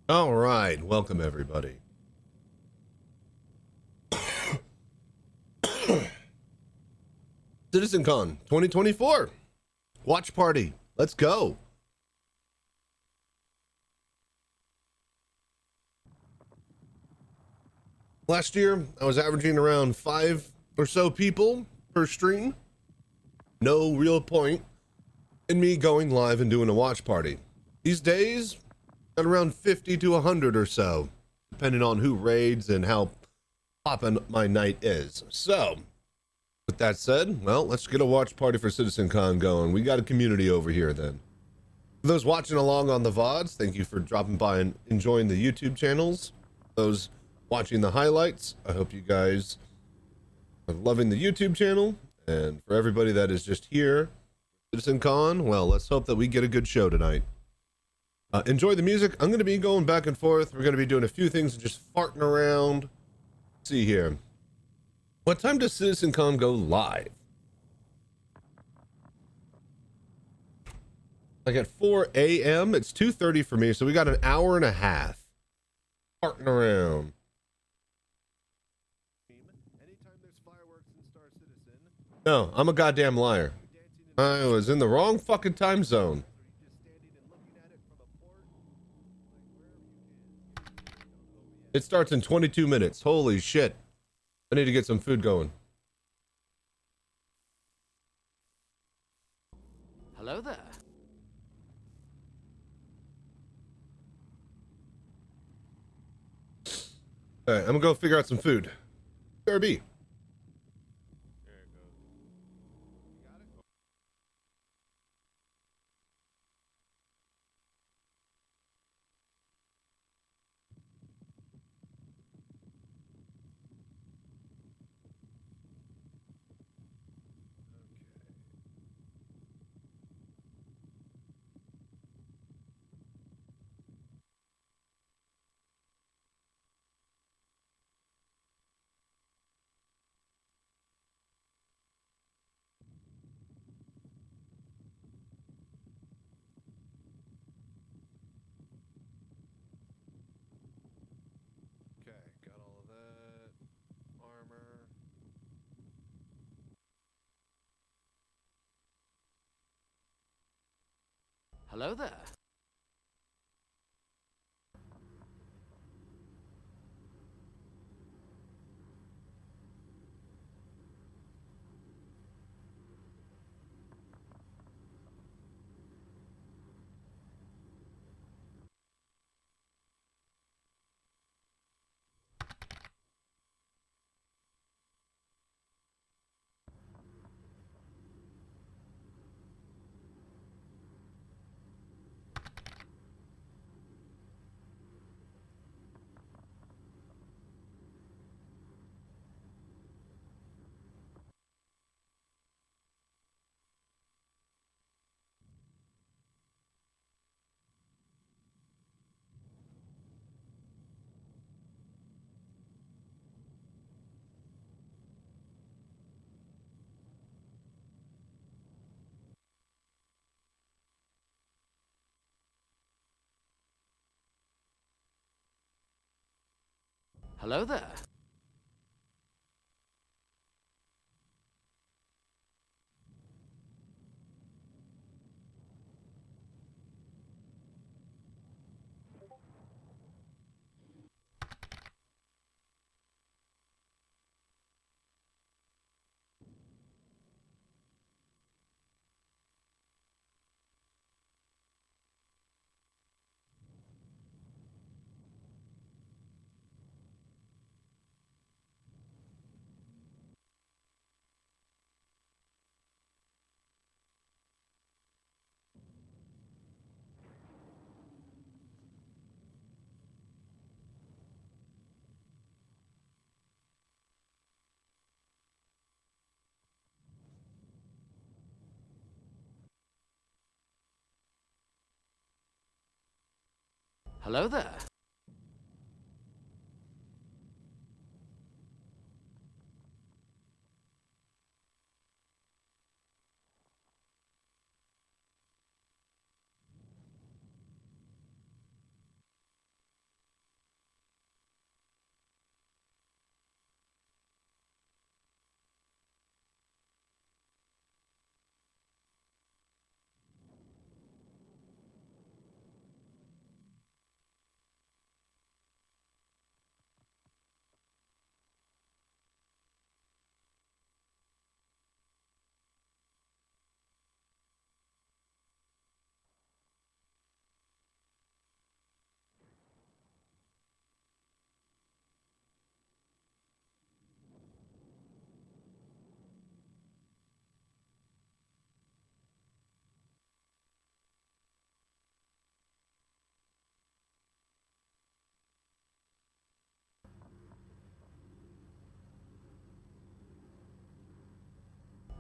All right, welcome everybody. CitizenCon 2024 watch party. Let's go. Last year, I was averaging around 5 or so people per stream. No real point in me going live and doing a watch party. These days, at around 50 to 100 or so, depending on who raids and how poppin' my night is. So, with that said, well, let's get a watch party for CitizenCon going. We got a community over here then. For those watching along on the VODs, thank you for dropping by and enjoying the YouTube channels. Those watching the highlights, I hope you guys are loving the YouTube channel. And for everybody that is just here, CitizenCon, well, let's hope that we get a good show tonight. Enjoy the music. I'm going to be going back and forth. We're going to be doing a few things and just farting around. Let's see here. What time does CitizenCon go live? Like at 4 a.m. It's 2:30 for me, so we got an hour and a half farting around. Anytime there's fireworks in Star Citizen. No, I'm a goddamn liar. I was in the wrong fucking time zone. It starts in 22 minutes. Holy shit. I need to get some food going. Hello there. All right, I'm gonna go figure out some food. There be. Okay, got all of that. Armor. Hello there. Hello there. Hello there.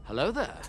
Hello there.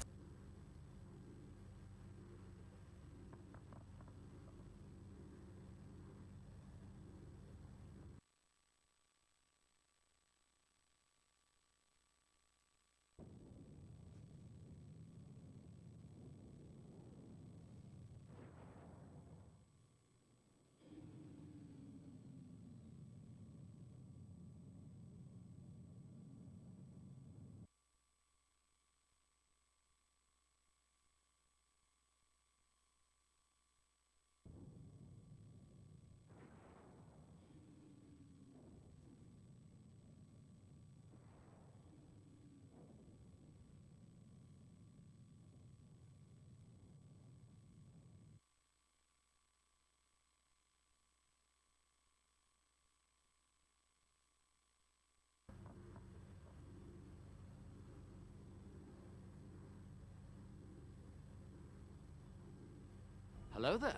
Hello there.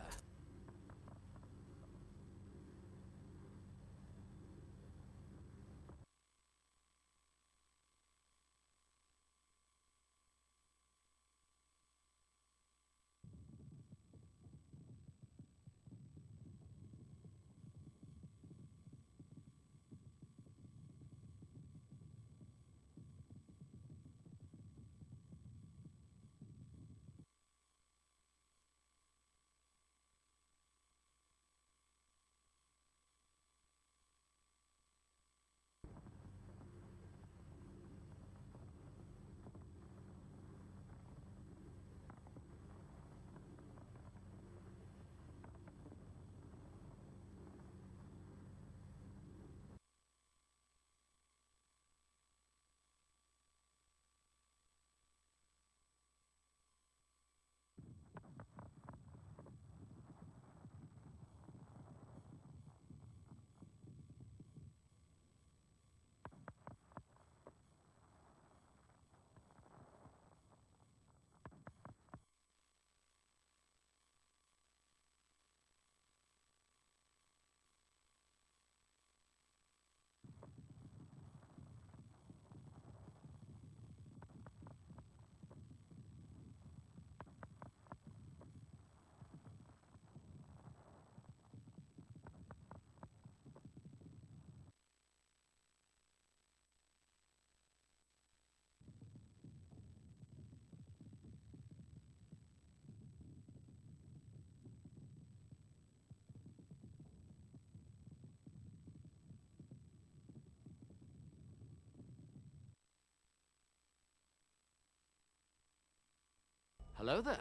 Hello there.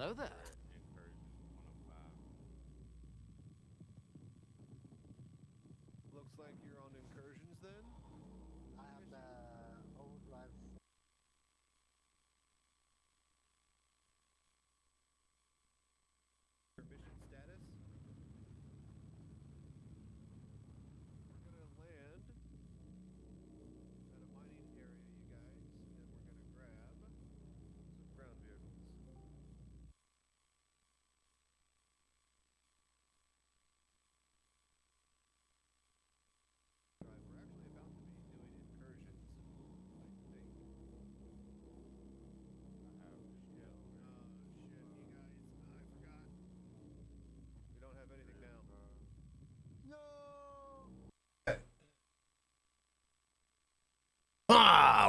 Hello there. Looks like you're on incursions then? I have the overdrive. Your mission status? We're gonna land at a mining area, you guys, and we're gonna grab some ground vehicles.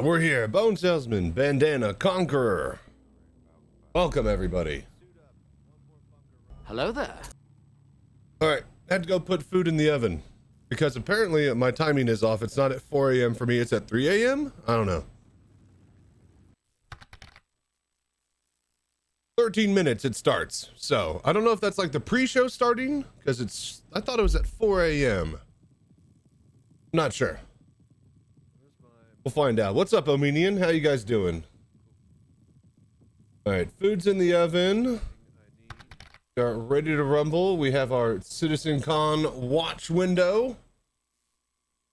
we're here. Bone Salesman, Bandana, Conqueror. Welcome, everybody. Hello there. All right, I had to go put food in the oven because apparently my timing is off. It's not at 4 a.m. for me. It's at 3 a.m. I don't know. 13 minutes it starts. So I don't know if that's like the pre-show starting because I thought it was at 4 a.m. Not sure. We'll find out. What's up, Omenian? How you guys doing? All right, food's in the oven. We are ready to rumble. We have our CitizenCon watch window.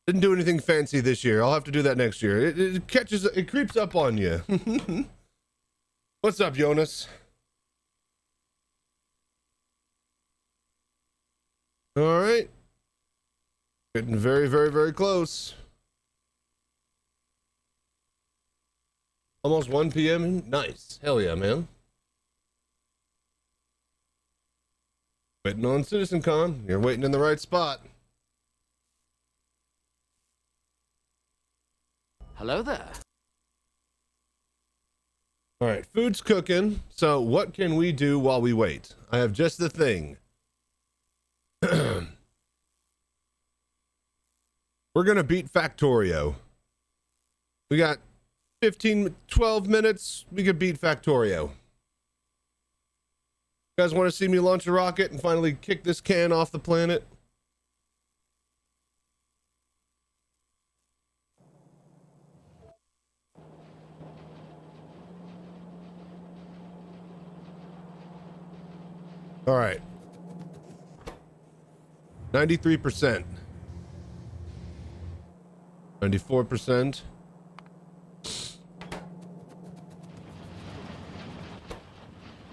Didn't do anything fancy this year. I'll have to do that next year. It creeps up on you. What's up, Jonas? All right. Getting very, very, very close. Almost 1 p.m. Nice. Hell yeah, man. Waiting on CitizenCon. You're waiting in the right spot. Hello there. All right, food's cooking. So what can we do while we wait? I have just the thing. We're going to beat Factorio. We got 12 minutes. We could beat Factorio. You guys want to see me launch a rocket and finally kick this can off the planet? All right. 93%. 94%.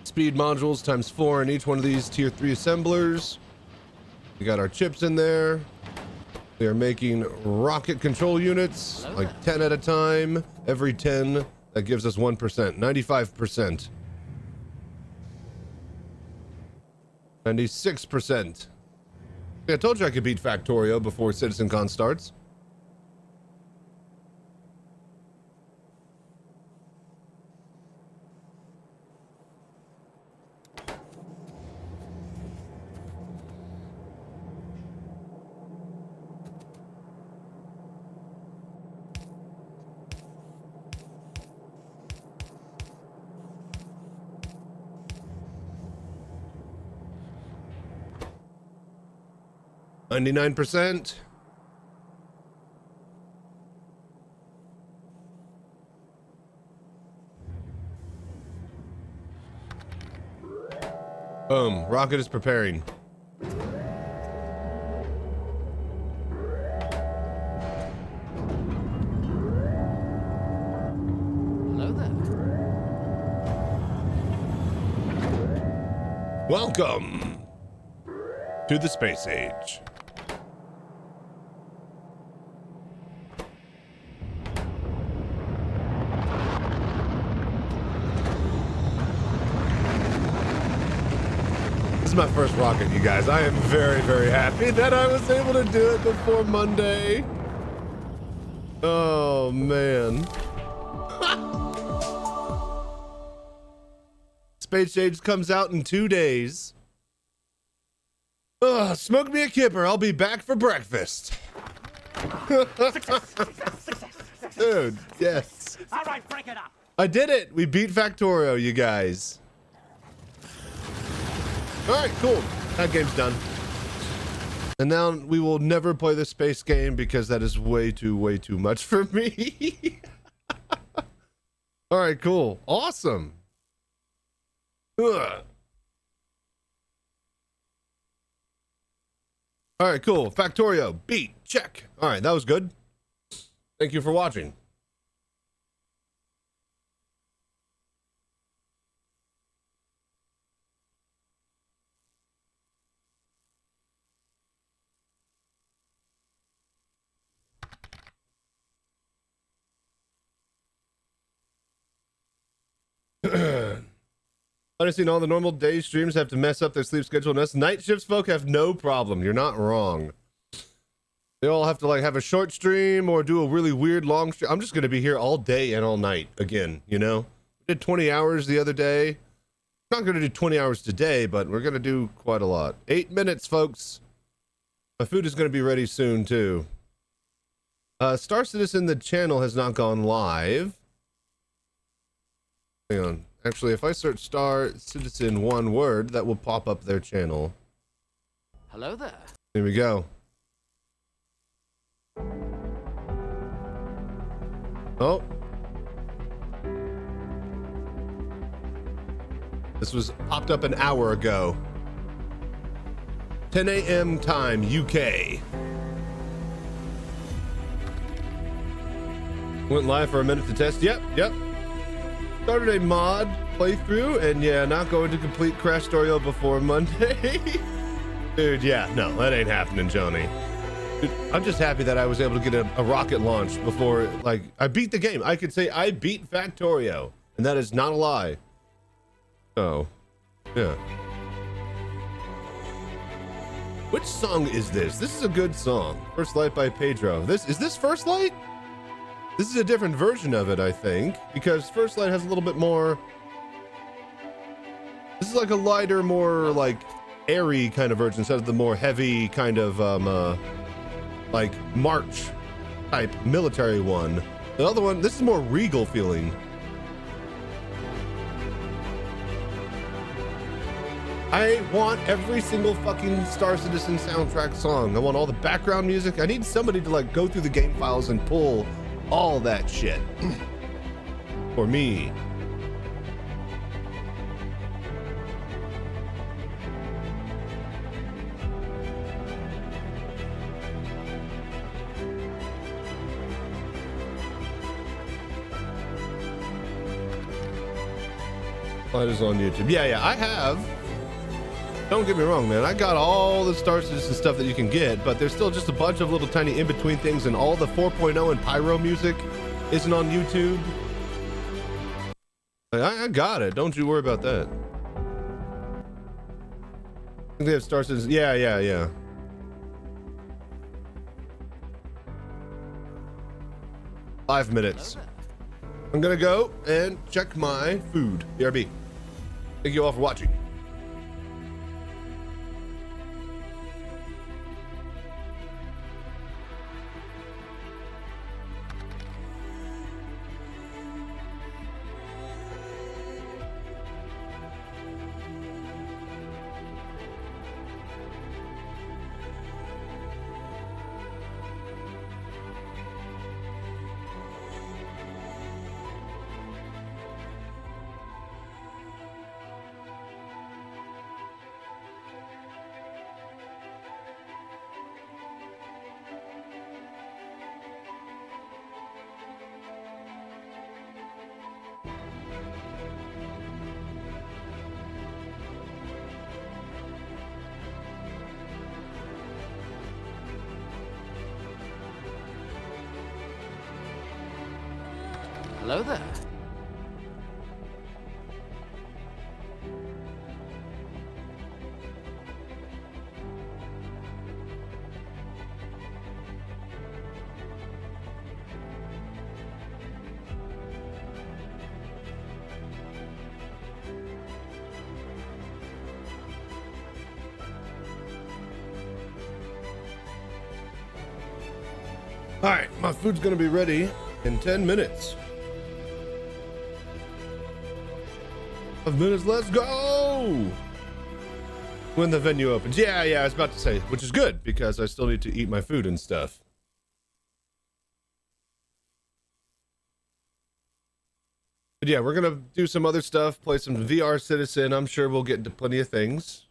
Speed modules times 4 in each one of these tier 3 assemblers. We got our chips in there. We are making rocket control units, like 10 at a time. Every 10, that gives us 1%, 95%. 96%. Yeah, I told you I could beat Factorio before CitizenCon starts. $99%. Boom. Rocket is preparing. Hello there. Welcome to the space age. This is my first rocket, you guys. I am very, very happy that I was able to do it before Monday. Oh, man. Space Age comes out in 2 days. Ugh, smoke me a kipper. I'll be back for breakfast. Dude, yes. All right, break it up. I did it. We beat Factorio, you guys. All right, cool. That game's done. And now we will never play the space game because that is way too much for me. All right, cool. Awesome. Ugh. All right, cool. Factorio, beat, check. All right, that was good. Thank you for watching. I've seen all the normal day streams have to mess up their sleep schedule, and us night shifts folk have no problem. You're not wrong. They all have to like have a short stream or do a really weird long stream. I'm just going to be here all day and all night again, you know? We did 20 hours the other day. Not going to do 20 hours today, but we're going to do quite a lot. 8 minutes, folks. My food is going to be ready soon, too. Star Citizen, the channel has not gone live. Hang on. Actually, if I search Star Citizen one word, that will pop up their channel. Hello there. Here we go. Oh. This was popped up an hour ago. 10 a.m. time, UK. Went live for a minute to test. Yep. Started a mod playthrough, and yeah, not going to complete Crash Storio before Monday. Dude, yeah, no, that ain't happening, Johnny. Dude, I'm just happy that I was able to get a rocket launch before, like, I beat the game. I could say I beat Factorio, and that is not a lie. Oh, yeah. Which song is this? This is a good song. First Light by Pedro. Is this First Light? This is a different version of it, I think, because First Light has a little bit more. This is like a lighter, more like airy kind of version instead of the more heavy kind of like march type military one. The other one, this is more regal feeling. I want every single fucking Star Citizen soundtrack song. I want all the background music. I need somebody to like go through the game files and pull all that shit for me. Light is on YouTube. Yeah, I have. Don't get me wrong, man. I got all the Star Citizen stuff that you can get, but there's still just a bunch of little tiny in-between things, and all the 4.0 and Pyro music isn't on YouTube. I got it. Don't you worry about that. I think they have Star Citizen. Yeah. Five minutes. I'm gonna go and check my food. BRB. Thank you all for watching. Hello there. All right, my food's gonna be ready in 10 minutes. 5 minutes, let's go! When the venue opens. Yeah, I was about to say, which is good, because I still need to eat my food and stuff. But yeah, we're gonna do some other stuff, play some VR Citizen. I'm sure we'll get into plenty of things.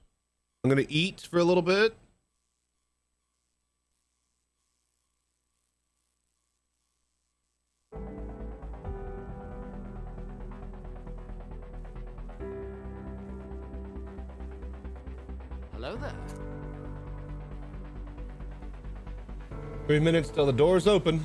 I'm gonna eat for a little bit. Hello there. 3 minutes till the doors open.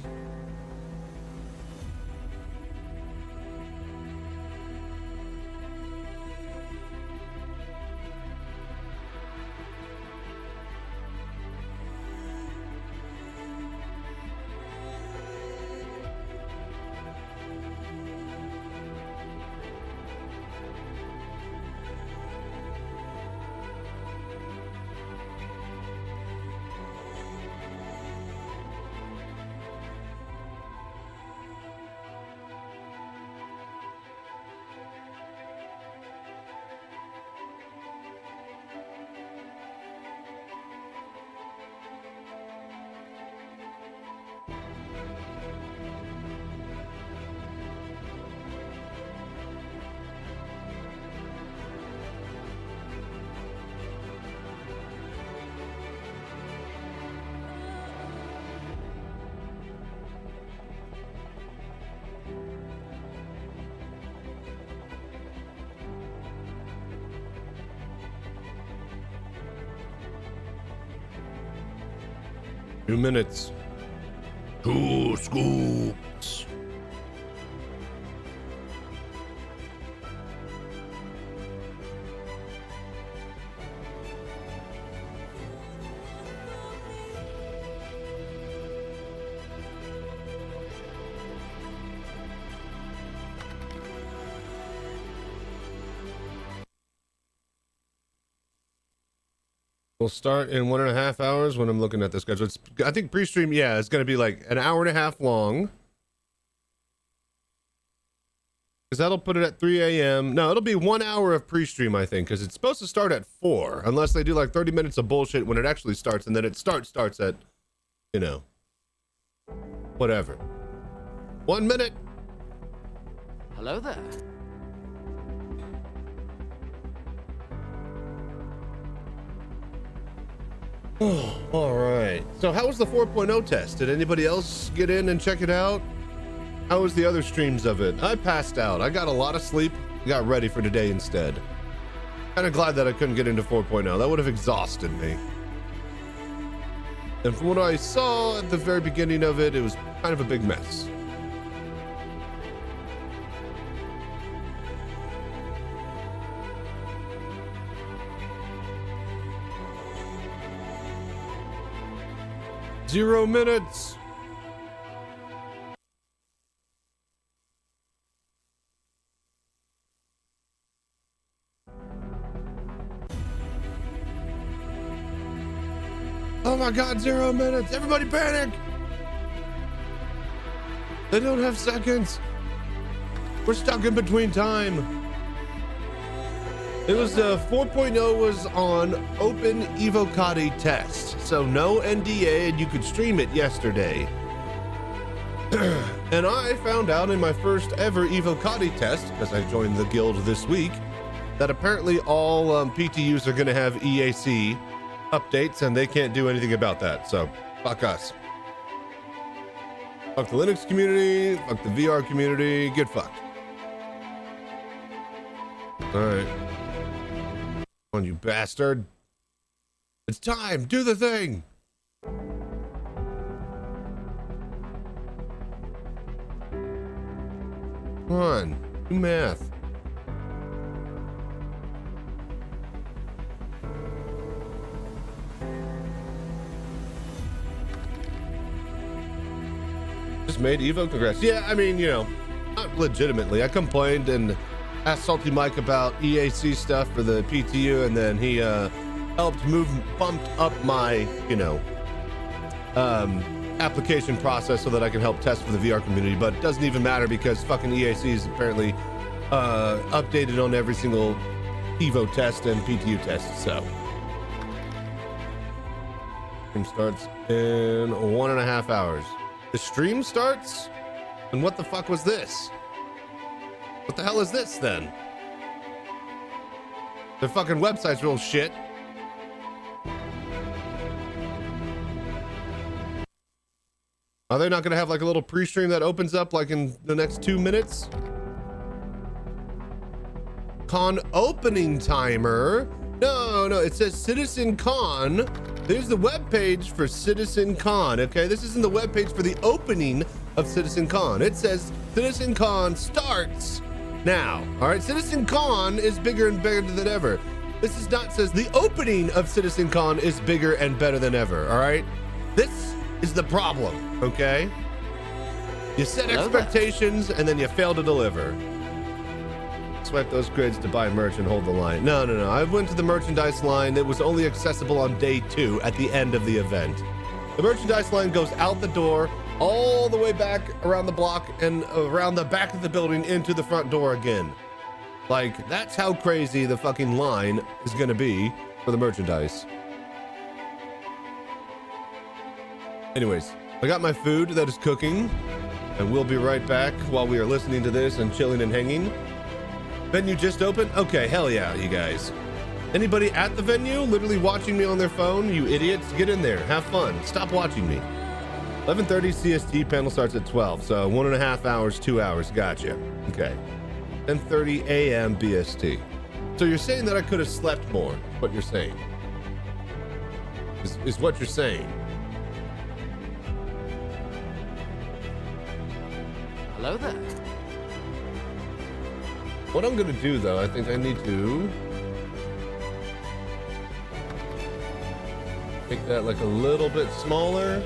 2 minutes. 2 scoops. We'll start in 1.5 hours when I'm looking at the schedule. I think pre-stream, yeah, it's going to be like an hour and a half long. Because that'll put it at 3 a.m. No, it'll be 1 hour of pre-stream, I think, because it's supposed to start at 4, unless they do like 30 minutes of bullshit when it actually starts, and then it starts at, you know, whatever. 1 minute. Hello there. Oh, all right. So how was the 4.0 test? Did anybody else get in and check it out? How was the other streams of it? I passed out. I got a lot of sleep. Got ready for today instead. Kind of glad that I couldn't get into 4.0. That would have exhausted me. And from what I saw at the very beginning of it, it was kind of a big mess. Zero minutes. Oh my God, 0 minutes. Everybody panic. They don't have seconds. We're stuck in between time. It was 4.0 was on open Evocati test, so no NDA, and you could stream it yesterday. And I found out in my first ever Evocati test, because I joined the guild this week, that apparently all PTUs are going to have EAC updates, and they can't do anything about that. So fuck us. Fuck the Linux community. Fuck the VR community. Get fucked. All right. Come on, you bastard. It's time. Do the thing. Come on. Do math. Just made Evo? Congrats. Yeah, I mean, you know, not legitimately. I complained and asked Salty Mike about EAC stuff for the PTU, and then he bumped up my, you know, application process so that I can help test for the VR community. But it doesn't even matter because fucking EAC is apparently updated on every single Evo test and PTU test. So stream starts in 1.5 hours. The stream starts? And what the fuck was this? What the hell is this then? Their fucking website's real shit. Are they not gonna have like a little pre-stream that opens up like in the next 2 minutes? Con opening timer? No, it says CitizenCon. There's the webpage for CitizenCon, okay? This isn't the webpage for the opening of CitizenCon. It says CitizenCon starts now. All right, CitizenCon is bigger and better than ever. This is not says the opening of CitizenCon is bigger and better than ever. All right, this is the problem. Okay, you set expectations and then you fail to deliver. Swipe those grids to buy merch and hold the line. No. I went to the merchandise line that was only accessible on day 2 at the end of the event. The merchandise line goes out the door, all the way back around the block and around the back of the building into the front door again. Like, that's how crazy the fucking line is gonna be for the merchandise. Anyways, I got my food that is cooking, and we'll be right back while we are listening to this and chilling and hanging. Venue just opened? Okay, hell yeah, you guys. Anybody at the venue literally watching me on their phone? You idiots, get in there, have fun, stop watching me. 11:30 CST, panel starts at 12, so 1.5 hours, 2 hours, gotcha. Okay. 10:30 a.m. BST. So you're saying that I could have slept more, what you're saying. Is what you're saying. Hello there. What I'm gonna do though, I think I need to make that like a little bit smaller.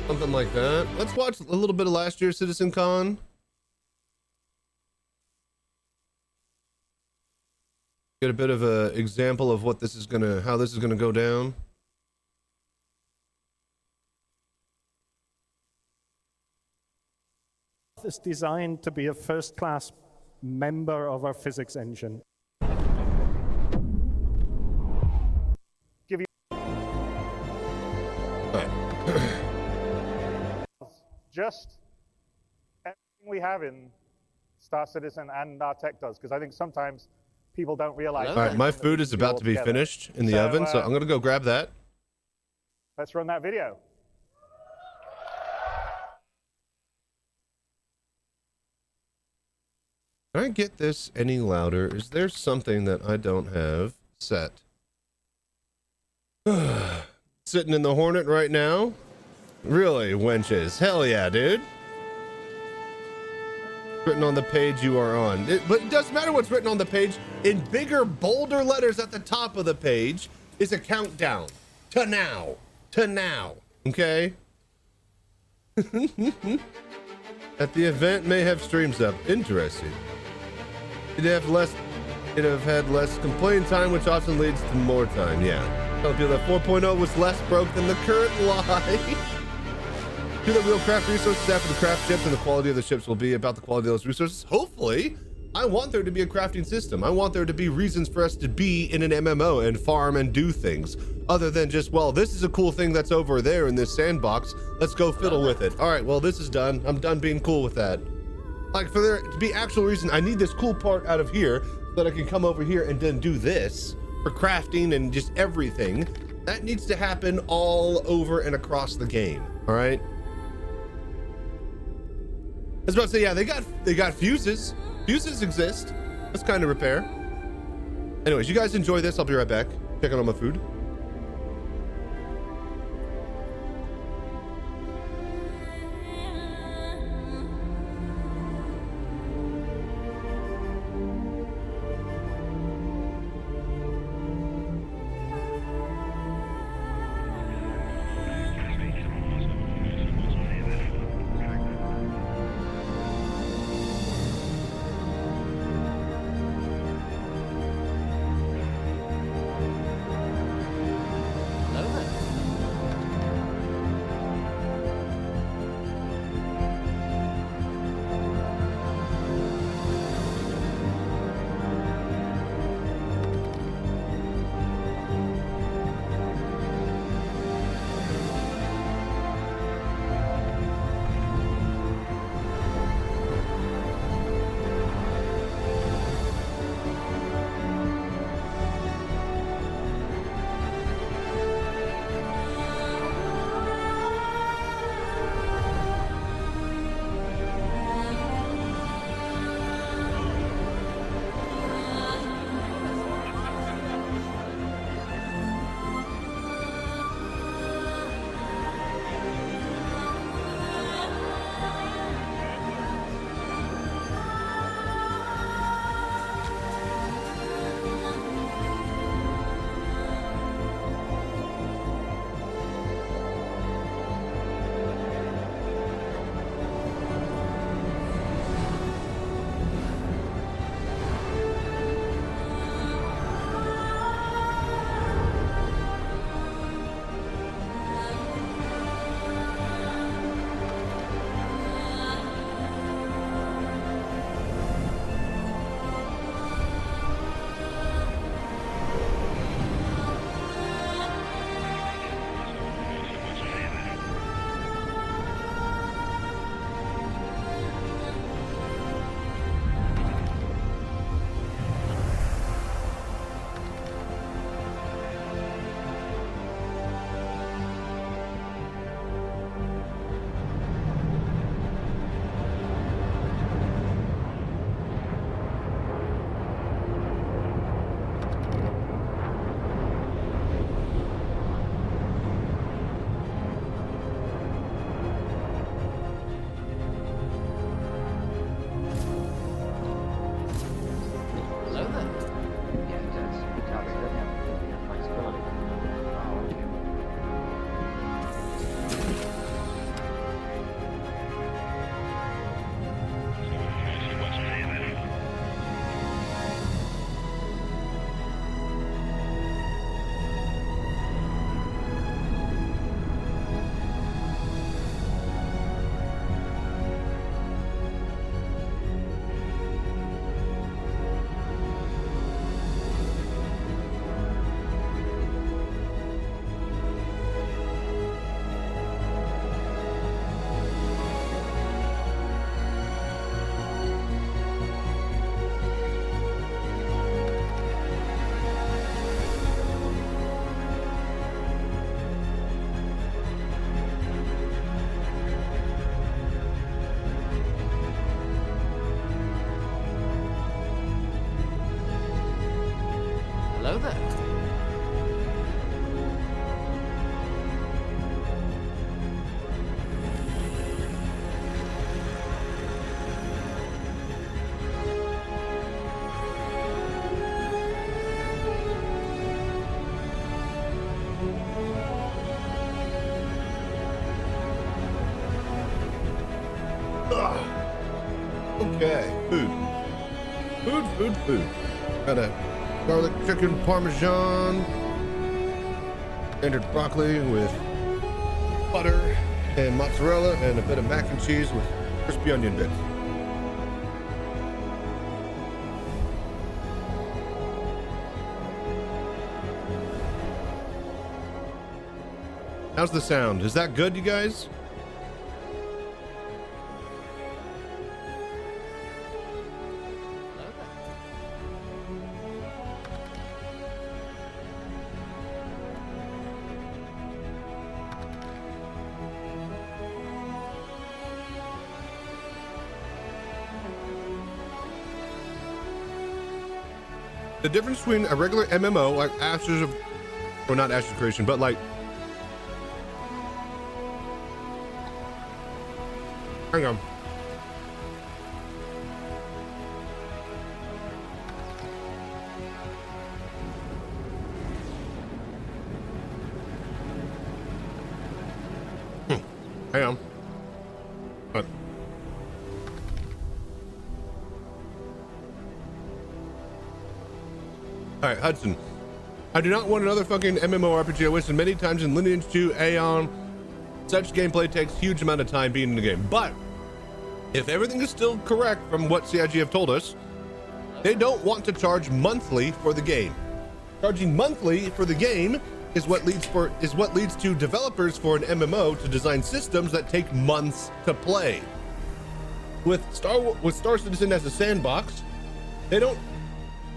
Something like that. Let's watch a little bit of last year's CitizenCon. Get a bit of a example of what this is gonna, how this is gonna go down. Is designed to be a first-class member of our physics engine. Give you just everything we have in Star Citizen and our tech does, because I think sometimes people don't realize. All right, my food is about to be finished in the oven, so I'm gonna go grab that. Let's run that video. Can I get this any louder? Is there something that I don't have set? Sitting in the Hornet right now? Really, wenches? Hell yeah, dude. Written on the page you are on. But it doesn't matter what's written on the page. In bigger, bolder letters at the top of the page is a countdown. To now. To now. Okay? At the event may have streams up. Interesting. It'd have had less complaint time, which often leads to more time. Yeah. Telling people that 4.0 was less broke than the current lie. Do that we'll craft resources after the craft ships, and the quality of the ships will be about the quality of those resources. Hopefully, I want there to be a crafting system. I want there to be reasons for us to be in an MMO and farm and do things, other than just, well, this is a cool thing that's over there in this sandbox. Let's go fiddle with it. All right, well, this is done. I'm done being cool with that. Like, for there to be actual reason, I need this cool part out of here so that I can come over here and then do this for crafting and just everything. That needs to happen all over and across the game. All right. I was about to say, yeah, they got fuses. Fuses exist. Let's kind of repair. Anyways, you guys enjoy this. I'll be right back. Checking on my food. Okay, food. Food. Got a garlic chicken parmesan, standard broccoli with butter and mozzarella, and a bit of mac and cheese with crispy onion bits. How's the sound? Is that good, you guys? The difference between a regular MMO, like Ashes of, well, not Ashes of Creation, but like, hang on. Hang on. What? All right, Hudson. I do not want another fucking MMORPG. I wasted many times in Lineage 2, Aeon. Such gameplay takes huge amount of time being in the game. But if everything is still correct from what CIG have told us, they don't want to charge monthly for the game. Charging monthly for the game is what leads to developers for an MMO to design systems that take months to play. With Star Citizen as a sandbox, they don't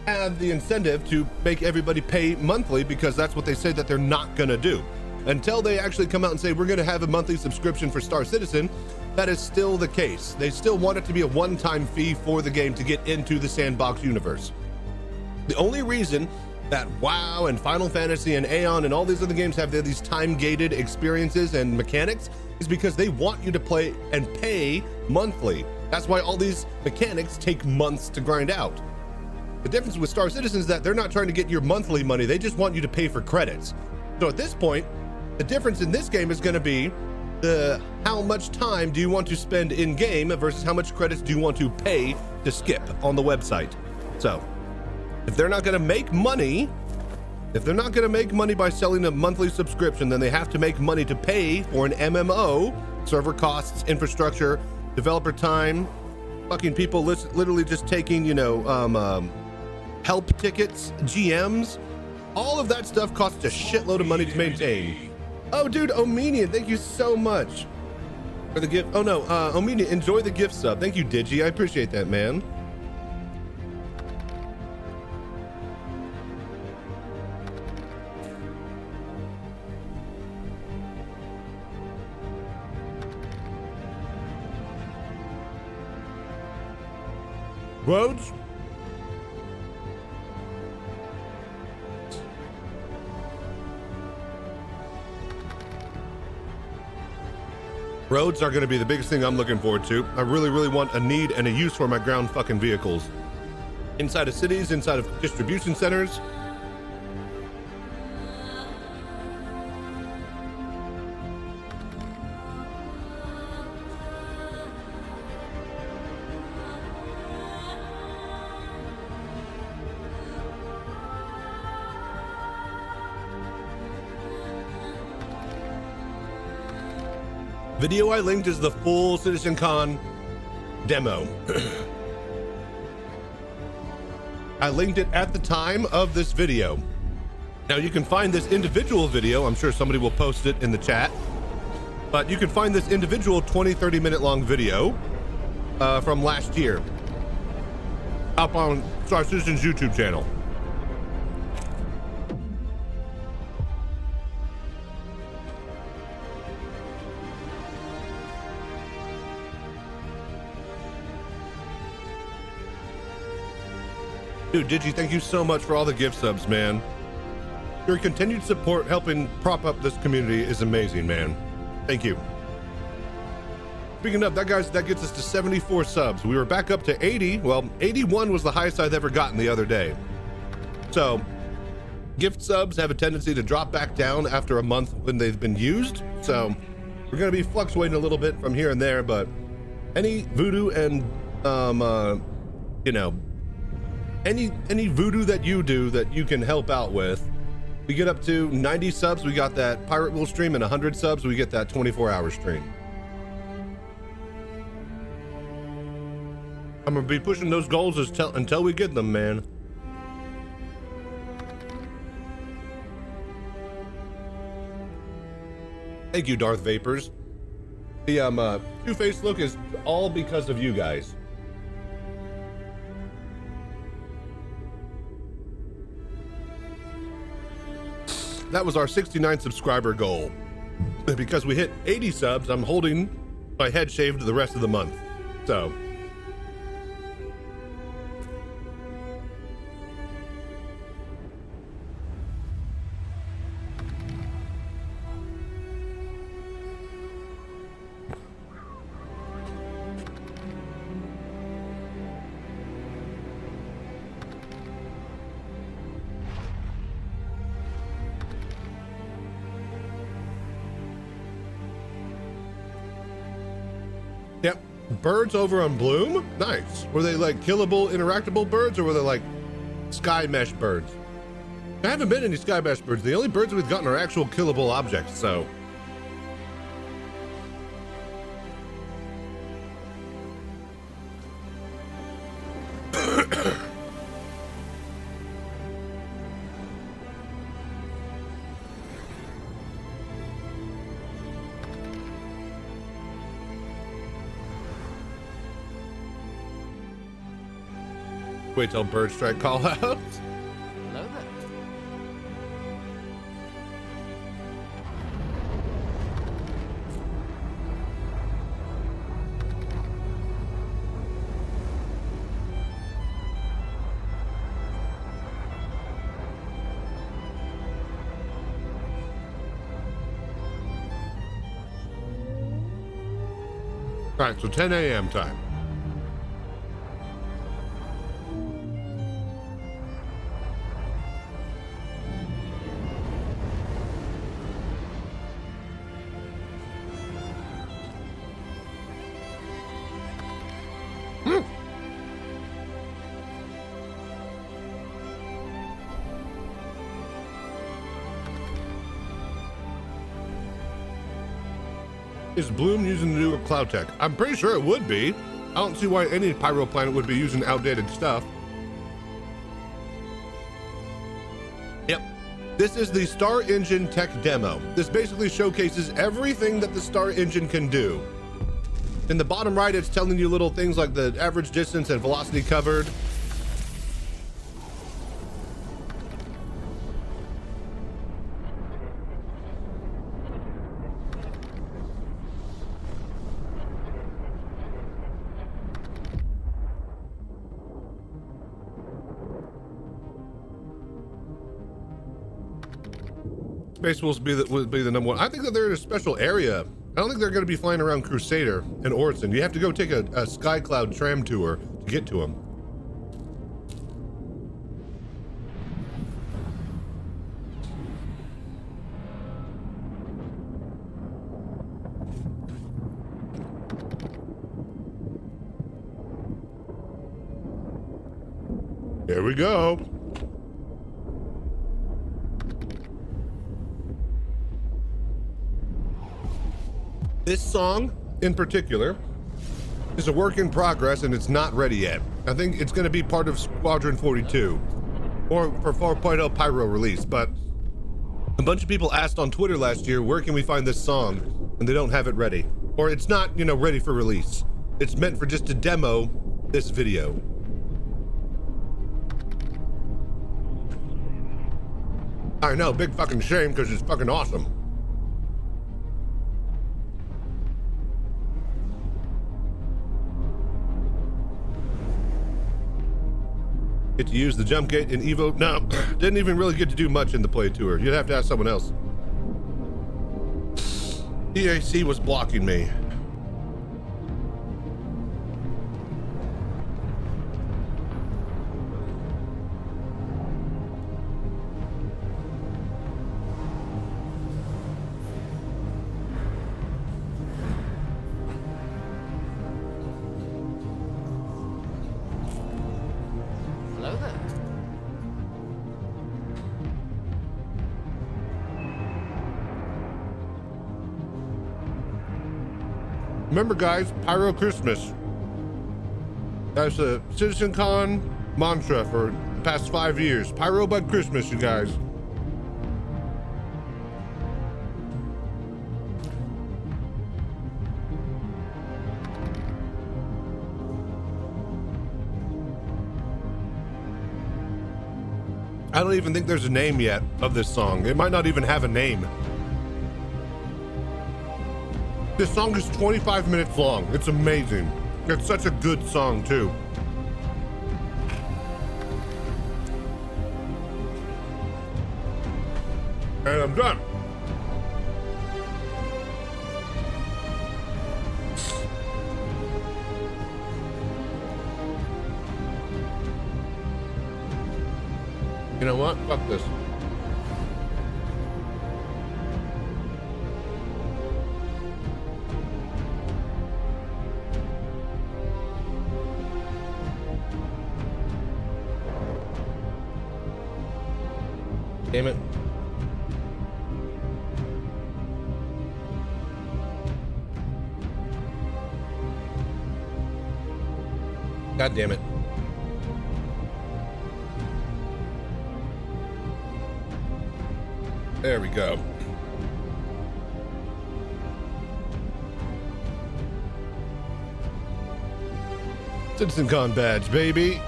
have the incentive to make everybody pay monthly, because that's what they say that they're not going to do. Until they actually come out and say, we're going to have a monthly subscription for Star Citizen, that is still the case. They still want it to be a one-time fee for the game to get into the sandbox universe. The only reason that WoW and Final Fantasy and Aeon and all these other games have these time-gated experiences and mechanics is because they want you to play and pay monthly. That's why all these mechanics take months to grind out. The difference with Star Citizen is that they're not trying to get your monthly money. They just want you to pay for credits. So at this point, the difference in this game is going to be how much time do you want to spend in game versus how much credits do you want to pay to skip on the website. So if they're not going to make money, by selling a monthly subscription, then they have to make money to pay for an MMO, server costs, infrastructure, developer time, fucking people literally just taking, help tickets, GMs, all of that stuff costs a shitload of money to maintain. Oh, dude, Omenian, thank you so much for the gift. Oh no, Omenian, enjoy the gift sub. Thank you, Digi. I appreciate that, man. Roads? Roads are going to be the biggest thing I'm looking forward to. I really, really want a need and a use for my ground fucking vehicles. Inside of cities, inside of distribution centers. Video I linked is the full CitizenCon demo. I linked it at the time of this video. Now you can find this individual video. I'm sure somebody will post it in the chat, but you can find this individual 20-30 minute long video from last year up on Star Citizen's YouTube channel. Dude, Digi, thank you so much for all the gift subs, man. Your continued support helping prop up this community is amazing, man. Thank you. Speaking of, that gets us to 74 subs. We were back up to 80. Well, 81 was the highest I've ever gotten the other day. So, gift subs have a tendency to drop back down after a month when they've been used. So, we're going to be fluctuating a little bit from here and there, but any Voodoo and you know, any Voodoo that you do that you can help out with. We get up to 90 subs, we got that Pirate Will stream, and 100 subs, we get that 24-hour stream. I'm gonna be pushing those goals until we get them, man. Thank you, Darth Vapors. The two-faced look is all because of you guys. That was our 69 subscriber goal. Because we hit 80 subs, I'm holding my head shaved the rest of the month. So. Yep. Birds over on Bloom? Nice. Were they like killable, interactable birds, or were they like sky mesh birds? I haven't been any sky mesh birds. The only birds we've gotten are actual killable objects, so. Wait till bird strike call out. Hello there. All right, so 10 a.m. time. Is Bloom using the newer cloud tech? I'm pretty sure it would be. I don't see why any Pyro planet would be using outdated stuff. Yep. This is the Star Engine tech demo. This basically showcases everything that the Star Engine can do. In the bottom right, it's telling you little things like the average distance and velocity covered. Space Wolves would be the number one. I think that they're in a special area. I don't think they're going to be flying around Crusader and Orson. You have to go take a Sky Cloud tram tour to get to them. Here we go. This song, in particular, is a work in progress and it's not ready yet. I think it's going to be part of Squadron 42 or for 4.0 Pyro release, but a bunch of people asked on Twitter last year, where can we find this song? And they don't have it ready. Or it's not, ready for release. It's meant for just to demo this video. I know, big fucking shame because it's fucking awesome. Get to use the jump gate in Evo? No, didn't even really get to do much in the play tour. You'd have to ask someone else. EAC was blocking me. Remember, guys, Pyro Christmas. That's a CitizenCon mantra for the past 5 years. Pyro by Christmas, you guys. I don't even think there's a name yet of this song. It might not even have a name. This song is 25 minutes long. It's amazing. It's such a good song, too. And I'm done. You know what? Fuck this. Damn it. God damn it. There we go. CitizenCon badge, baby.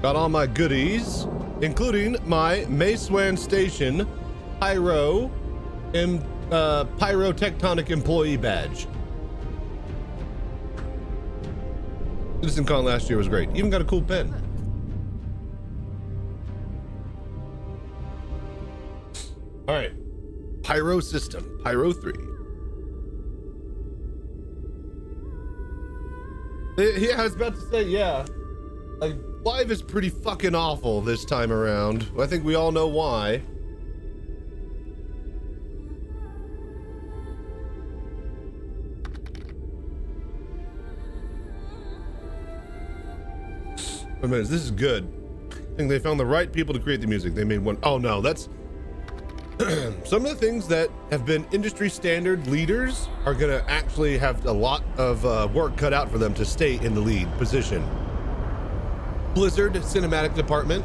Got all my goodies, including my Macewan Station Pyro and Pyrotectonic Employee badge. CitizenCon last year was great. Even got a cool pen. All right, Pyro system, Pyro 3. Yeah, I was about to say, yeah. Like, live is pretty fucking awful this time around. I think we all know why. Wait a minute, this is good. I think they found the right people to create the music. They made one. Oh no, that's some of the things that have been industry standard leaders are gonna actually have a lot of work cut out for them to stay in the lead position. Blizzard cinematic department,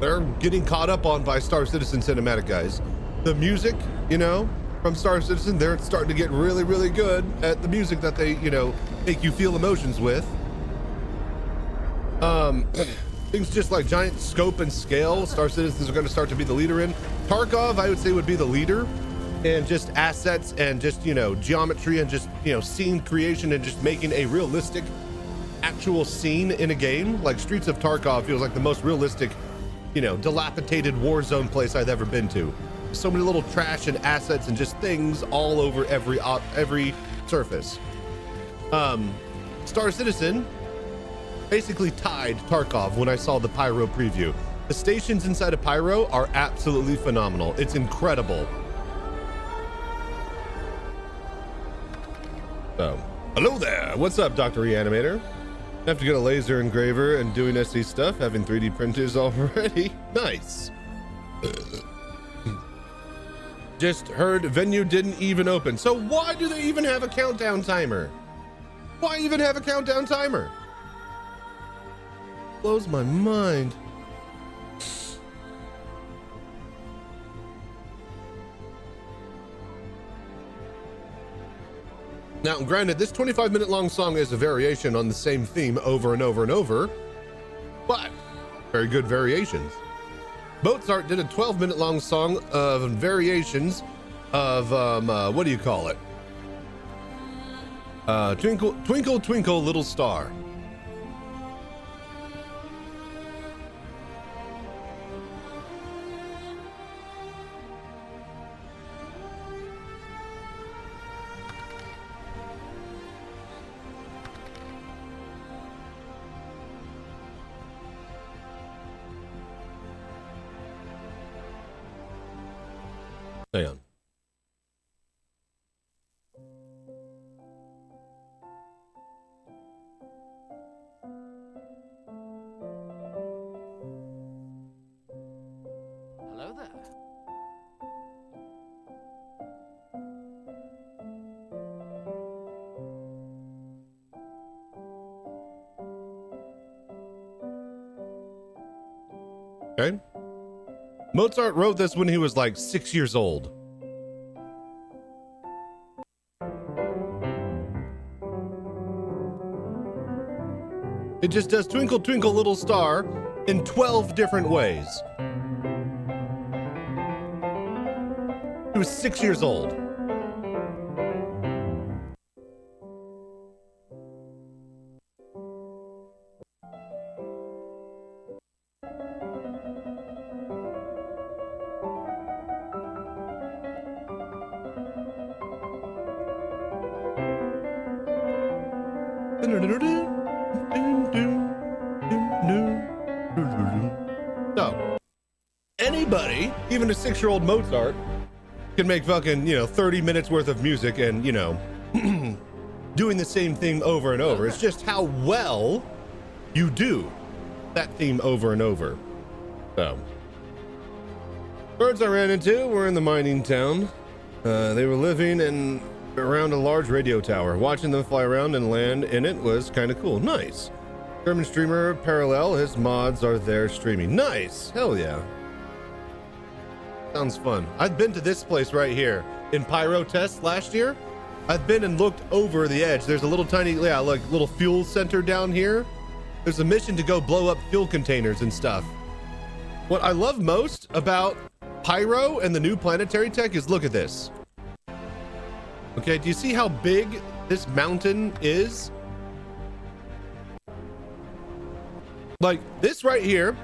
they're getting caught up on by Star Citizen cinematic guys. The music, you know, from Star Citizen, they're starting to get really, really good at the music that they, you know, make you feel emotions with. Things just like giant scope and scale, Star Citizens are going to start to be the leader in. Tarkov, I would say, would be the leader, and just assets and just, you know, geometry and just, you know, scene creation and just making a realistic actual scene in a game. Like Streets of Tarkov feels like the most realistic, you know, dilapidated war zone place I've ever been to. So many little trash and assets and just things all over every surface. Star Citizen basically tied Tarkov when I saw the Pyro preview. The stations inside of Pyro are absolutely phenomenal. It's incredible. So, hello there. What's up, Dr. Reanimator? Have to get a laser engraver and doing SE stuff, having 3D printers already. Nice. Just heard venue didn't even open. So why do they even have a countdown timer? Why even have a countdown timer? Blows my mind. Now, granted, this 25-minute long song is a variation on the same theme over and over and over, but very good variations. Mozart did a 12-minute long song of variations of, what do you call it? Twinkle, Twinkle, Twinkle, Little Star. Hang on. Hello there. Okay. Mozart wrote this when he was like 6 years old. It just does Twinkle Twinkle Little Star in 12 different ways. He was 6 years old. So, anybody, even a 6-year-old Mozart, can make fucking, 30 minutes worth of music and, doing the same thing over and over. It's just how well you do that theme over and over. So, birds I ran into were in the mining town. They were living around a large radio tower. Watching them fly around and land in it was kind of cool. Nice. German streamer Parallel, his mods are there streaming. Nice. Hell yeah. Sounds fun. I've been to this place right here in Pyro Test last year. I've been and looked over the edge. There's a little tiny, little fuel center down here. There's a mission to go blow up fuel containers and stuff. What I love most about Pyro and the new planetary tech is look at this. Okay, do you see how big this mountain is? Like this right here,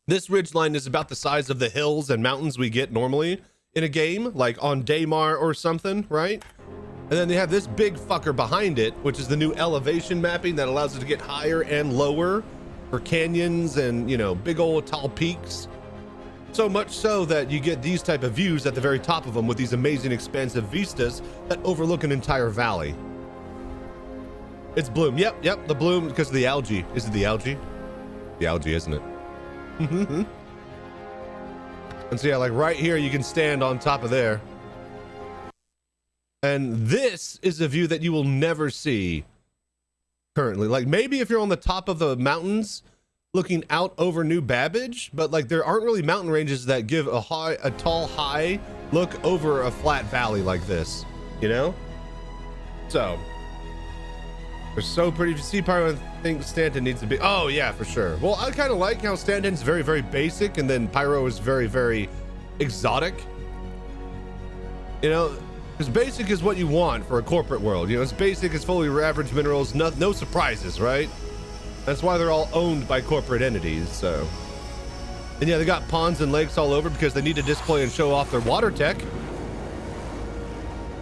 this ridgeline is about the size of the hills and mountains we get normally in a game, like on Daymar or something, right? And then they have this big fucker behind it, which is the new elevation mapping that allows it to get higher and lower for canyons and, big old tall peaks. So much so that you get these type of views at the very top of them with these amazing expansive vistas that overlook an entire valley. It's bloom. Yep, the bloom because of the algae. Is it the algae? The algae, isn't it? And so yeah, like right here, you can stand on top of there. And this is a view that you will never see currently. Like maybe if you're on the top of the mountains looking out over New Babbage, but like there aren't really mountain ranges that give a tall, high look over a flat valley like this, So they're so pretty. If you see Pyro, I think Stanton needs to be. Oh yeah, for sure. Well, I kind of like how Stanton's very, very basic, and then Pyro is very, very exotic. Because basic is what you want for a corporate world. It's basic, it's fully average minerals, no surprises, right? That's why they're all owned by corporate entities. So, and yeah, they got ponds and lakes all over because they need to display and show off their water tech.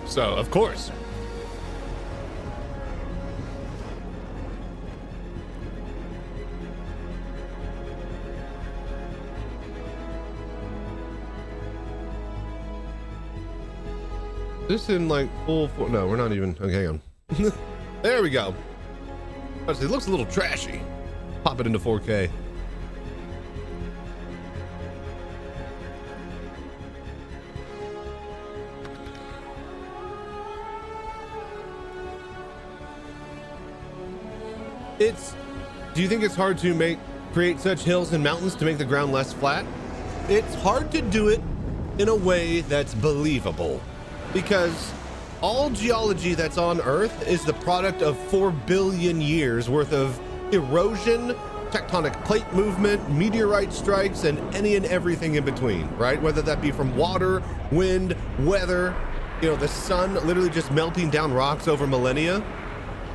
So, of course. This in like full, no, we're not even, okay, hang on. There we go. It looks a little trashy. Pop it into 4K. Do you think it's hard to create such hills and mountains to make the ground less flat? It's hard to do it in a way that's believable. Because all geology that's on Earth is the product of 4 billion years worth of erosion, tectonic plate movement, meteorite strikes, and any and everything in between, right? Whether that be from water, wind, weather, the sun literally just melting down rocks over millennia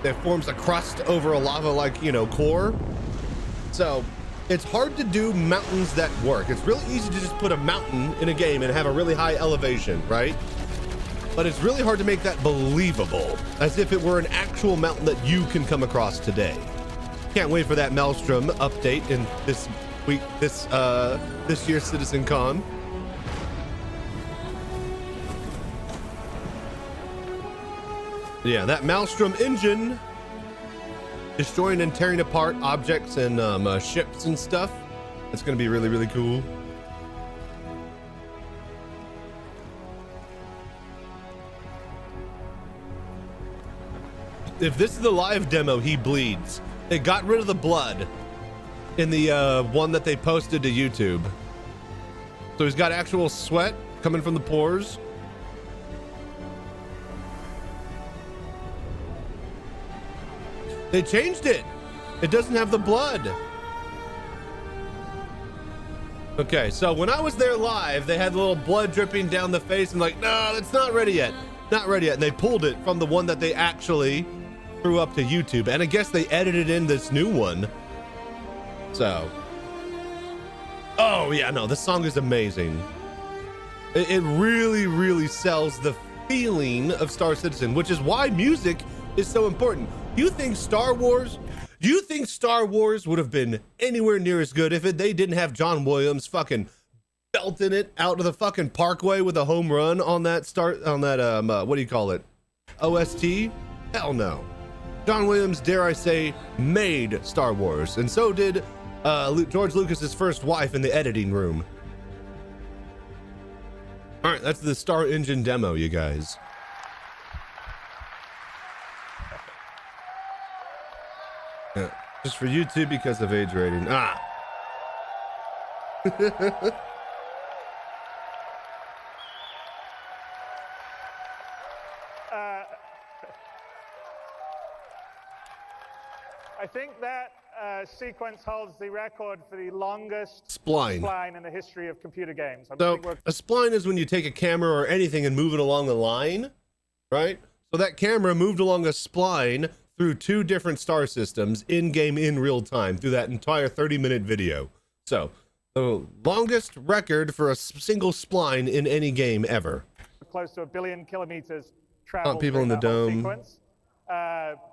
that forms a crust over a lava-like, core. So it's hard to do mountains that work. It's really easy to just put a mountain in a game and have a really high elevation, right? But it's really hard to make that believable, as if it were an actual mountain that you can come across today. Can't wait for that Maelstrom update in this year's CitizenCon. Yeah, that Maelstrom engine destroying and tearing apart objects and ships and stuff. It's gonna be really, really cool. If this is the live demo, he bleeds. They got rid of the blood. in the one that they posted to YouTube. So he's got actual sweat coming from the pores. They changed it. It doesn't have the blood. Okay, so when I was there live, they had a little blood dripping down the face and like, no, it's not ready yet. Not ready yet. And they pulled it from the one that they actually threw up to YouTube. And I guess they edited in this new one. So. Oh, yeah, no, this song is amazing. It really, really sells the feeling of Star Citizen, which is why music is so important. Do you think Star Wars would have been anywhere near as good if they didn't have John Williams fucking belting it out of the fucking parkway with a home run on that what do you call it? OST? Hell no. John Williams, dare I say, made Star Wars, and so did George Lucas's first wife in the editing room. All right, that's the Star Engine demo, you guys. Yeah, just for YouTube because of age rating. Ah. I think that sequence holds the record for the longest spline in the history of computer games. So a spline is when you take a camera or anything and move it along the line, right? So that camera moved along a spline through 2 different star systems in-game in real time through that entire 30-minute video. So the longest record for a single spline in any game ever. Close to 1 billion kilometers traveled. People in the dome. Sequence.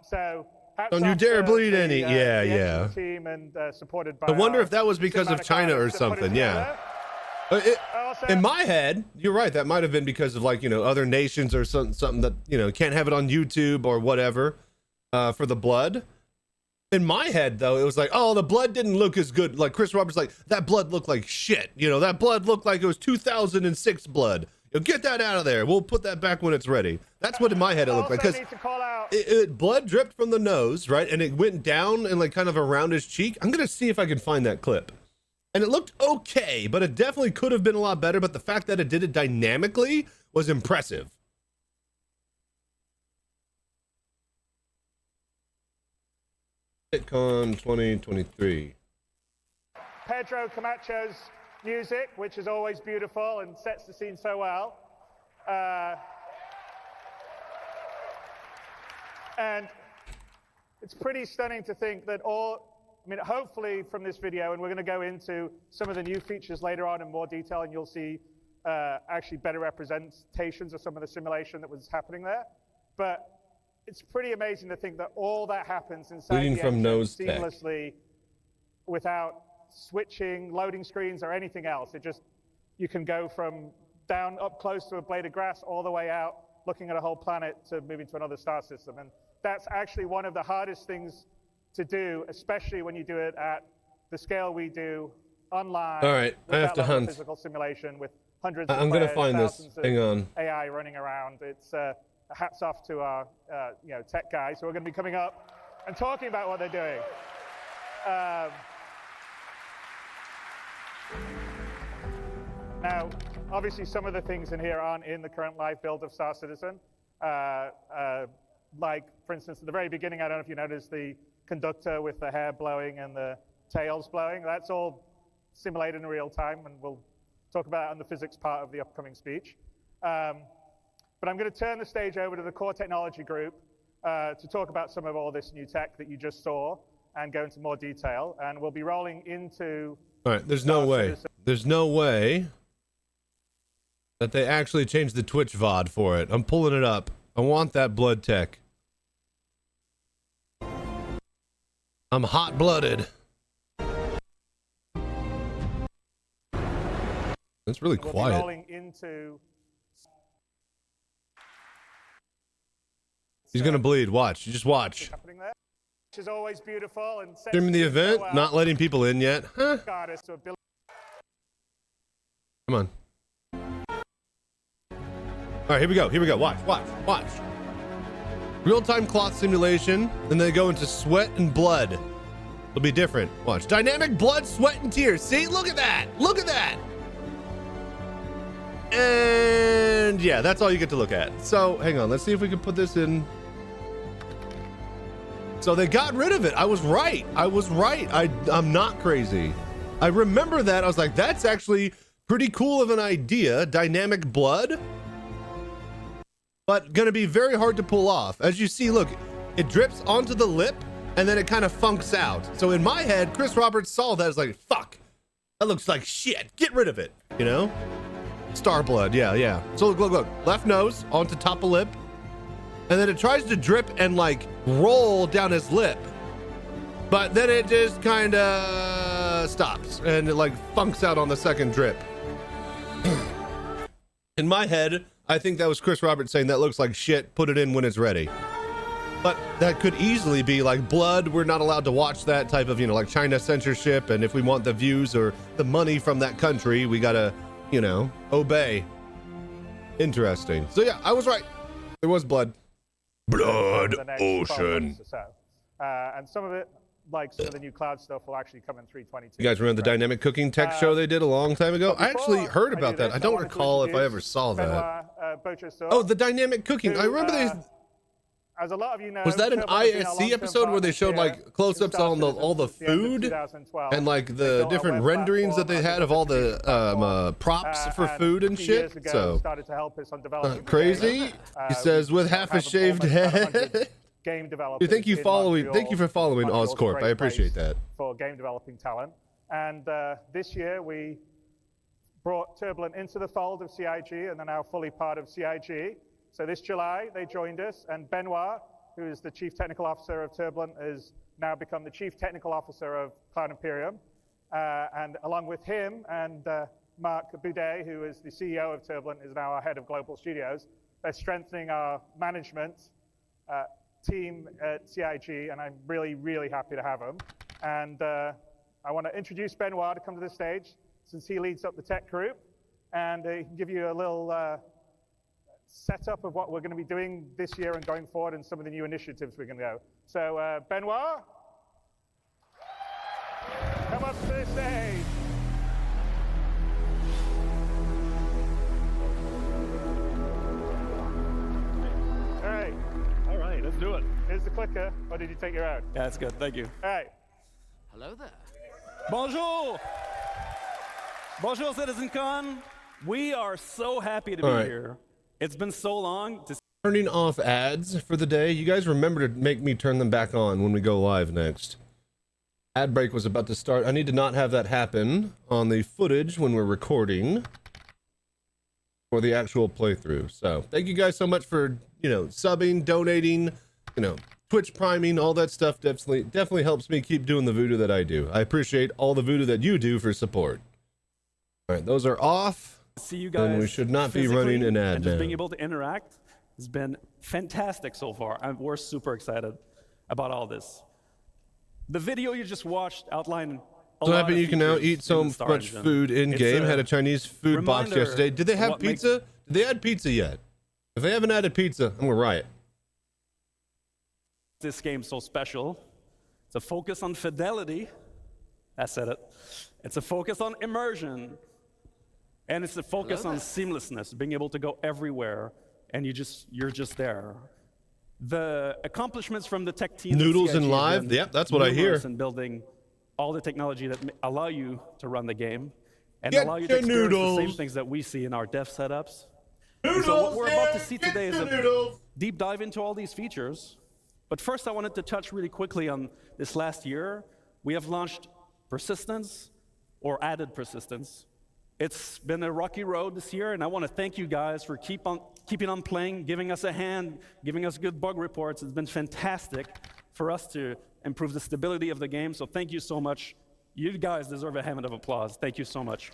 So don't you dare bleed any. Yeah. Team and supported by. I wonder if that was because of China or something. Yeah. In my head, you're right. That might have been because of, like, you know, other nations or something that, you know, can't have it on YouTube or whatever for the blood. In my head, though, it was like, oh, the blood didn't look as good. Like Chris Roberts, like, that blood looked like shit. You know, that blood looked like it was 2006 blood. Get that out of there. We'll put that back when it's ready. That's what in my head it looked like, because blood dripped from the nose, right? And it went down and like kind of around his cheek. I'm gonna see if I can find that clip. And it looked okay, but it definitely could have been a lot better. But the fact that it did it dynamically was impressive. CITIZENCON 2023. Pedro Camacho's music, which is always beautiful and sets the scene so well. And it's pretty stunning to think that hopefully from this video, and we're going to go into some of the new features later on in more detail, and you'll see actually better representations of some of the simulation that was happening there. But it's pretty amazing to think that all that happens inside the engine seamlessly without switching, loading screens, or anything else. You can go from down up close to a blade of grass all the way out, looking at a whole planet, to moving to another star system. And that's actually one of the hardest things to do, especially when you do it at the scale we do online. All right, I have to hunt. Physical simulation with hundreds of I'm players, gonna find this. Hang on. AI running around. It's hats off to our tech guys who are going to be coming up and talking about what they're doing. Now, obviously, some of the things in here aren't in the current live build of Star Citizen. Like, for instance, at the very beginning, I don't know if you noticed the conductor with the hair blowing and the tails blowing. That's all simulated in real time, and we'll talk about it on the physics part of the upcoming speech. But I'm going to turn the stage over to the core technology group to talk about some of all this new tech that you just saw and go into more detail. And we'll be rolling into... All right, there's no way. There's no way that they actually changed the Twitch VOD for it. I'm pulling it up. I want that blood tech. I'm hot-blooded. It's really quiet. Rolling into... He's gonna bleed. Watch. You just watch. Which is always beautiful and streaming the event, not letting people in yet. Huh? Come on. All right, here we go. Here we go. Watch. Watch. Watch. Real-time cloth simulation. Then they go into sweat and blood. It'll be different. Watch. Dynamic blood, sweat, and tears. See? Look at that. Look at that. And yeah, that's all you get to look at. So hang on. Let's see if we can put this in. So they got rid of it. I was right. I was right. I'm not crazy. I remember that. I was like, that's actually pretty cool of an idea. Dynamic blood. But gonna be very hard to pull off. As you see, look, it drips onto the lip and then it kind of funks out. So in my head, Chris Roberts saw that as like, fuck, that looks like shit. Get rid of it, you know? Star blood, yeah. So look, left nose onto top of lip. And then it tries to drip and like roll down his lip. But then it just kind of stops and it like funks out on the second drip. In my head, I think that was Chris Roberts saying that looks like shit, put it in when it's ready. But that could easily be like blood. We're not allowed to watch that type of, you know, like China censorship. And if we want the views or the money from that country, we gotta, you know, obey. Interesting. So yeah, I was right. There was blood. Blood ocean. And some of it, like some of the new cloud stuff, will actually come in 322. You guys remember the dynamic cooking tech show they did a long time ago? I actually heard about that. I don't recall if I ever saw that. Oh, the dynamic cooking. I remember these. As a lot of you know, was that an ISC episode where they showed like close-ups on all the food and like the different renderings that they had of all the props for food and shit? So crazy. He says with half a shaved head. Game developers. Thank you for following Oscorp. I appreciate that. For game developing talent. And this year we brought Turbulent into the fold of CIG and they're now fully part of CIG. So this July, they joined us, and Benoit, who is the Chief Technical Officer of Turbulent, has now become the Chief Technical Officer of Cloud Imperium. And along with him and Marc Boudet, who is the CEO of Turbulent, is now our Head of Global Studios. They're strengthening our management team at CIG, and I'm really, really happy to have them. And I want to introduce Benoit to come to the stage, since he leads up the tech group, and he can give you a little setup of what we're going to be doing this year and going forward and some of the new initiatives we're going to go. So Benoit, come up to the stage. All right, let's do it. Here's the clicker, or did you take your own? Yeah, that's good, thank you. All right. Hello there. Bonjour! Bonjour, CitizenCon. We are so happy to be here. It's been so long to turning off ads for the day. You guys remember to make me turn them back on when we go live next. Ad break was about to start. I need to not have that happen on the footage when we're recording for the actual playthrough. So thank you guys so much for, you know, subbing, donating, you know, Twitch priming, all that stuff definitely helps me keep doing the voodoo that I do. I appreciate all the voodoo that you do for support. All right, those are off. See you guys. And we should not be running an ad and just now. being able to interact has been fantastic so far. We're super excited about all this. The video you just watched outlined a So lot happy of you can now features eat so in the Star much Engine. food in game. It's Had a Chinese food box reminder yesterday. Did they have what makes pizza? Did they add pizza yet? If they haven't added pizza, I'm gonna riot. This game so special. It's a focus on fidelity. I said it. It's a focus on immersion. And it's a focus on seamlessness, being able to go everywhere, and you're just there. The accomplishments from the tech team. Noodles in live? Yep, that's what I hear. And building all the technology that allow you to run the game and Get allow you to your experience noodles. the same things that we see in our dev setups. Noodles, So what we're about to yeah, see get today is your a noodles. deep dive into all these features. But first, I wanted to touch really quickly on this last year. We have launched persistence, or added persistence. It's been a rocky road this year, and I want to thank you guys for keeping on playing, giving us a hand, giving us good bug reports. It's been fantastic for us to improve the stability of the game, so thank you so much. You guys deserve a hand of applause. Thank you so much.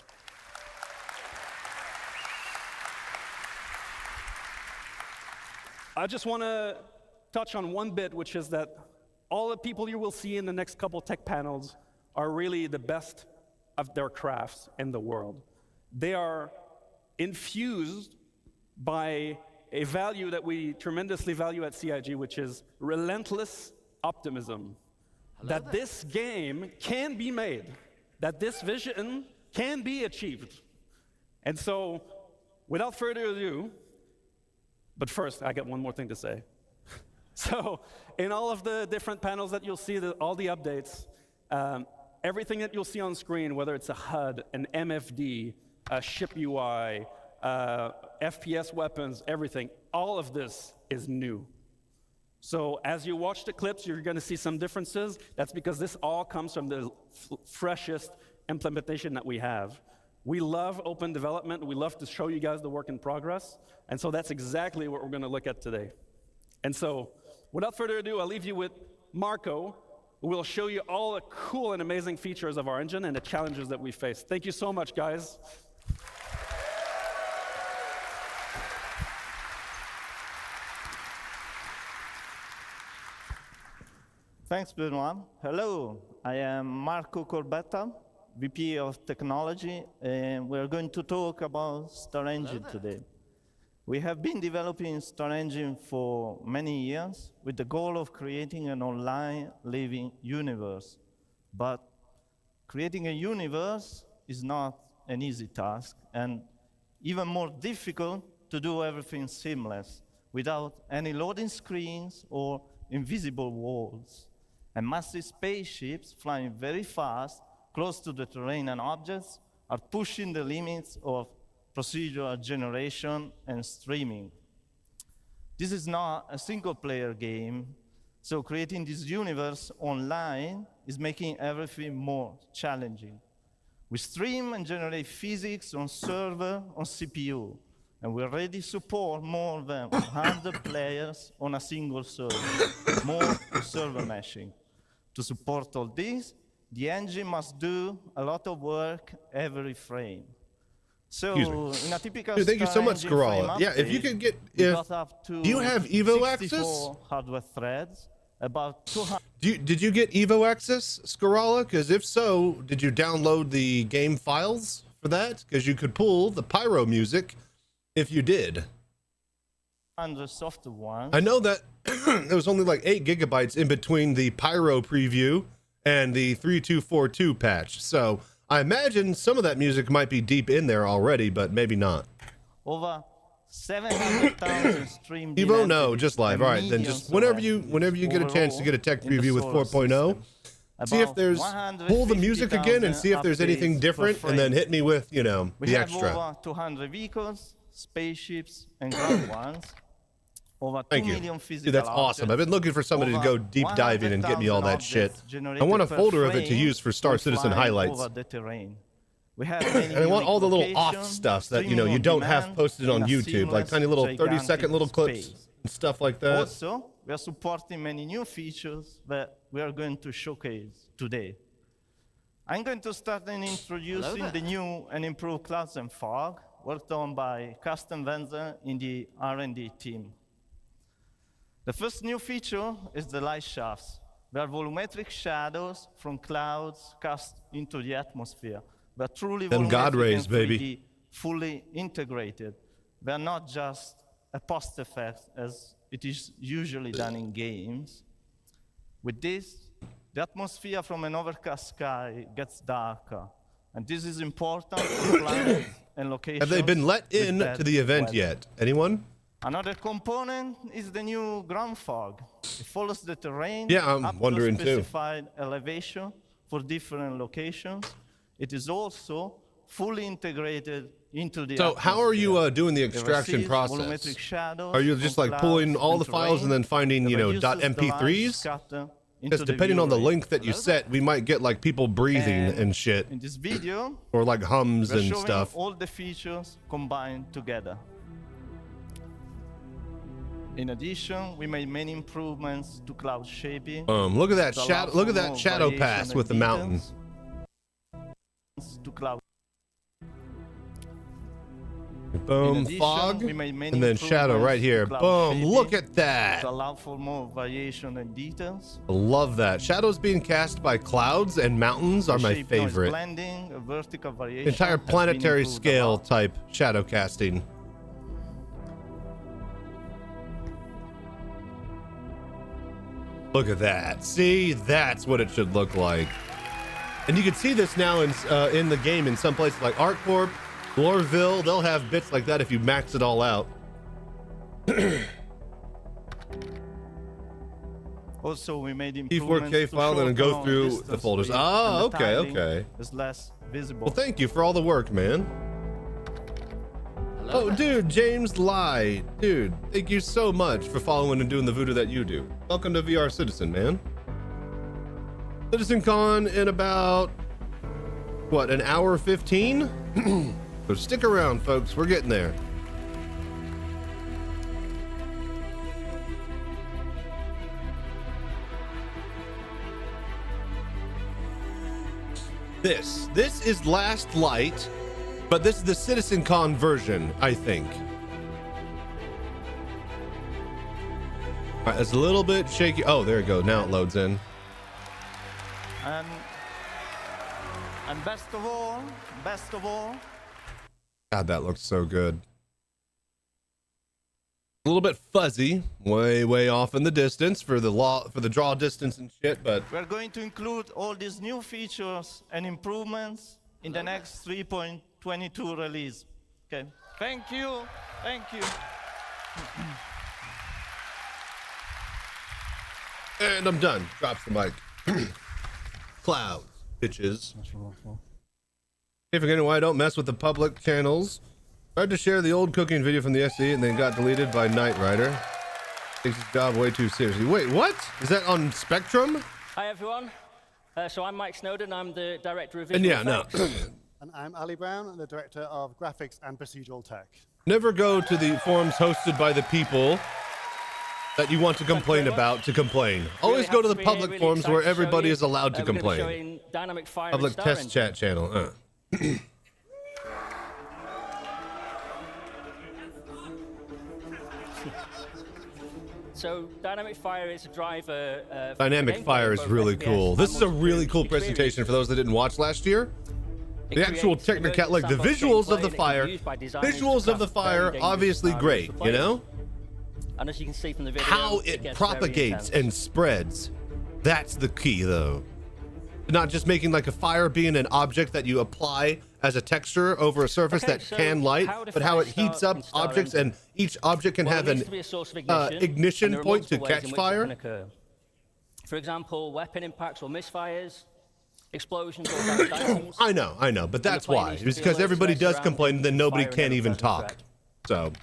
I just want to touch on one bit, which is that all the people you will see in the next couple tech panels are really the best of their crafts in the world. They are infused by a value that we tremendously value at CIG, which is relentless optimism. that this game can be made, that this vision can be achieved. And so, without further ado, but first, I got one more thing to say. So, in all of the different panels that you'll see, all the updates, everything that you'll see on screen, whether it's a HUD, an MFD, a ship UI, FPS weapons, everything, all of this is new. So as you watch the clips, you're going to see some differences. That's because this all comes from the freshest implementation that we have. We love open development. We love to show you guys the work in progress. And so that's exactly what we're going to look at today. And so without further ado, I'll leave you with Marco, who will show you all the cool and amazing features of our engine and the challenges that we face. Thank you so much, guys. Thanks, Benoit. Hello, I am Marco Corbetta, VP of Technology, and we're going to talk about Star Engine today. We have been developing Star Engine for many years with the goal of creating an online living universe. But creating a universe is not an easy task, and even more difficult to do everything seamless without any loading screens or invisible walls. And massive spaceships flying very fast, close to the terrain and objects, are pushing the limits of procedural generation and streaming. This is not a single-player game, so creating this universe online is making everything more challenging. We stream and generate physics on server, on CPU, and we already support more than 100 players on a single server, more server meshing. To support all this, the engine must do a lot of work every frame. So, in a typical Dude, thank you so much, Scarala. Yeah, if you could get, do you have Evo access? Hardware threads, about 200. Did you get Evo access, Scarala? Because if so, did you download the game files for that? Because you could pull the pyro music if you did. Under softer ones. I know that there was only like 8 gigabytes in between the pyro preview and the 3242 patch. So I imagine some of that music might be deep in there already, but maybe not. Over 700,000 streamed. Evo, no, just live. All right, then just whenever you get a chance to get a tech preview with 4.0, see if there's pull the music again and see if there's anything different, and then hit me with, you know, the extra. We have over 200 vehicles, spaceships, and ground ones. Over 2 million physical Dude, that's awesome. I've been looking for somebody to go deep diving and get me all that shit. I want a folder of it to use for Star Citizen highlights. We have and I want all the little off stuff that, you know, you don't have posted on YouTube, like tiny little 30-second little clips and stuff like that. Also, we are supporting many new features that we are going to showcase today. I'm going to start in introducing the new and improved clouds and fog worked on by Carsten Wenzel in the R&D team. The first new feature is the light shafts. They are volumetric shadows from clouds cast into the atmosphere. They are truly them God rays, baby. 3D, fully integrated. They are not just a post effect as it is usually done in games. With this, the atmosphere from an overcast sky gets darker. And this is important for planets and locations. Have they been let in to the event yet? Anyone? Another component is the new ground fog. It follows the terrain I'm wondering to a specified elevation for different locations. It is also fully integrated into the So how are you doing the extraction process? Are you just like pulling all the files and then finding, you know, .mp3s? Because depending on the length that you set, we might get like people breathing and shit. In this video, or like hums and stuff. All the features combined together. In addition, we made many improvements to cloud shaping. Look at that shadow. Look at that shadow pass with the mountain. To cloud. Boom, fog, and then shadow right here. Boom, look at that. To allow for more variation and details. I love that. Shadows being cast by clouds and mountains are my favorite. Blending, vertical variation entire planetary scale type shadow casting. Look at that. See, that's what it should look like. And you can see this now in the game in some places like ArtCorp, Loreville. They'll have bits like that if you max it all out. Also, we made improvements P4K to file show and go long through distance the folders. read, Ah, and the okay, tiling okay. is less visible. Well, thank you for all the work, man. Hello Oh, there. dude, James Lai. Dude, thank you so much for following and doing the voodoo that you do. Welcome to VR Citizen, man. CitizenCon in about, what, an hour 15? So stick around, folks. We're getting there. This is Last Light, but this is the CitizenCon version, I think. All right, it's a little bit shaky. Oh, there it goes. Now it loads in. And best of all, God, that looks so good. A little bit fuzzy, way off in the distance for the draw distance and shit, but we're going to include all these new features and improvements in the next 3.22 release. Okay. Thank you. and I'm done. Drops the mic. Clouds, bitches. Can't forget why I don't mess with the public channels. Tried to share the old cooking video from the SE and then got deleted by Knight Rider. Takes his job way too seriously. Wait, what? Is that on Spectrum? Hi everyone. So I'm Mike Snowden. I'm the director of And visual yeah, effects. no. And I'm Ali Brown, the Director of Graphics and Procedural Tech. Never go to the forums hosted by the people that you want to complain about to complain. Always go to the public forums where everybody is allowed to complain. Dynamic fire Public and test chat channel. So Dynamic Fire is a driver. For Dynamic gameplay Fire in is both really FPS cool. and This is a really cool multi-player presentation for those that didn't watch last year. It The actual creates technical, immersive like the sandbox visuals of gameplay the that can fire, be used by designers to visuals of the craft very fire, dangerous obviously scenarios great, for you players. know? And as you can see from the video, How it it gets very propagates intense. and spreads. That's the key, though. Not just making like a fire being an object that you apply as a texture over a surface Okay, that so can light, how do but how it fires heats start up in Star objects, Engine? and each object can Well, have there an needs to be a source of ignition, ignition and there are point to multiple ways catch in which it fire. can occur. For example, weapon impacts or misfires, explosions or damaged items. I know, but that's player why. needs to It's be because alert to everybody their does complain, and then surroundings, nobody fire can't and even present talk. threat. So,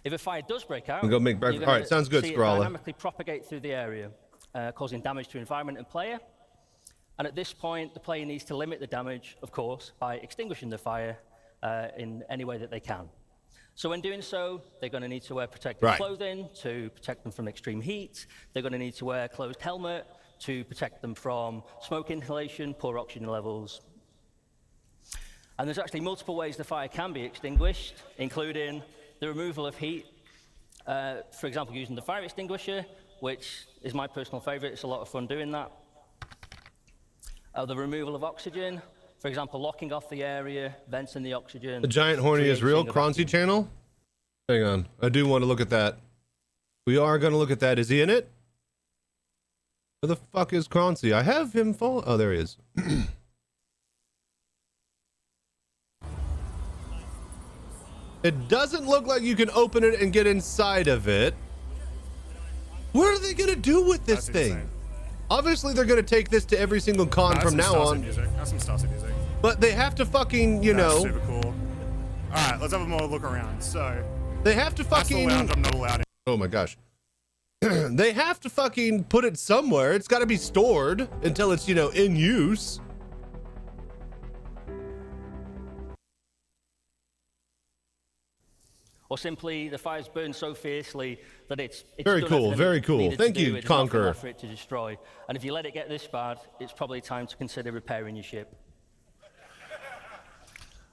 If a fire does break out, I'll go make you're breakfast. gonna All right, sounds good, see it Scrawler. dynamically propagate through the area, causing damage to environment and player. And at this point, the player needs to limit the damage, of course, by extinguishing the fire in any way that they can. So when doing so, they're going to need to wear protective Right. clothing to protect them from extreme heat. They're going to need to wear a closed helmet to protect them from smoke inhalation, poor oxygen levels. And there's actually multiple ways the fire can be extinguished, including the removal of heat, for example, using the fire extinguisher, which is my personal favorite. It's a lot of fun doing that. The removal of oxygen, for example, locking off the area, venting the oxygen. The giant horny is real. creating a Cronzy channel. Hang on, I do want to look at that. We are going to look at that. Is he in it? Where the fuck is Cronzy? I have him follow. Oh, there he is. It doesn't look like you can open it and get inside of it. What are they gonna do with this thing? Obviously, they're gonna take this to every single con from now on. That's some Starship music. But they have to fucking, you That's know, super cool. All right, let's have a more look around. So they have to that's the fucking. lounge I'm not allowed in. Oh my gosh. They have to fucking put it somewhere. It's got to be stored until it's, you know, in use. Or simply, the fire's burned so fiercely that it's Very done cool, everything very it cool. needed to Thank do. you, There's nothing Conqueror. left for it to destroy. And if you let it get this bad, it's probably time to consider repairing your ship.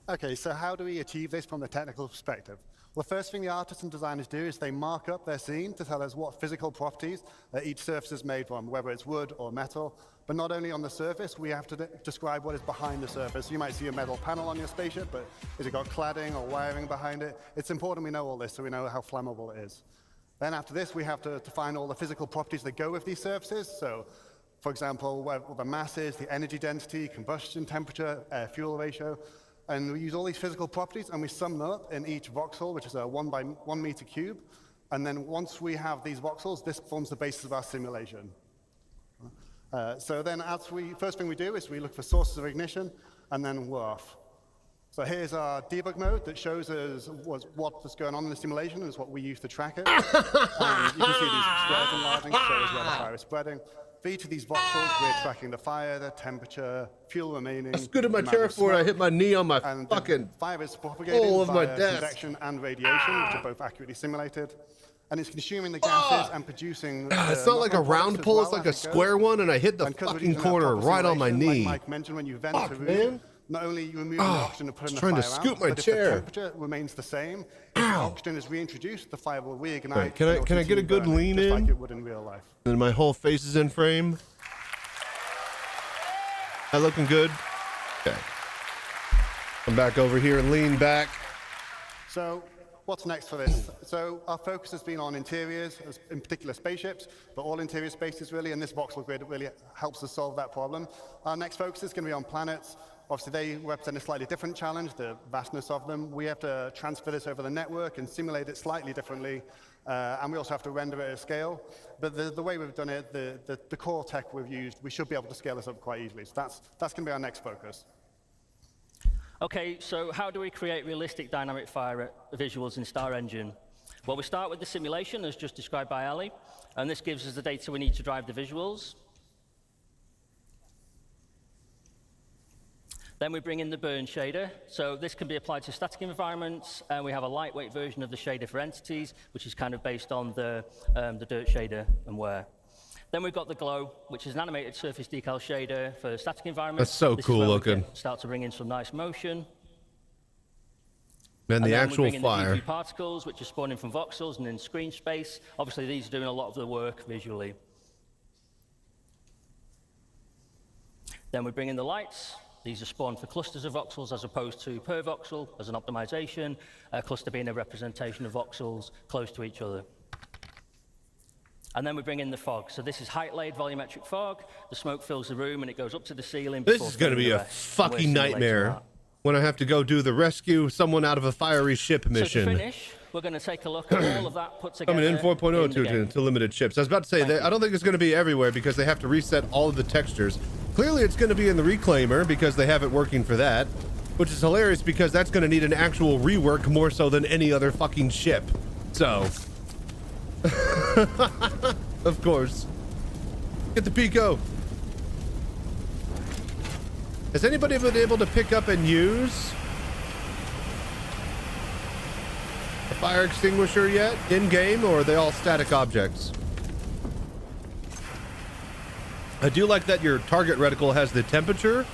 Okay, so how do we achieve this from the technical perspective? Well, the first thing the artists and designers do is they mark up their scene to tell us what physical properties that each surface is made from, whether it's wood or metal. But not only on the surface, we have to describe what is behind the surface. You might see a metal panel on your spaceship, but has it got cladding or wiring behind it? It's important we know all this so we know how flammable it is. Then after this, we have to define all the physical properties that go with these surfaces. So, for example, what the mass is, the energy density, combustion temperature, air-fuel ratio. And we use all these physical properties, and we sum them up in each voxel, which is a 1 by 1 meter cube. And then once we have these voxels, this forms the basis of our simulation. So then first thing we do is we look for sources of ignition, and then we're off. So here's our debug mode that shows us what's going on in the simulation, and is what we use to track it. And you can see these squares enlarging, show us where the fire is spreading. For each of these voxels, we're tracking the fire, the temperature, fuel remaining. I scooted my chair forward, I hit my knee on my fucking fire is propagating hole of my via desk. convection and radiation, which are both accurately simulated. And it's consuming the gases and producing... It's not like a round pole, it's like a square one, and I hit the fucking corner right on my knee. Like Mike mentioned, when you vent Fuck, a room, man. not only you remove the oxygen and put in the fire trying to scoop my but chair. if the temperature remains the same, if the oxygen is reintroduced, the fire will reignite. Right, can I get a good lean just in? like it would in real life. And my whole face is in frame. That looking good? Okay. Come back over here and lean back. So what's next for this? So our focus has been on interiors, in particular spaceships, but all interior spaces really, and this voxel grid really helps us solve that problem. Our next focus is going to be on planets. Obviously, they represent a slightly different challenge, the vastness of them. We have to transfer this over the network and simulate it slightly differently, and we also have to render it at scale. But the way we've done it, the core tech we've used, we should be able to scale this up quite easily. So that's going to be our next focus. Okay, so how do we create realistic dynamic fire visuals in Star Engine? Well, we start with the simulation, as just described by Ali, and this gives us the data we need to drive the visuals. Then we bring in the burn shader. So this can be applied to static environments, and we have a lightweight version of the shader for entities, which is kind of based on the dirt shader and wear. Then we've got the glow, which is an animated surface decal shader for static environments. That's so cool looking. Start to bring in some nice motion. And the actual we bring in fire. the particles, which are spawning from voxels and in screen space. Obviously, these are doing a lot of the work visually. Then we bring in the lights. These are spawned for clusters of voxels as opposed to per voxel as an optimization, a cluster being a representation of voxels close to each other. And then we bring in the fog. So this is height-laid volumetric fog. The smoke fills the room and it goes up to the ceiling. This is going to be a fucking nightmare when I have to go do the rescue someone out of a fiery ship mission. So to finish, we're going to take a look at all of that put together. Coming in 4.0 to limited ships. I was about to say, I don't think it's going to be everywhere because they have to reset all of the textures. Clearly, it's going to be in the Reclaimer because they have it working for that, which is hilarious because that's going to need an actual rework more so than any other fucking ship. So, of course. Get the Pico. Has anybody been able to pick up and use a fire extinguisher yet in-game, or are they all static objects? I do like that your target reticle has the temperature.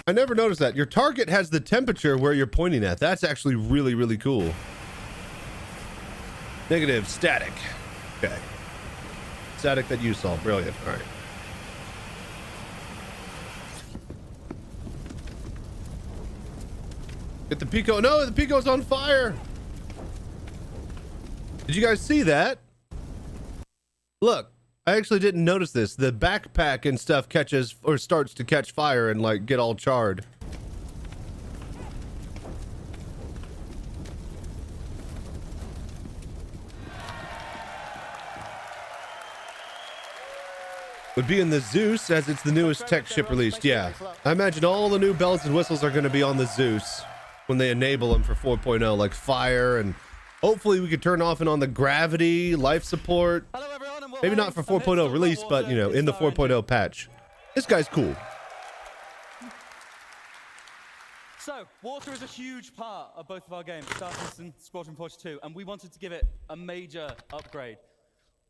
I never noticed that. Your target has the temperature where you're pointing at. That's actually really, really cool. Negative, static. Okay. Static that you saw. Brilliant. All right. Get the Pico. No, the Pico's on fire. Did you guys see that? Look, I actually didn't notice this. The backpack and stuff catches or starts to catch fire and like get all charred. Would be in the Zeus as it's the newest tech ship released. Yeah, I imagine all the new bells and whistles are going to be on the Zeus when they enable them for 4.0, like fire, and hopefully we could turn off and on the gravity, life support. Maybe not for 4.0 release, but you know, in the 4.0 patch. This guy's cool. So, water is a huge part of both of our games, Star Citizen, Squadron 42, and we wanted to give it a major upgrade.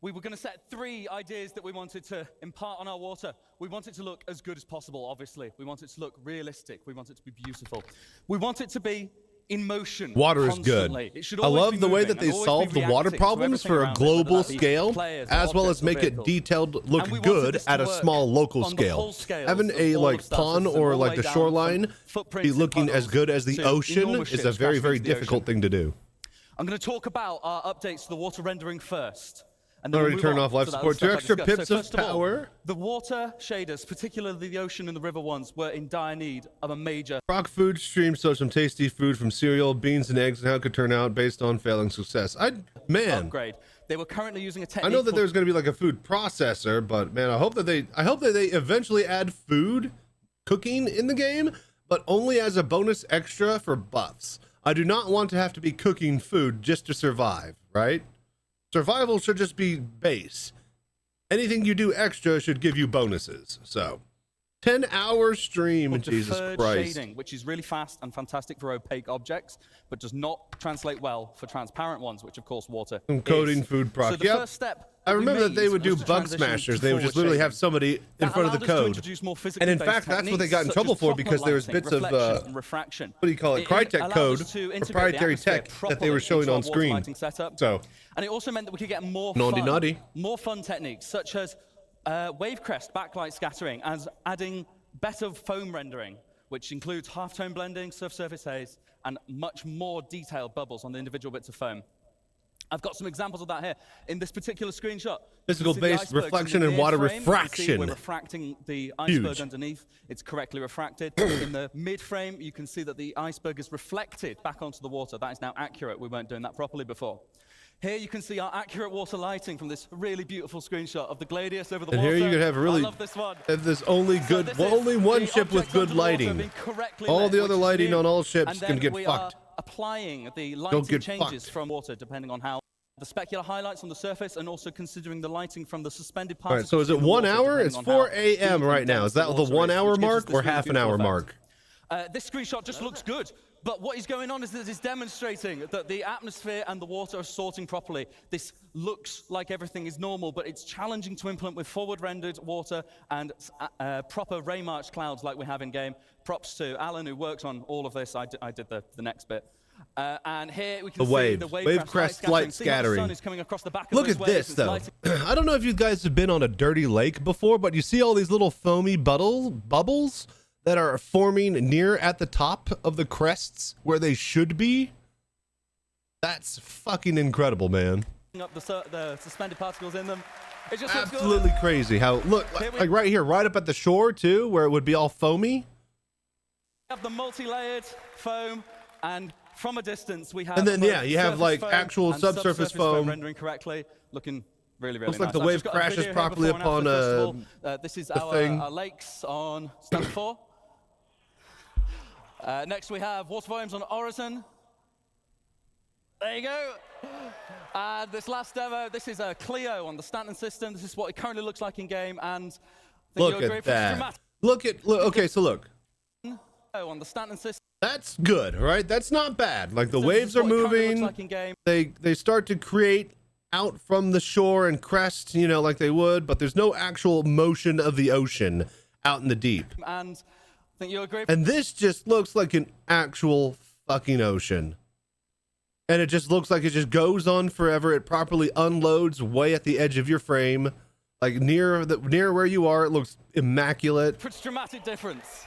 We were going to set 3 ideas that we wanted to impart on our water. We want it to look as good as possible, obviously. We want it to look realistic. We want it to be beautiful. We want it to be in motion. Water is good. I love the way that they solve the water problems for a global scale, as well as make it detailed, look good at a small local scale. Having a like pond or like the shoreline be looking as good as the ocean is a very, very difficult thing to do. I'm going to talk about our updates to the water rendering first. And Already turned off life to that support. other 2 stuff I extra discussed. pips So of first all, power. the water shaders, particularly the ocean and the river ones, were in dire need of a major Rock food stream showed some tasty food from cereal, beans, and eggs, and how it could turn out based on failing success. Man, upgrade. They were currently using a technique I know that called there's going to be like a food processor, but man, I hope that they eventually add food cooking in the game, but only as a bonus extra for buffs. I do not want to have to be cooking food just to survive, right? Survival should just be base. Anything you do extra should give you bonuses. So 10-hour stream, Jesus deferred Christ. shading, which is really fast and fantastic for opaque objects, but does not translate well for transparent ones, which of course water Encoding is. food proc. So the Yep. first step I remember that they would do was to bug transition smashers. to They would just forward literally have shading. somebody in That front of the allowed us to code. introduce more And in physically fact, based that's what they techniques got in such trouble as for droplet because there was lighting, bits of, reflection, and refraction. what do you call it, Crytek allowed code, us to integrate the proprietary atmosphere tech that they were properly showing into our on water screen. lighting setup. So, and it also meant that we could get more naughty. fun techniques such as wave crest backlight scattering and adding better foam rendering, which includes halftone blending, surface haze, and much more detailed bubbles on the individual bits of foam. I've got some examples of that here. In this particular screenshot, Physical-based reflection and water refraction. We're refracting the iceberg Huge. underneath. It's correctly refracted. In the mid-frame, you can see that the iceberg is reflected back onto the water. That is now accurate. We weren't doing that properly before. Here you can see our accurate water lighting from this really beautiful screenshot of the Gladius over the and water. here you could have really I love this one. have this only good, this well, is only one the ship with objects good under the water lighting. being correctly All lit, the which other is lighting new. on all ships And can then get we fucked. are applying the Don't lighting get changes fucked. from water depending on how the specular highlights on the surface, and also considering the lighting from the suspended All right, particles. so is it in the 1 water, hour? depending It's on 4 how a.m. deep right and now. dense Is that the water 1 is, hour which gives us mark this or really half an beautiful hour effect. mark? This screenshot just looks good, but what is going on is that it's demonstrating that the atmosphere and the water are sorting properly. This looks like everything is normal, but it's challenging to implement with forward-rendered water and proper ray-marched clouds like we have in-game. Props to Alan, who works on all of this. I did the next bit. And here we can The see waves. the Wave crest light See how the scattering. sun is coming across the back of Look those at waves. this, It's though. lighting I don't know if you guys have been on a dirty lake before, but you see all these little foamy bubbles that are forming near at the top of the crests where they should be. That's fucking incredible, man. up the suspended particles in them. It just looks good. Absolutely crazy. How look like right here, right up at the shore too, where it would be all foamy. We have the multi-layered foam, and from a distance we have. And then, both yeah, you have, surface like, foam actual and subsurface foam. rendering correctly, looking really, really Looks like nice. the I've wave just got a crashes video here properly before and after upon, the festival. This is the thing. our lakes on step 4. Next we have water volumes on Orison. There you go. And this last demo, this is a Clio on the Stanton system. This is what it currently looks like in game, and I think Look you'll agree at for it's that. dramatic. Look. Okay, so look. On the Stanton system. That's good, all right? That's not bad. Like the This waves is are what it currently looks moving. like in game. They start to create out from the shore and crest, you know, like they would, but there's no actual motion of the ocean out in the deep. And I think you agree. And this just looks like an actual fucking ocean. And it just looks like it just goes on forever. It properly unloads way at the edge of your frame, like near where you are. It looks immaculate. Pretty dramatic difference.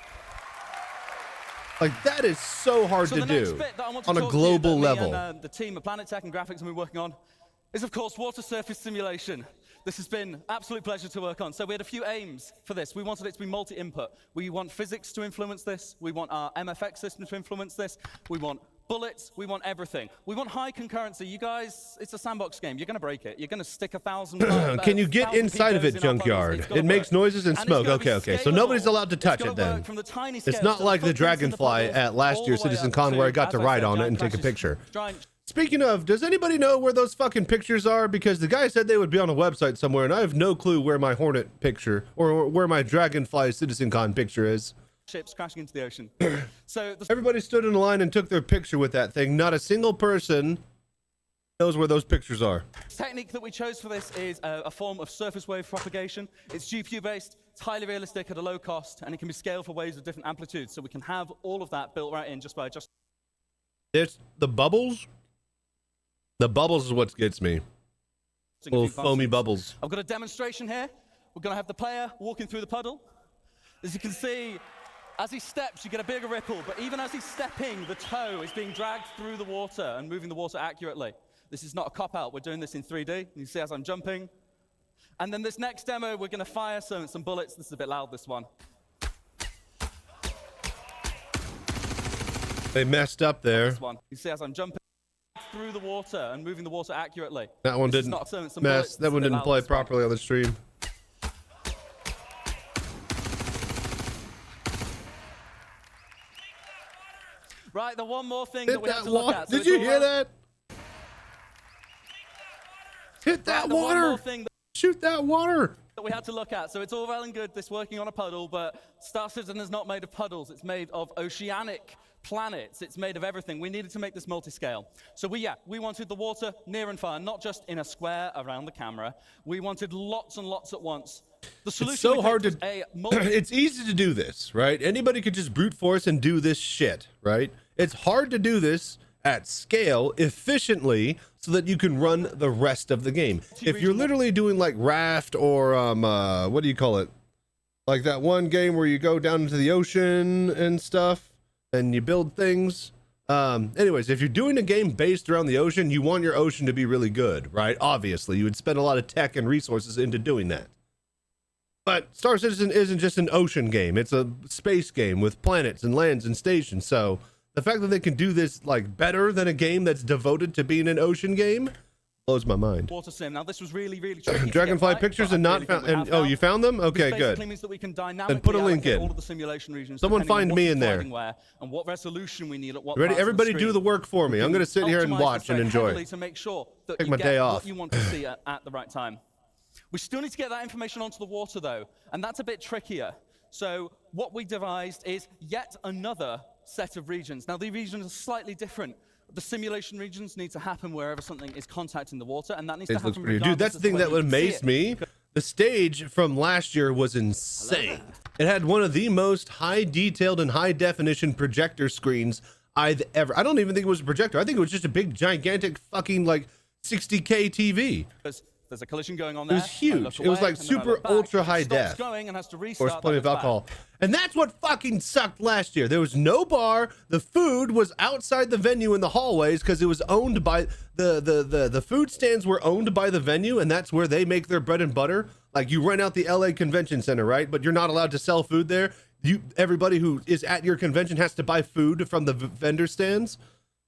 Like that is so hard So to the next do bit that I want to on a talk to you global that me level. and, the team at Planet Tech and Graphics have been working on is, of course, water surface simulation. This has been an absolute pleasure to work on. So we had a few aims for this. We wanted it to be multi-input. We want physics to influence this. We want our MFX system to influence this. We want bullets. We want everything. We want high concurrency. You guys, it's a sandbox game. You're going to break it. You're going to stick 1,000. Can you get inside of it, Junkyard? It makes noises and smoke. Okay. So nobody's allowed to touch it then. It's not like the Dragonfly at last year's CitizenCon where I got to ride on it and take a picture. Speaking of, does anybody know where those fucking pictures are? Because the guy said they would be on a website somewhere, and I have no clue where my Hornet picture or where my Dragonfly CitizenCon picture is. Ships crashing into the ocean. So everybody stood in a line and took their picture with that thing. Not a single person knows where those pictures are. The technique that we chose for this is a form of surface wave propagation. It's GPU based, it's highly realistic at a low cost, and it can be scaled for waves of different amplitudes. So we can have all of that built right in just by There's the bubbles. The bubbles is what gets me. Little foamy bubbles. I've got a demonstration here. We're going to have the player walking through the puddle. As you can see, As he steps, you get a bigger ripple, but even as he's stepping, the toe is being dragged through the water and moving the water accurately. This is not a cop-out. We're doing this in 3D. You see as I'm jumping. And then this next demo, we're going to fire some bullets. This is a bit loud, this one. They messed up there. This one. You see as I'm jumping through the water and moving the water accurately. That one didn't mess. That one didn't play properly on the stream. Right, the one more thing that we have to look at. Did you hear that? Hit that water! Shoot that water! That we had to look at. So it's all well and good, this working on a puddle, but Star Citizen is not made of puddles. It's made of oceanic planets. It's made of everything. We needed to make this multi-scale. So we wanted the water near and far, not just in a square around the camera. We wanted lots and lots at once. The solution it's so hard to... it's easy to do this, right? Anybody could just brute force and do this shit, right? It's hard to do this at scale efficiently so that you can run the rest of the game. If you're literally doing like Raft or what do you call it? Like that one game where you go down into the ocean and stuff and you build things. Anyways, if you're doing a game based around the ocean, you want your ocean to be really good, right? Obviously, you would spend a lot of tech and resources into doing that. But Star Citizen isn't just an ocean game. It's a space game with planets and lands and stations. So the fact that they can do this like better than a game that's devoted to being an ocean game blows my mind. Water sim. Now this was really tricky. Dragonfly pictures and not found. And oh, you found them? Okay, good. Means that we can and put a link in. All of the simulation regions. Someone find me in there. And what resolution we need at what. Ready? Everybody do the work for me. I'm going to sit here and watch and enjoy. To make sure that take you my get day off. What you want to see at the right time. We still need to get that information onto the water though, and that's a bit trickier. So what we devised is yet another set of regions. Now the regions are slightly different. The simulation regions need to happen wherever something is contacting the water, and that needs to happen regardless. Dude, that's the thing that would amaze me. The stage from last year was insane. It had one of the most high detailed and high definition projector screens I've ever. I don't even think it was a projector. I think it was just a big gigantic fucking like 60K TV. There's a collision going on there. It was huge. It was like super ultra high def. Going and has to restart. Of course, plenty of alcohol. And that's what fucking sucked last year. There was no bar. The food was outside the venue in the hallways because it was owned by the food stands were owned by the venue, and that's where they make their bread and butter. Like you rent out the LA Convention Center, right? But you're not allowed to sell food there. Everybody who is at your convention has to buy food from the vendor stands.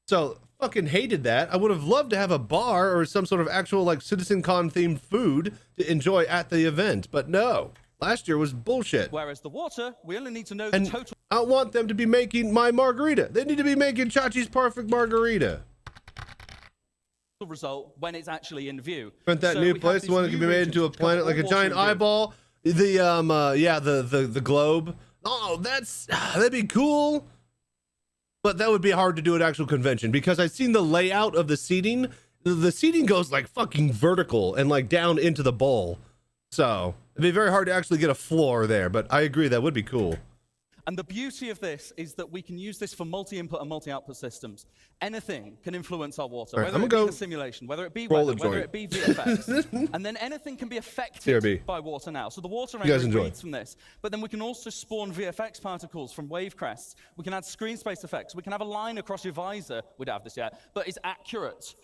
So fucking hated that. I would have loved to have a bar or some sort of actual like CitizenCon themed food to enjoy at the event, but no. Last year was bullshit. Whereas the water, we only need to know the total. I want them to be making my margarita. They need to be making Chachi's perfect margarita. Result when it's actually in view. Rent that new place, the one that can be made into a planet like a giant eyeball. The globe. Oh, that'd be cool. But that would be hard to do at actual convention because I've seen the layout of the seating. The seating goes like fucking vertical and like down into the bowl. So it'd be very hard to actually get a floor there, but I agree that would be cool. And the beauty of this is that we can use this for multi-input and multi-output systems. Anything can influence our water, right, whether it be the simulation, whether it be weather, whether it be VFX. And then anything can be affected by water now. So the water engine reads from this. But then we can also spawn VFX particles from wave crests. We can add screen space effects. We can have a line across your visor. We don't have this yet, but it's accurate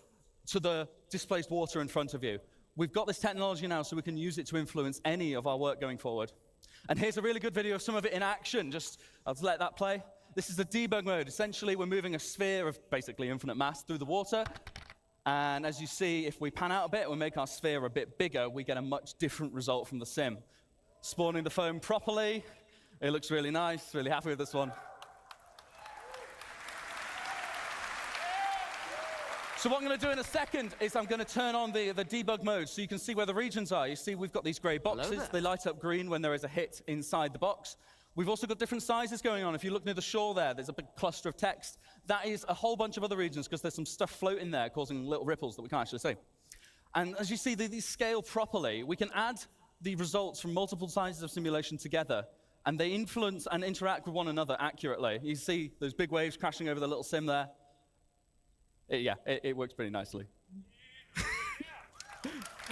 to the displaced water in front of you. We've got this technology now, so we can use it to influence any of our work going forward. And here's a really good video of some of it in action. I'll just let that play. This is the debug mode. Essentially, we're moving a sphere of basically infinite mass through the water. And as you see, if we pan out a bit, we make our sphere a bit bigger, we get a much different result from the sim. Spawning the foam properly. It looks really nice. Really happy with this one. So what I'm going to do in a second is I'm going to turn on the debug mode so you can see where the regions are. You see we've got these grey boxes. They light up green when there is a hit inside the box. We've also got different sizes going on. If you look near the shore there's a big cluster of text. That is a whole bunch of other regions because there's some stuff floating there causing little ripples that we can't actually see. And as you see, these scale properly. We can add the results from multiple sizes of simulation together, and they influence and interact with one another accurately. You see those big waves crashing over the little sim there. It works pretty nicely.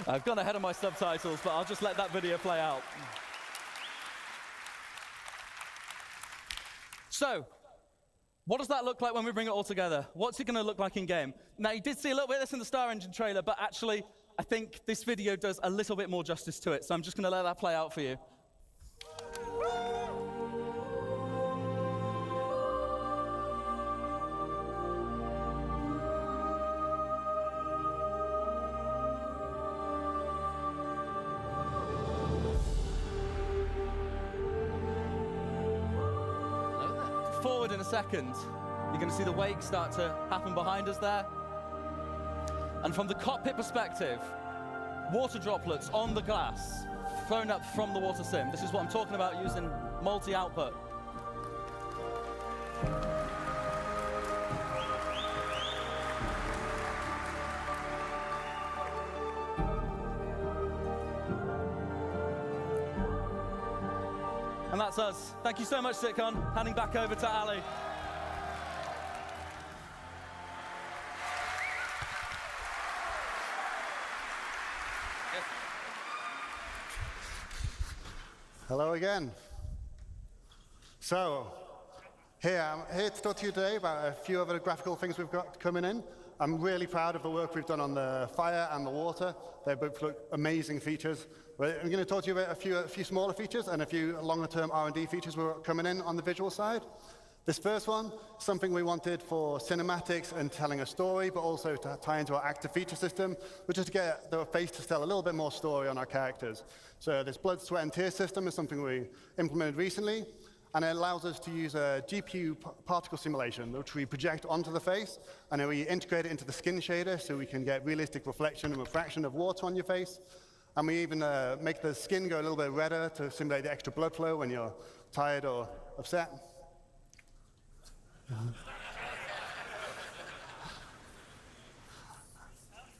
I've gone ahead of my subtitles, but I'll just let that video play out. So, what does that look like when we bring it all together? What's it going to look like in game? Now, you did see a little bit of this in the Star Engine trailer, but actually, I think this video does a little bit more justice to it, so I'm just going to let that play out for you. Forward in a second, you're going to see the wake start to happen behind us there. And from the cockpit perspective, water droplets on the glass thrown up from the water sim. This is what I'm talking about using multi-output. And that's us. Thank you so much, CITIZENCON. Handing back over to Ali. Hello again. So, I'm here to talk to you today about a few other graphical things we've got coming in. I'm really proud of the work we've done on the fire and the water. They both look amazing features. But I'm going to talk to you about a few smaller features and a few longer-term R&D features we're coming in on the visual side. This first one, something we wanted for cinematics and telling a story, but also to tie into our active feature system, which is to get the face to tell a little bit more story on our characters. So this blood, sweat, and tears system is something we implemented recently, and it allows us to use a GPU particle simulation, which we project onto the face, and then we integrate it into the skin shader so we can get realistic reflection and refraction of water on your face. And we even make the skin go a little bit redder to simulate the extra blood flow when you're tired or upset.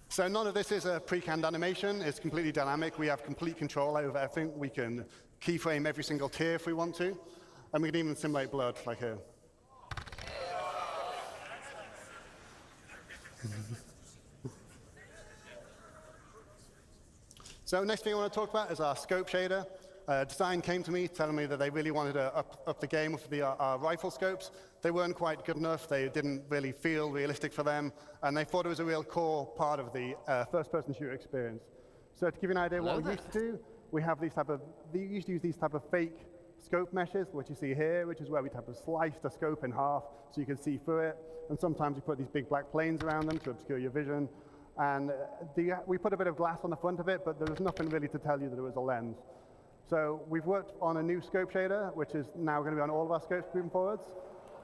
So none of this is a pre-canned animation. It's completely dynamic. We have complete control over everything. We can keyframe every single tear if we want to. And we can even simulate blood, like here. So next thing I want to talk about is our scope shader. Design came to me telling me that they really wanted to up the game with our rifle scopes. They weren't quite good enough. They didn't really feel realistic for them. And they thought it was a real core part of the first-person shooter experience. So to give you an idea what we used to do, we used to use these type of fake scope meshes, which you see here, which is where we type of slice the scope in half so you can see through it. And sometimes you put these big black planes around them to obscure your vision. And we put a bit of glass on the front of it, but there was nothing really to tell you that it was a lens. So we've worked on a new scope shader, which is now going to be on all of our scopes moving forwards.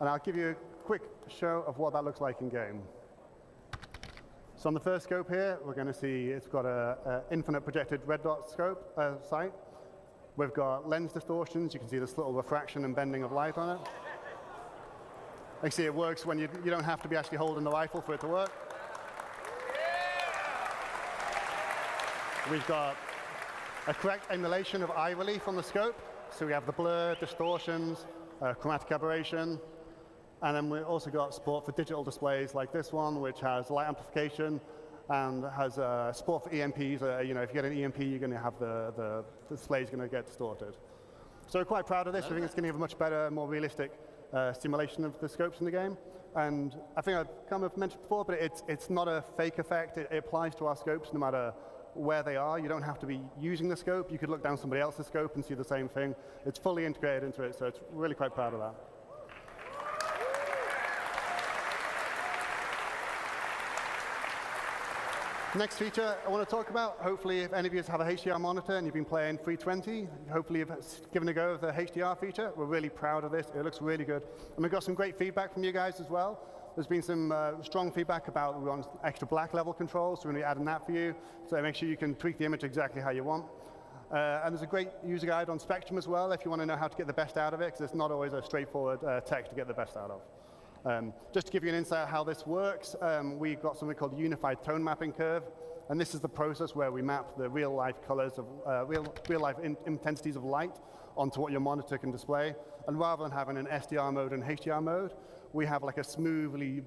And I'll give you a quick show of what that looks like in game. So on the first scope here, we're going to see it's got an infinite projected red dot scope sight. We've got lens distortions. You can see this little refraction and bending of light on it. You see it works when you don't have to be actually holding the rifle for it to work. We've got a correct emulation of eye relief on the scope. So we have the blur, distortions, chromatic aberration. And then we've also got support for digital displays like this one, which has light amplification and has support for EMPs. If you get an EMP, you're going to have the display's going to get distorted. So we're quite proud of this. We think it's going to give a much better, more realistic simulation of the scopes in the game. And I think I've kind of mentioned before, but it's not a fake effect. It applies to our scopes no matter where they are. You don't have to be using the scope. You could look down somebody else's scope and see the same thing. It's fully integrated into it, so it's really quite proud of that. Next feature I want to talk about, hopefully if any of you have a HDR monitor and you've been playing 320, hopefully you've given a go of the HDR feature. We're really proud of this. It looks really good. And we've got some great feedback from you guys as well. There's been some strong feedback about we want extra black level controls, so we're going to be adding that for you. So make sure you can tweak the image exactly how you want. And there's a great user guide on Spectrum as well if you want to know how to get the best out of it, because it's not always a straightforward tech to get the best out of. Just to give you an insight how this works, we've got something called the Unified Tone Mapping Curve. And this is the process where we map the real-life colors of real-life intensities of light onto what your monitor can display. And rather than having an SDR mode and HDR mode, we have like a smooth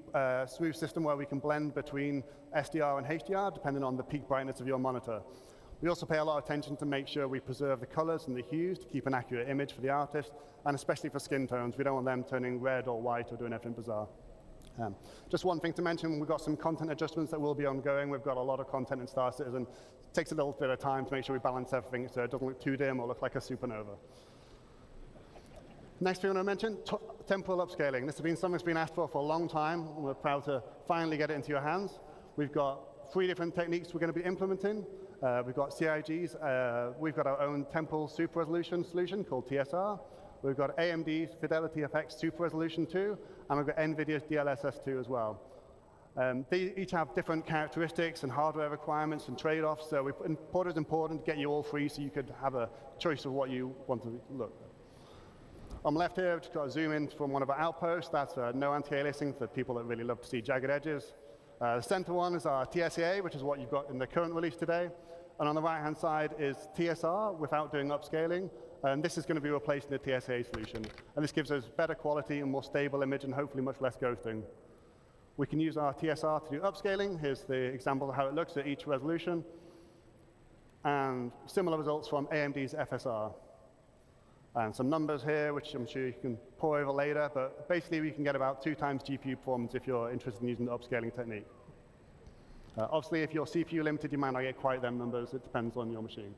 system where we can blend between SDR and HDR depending on the peak brightness of your monitor. We also pay a lot of attention to make sure we preserve the colors and the hues to keep an accurate image for the artist, and especially for skin tones. We don't want them turning red or white or doing anything bizarre. Just one thing to mention, we've got some content adjustments that will be ongoing. We've got a lot of content in Star Citizen. It takes a little bit of time to make sure we balance everything so it doesn't look too dim or look like a supernova. Next thing I want to mention, temporal upscaling. This has been something that's been asked for a long time, and we're proud to finally get it into your hands. We've got 3 different techniques we're going to be implementing. We've got CIGs, we've got our own temporal super resolution solution called TSR. We've got AMD's Fidelity FX Super Resolution 2, and we've got NVIDIA's DLSS 2 as well. They each have different characteristics and hardware requirements and trade-offs, so it's important to get you all 3 so you could have a choice of what you want to look at. On the left here, we've just got a zoom in from one of our outposts. That's no anti-aliasing for people that really love to see jagged edges. The center one is our TSA, which is what you've got in the current release today. And on the right-hand side is TSR without doing upscaling. And this is going to be replacing the TSA solution. And this gives us better quality and more stable image and hopefully much less ghosting. We can use our TSR to do upscaling. Here's the example of how it looks at each resolution. And similar results from AMD's FSR. And some numbers here, which I'm sure you can pour over later, but basically we can get about 2 times GPU performance if you're interested in using the upscaling technique. Obviously, if you're CPU limited, you might not get quite them numbers. It depends on your machine.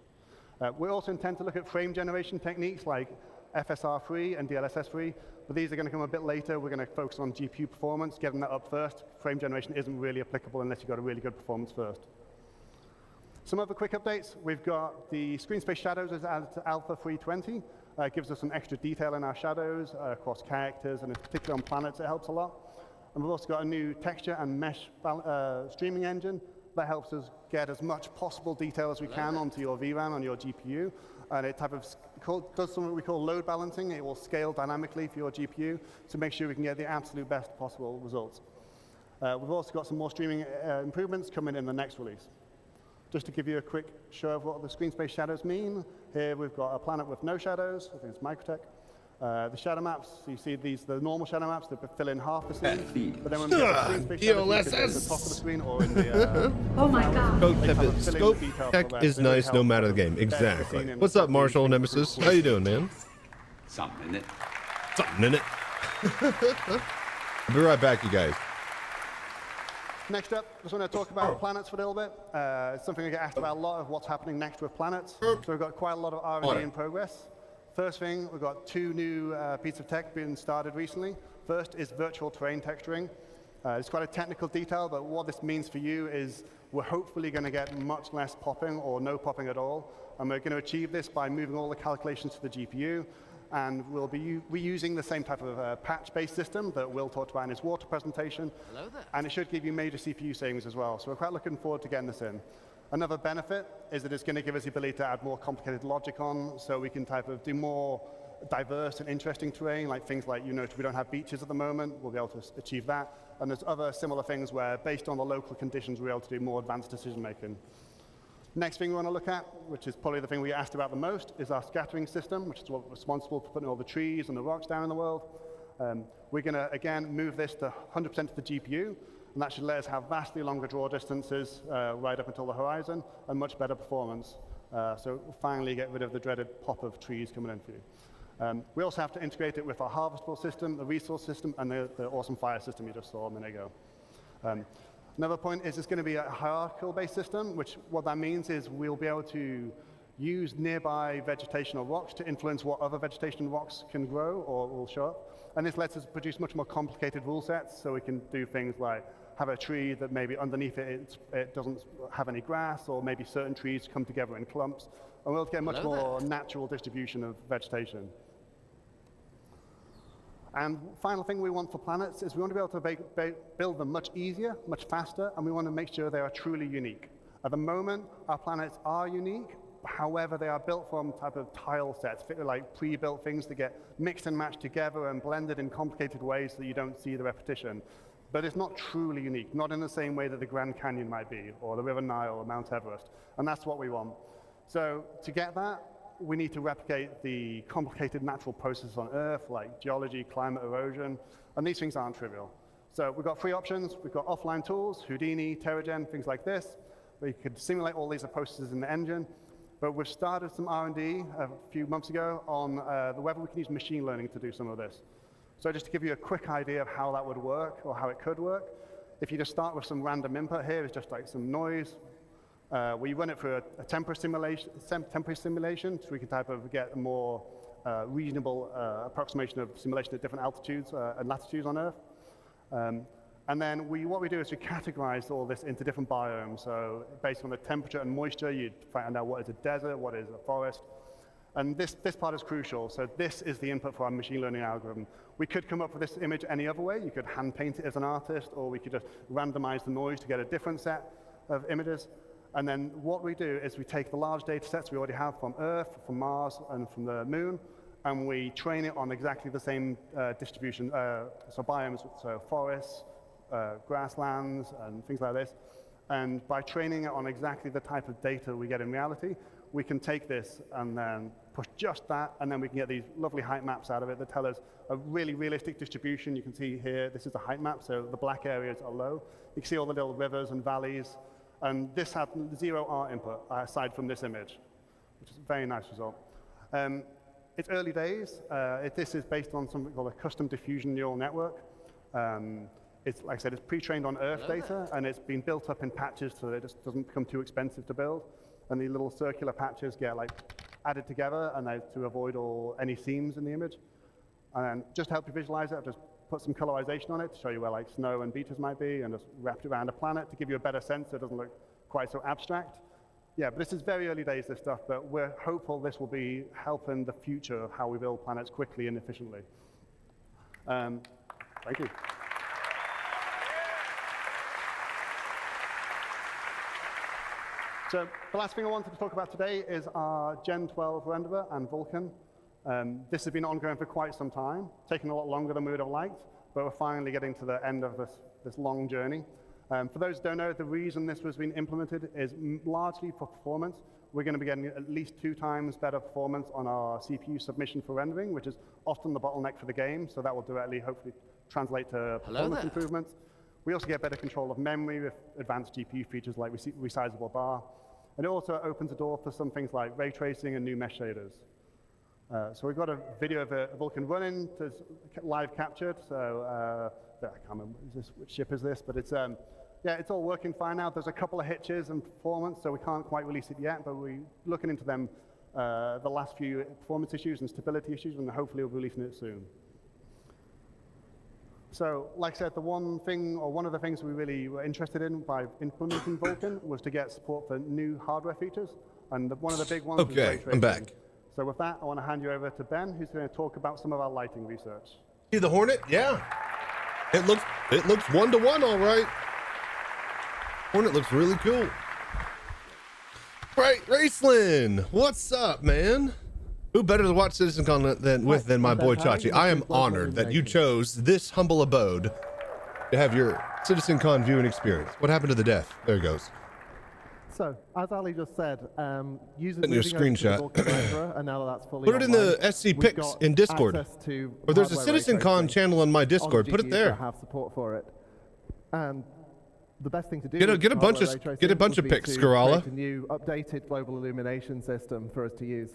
We also intend to look at frame generation techniques like FSR-free and DLSS-free, but these are going to come a bit later. We're going to focus on GPU performance, getting that up first. Frame generation isn't really applicable unless you've got a really good performance first. Some other quick updates. We've got the screen space shadows as added to Alpha 320. It gives us some extra detail in our shadows across characters, and in particular on planets, it helps a lot. And we've also got a new texture and mesh streaming engine that helps us get as much possible detail as we can onto your VRAM on your GPU. And it does something we call load balancing. It will scale dynamically for your GPU to make sure we can get the absolute best possible results. We've also got some more streaming improvements coming in the next release. Just to give you a quick show of what the screen space shadows mean, here we've got a planet with no shadows. I think it's Microtech. The shadow maps, so you see these, the normal shadow maps that fill in half the scene. But then when we get the screen space shadows, at the top of the screen or in the oh my god. Scope tech is nice no matter the game. Exactly. What's up, Marshall Nemesis? How you doing, man? Something in it. Something in it. I'll be right back, you guys. Next up, just want to talk about planets for a little bit. It's something I get asked about a lot of what's happening next with planets. So we've got quite a lot of R&D in progress. First thing, we've got 2 new pieces of tech being started recently. First is virtual terrain texturing. It's quite a technical detail, but what this means for you is we're hopefully going to get much less popping or no popping at all. And we're going to achieve this by moving all the calculations to the GPU. And we'll be reusing the same type of patch-based system that Will talked about in his water presentation. Hello there. And it should give you major CPU savings as well. So we're quite looking forward to getting this in. Another benefit is that it's going to give us the ability to add more complicated logic on, so we can do more diverse and interesting terrain, like things like, we don't have beaches at the moment. We'll be able to achieve that. And there's other similar things where, based on the local conditions, we're able to do more advanced decision-making. Next thing we want to look at, which is probably the thing we asked about the most, is our scattering system, which is what we're responsible for putting all the trees and the rocks down in the world. We're going to, again, move this to 100% to the GPU, and that should let us have vastly longer draw distances right up until the horizon and much better performance. So we'll finally get rid of the dreaded pop of trees coming in for you. We also have to integrate it with our harvestable system, the resource system, and the awesome fire system you just saw a minute ago. Another point is it's going to be a hierarchical-based system, which what that means is we'll be able to use nearby vegetation or rocks to influence what other vegetation and rocks can grow or will show up. And this lets us produce much more complicated rule sets, so we can do things like have a tree that maybe underneath it doesn't have any grass, or maybe certain trees come together in clumps. And we'll get much more natural distribution of vegetation. And final thing we want for planets is we want to be able to build them much easier, much faster, and we want to make sure they are truly unique. At the moment, our planets are unique. However, they are built from type of tile sets, like pre-built things that get mixed and matched together and blended in complicated ways so that you don't see the repetition. But it's not truly unique, not in the same way that the Grand Canyon might be, or the River Nile, or Mount Everest. And that's what we want. So to get that, we need to replicate the complicated natural processes on Earth, like geology, climate, erosion, and these things aren't trivial. So we've got 3 options. We've got offline tools, Houdini, TerraGen, things like this. where you could simulate all these processes in the engine. But we've started some R&D a few months ago on whether we can use machine learning to do some of this. So just to give you a quick idea of how that would work, or how it could work, if you just start with some random input here, it's just like some noise. We run it through a temporary simulation, so we can type of get a more reasonable approximation of simulation at different altitudes and latitudes on Earth. And then what we do is we categorize all this into different biomes. So based on the temperature and moisture, you'd find out what is a desert, what is a forest. And this part is crucial. So this is the input for our machine learning algorithm. We could come up with this image any other way. You could hand paint it as an artist, or we could just randomize the noise to get a different set of images. And then what we do is we take the large data sets we already have from Earth, from Mars, and from the Moon, and we train it on exactly the same distribution, so biomes, so forests, grasslands, and things like this. And by training it on exactly the type of data we get in reality, we can take this and then push just that, and then we can get these lovely height maps out of it that tell us a really realistic distribution. You can see here, this is a height map, so the black areas are low. You can see all the little rivers and valleys, and this had 0 art input aside from this image, which is a very nice result. It's early days. This is based on something called a custom diffusion neural network. It's, like I said, it's pre-trained on Earth data, and it's been built up in patches so that it just doesn't become too expensive to build. And the little circular patches get like added together, and to avoid any seams in the image. And just to help you visualize it, I've just put some colorization on it to show you where like snow and beaches might be, and just wrapped it around a planet to give you a better sense so it doesn't look quite so abstract. Yeah, but this is very early days, this stuff, but we're hopeful this will be helping the future of how we build planets quickly and efficiently. Thank you. So the last thing I wanted to talk about today is our Gen 12 renderer and Vulkan. This has been ongoing for quite some time, taking a lot longer than we would have liked, but we're finally getting to the end of this long journey. For those who don't know, the reason this was being implemented is largely for performance. We're going to be getting at least 2 times better performance on our CPU submission for rendering, which is often the bottleneck for the game, so that will directly, hopefully, translate to performance improvements. We also get better control of memory with advanced GPU features like resizable bar. And it also opens the door for some things like ray tracing and new mesh shaders. So we've got a video of a Vulkan running, that's live captured. So I can't remember which ship is this, but it's yeah, it's all working fine now. There's a couple of hitches in performance, so we can't quite release it yet, but we're looking into them, the last few performance issues and stability issues, and hopefully we'll be releasing it soon. So, like I said, one of the things we really were interested in by implementing Vulkan was to get support for new hardware features, and one of the big ones was ray tracing. I'm back. So with that, I want to hand you over to Ben, who's going to talk about some of our lighting research. See the Hornet? Yeah. It looks 1-to-1, all right. Hornet looks really cool. Right, Raceland, what's up, man? Who better to watch CitizenCon than my boy Chachi? I am honored that you chose this humble abode to have your CitizenCon viewing experience. What happened to the death? There it goes. So, as Ali just said, using your screenshot. And now that that's fully Put it in the SC Pics in Discord. Or there's a CitizenCon channel on my Discord. Put it there. Have support for it. And the best thing to do get a bunch of pics, Scarala. A new updated global illumination system for us to use.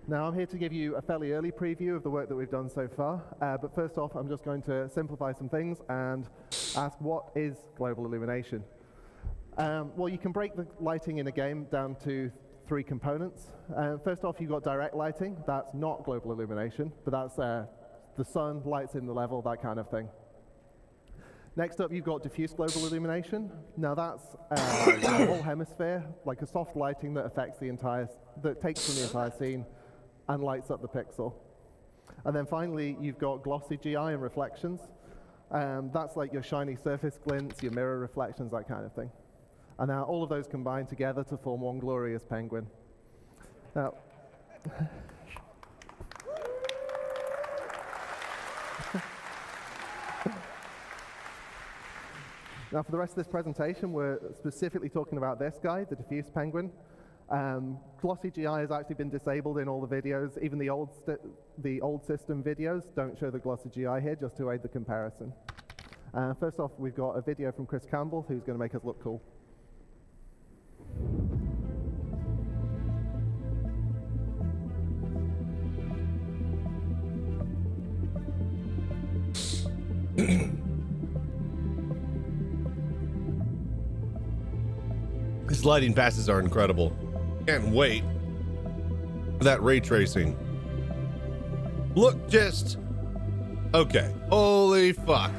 Now I'm here to give you a fairly early preview of the work that we've done so far, but first off I'm just going to simplify some things and ask what is global illumination. Well, you can break the lighting in a game down to 3 components. First off, you've got direct lighting. That's not global illumination, but that's the sun, lights in the level, that kind of thing. Next up, you've got diffuse global illumination. Now that's the whole hemisphere, like a soft lighting that affects that takes from the entire scene and lights up the pixel. And then finally, you've got glossy GI and reflections. That's like your shiny surface glints, your mirror reflections, that kind of thing. And now all of those combine together to form one glorious penguin. Now, now for the rest of this presentation, we're specifically talking about this guy, the diffuse penguin. Glossy GI has actually been disabled in all the videos. Even the old system videos don't show the glossy GI here, just to aid the comparison. First off, we've got a video from Chris Campbell, who's going to make us look cool. His lighting passes are incredible. Can't wait for that ray tracing. Look, just okay. Holy fuck.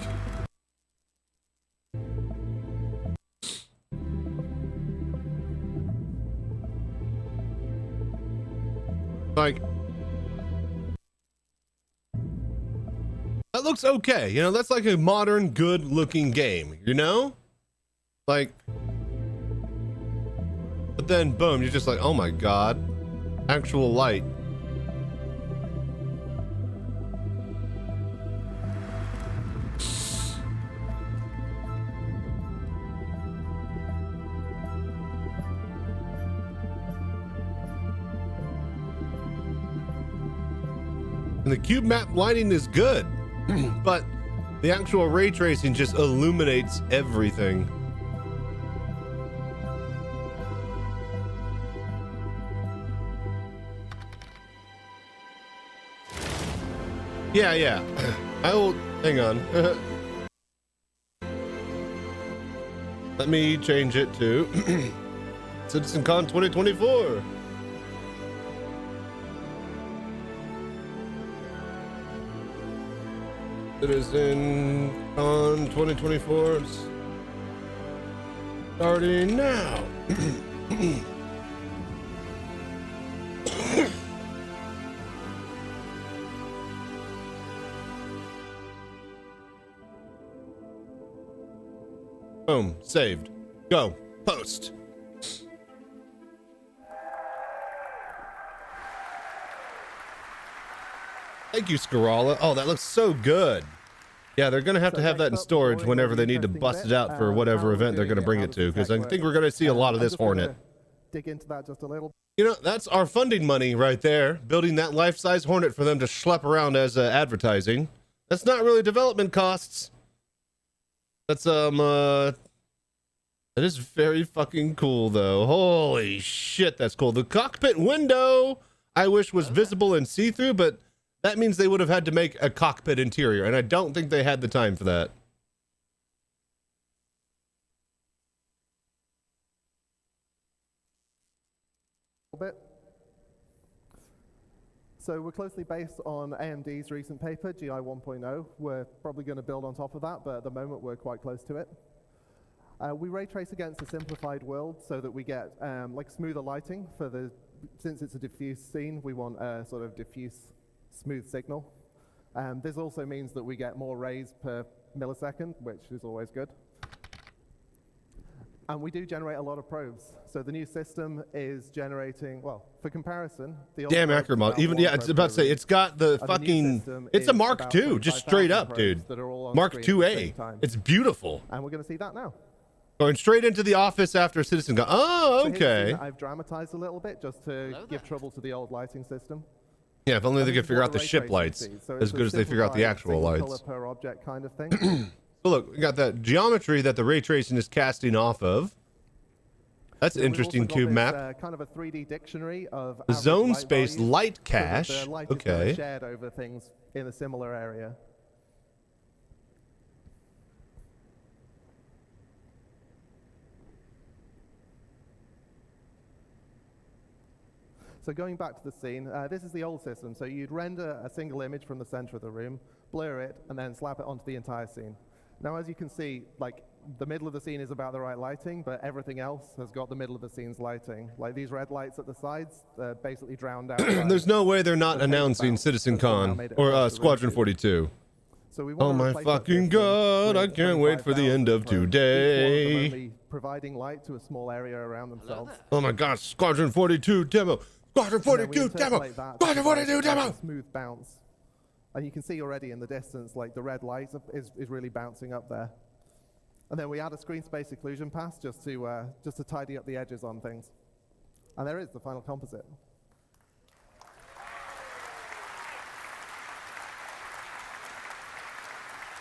Like, that looks okay. You know, that's like a modern, good looking game, you know? Like, but then boom, you're just like, oh my god, actual light. And the cube map lighting is good, but the actual ray tracing just illuminates everything. Yeah. I will, hang on. Let me change it to CitizenCon 2024. CitizenCon 2024. It's starting now. Boom, saved. Go, post. Thank you, Scarala. Oh, that looks so good. Yeah, they're gonna have to have that in storage whenever they need to bust it out for whatever event they're gonna bring it to, because I think we're gonna see a lot of this Hornet. Dig into that just a little. You know, that's our funding money right there, building that life-size Hornet for them to schlep around as advertising. That's not really development costs. That's that is very fucking cool though. Holy shit, that's cool. The cockpit window I wish was visible and see-through, but that means they would have had to make a cockpit interior, and I don't think they had the time for that. Bit. So we're closely based on AMD's recent paper, GI 1.0. We're probably going to build on top of that, but at the moment we're quite close to it. We ray trace against a simplified world so that we get like smoother lighting for the, since it's a diffuse scene, we want a sort of diffuse smooth signal. This also means that we get more rays per millisecond, which is always good. And we do generate a lot of probes. So the new system is generating, well, for comparison, the old damn accurate model. Even, yeah, it's about to say, it's got the fucking, it's a Mark II, just straight up, dude. Mark IIA. It's beautiful. And we're going to see that now. Going straight into the office after CitizenCon. Oh, okay. So I've dramatized a little bit just to give trouble to the old lighting system. Yeah, if only they could figure out the ship lights as good as they figure out the actual lights. Color per object kind of thing. So look, we got that geometry that the ray tracing is casting off of. That's an interesting cube map. Kind of a 3D dictionary of zone space light cache. So the light okay. Is shared over things in a similar area. So going back to the scene, this is the old system. So you'd render a single image from the center of the room, blur it, and then slap it onto the entire scene. Now, as you can see, like the middle of the scene is about the right lighting, but everything else has got the middle of the scene's lighting. Like these red lights at the sides, they're basically drowned out. There's no way they're not announcing CitizenCon or Squadron 42. So we oh my fucking god, I can't wait for the end of today. Only providing light to a small area around themselves. Oh my god, Squadron 42 demo. Squadron 42 demo. Squadron 42 demo. Smooth bounce. And you can see already in the distance, like the red light is really bouncing up there. And then we add a screen space occlusion pass just to tidy up the edges on things. And there is the final composite.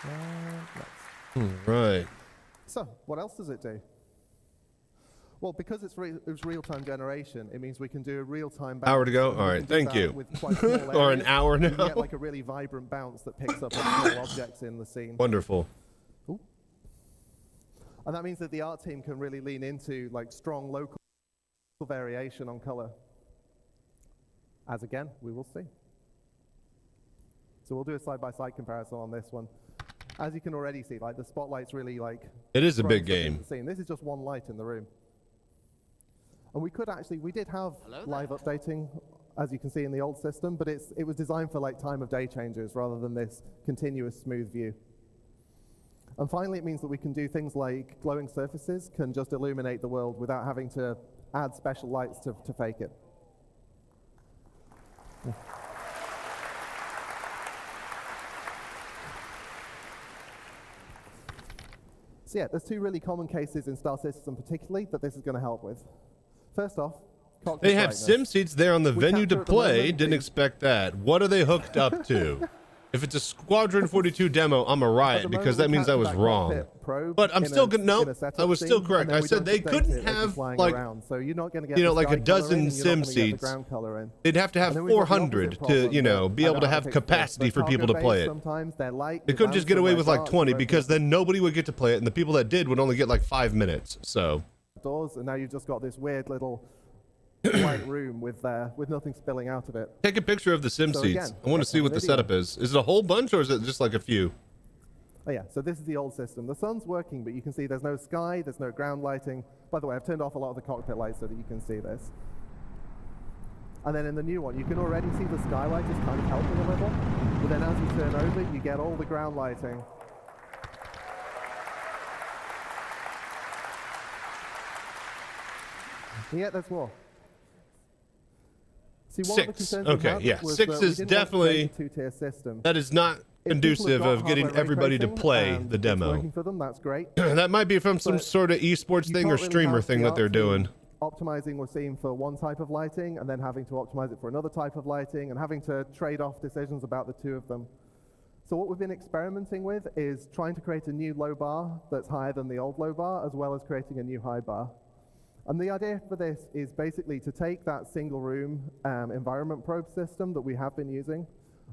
Next. Right. So, what else does it do? Well, because it's real-time generation, it means we can do a real-time bounce. Hour to go? And all we right, can do thank that you. with quite small Or an areas. hour You now. get like a really vibrant bounce that picks up on small objects in the scene. Wonderful. Ooh. And that means that the art team can really lean into like strong local variation on color. As again, we will see. So we'll do a side-by-side comparison on this one. As you can already see, like the spotlight's really like... It is a throwing big stuff into game. the scene. This is just one light in the room. And we could actually, we did have live updating, as you can see in the old system, but it was designed for like time of day changes rather than this continuous smooth view. And finally, it means that we can do things like glowing surfaces can just illuminate the world without having to add special lights to fake it. So yeah, there's two really common cases in Star Citizen particularly that this is going to help with. First off, They have sim seats there on the venue to capture at the play. moment Didn't the- expect that. What are they hooked up to? If it's a Squadron 42 demo, I'm a At the riot moment, because we that means I captured was that wrong. cockpit probe But I'm in still a- good. in Nope, a setup I was still scene, correct. and then I we said don't they update couldn't it as it's have flying like around. So you're not going to get you know the like a sky color in, dozen and you're not sim gonna get the seats. ground color in. They'd have to have And then we've got the 400 opposite to problem you know that be I able don't to know have if it's the capacity for people to cargo play base it. Sometimes they're light. They couldn't just get away with like 20 because then then nobody would get to play it, and the people that did would only get like 5 minutes. So doors, and now you've just got this weird little white room with nothing spilling out of it. take a picture of the sim So seats. again, I want to let's see have what a the video. setup is. Is it a whole bunch or is it just like a few? Oh yeah, so this is the old system. The sun's working, but you can see there's no sky, there's no ground lighting. By the way, I've turned off a lot of the cockpit lights so that you can see this. And then in the new one, you can already see the skylight is kind of helping a little. But then as you turn over, you get all the ground lighting. And yet there's more. See, one of the 6. concerns we Okay, had yeah. was 6 that we is didn't want to definitely create a two-tier system. that is not If people have conducive got of getting hardware ray everybody to tracing play and the it's demo. working for them, that's great. That might be from some But sort of esports you thing can't or really streamer have thing the that they're art team doing. Optimizing was seen for one type of lighting and then having to optimize it for another type of lighting and having to trade off decisions about the two of them. So what we've been experimenting with is trying to create a new low bar that's higher than the old low bar, as well as creating a new high bar. And the idea for this is basically to take that single room environment probe system that we have been using,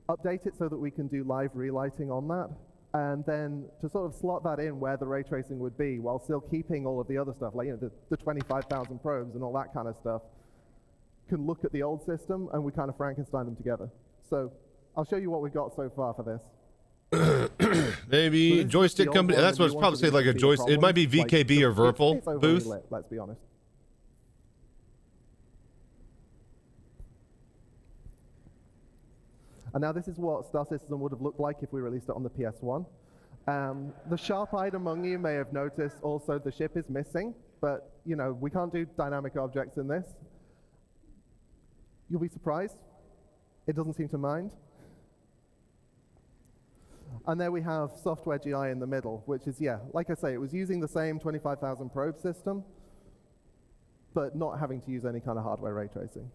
update it so that we can do live relighting on that, and then to sort of slot that in where the ray tracing would be while still keeping all of the other stuff, like the 25,000 probes and all that kind of stuff, can look at the old system and we kind of Frankenstein them together. So I'll show you what we've got so far for this. Maybe So joystick company. That's what it's probably say like a joystick. It might be VKB or Virpil it's overly booth. lit, let's be honest. And now this is what Star Citizen would have looked like if we released it on the PS1. The sharp-eyed among you may have noticed also the ship is missing, but you know we can't do dynamic objects in this. You'll be surprised. It doesn't seem to mind. And there we have software GI in the middle, which is, yeah, like I say, it was using the same 25,000 probe system, but not having to use any kind of hardware ray tracing.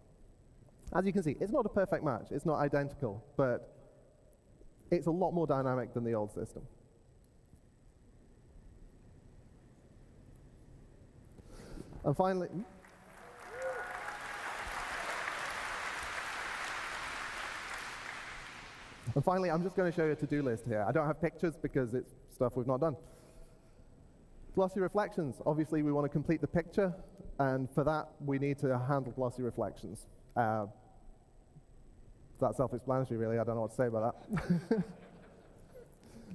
As you can see, it's not a perfect match. It's not identical, but it's a lot more dynamic than the old system. And finally, I'm just going to show you a to-do list here. I don't have pictures because it's stuff we've not done. Glossy reflections. Obviously, we want to complete the picture, and for that, we need to handle glossy reflections. That's self-explanatory, really. I don't know what to say about that.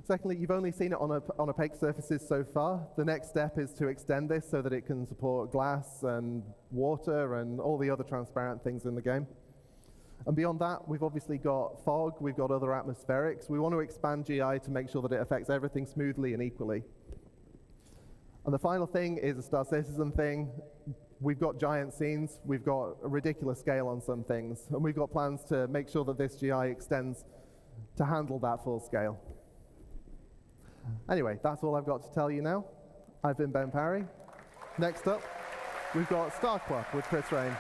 Secondly, you've only seen it on opaque surfaces so far. The next step is to extend this so that it can support glass and water and all the other transparent things in the game. And beyond that, we've obviously got fog, we've got other atmospherics. We want to expand GI to make sure that it affects everything smoothly and equally. And the final thing is a Star Citizen thing. We've got giant scenes, we've got a ridiculous scale on some things, and we've got plans to make sure that this GI extends to handle that full scale. Anyway, that's all I've got to tell you now. I've been Ben Parry. Next up, we've got Star Clock with Chris Rain.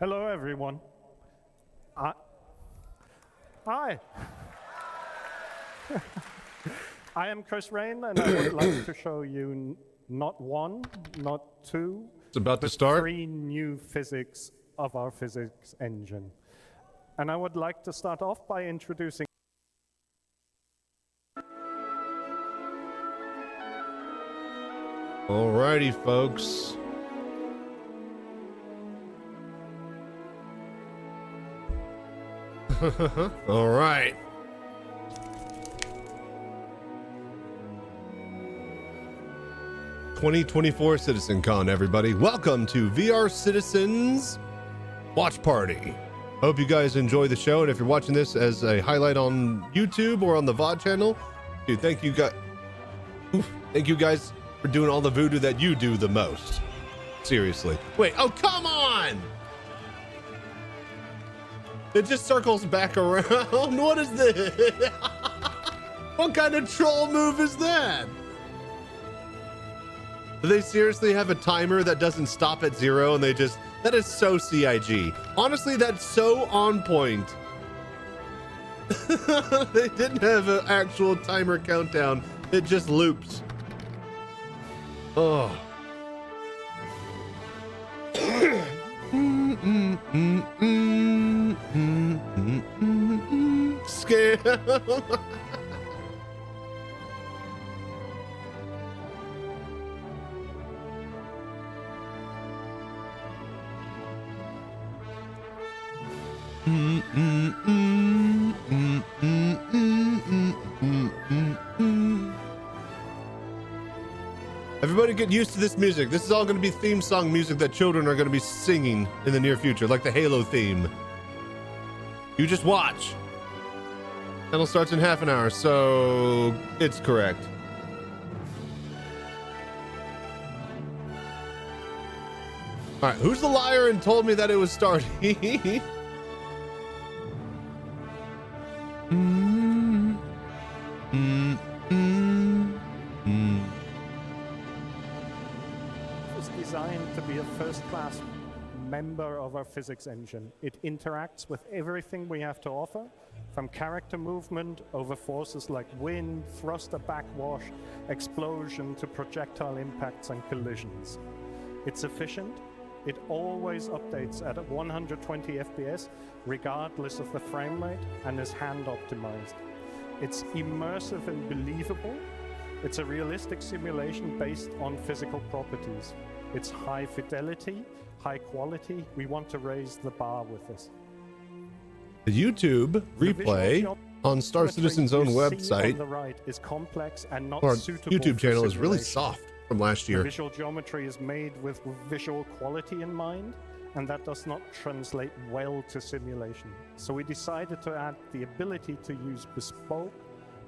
Hello, everyone. Hi. I am Chris Rain, and I would like to show you not one, not two, It's about to but start. 3 new physics of our physics engine. And I would like to start off by introducing Alrighty, folks. All right. (2024) CitizenCon, everybody. Welcome to VR Citizens Watch Party. Hope you guys enjoy the show, and if you're watching this as a highlight on YouTube or on the VOD channel, dude, thank you guys for doing all the voodoo that you do the most. Seriously. Wait, oh, come on! It just circles back around. What is this? What kind of troll move is that? Do they seriously have a timer that doesn't stop at 0 and they just... That is so CIG. Honestly, that's so on point. They didn't have an actual timer countdown. It just loops. Oh. Scam. Everybody get used to this music. This is all going to be theme song music that children are going to be singing in the near future, like the Halo theme. You just watch. Channel starts in half an hour, so it's correct. All right, who's the liar and told me that it was starting? Designed to be a first-class member of our physics engine. It interacts with everything we have to offer, from character movement over forces like wind, thruster backwash, explosion, to projectile impacts and collisions. It's efficient. It always updates at 120 FPS, regardless of the frame rate, and is hand optimized. It's immersive and believable. It's a realistic simulation based on physical properties. It's high fidelity, high quality. We want to raise the bar with this. The YouTube replay on Star Citizen's own website, on the right, is complex and not our suitable YouTube for channel is really simulation. soft from last year. The visual geometry is made with visual quality in mind, and that does not translate well to simulation. So we decided to add the ability to use bespoke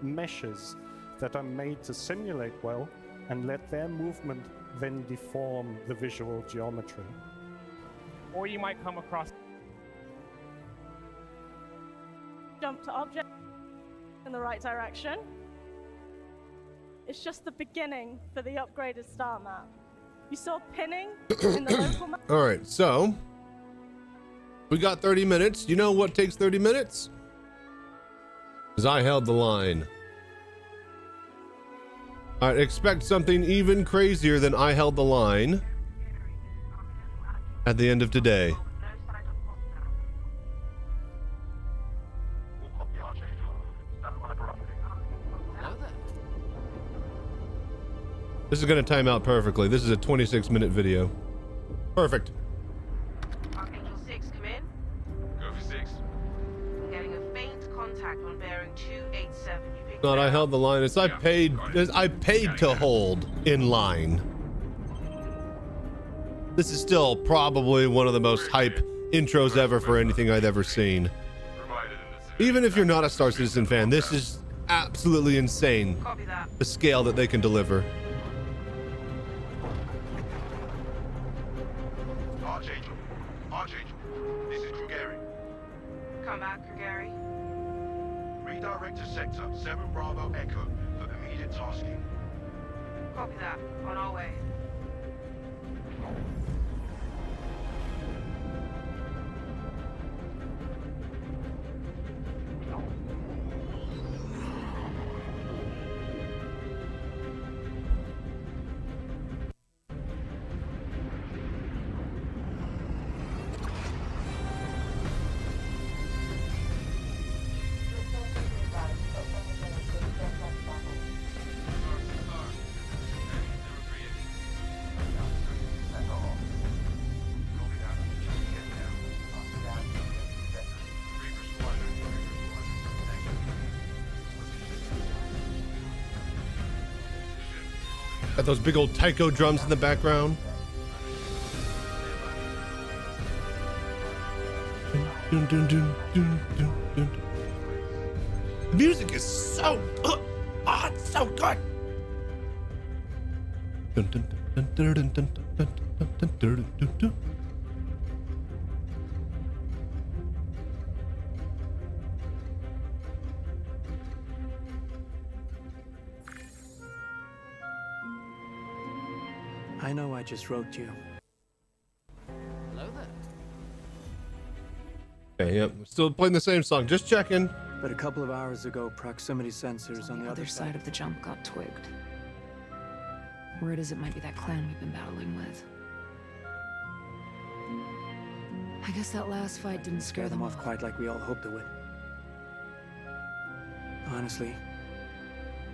meshes that are made to simulate well and let their movement then deform the visual geometry. Or you might come across jump to object in the right direction. It's just the beginning for the upgraded star map. You saw pinning in the local map. All right, so we got 30 minutes. You know what takes 30 minutes? Because I held the line. I'd expect something even crazier than I held the line at the end of today. This is going to time out perfectly. This is a 26-minute video. Perfect. Archangel 6, come in. Go for 6. Getting a faint contact on bearing 287. You picked Not it I up. held the line. It's I paid to hold in line. This is still probably one of the most hype intros ever for anything I've ever seen. Even if you're not a Star Citizen fan, this is absolutely insane. Copy that. The scale that they can deliver. Archangel, this is Krugeri. Come back, Gary. Redirect to sector 7 Bravo Echo for immediate tasking. Copy that. On our way. Got those big old taiko drums in the background. Dun, dun, dun, dun, dun, dun. The music is so it's so good. Dun, dun, dun, dun, dun, dun, dun, dun, dun, dun, dun, dun. I know I just wrote you. Hello there. Okay, yep. Still playing the same song. Just checking. But a couple of hours ago, proximity sensors on the other side of the jump got twigged. Word is it might be that clan we've been battling with. I guess that last fight didn't scare them off quite like we all hoped it would. Honestly,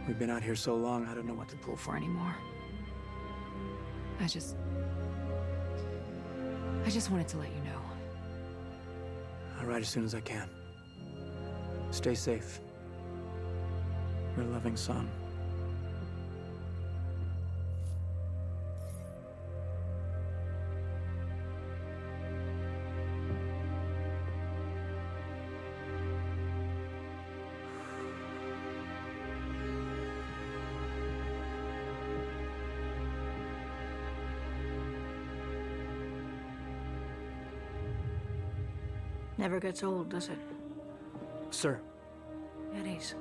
we've been out here so long, I don't know what to pull for anymore. I just wanted to let you know. I'll write as soon as I can. Stay safe. Your loving son. Never gets old, does it? Sir. Eddie's.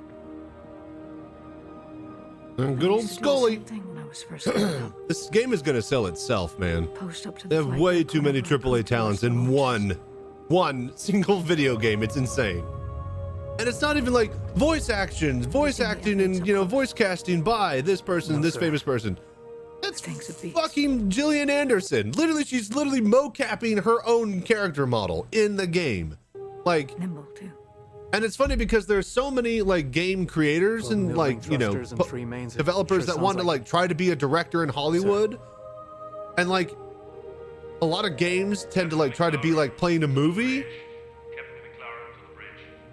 And good old Scully. When I was first growing up. This game is gonna sell itself, man. Post up to They the have flight way deck too many whenever I AAA talents in one single video game. It's insane. And it's not even like voice acting and, you know, voice casting by this person, this famous person. That's fucking Gillian Anderson. Literally, she's literally mocapping her own character model in the game. Like, nimble too. And it's funny because there's so many like game creators and like, you know, developers that want to like try to be a director in Hollywood. And like a lot of games tend to like try to be like playing a movie.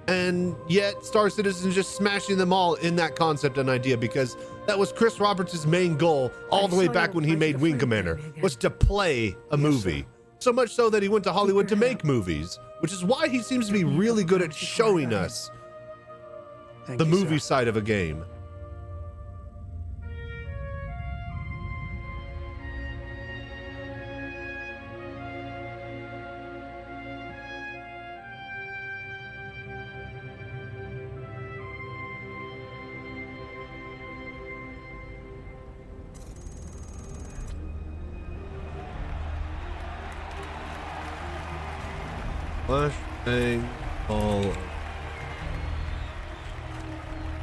And yet Star Citizen is just smashing them all in that concept and idea, because that was Chris Roberts' main goal all the way back when he made Wing Commander, was to play a movie. So much so that he went to Hollywood to make movies, which is why he seems to be really good at showing us the movie side of a game. Flashbang all.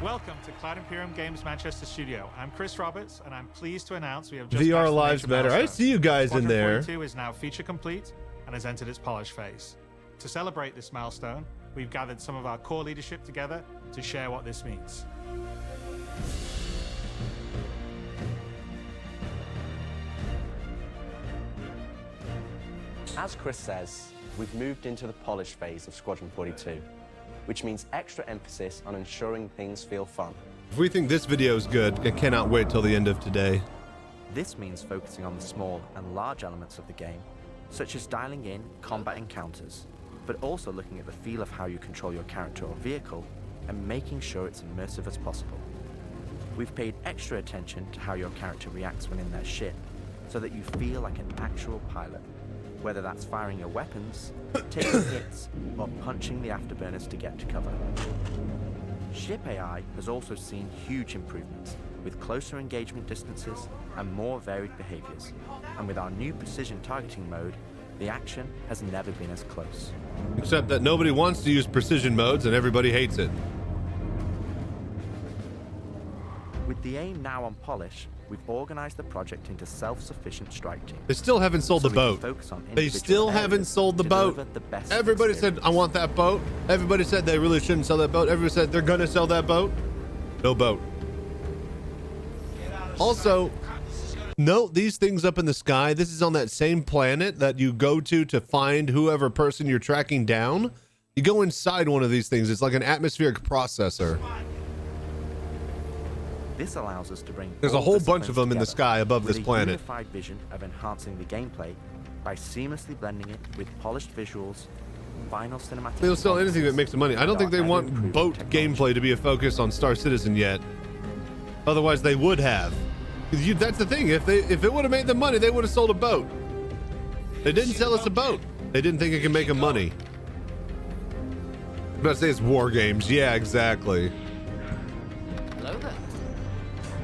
Welcome to Cloud Imperium Games Manchester Studio. I'm Chris Roberts, and I'm pleased to announce we have just VR passed the Lives major Matter. I milestone. see you guys in Squadron there. 42 is now feature complete and has entered its polish phase. To celebrate this milestone, we've gathered some of our core leadership together to share what this means. As Chris says, we've moved into the polish phase of Squadron 42, which means extra emphasis on ensuring things feel fun. If we think this video is good, I cannot wait till the end of today. This means focusing on the small and large elements of the game, such as dialing in combat encounters, but also looking at the feel of how you control your character or vehicle and making sure it's immersive as possible. We've paid extra attention to how your character reacts when in their ship, so that you feel like an actual pilot, whether that's firing your weapons, taking hits, or punching the afterburners to get to cover. Ship AI has also seen huge improvements, with closer engagement distances and more varied behaviors. And with our new precision targeting mode, the action has never been as close. Except that nobody wants to use precision modes and everybody hates it. With the aim now on polish, we've organized the project into self-sufficient strike teams. They still haven't sold the boat. They still haven't sold the boat. Everybody said, I want that boat. Everybody said they really shouldn't sell that boat. Everybody said they're gonna sell that boat. No boat. Also, note these things up in the sky. This is on that same planet that you go to find whoever person you're tracking down. You go inside one of these things. It's like an atmospheric processor. This allows us to bring There's a all whole disciplines bunch of them in the together sky above with this a planet. unified vision of enhancing the gameplay by seamlessly blending it with polished visuals, final cinematic. They'll sell anything that makes them money. I don't think they want ever-improving boat technology. gameplay to be a focus on Star Citizen yet. Otherwise, they would have. That's the thing. If it would have made them money, they would have sold a boat. They didn't sell us a boat. They didn't think it could make them money. I'm about to say it's war games. Yeah, exactly. Hello there.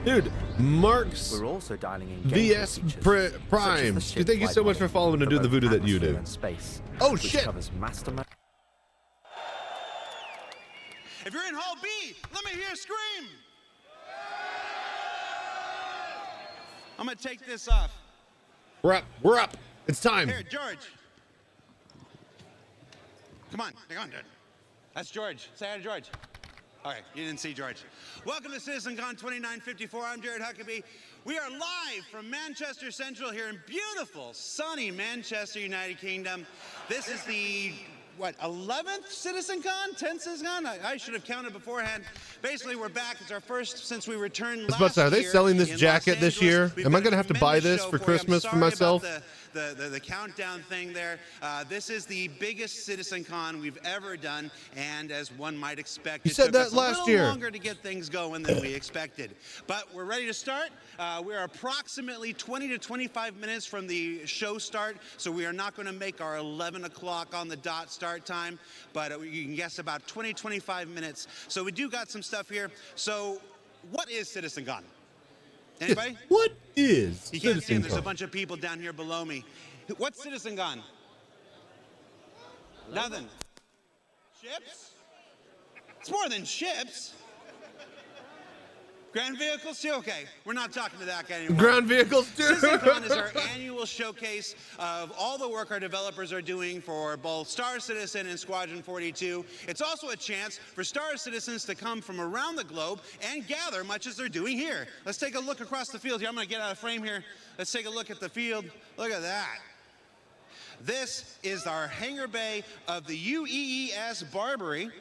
Dude, Mark's We're also dialing in VS Prime. Dude, thank you so much for following and doing the voodoo that you do. Space, Oh which shit! Covers master mode. If you're in Hall B, let me hear a scream. I'm gonna take this off. We're up. We're up. It's time. Here, George. Come on, dude. That's George. Say hi to George. Okay, you didn't see George. Welcome to CitizenCon 2954. I'm Jared Huckabee. We are live from Manchester Central here in beautiful, sunny Manchester, United Kingdom. This is the, 11th CitizenCon? 10th CitizenCon? I should have counted beforehand. Basically, we're back. It's our first since we returned last year. Are they selling this jacket this year? Am I going to have to buy this for Christmas for myself? The countdown thing there. This is the biggest CitizenCon we've ever done, and as one might expect, You it said took that us last a year. little longer to get things going than we expected. But we're ready to start. We're approximately 20 to 25 minutes from the show start, so we are not going to make our 11 o'clock on the dot start time, but you can guess about 20, 25 minutes. So we do got some stuff here. So what is CitizenCon? Anybody? What is You can't see them. There's a CitizenCon? bunch of people down here below me. What's CitizenCon? Nothing. Ships? It's more than ships. Grand vehicles too? Okay, we're not talking to that guy anymore. Ground vehicles too. CitizenCon is our annual showcase of all the work our developers are doing for both Star Citizen and Squadron 42. It's also a chance for Star Citizens to come from around the globe and gather, much as they're doing here. Let's take a look across the field here. I'm going to get out of frame here. Let's take a look at the field. Look at that. This is our hangar bay of the UEES Barbary.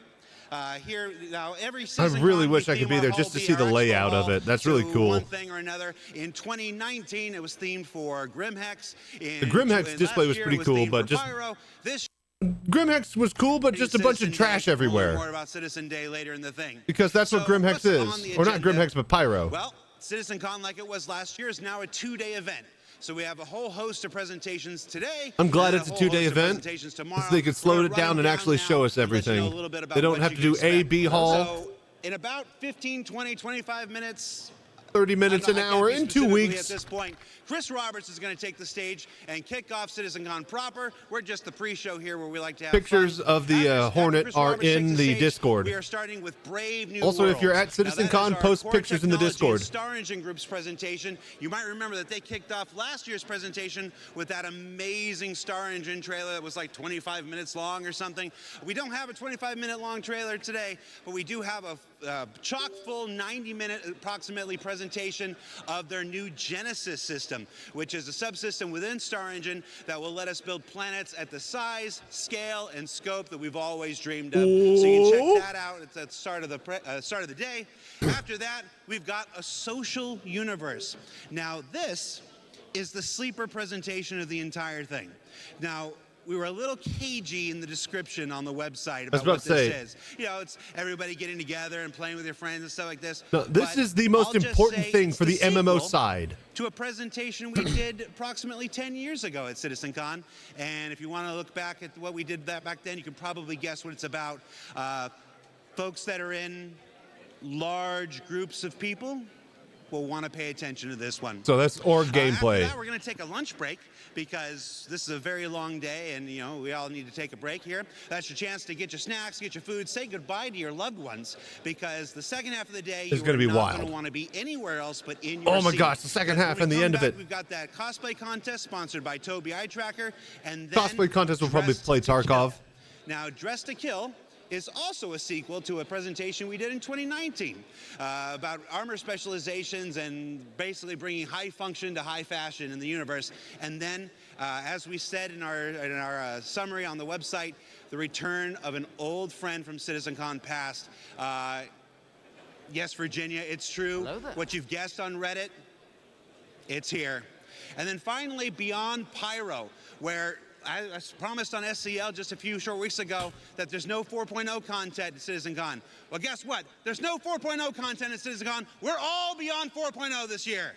Here now, every I season really wish I could be there just to see the layout of it. That's really cool. One thing or another. In 2019, it was themed for Grimhex. The Grimhex display was pretty cool, but just this Grimhex was cool, but just a bunch of trash everywhere. More about Citizen Day later in the thing. Because that's what Grimhex is, or not Grimhex, but Pyro. Well, CitizenCon, like it was last year, is now a 2-day event. So we have a whole host of presentations today. I'm glad and it's a whole 2-day host of event. presentations tomorrow. So they could slow We're it down running and actually now show us to let you know everything. a little bit about They don't what have you to do can A, expect. B haul. So in about 15, 20, 25 minutes, 30 minutes an hour in 2 weeks. at this point, Chris Roberts is going to take the stage and kick off CitizenCon proper. We're just the pre-show here where we like to have Pictures fun. of the Hornet Chris are Roberts takes in the stage, Discord. We are starting with Brave New Also, if you're at Worlds. Now, that is CitizenCon, our post core pictures in the technology Discord. Star Engine Group's presentation. You might remember that they kicked off last year's presentation with that amazing Star Engine trailer that was like 25 minutes long or something. We don't have a 25-minute long trailer today, but we do have a chock-full 90-minute approximately presentation of their new Genesis system, which is a subsystem within Star Engine that will let us build planets at the size, scale, and scope that we've always dreamed of. So you can check that out at the start of the day. After that, we've got a social universe. Now, this is the sleeper presentation of the entire thing. Now, we were a little cagey in the description on the website about what this is. You know, it's everybody getting together and playing with your friends and stuff like this. No, this is the most important thing for the MMO side. To a presentation we did approximately 10 years ago at CitizenCon. And if you want to look back at what we did back then, you can probably guess what it's about. Folks that are in large groups of people will want to pay attention to this one. So that's org gameplay. After that, we're going to take a lunch break because this is a very long day and, you know, we all need to take a break here. That's your chance to get your snacks, get your food, say goodbye to your loved ones because the second half of the day, It's gonna be not wild. going to want to be anywhere else but in your Oh my seat. gosh, the second Because half when and we the come end of back, it. We've got that cosplay contest sponsored by Tobii Eyetracker. And then Cosplay contest will probably Dress play to Kill. Tarkov. Now, Dress to Kill is also a sequel to a presentation we did in 2019 about armor specializations and basically bringing high function to high fashion in the universe. And then, as we said in our summary on the website, the return of an old friend from CitizenCon past. Yes, Virginia, it's true. What you've guessed on Reddit, it's here. And then finally, Beyond Pyro, where I promised on SCL just a few short weeks ago that there's no 4.0 content in CitizenCon. Well, guess what? There's no 4.0 content in CitizenCon. We're all beyond 4.0 this year.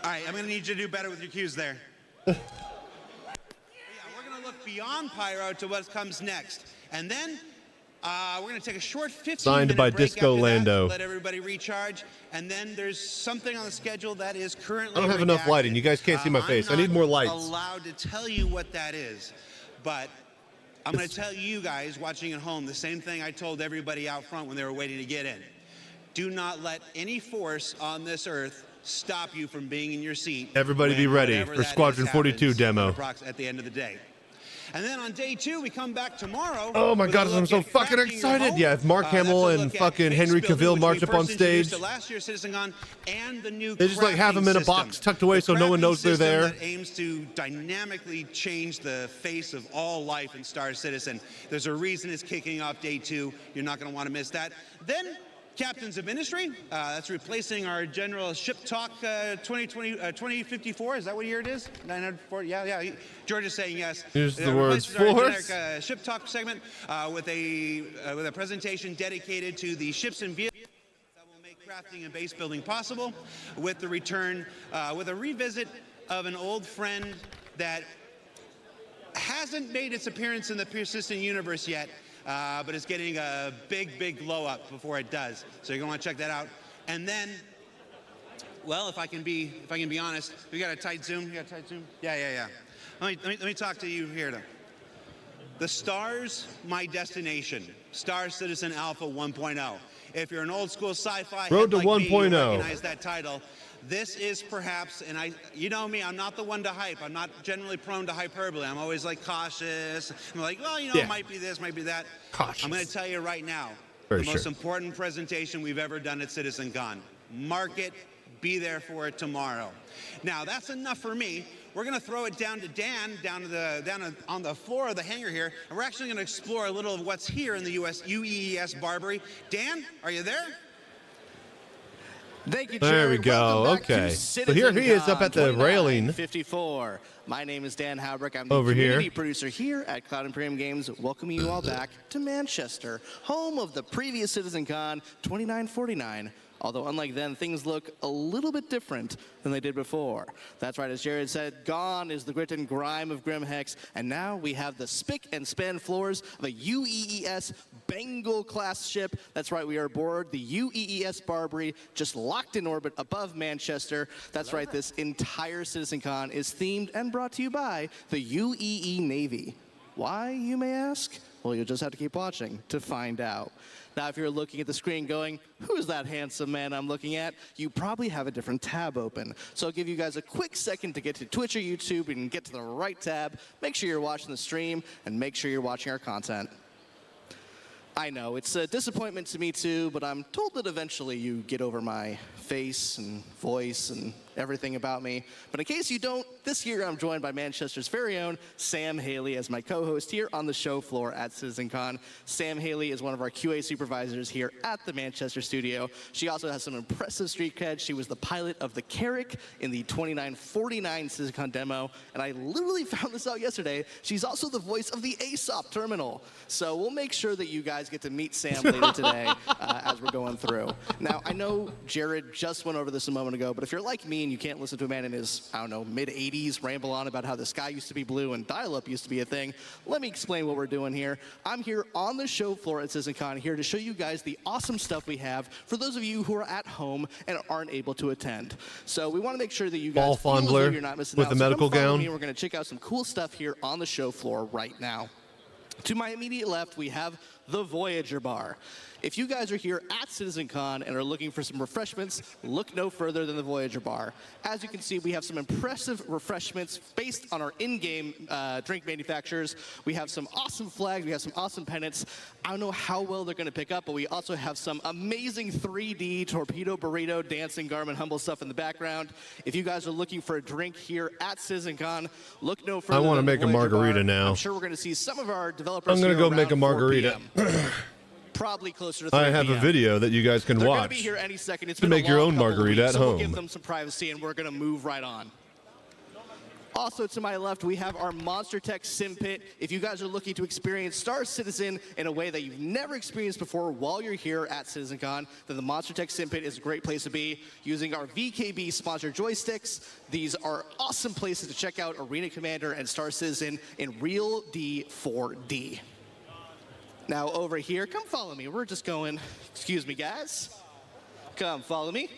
All right, I'm going to need you to do better with your cues there. Yeah, we're going to look beyond Pyro to what comes next. And then we're going to take a short 15-minute Signed by break Disco after Lando. that, let everybody recharge. And then there's something on the schedule that is currently I don't have enough redacted. lighting. You guys can't see my face. I need more lights. I'm not allowed to tell you what that is. But I'm going to tell you guys watching at home the same thing I told everybody out front when they were waiting to get in. Do not let any force on this earth stop you from being in your seat. Everybody be ready for Squadron 42 demo. At the end of the day. And then on day 2, we come back tomorrow. Oh my God, I'm so fucking excited. Yeah, if Mark Hamill and fucking Henry Cavill march up on stage. Last year's CitizenCon and the new They just like have them in a box tucked away so no one knows they're there. That aims to dynamically change the face of all life in Star Citizen. There's a reason it's kicking off day 2. You're not going to want to miss that. Then Captains of Ministry, that's replacing our general Ship Talk 2054. Is that what year it is? 940. Yeah. George is saying yes. Here's the words force. Ship Talk segment with a presentation dedicated to the ships and vehicles that will make crafting and base building possible. With the return, with a revisit of an old friend that hasn't made its appearance in the Persistent universe yet. But it's getting a big blow up before it does. So you're gonna want to check that out. And then, well, if I can be honest, we got a tight zoom. You got a tight zoom? Yeah. Let me talk to you here. The Star's my destination. Star Citizen Alpha 1.0. If you're an old school sci-fi Road to head like 1.0. me, you recognize that title. This is perhaps, and you know me, I'm not the one to hype. I'm not generally prone to hyperbole. I'm always like cautious. I'm like, well, it might be this, might be that. Cautious. I'm going to tell you right now, For the sure. most important presentation we've ever done at CitizenCon. Mark it, be there for it tomorrow. Now, that's enough for me. We're going to throw it down to Dan, down on the floor of the hangar here, and we're actually going to explore a little of what's here in the UEES Barbary. Dan, are you there? Thank you, There Jared. we go. Welcome back to Okay. So here he is up at the railing. 54. My name is Dan Habrick. I'm the Over here. community producer here at Cloud Imperium Games, welcoming you all back to Manchester, home of the previous CitizenCon 2949. Although unlike then, things look a little bit different than they did before. That's right, as Jared said, gone is the grit and grime of Grimhex, and now we have the spick and span floors of a UEES Bengal-class ship. That's right, we are aboard the UEES Barbary, just locked in orbit above Manchester. That's right, this entire CitizenCon is themed and brought to you by the UEE Navy. Why, you may ask? Well, you'll just have to keep watching to find out. Now, if you're looking at the screen going, who's that handsome man I'm looking at? You probably have a different tab open. So I'll give you guys a quick second to get to Twitch or YouTube and get to the right tab. Make sure you're watching the stream and make sure you're watching our content. I know, it's a disappointment to me too, but I'm told that eventually you get over my face and voice and everything about me. But in case you don't, this year I'm joined by Manchester's very own Sam Haley as my co-host here on the show floor at CitizenCon. Sam Haley is one of our QA supervisors here at the Manchester studio. She also has some impressive street cred. She was the pilot of the Carrick in the 2949 CitizenCon demo, and I literally found this out yesterday. She's also the voice of the ASOP terminal. So we'll make sure that you guys get to meet Sam later today as we're going through. Now, I know Jared just went over this a moment ago, but if you're like me and you can't listen to a man in his, I don't know, mid-80s ramble on about how the sky used to be blue and dial-up used to be a thing, let me explain what we're doing here. I'm here on the show floor at CitizenCon here to show you guys the awesome stuff we have for those of you who are at home and aren't able to attend. So we want to make sure that you guys Ball feel as though fondler you're not missing with out. the So medical come follow gown. me. We're going to check out some cool stuff here on the show floor right now. To my immediate left, we have the Voyager Bar. If you guys are here at CitizenCon and are looking for some refreshments, look no further than the Voyager Bar. As you can see, we have some impressive refreshments based on our in-game drink manufacturers. We have some awesome flags, we have some awesome pennants. I don't know how well they're gonna pick up, but we also have some amazing 3D torpedo burrito dancing Garmin Humble stuff in the background. If you guys are looking for a drink here at CitizenCon, look no further I want to than make the a Voyager margarita Bar. now. I'm sure we're gonna see some of our developers I'm gonna here go make a around 4 margarita. PM. Probably closer to 3 I have a PM. video that you guys can They're watch. gonna be here any second. It's to been a make your long own couple margarita weeks, at so we'll home. give them some privacy, and we're gonna move right on. Also to my left, we have our Monster Tech Sim Pit. If you guys are looking to experience Star Citizen in a way that you've never experienced before while you're here at CitizenCon, then the Monster Tech Sim Pit is a great place to be. Using our VKB sponsored joysticks, these are awesome places to check out Arena Commander and Star Citizen in real D4D. Now over here, come follow me. We're just going, excuse me guys. Come follow me.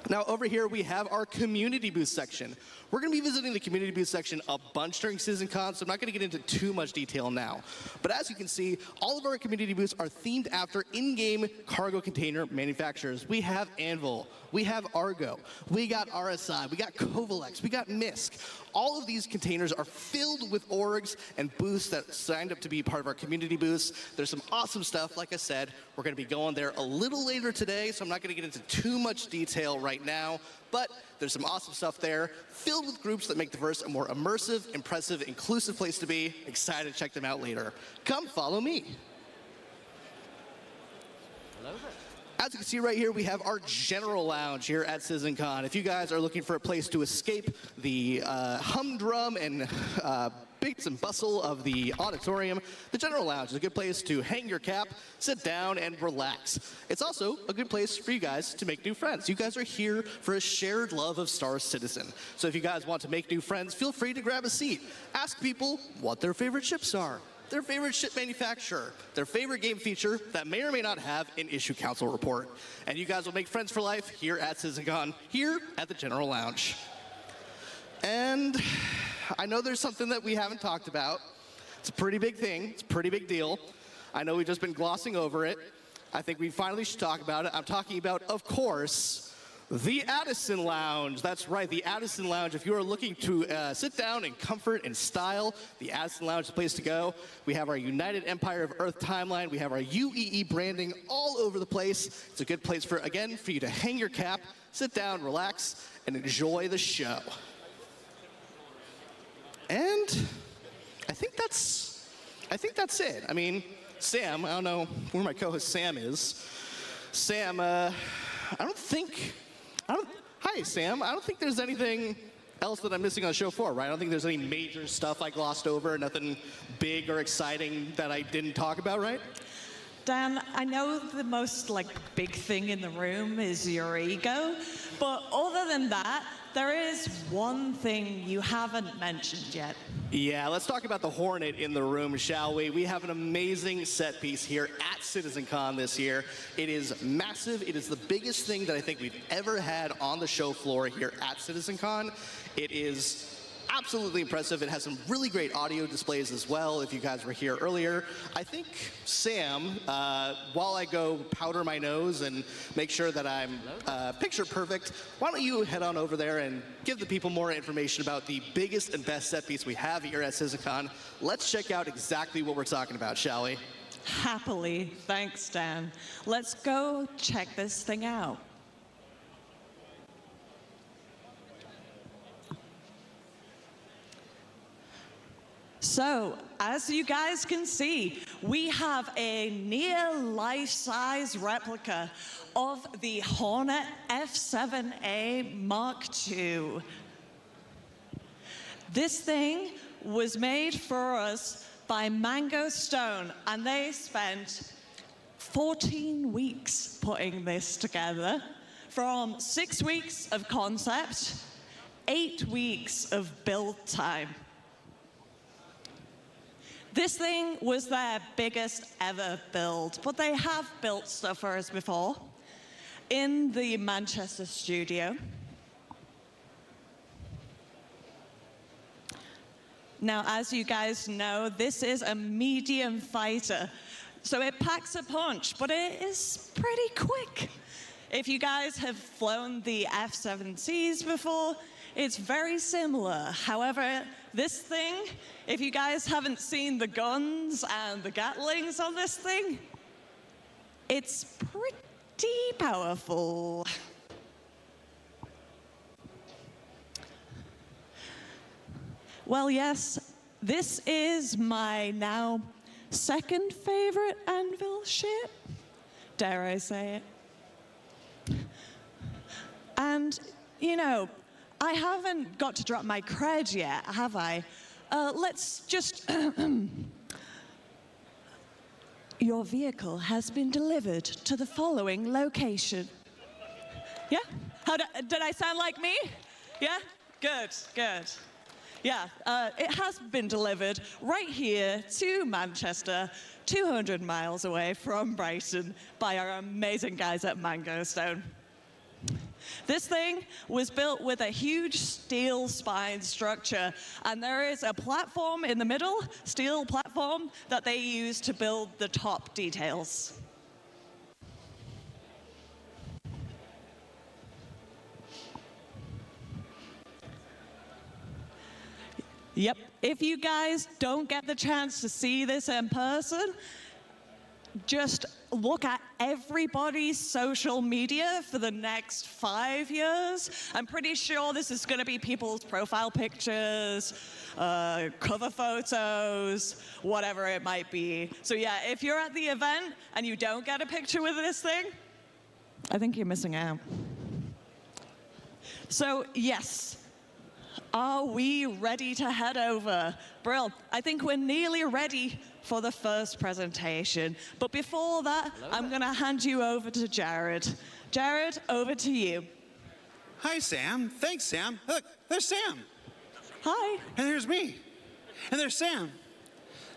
Now over here we have our community booth section. We're gonna be visiting the community booth section a bunch during CitizenCon, so I'm not gonna get into too much detail now. But as you can see, all of our community booths are themed after in-game cargo container manufacturers. We have Anvil, we have Argo, we got RSI, we got Kovalex, we got MISC. All of these containers are filled with orgs and booths that signed up to be part of our community booths. There's some awesome stuff, like I said. We're gonna be going there a little later today, so I'm not gonna get into too much detail right now, but there's some awesome stuff there, filled with groups that make the verse a more immersive, impressive, inclusive place to be. Excited to check them out later. Come follow me. Hello there. As you can see right here, we have our general lounge here at CitizenCon. If you guys are looking for a place to escape the humdrum and bits and bustle of the auditorium, the general lounge is a good place to hang your cap, sit down, and relax. It's also a good place for you guys to make new friends. You guys are here for a shared love of Star Citizen. So if you guys want to make new friends, feel free to grab a seat. Ask people what their favorite ships are, their favorite ship manufacturer, their favorite game feature that may or may not have an issue council report. And you guys will make friends for life here at CitizenCon, here at the General Lounge. And I know there's something that we haven't talked about. It's a pretty big thing, it's a pretty big deal. I know we've just been glossing over it. I think we finally should talk about it. I'm talking about, of course, the Addison Lounge. That's right, the Addison Lounge. If you are looking to sit down in comfort and style, the Addison Lounge is the place to go. We have our United Empire of Earth timeline. We have our UEE branding all over the place. It's a good place for, again, for you to hang your cap, sit down, relax, and enjoy the show. And I think that's it. I mean, Sam, I don't know where my co-host Sam is. Sam, hi Sam, I don't think there's anything else that I'm missing on show 4, right? I don't think there's any major stuff I glossed over, nothing big or exciting that I didn't talk about, right? Dan, I know the most big thing in the room is your ego, but other than that, there is one thing you haven't mentioned yet. Yeah, let's talk about the Hornet in the room, shall we? We have an amazing set piece here at CitizenCon this year. It is massive. It is the biggest thing that I think we've ever had on the show floor here at CitizenCon. It is absolutely impressive. It has some really great audio displays as well, if you guys were here earlier. I think, Sam, while I go powder my nose and make sure that I'm picture perfect, why don't you head on over there and give the people more information about the biggest and best set piece we have here at CitizenCon. Let's check out exactly what we're talking about, shall we? Happily. Thanks, Dan. Let's go check this thing out. So, as you guys can see, we have a near life-size replica of the Hornet F7A Mark II. This thing was made for us by Mango Stone, and they spent 14 weeks putting this together, from 6 weeks of concept, 8 weeks of build time. This thing was their biggest ever build, but they have built stuff for us before in the Manchester studio. Now, as you guys know, this is a medium fighter. So it packs a punch, but it is pretty quick. If you guys have flown the F-7Cs before, it's very similar. However, this thing, if you guys haven't seen the guns and the Gatlings on this thing, it's pretty powerful. Well, yes, this is my now second favorite anvil ship, dare I say it. And, you know, I haven't got to drop my cred yet, have I? Let's just... Your vehicle has been delivered to the following location. Yeah? Did I sound like me? Yeah? Good, good. Yeah, it has been delivered right here to Manchester, 200 miles away from Brighton, by our amazing guys at Mango Stone. This thing was built with a huge steel spine structure, and there is a platform in the middle, steel platform, that they use to build the top details. Yep, if you guys don't get the chance to see this in person, just look at everybody's social media for the next 5 years. I'm pretty sure this is going to be people's profile pictures, cover photos, whatever it might be. So yeah, if you're at the event and you don't get a picture with this thing, I think you're missing out. So yes, are we ready to head over? Brill, I think we're nearly ready for the first presentation. But before that, I'm going to hand you over to Jared. Jared, over to you. Hi, Sam. Thanks, Sam. Look, there's Sam. Hi. And there's me. And there's Sam.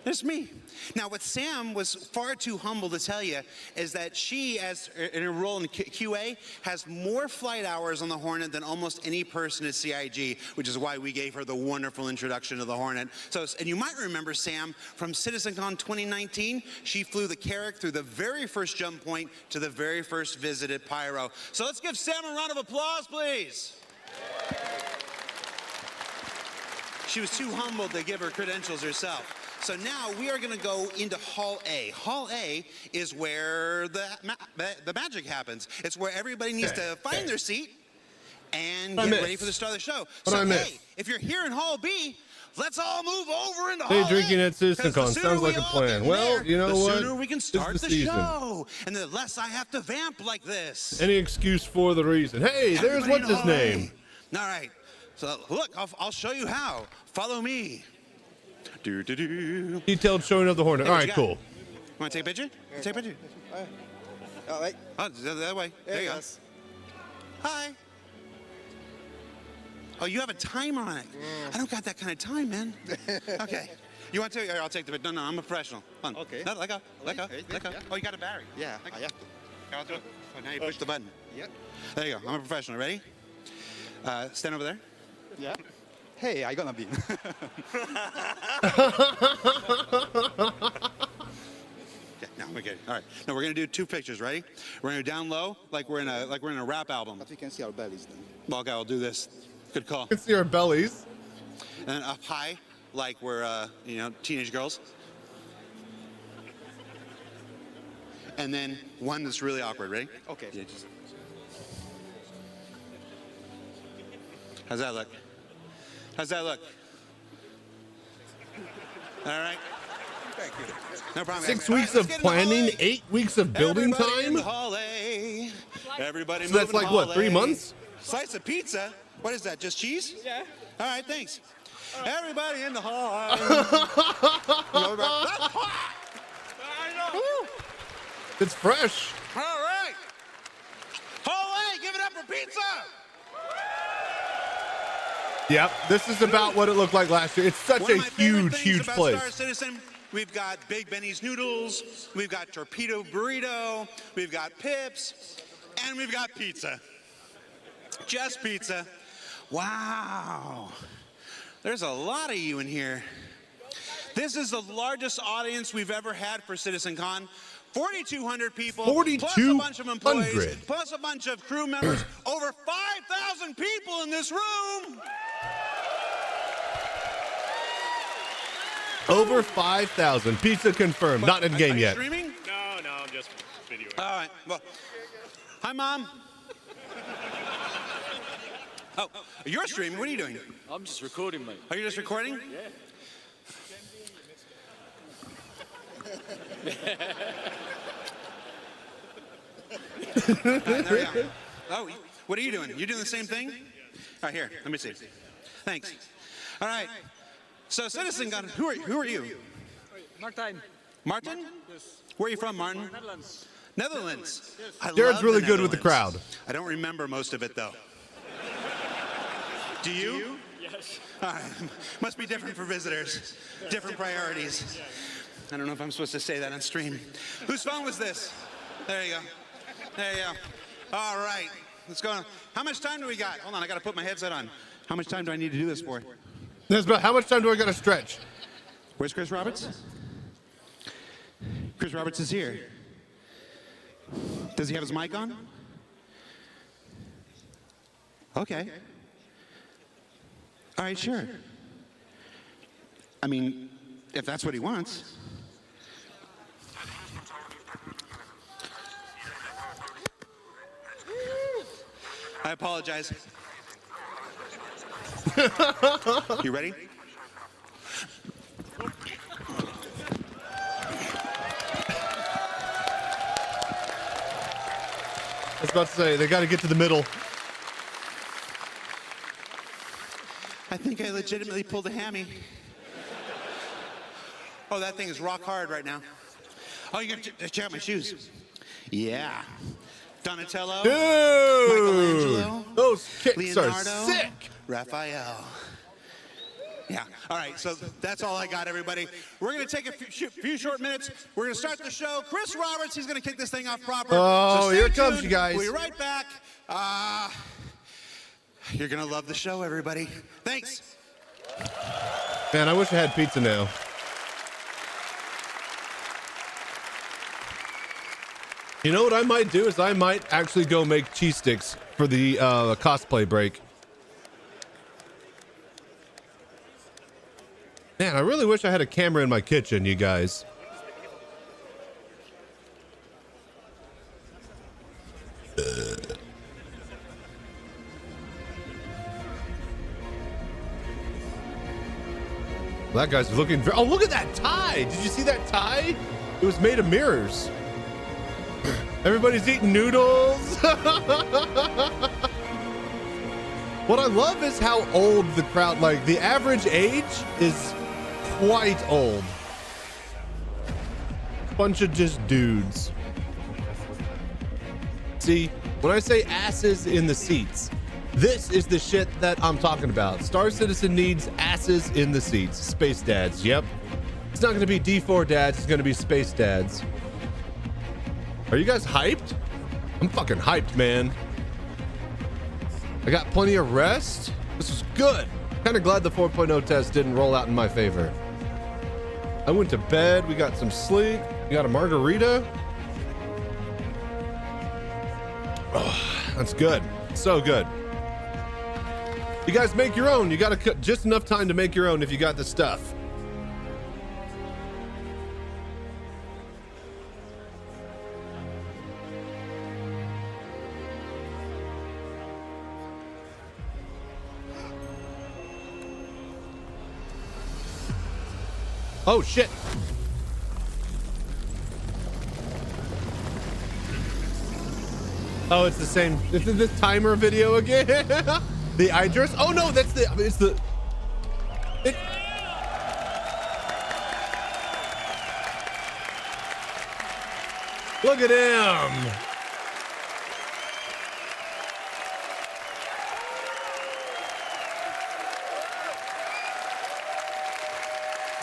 There's me. Now, what Sam was far too humble to tell you is that she, as in her role in QA, has more flight hours on the Hornet than almost any person at CIG, which is why we gave her the wonderful introduction to the Hornet. So, and you might remember Sam from CitizenCon 2019. She flew the Carrack through the very first jump point to the very first visit at Pyro. So let's give Sam a round of applause, please. She was too humble to give her credentials herself. So now we are going to go into Hall A. Hall A is where the magic happens. It's where everybody needs to find their seat and get ready for the start of the show. So hey, if you're here in Hall B, let's all move over into Hall A. Hey, drinking at CitizenCon sounds like a plan. Well, you know what? The sooner we can start the show, and the less I have to vamp like this. Any excuse for the reason. Hey, there's what's his name. All right. So look, I'll show you how. Follow me. Detailed showing of the Hornet. Hey, all right, cool. Want to take a picture? Take a picture. All right. Oh, that way. There you go. Hi. Oh, you have a timer on it. I don't got that kind of time, man. Okay. You want to? Here, I'll take the picture. No, I'm a professional. Come on. Okay. No, let go. Let go. Let go. Oh, you got a battery. Yeah. I have to. I'll do it. So now you push the button. Yep. There you go. I'm a professional. Ready? Stand over there. Yeah. Hey, I gonna be. Okay, no, we're good. All right. No, we're gonna do 2 pictures. Ready? We're gonna go down low, like we're in a rap album. But we can see our bellies then. Well, okay, I'll do this. Good call. You can see our bellies. And then up high, like we're teenage girls. And then one that's really awkward. Ready? Okay. Yeah, how's that look? How's that look? All right. Thank you. No problem. 6 weeks of planning, 8 weeks of building time. Everybody so that's like what, 3 months? Slice of pizza? What is that? Just cheese? Yeah. All right, thanks. Everybody in the hall. It's fresh. All right. Hallway, give it up for pizza. Yep, this is about what it looked like last year. It's such a huge place. Star Citizen, we've got Big Benny's Noodles, we've got Torpedo Burrito, we've got Pips, and we've got pizza. Just pizza. Wow. There's a lot of you in here. This is the largest audience we've ever had for CitizenCon. 4,200 people, plus a bunch of employees, plus a bunch of crew members. Over 5,000 people in this room. Over 5,000. Pizza confirmed. Not in game yet. Streaming? No, I'm just videoing. All right. Well, hi, Mom. Oh, you're streaming. What are you doing? I'm just recording, mate. Are you just recording? Yeah. There we go. Oh, what are you doing? You doing the same thing? All right, here. Let me see. Thanks. All right. So, CitizenCon, who are you? Martin. Martin? Yes. Where are you from, Martin? Netherlands. Netherlands. Yes. I Jared's love really the good with the crowd. Netherlands. I don't remember most of it, though. Do you? Yes. All right. Must be different for visitors. Different priorities. I don't know if I'm supposed to say that on stream. Whose phone was this? There you go. There you go. All right. Let's go. How much time do we got? Hold on. I got to put my headset on. How much time do I need to do this for? How much time do I got to stretch? Where's Chris Roberts? Chris Roberts is here. Does he have his mic on? Okay. All right, sure. I mean, if that's what he wants. I apologize. You ready? I was about to say, they got to get to the middle. I think I legitimately pulled a hammy. Oh, that thing is rock hard right now. Oh, you're going to check out my shoes. Yeah. Donatello. Dude! Michelangelo. Those kicks Leonardo, are sick. Raphael. Yeah. All right. So that's all I got, everybody. We're going to take a few short minutes. We're going to start the show. Chris Roberts, he's going to kick this thing off proper. Oh, so here it stay comes, tuned. you guys. We'll be right back. You're going to love the show, everybody. Thanks. Man, I wish I had pizza now. You know what I might do is I might actually go make cheese sticks for the cosplay break. Man, I really wish I had a camera in my kitchen, you guys. That guy's looking very... Oh, look at that tie! Did you see that tie? It was made of mirrors. Everybody's eating noodles. What I love is how old the crowd, like the average age is quite old. Bunch of just dudes. See, when I say asses in the seats, this is the shit that I'm talking about. Star Citizen needs asses in the seats. Space dads, yep. It's not going to be D4 dads, it's going to be space dads. Are you guys hyped? I'm fucking hyped, man. I got plenty of rest. This was good. Kind of glad the 4.0 test didn't roll out in my favor. I went to bed. We got some sleep. We got a margarita. Oh, that's good. So good. You guys make your own. You got just enough time to make your own if you got the stuff. Oh shit. Oh, it's the same. This is this timer video again. The Idris. Oh no, that's the. It's the. It. Look at him.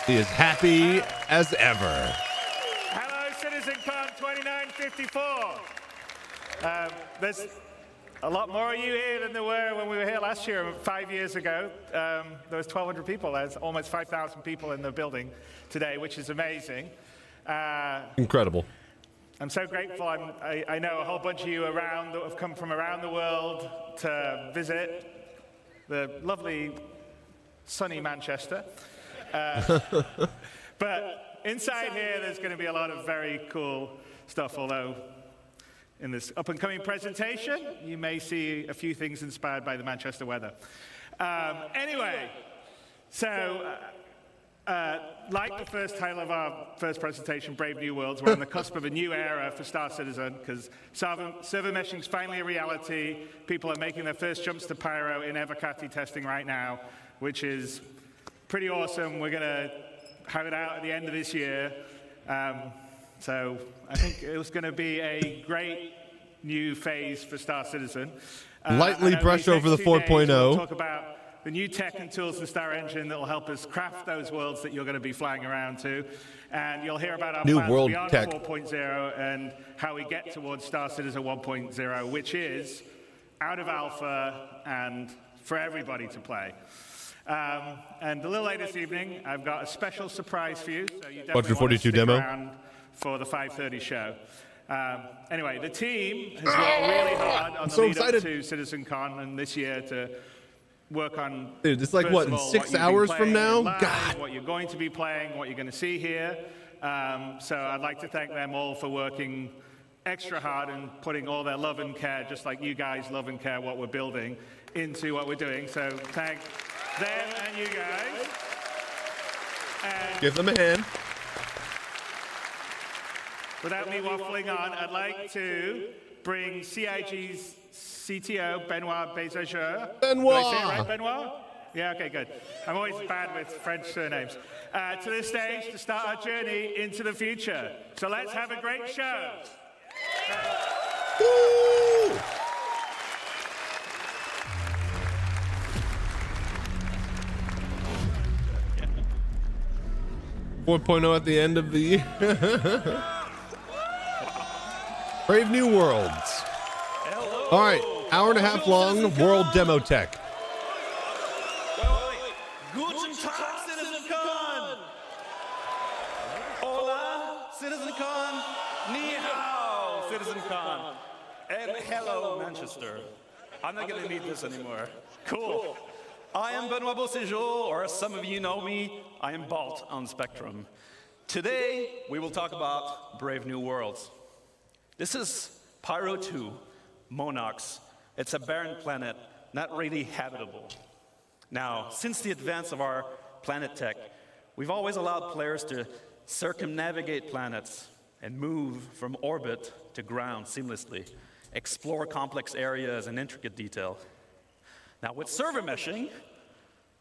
He is happy as ever. Hello, CitizenCon 2954. a lot more of you here than there were when we were here last year, 5 years ago. There was 1,200 people. There's almost 5,000 people in the building today, which is amazing. Incredible. I'm so grateful. I know a whole bunch of you around that have come from around the world to visit the lovely sunny Manchester. But inside here, there's going to be a lot of very cool stuff, although in this up-and-coming presentation, you may see a few things inspired by the Manchester weather. Anyway, so like the first title of our first presentation, Brave New Worlds, we're on the cusp of a new era for Star Citizen because server meshing is finally a reality. People are making their first jumps to Pyro in Evocati testing right now, which is pretty awesome. We're going to have it out at the end of this year. So I think it was going to be a great new phase for Star Citizen. Lightly brush over the 4.0. We'll talk about the new tech and tools in Star Engine that will help us craft those worlds that you're going to be flying around to. And you'll hear about our New plans world beyond tech. 4.0 and how we get towards Star Citizen 1.0, which is out of alpha and for everybody to play. And a little later this evening, I've got a special surprise for you. So you definitely want to stick demo around for the 5:30 show. Anyway, the team has worked really hard on the lead up to CitizenCon and this year to work on. Dude, it's like what, in 6 hours from now? God. What you're going to be playing, what you're going to see here. So I'd like to thank them all for working extra hard and putting all their love and care, just like you guys love and care what we're building, into what we're doing. So thank them and you guys. And Give them a hand. without me waffling on, I'd like to bring CIG's CTO, Benoit Bézageur. Benoit! Did I say it right, Benoit? Yeah, okay, good. I'm always bad with French surnames. To the stage to start our journey into the future. So let's have a great show. Woo! 4.0 at the end of the year. Brave New Worlds. All right, hour and a half long world demo tech. Guten Tag, CitizenCon! Hola, CitizenCon! Ni hao, CitizenCon! And hello, Manchester. I'm not gonna need this anymore. Cool. I am Benoit Beauséjour, or as some of you know me, I am Balt on Spectrum. Today, we will talk about Brave New Worlds. This is Pyro 2, Monox. It's a barren planet, not really habitable. Now, since the advance of our planet tech, we've always allowed players to circumnavigate planets and move from orbit to ground seamlessly, explore complex areas in intricate detail. Now, with server meshing,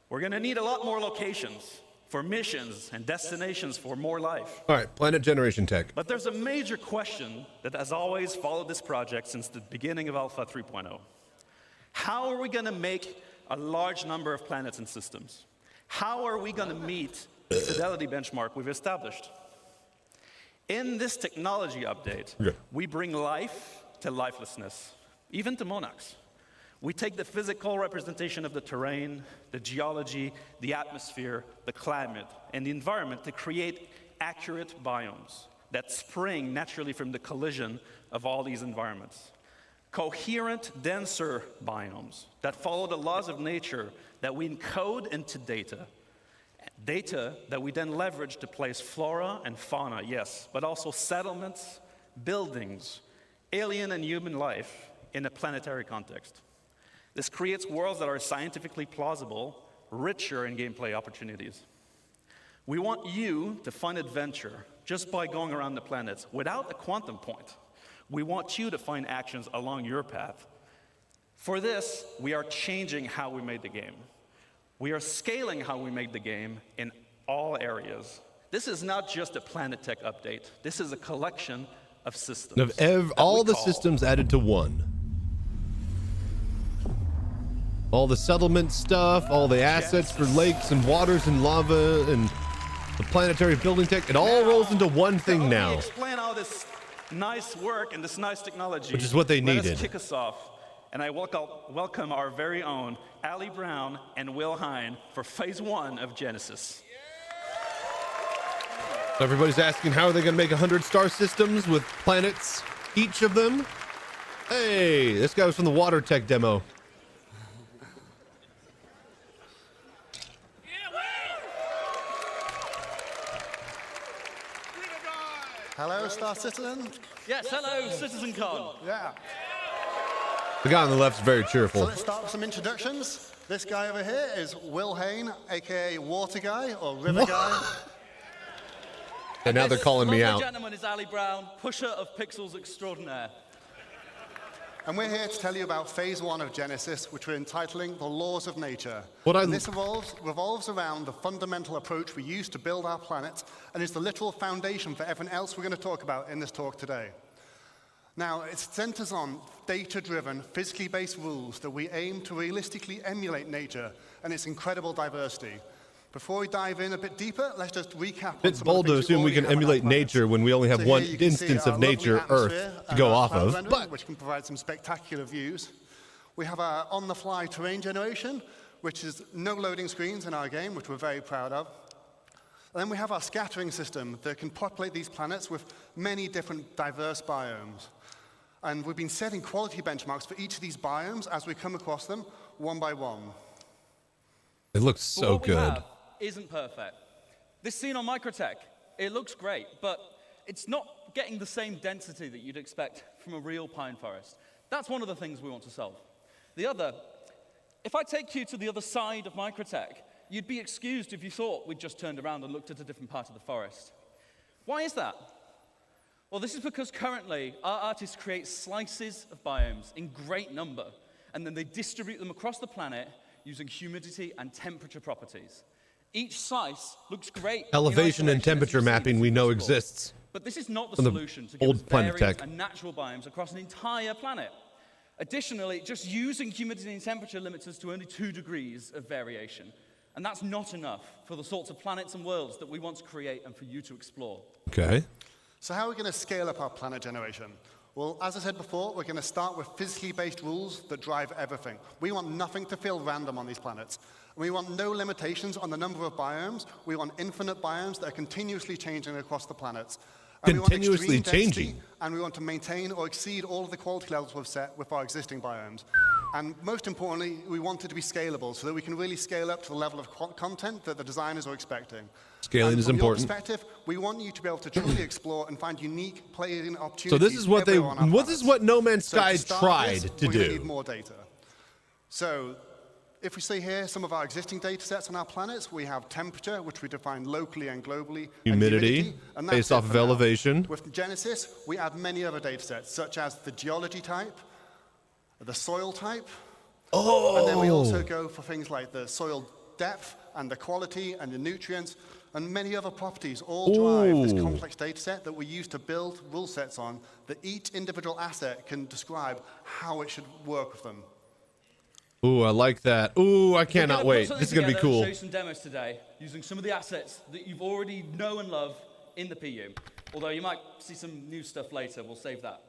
we're going to need a lot more locations for missions and destinations for more life. All right, planet generation tech. But there's a major question that has always followed this project since the beginning of Alpha 3.0. How are we going to make a large number of planets and systems? How are we going to meet the fidelity benchmark we've established? In this technology update, we bring life to lifelessness, even to Monox. We take the physical representation of the terrain, the geology, the atmosphere, the climate, and the environment to create accurate biomes that spring naturally from the collision of all these environments. Coherent, denser biomes that follow the laws of nature that we encode into data. Data that we then leverage to place flora and fauna, yes, but also settlements, buildings, alien and human life in a planetary context. This creates worlds that are scientifically plausible, richer in gameplay opportunities. We want you to find adventure just by going around the planets without a quantum point. We want you to find actions along your path. For this, we are changing how we made the game. We are scaling how we made the game in all areas. This is not just a Planet Tech update. This is a collection of systems. Of all the systems added to one. All the settlement stuff, all the assets for lakes and waters and lava and the planetary building tech, it all rolls into one thing now. Explain all this nice work and this nice technology. Which is what they needed. Let us kick us off and I welcome our very own Ali Brown and Will Hine for Phase 1 of Genesis. Everybody's asking, how are they going to make 100 star systems with planets, each of them? Hey, this guy was from the Water Tech demo. Hello, Star Citizen. Yes, hello, CitizenCon. Yeah. The guy on the left is very cheerful. So let's start with some introductions. This guy over here is Will Hine, aka Water Guy or River Guy. And now they're calling me out. This gentleman is Ali Brown, pusher of pixels extraordinaire. And we're here to tell you about Phase 1 of Genesis, which we're entitling The Laws of Nature. This revolves around the fundamental approach we use to build our planet and is the literal foundation for everything else we're going to talk about in this talk today. Now, it centers on data-driven, physically based rules that we aim to realistically emulate nature and its incredible diversity. Before we dive in a bit deeper, let's just recap. It's bold to assume we can emulate nature when we only have one instance of nature, Earth, to go off of. But which can provide some spectacular views. We have our on-the-fly terrain generation, which is no loading screens in our game, which we're very proud of. And then we have our scattering system that can populate these planets with many different diverse biomes. And we've been setting quality benchmarks for each of these biomes as we come across them one by one. It looks so good. Isn't perfect. This scene on Microtech, it looks great, but it's not getting the same density that you'd expect from a real pine forest. That's one of the things we want to solve. The other, if I take you to the other side of Microtech, you'd be excused if you thought we'd just turned around and looked at a different part of the forest. Why is that? Well, this is because currently our artists create slices of biomes in great number, and then they distribute them across the planet using humidity and temperature properties. Each slice looks great. Elevation and temperature mapping we know exists. But this is not the solution to give us varied and natural biomes across an entire planet. Additionally, just using humidity and temperature limits us to only 2 degrees of variation. And that's not enough for the sorts of planets and worlds that we want to create and for you to explore. Okay. So how are we going to scale up our planet generation? Well, as I said before, we're going to start with physically based rules that drive everything. We want nothing to feel random on these planets. We want no limitations on the number of biomes. We want infinite biomes that are continuously changing across the planets. And continuously changing. And we want to maintain or exceed all of the quality levels we've set with our existing biomes. And most importantly, we want it to be scalable so that we can really scale up to the level of content that the designers are expecting. Scaling is important. From your perspective, we want you to be able to truly explore and find unique playing opportunities. So this is what this is what No Man's Sky tried to do. We need more data. So if we see here some of our existing data sets on our planets, we have temperature, which we define locally and globally. Humidity, and based off of elevation. With Genesis, we add many other data sets, such as the geology type, the soil type. And then we also go for things like the soil depth and the quality and the nutrients and many other properties all drive this complex data set that we use to build rule sets on that each individual asset can describe how it should work with them. Ooh, I like that. Ooh, I cannot wait. This is going to be cool. Show you some demos today using some of the assets that you've already know and love in the PU. Although you might see some new stuff later. We'll save that.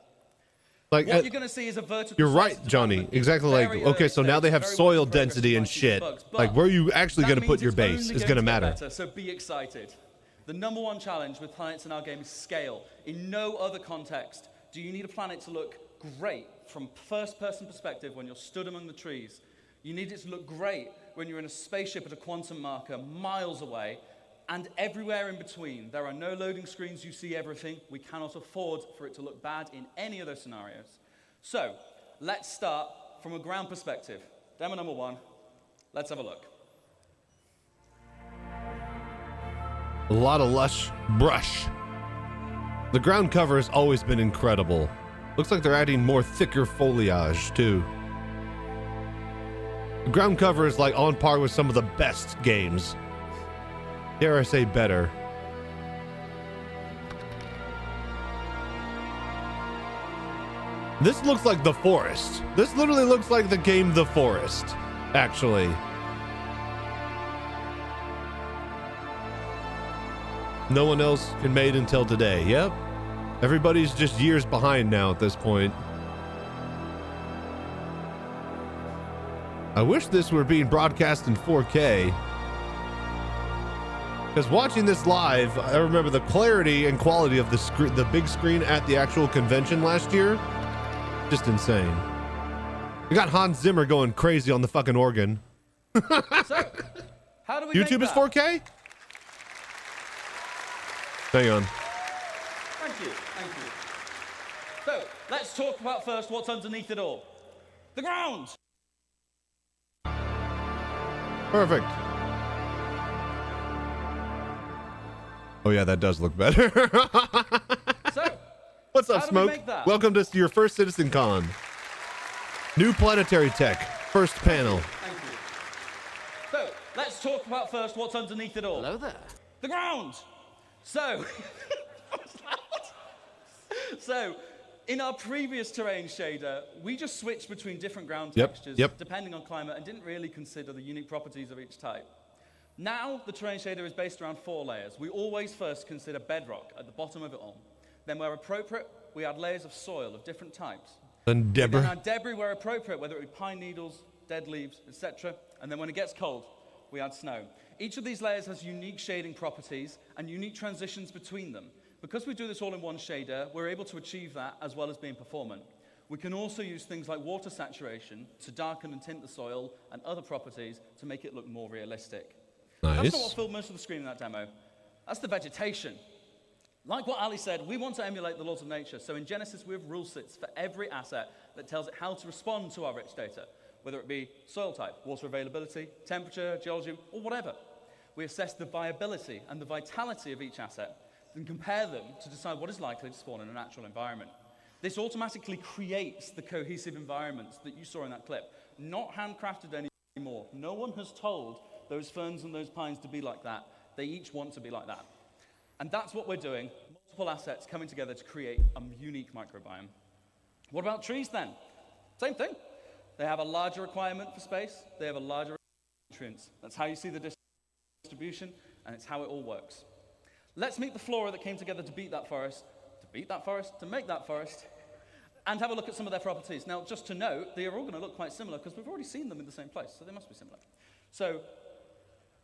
Like, what you're going to see is a vertical. You're right, Johnny. Exactly. Like, okay, so now they have soil density and shit. Like, where are you actually going to put your base is going to matter. So be excited. The #1 challenge with planets in our game is scale. In no other context do you need a planet to look great from first-person perspective when you're stood among the trees. You need it to look great when you're in a spaceship at a quantum marker miles away, and everywhere in between. There are no loading screens, you see everything. We cannot afford for it to look bad in any of those scenarios. So, let's start from a ground perspective. Demo #1, let's have a look. A lot of lush brush. The ground cover has always been incredible. Looks like they're adding more thicker foliage, too. The ground cover is like on par with some of the best games. Dare I say better. This looks like The Forest. This literally looks like the game The Forest, actually. No one else can made until today. Yep. Everybody's just years behind now at this point. I wish this were being broadcast in 4K. Because watching this live, I remember the clarity and quality of the big screen at the actual convention last year. Just insane. We got Hans Zimmer going crazy on the fucking organ. So, how do we YouTube make is that? 4K? Hang on. Thank you, thank you. So, let's talk about first what's underneath it all. The ground! Perfect. Oh yeah, that does look better. So, what's up, how do we Smoke? make that? Welcome to your first CitizenCon. New planetary tech, first panel. Thank you. So, let's talk about first what's underneath it all. Hello there. The ground! So, in our previous terrain shader, we just switched between different ground textures depending on climate and didn't really consider the unique properties of each type. Now, the terrain shader is based around 4 layers. We always first consider bedrock at the bottom of it all. Then, where appropriate, we add layers of soil of different types. And debris. We then add debris where appropriate, whether it be pine needles, dead leaves, etc. And then when it gets cold, we add snow. Each of these layers has unique shading properties and unique transitions between them. Because we do this all in one shader, we're able to achieve that as well as being performant. We can also use things like water saturation to darken and tint the soil and other properties to make it look more realistic. Nice. That's not what filled most of the screen in that demo. That's the vegetation. Like what Ali said, we want to emulate the laws of nature. So in Genesis, we have rule sets for every asset that tells it how to respond to our rich data, whether it be soil type, water availability, temperature, geology, or whatever. We assess the viability and the vitality of each asset and compare them to decide what is likely to spawn in a natural environment. This automatically creates the cohesive environments that you saw in that clip, not handcrafted anymore. No one has told those ferns and those pines to be like that. They each want to be like that. And that's what we're doing, multiple assets coming together to create a unique microbiome. What about trees then? Same thing. They have a larger requirement for space. They have a larger nutrients. That's how you see the distribution, and it's how it all works. Let's meet the flora that came together to beat that forest, to make that forest, and have a look at some of their properties. Now, just to note, they are all going to look quite similar because we've already seen them in the same place, so they must be similar. So,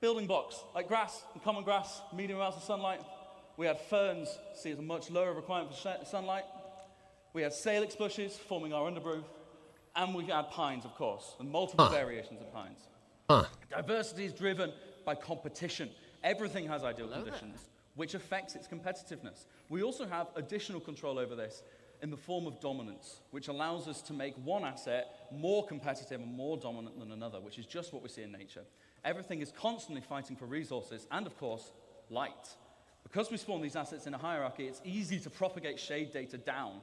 building blocks, like grass and common grass, medium amounts of sunlight. We had ferns, see it's a much lower requirement for sunlight. We had salix bushes forming our undergrowth. And we had pines, of course, and multiple variations of pines. Diversity is driven by competition. Everything has ideal conditions, which affects its competitiveness. We also have additional control over this in the form of dominance, which allows us to make one asset more competitive and more dominant than another, which is just what we see in nature. Everything is constantly fighting for resources and, of course, light. Because we spawn these assets in a hierarchy, it's easy to propagate shade data down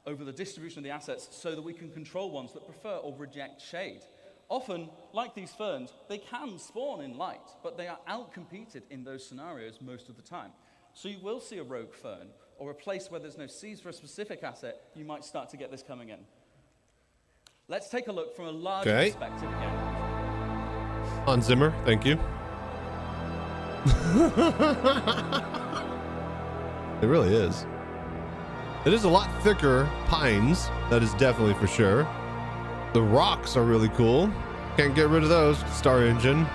over the distribution of the assets so that we can control ones that prefer or reject shade. Often, like these ferns, they can spawn in light, but they are outcompeted in those scenarios most of the time. So you will see a rogue fern, or a place where there's no seeds for a specific asset, you might start to get this coming in. Let's take a look from a larger perspective again. Hans Zimmer, thank you. It really is. It is a lot thicker pines, that is definitely for sure. The rocks are really cool. Can't get rid of those. Star Engine.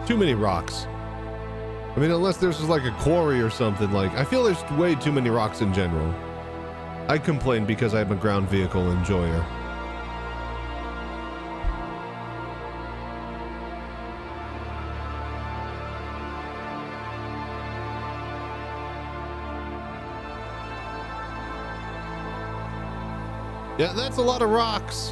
Too many rocks. I mean, unless there's just like a quarry or something. Like, I feel there's way too many rocks in general. I complain because I'm a ground vehicle enjoyer. Yeah, that's a lot of rocks.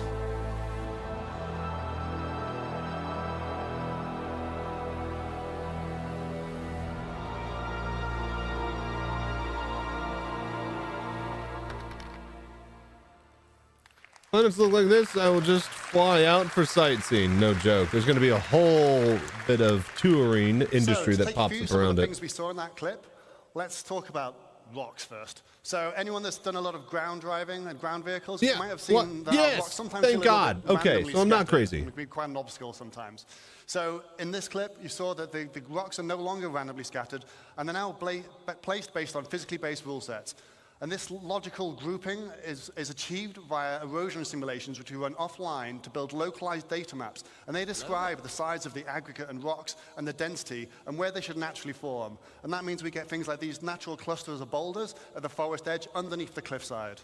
Planets look like this, I will just fly out for sightseeing. No joke. There's going to be a whole bit of touring industry that pops up around it. Things we saw in that clip. Let's talk about rocks first. So anyone that's done a lot of ground driving and ground vehicles, you might have seen that rocks sometimes thank God. Okay, so I'm not crazy. It can be quite an obstacle sometimes. So in this clip, you saw that the rocks are no longer randomly scattered, and they're now placed based on physically based rule sets. And this logical grouping is achieved via erosion simulations, which we run offline to build localized data maps. And they describe the size of the aggregate and rocks and the density and where they should naturally form. And that means we get things like these natural clusters of boulders at the forest edge underneath the cliffside.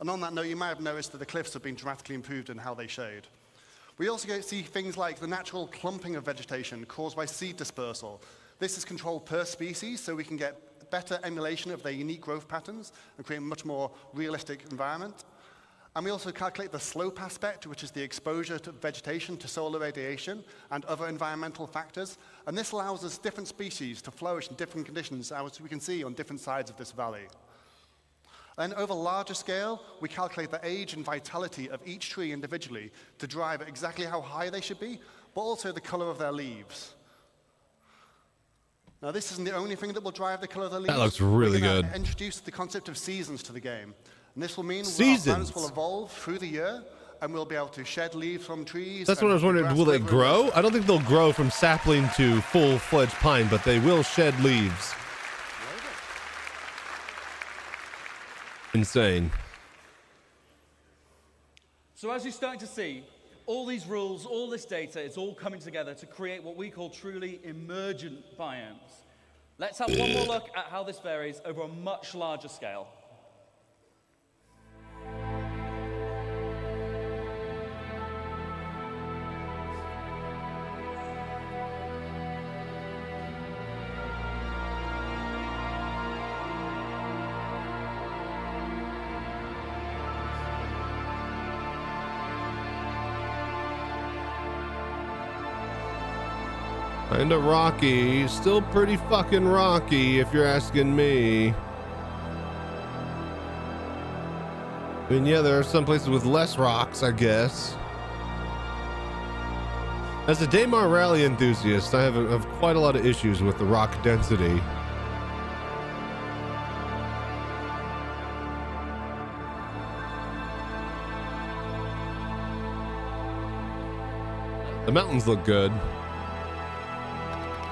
And on that note, you might have noticed that the cliffs have been dramatically improved in how they shade. We also see things like the natural clumping of vegetation caused by seed dispersal. This is controlled per species, so we can get better emulation of their unique growth patterns and create a much more realistic environment. And we also calculate the slope aspect, which is the exposure to vegetation to solar radiation and other environmental factors. And this allows us different species to flourish in different conditions, as we can see on different sides of this valley. And over larger scale, we calculate the age and vitality of each tree individually to drive exactly how high they should be, but also the color of their leaves. Now, this isn't the only thing that will drive the color of the leaves. That looks really good. Introduce the concept of seasons to the game. And this will mean seasons. Our plants will evolve through the year, and we'll be able to shed leaves from trees. That's what I was wondering. Will they grow? I don't think they'll grow from sapling to full-fledged pine, but they will shed leaves. Insane. So as you're starting to see, all these rules, all this data, it's all coming together to create what we call truly emergent biomes. Let's have one more look at how this varies over a much larger scale. Kinda rocky, still pretty fucking rocky if you're asking me. I mean, yeah, there are some places with less rocks, I guess. As a Daymar Rally enthusiast, I have quite a lot of issues with the rock density. The mountains look good.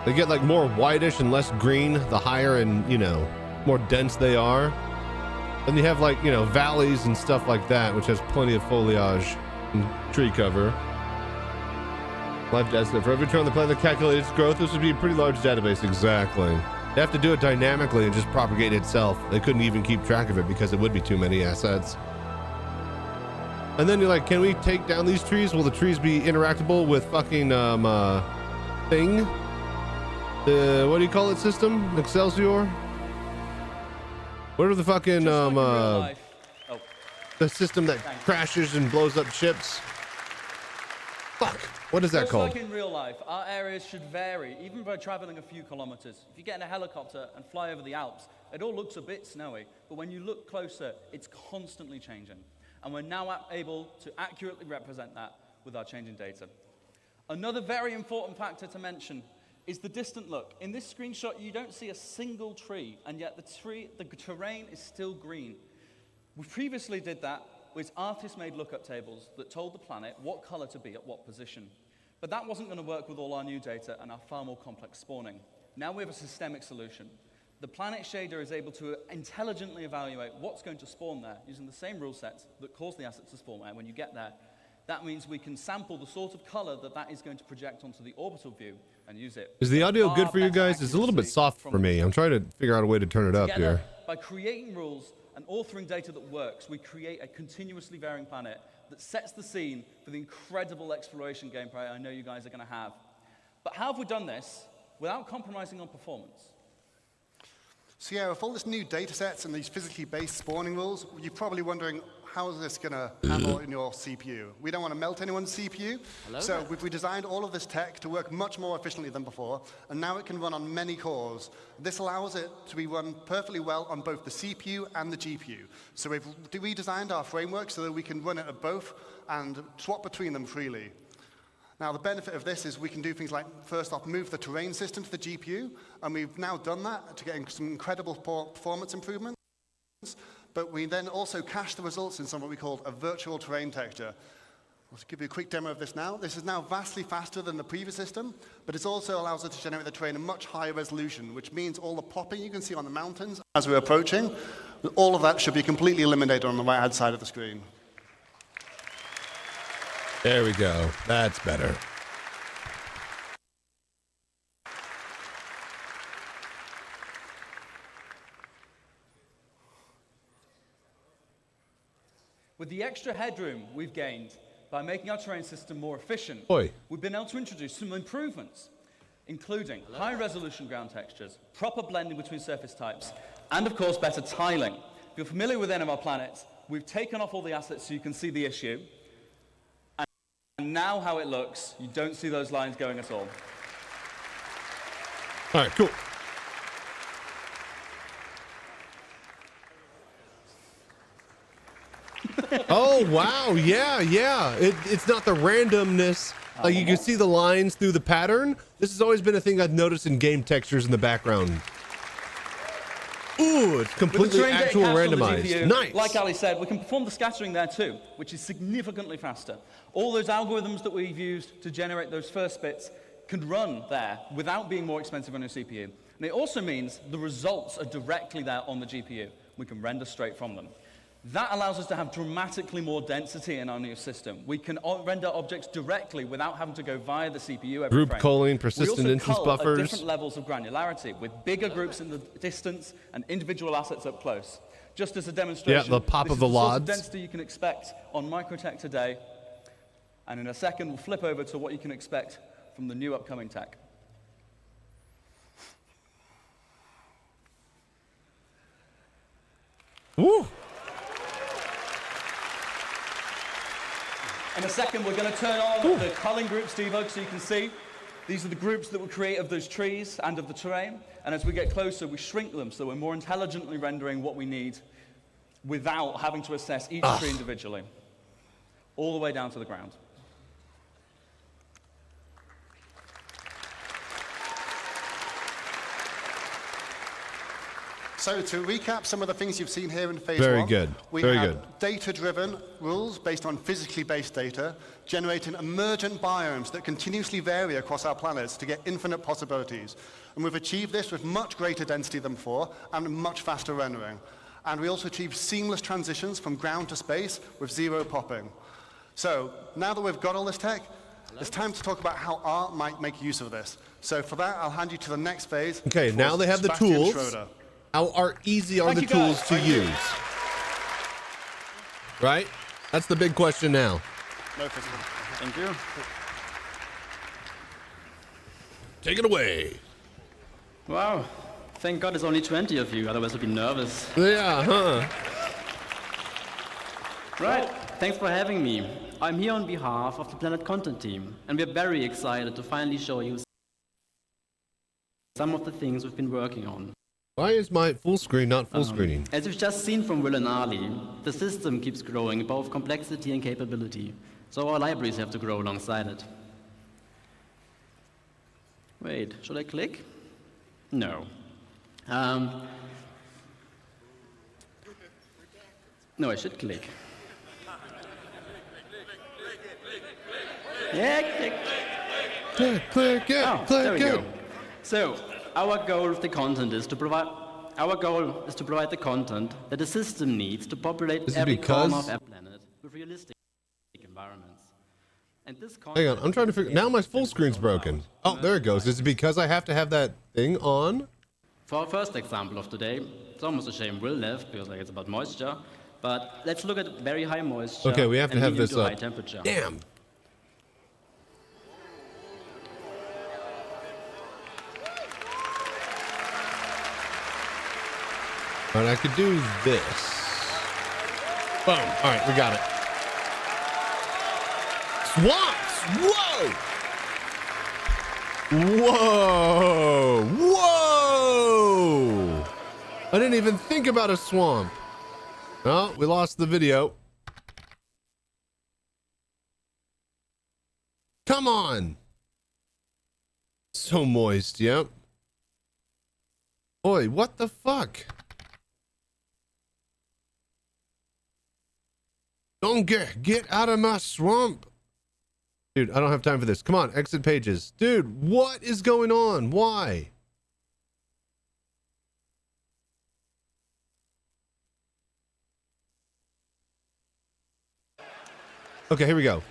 They get like more whitish and less green the higher and, you know, more dense they are. Then you have like, you know, valleys and stuff like that, which has plenty of foliage and tree cover. Live data. For every turn on the planet that calculates its growth, this would be a pretty large database. Exactly. They have to do it dynamically and just propagate itself. They couldn't even keep track of it because it would be too many assets. And then you're like, can we take down these trees? Will the trees be interactable with fucking thing? The what do you call it system? Excelsior? Whatever the fucking the system that crashes and blows up ships. Fuck. What is that called? Just like in real life, our areas should vary, even by traveling a few kilometers. If you get in a helicopter and fly over the Alps, it all looks a bit snowy, but when you look closer, it's constantly changing. And we're now able to accurately represent that with our changing data. Another very important factor to mention is the distant look. In this screenshot, you don't see a single tree, and yet the terrain is still green. We previously did that with artist-made lookup tables that told the planet what color to be at what position. But that wasn't going to work with all our new data and our far more complex spawning. Now we have a systemic solution. The planet shader is able to intelligently evaluate what's going to spawn there using the same rule sets that cause the assets to spawn there when you get there. That means we can sample the sort of color that is going to project onto the orbital view and use it. Is the audio good for you guys? It's a little bit soft for me. I'm trying to figure out a way to turn it up here. By creating rules and authoring data that works, we create a continuously varying planet that sets the scene for the incredible exploration gameplay I know you guys are going to have. But how have we done this without compromising on performance? So yeah, with all this new data sets and these physically based spawning rules, you're probably wondering, how is this going to handle in your CPU? We don't want to melt anyone's CPU, so we designed all of this tech to work much more efficiently than before, and now it can run on many cores. This allows it to be run perfectly well on both the CPU and the GPU. So we've redesigned our framework so that we can run it at both and swap between them freely. Now, the benefit of this is we can do things like, first off, move the terrain system to the GPU, and we've now done that to get some incredible performance improvements. But we then also cache the results in something we call a virtual terrain texture. I'll give you a quick demo of this now. This is now vastly faster than the previous system, but it also allows us to generate the terrain in much higher resolution, which means all the popping you can see on the mountains as we're approaching All of that should be completely eliminated on the right-hand side of the screen. There we go. That's better. With the extra headroom we've gained by making our terrain system more efficient, we've been able to introduce some improvements, including high-resolution ground textures, proper blending between surface types, and of course, better tiling. If you're familiar with any of our planets, we've taken off all the assets so you can see the issue. And now how it looks, you don't see those lines going at all. All right, cool. Oh, wow. Yeah, yeah. It's not the randomness. Like you can see the lines through the pattern. This has always been a thing I've noticed in game textures in the background. Ooh, it's completely actual randomized. GPU, nice. Like Ali said, we can perform the scattering there too, which is significantly faster. All those algorithms that we've used to generate those first bits can run there without being more expensive on your CPU. And it also means the results are directly there on the GPU. We can render straight from them. That allows us to have dramatically more density in our new system. We can render objects directly without having to go via the CPU every Group frame. culling, persistent instance buffers. At different levels of granularity, with bigger groups in the distance and individual assets up close. Just as a demonstration, yeah, the pop of the sort of LODs. density you can expect on microtech today. And in a second, we'll flip over to what you can expect from the new upcoming tech. Woo! In a second, we're going to turn on the culling groups debug so you can see. These are the groups that we create of those trees and of the terrain. And as we get closer, we shrink them so we're more intelligently rendering what we need without having to assess each tree individually, all the way down to the ground. So to recap some of the things you've seen here in phase Very one. good. We Very have good. data-driven rules based on physically based data, generating emergent biomes that continuously vary across our planets to get infinite possibilities. And we've achieved this with much greater density than before and much faster rendering. And we also achieved seamless transitions from ground to space with zero popping. So now that we've got all this tech, it's time to talk about how art might make use of this. So for that, I'll hand you to the next phase. Okay, now they have the Sebastian tools. Schroeder. How easy are the tools to use? Right? That's the big question now. No physical. Thank you. Take it away. Wow. Thank God there's only 20 of you, otherwise I'd be nervous. Yeah, huh? Right. Thanks for having me. I'm here on behalf of the Planet Content team, and we're very excited to finally show you some of the things we've been working on. Why is my full screen not full screening? As you've just seen from Will and Ali, the system keeps growing in both complexity and capability, so our libraries have to grow alongside it. Wait, should I click? No. No, I should click. Yeah, click. Click, yeah, Oh, click, there we yeah. go. So, our goal with the content is to provide. Our goal is to provide the content that the system needs to populate Is it every corner because- of our planet with realistic environments. And this Hang on, I'm trying to figure. Now my full screen's broken. Oh, there it goes. Is it because I have to have that thing on? For our first example of today, it's almost a shame Will left because it's about moisture. But let's look at very high moisture. Okay, we have to and have medium this to up. high temperature. Damn. All right, I could do this. Boom. All right, we got it. Swamps! Whoa! Whoa! Whoa! I didn't even think about a swamp. Oh, we lost the video. Come on! So moist, yep. Boy, what the fuck? Don't get out of my swamp. Dude, I don't have time for this. Come on, exit pages. Dude, what is going on? Why? Okay, here we go.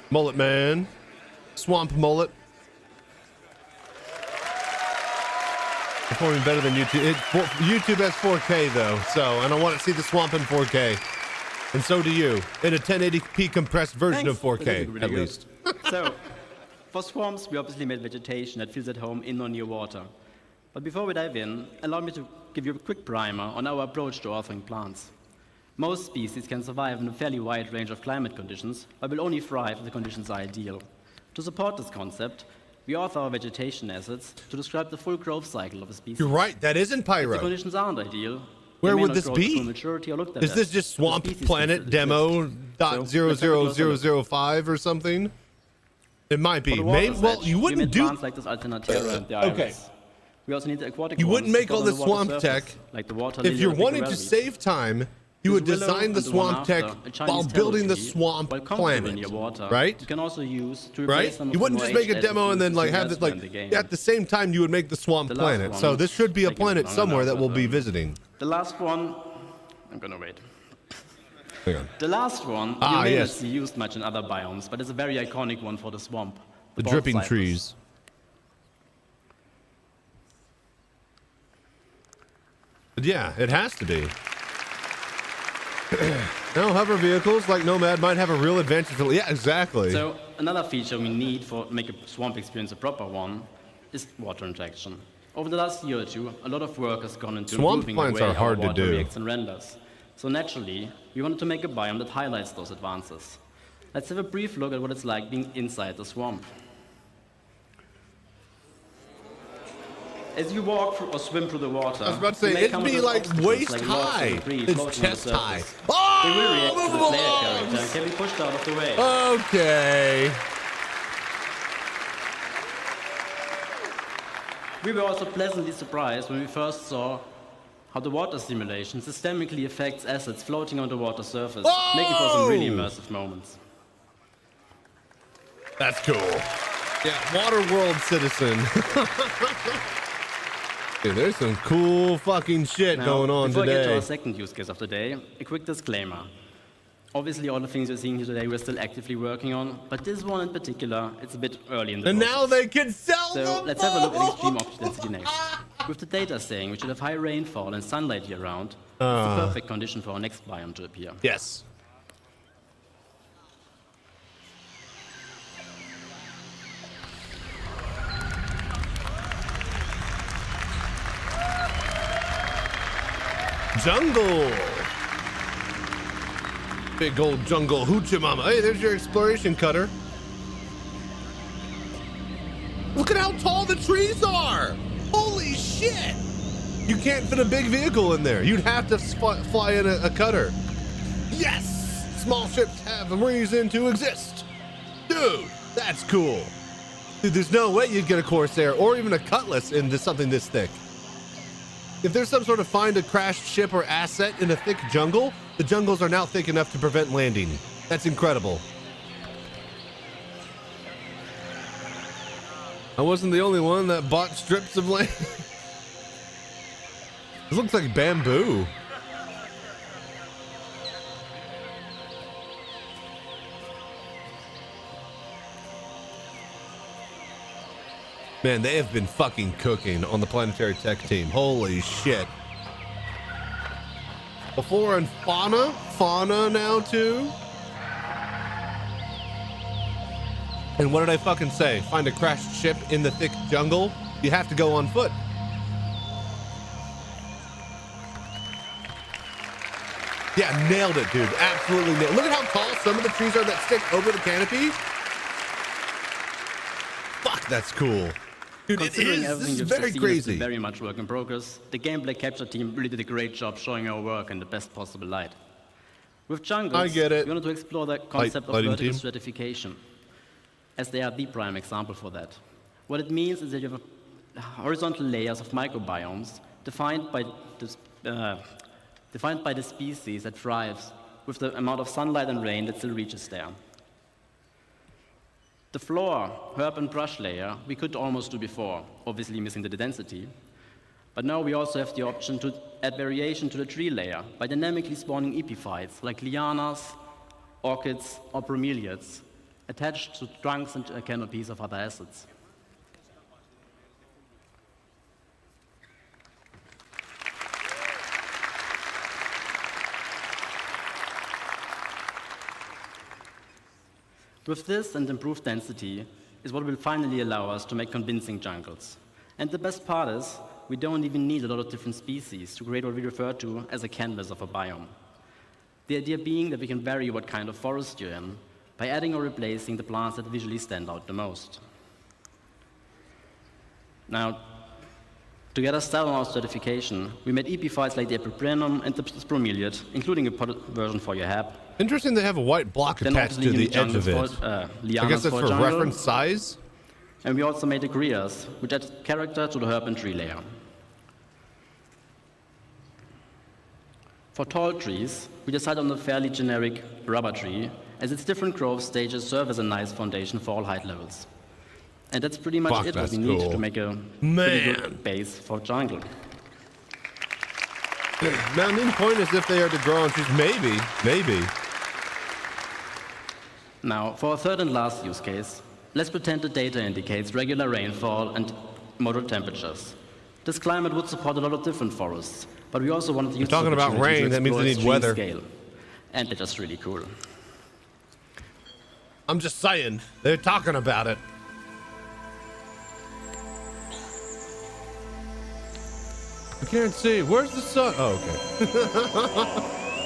Mullet man. Swamp mullet. Performing better than YouTube. YouTube has 4K though, so I don't want to see the swamp in 4K. And so do you. In a 1080p compressed version of 4K, at least. So, for swamps, we obviously made vegetation that feels at home in or near water. But before we dive in, allow me to give you a quick primer on our approach to authoring plants. Most species can survive in a fairly wide range of climate conditions, but will only thrive if the conditions are ideal. To support this concept, we author our vegetation assets to describe the full growth cycle of a species. You're right, that isn't Pyro. If the conditions aren't ideal, where they may would not this grow to be? full maturity or looked at Is this just Swamp Planet Demo .00005 or something? It might be. Maybe. Well, you wouldn't do. Like this Alternatera and the iris. We also need the aquatic You ones wouldn't make to all cover the the water swamp surface, tech. like the water If lily you're or the wanting to Pickerel. save time, you would This willow design the and one swamp tech after, a Chinese while building the tree, swamp while comfortable planet, in your water, right? You can also use to replace Right? some of You the wouldn't more just make a aged demo and then assets like used have it elsewhere like in the game. at the same time you would make the swamp The last planet. So one, this should be a taking planet long somewhere enough, that we'll but, be visiting. The last one, I'm gonna wait. Hang on. The last one, Ah, you may yes. not see used much in other biomes, but it's a very iconic one for the swamp. The bog dripping cypress. trees. But yeah, it has to be. Now, hover vehicles like Nomad might have a real advantage. Yeah, exactly. So another feature we need for make a swamp experience a proper one is water injection. Over the last year or two, a lot of work has gone into Swamp improving plants the way are hard our to water do. reacts and renders. So naturally, we wanted to make a biome that highlights those advances. Let's have a brief look at what it's like being inside the swamp. As you walk through or swim through the water, I was about to you say, may it'd come be across like obstacles waist like rocks high. and debris It's floating on the chest surface. high. They will react to the player character and Oh! can be pushed out of the way. Okay. We were also pleasantly surprised when we first saw how the water simulation systemically affects assets floating on the water surface, making for some really immersive moments. That's cool. Yeah, Waterworld Citizen. Dude, there's some cool fucking shit Now, going on before I get to today. our second use case of the day, a quick disclaimer. Obviously, all the things you're seeing here today we're still actively working on, but this one in particular, it's a bit early in the And process. now they can sell So them. let's have a look at extreme object density next. With the data saying we should have high rainfall and sunlight year-round, it's the perfect condition for our next biome to appear. Yes. Jungle. Big old jungle hoochie mama. Hey, there's your exploration cutter. Look at how tall the trees are. Holy shit. You can't fit a big vehicle in there. You'd have to fly in a cutter. Yes. Small ships have a reason to exist. Dude, that's cool. Dude, there's no way you'd get a Corsair or even a Cutlass into something this thick. If there's some sort of find a crashed ship or asset in a thick jungle, the jungles are now thick enough to prevent landing. That's incredible. I wasn't the only one that bought strips of land. This looks like bamboo. Man, they have been fucking cooking on the Planetary Tech team. Holy shit. Before on fauna now too. And what did I fucking say? Find a crashed ship in the thick jungle? You have to go on foot. Yeah, nailed it, dude. Absolutely nailed it. Look at how tall some of the trees are that stick over the canopy. Fuck, that's cool. Dude, Considering it is. everything This is you've very seen, it's crazy. been very much work in progress. The gameplay capture team really did a great job showing our work in the best possible light. With jungles, I get it. we wanted to explore the concept of Lighting vertical team. stratification, as they are the prime example for that. What it means is that you have horizontal layers of microbiomes defined by the species that thrives with the amount of sunlight and rain that still reaches there. The floor, herb, and brush layer we could almost do before, obviously missing the density. But now we also have the option to add variation to the tree layer by dynamically spawning epiphytes like lianas, orchids, or bromeliads, attached to trunks and canopies of other assets. With this and improved density is what will finally allow us to make convincing jungles. And the best part is, we don't even need a lot of different species to create what we refer to as a canvas of a biome. The idea being that we can vary what kind of forest you're in by adding or replacing the plants that visually stand out the most. Now, to get us started on our certification, we made epiphytes like the Epiprenum and the bromeliad, including a potted version for your hab. Interesting they have a white block Then attached to the edge of it. I guess that's for reference size? And we also made the Grias, which add character to the herb and tree layer. For tall trees, we decided on a fairly generic rubber tree, as its different growth stages serve as a nice foundation for all height levels. And that's pretty much it what we need to make a pretty good base for jungle. Now, the main point is if they are to grow on trees, maybe. Now, for our third and last use case, let's pretend the data indicates regular rainfall and moderate temperatures. This climate would support a lot of different forests, but we also wanted to use talking about rain, that means they need weather. Scale. And they're just really cool. I'm just saying, they're talking about it. I can't see. Where's the sun? Oh,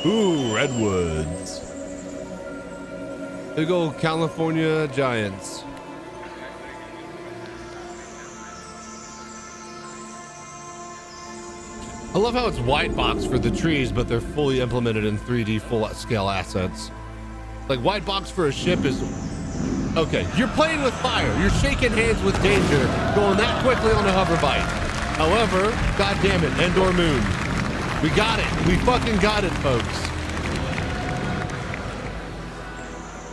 okay. Ooh, redwoods. Big old California giants. I love how it's white box for the trees, but they're fully implemented in 3D full-scale assets. Like, white box for a ship is... Okay, you're playing with fire. You're shaking hands with danger, going that quickly on a hover bike. However, God damn it, Endor Moon. We got it. We fucking got it, folks.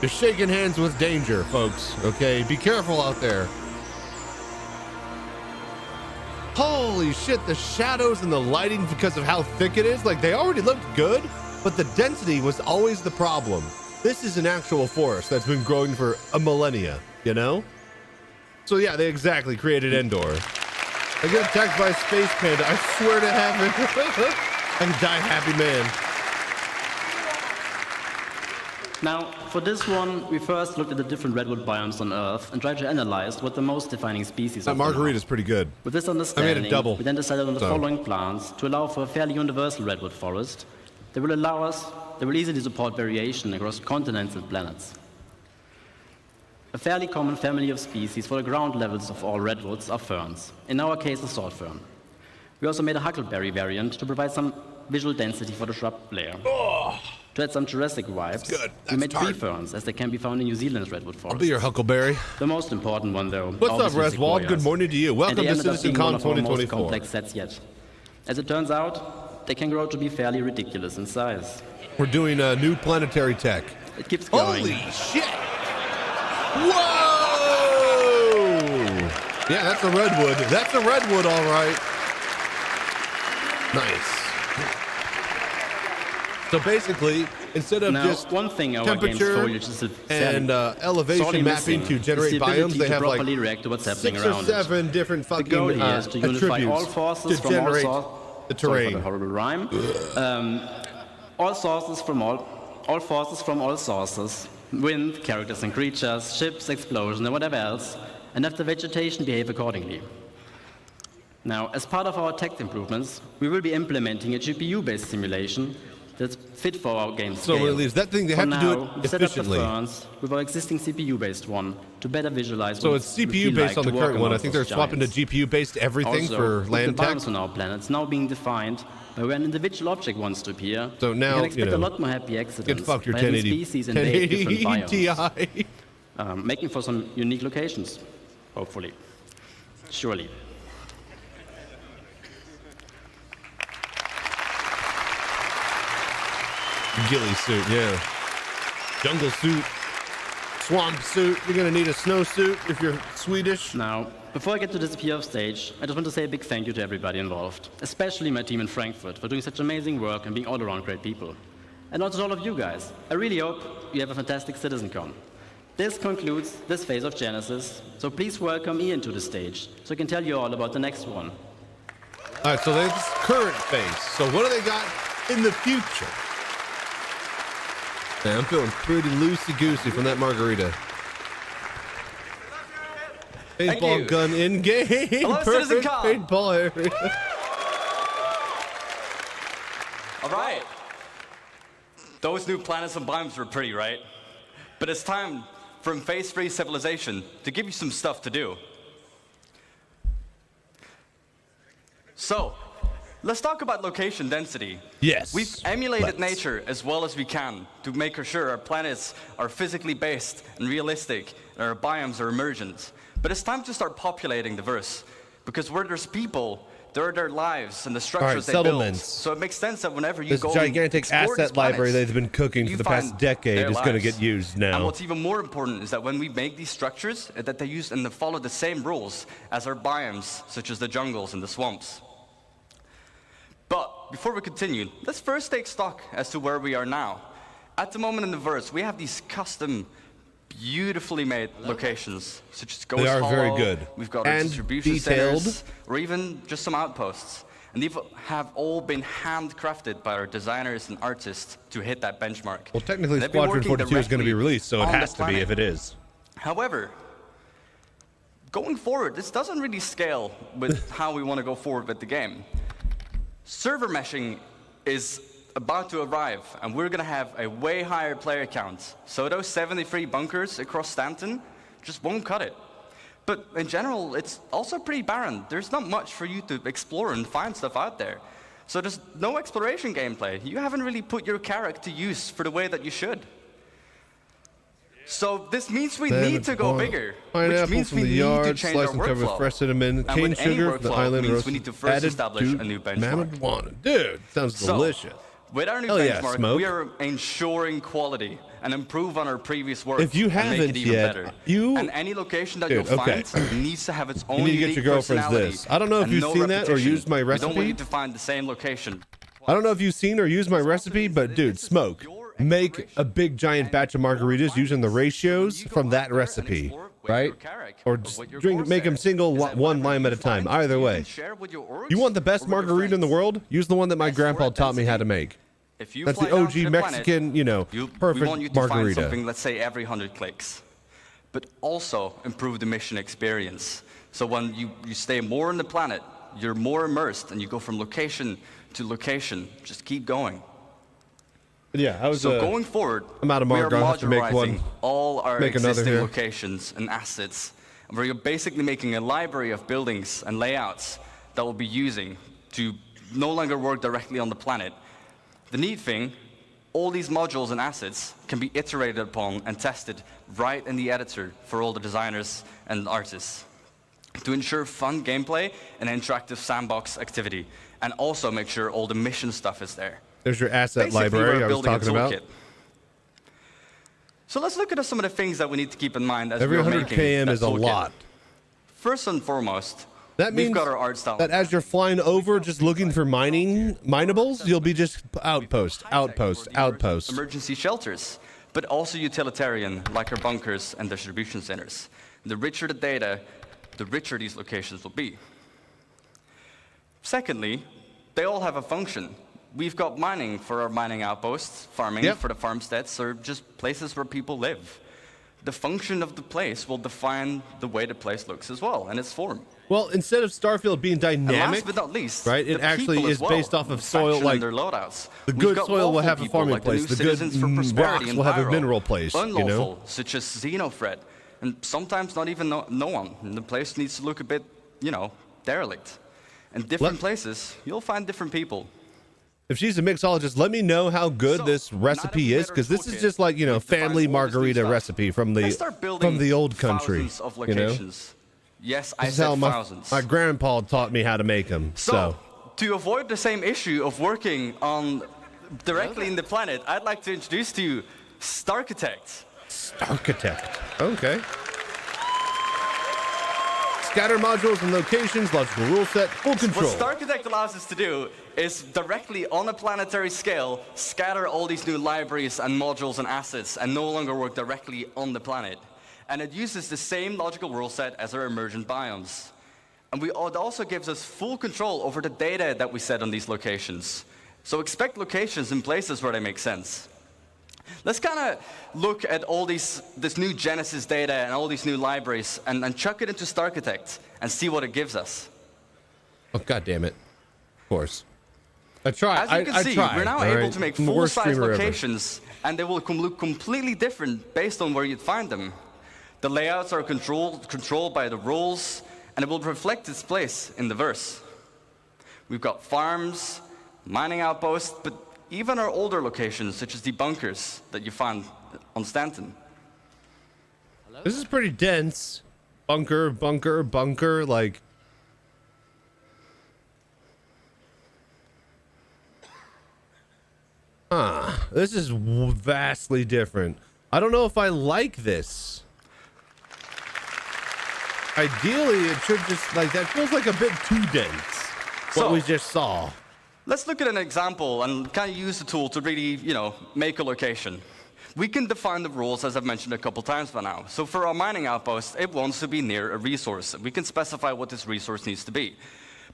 You're shaking hands with danger, folks. Okay, be careful out there. Holy shit, the shadows and the lighting because of how thick it is, like they already looked good, but the density was always the problem. This is an actual forest that's been growing for a millennia, you know? So yeah, they exactly created Endor. I get attacked by a space panda. I swear to heaven. I can die happy man. Now, for this one, we first looked at the different redwood biomes on Earth and tried to analyze what the most defining species That margarita's pretty good. With this I understanding, made a double. we then decided on the following plants to allow for a fairly universal redwood forest that will easily support variation across continents and planets. A fairly common family of species for the ground levels of all redwoods are ferns, in our case a sword fern. We also made a huckleberry variant to provide some visual density for the shrub layer. To add some Jurassic vibes, we made tree ferns, as they can be found in New Zealand's redwood forest. I'll be your huckleberry. The most important one, though. What's up, Reswald? Good morning to you. Welcome to CitizenCon 2024. Most complex sets yet. As it turns out, they can grow to be fairly ridiculous in size. We're doing a new planetary tech. It keeps going. Holy shit! Whoa! Yeah, that's a redwood. That's a redwood, all right. Nice. So basically, instead of now, just one thing our temperature and elevation mapping to generate biomes, they have like react to what's 6 or 7 different fucking the goal here is to unify all forces to from generate all the terrain. Sorry for the horrible rhyme. All forces from all sources, wind, characters and creatures, ships, explosions, and whatever else, and have the vegetation behave accordingly. Now, as part of our tech improvements, we will be implementing a GPU-based simulation that's fit for our game scale. So it leaves that thing, they have to do it efficiently. Set up the ferns with our existing CPU-based one to better visualize. So it's CPU-based on the current one. I think they're swapping to GPU-based everything for land tech. Also, the biomes on our planets now being defined by where an individual object wants to appear. So now, you can expect a lot more happy accidents. Get fucked your by having 1080, species invade different 1080 biomes, Ti. Making for some unique locations, hopefully, surely. Ghillie suit, yeah. Jungle suit. swamp suit. You're gonna need a snowsuit if you're Swedish. Now, before I get to disappear off stage, I just want to say a big thank you to everybody involved, especially my team in Frankfurt for doing such amazing work and being all around great people. And also to all of you guys. I really hope you have a fantastic CitizenCon. This concludes this phase of Genesis, so please welcome Ian to the stage so he can tell you all about the next one. All right, so that's current phase. So what do they got in the future? Man, I'm feeling pretty loosey-goosey from that margarita. Paintball gun in game. Hello, Perfect CitizenCon. paintball area. All right. Those new planets and biomes were pretty, right? But it's time for phase-free civilization to give you some stuff to do. So, let's talk about location density. Yes. We've emulated nature as well as we can to make sure our planets are physically based and realistic, and our biomes are emergent. But it's time to start populating the verse, because where there's people, there are their lives and the structures they build. Settlements. So it makes sense that whenever you This go gigantic explore these asset library planets, they've been cooking for you the past find decade their is going to lives. get used now. And what's even more important is that when we make these structures, that they use and they follow the same rules as our biomes, such as the jungles and the swamps. But before we continue, let's first take stock as to where we are now. At the moment in the verse, we have these custom, beautifully made locations, such as Ghost They are Hollow. very good. We've got our And distribution detailed. centers, or even just some outposts. And these have all been handcrafted by our designers and artists to hit that benchmark. Well, technically, They've been Squadron working 42 is going to be directly released, so it on the has to be planet. if it is. However, going forward, this doesn't really scale with how we want to go forward with the game. Server meshing is about to arrive, and we're going to have a way higher player count. So those 73 bunkers across Stanton just won't cut it. But in general, it's also pretty barren. There's not much for you to explore and find stuff out there. So there's no exploration gameplay. You haven't really put your character to use for the way that you should. So this means we need to go bigger, which Pineapple means from we the need yard, to change slice our and cover with workflow. fresh cinnamon, And cane with any sugar from the workflow, island means roast, we need to first added establish to a new benchmark. marijuana. Dude, sounds So, delicious. With our new Hell yeah, benchmark, Smoke. we are ensuring quality and improve on our previous work. If you and make haven't it even yet, better. you- and any location that Dude, you'll okay. find needs to have its own You need to get unique your girlfriend's personality this. I don't know if and you've no seen that or repetition. used my We don't recipe. want you to find the same location. I don't know if you've seen or used my recipe, but dude, Smoke, make a big giant batch of margaritas using the ratios from that recipe, right? Or just drink, make them single, one lime at a time. Either way. You want the best margarita in the world? Use the one that my grandpa taught me how to make. If you That's the fly down OG to the planet, Mexican, you know, we perfect want you to find margarita. something, let's say, every 100 clicks. But also improve the mission experience. So when you stay more on the planet, you're more immersed, and you go from location to location. Just keep going. Yeah, I was. So going forward, I'm out of we are margarita. I'll have to make modularizing one. all our Make another existing here. locations and assets. And we're basically making a library of buildings and layouts that we'll be using to no longer work directly on the planet. The neat thing, all these modules and assets can be iterated upon and tested right in the editor for all the designers and artists to ensure fun gameplay and interactive sandbox activity, and also make sure all the mission stuff is there. There's your asset Basically, library we're I was building a talking about. toolkit. So let's look at some of the things that we need to keep in mind as Every we're 100 making km that is a toolkit. lot. First and foremost, That we've means got our art style. that as you're flying over, just looking for minables, you'll be just outpost. Emergency shelters, but also utilitarian, like our bunkers and distribution centers. The richer the data, the richer these locations will be. Secondly, they all have a function. We've got mining for our mining outposts, farming for the farmsteads, or just places where people live. The function of the place will define the way the place looks as well, and its form. Well, instead of Starfield being And dynamic, last but not least, right? It the actually people is as well, based off of the soil, faction like and their loadouts. the We've good got soil will lawful have a people, farming like place, new the good Citizens for Prosperity rocks and will have a Pyro. mineral place, you know? Unlawful, such as Xenofred, and sometimes not even no one. And the place needs to look a bit, derelict. And different places, you'll find different people. If she's a mixologist, let me know how good this recipe is, because this is just like, family margarita recipe from the old country. Thousands of You know? locations. Yes, I This is how said my thousands. grandpa taught me how to make them. So, To avoid the same issue of working on directly in the planet, I'd like to introduce to you Starchitect. Architect. Okay. Scatter modules and locations, logical rule set, full control. What Architect allows us to do is directly on a planetary scale scatter all these new libraries and modules and assets and no longer work directly on the planet. And it uses the same logical rule set as our emergent biomes. And it also gives us full control over the data that we set on these locations. So expect locations in places where they make sense. Let's kind of look at all this new Genesis data and all these new libraries and chuck it into Starchitect and see what it gives us. Oh, God damn it. Of course. I tried. As you can see, we're now able to make full-size locations, ever. and they will look completely different based on where you'd find them. The layouts are controlled by the rules, and it will reflect its place in the verse. We've got farms, mining outposts, but even our older locations, such as the bunkers that you find on Stanton. This is pretty dense. Bunker, bunker, bunker, like... This is vastly different. I don't know if I like this. Ideally, it should just, like, that feels like a bit too dense. What we just saw. Let's look at an example and kind of use the tool to really, make a location. We can define the rules, as I've mentioned a couple times by now. So for our mining outpost, it wants to be near a resource. We can specify what this resource needs to be.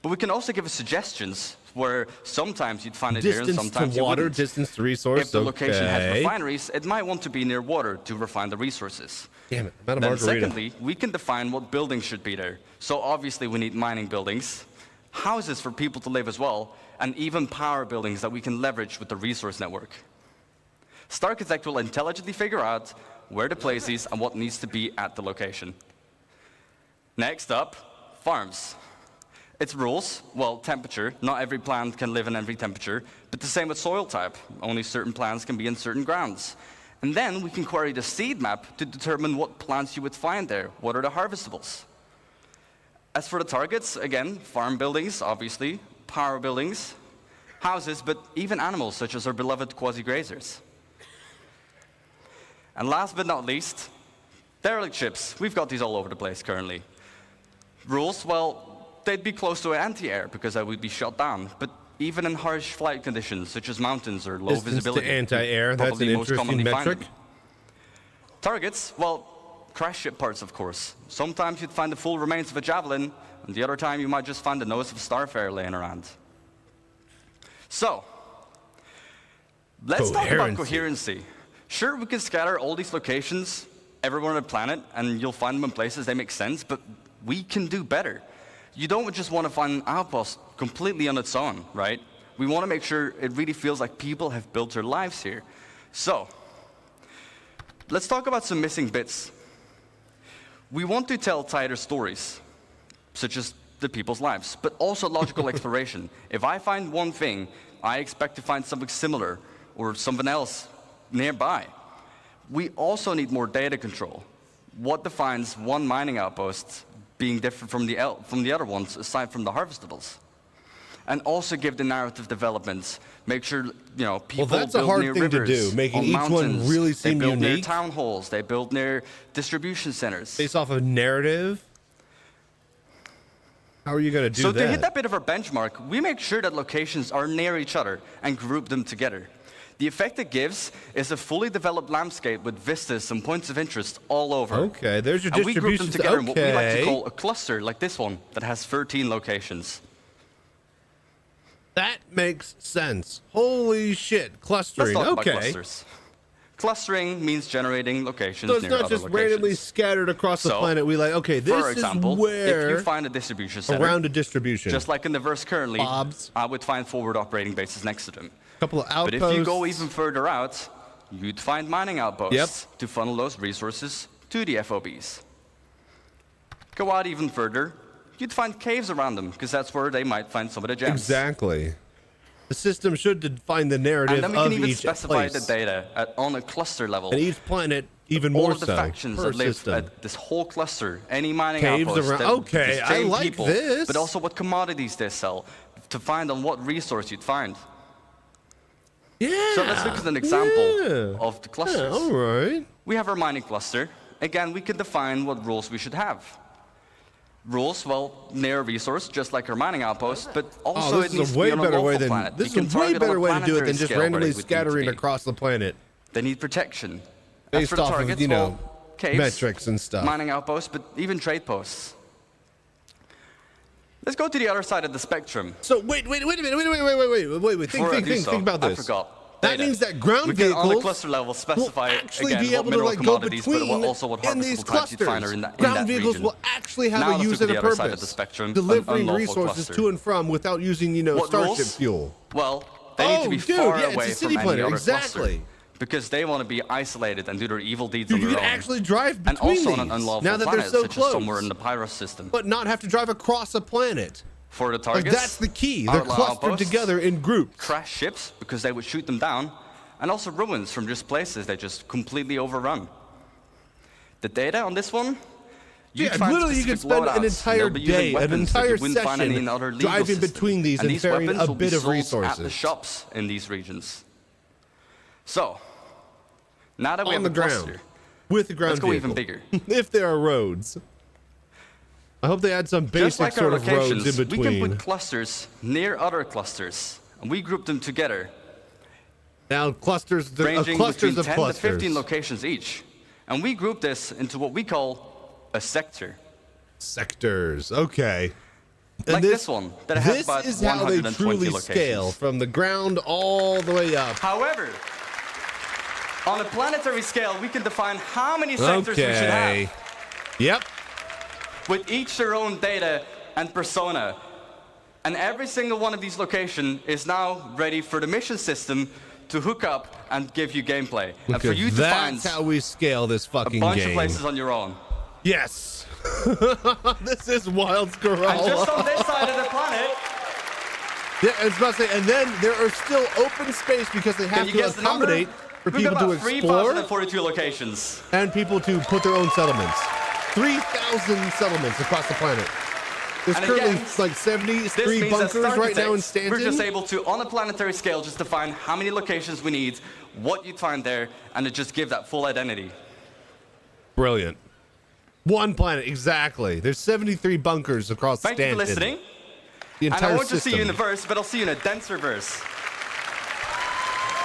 But we can also give it suggestions where sometimes you'd find it here and sometimes you wouldn't. Distance to resource, If the location has refineries, it might want to be near water to refine the resources. Damn it, I'm out of Then margarita. secondly, we can define what buildings should be there. So obviously we need mining buildings, houses for people to live as well, and even power buildings that we can leverage with the resource network. Starchitect will intelligently figure out where to place these and what needs to be at the location. Next up, farms. Its rules, well, temperature. Not every plant can live in every temperature, but the same with soil type. Only certain plants can be in certain grounds. And then we can query the seed map to determine what plants you would find there. What are the harvestables? As for the targets, again, farm buildings, obviously, power buildings, houses, but even animals, such as our beloved quasi-grazers. And last but not least, derelict ships. We've got these all over the place currently. Rules, well, they'd be close to anti-air because I would be shot down, but even in harsh flight conditions, such as mountains or low Distance visibility. to anti-air, that's an interesting metric. Targets, well, crash ship parts, of course. Sometimes you'd find the full remains of a javelin, and the other time you might just find the nose of a starfare laying around. So, let's talk about coherency. Sure, we can scatter all these locations everywhere on the planet, and you'll find them in places they make sense, but we can do better. You don't just want to find an outpost completely on its own, right? We want to make sure it really feels like people have built their lives here. So, let's talk about some missing bits. We want to tell tighter stories, such as the people's lives, but also logical exploration. If I find one thing, I expect to find something similar or something else nearby. We also need more data control. What defines one mining outpost being different from the other ones, aside from the harvestables? And also give the narrative developments. Make sure people that's a build hard near thing to rivers, do, making on each mountains. one really seem They build near unique. town halls. They build near distribution centers. Based off of narrative? How are you going to do So that? to hit that bit of our benchmark, we make sure that locations are near each other and group them together. The effect it gives is a fully developed landscape with vistas and points of interest all over. Okay, there's your and we group them distributions. together in what we like to Okay. call a cluster, like this one, that has 13 locations. That makes sense. Holy shit. Clustering. Let's talk Okay. about clusters. Clustering means generating locations So it's near not other just locations. randomly scattered across the So, planet. We like, okay, this for example, is where if you find a distribution center, around a distribution, just like in the verse currently, Bobs. I would find forward operating bases next to them. couple of But outposts. if you go even further out, you'd find mining outposts Yep. to funnel those resources to the FOBs. Go out even further, you'd find caves around them, because that's where they might find some of the gems. Exactly. The system should define the narrative And then we of can even each specify place. the data on a cluster level. And each planet even all more of the so. factions per that live system. at this whole cluster, any mining Caves outpost, around- that- okay, the I same like people, this. but also what commodities they sell, to find on what resource you'd find. Yeah. So let's look at an example of the clusters. Yeah, all right. we have our mining cluster. Again, we can define what rules we should have. Rules, well, near a resource, just like our mining outpost, but also it needs to be on a local planet. This is a way better way to do it than just randomly scattering across the planet. They need protection. Based off of, you know, caves, metrics and stuff. Mining outposts, but even trade posts. Let's go to the other side of the spectrum. So wait a minute, think about this. I forgot. That means that ground vehicles on the cluster level specify will actually again be able what to mineral like go commodities, but between also what in these harvestable types you'd find clusters. are in that Ground vehicles region. will actually have Now a let's use look and at a the other side of the purpose, spectrum, delivering unlawful resources cluster. to and from without using, you know, What Starship rules? fuel. Well, they need to be far away it's a city from planner, any other exactly. cluster, because they want to be isolated and do their evil deeds Dude, on you their can own. actually drive And between also on an these, unlawful now that they're planet, so such close. as somewhere in the Pyros system. But not have to drive across a planet. For the Like, targets, that's the key. our They're clustered outposts, together in groups. Crash ships because they would shoot them down, and also ruins from just places they just completely overrun. The data on this one, Literally you could spend an entire day, an entire session driving between these and ferrying a bit of resources. At the shops in these regions. So, now that we on have the a ground, cluster, with the ground let's go vehicle. even bigger. If there are roads. I hope they add some Just basic like sort our of roads locations, in between. we can put clusters near other clusters, and we group them together. Now clusters, ranging clusters between of 10 clusters. to 15 locations each. And we group this into what we call a sector. Sectors, okay. Like this one, that has about This is how they 120 truly locations. scale, from the ground all the way up. However, on a planetary scale, we can define how many sectors we should have. Yep. With each their own data and persona. And every single one of these locations is now ready for the mission system to hook up and give you gameplay. And for you to find That's how we scale this fucking a bunch game. of places on your own. Yes. This is Wild Squirrel. And just on this side of the planet. Yeah, I was about to say, and then there are still open space because they have to accommodate for people to explore 3,042 locations. and people to put their own settlements. 3,000 settlements across the planet. There's And currently again, like 73 bunkers right now in Stanton. We're just able to, on a planetary scale, just define how many locations we need, what you'd find there, and to just give that full identity. Brilliant. One planet, exactly. There's 73 bunkers across Thank Stanton. you for listening. The And entire I won't just see you in system. the verse, but I'll see you in a denser verse.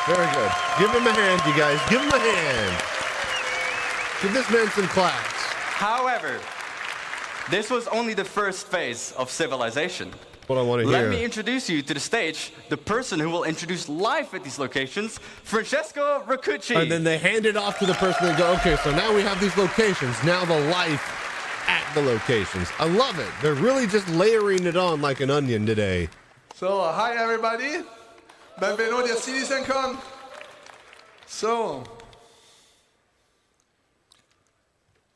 Very good. Give him a hand, you guys. Give him a hand. Give this man some claps. However, this was only the first phase of civilization. What I want to Let hear. me introduce you to the stage, the person who will introduce life at these locations, Francesco Raccucci. And then they hand it off to the person and go, okay, so now we have these locations. Now the life at the locations. I love it. They're really just layering it on like an onion today. So, hi everybody. Benvenuti a CitizenCon. So,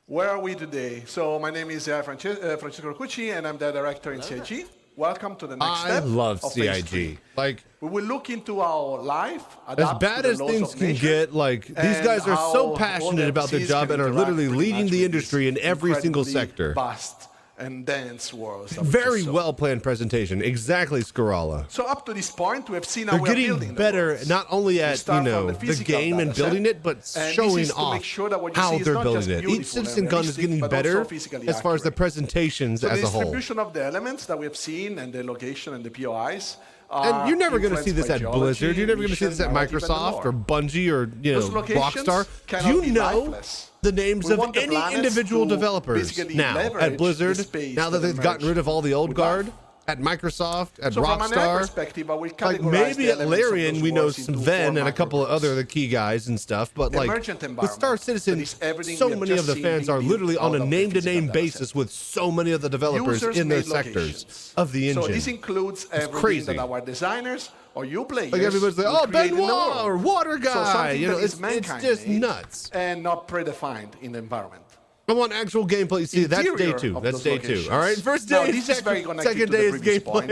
where are we today? So, my name is Francesco Raccucci, and I'm the director in CIG. Welcome to the next step. I love of phase 3. CIG. Like, we will look into our life, as adapt bad to the as laws things of can nature, get, like, these and guys are how so all passionate the about their MCs job can and are interact literally pretty leading much the with industry in this every single incredibly sector. Vast and dense world. I would Very say so. well planned presentation. Exactly, Scarala. So up to this point, we have seen how They're we are getting building the better, worlds. not only We at, you start from know, the the physical game and data set, building it, but and this showing is to off make sure that what you how see is they're not building just it. Each beautiful Citizen and Gun is realistic, getting but better also physically as far as the accurate. presentations So as the a whole. distribution of the elements that we have seen and the location and the POIs And you're never going to see this at Blizzard. You're never going to see this at Microsoft or Bungie or, you know, Those locations Rockstar. cannot Do you be know lifeless. the names We of want the any planets individual to developers basically now leverage at Blizzard, the space now that that they've gotten emerged rid of all the old with guard? life. At Microsoft, at So from an AI Rockstar, perspective, I will like categorize maybe the at elements of Larian those we know worlds some into Ven four and a couple of microgroups. other the key guys and stuff, but The like emergent with Star Citizen, everything so we have many of just the seen fans being are built literally on out a of the name-to-name physical data basis with so many of the developers Users in their made sectors locations. of the engine. So this includes everything crazy. that our designers or you players Like everybody's like, will oh, create in the Benoit world. or Water So Guy. something You know, that is it's mankind just made nuts. and not predefined in the environment. I want actual gameplay. See, that's day Interior 2. of That's those day 2. locations. All right, first Now, day this is is very connected second to the day is previous gameplay. point.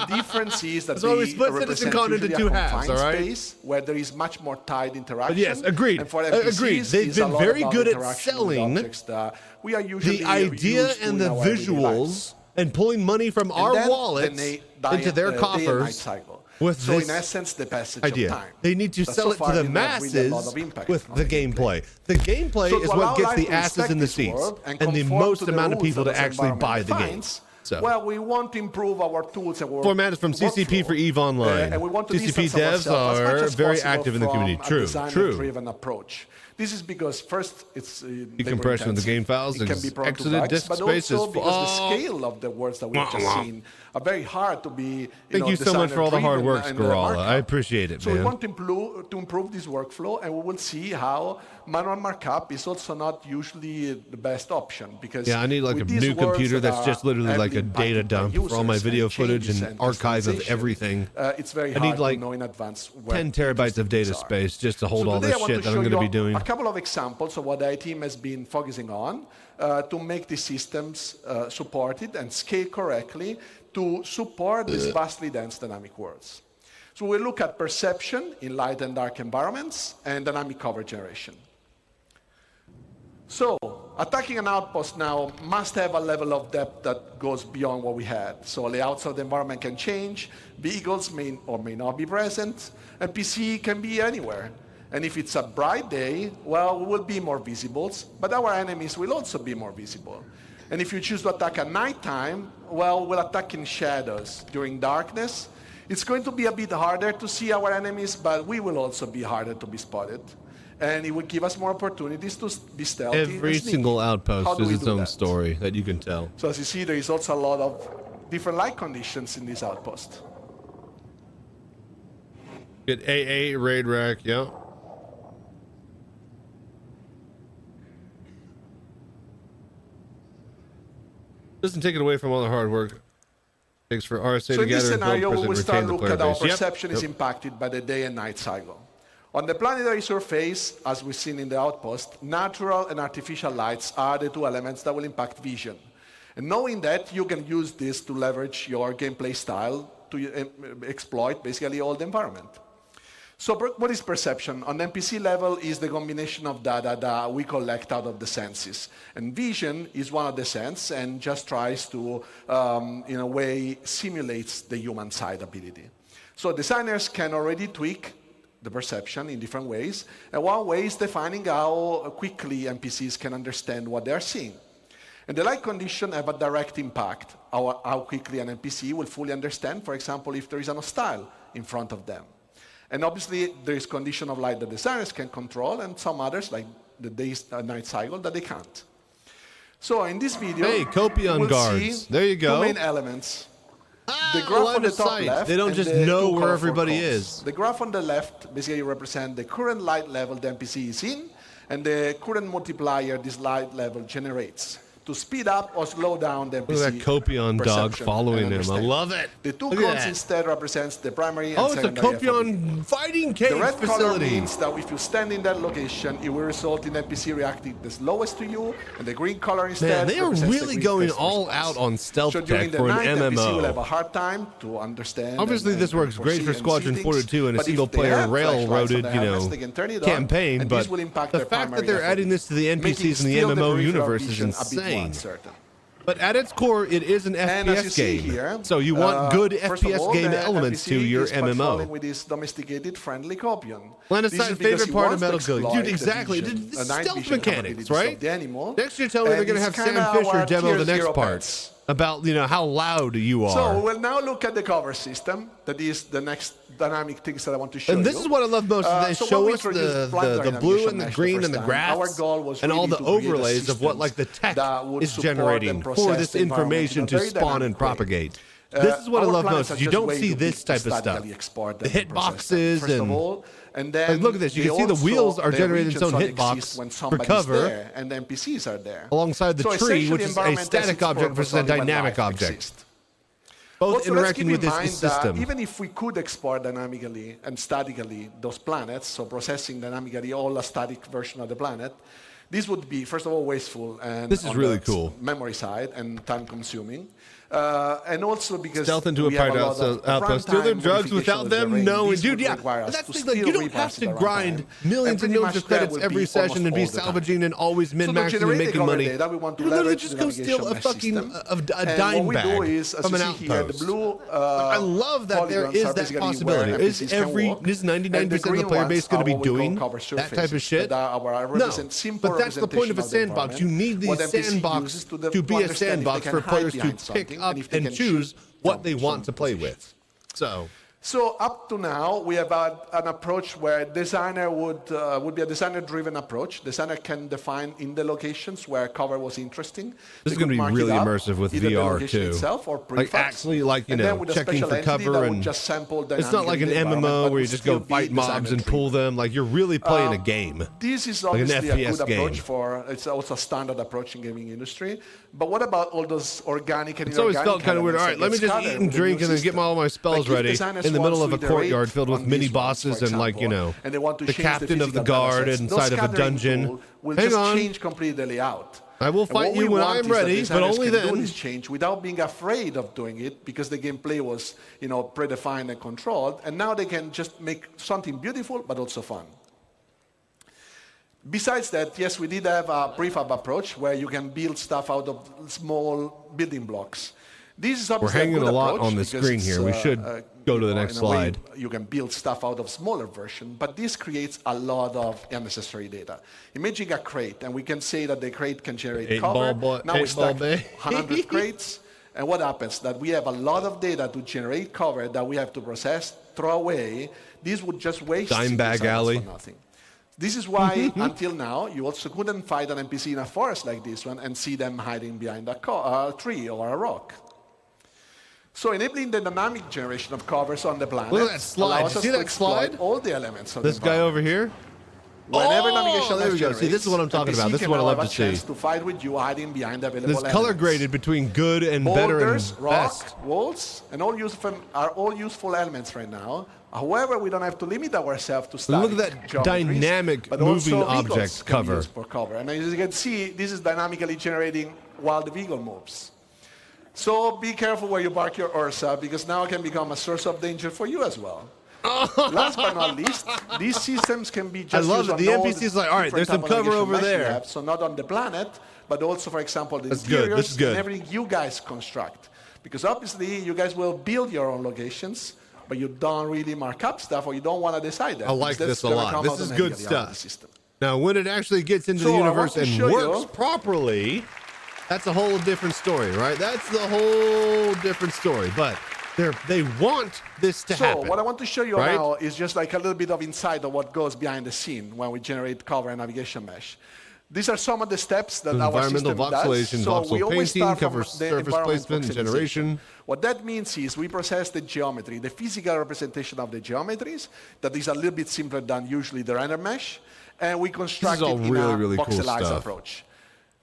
The difference is that That's why we they split represent CitizenCon into usually two a halves, confined all right? space where there is much more tied interaction. But yes, agreed. And for Agreed. NPCs, They've it's a been lot very about good at interaction with selling objects that we are usually the idea used to and in the our everyday lives. visuals and pulling money from And our then wallets the into their day and night coffers cycle. with so this in essence, the passage idea. of time. They need to But sell so it far to the didn't have really a lot masses of impact with on the gameplay. The gameplay So to is allow what gets life the to asses respect in the this seats world and the conform most to the amount of rules people that to this actually buy environment the defines, games. So. Well, we want to improve our tools and our Format is from CCP workflow, for EVE Online. and we want to CCP distance devs ourselves as much are as very possible active in the from community. a True, designer-driven approach. This is because first, it's decompression of the game files. It can be prone to exited bugs, disk but space also is because the scale of the words that we've just seen are very hard to be. Thank you so much for all the hard work, Scarala. I appreciate it, so man. we want to improve this workflow, and we will see how manual markup is also not usually the best option because I need like a new computer that's just literally like a data dump for all my video footage and archive of everything. It's very I hard need like to know in advance 10 terabytes of data space just to hold all this shit that I'm going to be doing. A couple of examples of what the IT team has been focusing on to make the systems supported and scale correctly to support these vastly dense dynamic worlds. So we look at perception in light and dark environments and dynamic cover generation. So attacking an outpost now must have a level of depth that goes beyond what we had. So layouts of the environment can change, vehicles may or may not be present, and PC can be anywhere. And if it's a bright day, well, we will be more visible, but our enemies will also be more visible. And if you choose to attack at nighttime, well, we'll attack in shadows during darkness. It's going to be a bit harder to see our enemies, but we will also be harder to be spotted. And it will give us more opportunities to be stealthy. Every single outpost is its own story that you can tell. So as you see, there is also a lot of different light conditions in this outpost. Get AA raid rack, yeah. Doesn't take it away from all the hard work. Takes for RSA so to gather in this scenario, we will start retain the look at player how base. perception is impacted by the day and night cycle. On the planetary surface, as we've seen in the outpost, natural and artificial lights are the two elements that will impact vision. And knowing that, you can use this to leverage your gameplay style to exploit basically all the environment. So what is perception? On the NPC level is the combination of data that we collect out of the senses. And vision is one of the senses and just tries to, in a way, simulates the human side ability. So designers can already tweak the perception in different ways. And one way is defining how quickly NPCs can understand what they're seeing. And the light condition have a direct impact how quickly an NPC will fully understand, for example, if there is an hostile in front of them. And obviously, there is condition of light that designers can control, and some others, like the day-night cycle, that they can't. So in this video, hey, Copion we'll guards. see There you go. two main elements. The graph on the top left. They don't and just the know two where colorful everybody cones. is. The graph on the left basically represents the current light level the NPC is in, and the current multiplier this light level generates to speed up or slow down the NPC. Look at that Copion dog perception following and him. I understanding. love it. The two Look at cones that. instead represents the primary and Oh, it's a secondary Copion fighting cage The red color facility. means that if you stand in that location, it will result in NPC reacting the slowest to you, and the green color Man, instead they are represents the really green going test all response. out on stealth So during tech the for an night, NPC will have MMO. a hard time to understand. Obviously, and this works great foresee for and Squadron see 42 and a things, but if they single-player have flashlights on railroaded, their you helmets, know, they can turn it on, campaign. and But this will impact the their fact that primary they're effort, adding this to the making NPCs in the still MMO peripheral universe is vision a bit more insane. uncertain. But at its core, it is an And as you FPS see game. here, So you want good first of FPS all, game the elements NPC to your is patrolling MMO. with this domesticated friendly Copion. Line of This is sight, because favorite he part wants of to Metal Gear. exploit Dude, the exactly. vision, The night stealth vision mechanics, capabilities right? of the animal. Next you're telling me they're And going to it's have Sam kinda Fisher our demo tier the next 0 part pets. about, how loud you So are. we will now look at the cover system. That is the next dynamic things that I want to show you. And this is what I love most. They So show when we us introduced blind the dynamic blue vision and the mesh green first and the time, grass our goal was and all really the to create a overlays of what system the tech that would is support generating and for process this the environment information in a to very spawn and dynamic way. propagate. This is what I Our love planets most. are You just don't way see too this big type to of stuff. statically export The them and process them, hitboxes first of all. And then like, look at this. You they can see the also- wheels are the generating its regions own only hitbox exist when for somebody's cover there and the NPCs are there. alongside the So tree, essentially, which is a environment has static its object purpose versus a only when dynamic life object. exists. Both Also, let's interacting keep with in this mind system. that even if we could export dynamically and statically those planets, so processing dynamically all a static version of the planet, This would be, first of all, wasteful and This is on really the cool. memory side and time-consuming. And also because Stealth into a we have pirate a lot of outpost, steal their runtime drugs without modification of the them terrain. knowing. This Dude, would yeah, require us that's the to thing. Like, you still don't have reprocess to the grind runtime. millions and pretty millions much of that credits would every be session and be almost all the time. salvaging and always So to min-maxing and generate the making cover money. data, we want to You literally leverage just the go steal a navigation fucking mesh a system. dime And what we bag do is, as from you an see here, the outpost. blue I love that there polygons is are that basically possibility. where Is NPCs can every walk, this and the 99% of the green player ones base going are to be what we call doing cover that type of surfaces shit? that are No, represent simple but that's the point of a representation of the sandbox. You environment. need What these NPC sandbox uses to to be a understand if they sandbox can for hide players to behind pick something, up and if they and can choose shoot what from they want to play positions. with. So up to now, we have an approach where designer would be a designer-driven approach. Designer can define in the locations where cover was interesting. This is going to be really immersive with VR too. Like actually, like you know, checking for cover and just sample it's not like an MMO where you just go fight mobs and pull them. Like you're really playing a game. This is like an obviously a FPS good game. approach for. It's also a standard approach in gaming industry. But what about all those organic and It's always inorganic felt kind of weird. All right, let me just eat and drink and then get all my spells ready in the middle of a courtyard filled with mini bosses and like you know the captain of the guard inside of a dungeon. Hang on, change completely the layout. I will fight you when I'm ready, but only then. Do this change without being afraid of doing it because the gameplay was, you know, predefined and controlled, and now they can just make something beautiful but also fun. Besides that, yes, we did have a prefab approach where you can build stuff out of small building blocks. This is We're hanging a lot on the screen here. We should go to the next slide. You can build stuff out of smaller version, but this creates a lot of unnecessary data. Imagine a crate, and we can say that the crate can generate cover. Now we stack 100 crates, and what happens? That we have a lot of data to generate cover that we have to process, throw away. This would just waste Dime bag alley. for nothing. This is why, until now, you also couldn't fight an NPC in a forest like this one and see them hiding behind a tree or a rock. So enabling the dynamic generation of covers on the planet. Look at that slide. You see that slide? All the elements of this guy over here. Whenever navigation there we go. See, this is what I'm talking about. This is what I love to see. To fight with you hiding behind available This color graded between good and better and boulders, rock, best. walls, and all useful elements right now. However, we don't have to limit ourselves to static Look at that dynamic moving object cover. For cover. And as you can see, this is dynamically generating while the vehicle moves. So be careful where you park your Ursa, because now it can become a source of danger for you as well. Last but not least, these systems can be just I love used it. The on all NPC's like, all right, there's some cover navigation over mesh we there. have, so not on the planet, but also, for example, the That's good. interiors This is good. and everything you guys construct. Because obviously, you guys will build your own locations, but you don't really mark up stuff, or you don't want to decide that. I like because this a that's gonna lot. come This is good automatically out of the stuff. system. Now, when it actually gets into So the I universe want to and show works you- properly, that's a whole different story, right? That's the whole different story. But they want this to happen. So what I want to show you right? now is just like a little bit of insight of what goes behind the scene when we generate cover and navigation mesh. These are some of the steps that our Environmental system voxelation, does. So we voxel always painting, start cover from the surface environment placement, and voxelization. generation. What that means is we process the geometry, the physical representation of the geometries, that is a little bit simpler than usually the render mesh, and we construct all it really, in a really cool voxelized stuff. approach.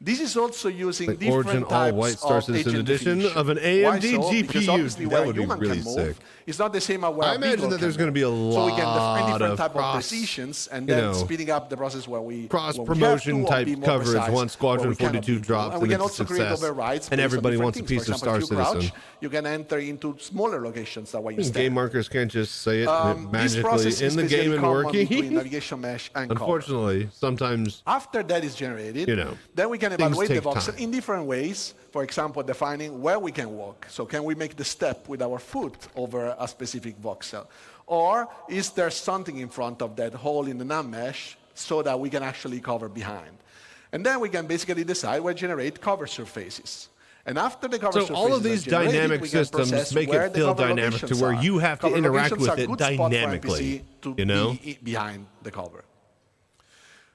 This is also using Like different Origin types all-white Star of Citizen agent edition definition. of an Why AMD so? Because GPU. obviously That where would be human really can move, sick. it's not the same as where I a imagine vehicle that there's can going to be a move. So we can define lot different of type of cross, precisions and you then know, speeding up the process where we cross when we have promotion to, or type be more coverage precise, once Squadron where we cannot 42 be. drops And we and can it's a also create success, overrides and based on everybody different wants a things. piece For of Star example, if you Citizen. crouch, you can enter into smaller locations that way you And stand. game markers can't just say it This magically process is in the basically game and common between working. navigation mesh and cover. Unfortunately, sometimes After that is generated, you know, then we can things evaluate the take voxel time. in different ways. For example, defining where we can walk. So can we make the step with our foot over a specific voxel? Or is there something in front of that hole in the NAM mesh so that we can actually cover behind? And then we can basically decide where generate cover surfaces. And after the cover So surfaces all of are these generated, dynamic we can systems process make where it the feel cover dynamic to locations where are. you have to Cover interact locations with are it good spot for dynamically, NPC to you know? be behind the cover.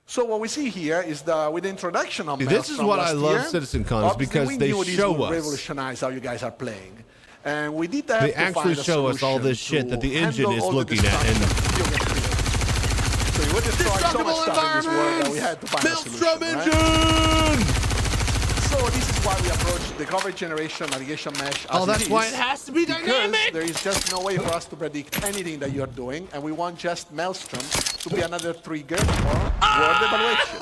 So what we see here is with the introduction of See, this is what I love CitizenCon, is because they show us. Revolutionize how you guys are playing, and we did that. They actually show us all this shit that the engine is looking at. And so we would destroy so much stuff in this world that we had to find a solution. Engine! So this is why we approach the cover generation navigation mesh. Oh, that's why it has to be dynamic. Because there is just no way for us to predict anything that you're doing, and we want just Maelstrom to be another trigger for word evaluation.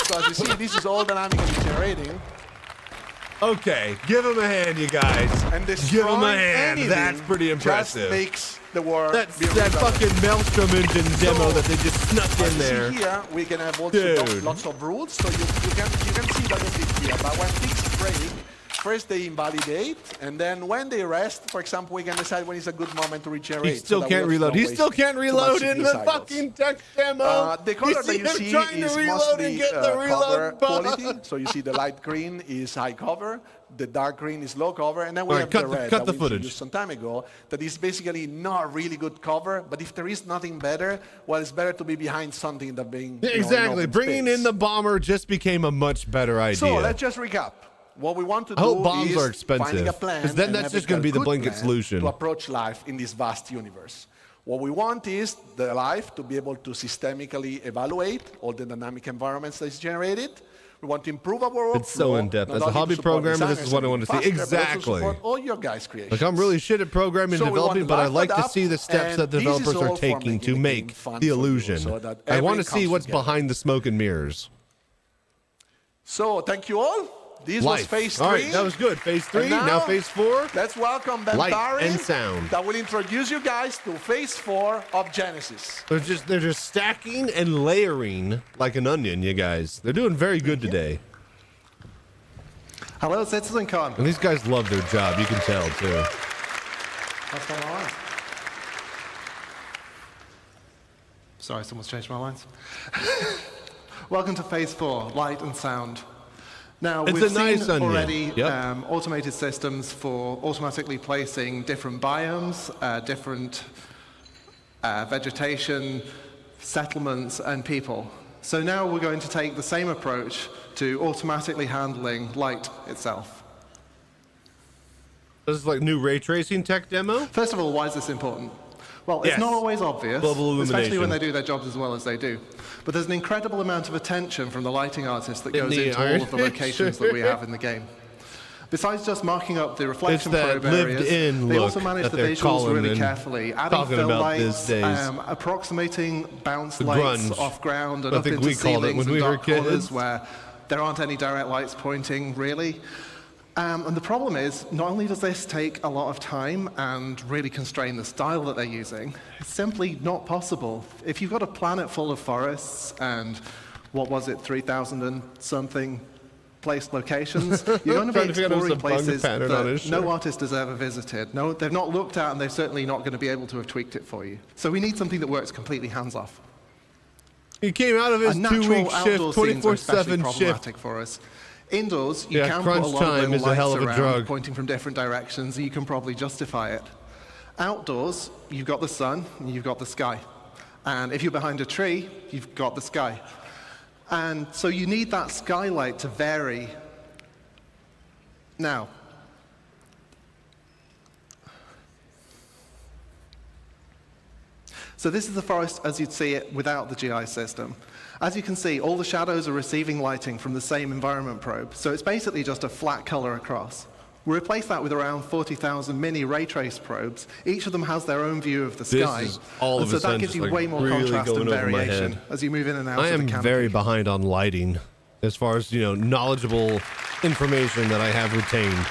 So as you see, this is all dynamically generating. Okay, give him a hand, you guys. And give him a hand. That's pretty impressive. Just makes the world. That fucking Maelstrom engine demo that they just snuck in there. See here, we can have also lots of rules, so you can see that a bit here. But when things break, first they invalidate, and then when they rest, for example, we can decide when is a good moment to regenerate. He still can't reload. He still can't reload in the fucking tech demo. The color that you see is mostly cover quality. So you see the light green is high cover, the dark green is low cover, and then we have the red cut the that we footage. introduced some time ago. That is basically not really good cover, but if there is nothing better, well, it's better to be behind something than being exactly. Bringing in the bomber just became a much better idea. So let's just recap. What we want to I hope do bombs is are expensive, finding a plan, because then and that's just having going to be a the good blanket plan solution. to approach life in this vast universe. What we want is the life to be able to systemically evaluate all the dynamic environments that is generated. We want to improve our workflow. It's so in-depth. not As a only to hobby support programmer, this is designers what I and want to see. faster, but also Exactly. support all your guys' creations. Like, I'm really shit at programming and So we want developing, but I live like to adapt, see the steps and that this is developers all are for taking making to the game make fun the for you, illusion. so that I want to everything see comes what's together. behind the smoke and mirrors. So thank you all. This was phase 3. All right, that was good. Phase 3, And now phase 4. Let's welcome Ben Light Barry, and sound. that will introduce you guys to phase 4 of Genesis. They're just stacking and layering like an onion, you guys. They're doing very good today. Hello, CitizenCon. And these guys love their job, you can tell too. What's going on? Sorry, someone's changed my lines. Welcome to phase 4, light and sound. Now, It's we've a nice seen onion. already Yep. automated systems for automatically placing different biomes, different vegetation, settlements, and people. So now we're going to take the same approach to automatically handling light itself. This is like new ray tracing tech demo? First of all, why is this important? Well, it's Yes. not always obvious, Global especially when illumination. they do their jobs as well as they do. But there's an incredible amount of attention from the lighting artists that goes the into all of the locations that we have in the game. Besides just marking up the reflection It's that probe areas, lived-in they look also manage that the they're visuals calling really and carefully, adding talking fill about lights, these days. approximating bounce The lights grunge. off ground and I up think into we called it ceilings when and we were dark corners kids. where there aren't any direct lights pointing, really. And the problem is, not only does this take a lot of time and really constrain the style that they're using, it's simply not possible. If you've got a planet full of forests and, what was it, 3,000 and something placed locations, you're going to be Trying to figure out exploring a bug places pattern on his that no shirt. artist has ever visited. No, they've not looked at, and they're certainly not going to be able to have tweaked it for you. So we need something that works completely hands-off. He came out of his A natural 2-week shift, outdoor scenes are especially 24/7 problematic shift. for us. Indoors, you Yeah, can put a crunch lot of time little is a hell lights of a around drug. pointing from different directions, and you can probably justify it. Outdoors, you've got the sun, and you've got the sky. And if you're behind a tree, you've got the sky. And so you need that skylight to vary. Now, so this is the forest as you'd see it without the GI system. As you can see, all the shadows are receiving lighting from the same environment probe, so it's basically just a flat color across. We replace that with around 40,000 mini ray trace probes. Each of them has their own view of the This sky, is all and of so a that sudden gives just you like way more really contrast and going over my variation head. as you move in and out I of the am canopy. very behind on lighting as far as, knowledgeable information that I have retained.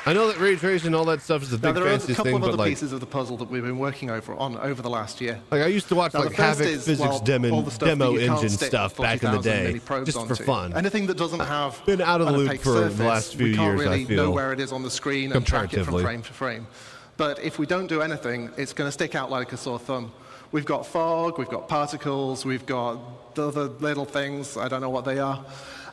I know that ray tracing and all that stuff is a Now, big there are a fancy couple thing, of but other like, pieces of the puzzle that we've been working over the last year. I used to watch Now, like the first Havoc is, physics well, all the stuff that demo you can't engine stick stuff back in the 40,000 day, mini probes just for onto. fun. Anything that doesn't have Been out of the an loop opaque for the surface, last few we can't years, I really feel, know where it is on the screen and track it from comparatively. frame to frame. But if we don't do anything, it's going to stick out like a sore thumb. We've got fog, we've got particles, we've got the other little things, I don't know what they are.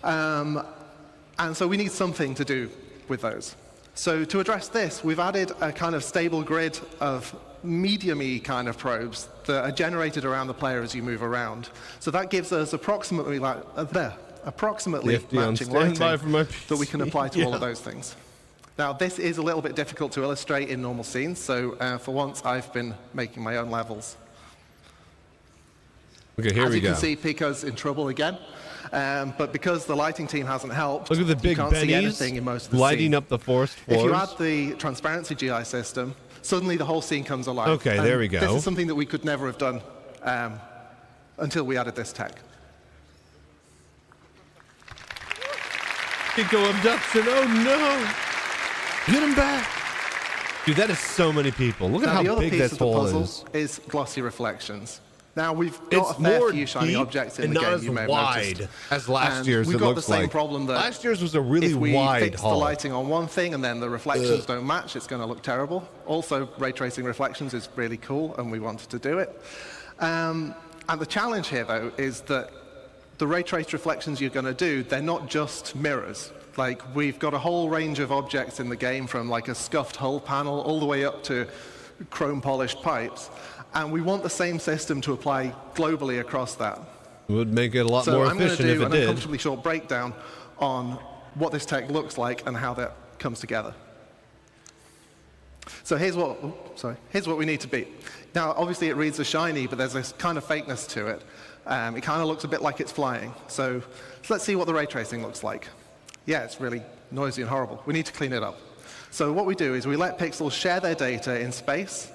And so we need something to do with those. So to address this, we've added a kind of stable grid of medium-y kind of probes that are generated around the player as you move around. So that gives us approximately Lefty on matching standby lighting for my that we can apply to all of Yeah. those things. Now, this is a little bit difficult to illustrate in normal scenes, so for once I've been making my own levels. Okay, here As we you go. can see, Pico's in trouble again. But because the lighting team hasn't helped, Look at the you big can't see anything bennies in most of the lighting scene. up the forest If you floors. add the transparency GI system, suddenly the whole scene comes alive. Okay, And there we go. This is something that we could never have done until we added this tech. Pico abduction. Oh no! Get him back. Dude, that is so many people. Look at Now, how the other big piece that of the hole puzzle is. glossy reflections. Now, we've got It's a fair more few shiny deep objects in and the not game, as you may have wide noticed. as last And year's, We've it got the looks same like. problem that Last year's was a really if we wide fix hall. the lighting on one thing and then the reflections don't match, it's going to look terrible. Also, ray tracing reflections is really cool, and we wanted to do it. And the challenge here, though, is that the ray traced reflections you're going to do, they're not just mirrors. Like, we've got a whole range of objects in the game, from like a scuffed hull panel all the way up to chrome polished pipes. And we want the same system to apply globally across that. It would make it a lot more I'm going to efficient if do it an did. uncomfortably short breakdown on what this tech looks like and how that comes together. So here's what we need to beat. Now, obviously, it reads as shiny, but there's this kind of fakeness to it. It kind of looks a bit like it's flying. So let's see what the ray tracing looks like. Yeah, it's really noisy and horrible. We need to clean it up. So what we do is we let pixels share their data in space.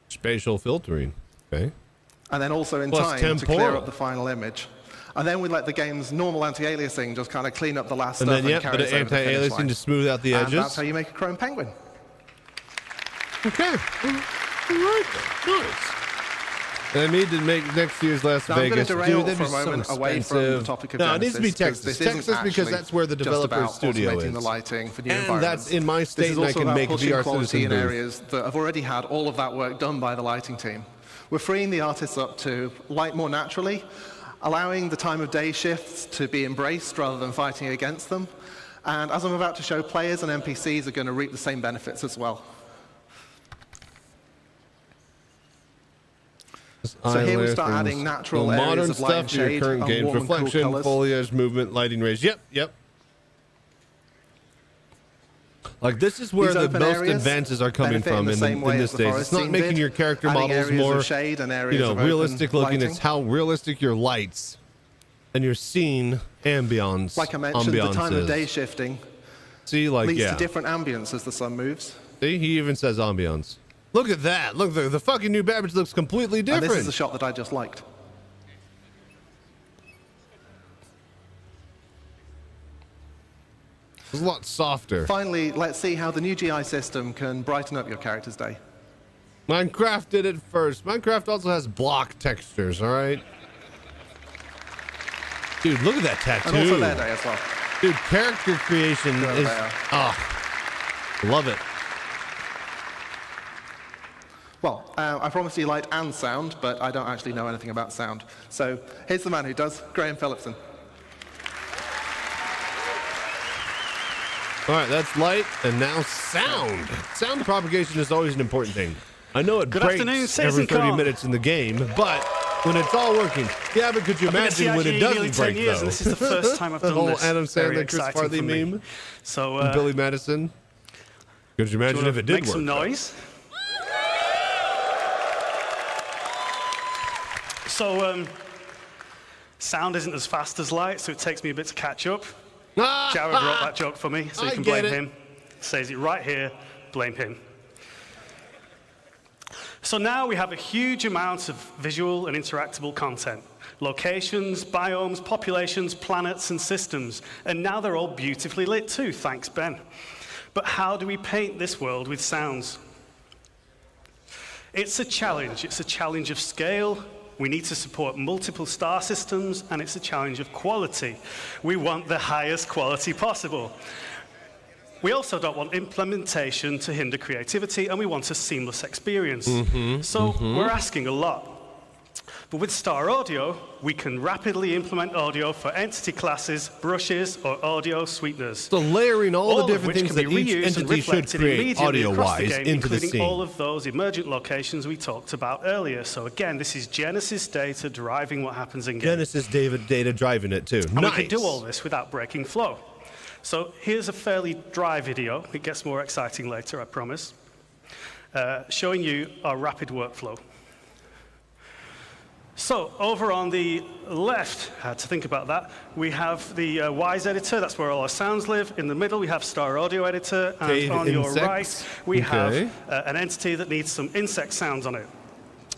Spatial filtering. Okay. And then also in Plus time to clear temporal. up the final image. And then we let the game's normal anti-aliasing just kind of clean up the last And stuff then, and yeah, carry but us over the finish anti-aliasing line. to smooth out the And edges. that's how you make a chrome penguin. Okay. All right. Nice. And I need to make next year's Las Now, I'm Vegas. going to derail Dude, that'd for be a so moment away from expensive. the topic of No, it Genesis. needs to be 'cause Texas. this isn't Texas, because actually that's where the just developer about studio automating is. the lighting for new And environments. that's in my This state, is and I also can about make pushing VR quality Citizen in booth. areas that have already had all of that work done by the lighting team. We're freeing the artists up to light more naturally, allowing the time of day shifts to be embraced rather than fighting against them. And as I'm about to show, players and NPCs are going to reap the same benefits as well. So here we start adding natural areas modern of light and stuff to your shade current and games. warm and cool Reflection, colours. foliage, movement, lighting rays. Yep. Like, this is where These the open most areas advances are coming benefit from the in same way this as the days. forest It's not scene making did, your character adding models areas of more, shade and areas of open realistic looking. lighting. It's how realistic your lights and your scene ambience. Like I mentioned, the time of is. day shifting See, like, leads yeah. to different ambience as the sun moves. See, he even says ambiance. Look at that. Look, the fucking new Babbage looks completely different. And this is the shot that I just liked. It's a lot softer. Finally, let's see how the new GI system can brighten up your character's day. Minecraft did it first. Minecraft also has block textures, all right? Dude, look at that tattoo. And also their day as well. Dude, character creation There is... they are. love it. Well, I promised you light and sound, but I don't actually know anything about sound. So here's the man who does, Graham Phillipson. All right, that's light, and now sound. Sound propagation is always an important thing. I know it Good breaks afternoon, every 30 CITIZENCON. minutes in the game, but when it's all working. Yeah, but could you I've been at imagine when CITIZENCON it nearly doesn't 10 break, years, though? and this is the first time I've The done whole this. Adam Very Sandler, Chris exciting Farley for me. meme. So, And Billy Madison. Could you imagine do you if wanna it did make work? some though? noise? So, sound isn't as fast as light, so it takes me a bit to catch up. Jared wrote that joke for me, so you I can get blame it. him. Says it right here, blame him. So now we have a huge amount of visual and interactable content. Locations, biomes, populations, planets, and systems. And now they're all beautifully lit too, thanks Ben. But how do we paint this world with sounds? It's a challenge. It's a challenge of scale. We need to support multiple star systems, and it's a challenge of quality. We want the highest quality possible. We also don't want implementation to hinder creativity, and we want a seamless experience. So we're asking a lot. But with Star Audio, we can rapidly implement audio for entity classes, brushes, or audio sweeteners. So layering all the of different which things can that be each reused and entity should reflected create immediately across the audio-wise game, into the including scene. all of those emergent locations we talked about earlier. So again, this is Genesis data driving what happens in game. Genesis data driving it too. And Nice. we can do all this without breaking flow. So here's a fairly dry video. It gets more exciting later, I promise. Showing you our rapid workflow. So over on the left, I had to think about that, we have the Wise editor. That's where all our sounds live. In the middle, we have Star Audio editor. And Okay, on your insects. right, we Okay. have an entity that needs some insect sounds on it.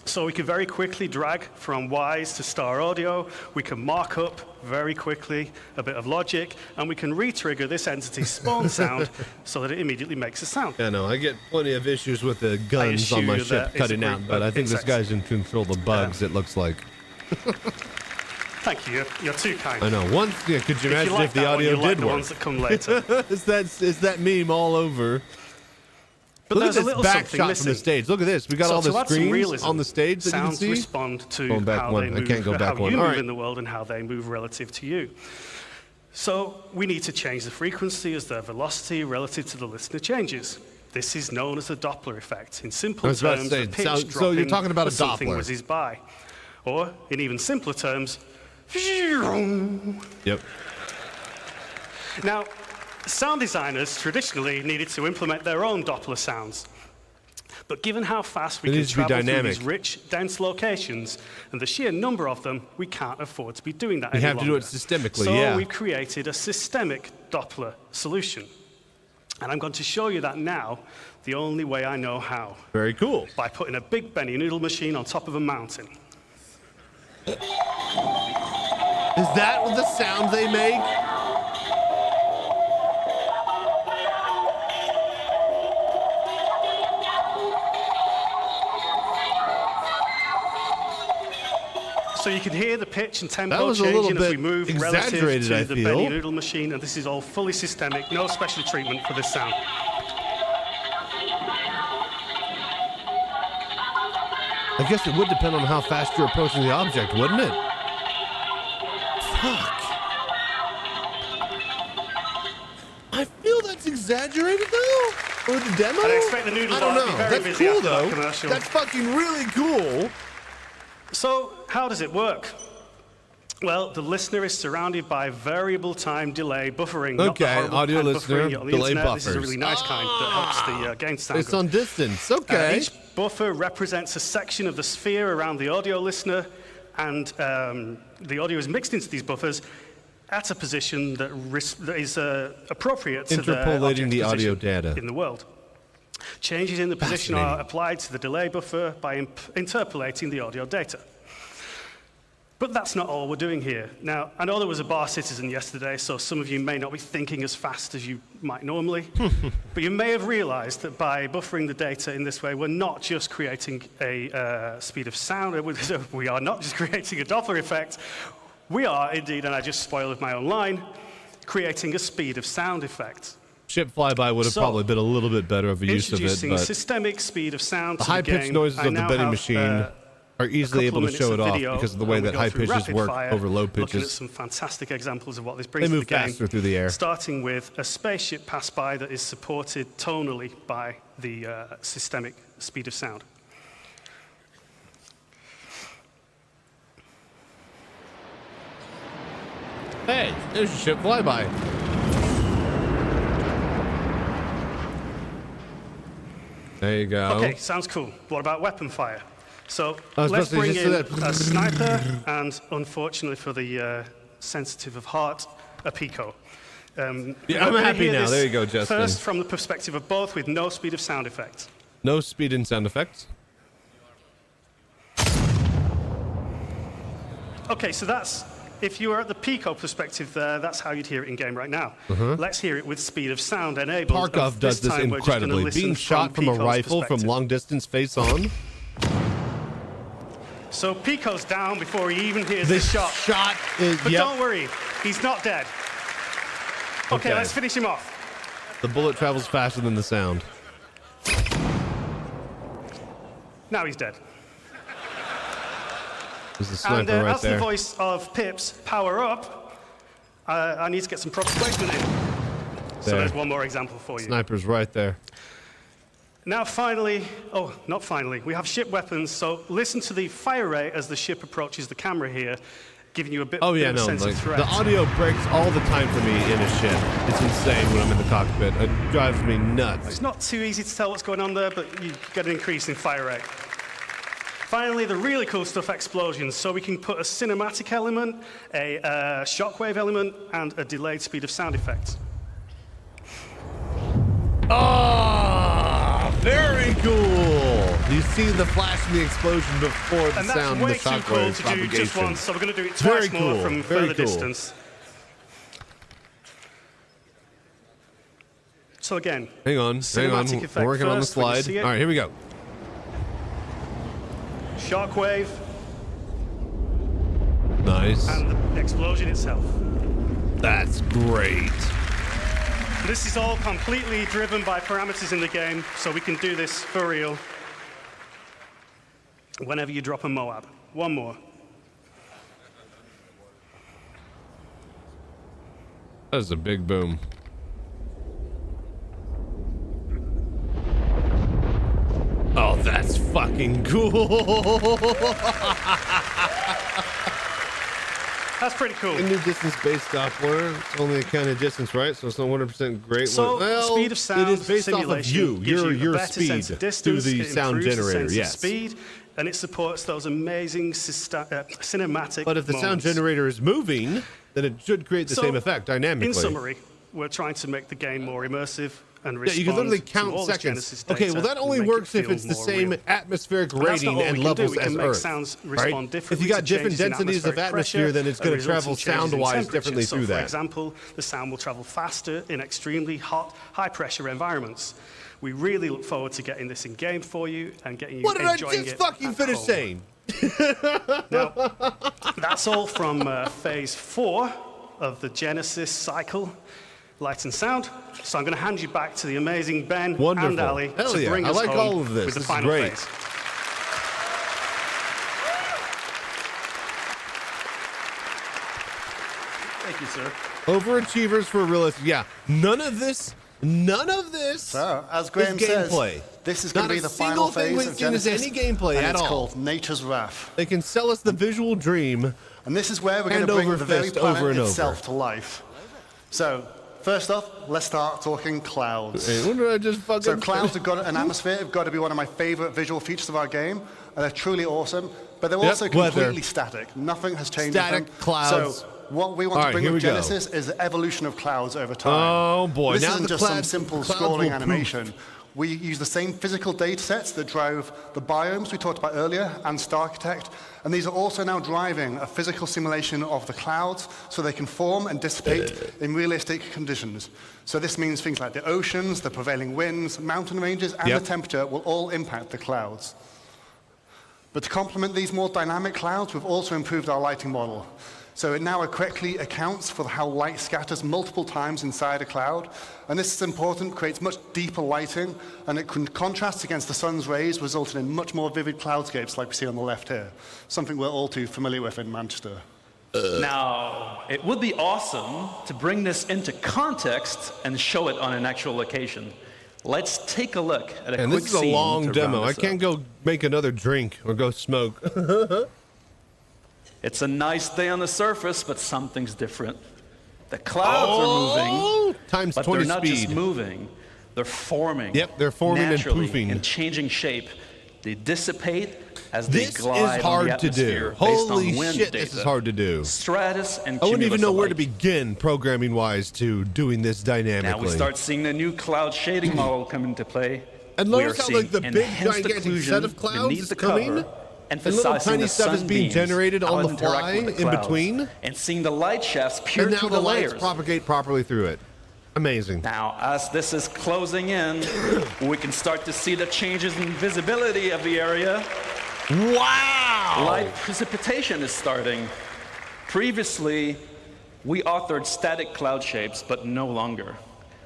So we can very quickly drag from Wise to Star Audio. We can mark up very quickly a bit of logic, and we can re-trigger this entity's spawn sound so that it immediately makes a sound. Yeah, no, I get plenty of issues with the guns on my assure ship that is cutting a out, group but of I think this insects. guy's in control of the bugs, it looks like. Thank you. You're too kind. I know. Once, yeah, could you imagine like if the that one, audio you like did the work? ones that come later. is that meme all over? But Look at there's a this little back something shot from missing. the stage. Look at this. We got So all to the add some screens realism, on the stage that you can sounds see. respond to Going back how one. they move, I can't go back how one. you All move right. in the world and how they move relative to you. So we need to change the frequency as their velocity relative to the listener changes. This is known as the Doppler effect. In simple I was about to terms, say, the pitch so dropping you're talking about a as something Doppler. whizzes by. Or, in even simpler terms, Yep. Now, sound designers traditionally needed to implement their own Doppler sounds. But given how fast we It can needs to be travel through dynamic. these rich, dense locations and the sheer number of them, we can't afford to be doing that You any have to do it longer. systemically, so yeah. we've created a systemic Doppler solution. And I'm going to show you that now, the only way I know how. Very cool. By putting a big Benny noodle machine on top of a mountain. Is that what the sound they make? So you can hear the pitch and That tempo was a little changing as we bit move relative exaggerated, to I the feel. Benny noodle machine, and this is all fully systemic, no special treatment for this sound. I guess it would depend on how fast you're approaching the object, wouldn't it? Fuck. I feel that's exaggerated though. Or the demo? I'd expect the noodle I don't bar to be know. very That's busy cool after that though. commercial. That's fucking really cool. So, how does it work? Well, the listener is surrounded by variable time delay buffering. Not the Okay, horrible audio kind of listener, buffering you get on the delay internet. This is a buffers. really nice kind that helps the game sound It's good. on distance. Okay. Each buffer represents a section of the sphere around the audio listener, and the audio is mixed into these buffers at a position that is appropriate to the Interpolating the audio position data. in the world. Changes in the position are applied to the delay buffer by interpolating the audio data. But that's not all we're doing here. Now, I know there was a bar citizen yesterday, so some of you may not be thinking as fast as you might normally, but you may have realized that by buffering the data in this way, we're not just creating a speed of sound, we are not just creating a Doppler effect, we are indeed, and I just spoiled my own line, creating a speed of sound effect. Ship flyby would have probably been a little bit better of a use of it, Introducing but systemic speed of sound the to the high-pitched game. noises I of the now Benny have, machine are easily able to show it off video, because of the way and we that go high through pitches rapid work fire, over low Looking at pitches. some fantastic examples of what this They brings to move the game. faster through the air. Starting with a spaceship pass by that is supported tonally by the systemic speed of sound. Hey, there's your ship flyby. There you go. Okay, sounds cool. What about weapon fire? So I was let's about to bring say, in just do that. a sniper and, unfortunately for the sensitive of heart, a Pico. Yeah, I'm we're gonna happy hear now. this There you go, Justin. First, from the perspective of both, with no speed of sound effect. No speed in sound effects. Okay, so that's, if you were at the Pico perspective there, that's how you'd hear it in game right now. Let's hear it with speed of sound enabled. Parkov does this time we're just gonna incredibly. listen Being shot from a Pico's rifle from perspective. long distance face on. So Pico's down before he even hears This the shot. shot is, But yep. don't worry, he's not dead. Okay, let's finish him off. The bullet travels faster than the sound. Now he's dead. There's the And sniper right as there. the voice of Pips power up, I need to get some proper placement in. So There. there's one more example for you. Sniper's right there. Now finally, oh, not finally, we have ship weapons, so listen to the fire rate as the ship approaches the camera here, giving you a bit, Oh yeah, bit of no, a sense like of threat. the audio breaks all the time for me in a ship. It's insane when I'm in the cockpit. It drives me nuts. It's not too easy to tell what's going on there, but you get an increase in fire rate. Finally, the really cool stuff, explosions. So we can put a cinematic element, a shockwave element, and a delayed speed of sound effect. Oh, very cool. You see the flash and the explosion before the And sound that's and way the too cool shockwave to do just propagation. once, so we're going to do it Very twice more cool. from Very further cool. distance. So again, Hang on. cinematic effect We're working on the first when you slide. see it. All right, here we go. Shockwave Nice. and the explosion itself. That's great. This is all completely driven by parameters in the game, so we can do this for real whenever you drop a Moab. One more. That was a big boom. Oh, that's fucking cool. That's pretty cool. A new distance-based Doppler. It's only a kind of distance, right? So it's not 100% great. So, well, speed of sound it is based off of simulation gives you a your better speed sense of through distance, the it sound improves the generator. sense of Yes. speed, and it supports those amazing cinematic But if the sound moments. generator is moving, then it should create the So, same effect dynamically. In summary, we're trying to make the game more immersive and Yeah, respond you can literally to count all the seconds. Genesis Okay, data well that and only make works it if feel it's the more same real. atmospheric And that's not rating all and we can do. levels We can as make Earth. sounds Right? respond If differently you got to different changes in densities of atmospheric atmosphere, pressure then it's that going to result in travel changes in sound-wise temperature. differently So, through for that. example, the sound will travel faster in extremely hot, high-pressure environments. We really look forward to getting this in game for you and getting you What did I enjoying just it fucking at finish home. saying? Now, that's all from phase 4 of the Genesis cycle, light and sound. So I'm going to hand you back to the amazing Ben Wonderful. and Ali Hell to yeah. bring I us like home all of this. with the This is final great. phase. Thank you, sir. Overachievers for realistic. Yeah, none of this. So, as Graham is says, gameplay. this is going Not to be a the single final thing phase we've of seen as Genesis. any gameplay and at it's all. called Nature's Wrath. They can sell us the visual dream. And this is where we're going and to bring the very Overfist planet over and itself over. to life. So, first off, let's start talking clouds. Hey, what did I just fucking So clouds have got an atmosphere, have got to be one of my favorite visual features of our game, and they're truly awesome. But they're Yep, also completely weather. static. Nothing has changed. Static with them. clouds. So what we want All to right, bring here with we go. Genesis is the evolution of clouds over time. Oh, boy. This Now isn't the just some clouds- simple clouds will scrolling poof. animation. We use the same physical data sets that drove the biomes we talked about earlier and Starchitect, and these are also now driving a physical simulation of the clouds so they can form and dissipate in realistic conditions. So this means things like the oceans, the prevailing winds, mountain ranges, and Yep. the temperature will all impact the clouds. But to complement these more dynamic clouds, we've also improved our lighting model. So it now correctly accounts for how light scatters multiple times inside a cloud. And this is important, creates much deeper lighting, and it can contrast against the sun's rays, resulting in much more vivid cloudscapes like we see on the left here, something we're all too familiar with in Manchester. Now, it would be awesome to bring this into context and show it on an actual location. Let's take a look at a And quick this is a scene long to demo. round I this can't up. go make another drink or go smoke. It's a nice day on the surface, but something's different. The clouds are moving, times but 20 they're not just speed. moving. They're forming. Yep, they're forming and naturally poofing. and changing shape. They dissipate as they This glide is on hard the to do. atmosphere based Holy on wind shit, data. this is hard to do. Stratus and I wouldn't even cumulus know where to alike. begin programming-wise to doing this dynamically. Now we start seeing the new cloud shading model come into play. And We notice are how like the seeing big enhanced gigantic occlusion set of clouds beneath is the coming, cover, and little emphasizing tiny the stuff is being sunbeams, generated how on it the interact fly with the in clouds, between. and seeing the light shafts peer And now through the the lights layers. propagate properly through it. Amazing. Now, as this is closing in, we can start to see the changes in visibility of the area. Wow! Light precipitation is starting. Previously, we authored static cloud shapes, but no longer.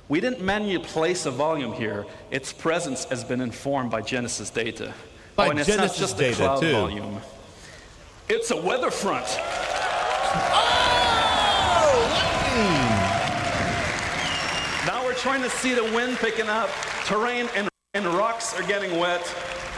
We didn't manually place a volume here. Its presence has been informed by Genesis data. By and it's Genesis not just data, a cloud too. volume. It's a weather front. Now we're trying to see the wind picking up, terrain and rocks are getting wet,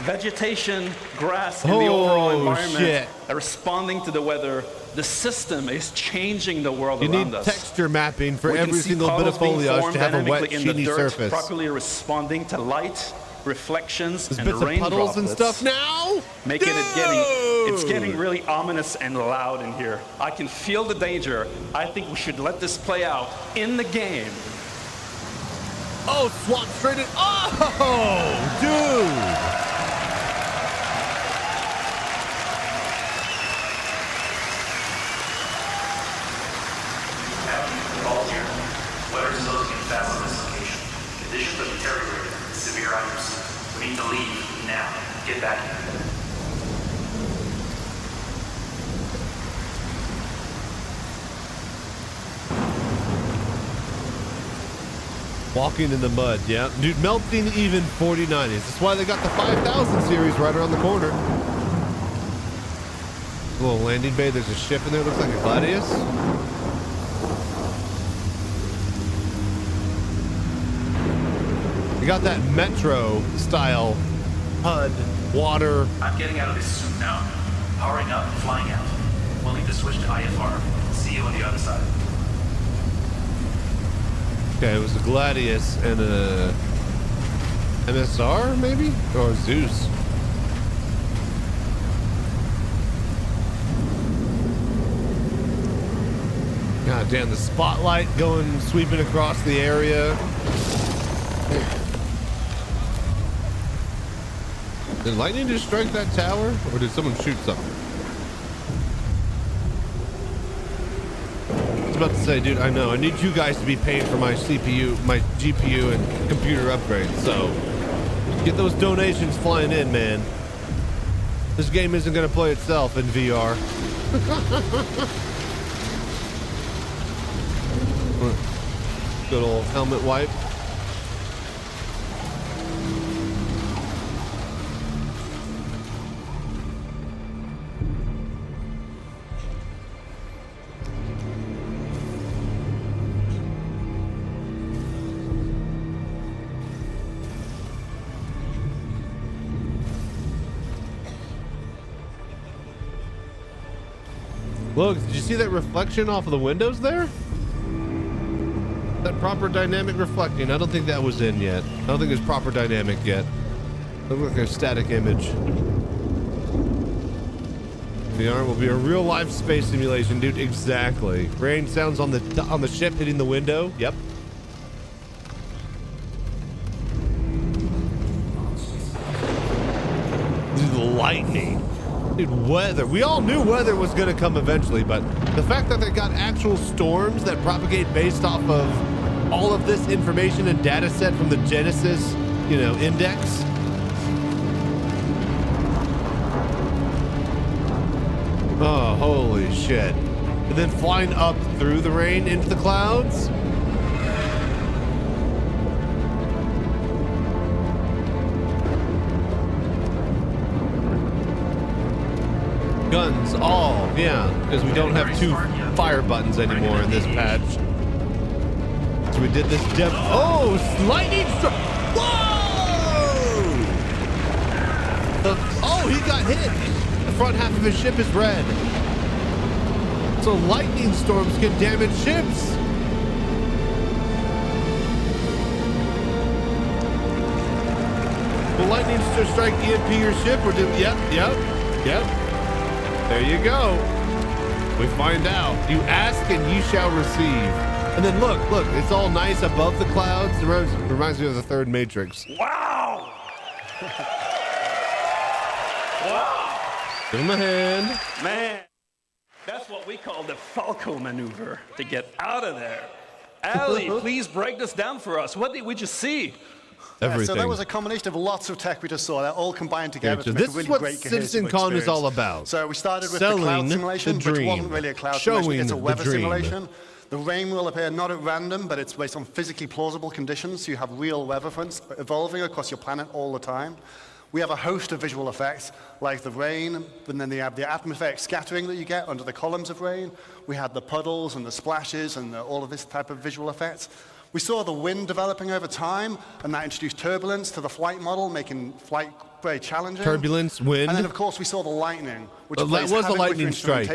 vegetation, grass, and the overall environment shit. are responding to the weather. The system is changing the world You around need us. texture mapping for We can every see single bit of puddles being foliage formed to have a wet, dynamically in the sheeny dirt, surface. properly responding to light, reflections, There's and bits of rain puddles and droplets, stuff now? making it's getting really ominous and loud in here. I can feel the danger. I think we should let this play out in the game. Oh, swap straight in. Oh, dude. SCVR on your seat. We need to leave now. Get back here. Walking in the mud, yeah. Dude, melting even 4090s. That's why they got the 5000 series right around the corner. Little landing bay. There's a ship in there. Looks like a Gladius. You got that metro style HUD, water. I'm getting out of this suit now. Powering up and flying out. We'll need to switch to IFR. See you on the other side. Okay, it was a Gladius and a MSR, maybe? Or Zeus. God damn, the spotlight going, sweeping across the area. Did lightning just strike that tower? Or did someone shoot something? I was about to say, dude, I know. I need you guys to be paying for my CPU, my GPU, and computer upgrades. So get those donations flying in, man. This game isn't going to play itself in VR. Good old helmet wipe. Look, did you see that reflection off of the windows there? That proper dynamic reflecting. I don't think that was in yet. I don't think there's proper dynamic yet. Looks like a static image. VR will be a real life space simulation, dude. Exactly. Rain sounds on the ship hitting the window. Yep. Dude, lightning. Dude, weather. We all knew weather was going to come eventually, but the fact that they got actual storms that propagate based off of all of this information and data set from the Genesis, you know, index. Oh, holy shit. And then flying up through the rain into the clouds. Guns, all, yeah, because we don't have 2 fire buttons anymore in this patch. So we did this oh, lightning strike! Whoa! Oh, he got hit! The front half of his ship is red. So lightning storms can damage ships. Will lightning strike EMP your ship or do? Yep. There you go. We find out. You ask and you shall receive. And then look, it's all nice above the clouds. It reminds me of the third Matrix. Wow! Wow! Give him a hand. Man, that's what we call the Falco maneuver to get out of there. Ali, please break this down for us. What did we just see? Everything. So that was a combination of lots of tech we just saw. They're all combined together to make a really great CitizenCon is all about. So we started with the cloud simulation, which wasn't really a cloud simulation. It's a weather simulation. The rain will appear not at random, but it's based on physically plausible conditions. So you have real weather fronts evolving across your planet all the time. We have a host of visual effects, like the rain, and then you have the atmospheric scattering that you get under the columns of rain. We had the puddles and the splashes and all of this type of visual effects. We saw the wind developing over time, and that introduced turbulence to the flight model, making flight very challenging. Turbulence, wind. And then, of course, we saw the lightning, which that was a lightning strike.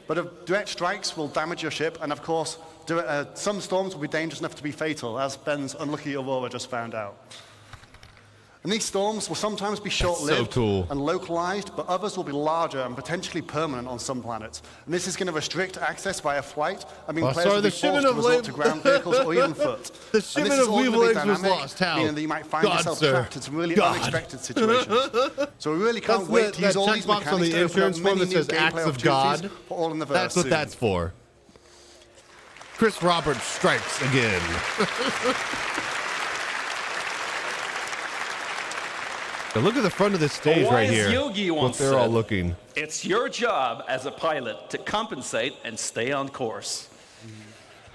But direct strikes will damage your ship, and of course, some storms will be dangerous enough to be fatal, as Ben's unlucky Aurora just found out. And these storms will sometimes be short-lived and localized, but others will be larger and potentially permanent on some planets. And this is going to restrict access via flight. I mean, players will be forced to resort to ground vehicles or even foot. The shipment of weave legs was lost. How? Meaning that you might find yourself trapped in some really unexpected situations. So we really can't wait to use all these mechanics on the to open up insurance form many that new says gameplay acts of God. All in the verse That's what that's for. Chris Roberts strikes again. Now look at the front of this stage A right wise here. yogi What once they're all said, looking. It's your job as a pilot to compensate and stay on course.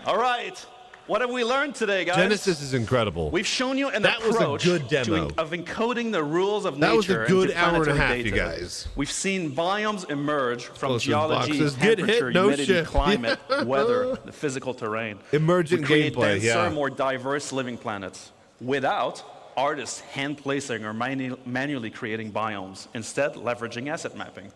All right. What have we learned today, guys? Genesis is incredible. We've shown you an That was a approach good demo. of encoding the rules of That was nature a good into hour and a planetary half, you data. guys. We've seen biomes emerge from Close geology, boxes. Get hit, temperature, no humidity, shit. climate, weather, the physical terrain. Emergent we create gameplay, denser, yeah. more diverse living planets without artists hand placing or manually creating biomes, instead leveraging asset mapping.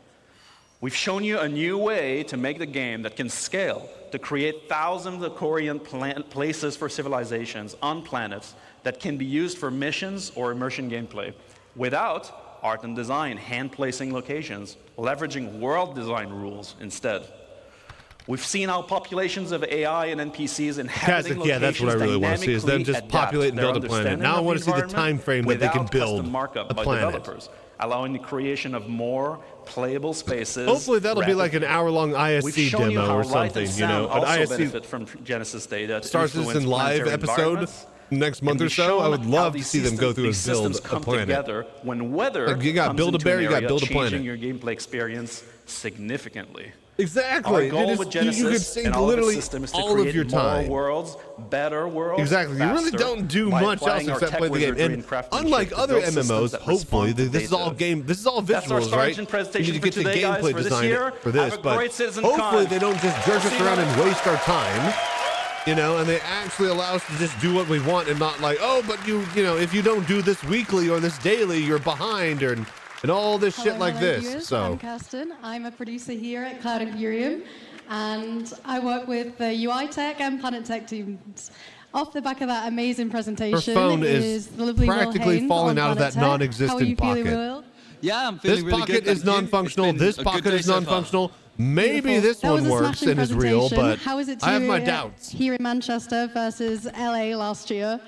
We've shown you a new way to make the game that can scale, to create thousands of Korean places for civilizations on planets that can be used for missions or immersion gameplay, without art and design hand-placing locations, leveraging world design rules instead. We've seen how populations of AI and NPCs inhabiting Yeah, that's what I really want to see, is them just populate and build a planet. Now I want to see the time frame that they can build markup a by planet. developers, allowing the creation of more playable spaces. Hopefully that'll be like an hour-long We've ISC shown you demo how or light something, and you know, sound an also ISC benefit from Genesis data. to Star influence Citizen live planetary episode environments. next month And or we've so. I shown would how love to these see them go through and these build systems a come planet. together when weather Like, you got comes Build-A-Bear, into you an got area, Build a Planet. changing your gameplay experience significantly. Exactly. Our goal with Genesis you could sink and all of literally its system is to all create of your time. more worlds, better worlds. Exactly. You really faster, don't do by much else applying our except tech play the game. wizardry And craftsmanship unlike to other build systems MMOs, that hopefully respond to this is all data. this is all That's our visuals, Star right? Engine presentation You need to for get the today, guys, gameplay for this design year. for this, Have a but great CitizenCon. hopefully they don't just jerk us See you around later. and waste our time. You know, and they actually allow us to just do what we want and not like, oh, but you know, if you don't do this weekly or this daily, you're behind and all this shit like Hello, this. viewers. So I'm Kirsten. I'm a producer here at Cloud Imperium, and I work with the UI Tech and Planet Tech teams. Off the back of that amazing presentation phone is the lovely Will practically Hain falling on out of Planet that Tech. non-existent How are you feeling, pocket. Will? Yeah, I'm feeling this really pocket good. is thank you. non-functional. It's been This a pocket good day is so far. non-functional. Maybe Beautiful. this That was one a works smashing and is real, presentation. but How is it to I have my you doubts. here in Manchester versus LA last year?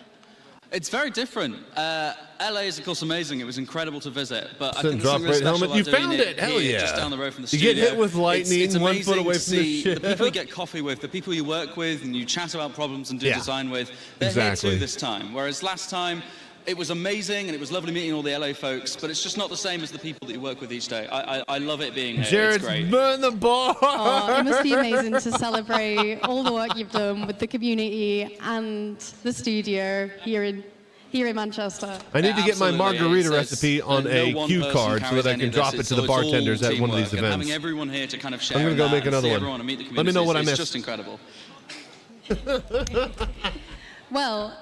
It's very different. LA is, of course, amazing. It was incredible to visit. But I Send think drop there's something rate really special helmet. You about doing found it. Hell here, yeah. just down the road from the You studio. get hit with lightning It's 1 foot amazing away to from the see ship. the people you get coffee with, the people you work with, and you chat about problems and do Yeah. design with. They're Exactly. here too this time. Whereas last time, it was amazing and it was lovely meeting all the LA folks, but it's just not the same as the people that you work with each day. I love it being here. Jared's It's great. burn the bar. Oh, it must be amazing to celebrate all the work you've done with the community and the studio here in Manchester. I need to get my Absolutely. margarita It's- recipe on no a one cue person card so carries that I any can of drop this. it to the It's all bartenders at one of these teamwork, and events. having everyone here to kind of share I'm gonna go that make and another see one. everyone and meet the Let me know what I community. missed. It's just incredible. Well,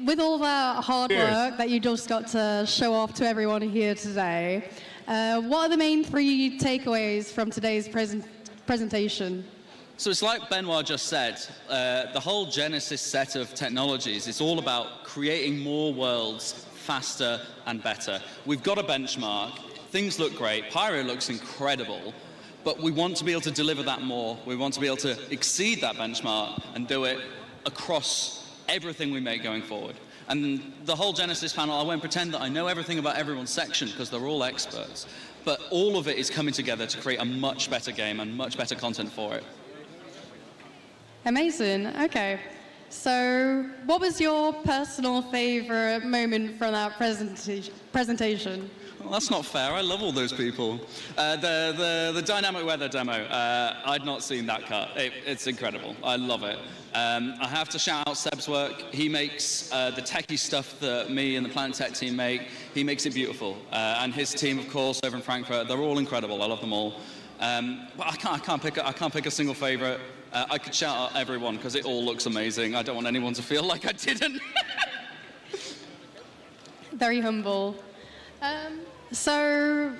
with all that hard Cheers. work that you just got to show off to everyone here today, what are the main 3 takeaways from today's presentation? So it's like Benoit just said, the whole Genesis set of technologies is all about creating more worlds faster and better. We've got a benchmark. Things look great. Pyro looks incredible. But we want to be able to deliver that more. We want to be able to exceed that benchmark and do it across everything we make going forward. And the whole Genesis panel, I won't pretend that I know everything about everyone's section because they're all experts. But all of it is coming together to create a much better game and much better content for it. Amazing. Okay. So, what was your personal favorite moment from that presentation? Well, that's not fair. I love all those people. The dynamic weather demo, I'd not seen that cut. It's incredible. I love it. I have to shout out Seb's work. He makes the techie stuff that me and the Planet Tech team make. He makes it beautiful. And his team, of course, over in Frankfurt, they're all incredible. I love them all. But I can't pick a single favorite. I could shout out everyone because it all looks amazing. I don't want anyone to feel like I didn't. Very humble. So,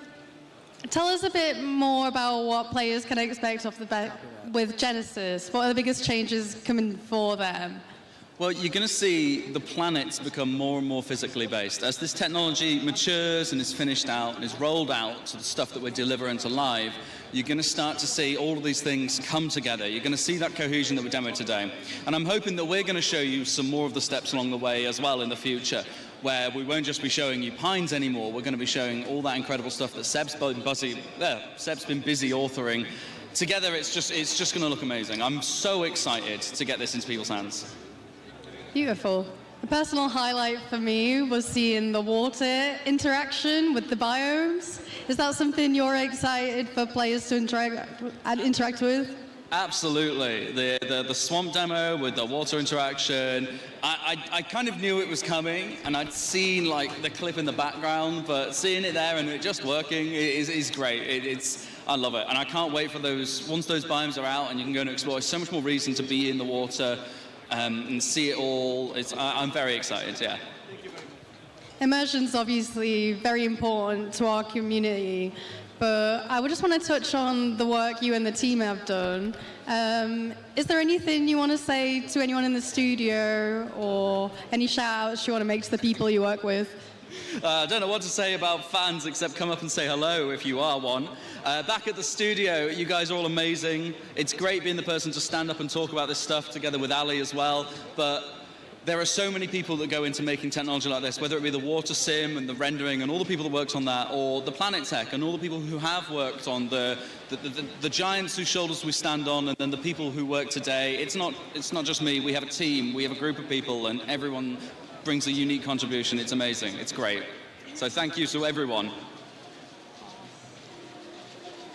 tell us a bit more about what players can expect off the bat with Genesis. What are the biggest changes coming for them? Well, you're going to see the planets become more and more physically based. As this technology matures and is finished out and is rolled out to the stuff that we're delivering to live, you're going to start to see all of these things come together. You're going to see that cohesion that we demoed today. And I'm hoping that we're going to show you some more of the steps along the way as well in the future, where we won't just be showing you pines anymore. We're going to be showing all that incredible stuff that Seb's been busy authoring. Together, it's just going to look amazing. I'm so excited to get this into people's hands. Beautiful. A personal highlight for me was seeing the water interaction with the biomes. Is that something you're excited for players to interact with? Absolutely. The swamp demo with the water interaction, I kind of knew it was coming, and I'd seen like the clip in the background, but seeing it there and it just working is great. I love it, and I can't wait for once those biomes are out and you can go and explore. There's so much more reason to be in the water and see it all. I'm very excited, yeah. Immersion's obviously very important to our community, but I would just want to touch on the work you and the team have done. Is there anything you want to say to anyone in the studio, or any shout-outs you want to make to the people you work with? I don't know what to say about fans except come up and say hello if you are one. Back at the studio, you guys are all amazing. It's great being the person to stand up and talk about this stuff together with Ali as well, but there are so many people that go into making technology like this, whether it be the water sim and the rendering and all the people that worked on that, or the Planet Tech and all the people who have worked on the giants whose shoulders we stand on, and then the people who work today. It's not just me. We have a team. We have a group of people, and everyone brings a unique contribution. It's amazing. It's great. So thank you to everyone.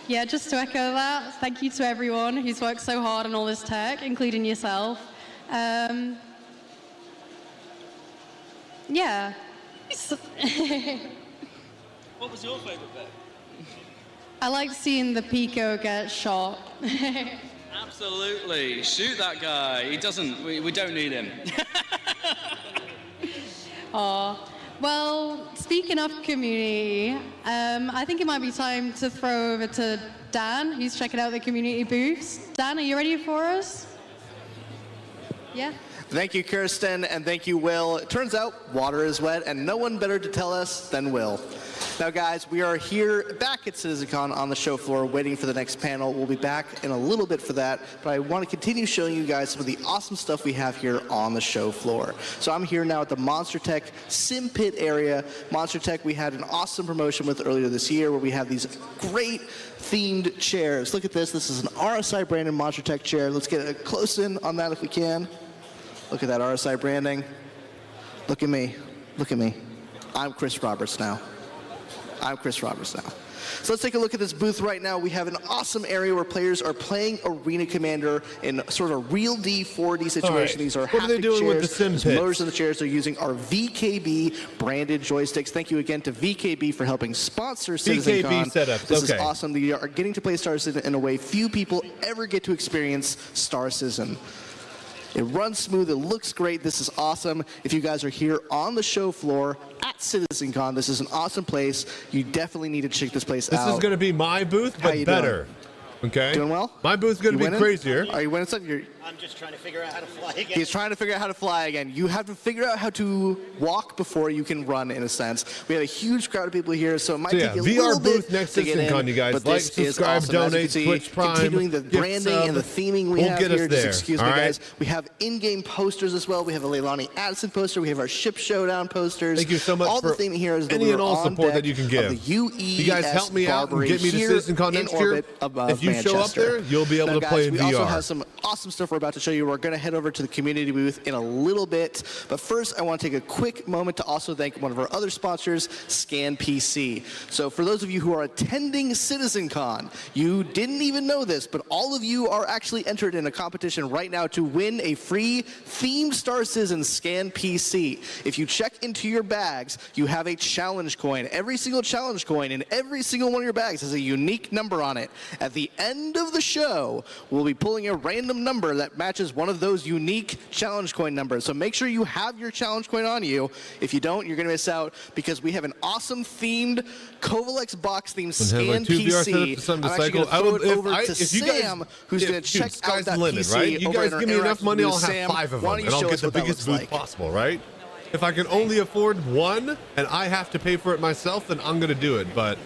Yeah, just to echo that, thank you to everyone who's worked so hard on all this tech, including yourself. Yeah. What was your favorite bit? I like seeing the Pico get shot. Absolutely. Shoot that guy. He doesn't, we don't need him. Well, speaking of community, I think it might be time to throw over to Dan, who's checking out the community booths. Dan, are you ready for us? Yeah? Thank you, Kirsten, and thank you, Will. It turns out water is wet, and no one better to tell us than Will. Now, guys, we are here back at CitizenCon on the show floor waiting for the next panel. We'll be back in a little bit for that, but I want to continue showing you guys some of the awesome stuff we have here on the show floor. So I'm here now at the Monster Tech Sim Pit area. Monster Tech we had an awesome promotion with earlier this year where we have these great themed chairs. Look at this. This is an RSI branded Monster Tech chair. Let's get a close in on that if we can. Look at that RSI branding. Look at me. Look at me. I'm Chris Roberts now. I'm Chris Roberts now. So let's take a look at this booth right now. We have an awesome area where players are playing Arena Commander in sort of a real 4D situation. Right. These are what are they doing chairs. with the sim pits? Motors in the chairs. They're using our VKB branded joysticks. Thank you again to VKB for helping sponsor CitizenCon. VKB setups. This is awesome. They are getting to play Star Citizen in a way few people ever get to experience Star Citizen. It runs smooth, it looks great, this is awesome. If you guys are here on the show floor at CitizenCon, this is an awesome place. You definitely need to check this place out. This is going to be my booth, but better. Doing? Okay? Doing well? My booth's going to be crazier. Are you winning something? I'm just trying to figure out how to fly again. He's trying to figure out how to fly again. You have to figure out how to walk before you can run, in a sense. We have a huge crowd of people here, so it might take you a little bit booth next to get in. CitizenCon, you guys. But Like, this is subscribe, awesome. As you donate, can see, Twitch Prime, continuing the gift branding sub. and the theming we We'll have get us here. there. Just excuse All me, right? guys. We have in-game posters as well. We have a Leilani Addison poster. We have our Ship Showdown posters. Thank you so much all for the theming here is that any we're and all on support deck that you can give. of the UES You guys help me out and Barbary get me to here CitizenCon in next year. orbit above If you show up Manchester. there, you'll be able Now, to play guys, in we VR. also have some awesome stuff we're about to show you. We're going to head over to the community booth in a little bit. But first, I want to take a quick moment to also thank one of our other sponsors, Scan PC. So for those of you who are attending CitizenCon, you didn't even know this, but all of you are actually entered in a competition right now to win a free themed Star Citizen Scan PC. If you check into your bags, you have a challenge coin. Every single challenge coin in every single one of your bags has a unique number on it. At the end of the show, we'll be pulling a random number that matches one of those unique challenge coin numbers. So make sure you have your challenge coin on you. If you don't, you're going to miss out because we have an awesome themed Kovalex box themed Scan PC. I'm actually going to throw it over to Sam, who's going to check out that PC. Right? You guys give me enough money, I'll have Sam, 5 of why them, don't and you I'll show get us the what that biggest looks booth like? possible, right? If I can only afford one and I have to pay for it myself, then I'm going to do it. But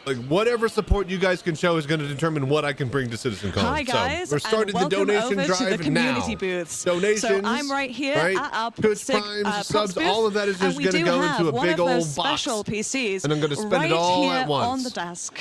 like whatever support you guys can show is going to determine what I can bring to CitizenCon. Hi guys, so we're starting the and welcome donation over to drive the community now. booths. Donations, so I'm right here right? at our Twitch Primes, subs, booth, all of that is just and we going to do go have into a one big of old those box, special PCs and I'm going to spend right it all here at once. on the desk.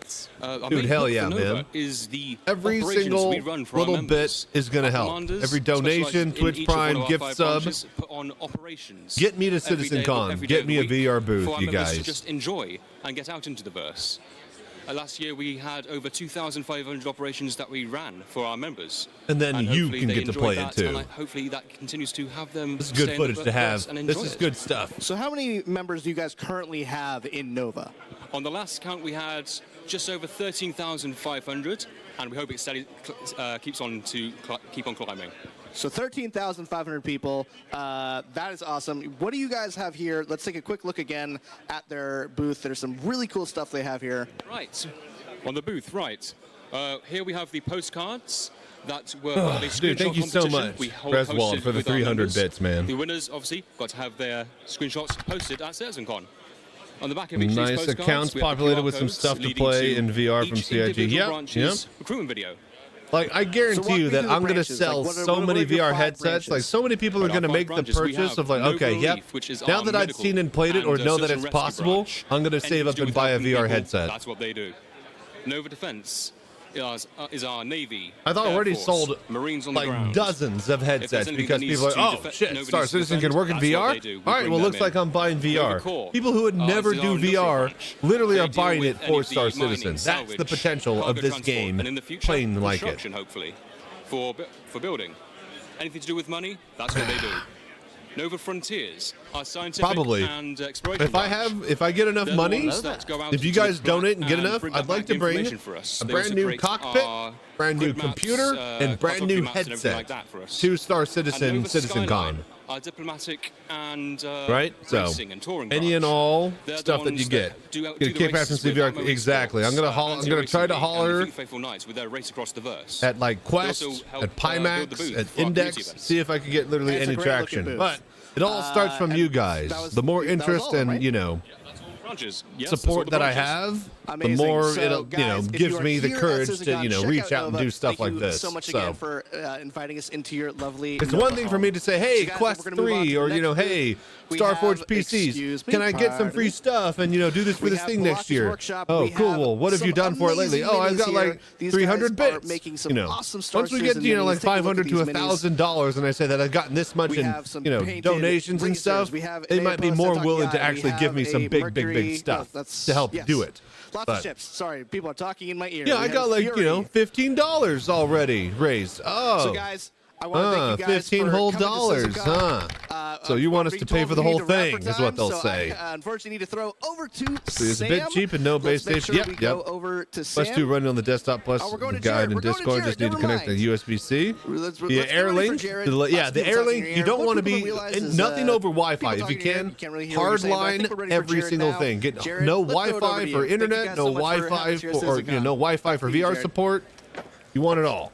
bits. Our Dude, main hell hook yeah, for Nova man. Is the Every operations single we run for our little members. bit is going to Our help. commanders Every donation, specialize in Twitch each of one Prime, of our gift 5 sub. branches, put on operations Get me to every day, CitizenCon. every day Get of me the a week VR booth, for our you members to guys. just enjoy and get out into the verse. Last year we had over 2,500 operations that we ran for our members. And then you hopefully can they get to enjoyed play it that, too. and hopefully that continues to have them. This is good stay in the footage to have. verse and This enjoy is it. good stuff. So how many members do you guys currently have in Nova? On the last count we had just over 13,500, and we hope it steady, keeps on to keep on climbing. So 13,500 people. That is awesome. What do you guys have here? Let's take a quick look again at their booth. There's some really cool stuff they have here. Right, on the booth, right. Here we have the postcards that were dude, thank you so much, Reswald, for the 300 bits, man. The winners, obviously, got to have their screenshots posted at CITIZENCON. On the back of each nice accounts populated with some stuff to play in VR from CIG. Yep. Recruitment video. Like, I guarantee you that I'm going to sell so many VR headsets. Like, so many people are going to make the purchase of like, okay, yep. Now that I've seen and played it or know that it's possible, I'm going to save up and buy a VR headset. That's what they do. Nova Defense is our Navy. I've already Force, sold Marines on the like ground. dozens of headsets because people are like, oh shit, Star Citizen can work in VR? All right, well, looks like I'm buying VR. People who would never do VR literally are buying it for Star Citizen. That's the potential of this game, plain like it. Hopefully, for building. Anything to do with money, that's what they do. Nova Frontiers, our scientific and exploration if I get enough money, if you guys donate and get enough, I'd like to bring a brand new cockpit, brand new computer, and brand new headset to Star Citizen CitizenCon. Our diplomatic and right, so racing and touring any and all stuff that you get. Get a Cape Pass and CVR. Exactly. I'm gonna try to holler at like Quest, at Pimax, at Index, see if I can get literally any traction. But it all starts from you guys. The more interest and support that I have, the more it gives me the courage to reach out and do stuff like this. So much again for inviting us into your lovely. It's one thing for me to say, hey, Quest 3, or hey, Starforge PCs, can I get some free stuff and do this for this thing next year? Oh, cool. Well, what have you done for it lately? Oh, I've got like 300 bits. Once we get like $500 to $1,000, and I say that I've gotten this much in donations and stuff, they might be more willing to actually give me some big stuff to help do it. Lots of chips. Sorry, people are talking in my ear. Yeah, I got like $15 already raised. Oh, so guys, I want to thank you guys 15 whole dollars, huh? So you want us to pay for the whole thing, is what they'll say. I unfortunately need to throw over to so it's Sam. a bit cheap and no base station. Yep. Over to Sam. Let's do running on the desktop plus the guide and Discord. Just need to connect the USB-C. The Airlink. The Airlink. You don't want to be nothing over Wi-Fi if you can. Hardline every single thing. Get no Wi-Fi for internet, no Wi-Fi for no Wi-Fi for VR support. You want it all.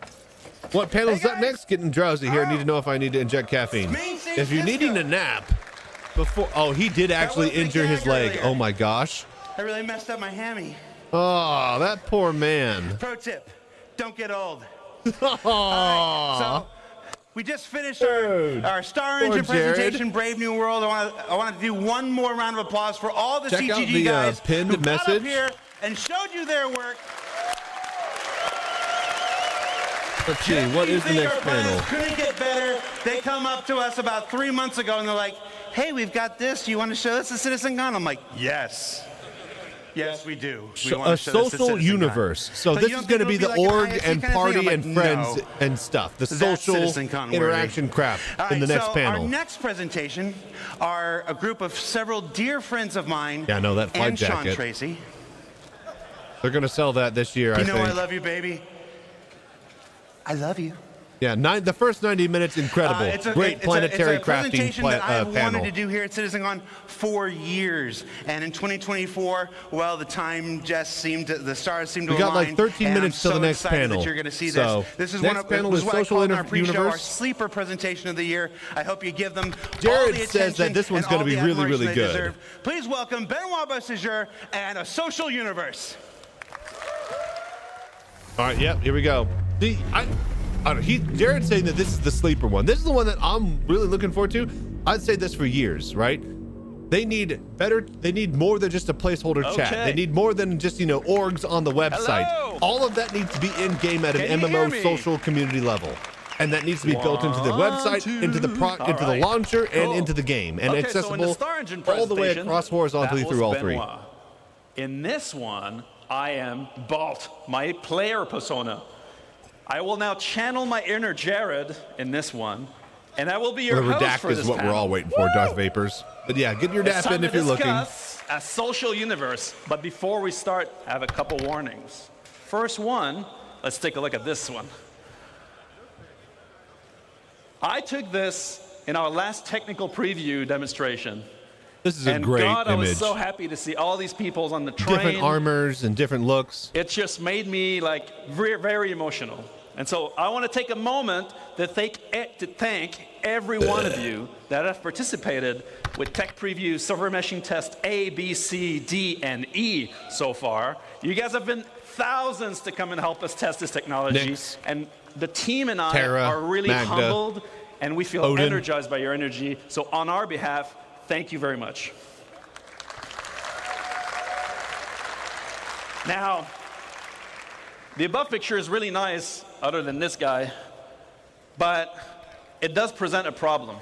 What panel's up next? Getting drowsy here. Need to know if I need to inject caffeine. If you're needing a nap before, oh, he did actually injure his leg. Oh my gosh. I really messed up my hammy. Oh, that poor man. Pro tip: don't get old. All right, so we just finished our Star Engine presentation, Brave New World. I want to do one more round of applause for all the CGG guys pinned who got message up here and showed you their work. Let's see, what is the next panel? Couldn't get better. They come up to us about 3 months ago and they're like, hey, we've got this. Do you want to show us the CitizenCon? I'm like, yes. Yes, we do. A social universe. So this is going to be the org and party and friends and stuff. The social interaction crap in the next panel. Our next presentation are a group of several dear friends of mine. Yeah, no, that flight jacket. Sean Tracy. They're going to sell that this year, I think. You know I love you, baby. I love you. Yeah, the first 90 minutes, incredible. Great planetary crafting panel. I've wanted to do here at CitizenCon for years, and in 2024, well, the stars seemed to align. We got like 13 minutes till the next panel. That you're going to see so this is next panel is social universe, our universe. sleeper presentation of the year. I hope you give them Jared all the attention says that this one's going to be really good. Deserve. Please welcome Benoit Bossager and a social universe. All right, yep, here we go. See, Jared's saying that this is the sleeper one. This is the one that I'm really looking forward to. I'd say this for years, right? They need more than just a placeholder chat. They need more than just, orgs on the website. Hello. All of that needs to be in game at an MMO social community level. And that needs to be built into the website, into the launcher, and into the game, and accessible all the way across horizontally through all three. In this one, I am Balt, my player persona. I will now channel my inner Jared in this one, and I will be your host for this is what panel. we're all waiting for, Darth Vapors. But yeah, get your nap in if you're looking. a social universe. But before we start, I have a couple warnings. First one, let's take a look at this one. I took this in our last technical preview demonstration. This is a great God, image. I was so happy to see all these people on the train. Different armors and different looks. It just made me like very, very emotional. And so I want to take a moment to thank every one of you that have participated with Tech Preview Server Meshing Test A, B, C, D, and E so far. You guys have been thousands to come and help us test this technology. Nix, and the team and I Tara, are really Magda, humbled, and we feel Odin. energized by your energy. So on our behalf, thank you very much. Now, the above picture is really nice, other than this guy, but it does present a problem.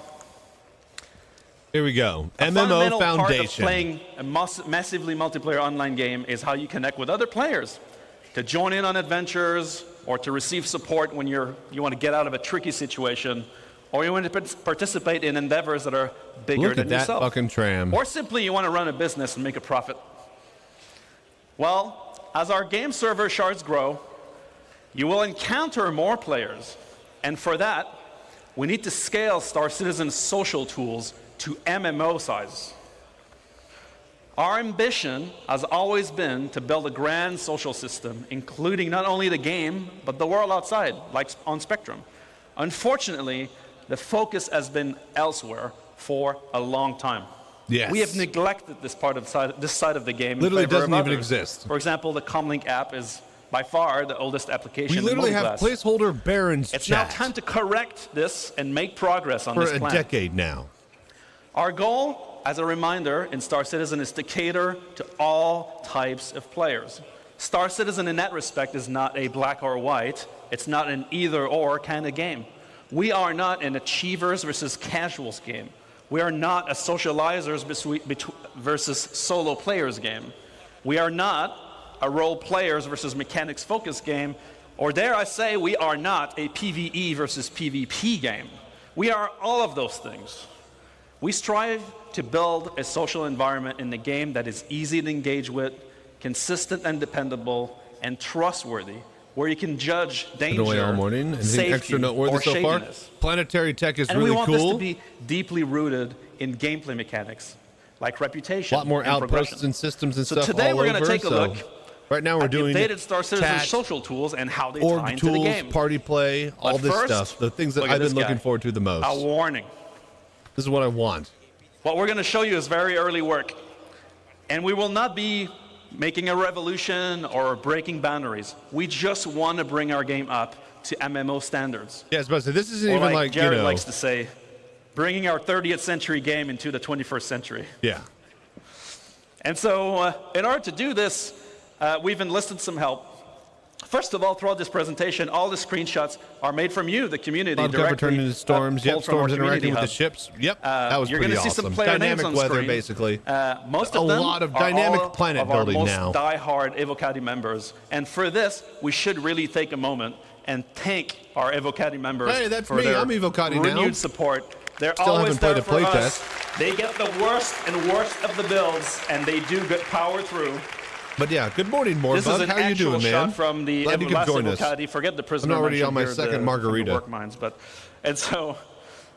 Here we go. A MMO fundamental part of Foundation. playing a massively multiplayer online game is how you connect with other players, to join in on adventures, or to receive support when you want to get out of a tricky situation, or you want to participate in endeavors that are bigger Look than at that yourself. fucking tram. Or simply you want to run a business and make a profit. Well, as our game server shards grow, you will encounter more players. And for that, we need to scale Star Citizen's social tools to MMO size. Our ambition has always been to build a grand social system, including not only the game, but the world outside, like on Spectrum. Unfortunately, the focus has been elsewhere for a long time. Yes. We have neglected this part of this side of the game. Literally in favor doesn't of even others. exist. For example, the Comlink app is by far the oldest application. We literally in have mobile class. placeholder Baron's It's now chat time to correct this and make progress on for this a plan. decade now. Our goal, as a reminder, in Star Citizen is to cater to all types of players. Star Citizen in that respect is not a black or white. It's not an either-or kind of game. We are not an achievers versus casuals game. We are not a socializers versus solo players game. We are not a role players versus mechanics focused game. Or dare I say, we are not a PvE versus PvP game. We are all of those things. We strive to build a social environment in the game that is easy to engage with, consistent and dependable, and trustworthy, where you can judge danger, Been away all morning. Anything safety, extra noteworthy or so far? shadiness. Planetary tech is And really we want cool. this to be deeply rooted in gameplay mechanics, like reputation. A lot more and outposts progression. and systems and So stuff today all we're going over, to take a so look right now we're at doing the updated Star Citizen chat, social tools and how they org tie into the tools, game. party play, all But this first, stuff. The things that look at I've been this looking guy. forward to the most. A warning. This is what I want. What we're going to show you is very early work. And we will not be making a revolution or breaking boundaries. We just want to bring our game up to MMO standards. Yeah, I was about to say, this isn't Or even like like, Jared you know. likes to say, bringing our 30th century game into the 21st century. Yeah. And so in order to do this, we've enlisted some help. First of all, throughout this presentation, all the screenshots are made from you, the community, Cloud cover directly turned into storms. pulled Yep, from our storms community interacting with the hub. ships. Yep, that was You're pretty gonna see awesome. some player names Dynamic on weather, screen. basically. Most A of them lot of are dynamic all planet of our building most now. die-hard Evocati members. And for this, we should really take a moment and thank our Evocati members Hey, that's for me. their I'm Evocati now. renewed support. They're Still always haven't played there a for play us. test. They get the worst and worst of the builds, and they do good power through. But yeah, good morning, Morbug. This is an How you actual doing, shot man? from the Glad you could last join us. Evocati. Forget the prisoner. I'm already mentioned on my here, second the margarita. work mines, and so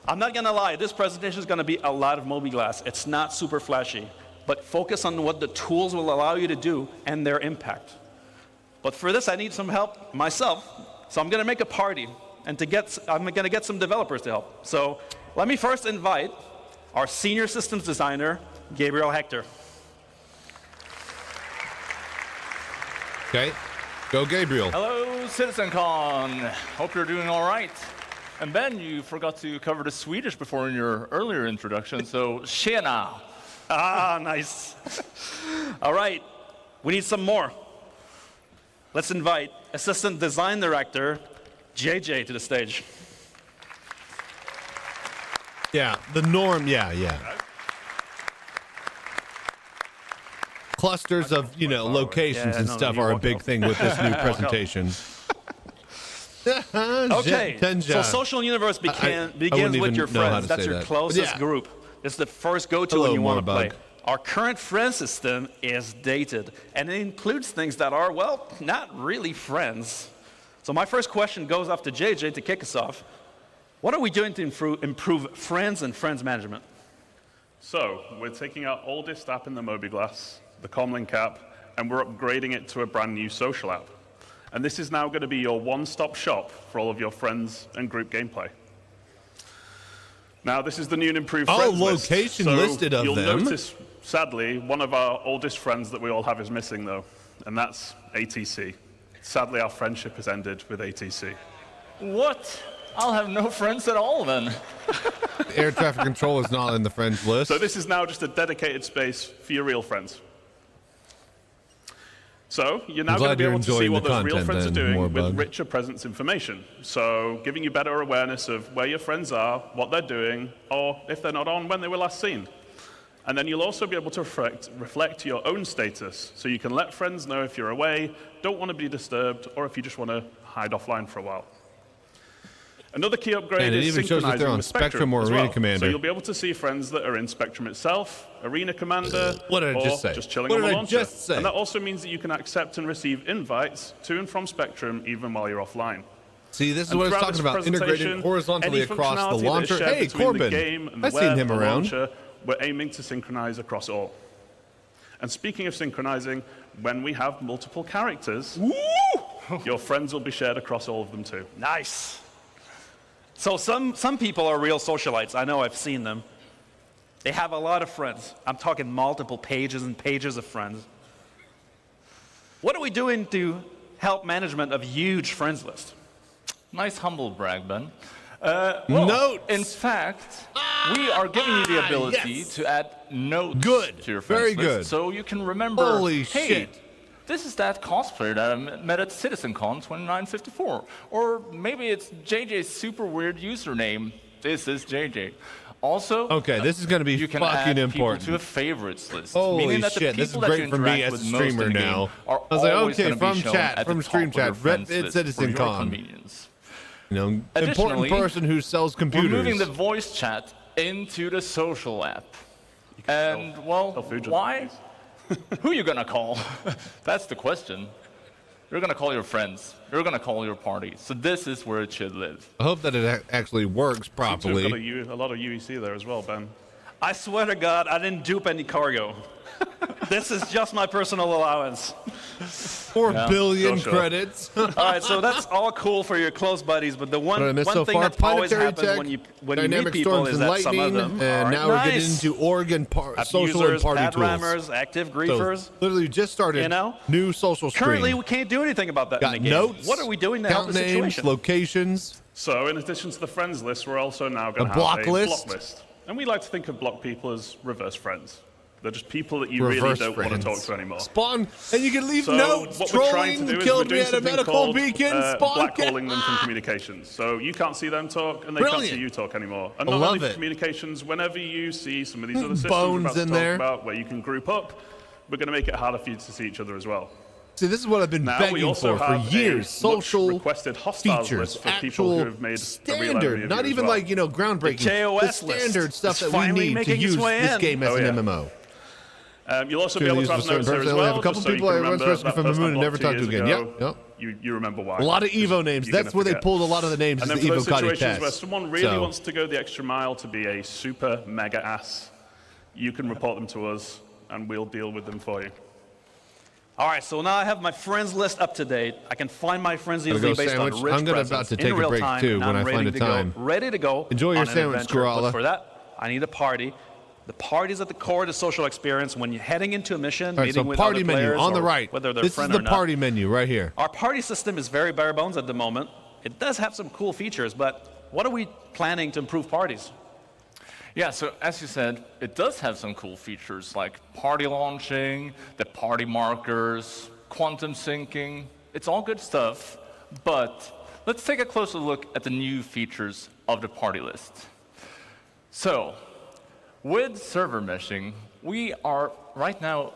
I'm not gonna lie. This presentation is gonna be a lot of mobiGlass. It's not super flashy, but focus on what the tools will allow you to do and their impact. But for this, I need some help myself. So I'm gonna make a party, and I'm gonna get some developers to help. So let me first invite our senior systems designer, Gabriel Hector. Okay, go Gabriel. Hello, CitizenCon. Hope you're doing all right. And Ben, you forgot to cover the Swedish before in your earlier introduction, so tjena. Ah, nice. All right, we need some more. Let's invite Assistant Design Director, JJ, to the stage. Yeah, the norm. Yeah. Clusters of, locations and stuff are a big thing with this new presentation. Okay, so Social Universe begins with your friends. That's your closest group. It's the first go-to when you want to play. Our current friend system is dated, and it includes things that are, well, not really friends. So my first question goes off to JJ to kick us off. What are we doing to improve friends and friends management? So we're taking our oldest app in the mobiGlas, the Comlink app, and we're upgrading it to a brand new social app. And this is now going to be your one-stop shop for all of your friends and group gameplay. Now, this is the new and improved friends list. Location So listed of you'll them. notice, sadly, one of our oldest friends that we all have is missing, though, and that's ATC. Sadly, our friendship has ended with ATC. What? I'll have no friends at all then. Air traffic control is not in the friends list. So this is now just a dedicated space for your real friends. So you're now going to be able to see what those real friends are doing with richer presence information. So giving you better awareness of where your friends are, what they're doing, or if they're not on, when they were last seen. And then you'll also be able to reflect your own status. So you can let friends know if you're away, don't want to be disturbed, or if you just want to hide offline for a while. Another key upgrade and it is even shows that they're on with Spectrum or as Arena well. Commander. So you'll be able to see friends that are in Spectrum itself, Arena Commander, what did I or just say? chilling What on the did I launcher. just say? And that also means that you can accept and receive invites to and from Spectrum even while you're offline. See, this is And what I was throughout talking this about, integrated presentation, horizontally any across functionality the that is launcher. shared Hey, between Corbin, the game and the I've seen web him and the around. launcher, we're aiming to synchronize across all. And speaking of synchronizing, when we have multiple characters, your friends will be shared across all of them too. Nice. So some people are real socialites. I know, I've seen them. They have a lot of friends. I'm talking multiple pages and pages of friends. What are we doing to help management of huge friends list? Nice humble brag, Ben. Well, in fact, we are giving you the ability to add notes to your friends Very list, good. so you can remember, Holy hey, shit. this is that cosplayer that I met at CitizenCon 2954. Or maybe it's JJ's super weird username. This is JJ. Also, Okay, this is going to be you can fucking add important. people to a favorites list. Holy meaning that shit, the this is people that great you for me interact as a with most in streamer the now. game are I was like, always okay, gonna be from shown chat, at from the stream top of your chat, rep friends at list for your CitizenCon. convenience. You know, important Additionally, person who sells computers. We're moving the voice chat into the social app. And, well, why? Who are you going to call? That's the question. You're going to call your friends. You're going to call your party. So this is where it should live. I hope that it actually works properly. We've got a lot of UEC there as well, Ben. I swear to God, I didn't dupe any cargo. This is just my personal allowance. 4 billion credits. All right, so that's all cool for your close buddies, but the one, What did I miss one so thing far? that always Planetary happens tech, when you meet dynamic people storms is and that some of lightning, them and are now we're getting nice. into Oregon social and Abusers, party pad tools. rammers, active griefers. So, literally just started You know? new social screen. Currently, we can't do anything about that Got in the game. notes, What are we doing to help count the names, situation? locations. So in addition to the friends list, we're also now going A to have block a list? block list. And we like to think of block people as reverse friends. They're just people that you really Reverse don't want to friends. talk to anymore. Spawn, and you can leave So notes. what we're trying to Trolling do is we're killed me doing at a something medical called, beacon. Spawn blackballing them from communications. So you can't see them talk, and they can't Brilliant. see you talk anymore. And I not love only for it. communications, whenever you see some of these other systems Bones we're about to in talk there. about, where you can group up, we're going to make it harder for you to see each other as well. See, this is what I've been Now, we begging also for have years. a Social requested hostiles features, list for people actual who have made a real standard, enemy of not you as even well. like, groundbreaking. The KOS the list. standard stuff It's that we finally need to making its use way this in. game as Oh, an yeah. MMO. You'll also be Should able use to have for certain notes there purposes. as I only well, have a couple just so you people can I once remember rescued that from the person moon and I never blocked talked to 2 again. years Yep, ago. You remember why. A lot of Just- Evo names. you're That's gonna where they forget. pulled a lot of the names And as then the for those Evo Cuddy situations test. where someone really wants to go the extra mile to be a super mega ass, you can report them to us, and we'll deal with them for you. All right, so now I have my friends list up to date. I can find my friends Gotta easily go based sandwich. on rich I'm gonna presence about to in take a real break, time, too, and when I'm I ready find a to time. Go, ready to go. Enjoy your on an sandwich, adventure. But Squirrella. for that, I need a party. The party's at the core of the social experience. When you're heading into a mission, All right, meeting so with party other menu players, on the or right. whether they're This is friend the or not. party menu right here. Our party system is very bare bones at the moment. It does have some cool features, but what are we planning to improve parties? Yeah, so as you said, it does have some cool features like party launching, the party markers, quantum syncing. It's all good stuff, but let's take a closer look at the new features of the party list. So, with server meshing, we are right now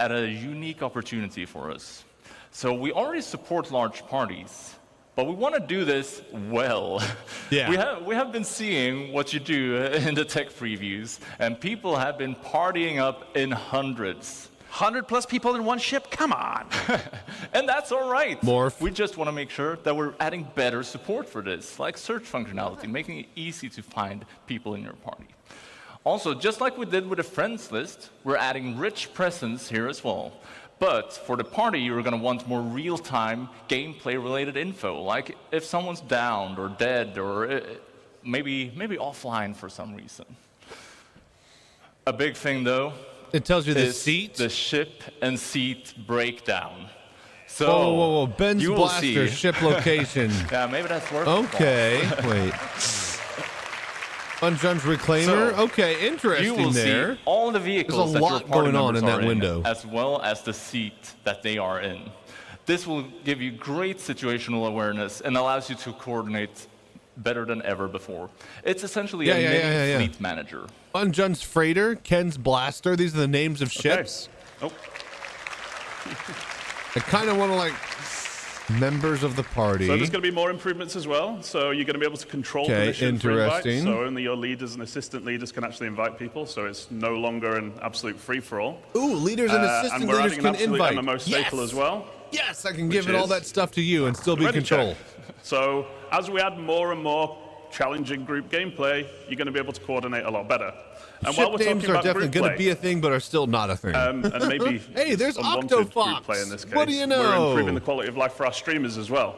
at a unique opportunity for us. So we already support large parties, But we want to do this well. Yeah. We have been seeing what you do in the tech previews, and people have been partying up in hundreds. 100+ people in one ship? Come on. And that's all right. Morph. We just want to make sure that we're adding better support for this, like search functionality, making it easy to find people in your party. Also, just like we did with a friends list, we're adding rich presence here as well. But for the party, you're going to want more real-time gameplay-related info, like if someone's downed or dead or maybe offline for some reason. A big thing, though, it tells you the seat, the ship and seat breakdown. So whoa. Ben's blaster ship location. Yeah, maybe that's worth. Okay, wait. Unjun's reclaimer. So, okay, interesting. You will there. see all the vehicles There's a lot going on in that window, as well as the seat that they are in. This will give you great situational awareness and allows you to coordinate better than ever before. It's essentially a mini fleet manager. Unjun's freighter, Ken's blaster. These are the names of ships. Oh. I kind of want to like members of the party. So there's going to be more improvements as well. So you're going to be able to control permission for invites. So only your leaders and assistant leaders can actually invite people. So it's no longer an absolute free-for-all. Ooh, leaders and assistant leaders can invite. MMO staple as well. Yes, I can give it all that stuff to you and still be in control. So as we add more and more challenging group gameplay, you're going to be able to coordinate a lot better. And ship names are definitely going to be a thing, but are still not a thing. And maybe hey, there's unwanted Octofox. Group play in this case. What do you know? We're improving the quality of life for our streamers as well.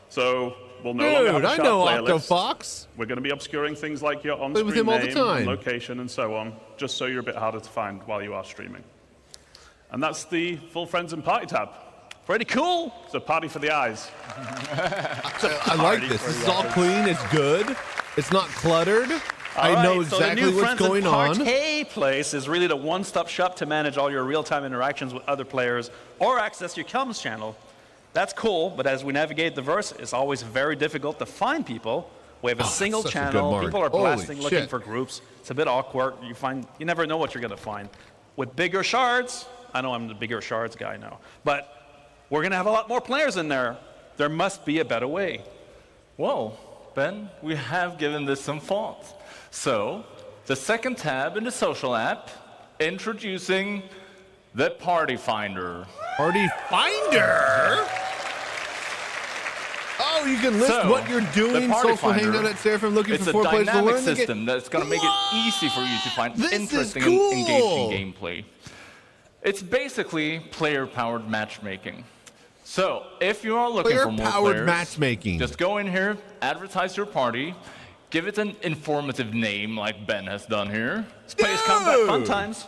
So we'll no longer have a I sharp know playlist. Octofox. We're going to be obscuring things like your on-screen with him all the name, time. and location, and so on, just so you're a bit harder to find while you are streaming. And that's the full friends and party tab. Pretty cool. It's a party for the eyes. I like this. This is all clean. It's good. It's not cluttered. I know exactly what's going on. So the new Friends and Party place is really the one-stop shop to manage all your real-time interactions with other players or access your comms channel. That's cool, but as we navigate the verse, it's always very difficult to find people. We have a single channel. People are blasting, looking for groups. It's a bit awkward. You never know what you're going to find. With bigger shards, I know I'm the bigger shards guy now, but we're going to have a lot more players in there. There must be a better way. Well, Ben, we have given this some thought. So, the second tab in the social app, introducing the Party Finder. Party Finder? Oh, you can list what you're doing. Social hangout at Seraphim, looking for 4 players to learn. It's a dynamic system that's going to make it easy for you to find interesting and engaging gameplay. It's basically player-powered matchmaking. So, if you are looking for more players, matchmaking. Just go in here, advertise your party, give it an informative name like Ben has done here. Space Combat Fun Times.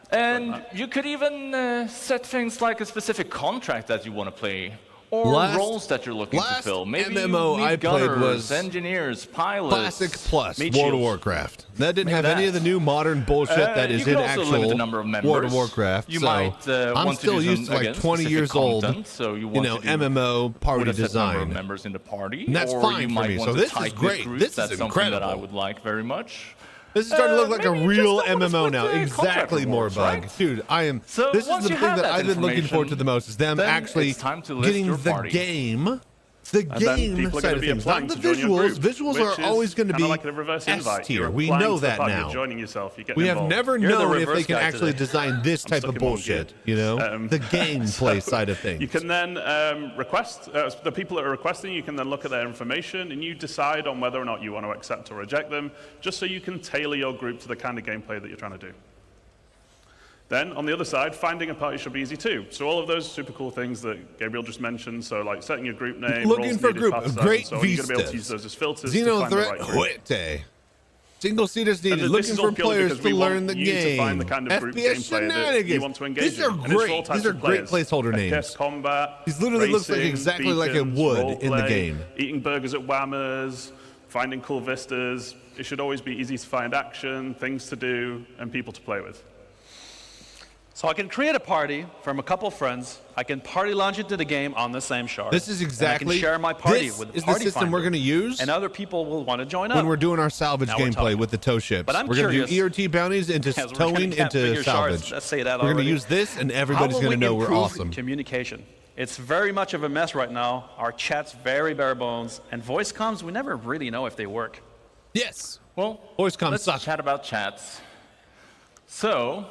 And you could even set things like a specific contract that you want to play, or roles that you're looking to fill. Maybe MMO I played was engineers, pilots. Classic Plus, World of Warcraft. That didn't have any of the new modern bullshit that is in actual World of Warcraft. You might I'm still used to like 20 years old, so you MMO party design. Members in the party, and that's fine for me. So this is great. This is incredible. That I would like very much. This is starting to look like a real MMO now. Exactly, Morbug. Dude, I am. So this is the thing that I've been looking forward to the most, is them actually getting the game. The game side of things, not the visuals. Visuals are always going to be S tier. We know that now. We have never known if they can actually design this type of bullshit. You know, the gameplay side of things. You can then request the people that are requesting. You can then look at their information and you decide on whether or not you want to accept or reject them, just so you can tailor your group to the kind of gameplay that you're trying to do. Then, on the other side, finding a party should be easy too. So all of those super cool things that Gabriel just mentioned, so like setting your group name, looking for a group, great so you're going to be able to use those as filters Xeno to find threat, the right group. Single seaters needed, looking for players to learn the game. To find the kind of group FPS gameplay that you want to engage These are great. These are great placeholder names. Combat, These literally looks like exactly like it would in the game. Eating burgers at Whammers, finding cool vistas. It should always be easy to find action, things to do, and people to play with. So I can create a party from a couple friends. I can party launch into the game on the same shard. This is exactly. I can share my party this with the is party the system finder, we're going to use, and other people will want to join up when we're doing our salvage gameplay with the tow ships. But I'm we're going to do ERT bounties into towing into salvage. Let's say that we're going to use this, and everybody's going to know we're awesome. Communication. It's very much of a mess right now. Our chat's very bare bones, and voice comms, we never really know if they work. Yes. Well, voice comms let's suck. Chat about chats. So,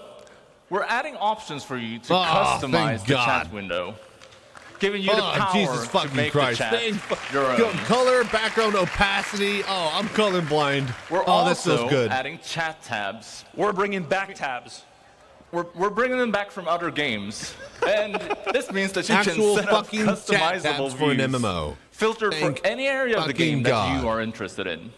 we're adding options for you to customize the chat window, giving you the power Jesus fucking to make Christ. the chat your own. Color, background, opacity. Oh, I'm colorblind. We're this feels also good. adding chat tabs. We're bringing back tabs. We're bringing them back from other games, and this means that you Actual can set up fucking chat customizable tabs for an views, MMO. filtered for any area of the game that you God. are interested in.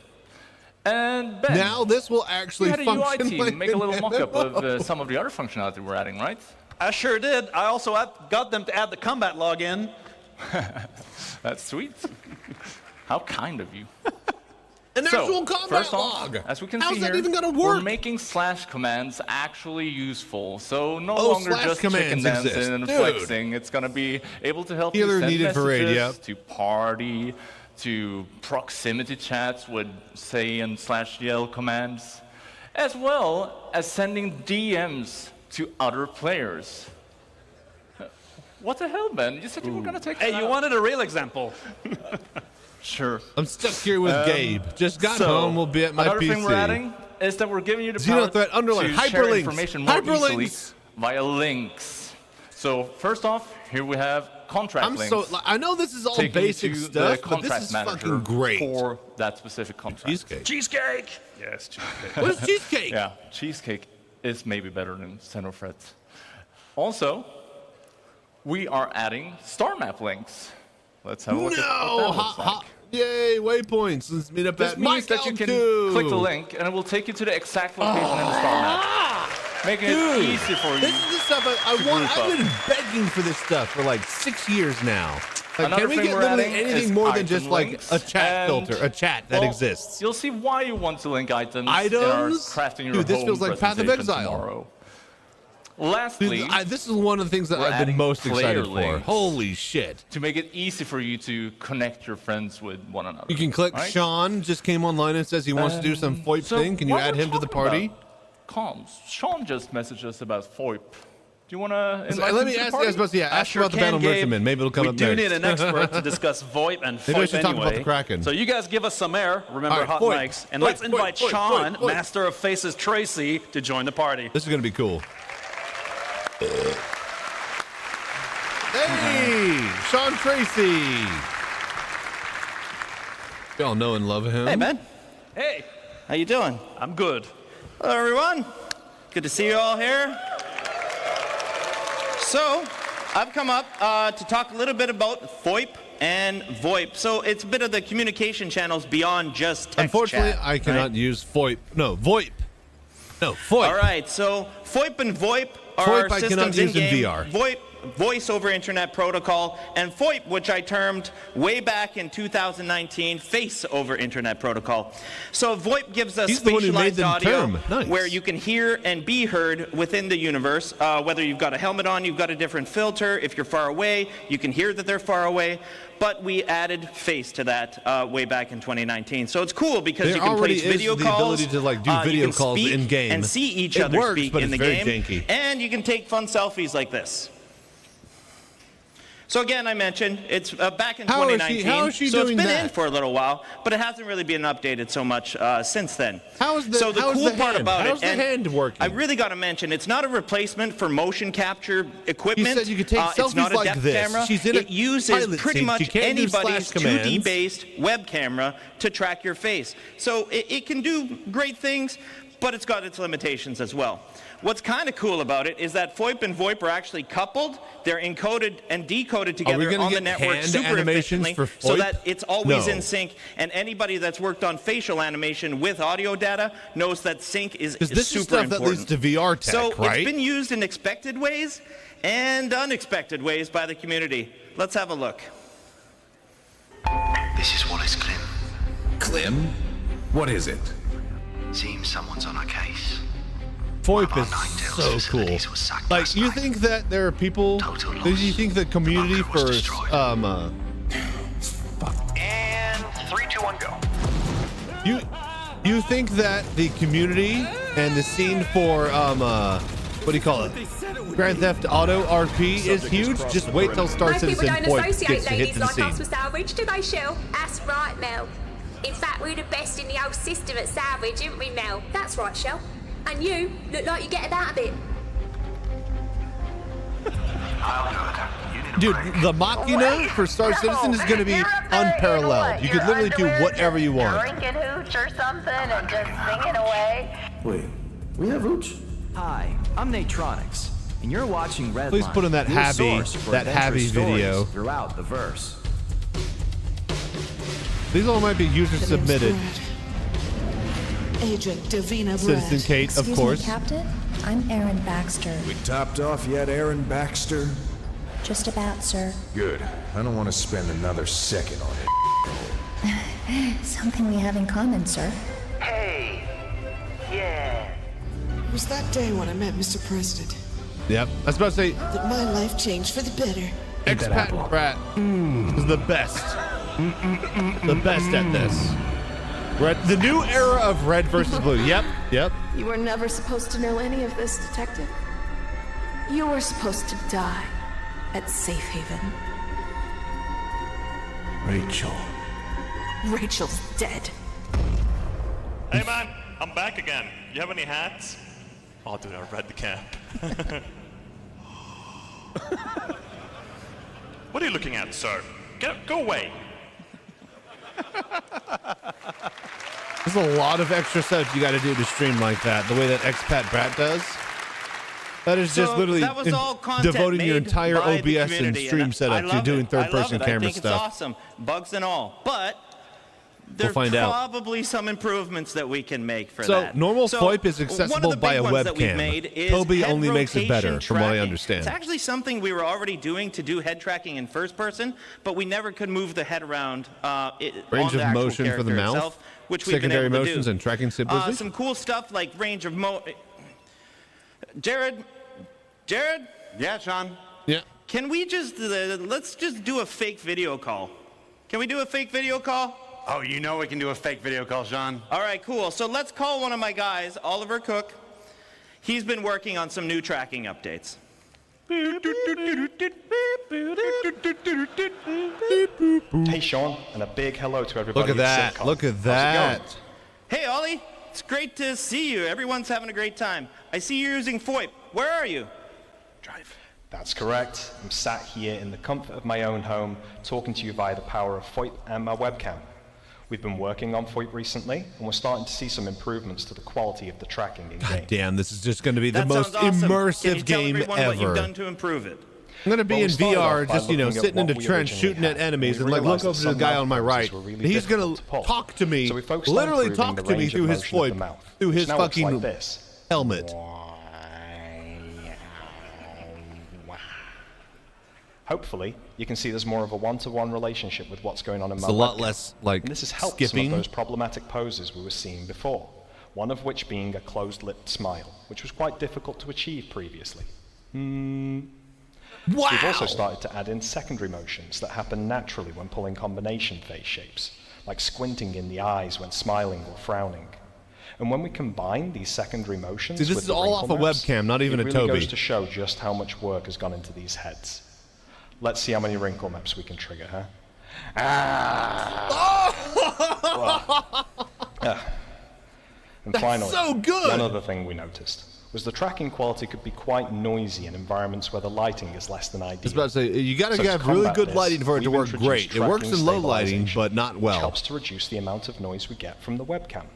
And Ben, Now this will actually you had a UI function team like make a an little mock-up MMO. of some of the other functionality we're adding, right? I sure did. I also got them to add the combat login. That's sweet. How kind of you. An actual combat first log. Off, as we can How's see that here, even gonna we're work? making slash commands actually useful. So no Oh, longer slash just chicken commands dancing exist. and Dude. flexing. It's gonna be able to help Healer you send needed for raid, messages yep. to party, to proximity chats with say and /GL commands, as well as sending DMs to other players. What the hell, Ben? You said you were gonna take. Hey, you wanted a real example. Sure. I'm stuck here with Gabe. Just got home. We'll be at my another PC. thing we're adding is that we're giving you the Zero power threat, underline, to share hyperlinks, information more easily hyperlinks. via links. So first off, here we have contract links. I know this is all taking you basic to stuff, the but this contract is manager fucking great. for that specific contract. Cheesecake. Cheesecake! Yes, cheesecake. What is cheesecake? Yeah, cheesecake is maybe better than center threats. Also, we are adding star map links. Let's have a look at what that looks like. Yay, waypoints. Let's meet up This at my means that you can L2. click the link and it will take you to the exact location in the star map, making it easy for you. This is the stuff I want. group I've been up. begging for this stuff for like 6 years now. Like, Another can we thing get we're literally adding anything is more than item just like links, a chat and, filter, a chat that well, exists? You'll see why you want to link items, Items? in our crafting your Dude, this home feels like Path of presentation Exile. tomorrow. Lastly, Dude, this is one of the things that we're I've been adding most excited player for. links Holy shit. to make it easy for you to connect your friends with one another. You can click right? Sean just came online and says he wants to do some FOIP So thing. Can you while add we're him to the talking party? about comms. Sean just messaged us about FOIP. Do you want to So invite let him me to the ask party? you, I suppose, yeah, ask sure about the can, Battle Gabe. Merchantman. Maybe it'll come we up do next. need an expert to discuss VoIP and Maybe I FOIP should talk anyway. about the Kraken. So you guys give us some air. Remember All right, hot VoIP, mics. And VoIP, let's invite VoIP, Sean, VoIP. Master of Faces Tracy, to join the party. This is going to be cool. Hey, Sean Tracy. Y'all know and love him. Hey, man. Hey. How you doing? I'm good. Hello, everyone. Good to see you all here. So, I've come up to talk a little bit about FOIP and VoIP. So, it's a bit of the communication channels beyond just text Unfortunately, chat, I cannot right? use FOIP. No, VoIP. No, FOIP. All right, so FOIP and VoIP are VoIP I cannot systems use in in-game. VR. VoIP, Voice over Internet Protocol, and FOIP, which I termed way back in 2019, Face over Internet Protocol. So VoIP gives us He's the one who made spatialized them audio term. Nice. where you can hear and be heard within the universe. Whether you've got a helmet on, you've got a different filter. If you're far away, you can hear that they're far away. But we added Face to that way back in 2019. So it's cool because There you can already place is video the calls. ability to, like, do you video can calls speak in-game. and see each It other works, speak but in it's the very game. janky. And you can take fun selfies like this. So again, I mentioned it's back in How is 2019. how is she so it's doing been that? in for a little while, but it hasn't really been updated so much since then. How is the, so the how is cool the part hand? about How's it, the and hand working? I really got to mention, it's not a replacement for motion capture equipment. You said you could take It's selfies not a like depth this. camera. She's in a it uses pilot pretty seat. much She can't do anybody's slash commands. 2D-based web camera to track your face. So it can do great things, but it's got its limitations as well. What's kind of cool about it is that FOIP and VoIP are actually coupled. They're encoded and decoded together gonna on the get network hand super animations efficiently for so VoIP? that it's always No. in sync. And anybody that's worked on facial animation with audio data knows that sync is Because this super is stuff important. that leads to VR tech, So right? it's been used in expected ways and unexpected ways by the community. Let's have a look. This is Wallace Klim. Klim? What is it? Seems someone's on our case. VoIP is so cool. Like, you think that there are people? Do you think the community for And 3, 2, 1, go. you think that the community and the scene for what do you call it? Grand Theft Auto RP is huge. Just wait till Star Citizen Point gets to hit the scene. Us with salvage, do they, Shell? That's right, Mel. In fact, we're the best in the whole system at salvage, aren't we, Mel? That's right, Shell. And you look like you get about a bit. Dude, the Machina for Star Citizen is going to be unparalleled. You could literally do whatever you want. Drinking hooch or something and just singing away. Wait, we have hooch? Hi, I'm Natronics, and you're watching Redline. Please put in that Habby video. Throughout the verse. These all might be user submitted. Agent Davina Citizen Kate, of course. Me, Captain? I'm Aaron Baxter. We topped off yet, Aaron Baxter? Just about, sir. Good. I don't want to spend another second on it. Something we have in common, sir. Hey, yeah. It was that day when I met Mr. President Yep. I was about to say, that my life changed for the better. Expat Brat is the best. The best at this. Red, the new era of red versus blue. Yep. You were never supposed to know any of this, Detective. You were supposed to die at Safe Haven. Rachel's dead. Hey man, I'm back again. You have any hats? Oh dude, I read the cap. What are you looking at, sir? Go away. There's a lot of extra setup you got to do to stream like that. The way that Expat Brat does. That is just literally devoting your entire OBS and stream setup to doing third-person camera stuff. It's awesome, bugs and all, but there's probably some improvements that we can make for that. So normal VoIP is accessible by a webcam. Tobii only makes it better, from what I understand. It's actually something we were already doing to do head tracking in first person, but we never could move the head around range of motion for the mouth, itself, which we've been secondary able to motions, do. and tracking simplicity. Some cool stuff like range of Jared? Yeah, Sean? Yeah. Can we just, let's just do a fake video call. Can we do a fake video call? Oh, you know we can do a fake video call, Sean. All right, cool. So let's call one of my guys, Oliver Cook. He's been working on some new tracking updates. Hey, Sean, and a big hello to everybody. Look at that. Look at that. Hey, Ollie. It's great to see you. Everyone's having a great time. I see you're using VoIP. Where are you? That's correct. I'm sat here in the comfort of my own home, talking to you via the power of VoIP and my webcam. We've been working on VoIP recently, and we're starting to see some improvements to the quality of the tracking in game. Damn, this is just going to be the most immersive game ever. What you've done to improve it? I'm going to be in VR, just, sitting in the trench, shooting at enemies, and look over to the guy on my right. He's going to talk to me, literally talk to me through his VoIP, through his fucking helmet. Hopefully, you can see there's more of a one-to-one relationship with what's going on in my webcam. It's a lot less, and this has helped some of those problematic poses we were seeing before, one of which being a closed-lipped smile, which was quite difficult to achieve previously. Wow! We've also started to add in secondary motions that happen naturally when pulling combination face shapes, like squinting in the eyes when smiling or frowning. And when we combine these secondary motions, this is all off a webcam, not even a Tobii. It really goes to show just how much work has gone into these heads. Let's see how many wrinkle maps we can trigger, huh? And finally, so good. One other thing we noticed was the tracking quality could be quite noisy in environments where the lighting is less than ideal. I was about to say, you got to have really good lighting for it to work great. It works in low lighting, but not well. Which helps to reduce the amount of noise we get from the webcam.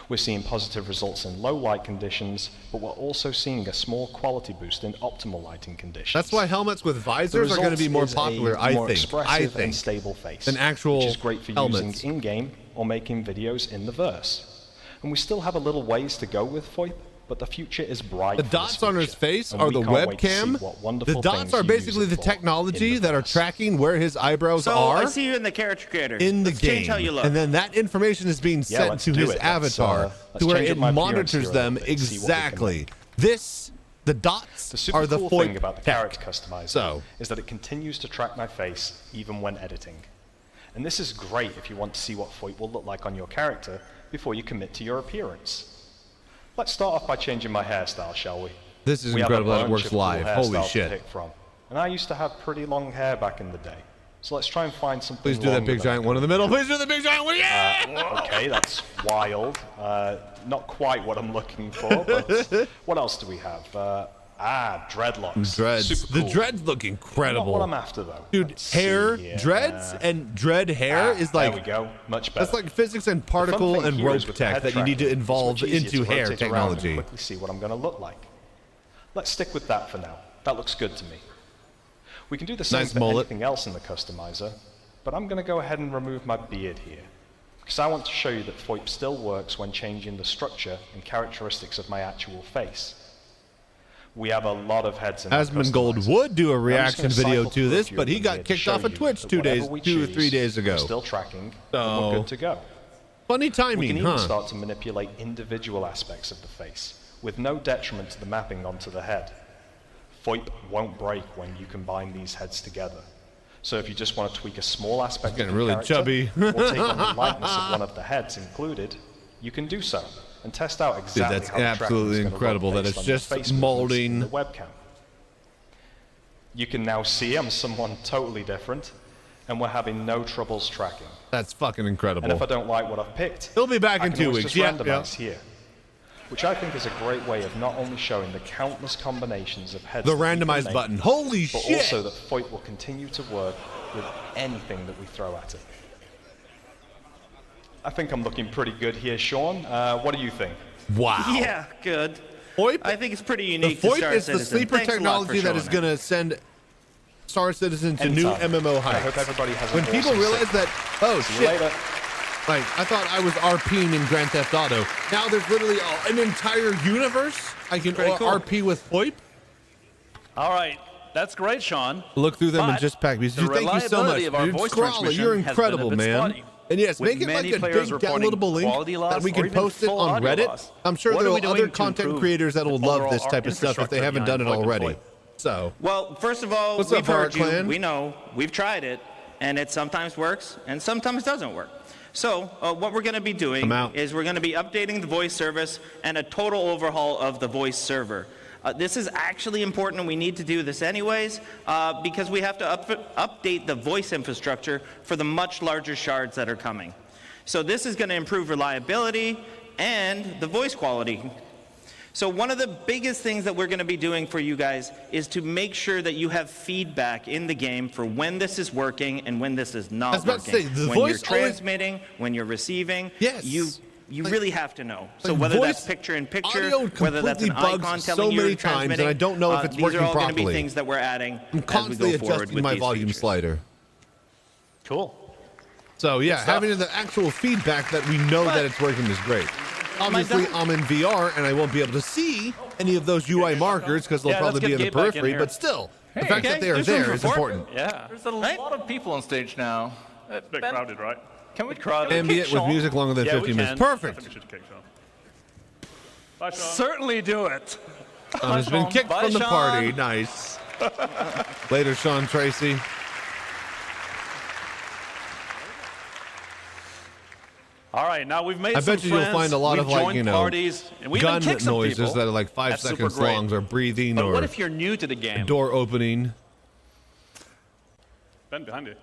We're seeing positive results in low light conditions, but we're also seeing a small quality boost in optimal lighting conditions. That's why helmets with visors are going to be more popular, I think, and stable face, than actual which is great for helmets. using in-game or making videos in the verse. And we still have a little ways to go with VoIP, but the future is bright. The dots on his face are the webcam. The dots are basically the technology that are tracking where his eyebrows are. I see you in the character creator. In the game. Change how you look. And then that information is being sent to his avatar to where it monitors them exactly. The dots are the cool VoIP thing about the character customizer So is that it continues to track my face even when editing. And this is great if you want to see what VoIP will look like on your character before you commit to your appearance. Let's start off by changing my hairstyle, shall we? This is We have incredible a that it bunch works of cool live. Holy hairstyles to shit. pick from. And I used to have pretty long hair back in the day. So let's try and find something. Please do that big giant one in the middle. Please do the big giant one. Yeah! Okay, that's wild. Not quite what I'm looking for, but what else do we have? Dreadlocks. Dreads. Super cool. The dreads look incredible. Not what I'm after, though. Dude, hair, dreads, and dread hair is like... There we go. Much better. That's like physics and particle and rope tech that you need to involve into hair technology. Quickly see what I'm going to look like. Let's stick with that for now. That looks good to me. We can do the same for anything else in the customizer, but I'm going to go ahead and remove my beard here, because I want to show you that VoIP still works when changing the structure and characteristics of my actual face. We have a lot of heads in Asmongold would do a reaction video to this, but he got kicked off of Twitch 2 or 3 days ago. We're still tracking, and we're good to go. Funny timing, We can even start to manipulate individual aspects of the face, with no detriment to the mapping onto the head. VoIP won't break when you combine these heads together. So if you just want to tweak a small aspect of the really character, chubby. or take on the likeness of one of the heads included, you can do so and test out exactly Dude, that's how the tracking absolutely is gonna incredible look that based it's on your just face movements in molding. the webcam. You can now see I'm someone totally different, and we're having no troubles tracking. That's fucking incredible. And if I don't like what I've picked, he'll be back I in can 2 always weeks. just Yeah, randomize here, which I think is a great way of not only showing the countless combinations of heads The that we can randomize make, button. Holy but shit! also that VoIP will continue to work with anything that we throw at it. I think I'm looking pretty good here, Sean. What do you think? Wow. Yeah, good. VoIP, I think it's pretty unique to VoIP Star is the Citizen. sleeper Thanks a lot technology for that is showing going to send Star Citizen to new Anytime. MMO I heights. hope everybody has When an people awesome realize day. that, oh See you shit, later. like I thought I was RPing in Grand Theft Auto. Now there's literally an entire universe I can RP with VoIP. All right, that's great, Sean. Look through them and But just pack me. the Thank you so much, reliability of our dude. voice Scrawler, transmission you're has been a incredible, bit man. spotty. And yes, With make it like many a big players reporting downloadable link quality loss that we or can even post it full on audio Reddit. loss. I'm sure What there are are we doing other to content improve creators that will the love overall this type of stuff if they haven't done it infrastructure already. behind So, Well, first of all, What's we've up, heard Heart you. Clan? We know. We've tried it, and it sometimes works and sometimes doesn't work. So what we're going to be doing is we're going to be updating the voice service and a total overhaul of the voice server. This is actually important, and we need to do this anyways, because we have to update the voice infrastructure for the much larger shards that are coming. So this is going to improve reliability and the voice quality. So one of the biggest things that we're going to be doing for you guys is to make sure that you have feedback in the game for when this is working and when this is not working. When you're transmitting, when you're receiving, you really have to know. So whether that's picture-in-picture, whether that's an icon telling you you're transmitting, and I don't know if it's these working are all going to be properly. things that we're adding I'm as we constantly go forward adjusting with my these volume features. slider. Cool. So yeah, Good stuff. having the actual feedback that we know that it's working is great. Obviously, I'm in VR and I won't be able to see any of those UI markers because they'll probably be in the periphery. But still, the fact that they are there is important. Yeah. There's a lot of people on stage now. It's a bit crowded, right? Can we Ambient with music longer than 15 minutes. Perfect. I think we should kick Sean. Bye, Sean. Certainly do it. Has been kicked Bye, from the Sean. party. Nice. Later, Sean Tracy. All right, now we've made I some bet you'll friends, find a lot we've of like, joined parties, and we gun even kicked some noises people. that are like 5 That's super seconds great. long, or breathing, But or what if you're new to the game? door opening. Ben, behind you.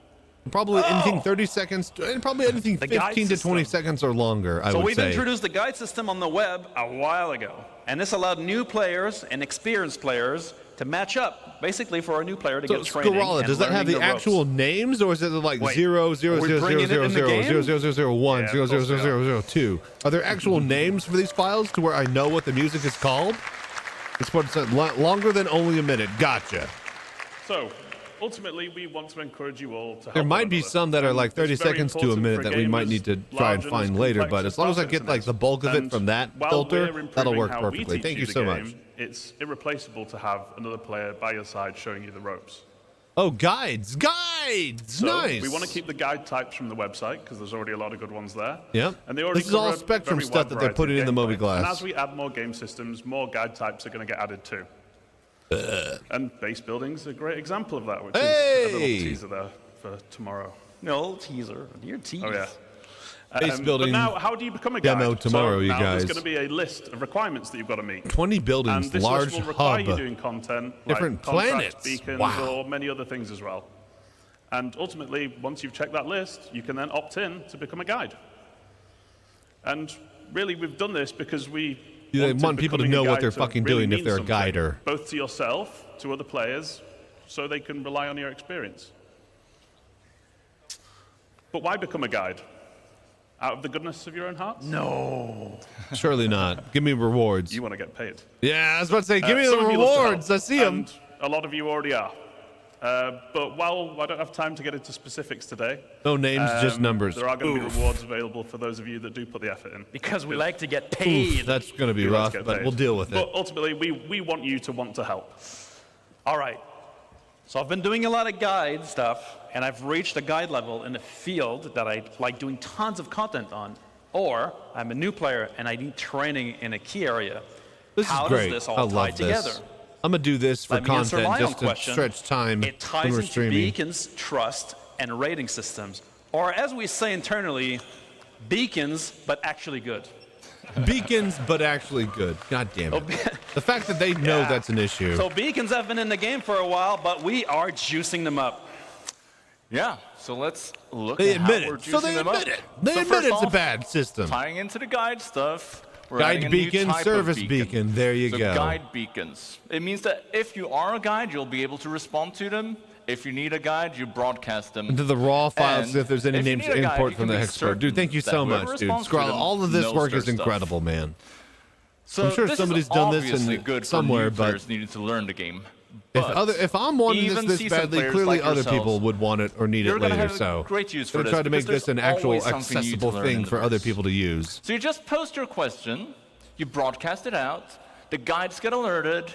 Probably anything 30 seconds, and probably anything The guide 15 to 20 system. seconds or longer, I So would we've say. introduced the guide system on the web a while ago, and this allowed new players and experienced players to match up, basically for a new player to So, get training. Scarala, and does that have learning the actual ropes. names, or is it like Wait, 0, 0, are we 0, 0, bringing 0, it in the 0, game? 0, 0, 0, 0, 1, Yeah, 0, 0, of 0, course 0, 0, 2? Are there actual names for these files to where I know what the music is called? It's what it said, longer than only a minute. Gotcha. So, ultimately, we want to encourage you all to help There might one be another. some that are And like 30 it's very seconds to a important minute for that we might gamers need to try and large find as later, complex but as long as I get like the bulk of it And from that while filter, we're that'll improving work how we perfectly. teach Thank you the so game, much. It's irreplaceable to have another player by your side showing you the ropes. Oh, guides! So Nice! we want to keep the guide types from the website because there's already a lot of good ones there. Yep. And they already This is all cover a Spectrum very stuff wide that they're variety putting of in the Moby gameplay. Glass. And as we add more game systems, more guide types are going to get added too. And base building's a great example of that, which is a little teaser there for tomorrow. No teaser. Your tease. Oh Base building but now, how do you become a guide? demo tomorrow, so you now guys. There's going to be a list of requirements that you've got to meet. 20 buildings, and this large list will require hub, you doing content different like contracts, planets. beacons, Wow. or many other things as well. And ultimately, once you've checked that list, you can then opt in to become a guide. And really, we've done this because we want people to know what they're fucking doing if they're a guider. Both to yourself, to other players, so they can rely on your experience. But why become a guide? Out of the goodness of your own hearts? No. Surely not. Give me rewards. You want to get paid. Yeah, I was about to say, give me the some of you love to rewards. help, I see them. and a lot of you already are. But while I don't have time to get into specifics today, No names, just numbers. there are going to be rewards available for those of you that do put the effort in. Because we like to get paid. Oof, that's going to be We like rough, to get but paid. we'll deal with it. But ultimately, we want you to want to help. All right. So I've been doing a lot of guide stuff, and I've reached a guide level in a field that I like doing tons of content on. Or I'm a new player, and I need training in a key area. This How is great. does this all I tie love together? this. I'm going to do this for Let me answer content my own just to question. stretch time It when ties we're into streaming. beacons, trust, and rating systems. Or as we say internally, beacons, but actually good. Beacons, but actually good. God damn it. The fact that they know that's an issue. So beacons have been in the game for a while, but we are juicing them up. Yeah, so let's look They at how admit we're it. So they juicing them admit up. it. They So admit first it's a off, bad system. Tying into the guide stuff, we're adding Guide a new beacon, type of service beacon. There you so go. Guide beacons. It means that if you are a guide, you'll be able to respond to them. If you need a guide, you broadcast them. Into the raw files, And if there's any if you names need to a guide, import you from can the be expert. Dude, thank you certain so that whoever much, dude. responds to Scroll. them All of this knows work their is stuff. incredible, man. So I'm sure this somebody's is done this obviously in good somewhere, for new but players needing to learn the game. if I'm wanting even this seasoned badly, players clearly like other yourselves, people would want it or need it you're gonna later. have So great use for I'm this gonna try to make because this an there's actual always something new to accessible learn thing in for the other verse. people to use. So you just post your question, you broadcast it out, the guides get alerted,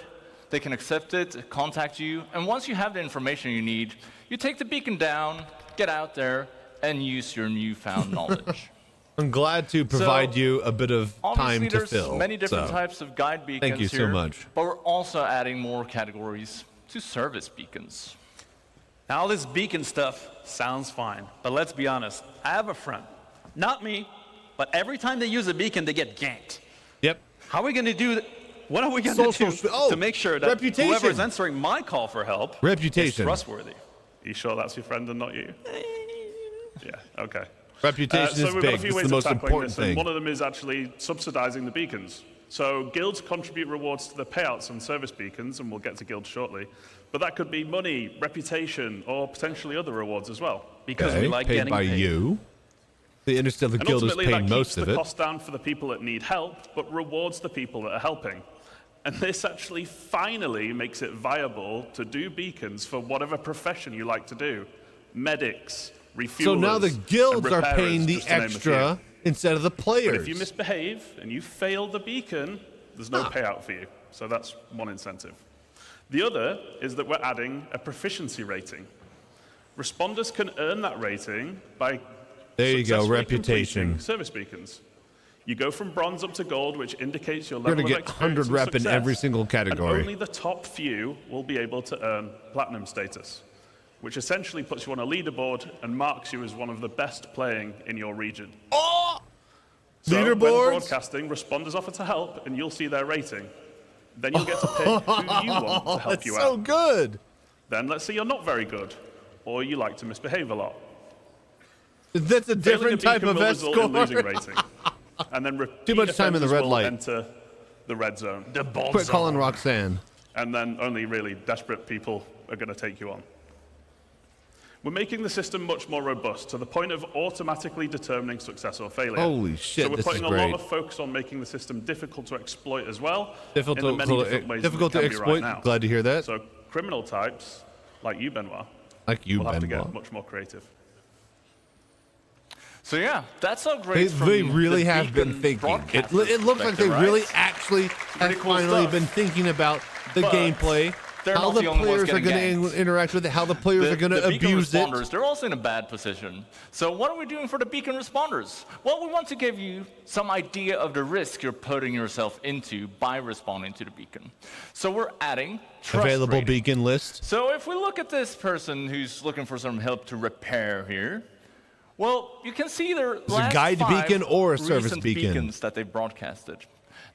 they can accept it, contact you, and once you have the information you need, you take the beacon down, get out there, and use your newfound knowledge. I'm glad to provide you a bit of time Obviously, to there's fill. many different so. types of guide beacons Thank you so here, much. but we're also adding more categories to service beacons. Now, all this beacon stuff sounds fine, but let's be honest. I have a friend, not me, but every time they use a beacon, they get ganked. Yep. How are we going to do that? What are we going to do to make sure that reputation. whoever is answering my call for help is Reputation. trustworthy? Are you sure that's your friend and not you? Yeah, okay. Reputation So is we've got a big. few It's ways the of most tackling important this, and thing. one of them is actually subsidizing the beacons. So guilds contribute rewards to the payouts on service beacons, and we'll get to guilds shortly. But that could be money, reputation, or potentially other rewards as well. Because Okay, we like paid getting by paid. you. The Interstellar And Guild is ultimately, paying that most keeps of the it. cost down for the people that need help, but rewards the people that are helping. And this actually finally makes it viable to do beacons for whatever profession you like to do. Medics, refuelers, So now the and guilds are repairers, paying the just to name a few. extra instead of the But players. if you misbehave and you fail the beacon, there's no payout for you. So that's one incentive. The other is that we're adding a proficiency rating. Responders can earn that rating by There you go, successfully reputation. completing service beacons. You go from bronze up to gold, which indicates your You're level gonna of get experience 100 and rep in success, every single category. And only the top few will be able to earn platinum status, which essentially puts you on a leaderboard and marks you as one of the best playing in your region. Oh! So when Leaderboards? broadcasting, responders offer to help, and you'll see their rating. Then you'll get to pick who you want to help That's you so out. good. Then let's say you're not very good, or you like to misbehave a lot. That's a different type of will result in losing escort. rating. And then Too much time in the offenders red will light. enter the red zone. The bald Quit zone. calling Roxanne. And then only really desperate people are going to take you on. We're making the system much more robust to the point of automatically determining success or failure. Holy shit, So we're this is putting a great. lot of focus on making the system difficult to exploit as well. Difficult in the many to- different ways difficult that to it can be exploit. Right now. Glad to hear that. So criminal types, like you, Benoit, Like you, will have to Benoit. get much more creative. So yeah, that's so They, great. from they really the have been beacon thinking. It broadcast looks like they perspective, really right? actually have Pretty cool finally stuff. been thinking about the But gameplay, they're how not the the only ones players are getting going to ganked. interact with it, how the players are going to the beacon abuse it. responders, they're also in a bad position. So what are we doing for the beacon responders? Well, we want to give you some idea of the risk you're putting yourself into by responding to the beacon. So we're adding trust Available rating. beacon list. So if we look at this person who's looking for some help to repair here, Well, you can see their It's a guide beacon or a service beacon. Beacons that they broadcasted.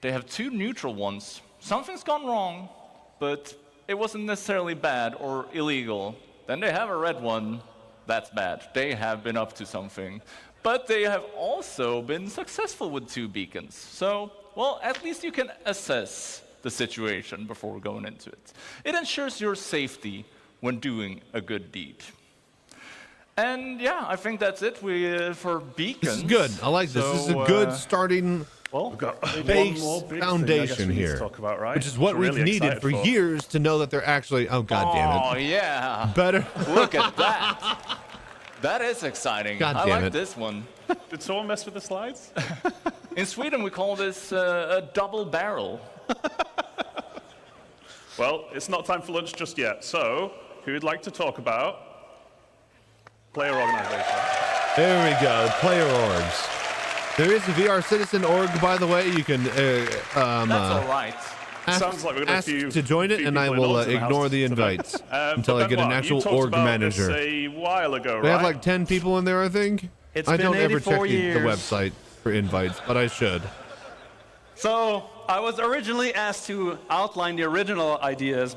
They have 2 neutral ones. Something's gone wrong, but it wasn't necessarily bad or illegal. Then they have a red one. That's bad. They have been up to something. But they have also been successful with 2 beacons. So, well, at least you can assess the situation before going into it. It ensures your safety when doing a good deed. And yeah, I think that's it for beacons. This is good. I like this. This is a good starting base foundation here, which is what we've needed for years to know that they're actually. Oh God damn it! Oh yeah. Better. Look at that. That is exciting. God damn I like it. this one. Did someone mess with the slides? In Sweden, we call this a double barrel. Well, it's not time for lunch just yet. So, who would like to talk about player organization? There we go. Player orgs. There is a VR Citizen org, by the way. You can. That's all right. Sounds like we're gonna ask to join it, and I will ignore the invites until I get an actual org manager. A while ago, We have like 10 people in there, I think. I don't ever check the years. website for invites, but I should. So I was originally asked to outline the original ideas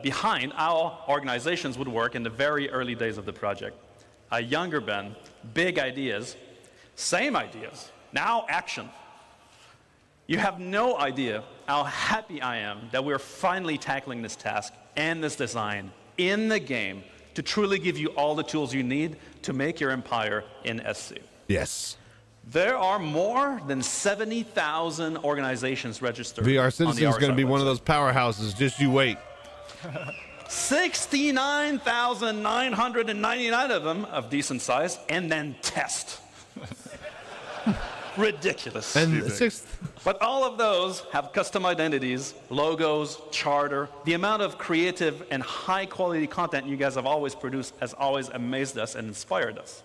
behind how organizations would work in the very early days of the project. A younger Ben, big ideas, same ideas, now action. You have no idea how happy I am that we're finally tackling this task and this design in the game to truly give you all the tools you need to make your empire in SC. Yes. There are more than 70,000 organizations registered. VR Citizen is going to be one of those powerhouses. Just you wait. 69,999 of them of decent size, and then test. Ridiculous. And sixth. But all of those have custom identities, logos, charter. The amount of creative and high quality content you guys have always produced has always amazed us and inspired us.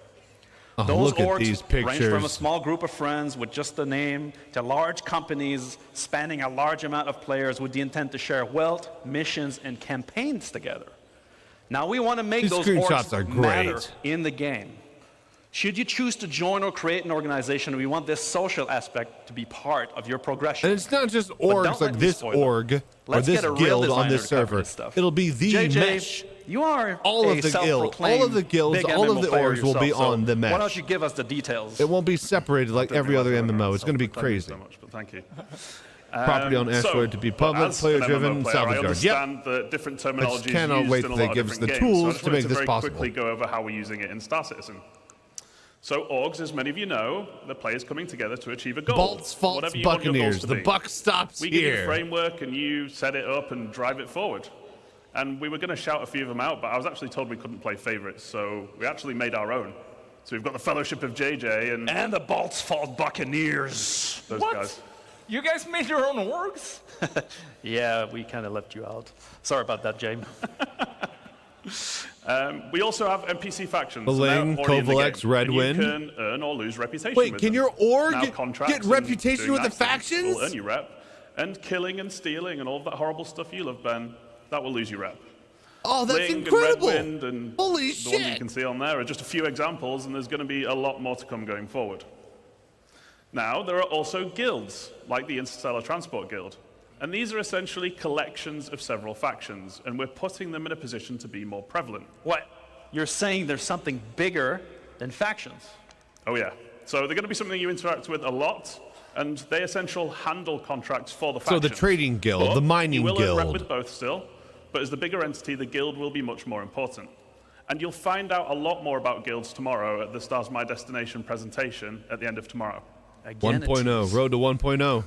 Oh, Those look at these orgs pictures. range from a small group of friends with just the name to large companies spanning a large amount of players with the intent to share wealth, missions, and campaigns together. Now we want to make These those screenshots orgs are matter great. in the game. Should you choose to join or create an organization, we want this social aspect to be part of your progression. And it's not just orgs like this org or Let's this get a real guild on designer this to cover server. this stuff. It'll be the JJ, mesh. You are all of the guilds, all of the guilds, big all of MMO the player orgs will be yourself, on the mesh. Why don't you give us the details? It won't be separated like every other MMO. It's going to be crazy. So much, but thank you. Property on Asteroid to be public, player-driven, salvage yard. I understand the different terminology I cannot used wait in a till they lot give of us the different games. tools So to make this very possible. quickly go over how we're using it in Star Citizen. So orgs, as many of you know, the players coming together to achieve a goal. Bolts, faults, Whatever you want your Buccaneers. goals to The be. buck stops We give you a here. framework and you set it up and drive it forward. And we were going to shout a few of them out, but I was actually told we couldn't play favorites, so we actually made our own. So we've got the Fellowship of JJ and the Bolts Fault Buccaneers. Those What? guys. You guys made your own orgs? Yeah, we kind of left you out. Sorry about that, James. We also have NPC factions. Beling, and they're already in the Kovalex, game. Redwind. And you can earn or lose reputation Wait, with can them. your org Now, contracts get and reputation doing with the nice things factions? will earn you rep. And killing and stealing and all of that horrible stuff you love, Ben, that will lose you rep. Oh, that's Ling incredible. And Redwind and Holy the ones you shit. can see on there are just a few examples, and there's going to be a lot more to come going forward. Now, there are also guilds, like the Interstellar Transport Guild. And these are essentially collections of several factions, and we're putting them in a position to be more prevalent. What? You're saying there's something bigger than factions? Oh, yeah. So they're going to be something you interact with a lot, and they essentially handle contracts for the So factions. the trading guild, But the mining you will earn rep guild. with both still, but as the bigger entity, the guild will be much more important. And you'll find out a lot more about guilds tomorrow at the Stars My Destination presentation at the end of tomorrow. 1.0, road to 1.0.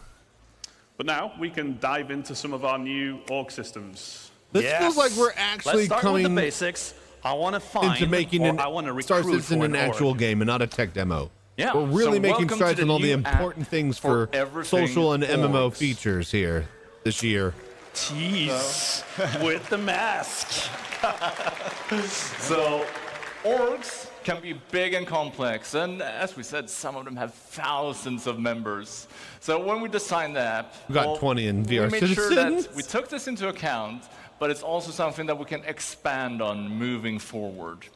But now we can dive into some of our new org systems. This feels like we're actually Let's start coming with the basics. I want to find into making or I want to Star recruit Citizen for an actual org. game and not a tech demo. Yeah, We're really so making welcome strides to on the all the new important app things for for everything social and MMO orgs. features here this year. Jeez, with the mask. So, orgs can be big and complex, and as we said, some of them have thousands of members. So when we designed the app, We got 20 in VR we made sure Citizens. that we took this into account, but it's also something that we can expand on moving forward.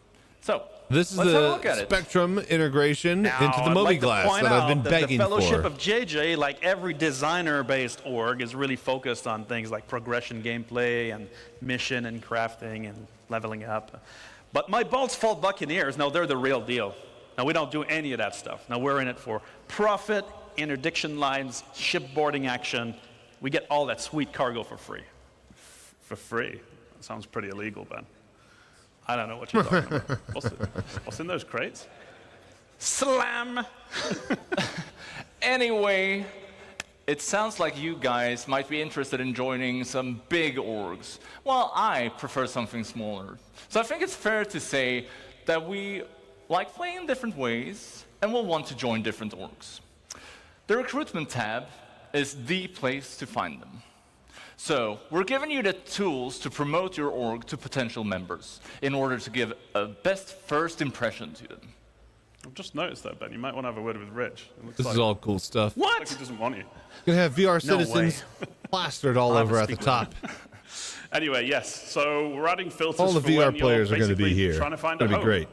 So this is let's have a the look at it. Spectrum integration Now, into the I'd like to MobiGlass point that I've out been that begging the Fellowship for. of JJ, like every designer-based org, is really focused on things like progression gameplay and mission and crafting and leveling up. But my Bolt's Fault Buccaneers, no, they're the real deal. Now, we don't do any of that stuff. Now, we're in it for profit, interdiction lines, shipboarding action. We get all that sweet cargo for free. For free? That sounds pretty illegal, Ben. I don't know what you're talking about. What's in those crates? Slam! Anyway, it sounds like you guys might be interested in joining some big orgs. Well, I prefer something smaller. So I think it's fair to say that we like playing in different ways and will want to join different orgs. The recruitment tab is the place to find them. So we're giving you the tools to promote your org to potential members in order to give a best first impression to them. I've just noticed that, Ben. You might want to have a word with Rich. This is all cool stuff. What? Like he doesn't want you. You're going to have VR Citizens plastered all over at the top. Anyway, yes. So we're adding filters all the for VR when players you're are going to be here. Trying to find it's going to a be home.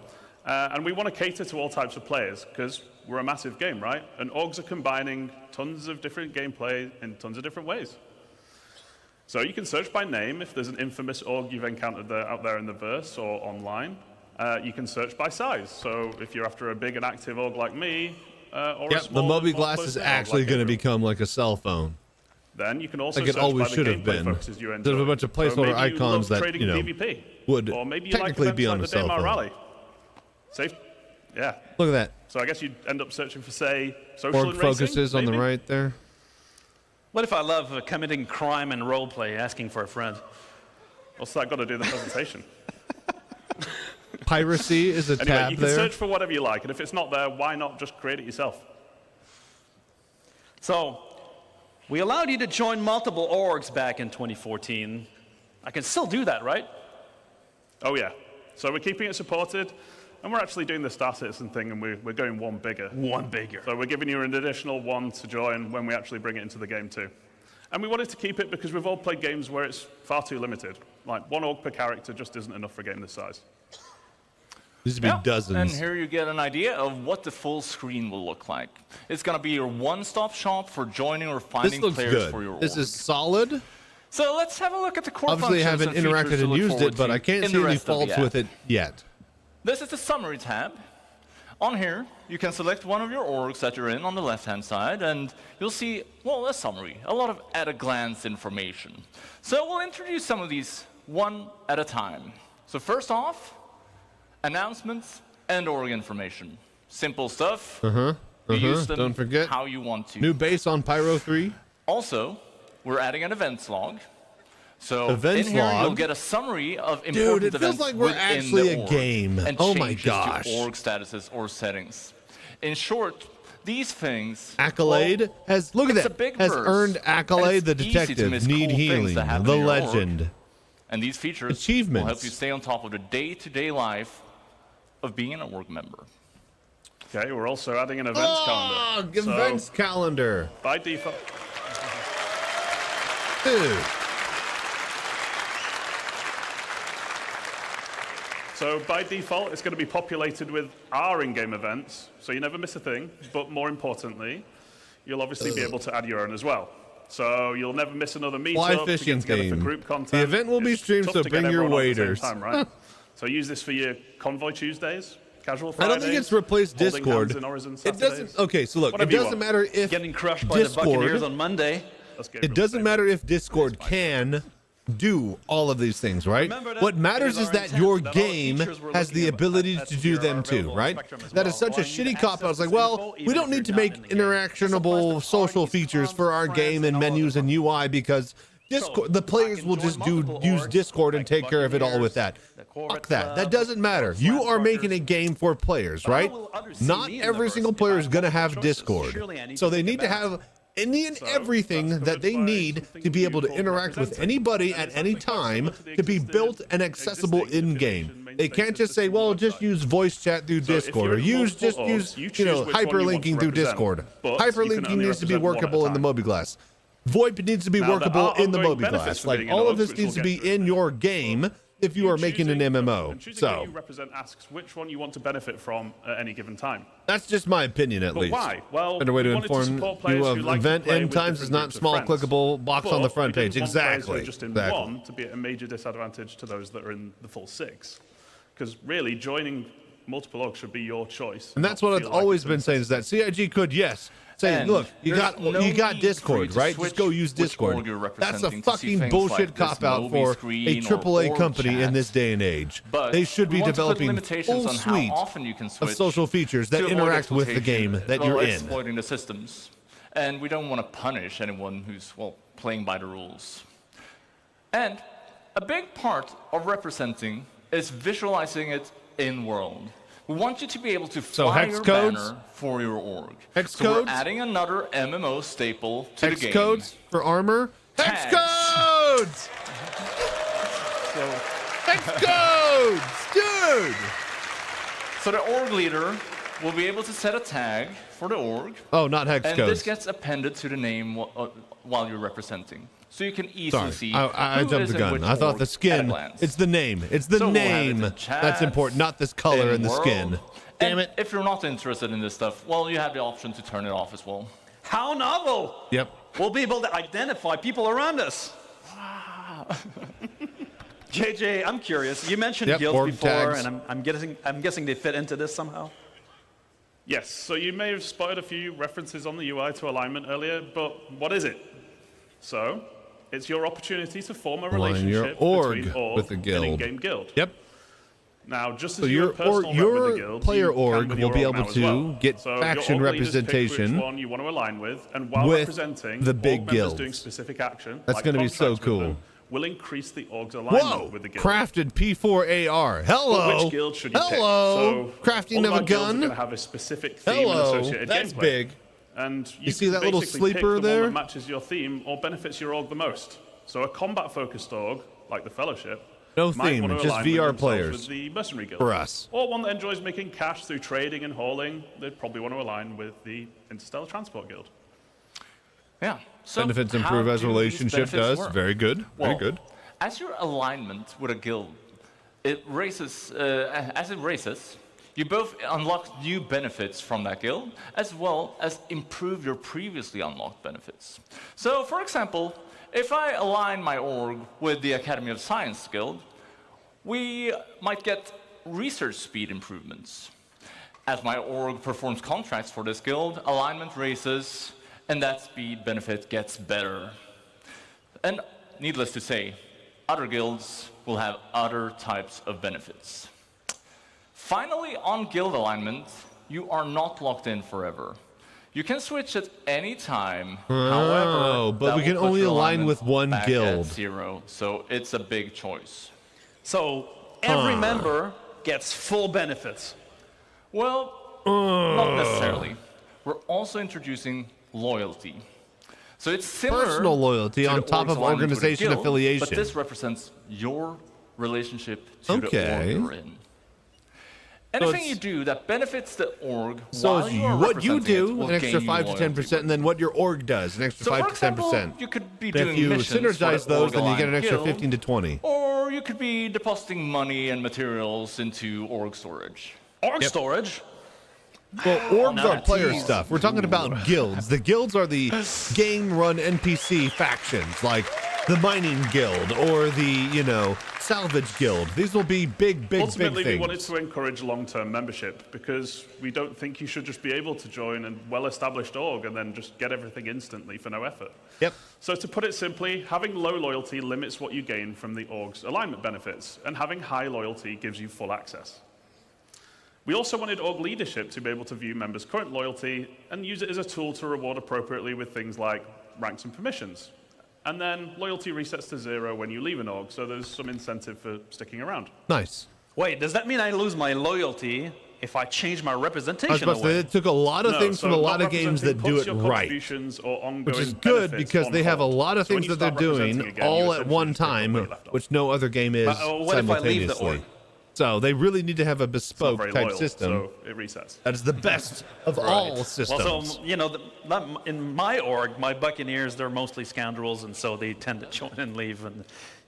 great. And we want to cater to all types of players because we're a massive game, right? And orgs are combining tons of different gameplay in tons of different ways. So you can search by name if there's an infamous org you've encountered out there in the verse or online. You can search by size. So if you're after a big and active org like me, or a small, the MobiGlass is actually going to become like a cell phone. Then you can also like it search always by should the have gameplay been. focuses you There's a bunch of placeholder icons that PvP. would or maybe you technically like be on a like cell phone. Rally. Safe. Yeah. Look at that. So I guess you'd end up searching for, say, social Org and racing, focuses on the right there. What if I love committing crime and roleplay, asking for a friend? What's that got to do with the presentation? Piracy is a anyway, tab you can there. search for whatever you like, and if it's not there, why not just create it yourself? So, we allowed you to join multiple orgs back in 2014. I can still do that, right? Oh, yeah. So we're keeping it supported, and we're actually doing the Star Citizen thing, and we're going one bigger. One bigger. So we're giving you an additional one to join when we actually bring it into the game, too. And we wanted to keep it because we've all played games where it's far too limited. Like, one org per character just isn't enough for a game this size. These would be dozens. And here you get an idea of what the full screen will look like. It's going to be your one-stop shop for joining or finding players for your org. This is solid. So let's have a look at the core Obviously, I functions haven't interacted and used it, but I can't see any faults with it yet. This is the summary tab. On here, you can select one of your orgs that you're in on the left-hand side, and you'll see, well, a summary, a lot of at-a-glance information. So we'll introduce some of these one at a time. So first off, announcements and org information. Simple stuff. Use them Don't forget. how you want to. New base on Pyro 3. Also, we're adding an events log. So Events in here, log? you'll get a summary of important Dude, it events feels like we're within actually the a org game. and Oh my changes gosh. to org statuses or settings. In short, these things. Accolade has look at it's that a big has verse, earned and Accolade the it's easy to detective miss need cool things healing that happen the in your org. legend And these features achievements will help you stay on top of the day-to-day life of being an org member. Okay, we're also adding an events calendar. Events calendar. By default. Dude. So by default, it's going to be populated with our in-game events, so you never miss a thing. But more importantly, you'll obviously be able to add your own as well. So you'll never miss another meetup. Fly to fishing get together for theme. group content. The event will be It's streamed, tough so to get bring your everyone on at the same waiters. time, right? So use this for your Convoy Tuesdays, Casual I Fridays. don't think it's replaced holding Discord. hands in Horizon It Saturdays. doesn't. Okay, so look, Whatever it you doesn't want. matter if Getting crushed by the Buccaneers on Monday. It doesn't matter if Discord can do all of these things, right? What matters is that your game has the ability to do them too, right? That is such a shitty cop. I was like, well, we don't need to make interactionable social features for our game and menus and UI because Discord, the players will just use Discord and take care of it all with that. Fuck that. That doesn't matter. You are making a game for players, right? Not every single player is going to have Discord. So they need to have any and everything that they need to be able to interact with anybody at any time to be built and accessible in game. They can't just say, well, just use voice chat through Discord or just use hyperlinking through Discord. Hyperlinking needs to be workable in the MobiGlass. VoIP needs to be workable in the MobiGlass. Like all of this needs to be in your game if you are making an MMO. Choosing So who you represent asks which one you want to benefit from at any given time. that's just my opinion, at But least. why? Well, better way we to wanted to inform support players you who of like to event play end with times is different not groups of small friends. clickable box on the But front we page. didn't want players who are Exactly. just in Exactly. one to be at a major disadvantage to those that are in the full 6. Because really, joining multiple orgs should be your choice. And that's what I've always been saying, is that CIG could, yes, say, And look, you there's got no need for Discord, you to right? switch Just go use which Discord. org you're That's a representing to see fucking things bullshit like this cop-out Moby for a screen or AAA org company in chat. this day and age. But They should we be want to put developing limitations full on how suite often you can of switch social features that to avoid interact with the exploitation, game that well, you're in. exploiting the systems. And we don't want to punish anyone who's, well, playing by the rules. And a big part of representing is visualizing it in-world. We want you to be able to fly hex your codes? banner for your org. Hex so we're codes? adding another MMO staple to Hex the game. codes for armor? Hex Tags. codes! Hex codes! Dude! So the org leader will be able to set a tag for the org. Oh, not hex and codes. this gets appended to the name while you're representing. So you can easily see I who jumped is the in gun. which I thought org the at a skin. glance. It's the name. It's the So we'll have it name in chat, that's important, not this color and the world. skin. Damn And it. if you're not interested in this stuff, well, you have the option to turn it off as well. How novel! Yep. We'll be able to identify people around us. JJ, I'm curious. You mentioned guilds org before, tags. and I'm guessing they fit into this somehow. Yes, so you may have spotted a few references on the UI to alignment earlier, but what is it? So, it's your opportunity to form a Align your relationship org between org with the and guild. in-game guild. Yep. Now, just So as you're a personal rep with the your guild, player you can org with will your be org able now as to well. get So faction your org leaders pick representation which one you want to align with, and while with representing the big org members guilds. doing specific action, That's like going to be so contracts with cool. them, will increase the org's alignment Whoa! with the guild. Crafted P4AR. Hello. But which guild should you pick? Hello. So Crafting all of our a guilds are gun. going to have a specific theme and Hello. associated That's gameplay. big. And You see can that little basically pick sleeper the there? one that matches your theme or benefits your org the most. So a combat-focused org, like the Fellowship, No might theme, want to just align VR with themselves players with the Mercenary Guild. for us. Or one that enjoys making cash through trading and hauling, they'd probably want to align with the Interstellar Transport Guild. Yeah. So Benefits how improve as do these relationship benefits does. work? Very good. Well, Very good. As your alignment with a guild, it raises, as it raises, you both unlock new benefits from that guild, as well as improve your previously unlocked benefits. So, for example, if I align my org with the Academy of Science Guild, we might get research speed improvements. As my org performs contracts for this guild, alignment raises, and that speed benefit gets better. And needless to say, other guilds will have other types of benefits. Finally, on guild alignment, you are not locked in forever. You can switch at any time. However, but that we will can put only your align alignment with one back guild. At 0, so it's a big choice. So every member gets full benefits. Well, not necessarily. We're also introducing loyalty. So it's similar Personal loyalty to on the top org's of alignment with a organization guild, affiliation. But this represents your relationship to the org Okay. you're in. Anything you do that benefits the org So while it's you are what you representing it do, will an extra gain you 5 to loyalty. 10%, and then what your org does, an extra So 5 for to 10%. example, you could be If doing you missions for synergize the those, then you get an org-aligned extra guild, 15 to 20. Or you could be depositing money and materials into org storage. Org storage? Well, orgs now are player tease. stuff. We're talking about guilds. The guilds are the game-run NPC factions, like the mining guild or the, salvage guild. These will be big Ultimately, things. we wanted to encourage long-term membership because we don't think you should just be able to join a well-established org and then just get everything instantly for no effort. Yep. So to put it simply, having low loyalty limits what you gain from the org's alignment benefits, and having high loyalty gives you full access. We also wanted org leadership to be able to view members' current loyalty and use it as a tool to reward appropriately with things like ranks and permissions. And then loyalty resets to 0 when you leave an org, so there's some incentive for sticking around. Nice. Wait, does that mean I lose my loyalty if I change my representation I was about to say, away? it took a lot of things from a lot of games that do it right. Which is good because they have a lot of things that they're doing all at one time, which no other game is what if I leave the simultaneously. org? So they really need to have a bespoke type loyal, system. So it resets. That is the best of all systems. Well, so, you know, in my org, my Buccaneers, they're mostly scoundrels, and so they tend to join and leave, and,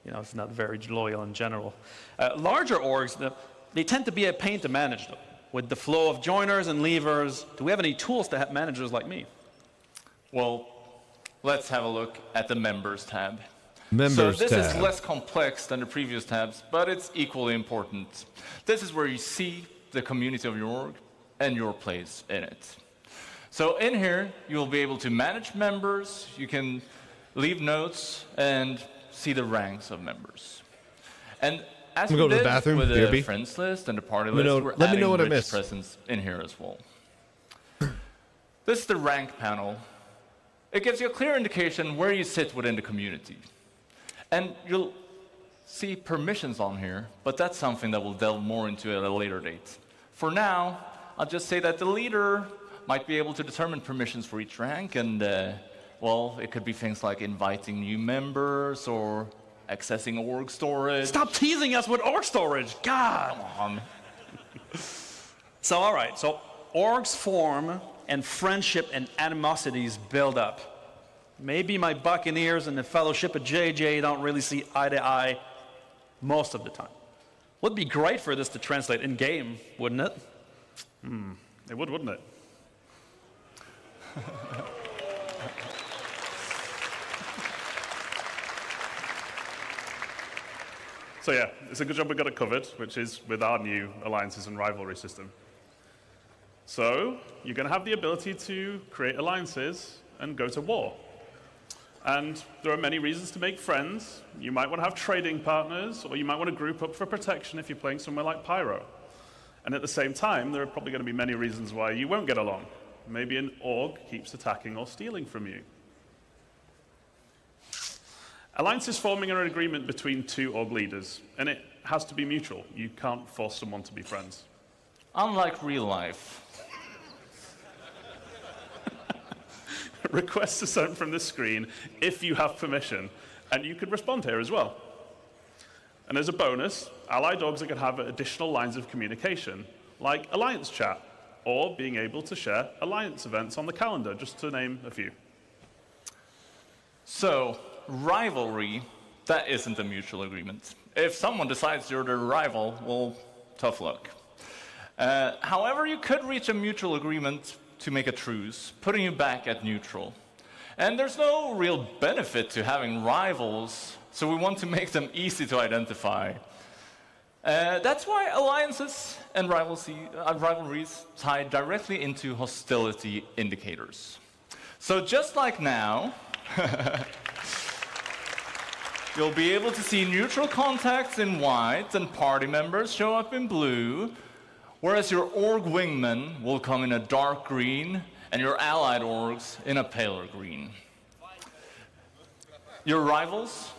you know, it's not very loyal in general. Larger orgs, they tend to be a pain to manage, though. With the flow of joiners and leavers, do we have any tools to help managers like me? Well, let's have a look at the Members tab. Members so this tab. is less complex than the previous tabs, but it's equally important. This is where you see the community of your org and your place in it. So in here, you'll be able to manage members, you can leave notes, and see the ranks of members. And as we go to the did bathroom, with the BRB. friends list and the party Let me list, know- we're let me adding know what I rich missed. presence in here as well. This is the rank panel. It gives you a clear indication where you sit within the community. And you'll see permissions on here, but that's something that we'll delve more into at a later date. For now, I'll just say that the leader might be able to determine permissions for each rank, and, well, it could be things like inviting new members or accessing org storage. Stop teasing us with org storage, God! Come on. So, all right, so orgs form and friendship and animosities build up. Maybe my Buccaneers and the Fellowship of JJ don't really see eye to eye most of the time. Would be great for this to translate in game, wouldn't it? It would, wouldn't it? So yeah, it's a good job we got it covered, which is with our new alliances and rivalry system. So you're going to have the ability to create alliances and go to war. And there are many reasons to make friends. You might want to have trading partners, or you might want to group up for protection if you're playing somewhere like Pyro. And at the same time, there are probably going to be many reasons why you won't get along. Maybe an org keeps attacking or stealing from you. Alliances forming are an agreement between two org leaders, and it has to be mutual. You can't force someone to be friends. Unlike real life. Requests are sent from the screen if you have permission, and you can respond here as well. And as a bonus, allied orgs are going to have additional lines of communication, like Alliance Chat, or being able to share Alliance events on the calendar, just to name a few. So, rivalry, that isn't a mutual agreement. If someone decides you're their rival, well, tough luck. However, you could reach a mutual agreement to make a truce, putting you back at neutral. And there's no real benefit to having rivals, so we want to make them easy to identify. That's why alliances and rivalries tie directly into hostility indicators. So just like now, you'll be able to see neutral contacts in white and party members show up in blue, whereas your org wingman will come in a dark green and your allied orgs in a paler green. Your rivals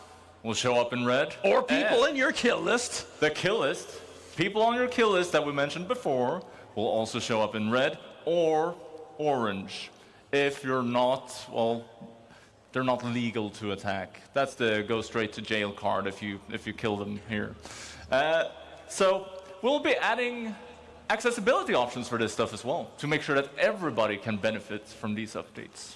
will show up in red. Or people in your kill list. The kill list. People on your kill list that we mentioned before will also show up in red or orange. If you're not, well, they're not legal to attack. That's the go straight to jail card if you kill them here. So we'll be adding accessibility options for this stuff as well, to make sure that everybody can benefit from these updates.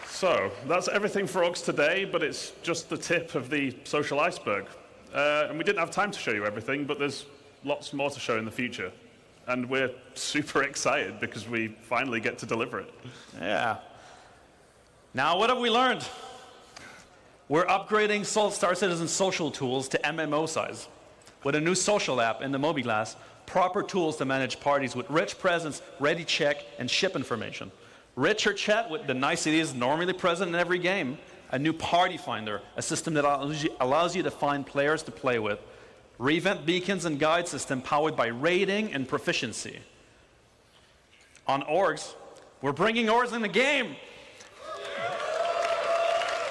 So that's everything for orgs today, but it's just the tip of the social iceberg. And we didn't have time to show you everything, but there's lots more to show in the future. And we're super excited because we finally get to deliver it. Yeah. Now, what have we learned? We're upgrading Star Citizen social tools to MMO size. With a new social app in the MobiGlass, proper tools to manage parties with rich presence, ready check, and ship information. Richer chat with the niceties normally present in every game. A new party finder, a system that allows you to find players to play with. Revamp beacons and guide system powered by rating and proficiency. On orgs, we're bringing orgs in the game.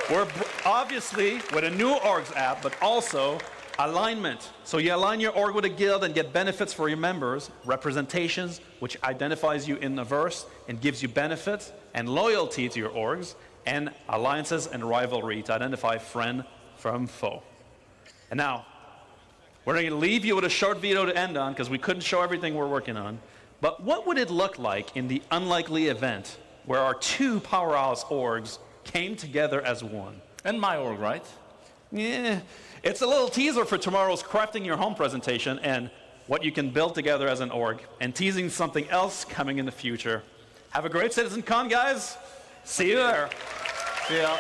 We're obviously with a new orgs app, but also alignment. So you align your org with a guild and get benefits for your members, representations, which identifies you in the verse and gives you benefits and loyalty to your orgs, and alliances and rivalry to identify friend from foe. And now, we're going to leave you with a short video to end on because we couldn't show everything we're working on. But what would it look like in the unlikely event where our two powerhouse orgs came together as one? And my org, right? Yeah, it's a little teaser for tomorrow's Crafting Your Home presentation and what you can build together as an org, and teasing something else coming in the future. Have a great CitizenCon, guys. See you there. See ya.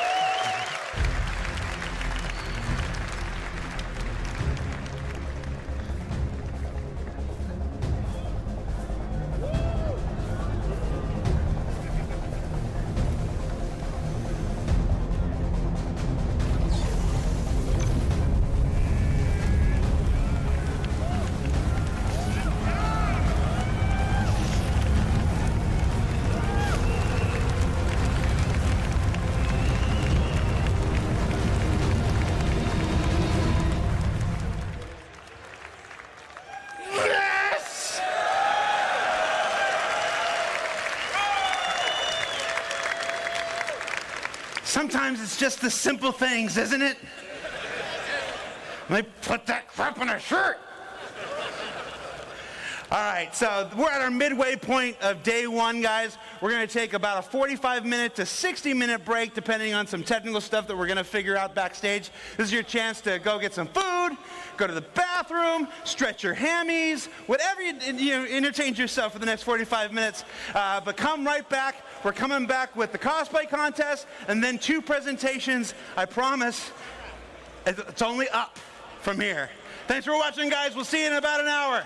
Sometimes it's just the simple things, isn't it? Let me put that crap on a shirt. All right, so we're at our midway point of day one, guys. We're going to take about a 45-minute to 60-minute break, depending on some technical stuff that we're going to figure out backstage. This is your chance to go get some food, go to the bathroom, stretch your hammies, whatever you entertain yourself for the next 45 minutes. But come right back. We're coming back with the cosplay contest and then 2 presentations. I promise it's only up from here. Thanks for watching, guys. We'll see you in about an hour.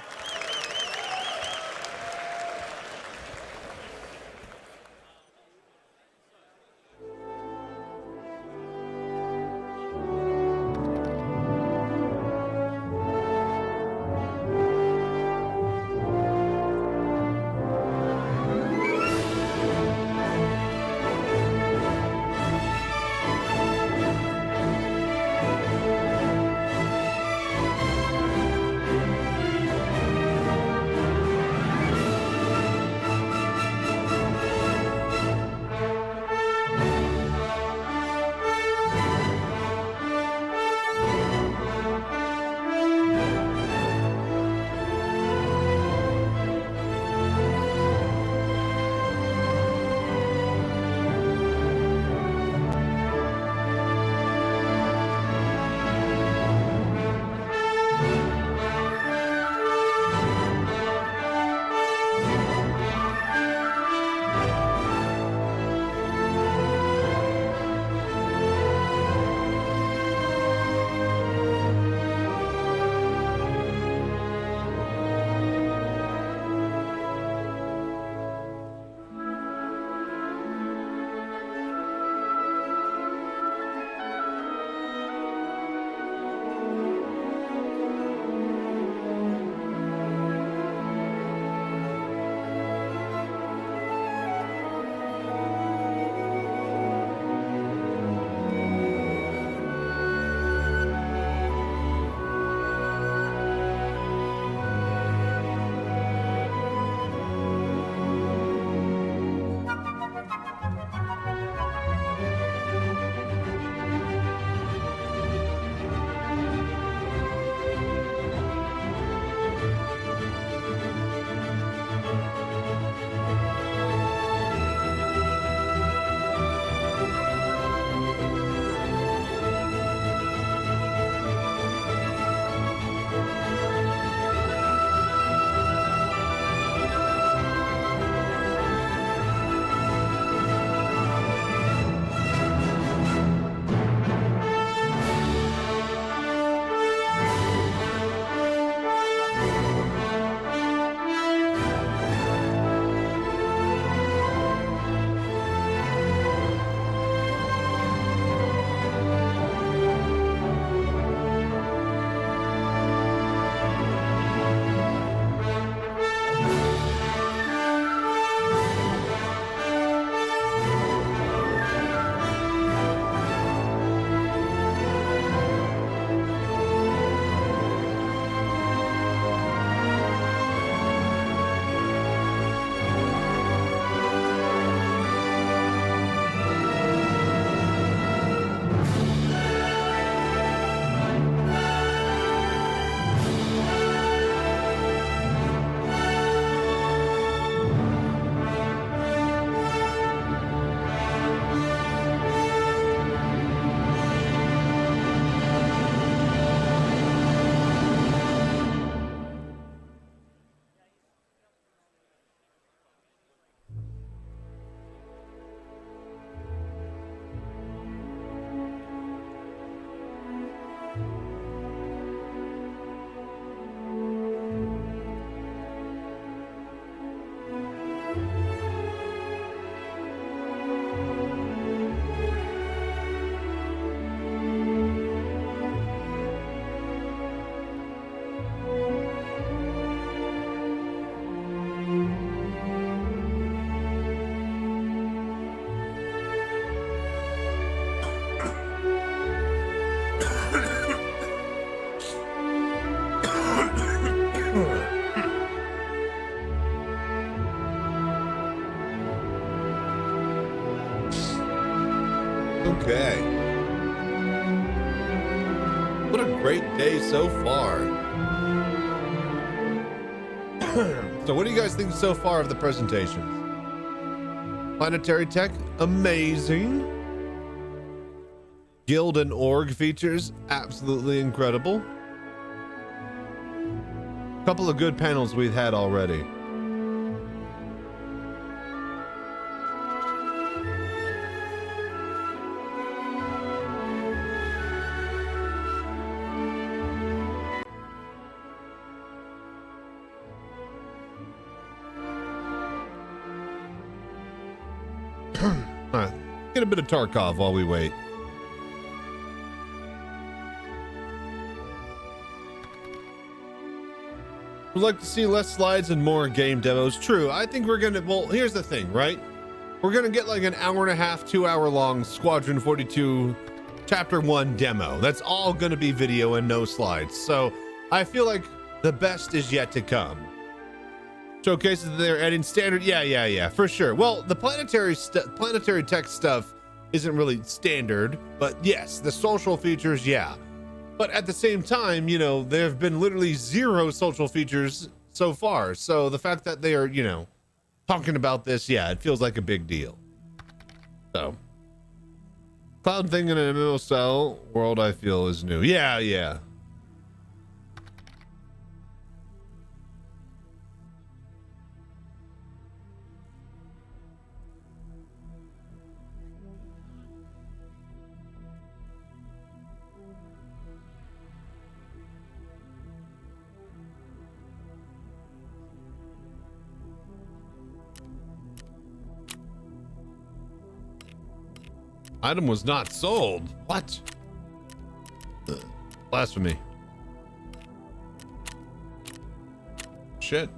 Okay. What a great day so far. So what do you guys think so far of the presentations? Planetary tech, amazing. Guild and org features, absolutely incredible. Couple of good panels we've had already. All right, get a bit of Tarkov while we wait. Would like to see less slides and more game demos. True. I think we're gonna, well, here's the thing, right? We're gonna get like an hour and a half, 2 hour long Squadron 42 Chapter 1 demo. That's all gonna be video and no slides. So I feel like the best is yet to come. Showcases that they're adding standard. Yeah, for sure. Well, the planetary tech stuff isn't really standard, but yes, the social features, yeah. But at the same time, you know, there have been literally 0 social features so far. So the fact that they are, you know, talking about this, yeah, it feels like a big deal. So, cloud thing in an MMO style world, I feel is new. Yeah. Item was not sold. What? Blasphemy. Shit.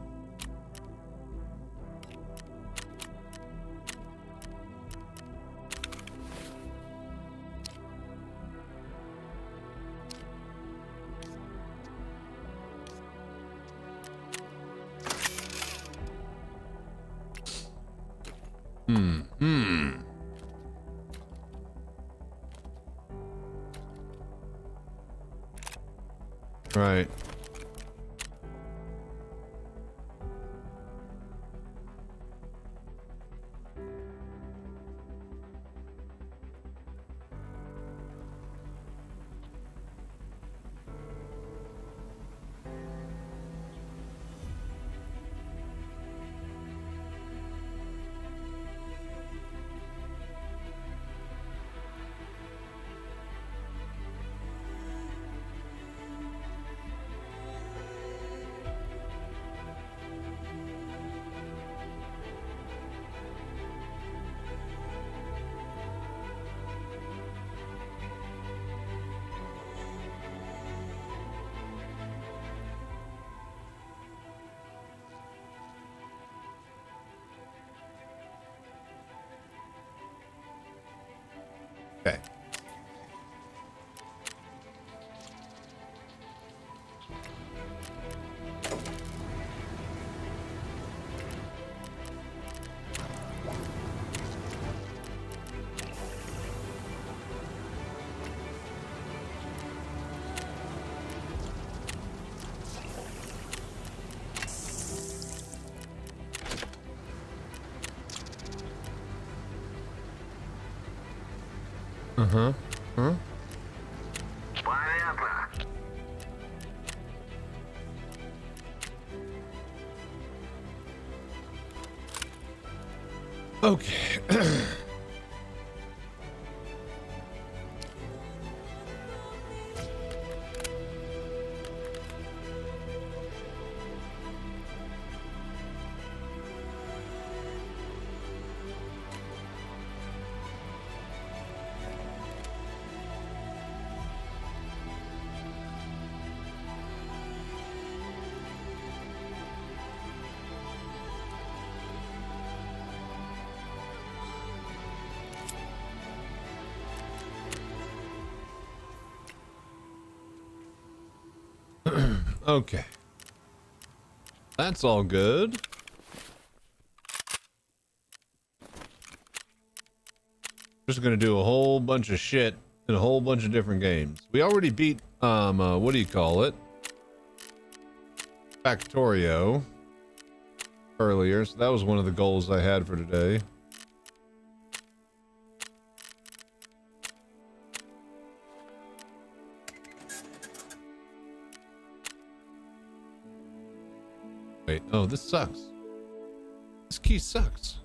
Right. Okay. Huh? Okay. Okay. That's all good. Just gonna do a whole bunch of shit in a whole bunch of different games. We already beat what do you call it? Factorio earlier, so that was one of the goals I had for today. Wait, oh, this sucks. This key sucks.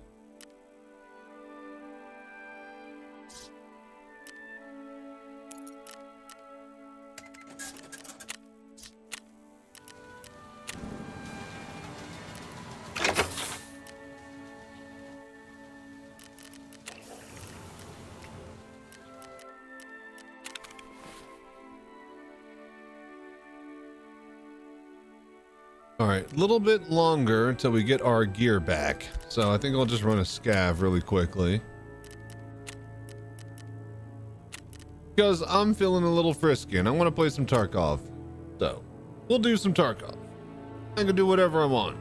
All right, a little bit longer until we get our gear back. So I think I'll just run a scav really quickly. Because I'm feeling a little frisky and I want to play some Tarkov. So we'll do some Tarkov. I can do whatever I want.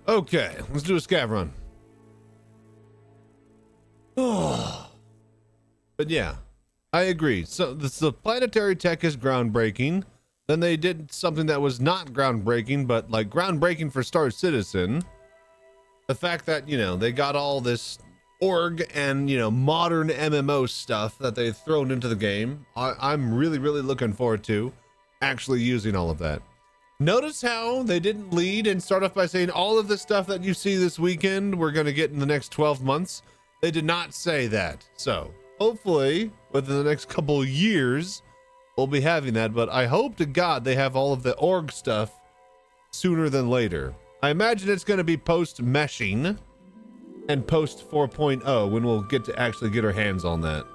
Okay, let's do a scav run. Oh. But yeah, I agree. So the planetary tech is groundbreaking. Then they did something that was not groundbreaking, but like groundbreaking for Star Citizen. The fact that, you know, they got all this org and, you know, modern MMO stuff that they've thrown into the game. I'm really, really looking forward to actually using all of that. Notice how they didn't lead and start off by saying all of the stuff that you see this weekend we're going to get in the next 12 months. They did not say that. So hopefully within the next couple of years, we'll be having that. But I hope to God they have all of the org stuff sooner than later. I imagine it's going to be post meshing and post 4.0 when we'll get to actually get our hands on that.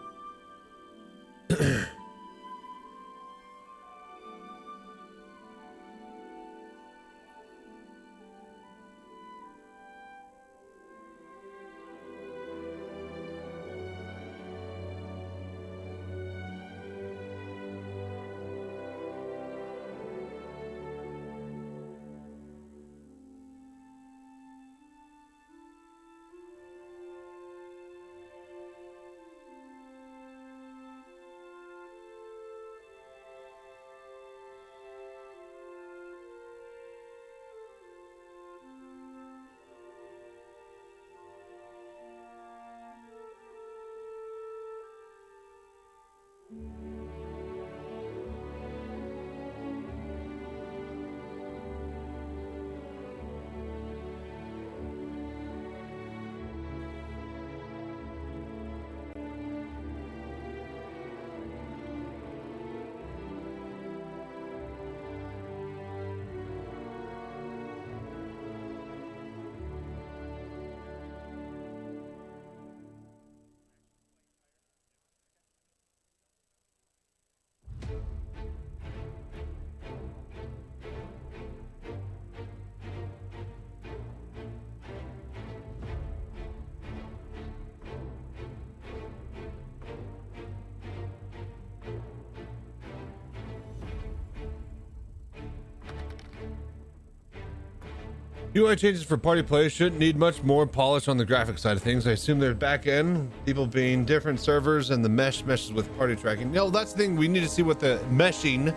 UI changes for party play shouldn't need much more polish on the graphic side of things. I assume they're back end, people being different servers, and the meshes with party tracking. No, that's the thing. We need to see what the meshing,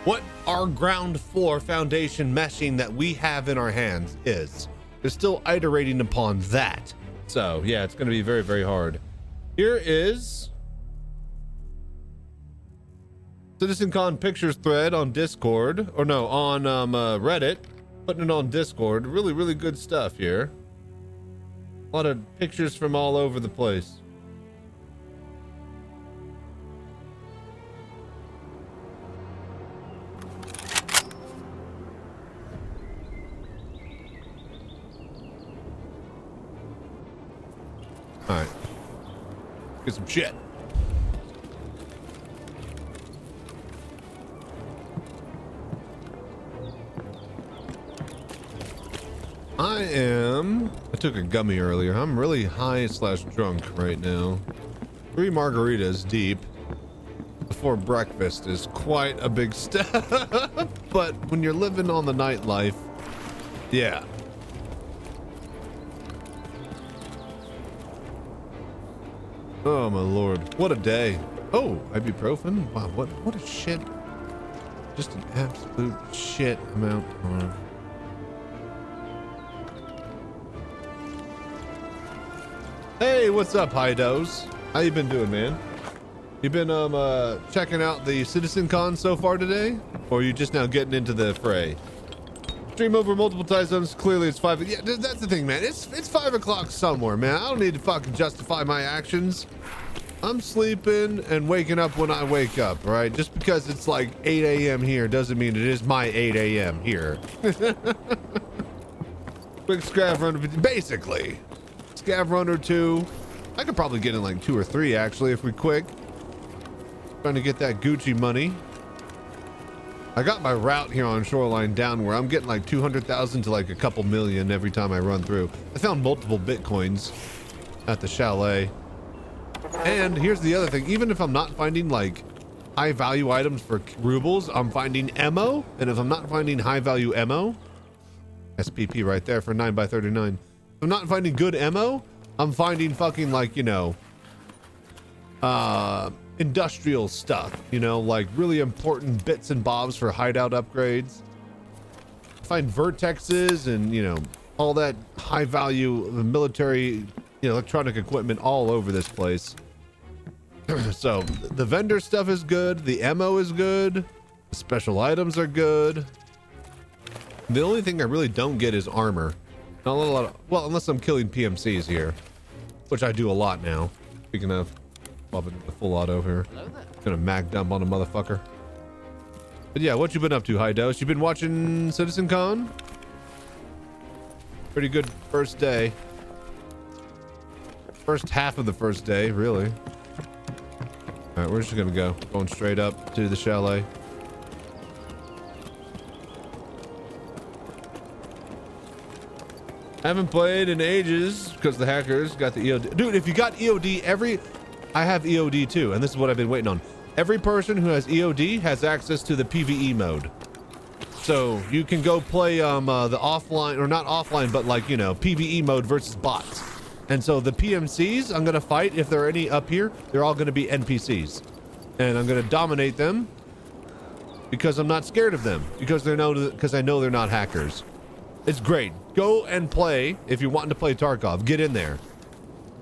what our ground floor foundation meshing that we have in our hands is. They're still iterating upon that. So yeah, it's going to be very, very hard. Here is CitizenCon pictures thread on Discord, or no, on Reddit. Putting it on Discord. Really, really good stuff here. A lot of pictures from all over the place. All right. Get some shit. I took a gummy earlier. I'm really high / drunk right now. 3 margaritas deep before breakfast is quite a big step. But when you're living on the nightlife, yeah. Oh my lord, what a day. Oh, ibuprofen? Wow, what a shit. Just an absolute shit amount of. Hey, what's up, Hidos? How you been doing, man? You been checking out the CitizenCon so far today? Or are you just now getting into the fray? Stream over multiple time zones. Clearly it's 5. Yeah, that's the thing, man. It's 5 o'clock somewhere, man. I don't need to fucking justify my actions. I'm sleeping and waking up when I wake up, right? Just because it's like 8 a.m. here doesn't mean it is my 8 a.m. here. Quick scav run, basically. Scav run or 2. I could probably get in like 2 or 3 actually if we quick. Trying to get that Gucci money. I got my route here on Shoreline down where I'm getting like 200,000 to like a couple million every time I run through. I found multiple Bitcoins at the chalet. And here's the other thing. Even if I'm not finding like high value items for rubles, I'm finding ammo. And if I'm not finding high value ammo, SPP right there for 9x39. If I'm not finding good ammo, I'm finding fucking like, you know, industrial stuff, you know, like really important bits and bobs for hideout upgrades. Find vertexes and, you know, all that high value military, you know, electronic equipment all over this place. So the vendor stuff is good. The ammo is good. The special items are good. The only thing I really don't get is armor. Not a lot of, well, unless I'm killing PMCs here, which I do a lot now. Speaking of, popping the full auto here. Gonna mag dump on a motherfucker. But yeah, what you been up to, High Dose? You been watching CitizenCon? Pretty good first day. First half of the first day, really. All right, we're just gonna go. Going straight up to the chalet. I haven't played in ages because the hackers got the EOD. Dude, if you got EOD, I have EOD too, and this is what I've been waiting on. Every person who has EOD has access to the PvE mode. So you can go play the offline, or not offline, but like, you know, PvE mode versus bots. And so the PMCs I'm gonna fight, if there are any up here, they're all gonna be NPCs. And I'm gonna dominate them because I'm not scared of them, because I know they're not hackers. It's great. Go and play if you're wanting to play Tarkov. Get in there.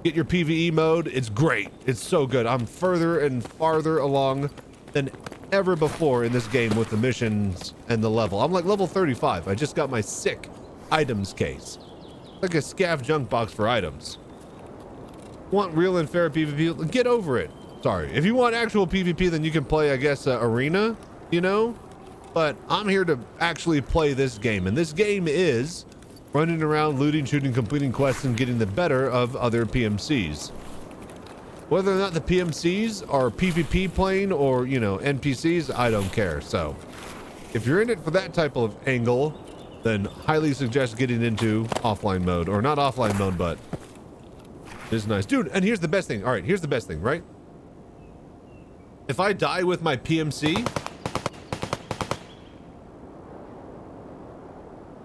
Get your PvE mode. It's great. It's so good. I'm further and farther along than ever before in this game with the missions and the level. I'm like level 35. I just got my sick items case. Like a scav junk box for items. Want real and fair PvP? Get over it. Sorry. If you want actual PvP, then you can play, I guess, Arena, you know? But I'm here to actually play this game. And this game is running around, looting, shooting, completing quests, and getting the better of other PMCs. Whether or not the PMCs are PvP playing or, you know, NPCs, I don't care. So if you're in it for that type of angle, then highly suggest getting into offline mode. Or not offline mode, but it is nice. Dude, and here's the best thing. All right, here's the best thing, right? If I die with my PMC,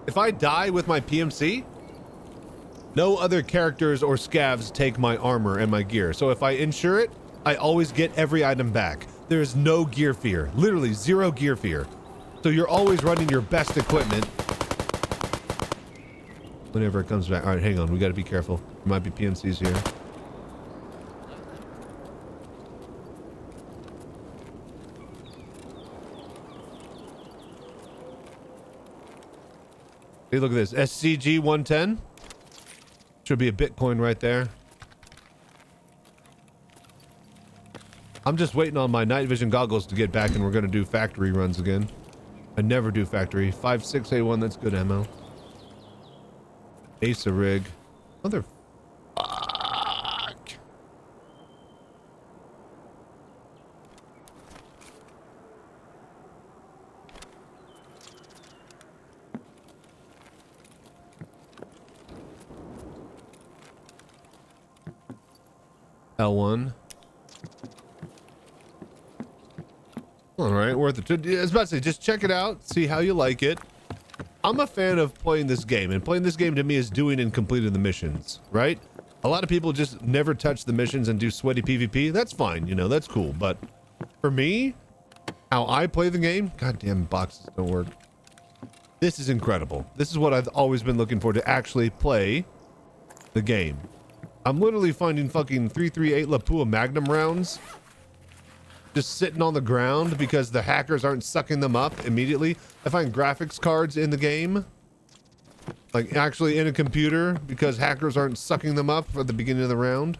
If I die with my PMC, no other characters or scavs take my armor and my gear. So if I insure it, I always get every item back. There is no gear fear, literally 0 gear fear. So you're always running your best equipment whenever it comes back. All right, hang on. We got to be careful. There might be PMCs here. Hey, look at this. SCG 110. Should be a Bitcoin right there. I'm just waiting on my night vision goggles to get back, and we're going to do factory runs again. I never do factory. 56A1, that's good ammo. Ace a rig. Mother... Fuck. L1. All right, worth it. I was about to say, just check it out, see how you like it. I'm a fan of playing this game, and playing this game to me is doing and completing the missions, right? A lot of people just never touch the missions and do sweaty PvP. That's fine, you know, that's cool. But for me, how I play the game, goddamn boxes don't work. This is incredible. This is what I've always been looking for, to actually play the game. I'm literally finding fucking 338 Lapua Magnum rounds just sitting on the ground because the hackers aren't sucking them up immediately. I find graphics cards in the game, like actually in a computer, because hackers aren't sucking them up at the beginning of the round.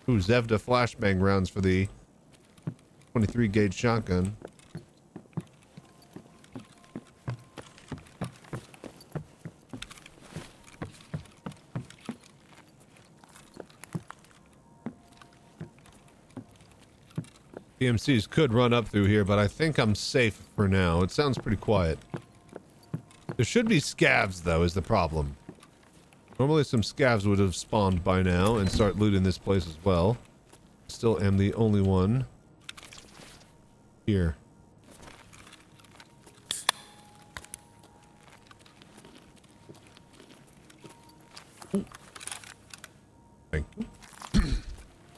Ooh, Zevda flashbang rounds for the 23 gauge shotgun. PMCs could run up through here, but I think I'm safe for now. It sounds pretty quiet. There should be scavs, though, is the problem. Normally some scavs would have spawned by now and start looting this place as well. Still am the only one here. Thank you.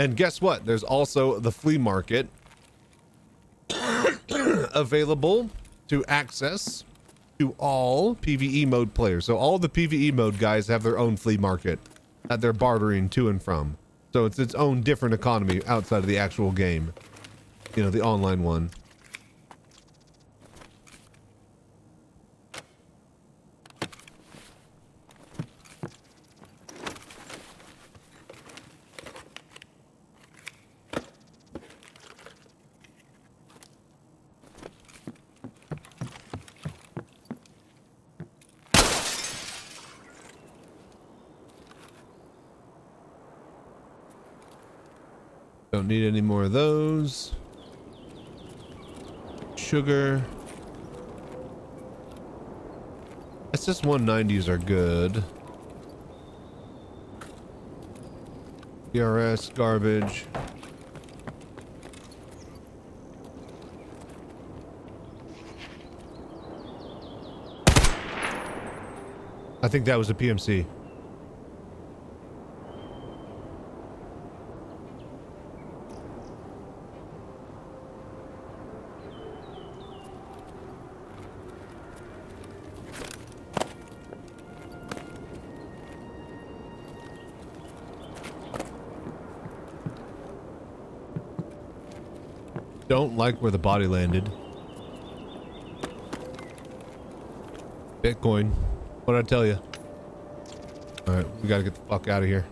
And guess what? There's also the flea market available to access to all PvE mode players. So all the PvE mode guys have their own flea market that they're bartering to and from. So it's its own different economy outside of the actual game. You know, the online one. Don't need any more of those. Sugar. SS 190s are good. PRS, garbage. I think that was a PMC. Don't like where the body landed. Bitcoin. What'd I tell you? Alright, we gotta get the fuck out of here.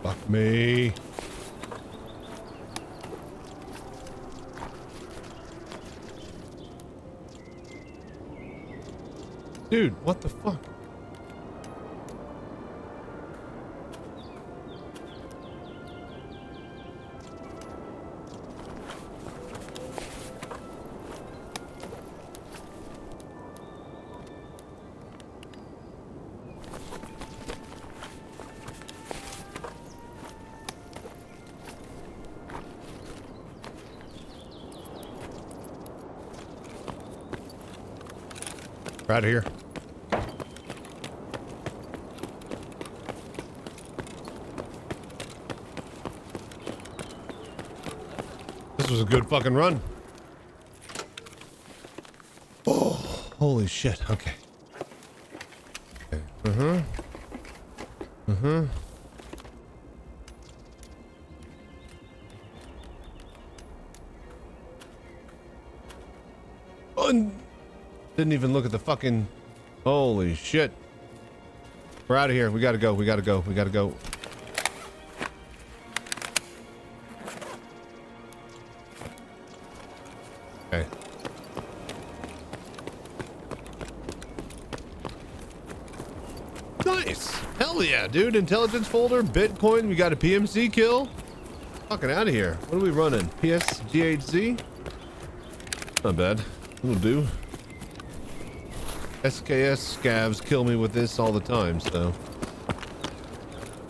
Fuck me. Dude, what the fuck? We're out of here. This was a good fucking run. Oh, holy shit. Okay. Didn't even look at the fucking... Holy shit. We're out of here. We gotta go. We gotta go. We gotta go. Okay. Nice. Hell yeah, dude. Intelligence folder, Bitcoin. We got a PMC kill. Fucking out of here. What are we running? PSGHZ? Not bad. It'll do. SKS scavs kill me with this all the time, so.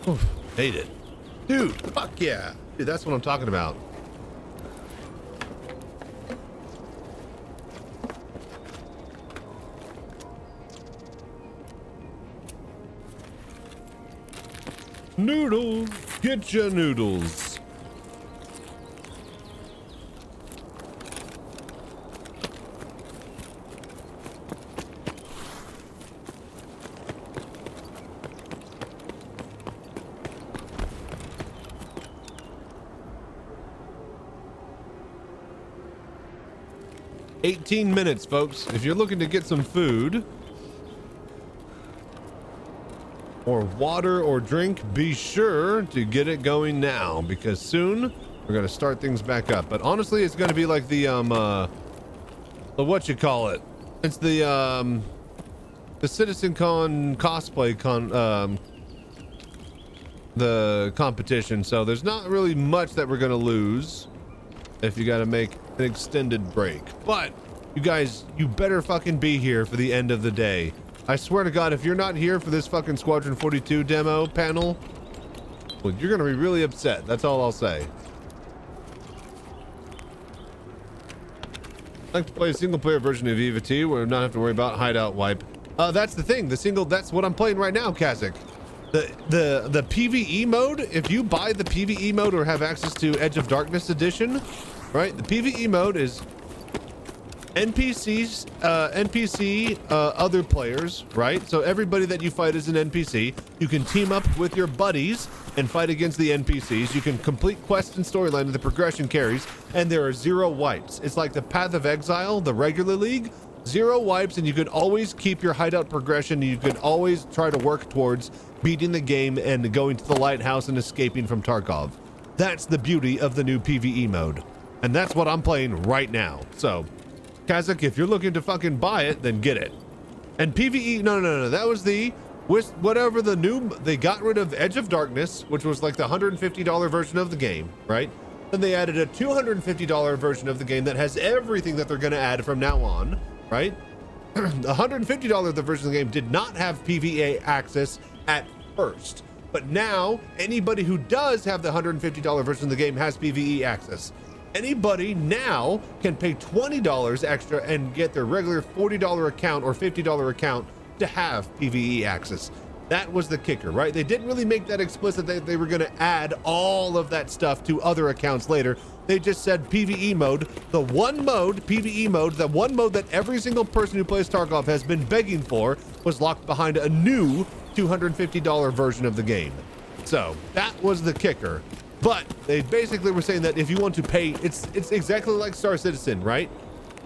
Oof, hate it. Dude, fuck yeah. Dude, that's what I'm talking about. Noodles, get your noodles. $18 minutes, folks. If you're looking to get some food or water or drink, be sure to get it going now, because soon we're gonna start things back up. But honestly, it's gonna be like the what you call it? It's the CitizenCon cosplay the competition. So there's not really much that we're gonna lose if you gotta make an extended break. But you guys, you better fucking be here for the end of the day. I swear to God, if you're not here for this fucking Squadron 42 demo panel, well, you're gonna be really upset. That's all I'll say. I'd like to play a single player version of Viva T where I not have to worry about hideout wipe. That's the thing. That's what I'm playing right now, Kazakh. The PvE mode, if you buy the PvE mode or have access to Edge of Darkness edition, right? The PvE mode is NPCs, other players, right? So everybody that you fight is an NPC. You can team up with your buddies and fight against the NPCs. You can complete quests and storyline and the progression carries, and there are 0 wipes. It's like the Path of Exile, the regular league, 0 wipes, and you can always keep your hideout progression. You can always try to work towards beating the game and going to the lighthouse and escaping from Tarkov. That's the beauty of the new PvE mode. And that's what I'm playing right now. So, Kazakh, if you're looking to fucking buy it, then get it. And PvE, no, that was whatever the new, they got rid of Edge of Darkness, which was like the $150 version of the game, right? Then they added a $250 version of the game that has everything that they're going to add from now on, right? The $150 version of the game did not have PvE access at first, but now anybody who does have the $150 version of the game has PvE access. Anybody now can pay $20 extra and get their regular $40 account or $50 account to have PvE access. That was the kicker, right? They didn't really make that explicit that they were going to add all of that stuff to other accounts later. They just said PvE mode, the one mode, PvE mode, the one mode that every single person who plays Tarkov has been begging for, was locked behind a new $250 version of the game. So that was the kicker. But they basically were saying that if you want to pay, it's exactly like Star Citizen, right?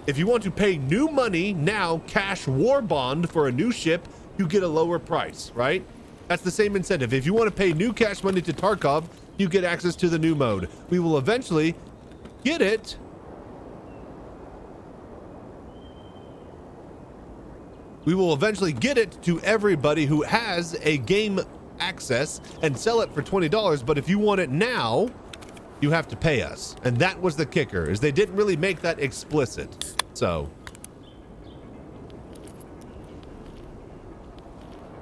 If you want to pay new money now, cash war bond for a new ship, you get a lower price, right? That's the same incentive. If you want to pay new cash money to Tarkov, you get access to the new mode. We will eventually get it. We will eventually get it to everybody who has a game access and sell it for $20, but if you want it now, you have to pay us. And that was the kicker, is they didn't really make that explicit. So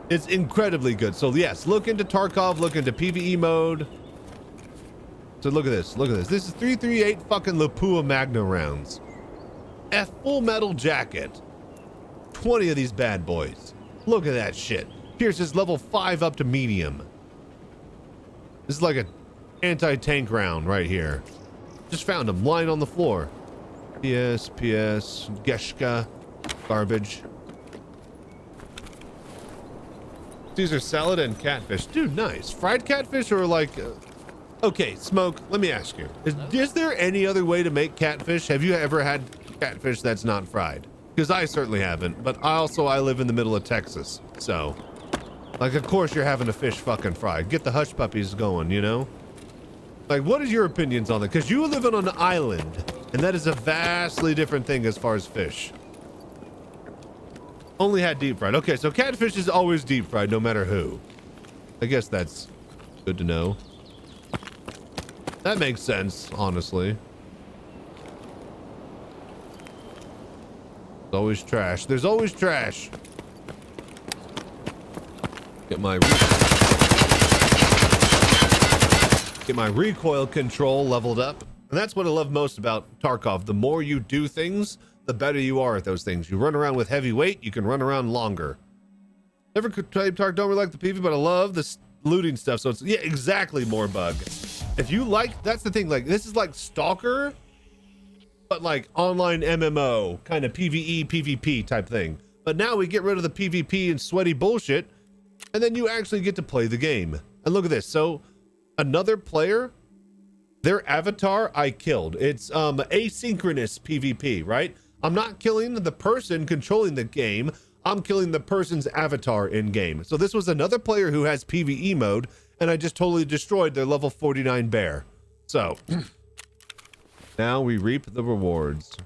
it's incredibly good. So yes, look into Tarkov, look into PvE mode. So look at this. This is 338 fucking Lapua Magna rounds. A full metal jacket. 20 of these bad boys. Look at that shit. Pierce is level 5 up to medium. This is like an anti-tank round right here. Just found him lying on the floor. PS, Geshka, garbage. Caesar salad and catfish. Dude, nice. Fried catfish or like... okay, Smoke, let me ask you. Is there any other way to make catfish? Have you ever had catfish that's not fried? Because I certainly haven't, but I live in the middle of Texas, so... like, of course you're having a fish fucking fried. Get the hush puppies going, you know? Like, what is your opinions on that? Because you live on an island, and that is a vastly different thing as far as fish. Only had deep fried. Okay, so catfish is always deep fried, no matter who. I guess that's good to know. That makes sense, honestly. There's always trash. There's always trash. Get my recoil control leveled up. And that's what I love most about Tarkov. The more you do things, the better you are at those things. You run around with heavy weight, you can run around longer. Never could type Tark, don't really like the PV, but I love the looting stuff. So it's, yeah, exactly, more bug. If you like, that's the thing, like, this is like Stalker, but like online MMO, kind of PvE, PvP type thing. But now we get rid of the PvP and sweaty bullshit, and then you actually get to play the game. And look at this. So another player, their avatar I killed. It's asynchronous PvP, right? I'm not killing the person controlling the game. I'm killing the person's avatar in game. So this was another player who has PvE mode, and I just totally destroyed their level 49 bear. So now we reap the rewards.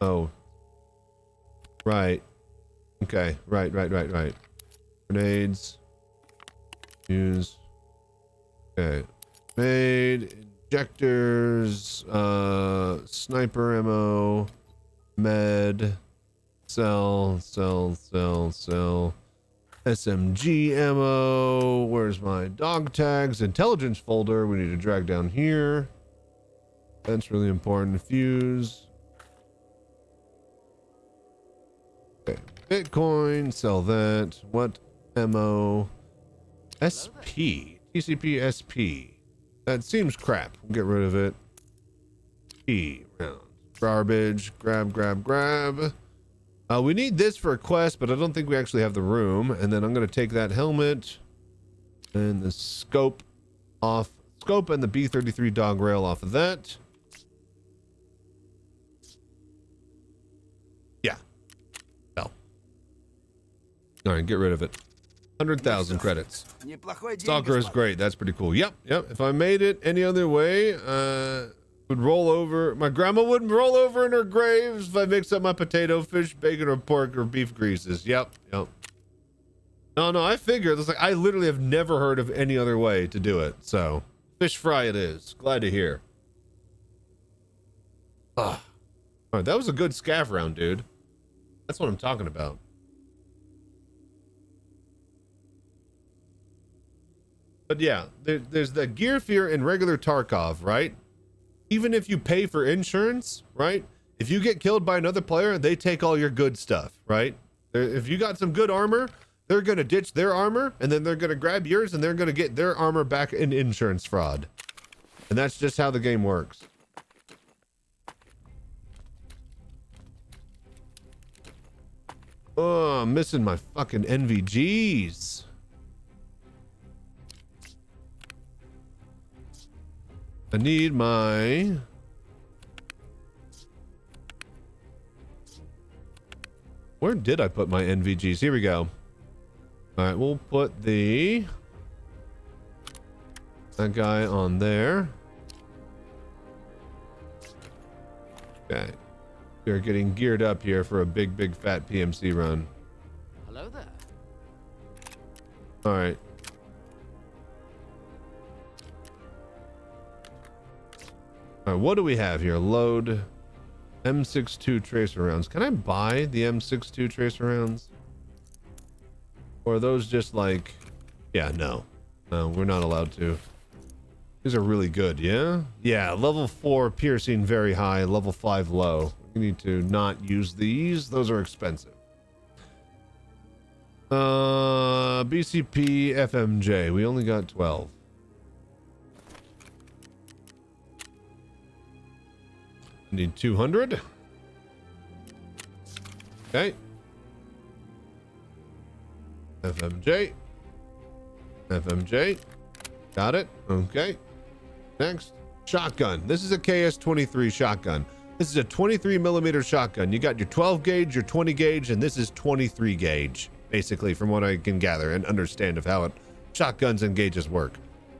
Oh, right. Okay, right. Grenades. Use. Okay. Made. Injectors. Sniper ammo. Med. Sell. SMG ammo. Where's my dog tags? Intelligence folder. We need to drag down here. That's really important. Fuse. Okay. Bitcoin. Sell that. What ammo? SP. TCP SP. That seems crap. We'll get rid of it. Round. Garbage. Grab. We need this for a quest, but I don't think we actually have the room. And then I'm going to take that helmet and the scope off. Scope and the B-33 dog rail off of that. Yeah. Hell. All right, get rid of it. 100,000 credits. Stalker is great. That's pretty cool. Yep. If I made it any other way, would roll over. My grandma wouldn't roll over in her grave if I mix up my potato, fish, bacon, or pork, or beef greases. Yep. No, I figured. It's like I literally have never heard of any other way to do it. So, fish fry it is. Glad to hear. All right, that was a good scav round, dude. That's what I'm talking about. But yeah, there's the gear fear in regular Tarkov, right? Even if you pay for insurance, right? If you get killed by another player, they take all your good stuff, right? If you got some good armor, they're going to ditch their armor, and then they're going to grab yours, and they're going to get their armor back in insurance fraud. And that's just how the game works. Oh, I'm missing my fucking NVGs. I need my... Where did I put my NVGs? Here we go. All right, we'll put that guy on there. Okay. We're getting geared up here for a big fat PMC run. Hello there. All right. All right, what do we have here? Load M62 tracer rounds. Can I buy the M62 tracer rounds? Or are those just like... Yeah, no, we're not allowed to. These are really good, yeah? Yeah, level 4 piercing very high, level 5 low. We need to not use these. Those are expensive. BCP FMJ. We only got 12. Need 200. Okay. FMJ. FMJ. Got it. Okay. Next. Shotgun. This is a KS-23 shotgun. This is a 23 millimeter shotgun. You got your 12 gauge, your 20 gauge, and this is 23 gauge, basically, from what I can gather and understand of how shotguns and gauges work.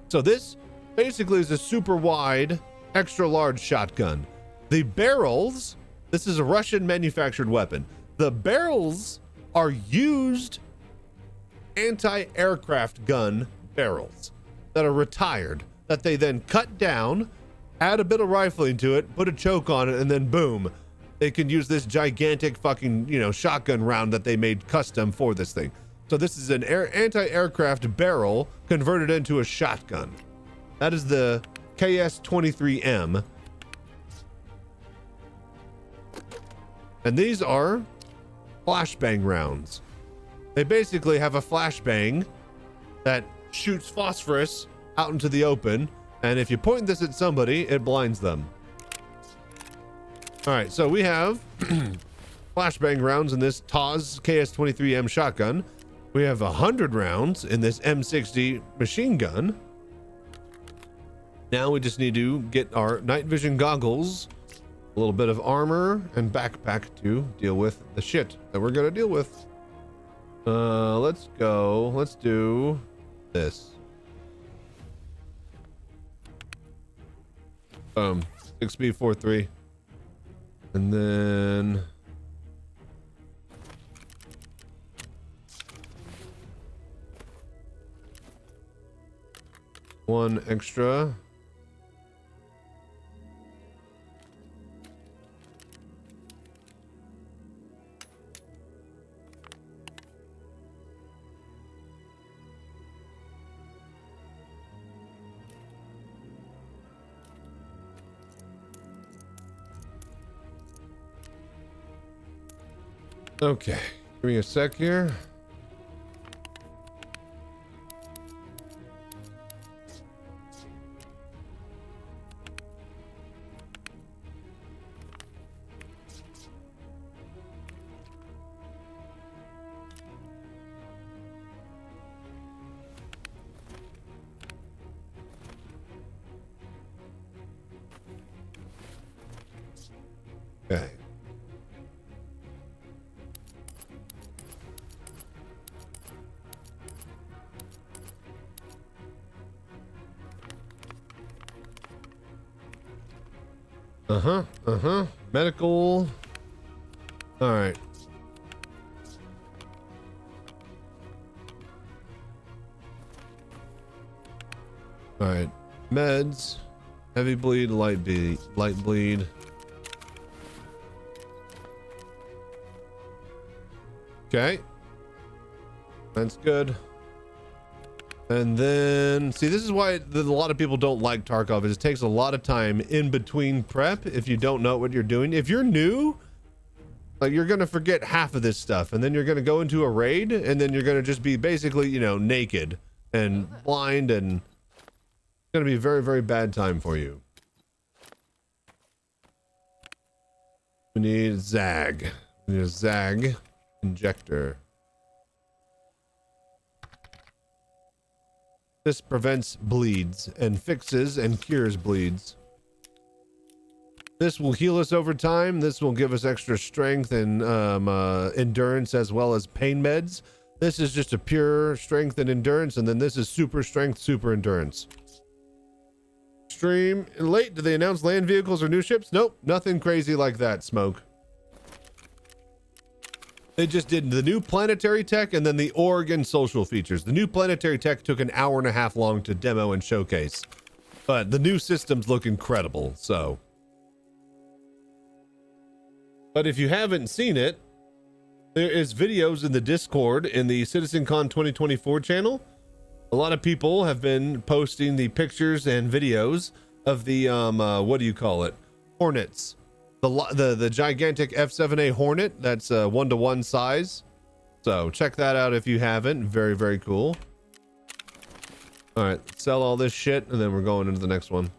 So this basically is a super wide, extra large shotgun. The barrels, this is a Russian manufactured weapon. The barrels are used anti-aircraft gun barrels that are retired, that they then cut down, add a bit of rifling to it, put a choke on it, and then boom, they can use this gigantic fucking, shotgun round that they made custom for this thing. So this is an anti-aircraft barrel converted into a shotgun. That is the KS-23M. And these are flashbang rounds. They basically have a flashbang that shoots phosphorus out into the open, and if you point this at somebody, it blinds them. All right, so we have flashbang rounds in this TOS KS-23M shotgun. We have 100 rounds in this M60 machine gun. Now we just need to get our night vision goggles, a little bit of armor, and backpack to deal with the shit that we're gonna deal with. Let's go. Let's do this. 6B43. And then one extra. Okay, give me a sec here. Okay. Medical. All right. All right. Meds. Heavy bleed, light bleed. Okay. That's good. And then, see, this is why a lot of people don't like Tarkov, is it takes a lot of time in between prep if you don't know what you're doing. If you're new, like, you're going to forget half of this stuff, and then you're going to go into a raid, and then you're going to just be basically, naked and blind, and it's going to be a very, very bad time for you. We need Zag. We need a Zag injector. This prevents bleeds and fixes and cures bleeds. This will heal us over time. This will give us extra strength and endurance, as well as pain meds. This is just a pure strength and endurance, and then this is super strength, super endurance. Stream late. Did they announce land vehicles or new ships? Nope, nothing crazy like that, Smoke. They just did the new planetary tech and then the org and social features. The new planetary tech took an hour and a half long to demo and showcase, but the new systems look incredible. So, but if you haven't seen it, there is videos in the Discord in the CitizenCon 2024 channel. A lot of people have been posting the pictures and videos of the what do you call it? Hornets. the gigantic F7A Hornet. That's 1-to-1 size. So check that out if you haven't. Very, very cool. All right, sell all this shit, and then we're going into the next one.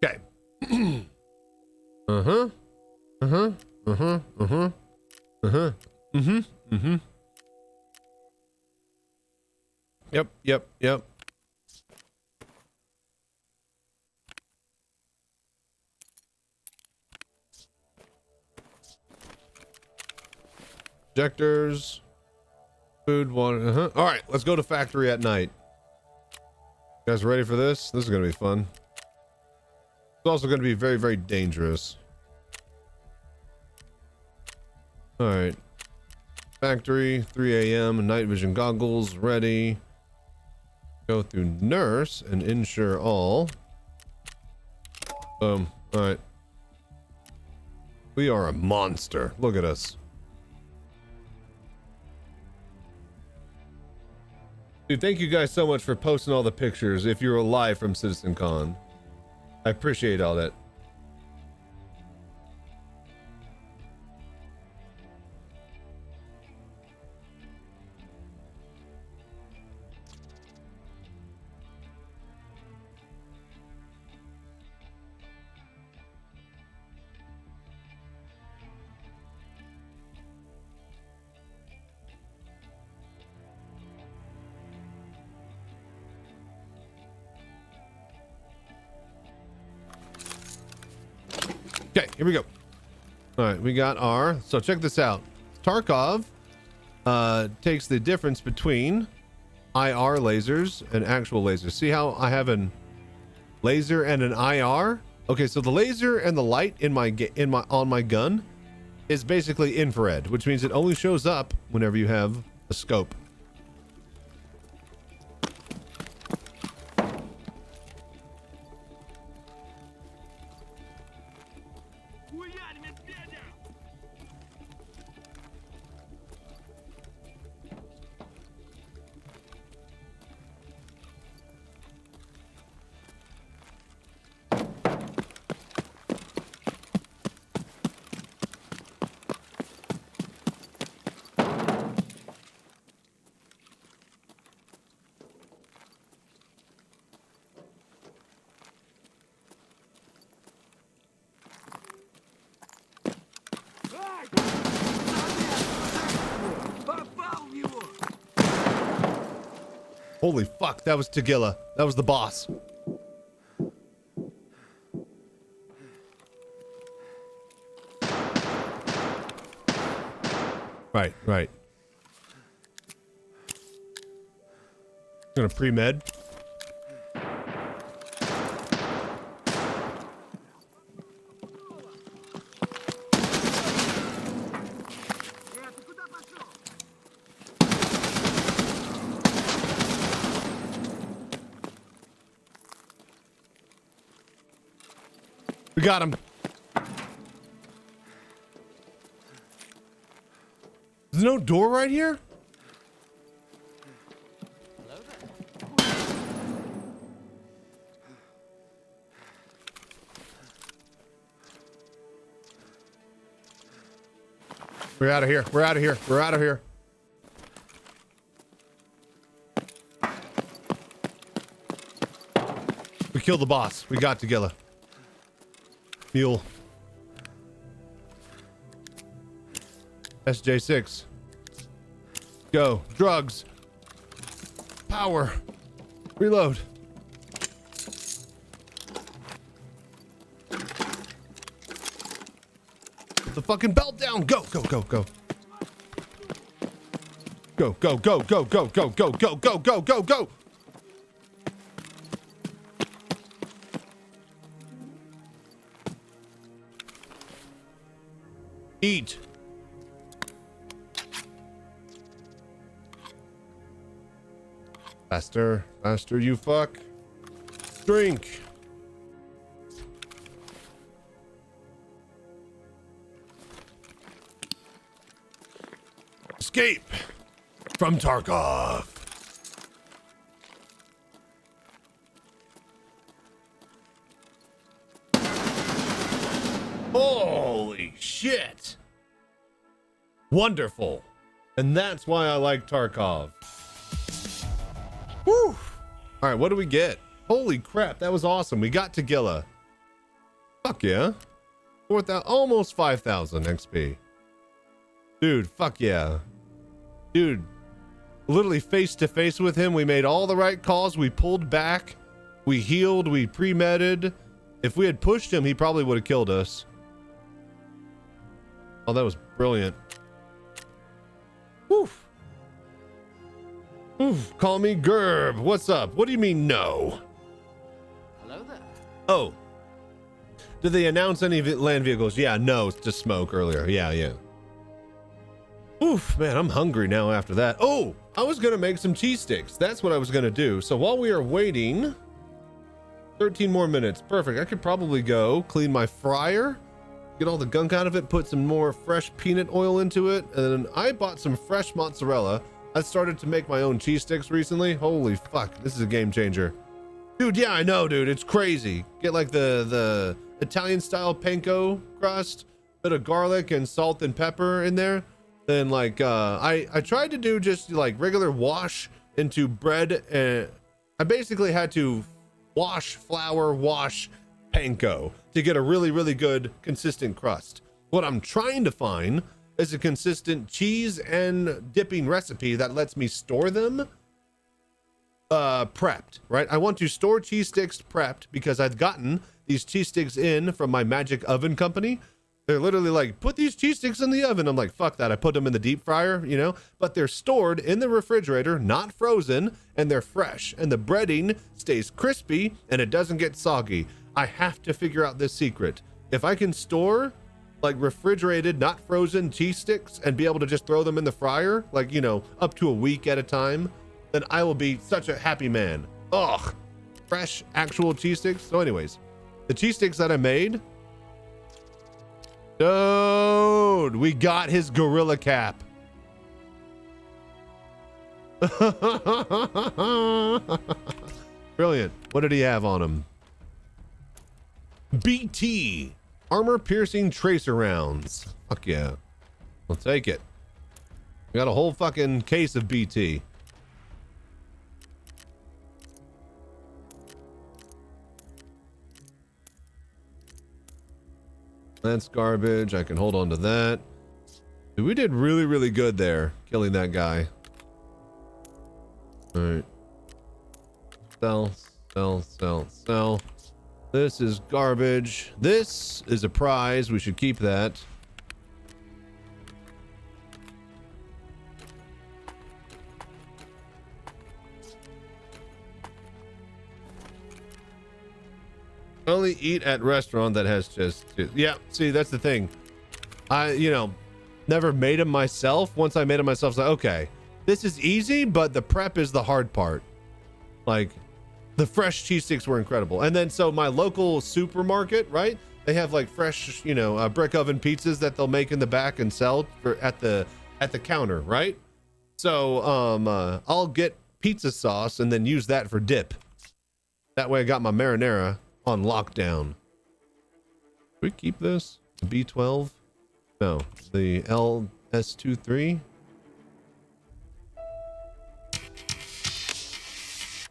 Okay. Uh-huh. Uh-huh. Uh-huh. Uh-huh. Uh-huh. Mm-hmm. Mm-hmm. Yep, yep, yep. Projectors. Food, water. Uh-huh. All right, let's go to factory at night. You guys ready for this? This is going to be fun. It's also going to be very, very dangerous. All right. Factory, 3 a.m. Night vision goggles ready. Go through nurse and insure all. All right. We are a monster. Look at us. Dude, thank you guys so much for posting all the pictures if you're alive from CitizenCon. I appreciate all that. Okay, here we go. All right, we got our, so check this out. Tarkov takes the difference between IR lasers and actual lasers. See how I have an laser and an IR? Okay, so the laser and the light on my gun is basically infrared, which means it only shows up whenever you have a scope. Holy fuck, that was Tagilla. That was the boss. Right, right. Gonna pre-med. We got him. There's no door right here? We're out of here. We're out of here. We're out of here. We killed the boss. We got Tagilla. Mule. SJ6. Go. Drugs. Power. Reload. the fucking belt down. Go, go, go, go. Go, go, go, go, go, go, go, go, go, go, go, go. Eat. Faster, faster, you fuck. Drink. Escape from Tarkov. Holy shit. Wonderful. And that's why I like Tarkov. Woo. All right, what do we get? Holy crap, that was awesome. We got Tagilla. Fuck yeah. 4,000, almost 5,000 XP. Dude, fuck yeah. Dude, literally face to face with him. We made all the right calls. We pulled back. We healed. We pre-medded. If we had pushed him, he probably would have killed us. Oh, that was brilliant. Woof. Oof, call me Gerb. What's up? What do you mean no? Hello there. Oh. Did they announce any land vehicles? Yeah, no, it's just smoke earlier. Yeah. Oof, man, I'm hungry now after that. Oh, I was going to make some cheese sticks. That's what I was going to do. So while we are waiting, 13 more minutes. Perfect. I could probably go clean my fryer, get all the gunk out of it, put some more fresh peanut oil into it. And then I bought some fresh mozzarella. I started to make my own cheese sticks recently. Holy fuck, this is a game changer. Dude, yeah, I know, dude. It's crazy. Get like the Italian style panko crust, bit of garlic and salt and pepper in there. Then like I tried to do just like regular wash into bread, and I basically had to wash flour, wash panko to get a really, really good consistent crust. What I'm trying to find is a consistent cheese and dipping recipe that lets me store them prepped, right? I want to store cheese sticks prepped because I've gotten these cheese sticks in from my magic oven company. They're literally like, put these cheese sticks in the oven. I'm like, fuck that. I put them in the deep fryer, you know, but they're stored in the refrigerator, not frozen, and they're fresh. And the breading stays crispy and it doesn't get soggy. I have to figure out this secret. If I can store like refrigerated, not frozen cheese sticks and be able to just throw them in the fryer, like, you know, up to a week at a time, then I will be such a happy man. Ugh, fresh actual cheese sticks. So anyways, the cheese sticks that I made, dude, we got his gorilla cap. Brilliant. What did he have on him? BT. Armor piercing tracer rounds. Fuck yeah. I'll take it. We got a whole fucking case of BT. That's garbage. I can hold on to that. Dude, we did really, really good there, killing that guy. All right. Sell. This is garbage. This is a prize. We should keep that. Only eat at restaurant that has just, yeah, see, that's the thing. I, you know, never made them myself. Once I made them myself, it's like, okay, this is easy, but the prep is the hard part. Like, the fresh cheese sticks were incredible. And then, so my local supermarket, right? They have like fresh, you know, brick oven pizzas that they'll make in the back and sell for at the counter, right? So, I'll get pizza sauce and then use that for dip. That way I got my marinara on lockdown. Can we keep this? The B12? No, the LS23.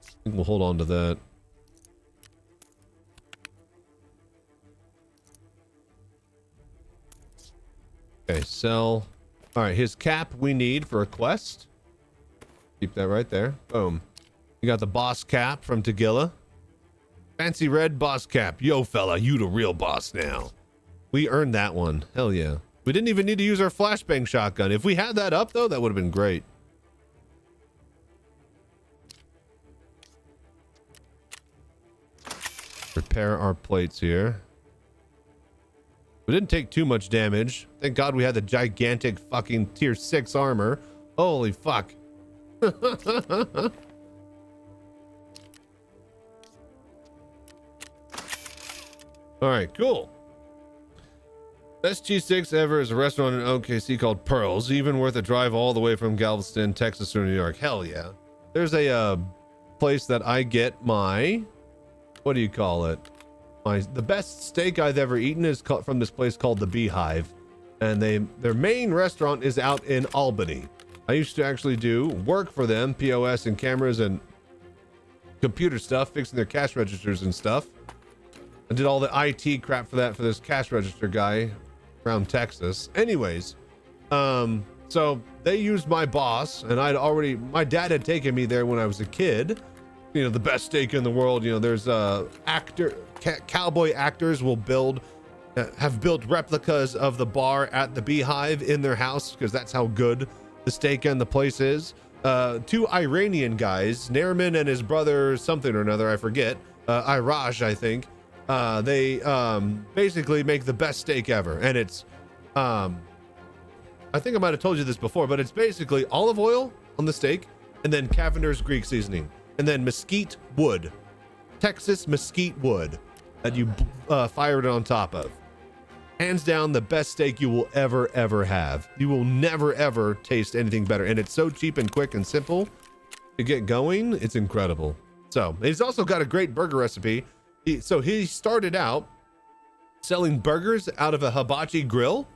I think we'll hold on to that. Okay, sell. All right, his cap we need for a quest. Keep that right there. Boom. You got the boss cap from Tagilla. Fancy red boss cap. Yo, fella, you the real boss now. We earned that one. Hell yeah. We didn't even need to use our flashbang shotgun. If we had that up, though, that would have been great. Repair our plates here. We didn't take too much damage. Thank God we had the gigantic fucking tier 6 armor. Holy fuck. All right, cool. Best cheesesteaks ever is a restaurant in OKC called Pearls, even worth a drive all the way from Galveston, Texas, or New York. Hell yeah. There's a place that I get my, what do you call it? The best steak I've ever eaten is from this place called the Beehive, and their main restaurant is out in Albany. I used to actually do work for them, POS and cameras and computer stuff, fixing their cash registers and stuff. I did all the IT crap for this cash register guy around Texas. Anyways, so they used my boss, and my dad had taken me there when I was a kid. You know, the best steak in the world. You know, there's cowboy actors have built replicas of the bar at the Beehive in their house because that's how good the steak and the place is. 2 Iranian guys, Nariman and his brother something or another, I forget, Iraj, I think. They basically make the best steak ever, and it's I think I might have told you this before, but it's basically olive oil on the steak and then Cavender's Greek seasoning and then mesquite wood, Texas mesquite wood that you fire it on top of. Hands down the best steak you will ever have. You will never ever taste anything better, and it's so cheap and quick and simple to get going. It's incredible. So he's also got a great burger recipe. So he started out selling burgers out of a hibachi grill,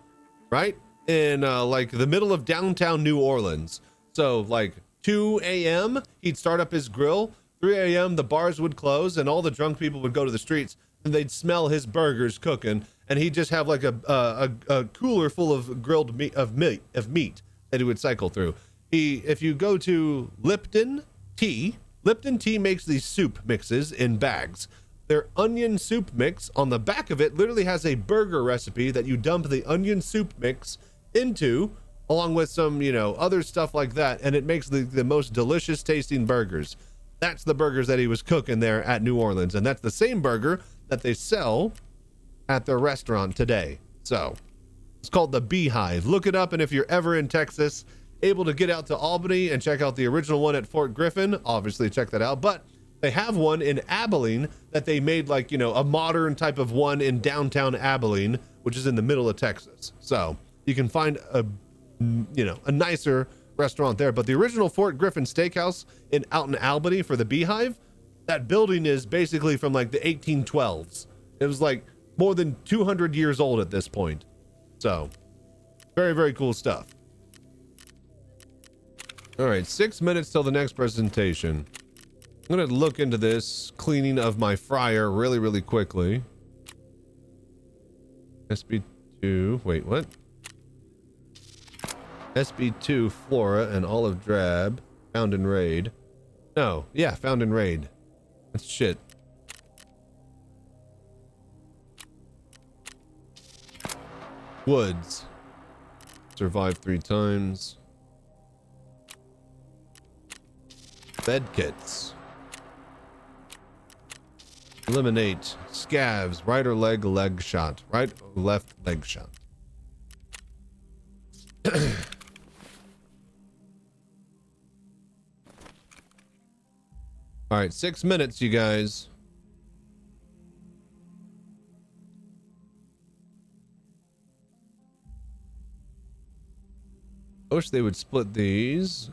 right? In like the middle of downtown New Orleans. So like 2 a.m. he'd start up his grill. 3 a.m. the bars would close and all the drunk people would go to the streets and they'd smell his burgers cooking. And he'd just have like a cooler full of grilled meat that he would cycle through. If you go to Lipton Tea makes these soup mixes in bags. Their onion soup mix on the back of it literally has a burger recipe that you dump the onion soup mix into, along with some, other stuff like that, and it makes the most delicious tasting burgers. That's the burgers that he was cooking there at New Orleans, and that's the same burger that they sell at their restaurant today. So it's called the Beehive. Look it up, and if you're ever in Texas, able to get out to Albany and check out the original one at Fort Griffin, obviously check that out. But they have one in Abilene that they made like, a modern type of one in downtown Abilene, which is in the middle of Texas. So you can find a nicer restaurant there. But the original Fort Griffin Steakhouse out in Albany for the Beehive, that building is basically from like the 1812s. It was like more than 200 years old at this point. So very, very cool stuff. All right, 6 minutes till the next presentation. I'm going to look into this cleaning of my fryer really, really quickly. SB2, wait, what? SB2 Flora and Olive Drab, found in raid. No, yeah, found in raid. That's shit. Woods. Survived 3 times. Bed kits. Eliminate scavs, right or leg shot, right or left leg shot. All right, 6 minutes, you guys. I wish they would split these.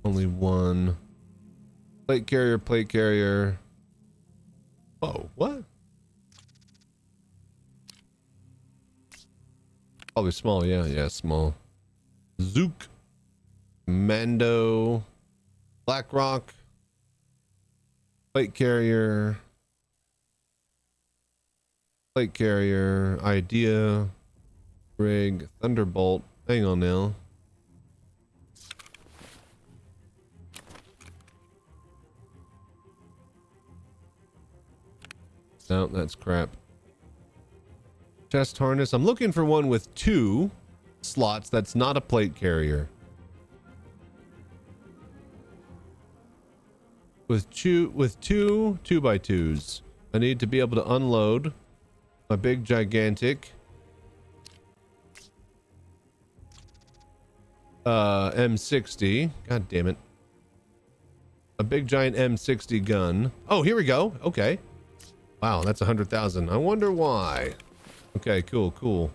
Only one. Plate carrier. Oh, what? Probably small, yeah, small. Zook. Mando. Blackrock. Plate carrier. Idea. Rig. Thunderbolt. Hang on now. No, that's crap. Chest harness. I'm looking for one with 2 slots that's not a plate carrier. With two 2x2s. I need to be able to unload my big gigantic M60. God damn it. A big giant M60 gun. Oh, here we go. Okay. Wow, that's 100,000. I wonder why. Okay, cool, cool.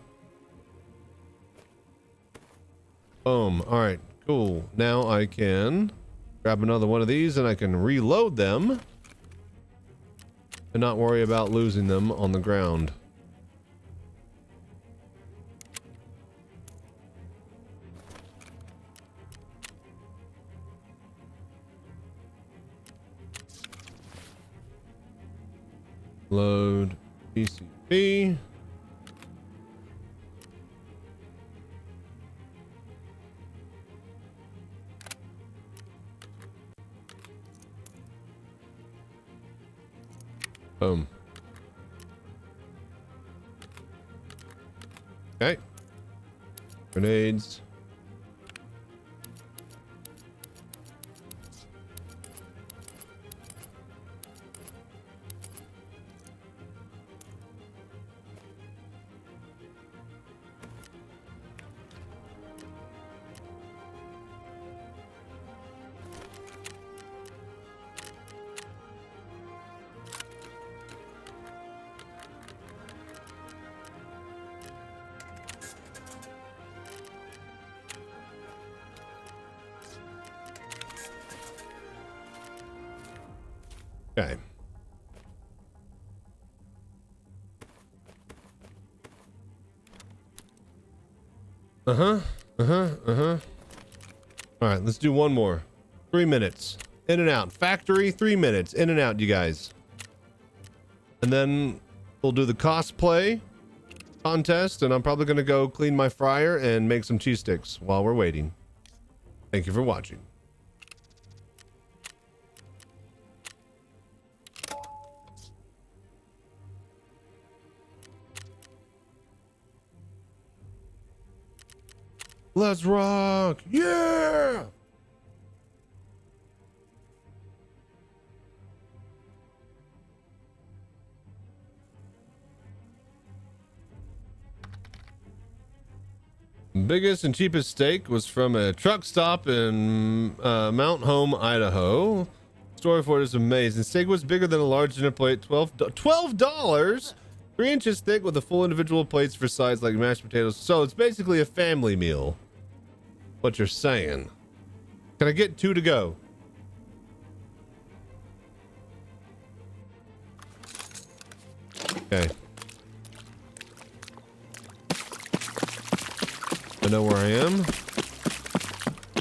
Boom. All right, cool. Now I can grab another one of these and I can reload them and not worry about losing them on the ground. Load PCB. Boom. Okay. Grenades. Okay. All right, let's do one more. 3 minutes. In and out. Factory, 3 minutes. In and out, you guys. And then we'll do the cosplay contest, and I'm probably going to go clean my fryer and make some cheese sticks while we're waiting. Thank you for watching. Let's rock! Yeah! Biggest and cheapest steak was from a truck stop in Mount Home, Idaho. Story for it is amazing. Steak was bigger than a large dinner plate. $12? 3 inches thick with the full individual plates for sides like mashed potatoes. So it's basically a family meal. What you're saying. Can I get 2 to go? Okay. I know where I am.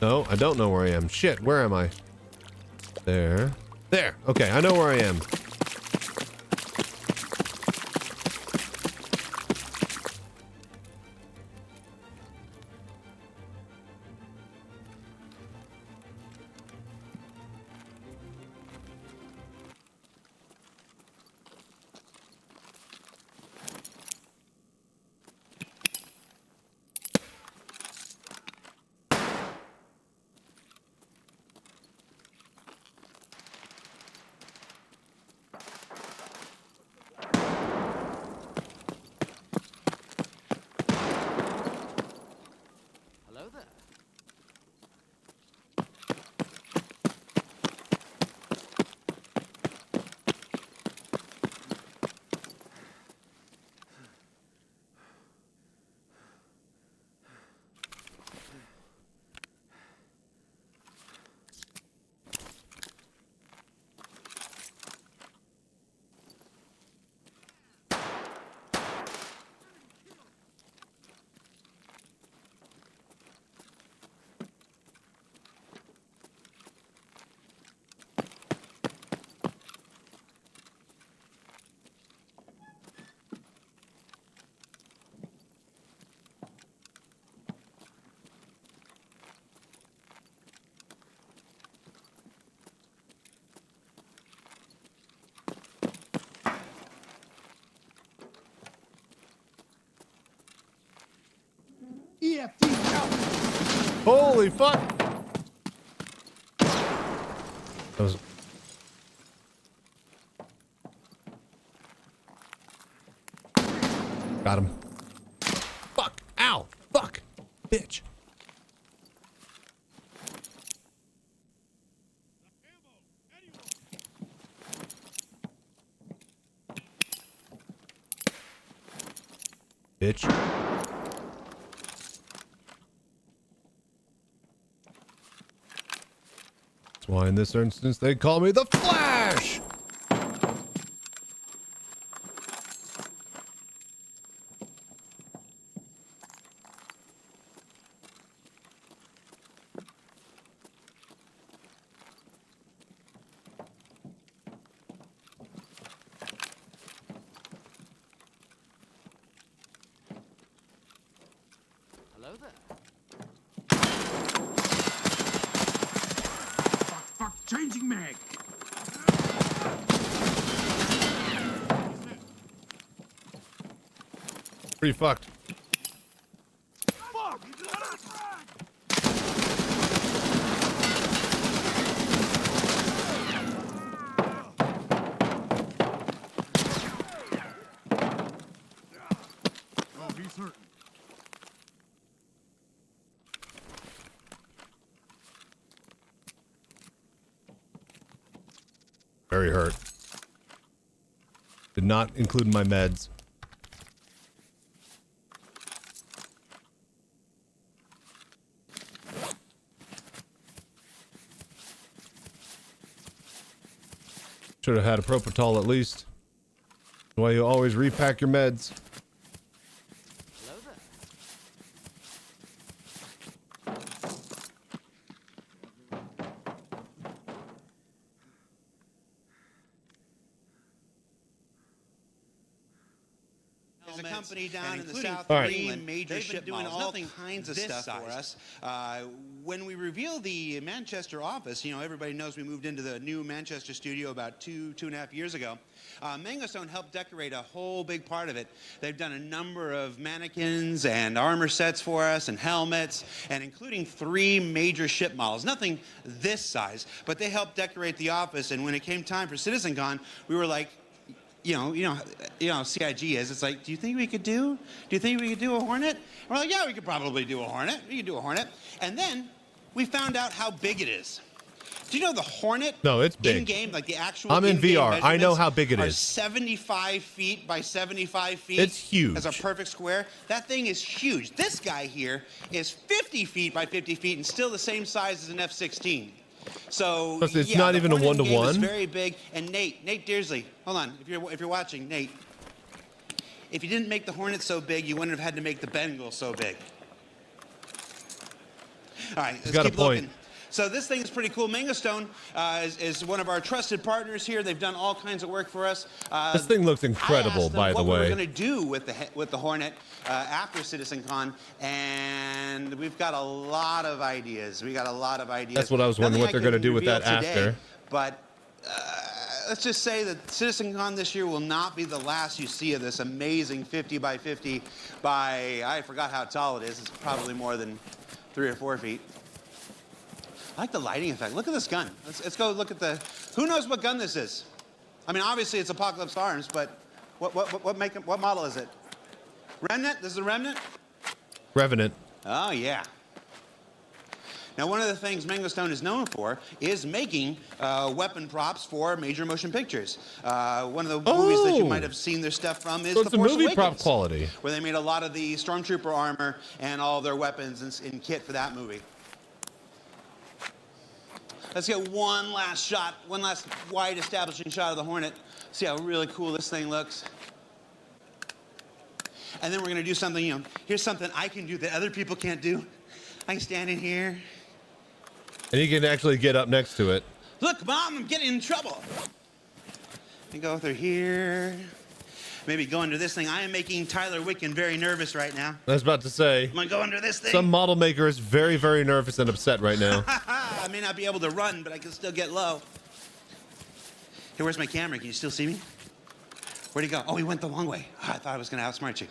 No, I don't know where I am. Shit, where am I? There. There. Okay, I know where I am. Holy fuck! That was... Got him. Fuck! Ow! Fuck! Bitch! Bitch. That's why in this instance they call me the Flash! Hello there. Fuck, changing mag. Pretty fucked. Fuck! Oh, he's hurting. Very hurt. Did not include my meds. Should have had a Propofol at least. That's why you always repack your meds. Hello there. There's a company down in the south All of right. England, major ship doing all kinds of stuff for us. When we revealed the Manchester office, you know, everybody knows we moved into the new Manchester studio about two and a half years ago. Mango Stone helped decorate a whole big part of it. They've done a number of mannequins and armor sets for us and helmets, and including 3 major ship models. Nothing this size, but they helped decorate the office. And when it came time for CitizenCon, we were like, you know how CIG is. It's like, do you think we could do a Hornet? And we're like, yeah, we could probably do a Hornet. We could do a Hornet. And then we found out how big it is. Do you know the Hornet? No, it's big. In-game, like the actual I'm in in-game VR. I know how big it are is. 75 feet by 75 feet. It's huge. As a perfect square. That thing is huge. This guy here is 50 feet by 50 feet and still the same size as an F-16. So Plus, it's yeah, not the even a Hornet in-game one-to-one. is very big. And Nate Dearsley, hold on. If you're watching, Nate, if you didn't make the Hornet so big, you wouldn't have had to make the Bengal so big. All right, let's got a keep point. looking. So this thing is pretty cool. Mango Stone is one of our trusted partners here. They've done all kinds of work for us. This thing looks incredible, by the what we were way. going to do with the Hornet after CitizenCon, and we've got a lot of ideas. That's what I was wondering, what they're going to do with that after. But let's just say that CitizenCon this year will not be the last you see of this amazing 50 by 50 by, I forgot how tall it is. It's probably more than 3 or 4 feet. I like the lighting effect. Look at this gun. Let's go look at the... Who knows what gun this is? I mean, obviously it's Apocalypse Arms, but what model is it? Remnant? This is a Remnant? Revenant. Oh, yeah. Now, one of the things Mango Stone is known for is making weapon props for major motion pictures. One of the movies that you might have seen their stuff from is So The it's a Force movie Awakens, prop quality. where they made a lot of the Stormtrooper armor and all their weapons in kit for that movie. Let's get one last shot, one last wide establishing shot of the Hornet. See how really cool this thing looks. And then we're gonna do something, you know, here's something I can do that other people can't do. I can stand in here. And you can actually get up next to it. Look, Mom, I'm getting in trouble. And go through here. Maybe go under this thing. I am making Tyler Wicken very nervous right now. I was about to say. I'm gonna go under this thing. Some model maker is very, very nervous and upset right now. I may not be able to run, but I can still get low. Hey, where's my camera? Can you still see me? Where'd he go? Oh, he went the long way. Oh, I thought I was gonna outsmart you.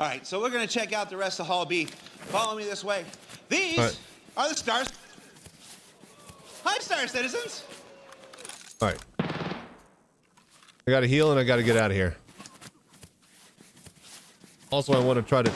All right, so we're going to check out the rest of Hall B. Follow me this way. These are the stars. Hi, Star Citizens. All right. I got to heal and I got to get out of here. Also, I want to try to...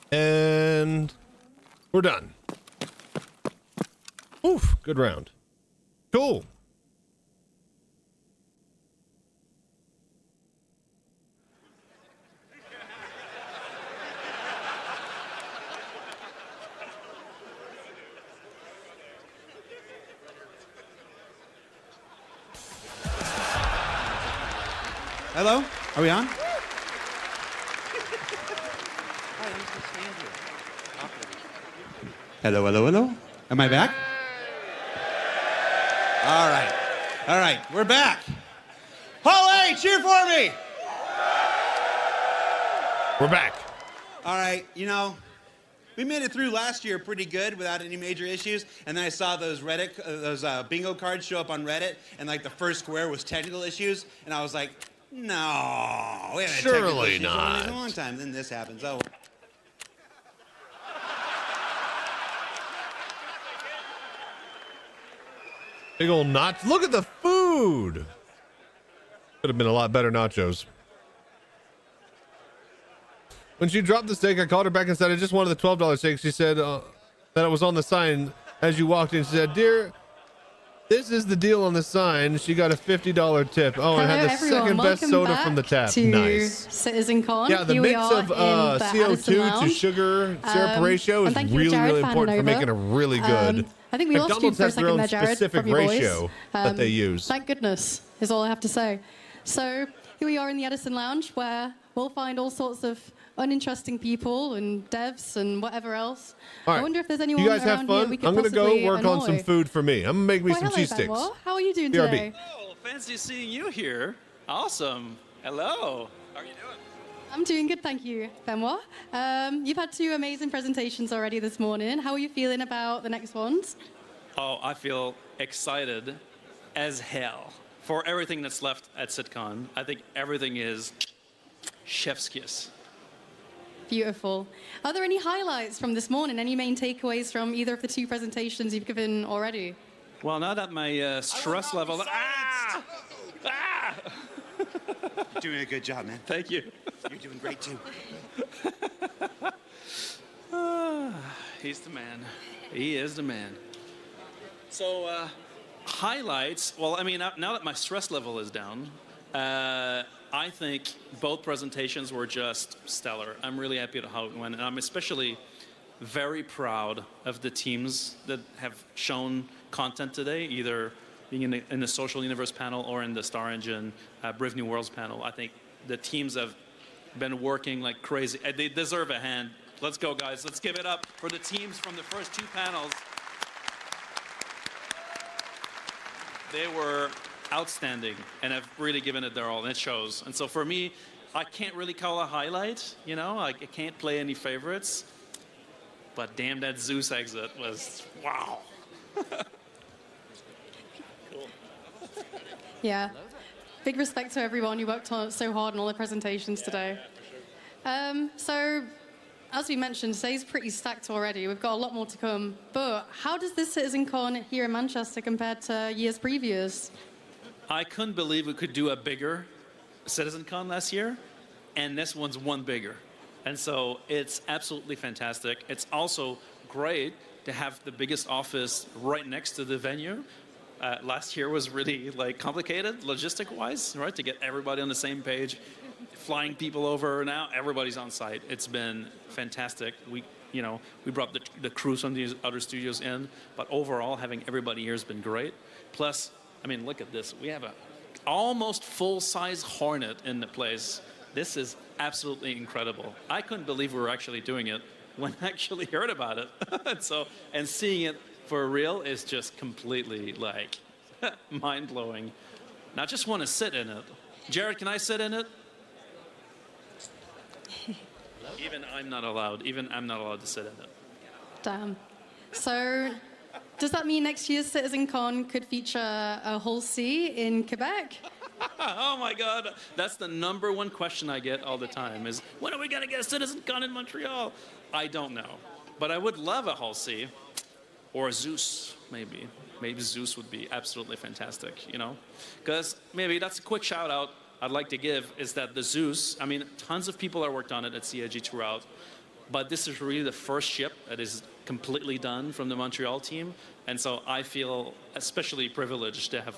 And we're done. Oof, good round. Cool. Hello? Are we on? Hello, hello, hello. Am I back? All right. All right, we're back. Hall A, cheer for me. We're back. All right, you know, we made it through last year pretty good without any major issues, and then I saw those bingo cards show up on Reddit, and like the first square was technical issues, and I was like, no, we haven't had technical issues in a long time. Then this happens. Oh. Big old nachos. Look at the food. Could have been a lot better nachos. When she dropped the steak, I called her back and said, I just wanted the $12 steak. She said that it was on the sign as you walked in. She said, dear, this is the deal on the sign. She got a $50 tip. Oh, and had the second best soda from the tap. Nice. CitizenCon. Yeah, the mix of CO2 to sugar syrup ratio is really, really important for making it really good. I think we lost you for a second there, Jared, specific from your ratio voice. that they use. Thank goodness, is all I have to say. So here we are in the Edison Lounge, where we'll find all sorts of uninteresting people and devs and whatever else. All right. I wonder if there's anyone you guys around have fun. here we could I'm going to go work annoy. on some food for me. I'm going to make me some cheese sticks. How are you doing BRB. today? Oh, fancy seeing you here. Awesome. Hello. How are you doing? I'm doing good, thank you, Benoit. You've had 2 amazing presentations already this morning. How are you feeling about the next ones? Oh, I feel excited as hell for everything that's left at CITIZENCON. I think everything is chef's kiss. Beautiful. Are there any highlights from this morning? Any main takeaways from either of the 2 presentations you've given already? Well, now that my stress level... You're doing a good job, man. Thank you. You're doing great, too. He's the man. He is the man. So, highlights. Well, I mean, now that my stress level is down, I think both presentations were just stellar. I'm really happy with how it went, and I'm especially very proud of the teams that have shown content today, either being in the Social Universe panel or in the Star Engine Brave New Worlds panel. I think the teams have been working like crazy. They deserve a hand. Let's go, guys. Let's give it up for the teams from the first 2 panels. They were outstanding and have really given it their all, and it shows. And so for me, I can't really call a highlight, you know? I can't play any favorites. But damn, that Zeus exit was, wow. Yeah. Big respect to everyone who worked so hard on all the presentations today. So, as we mentioned, today's pretty stacked already. We've got a lot more to come. But how does this CitizenCon here in Manchester compare to years previous? I couldn't believe we could do a bigger CitizenCon last year, and this one's one bigger. And so it's absolutely fantastic. It's also great to have the biggest office right next to the venue. Last year was really complicated logistic-wise, right? To get everybody on the same page, flying people over. Now everybody's on site. It's been fantastic. We brought the crews from these other studios in, but overall having everybody here has been great. Plus, I mean, look at this. We have a almost full-size Hornet in the place. This is absolutely incredible. I couldn't believe we were actually doing it when I actually heard about it. and seeing it for real is just completely mind-blowing. And I just want to sit in it. Jared, can I sit in it? Even I'm not allowed to sit in it. Damn. So, does that mean next year's CitizenCon could feature a Hull C in Quebec? Oh my God, that's the #1 question I get all the time is, when are we gonna get a CitizenCon in Montreal? I don't know, but I would love a Hull C. Or a Zeus, maybe. Maybe Zeus would be absolutely fantastic, you know? Because maybe that's a quick shout out I'd like to give is that the Zeus, I mean, tons of people have worked on it at CIG throughout, but this is really the first ship that is completely done from the Montreal team. And so I feel especially privileged to have,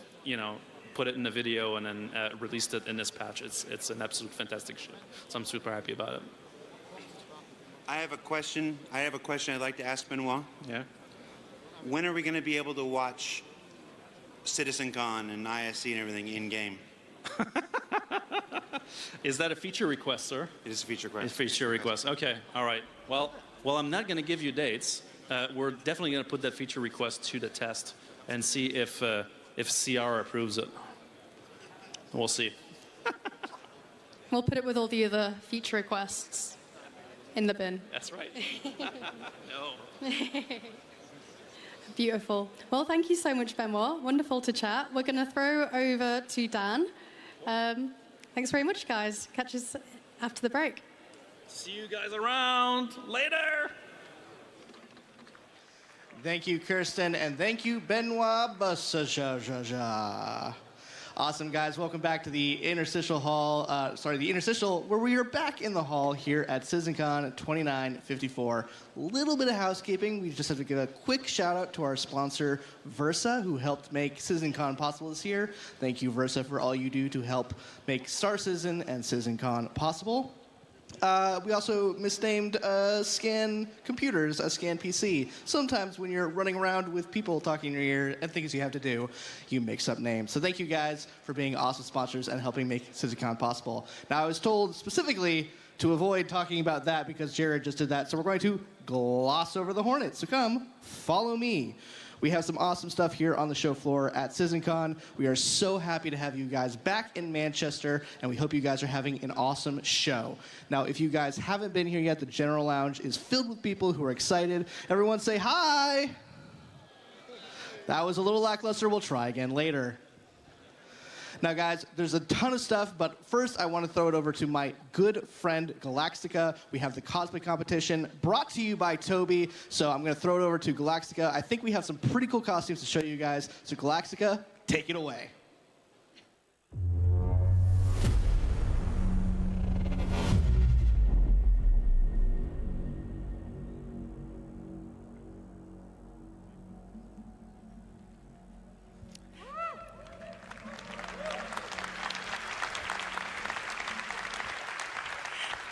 put it in the video and then released it in this patch. It's an absolute fantastic ship. So I'm super happy about it. I have a question I'd like to ask Benoit. Yeah. When are we going to be able to watch CitizenCon and ISC and everything in-game? Is that a feature request, sir? It is a feature request. It's a feature request. Okay, all right. Well, I'm not going to give you dates. We're definitely going to put that feature request to the test and see if CR approves it. We'll see. We'll put it with all the other feature requests in the bin. That's right. No. Beautiful. Well, thank you so much, Benoit. Wonderful to chat. We're going to throw over to Dan. Thanks very much, guys. Catch us after the break. See you guys around later. Thank you, Kirsten, and thank you, Benoit Bassaja. Awesome, guys. Welcome back to the interstitial hall. The interstitial, where we are back in the hall here at CitizenCon 2954. Little bit of housekeeping. We just have to give a quick shout out to our sponsor, Versa, who helped make CitizenCon possible this year. Thank you, Versa, for all you do to help make Star Citizen and CitizenCon possible. We also misnamed Scan Computers a Scan PC. Sometimes when you're running around with people talking in your ear and things you have to do, you mix up names. So thank you guys for being awesome sponsors and helping make CitizenCon possible. Now, I was told specifically to avoid talking about that because Jared just did that, so we're going to gloss over the Hornet. So come, follow me. We have some awesome stuff here on the show floor at CitizenCon. We are so happy to have you guys back in Manchester, and we hope you guys are having an awesome show. Now, if you guys haven't been here yet, the General Lounge is filled with people who are excited. Everyone say hi! That was a little lackluster. We'll try again later. Now, guys, there's a ton of stuff, but first I want to throw it over to my good friend, Galactica. We have the cosplay competition brought to you by Tobii, so I'm going to throw it over to Galactica. I think we have some pretty cool costumes to show you guys, so Galactica, take it away.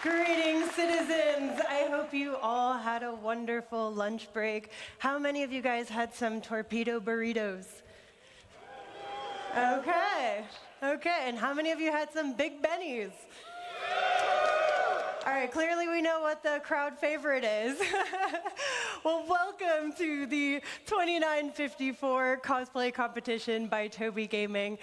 Greetings, citizens. I hope you all had a wonderful lunch break. How many of you guys had some torpedo burritos? Okay. And how many of you had some Big Bennies? All right, clearly we know what the crowd favorite is. Well, welcome to the 2954 cosplay competition by Tobii Gaming.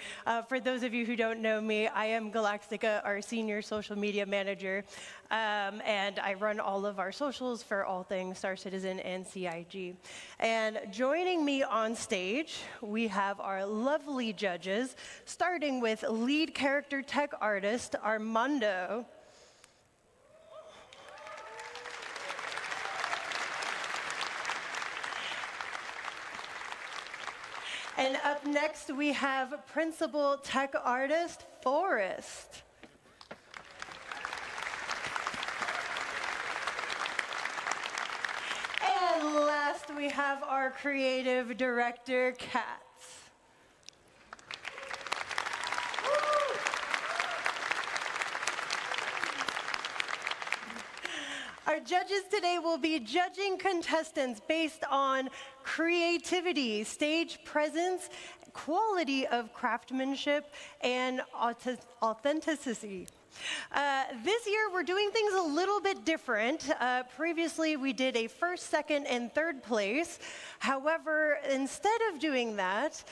For those of you who don't know me, I am Galactica, our senior social media manager, and I run all of our socials for all things Star Citizen and CIG. And joining me on stage, we have our lovely judges, starting with lead character tech artist Armando. And up next, we have principal tech artist, Forrest. And last, we have our creative director, Katz. Our judges today will be judging contestants based on creativity, stage presence, quality of craftsmanship, and authenticity. This year, we're doing things a little bit different. Previously, we did a first, second, and third place. However, instead of doing that,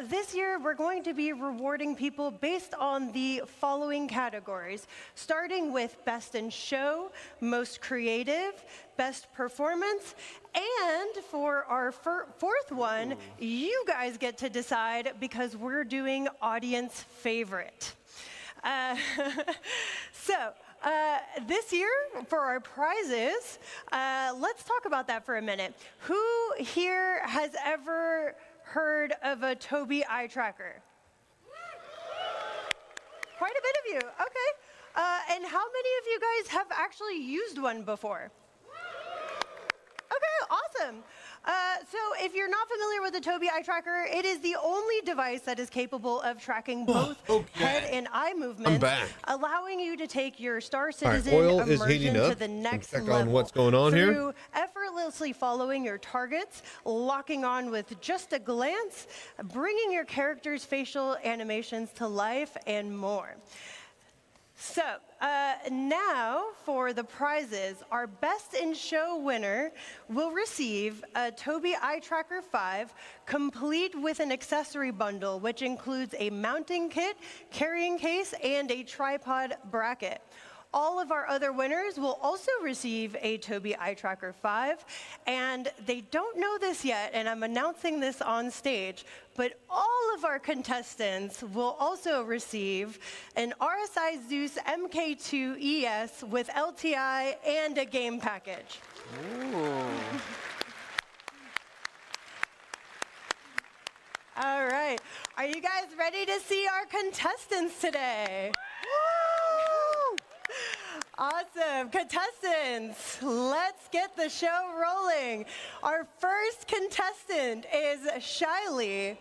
this year, we're going to be rewarding people based on the following categories, starting with Best in Show, Most Creative, Best Performance, and for our fourth one, you guys get to decide because we're doing Audience Favorite. This year, for our prizes, let's talk about that for a minute. Who here has ever heard of a Tobii Eyetracker? Quite a bit of you, okay. And how many of you guys have actually used one before? Okay, awesome. So if you're not familiar with the Tobii Eyetracker, it is the only device that is capable of tracking both head and eye movements, allowing you to take your Star Citizen immersion to the next level. On what's going on through here? Effortlessly following your targets, locking on with just a glance, bringing your character's facial animations to life, and more. So, now for the prizes. Our Best in Show winner will receive a Tobii Eyetracker 5, complete with an accessory bundle, which includes a mounting kit, carrying case, and a tripod bracket. All of our other winners will also receive a Tobii Eyetracker 5, and they don't know this yet, and I'm announcing this on stage, but all of our contestants will also receive an RSI Zeus MK2 ES with LTI and a game package. All right, are you guys ready to see our contestants today? Awesome. Contestants, let's get the show rolling. Our first contestant is Shiley.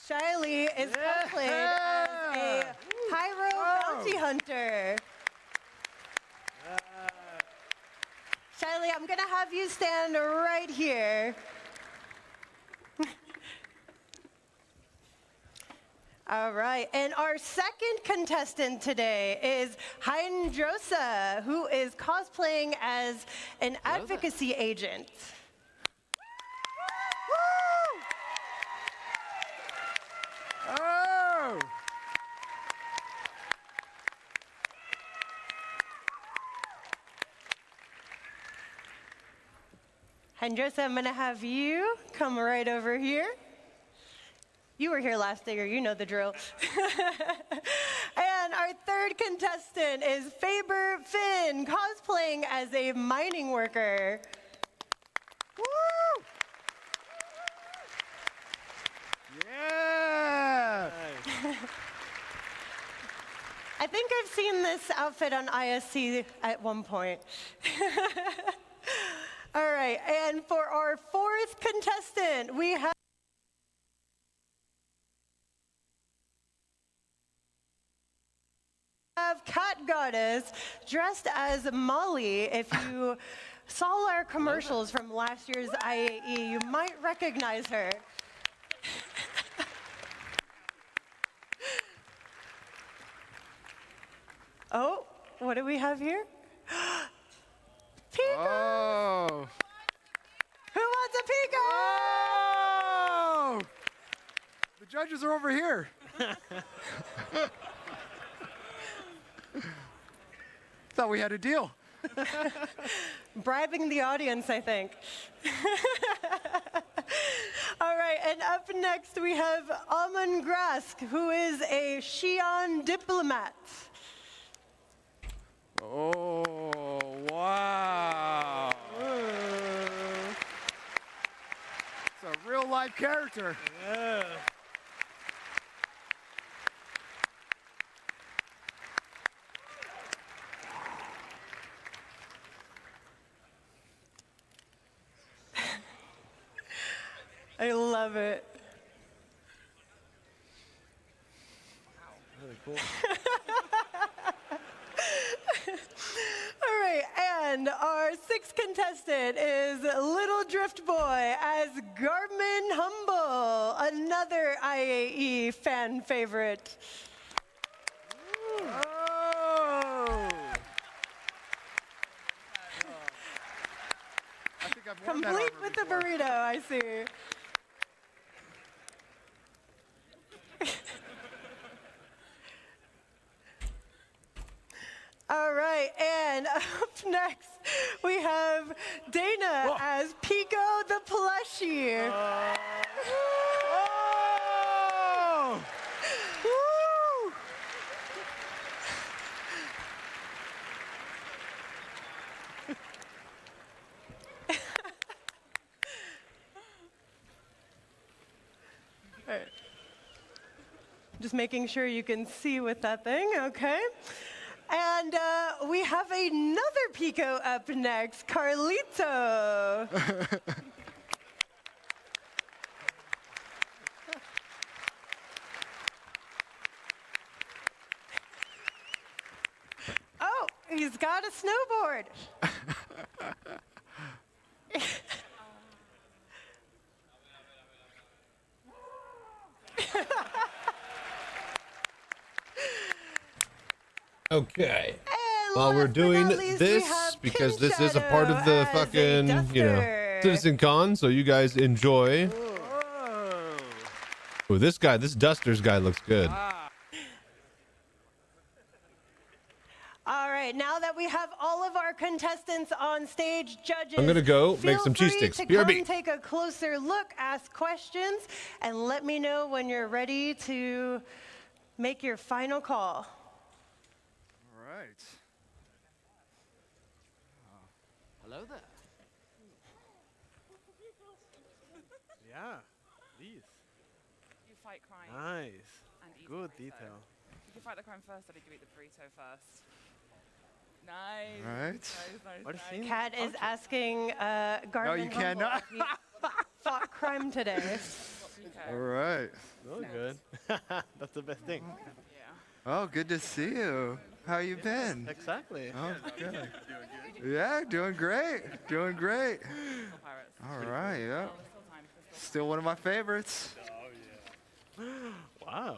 Shiley is cosplayed as a pyro bounty hunter. Shiley, I'm going to have you stand right here. All right, and our second contestant today is Hydrosa, who is cosplaying as an advocacy agent. Oh! Hydrosa, I'm going to have you come right over here. You were here last year, you know the drill. And our third contestant is Faber Finn, cosplaying as a mining worker. Woo! Yeah! I think I've seen this outfit on ISC at one point. All right, and for our fourth contestant, we have Cat Goddess dressed as Molly. If you saw our commercials from last year's IAE, you might recognize her. Oh, what do we have here? Pico! Oh! Who wants a Pico? Oh! The judges are over here. Thought we had a deal. Bribing the audience, I think. All right, and up next we have Amon Grask, who is a Xi'an diplomat. Oh, wow. It's a real life character. Yeah. I love it. Really cool. All right, and our sixth contestant is Little Drift Boy as Garmin Humble, another IAE fan favorite. Oh! I think I've worn that Complete armor with the before. burrito, I see. All right, and up next we have Dana as Pico the plushie. Oh! Woo! All right. Just making sure you can see with that thing, okay? And we have another Pico up next, Carlito. Oh, he's got a snowboard. Okay. And While we're last but doing not least, we this, have because Kin this is a part of Shadow the as a fucking, you know, duster. CitizenCon, so you guys enjoy. Oh, this Dusters guy looks good. All right, now that we have all of our contestants on stage, judges, I'm gonna go make some cheese feel sticks. free to BRB. come take a closer look, ask questions, and let me know when you're ready to make your final call. All right. Hello there. Yeah, these. You fight crime. Nice. And eat Good the burrito. detail. Did you fight the crime first or did you eat the burrito first? Nice. All right. Nice. What a scene. Kat is asking Garmin No, you cannot. if he fought crime today. All right. Really good. That's the best thing. Yeah. Oh, good to see you. How you been? Exactly. Oh, good. Yeah, doing great. Doing great. All right, yeah. Still one of my favorites. Wow.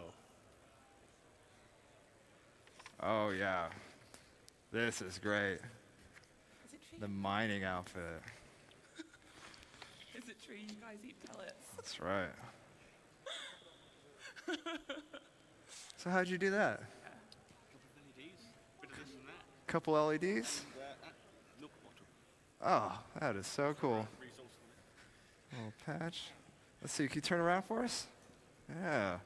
Oh, yeah. This is great. The mining outfit. Is it true you guys eat pellets? That's right. So how'd you do that? Couple LEDs? Oh, that is so cool. Little patch. Let's see, can you turn around for us? Yeah.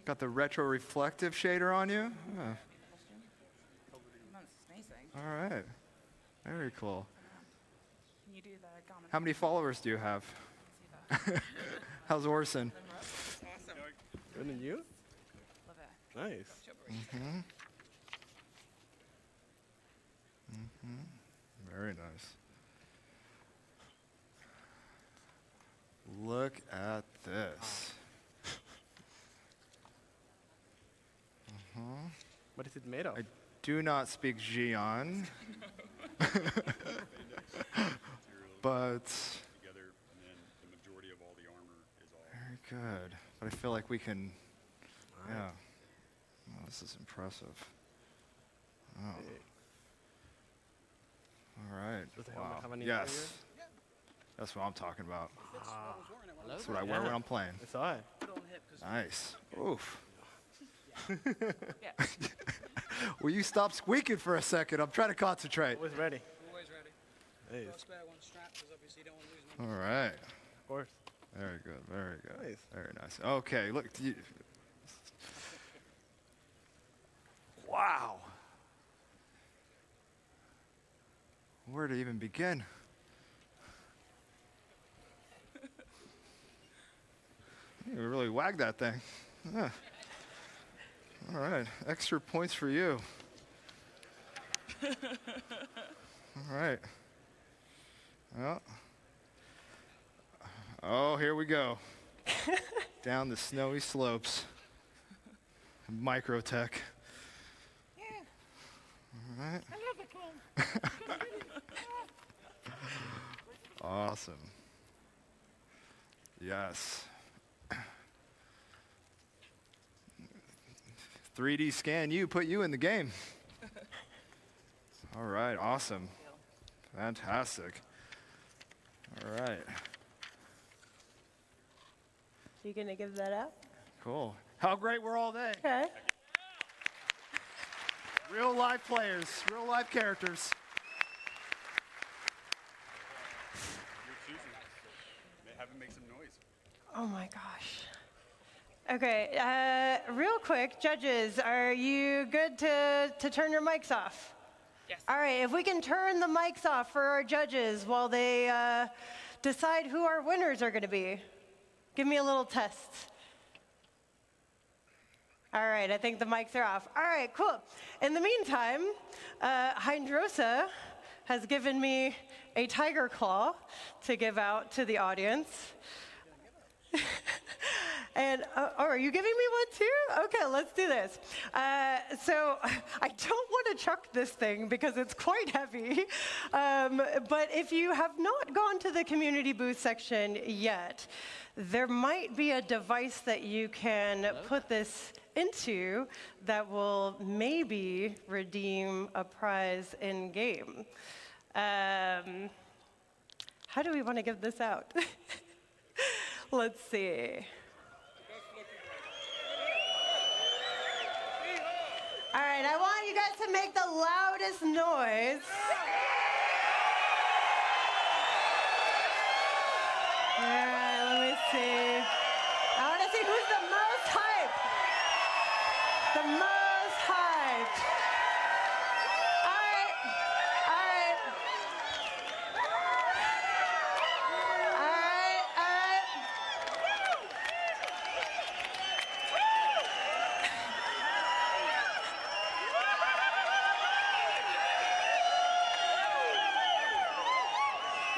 Got the retro reflective shader on you? Yeah. All right. Very cool. Can you do the garment? How many followers do you have? How's Orson? Awesome. Good than you? Love it. Nice. Mm-hmm. Mm-hmm. Very nice. Look at this. Uh-huh. What is it made of? I do not speak Xi'an. But very good. But I feel like we can, yeah. Oh, this is impressive. Oh. All right. Does the helmet have any Yes. interior? That's what I'm talking about. Hello? That's what I wear when I'm playing. It's all right. Nice. Oof. Will you stop squeaking for a second? I'm trying to concentrate. Always ready. Always ready. Nice. Got a spare one strapped because obviously you don't want to lose one. All right. Of course. Very good. Very good. Nice. Very nice. Okay. Look. Wow. Where to even begin? You really wagged that thing. Yeah. All right. Extra points for you. All right. Well. Oh, here we go. Down the snowy slopes. Microtech. Yeah. All right. I love the clone. Awesome. Yes. 3D scan you, put you in the game. All right, awesome. Fantastic. All right. You gonna give that up? Cool. How great were all they? Okay. Real life players, real life characters. Have him make some noise. Oh my gosh. Okay, real quick, judges, are you good to turn your mics off? Yes. All right, if we can turn the mics off for our judges while they decide who our winners are going to be. Give me a little test. All right, I think the mics are off. All right, cool. In the meantime, Hydrosa has given me a tiger claw to give out to the audience. And, oh, are you giving me one too? Okay, let's do this. So I don't want to chuck this thing because it's quite heavy. But if you have not gone to the community booth section yet, there might be a device that you can put this into that will maybe redeem a prize in game. How do we want to give this out? Let's see. All right, I want you guys to make the loudest noise. All right, let me see. I want to see who's the most hyped. The most hyped. All right, all right.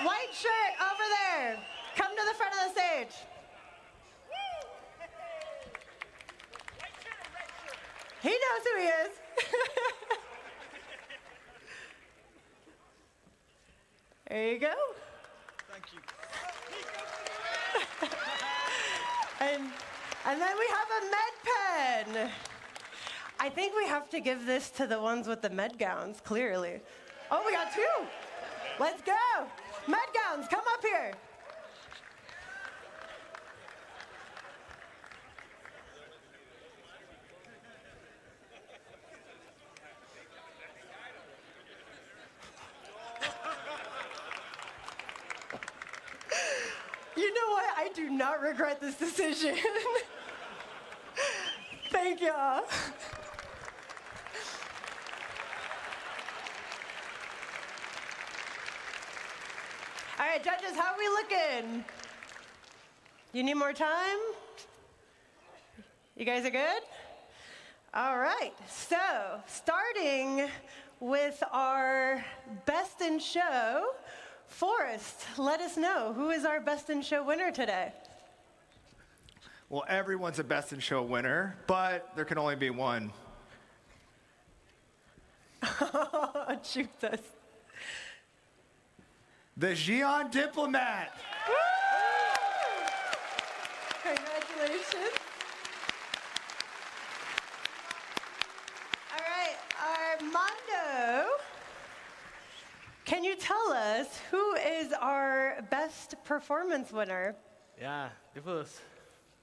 White shirt over there. Come to the front of the stage. He knows who he is. There you go. Thank you. And then we have a med pen. I think we have to give this to the ones with the med gowns, clearly. Oh, we got 2. Let's go. Med gowns, come up here. You know what? I do not regret this decision. Thank y'all. All right, judges, how are we looking? You need more time? You guys are good? All right, so starting with our Best in Show, Forrest, let us know, who is our Best in Show winner today? Well, everyone's a Best in Show winner, but there can only be one. Shoot us. The Xi'an Diplomat. Congratulations. All right, Armando, can you tell us who is our Best Performance winner? Yeah, it was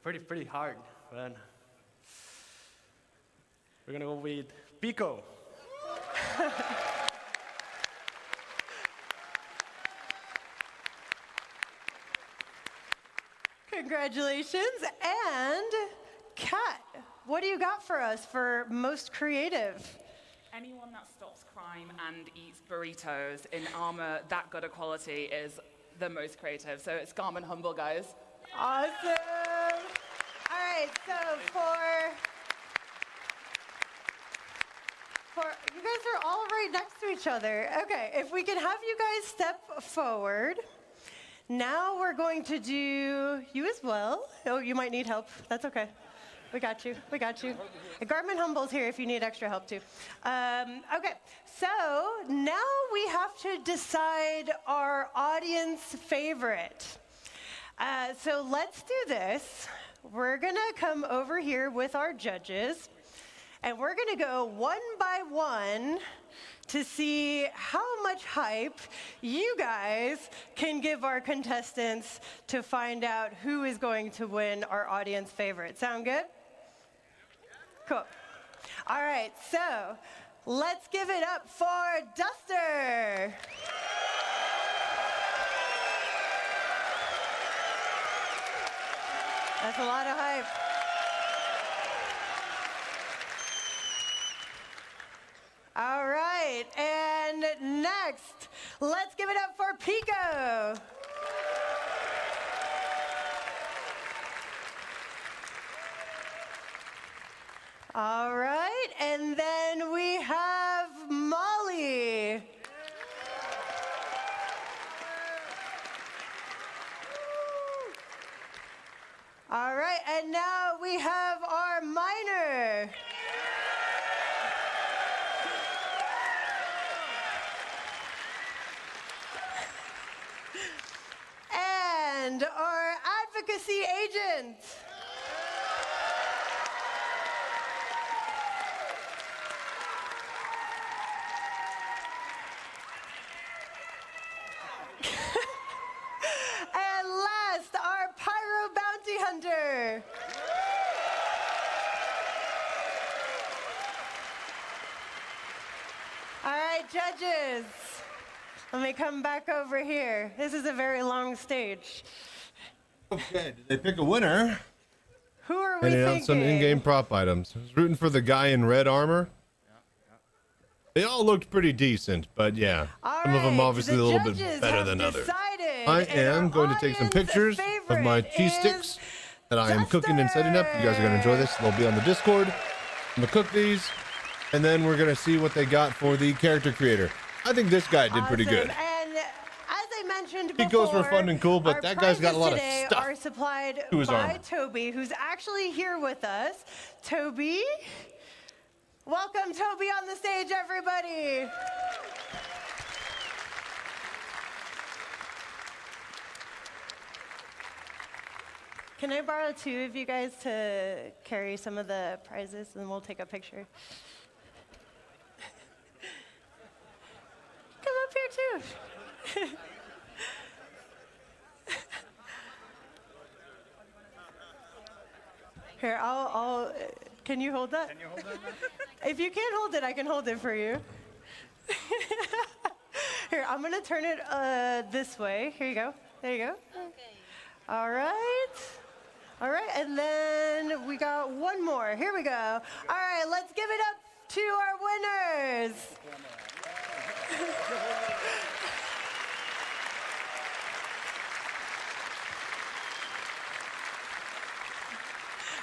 pretty hard, but we're gonna go with Pico. Congratulations. And Kat, what do you got for us for most creative? Anyone that stops crime and eats burritos in armor that good a quality is the most creative. So it's Garmin Humble, guys. Awesome. All right, so you guys are all right next to each other. Okay, if we can have you guys step forward. Now we're going to do you as well. Oh, you might need help. That's okay. We got you. We got you. Garmin Humble's here if you need extra help too. Okay, so now we have to decide our audience favorite. So let's do this. We're gonna come over here with our judges, and we're gonna go one by one to see how much hype you guys can give our contestants to find out who is going to win our audience favorite. Sound good? Cool. All right, so let's give it up for Duster. That's a lot of hype. All right, and next, let's give it up for Pico. All right, and then we have Molly. All right, and now we have our Miner. And our advocacy agent. And last, our pyro bounty hunter. All right, judges. Let me come back over here. This is a very long stage. Okay, did they pick a winner? Who are we And thinking? announced some in-game prop items. I was rooting for the guy in red armor. They all looked pretty decent, but yeah, some of them obviously a little bit better than others. I am going to take some pictures of my cheese sticks that I am cooking and setting up. You guys are going to enjoy this. They'll be on the Discord. I'm going to cook these, and then we're going to see what they got for the character creator. I think this guy did pretty good. And as I mentioned He before, goes for fun and cool, but our that guy's got a lot of prizes stuff today are supplied to his by armor. Tobii, who's actually here with us. Tobii, welcome Tobii on the stage, everybody. Can I borrow 2 of you guys to carry some of the prizes, and we'll take a picture? Come up here too. Here, I'll. Can you hold that? Can you hold that? If you can't hold it, I can hold it for you. Here, I'm gonna turn it this way. Here you go. There you go. Okay. All right. All right, and then we got one more. Here we go. All right, let's give it up to our winners.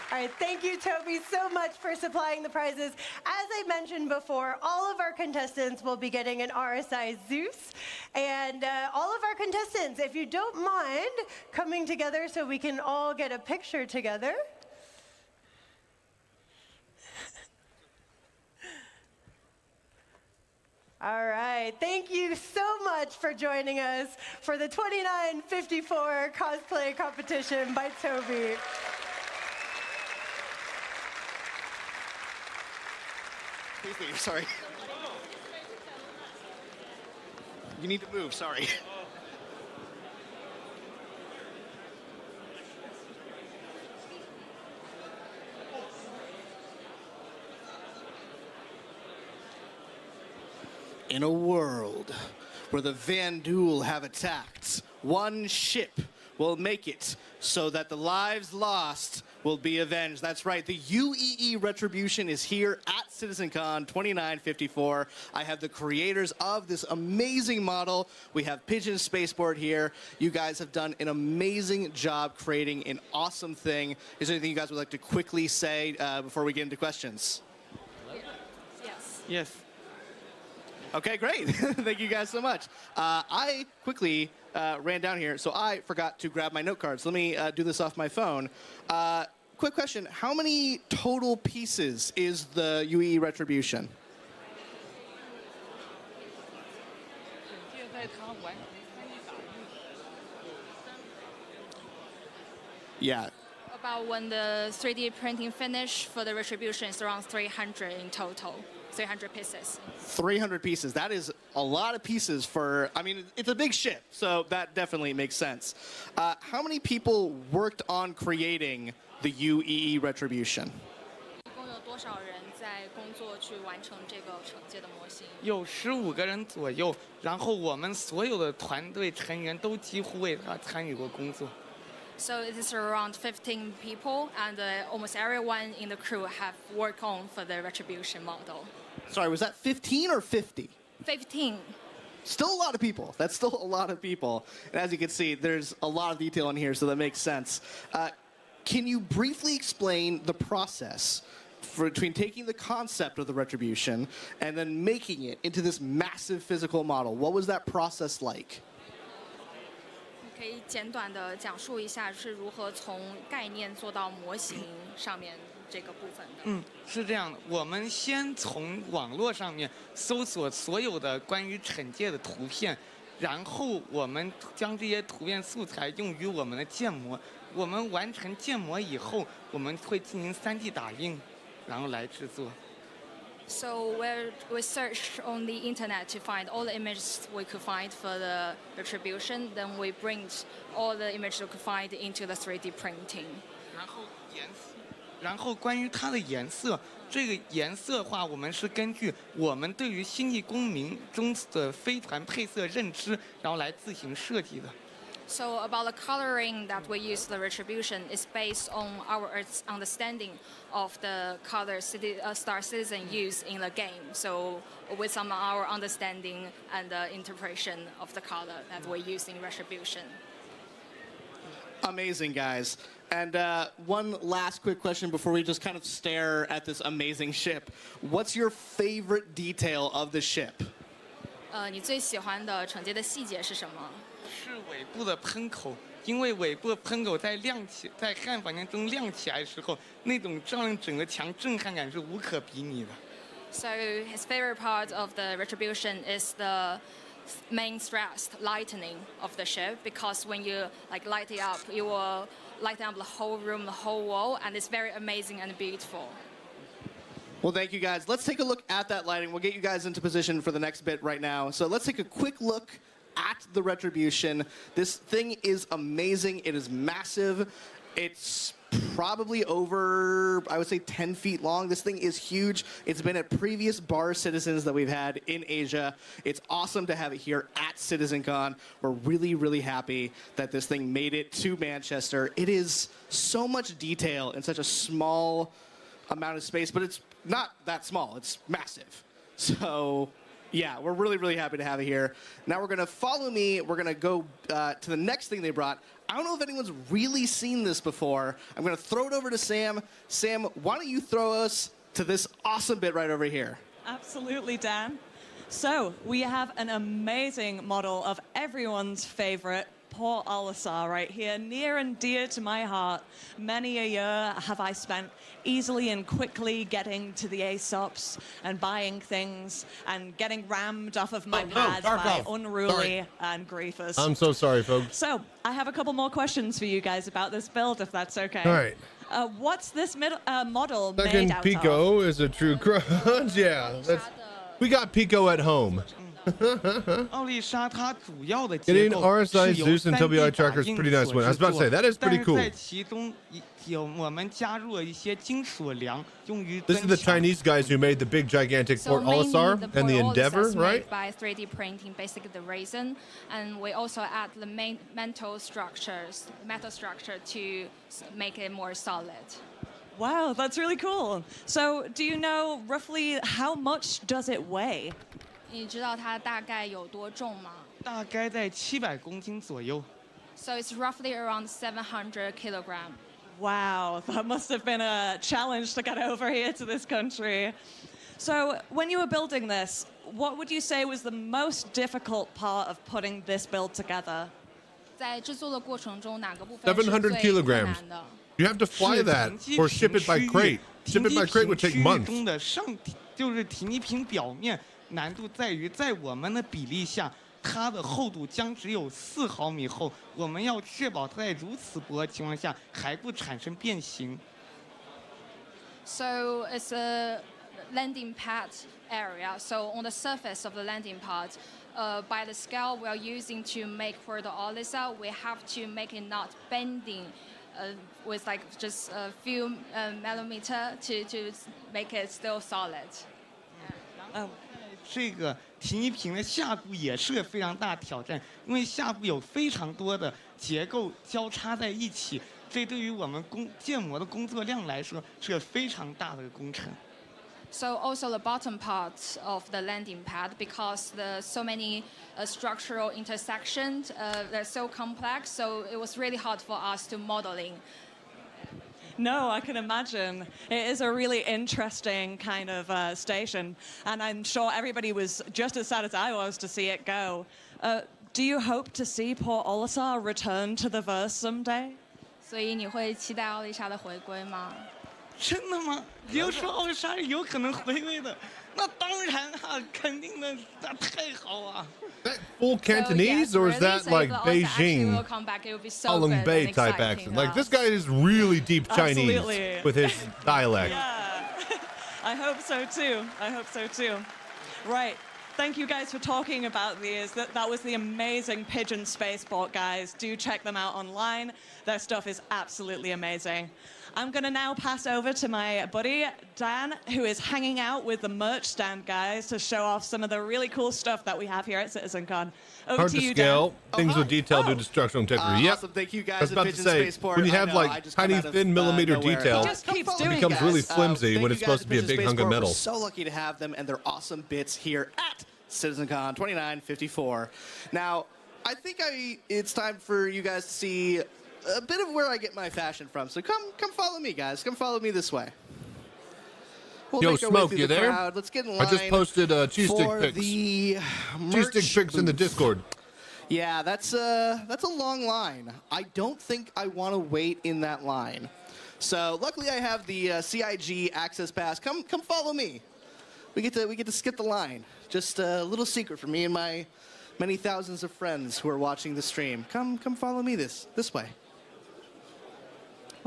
All right, thank you, Tobii, so much for supplying the prizes. As I mentioned before, all of our contestants will be getting an RSI Zeus. And all of our contestants, if you don't mind coming together so we can all get a picture together. All right, thank you so much for joining us for the 2954 cosplay competition by Tobii. Sorry. You need to move, sorry. In a world where the Vandul have attacked, one ship will make it so that the lives lost will be avenged. That's right, the UEE Retribution is here at CitizenCon 2954. I have the creators of this amazing model. We have Pigeon Spaceport here. You guys have done an amazing job creating an awesome thing. Is there anything you guys would like to quickly say before we get into questions? Yes. Yes. Okay, great. Thank you guys so much. I quickly ran down here, so I forgot to grab my note cards. Let me do this off my phone. Quick question, how many total pieces is the UEE Retribution? Yeah. About when the 3D printing finish for the Retribution is around 300 in total. 300 pieces. 300 pieces. That is a lot of pieces for, I mean, it's a big ship, so that definitely makes sense. How many people worked on creating the UEE Retribution? 一共有多少人在工作去完成这个惩戒的模型？有15个人左右，然后我们所有的团队成员都几乎为他参与过工作。 So it is around 15 people, and almost everyone in the crew have worked on for the Retribution model. Sorry, was that 15 or 50? 15. Still a lot of people. That's still a lot of people. And as you can see, there's a lot of detail in here, so that makes sense. Can you briefly explain the process between taking the concept of the Retribution and then making it into this massive physical model? What was that process like? 可以简短的讲述一下是如何从概念做到模型上面这个部分的。是这样的，我们先从网络上面搜索所有的关于惩戒的图片，然后我们将这些图片素材用于我们的建模。我们完成建模以后，我们会进行3D 打印，然后来制作。 So we searched on the internet to find all the images we could find for the Retribution. Then we bring all the images we could find into the 3D printing. 然后关于它的颜色，这个颜色的话，我们是根据我们对于星际公民中的飞船配色认知，然后来自行设计的。 So about the coloring that we use the Retribution is based on our understanding of the color Star Citizen use in the game. So with some of our understanding and interpretation of the color that we use in Retribution. Amazing, guys. And one last quick question before we just kind of stare at this amazing ship. What's your favorite detail of the ship? 你最喜欢的惩戒的细节是什么？ 是尾部的喷口，因为尾部的喷口在汉房间中亮起来的时候，那种照亮整个墙震撼感是无可比拟的。So his favorite part of the Retribution is the main thrust lightening of the ship, because when you light it up, it will lighting up the whole room, the whole wall, and it's very amazing and beautiful. Well, thank you guys. Let's take a look at that lighting. We'll get you guys into position for the next bit right now. So let's take a quick look at the Retribution. This thing is amazing. It is massive. It's probably over, I would say, 10 feet long. This thing is huge. It's been at previous bar Citizens that we've had in Asia. It's awesome to have it here at CitizenCon. We're really, really happy that this thing made it to Manchester. It is so much detail in such a small amount of space, but it's not that small. It's massive. So yeah, we're really, really happy to have it here. Now we're going to follow me. We're going to go to the next thing they brought. I don't know if anyone's really seen this before. I'm going to throw it over to Sam. Sam, why don't you throw us to this awesome bit right over here? Absolutely, Dan. So we have an amazing model of everyone's favorite Paul Olisar right here, near and dear to my heart. Many a year have I spent easily and quickly getting to the ASOPs and buying things and getting rammed off of my pads by unruly and griefers. I'm so sorry, folks. So I have a couple more questions for you guys about this build, if that's okay. All right. What's this model Second made out Pico is a true crunch. Yeah, we got Pico at home. Getting RSI, Zeus, and Tobii Eyetracker is pretty nice one. I was about to say, that is pretty cool. This is the Chinese guys who made the big, gigantic Port Olisar and the Endeavor, right? By 3D printing, basically the resin. And we also add the main metal structure to make it more solid. Wow, that's really cool. So do you know roughly how much does it weigh? 你知道它大概有多重吗？大概在700公斤左右。So it's roughly around 700 kilograms. Wow, that must have been a challenge to get over here to this country. So when you were building this, what would you say was the most difficult part of putting this build together? 在制作的过程中，哪个部分是最 700 kilograms. 难的？ You have to fly that or ship it by crate. Ship it by crate would take months. 就是提尼瓶表面难度在于，在我们的比例下，它的厚度将只有4毫米厚。我们要确保它在如此薄的情况下还不产生变形。So it's a landing pad area. So on the surface of the landing pad, by the scale we are using to make for the Olisar, we have to make it not bending. With like just a few millimeter to make it still solid. 这个提尼瓶的下部也是个非常大的挑战，因为下部有非常多的结构交叉在一起，这对于我们建模的工作量来说是个非常大的工程。So also the bottom part of the landing pad, because there's so many structural intersections, they're so complex, so it was really hard for us to modeling. No, I can imagine. It is a really interesting kind of station, and I'm sure everybody was just as sad as I was to see it go. Do you hope to see Port Olisar return to the verse someday? 所以你会期待奥丽莎的回归吗？ 真的吗？你要说奥丽莎有可能回归的，那当然啊，肯定的，那太好啊。Full Cantonese, or is that like Beijing, Halong Bay type accent? Like this guy is really deep Chinese with his dialect. Yeah, I hope so too. I hope so too. Right. Thank you guys for talking about these. That was the amazing Pigeon Spaceport, guys. Do check them out online. Their stuff is absolutely amazing. I'm going to now pass over to my buddy, Dan, who is hanging out with the merch stand guys to show off some of the really cool stuff that we have here at CitizenCon. Over Hard to to you, scale, Dan. things with detail due to structural integrity. Yep. Awesome. Thank you guys I was about at to Pigeon say, Spaceport. when you have I know, I like just come tiny out of, thin millimeter nowhere. detail, He just keeps it doing becomes guys. really flimsy Thank when you it's supposed to be a guys at big Pigeon hunk of Spaceport. metal. We're so lucky to have them and their awesome bits here at CitizenCon 2954. Now, I think it's time for you guys to see a bit of where I get my fashion from. So come follow me, guys. Come follow me this way. We'll Yo, make our way Smoke, through you the there? crowd. Let's get in line. I just posted cheese stick for pics. The cheese stick pics in the Discord. Yeah, that's a long line. I don't think I want to wait in that line. So luckily, I have the CIG access pass. Come follow me. We get to skip the line. Just a little secret for me and my many thousands of friends who are watching the stream. Come follow me this way.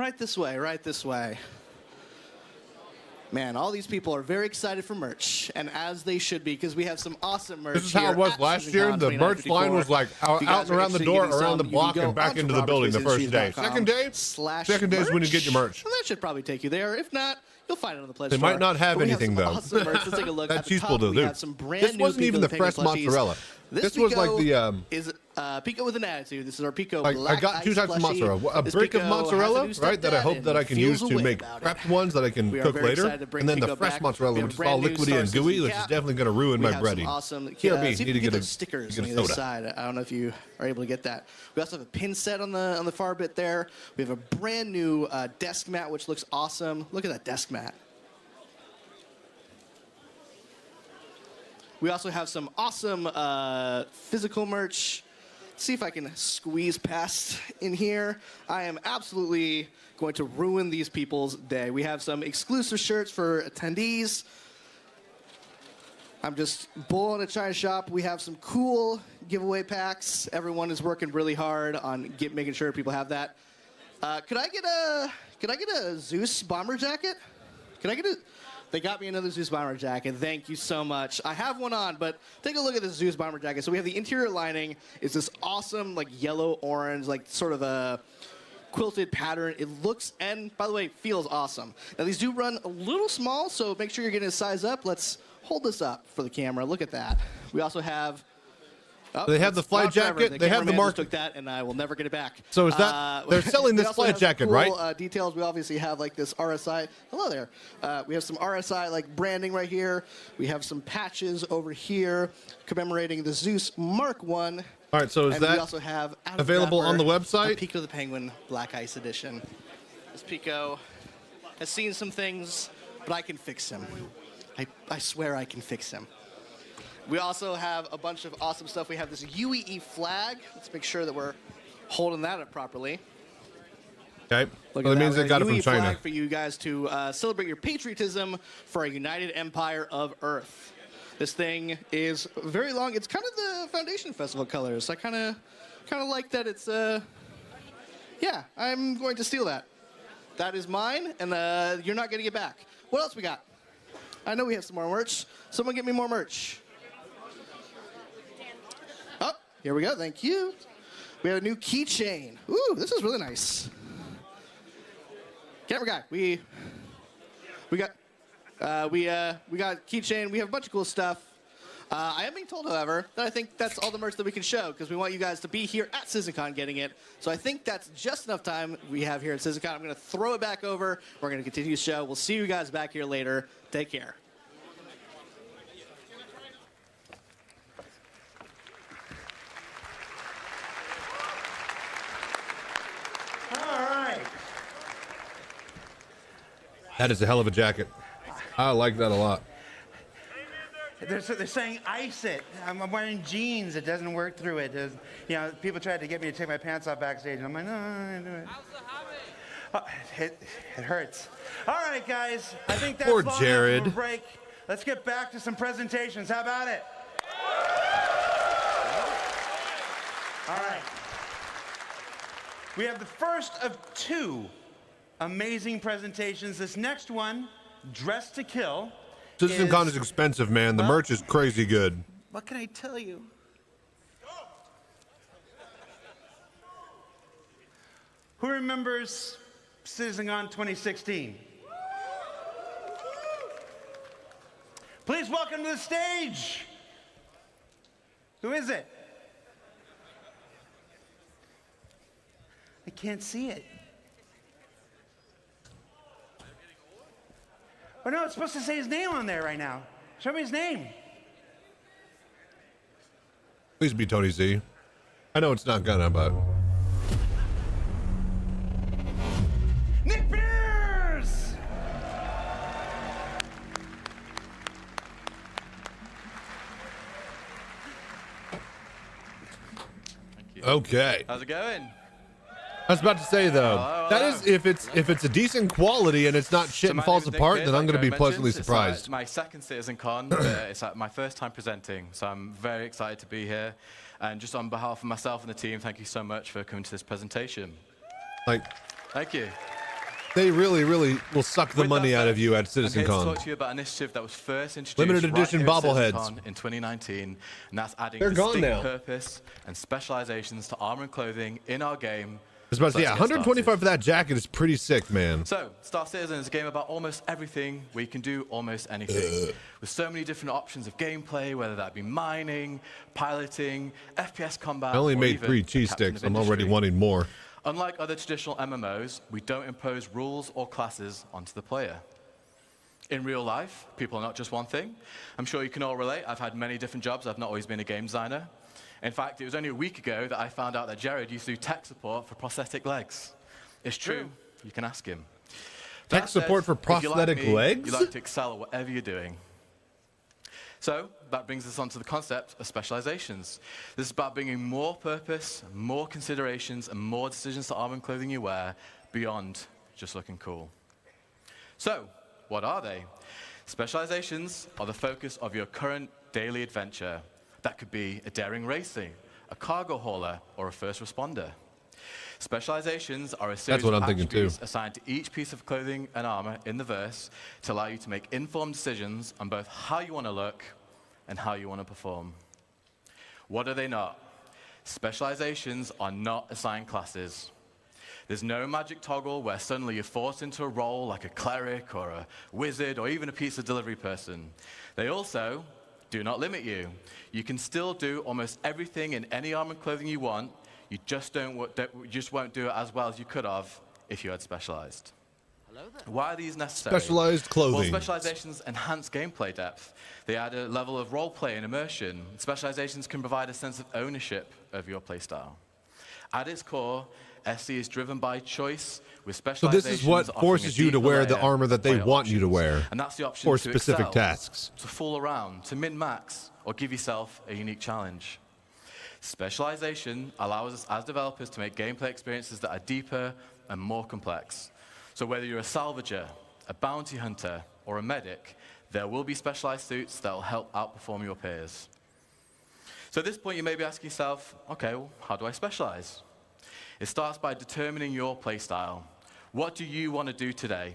right this way, right this way. Man, all these people are very excited for merch, and as they should be, because we have some awesome merch. This is how it was last year. The merch line was like out and around the door, around the block, and back into the building the first day. Second day is when you get your merch. And that should probably take you there. If not, you'll find it on the pledge They store. might not have anything, though. Awesome merch. Let's take a look. That At the cheese top, will do. we have some brand This new wasn't even the Pico fresh Penguin plushies. mozzarella. This was Pico like the is Pico with an attitude. This is our Pico I Black got two Ice types of plushie. mozzarella. A This brick of Pico has a mozzarella, new right, that I hope that I can use to make prepped ones that I can We are cook very later. excited to bring And then the Pico fresh back. mozzarella, We have which is brand all new liquidy and Star gooey, Citizen which is cap. definitely going to ruin We my have some breading. awesome. TRB, see if need you to can get those a stickers get on a the other soda. side. I don't know if you are able to get that. We also have a pin set on the far bit there. We have a brand new desk mat, which looks awesome. Look at that desk mat. We also have some awesome physical merch. See if I can squeeze past in here. I am absolutely going to ruin these people's day. We have some exclusive shirts for attendees. I'm just bull in a China shop. We have some cool giveaway packs. Everyone is working really hard on making sure people have that. Could I get a Zeus bomber jacket? Could I get a? They got me another Zeus bomber jacket. Thank you so much. I have one on, but take a look at this Zeus bomber jacket. So we have the interior lining. It's this awesome like yellow-orange, like sort of a quilted pattern. It looks, and by the way, feels awesome. Now these do run a little small, so make sure you're getting a size up. Let's hold this up for the camera. Look at that. We also have. Oh, They have the flight jacket. They have the mark. Took that, and I will never get it back. So is that they're selling this flight jacket, cool, right? Details. We obviously have like this RSI. Hello there. We have some RSI like branding right here. We have some patches over here commemorating the Zeus Mark I. All right. So is and we that also have available on the website? Pico the Penguin Black Ice Edition. This Pico has seen some things, but I can fix him. I swear I can fix him. We also have a bunch of awesome stuff. We have this UEE flag. Let's make sure that we're holding that up properly. Okay. Look Well, at that means We they got it from UEE China. flag for you guys to celebrate your patriotism for a united empire of Earth. This thing is very long. It's kind of the Foundation Festival colors. I kind of like that. It's yeah. I'm going to steal that. That is mine, and you're not getting it back. What else we got? I know we have some more merch. Someone get me more merch. Oh, here we go. Thank you. We have a new keychain. Ooh, this is really nice. Camera guy, we got keychain. We have a bunch of cool stuff. I am being told, however, that I think that's all the merch that we can show because we want you guys to be here at CitizenCon getting it. So I think that's just enough time we have here at CitizenCon. I'm going to throw it back over. We're going to continue the show. We'll see you guys back here later. Take care. That is a hell of a jacket. I like that a lot. They're saying ice it. I'm wearing jeans. It doesn't work through it. You know, people tried to get me to take my pants off backstage, and I'm like, no, I do it. It hurts. All right, guys. I think that's Poor long Jared. enough of a break. Let's get back to some presentations. How about it? All right. We have the first of two amazing presentations. This next one, Dress to Kill. CitizenCon is expensive, man. The merch is crazy good. What can I tell you? Who remembers CitizenCon 2016? Please welcome to the stage. Who is it? I can't see it. Oh no, it's supposed to say his name on there right now. Show me his name. Please be Tony Z. I know it's not gonna, but. Nick Beers! Okay. How's it going? I was about to say though, Hello, that hello. is if it's a decent quality and it's not shit and my falls name's Nick apart, Beers, then I'm like going to be Joe pleasantly mentioned. surprised. It's my second CitizenCon. It's my first time presenting, so I'm very excited to be here. And just on behalf of myself and the team, thank you so much for coming to this presentation. Like, thank you. They really will suck the money out of you at I'm here to CitizenCon. talk to you about an initiative that was first introduced Limited edition right here at bobbleheads. CitizenCon in 2019, and that's adding They're gone distinct now. purpose and specializations to armor and clothing in our game. I was about to say, So yeah, let's get 125 started. for that jacket is pretty sick, man. So, Star Citizen is a game about almost everything where you can do almost anything. With so many different options of gameplay, whether that be mining, piloting, FPS combat, I only or made even 3 the cheese captain sticks. of I'm already industry. wanting more. Unlike other traditional MMOs, we don't impose rules or classes onto the player. In real life, people are not just one thing. I'm sure you can all relate. I've had many different jobs. I've not always been a game designer. In fact, it was only a week ago that I found out that Jared used to do tech support for prosthetic legs. It's true. You can ask him. Tech That said, support for if you're like prosthetic me, legs? You like to excel at whatever you're doing. So that brings us on to the concept of specializations. This is about bringing more purpose, more considerations, and more decisions to armor and clothing you wear beyond just looking cool. So, what are they? Specializations are the focus of your current daily adventure. That could be a daring racing, a cargo hauler, or a first responder. Specializations are a series what of I'm thinking too. attributes assigned to each piece of clothing and armor in the verse to allow you to make informed decisions on both how you want to look and how you want to perform. What are they not? Specializations are not assigned classes. There's no magic toggle where suddenly you're forced into a role like a cleric or a wizard or even a pizza delivery person. They also do not limit you. You can still do almost everything in any armor and clothing you want. You just won't do it as well as you could have if you had specialized. Why are these necessary? Specialized clothing. Well, specializations enhance gameplay depth. They add a level of roleplay and immersion. Specializations can provide a sense of ownership of your playstyle. At its core, SC is driven by choice, with So specializations this is what offering forces a you to deeper wear the layer armor that of they player want you to options. wear And that's the option for to specific excel, tasks. to fool around, to min-max, or give yourself a unique challenge. Specialization allows us as developers to make gameplay experiences that are deeper and more complex. So whether you're a salvager, a bounty hunter, or a medic, there will be specialized suits that will help outperform your peers. So at this point, you may be asking yourself, okay, well, how do I specialize? It starts by determining your playstyle. What do you want to do today?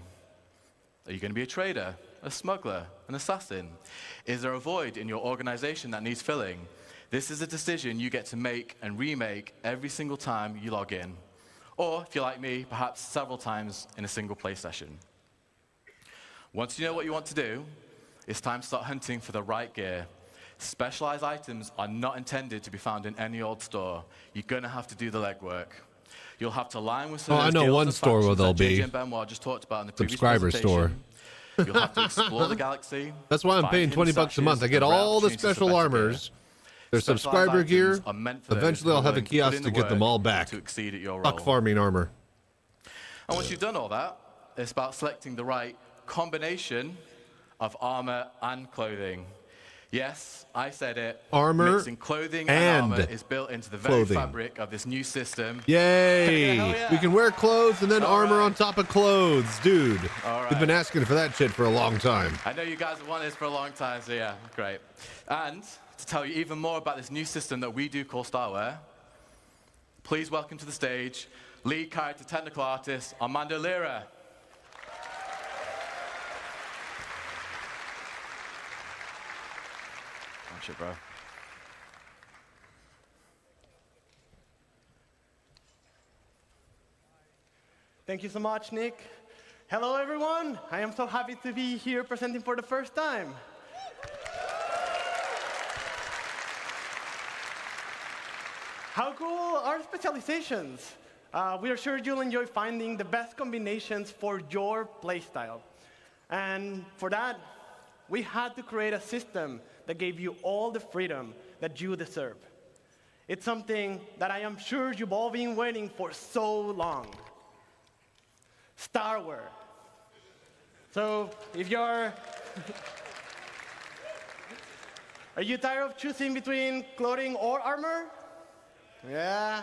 Are you going to be a trader, a smuggler, an assassin? Is there a void in your organization that needs filling? This is a decision you get to make and remake every single time you log in. Or, if you're like me, perhaps several times in a single play session. Once you know what you want to do, it's time to start hunting for the right gear. Specialized items are not intended to be found in any old store. You're going to have to do the legwork. You'll have to align with some of I those know guilds one and store where factions they'll that JJ be. and Benoit just talked about in the previous Subscriber store. presentation. You'll have to explore the galaxy. That's why I'm find paying hidden 20 bucks a month. I stashes, get and rare all the opportunities for special better gear. armors. There's Specialized subscriber gear. items are meant for those Eventually, I'll who are have a willing to put kiosk in to the get them work all back. to exceed at your Fuck role. farming armor. And once you've done all that, it's about selecting the right combination of armor and clothing. Yes, I said it. Armor Mixing clothing and armor is built into the very clothing. fabric of this new system. Yay! Hell yeah. We can wear clothes and then armor on top of clothes. Dude, All right. we've been asking for that shit for a long time. I know you guys have wanted this for a long time, so yeah, great. And to tell you even more about this new system that we do call Starwear, please welcome to the stage lead character technical artist Armando Lira. Watch it, bro. Thank you so much, Nick. Hello, everyone. I am so happy to be here presenting for the first time. How cool are specializations? We are sure you'll enjoy finding the best combinations for your playstyle. And for that, we had to create a system that gave you all the freedom that you deserve. It's something that I am sure you've all been waiting for so long. Starwear. So if you're... Are you tired of choosing between clothing or armor? Yeah.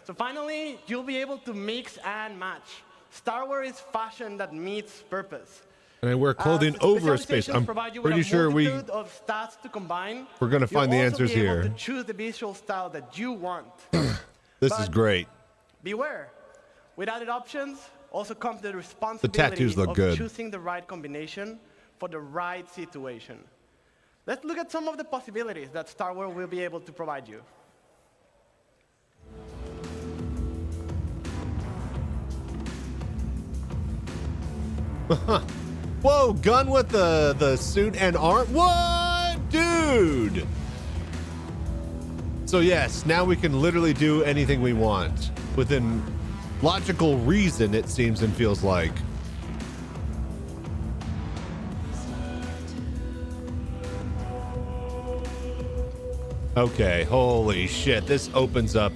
So finally, you'll be able to mix and match. Starwear is fashion that meets purpose. And I wear clothing over a space. I'm pretty sure we're of stats to combine. going to find the You'll answers also be able here. to choose the visual style that you want. This is great. Beware. With added options, also comes the responsibility tattoos look of good. choosing the right combination for the right situation. Let's look at some of the possibilities that Star Wars will be able to provide you. Whoa, gun with the suit and arm. What, dude? So yes, now we can literally do anything we want within logical reason, it seems and feels like. Okay, holy shit. This opens up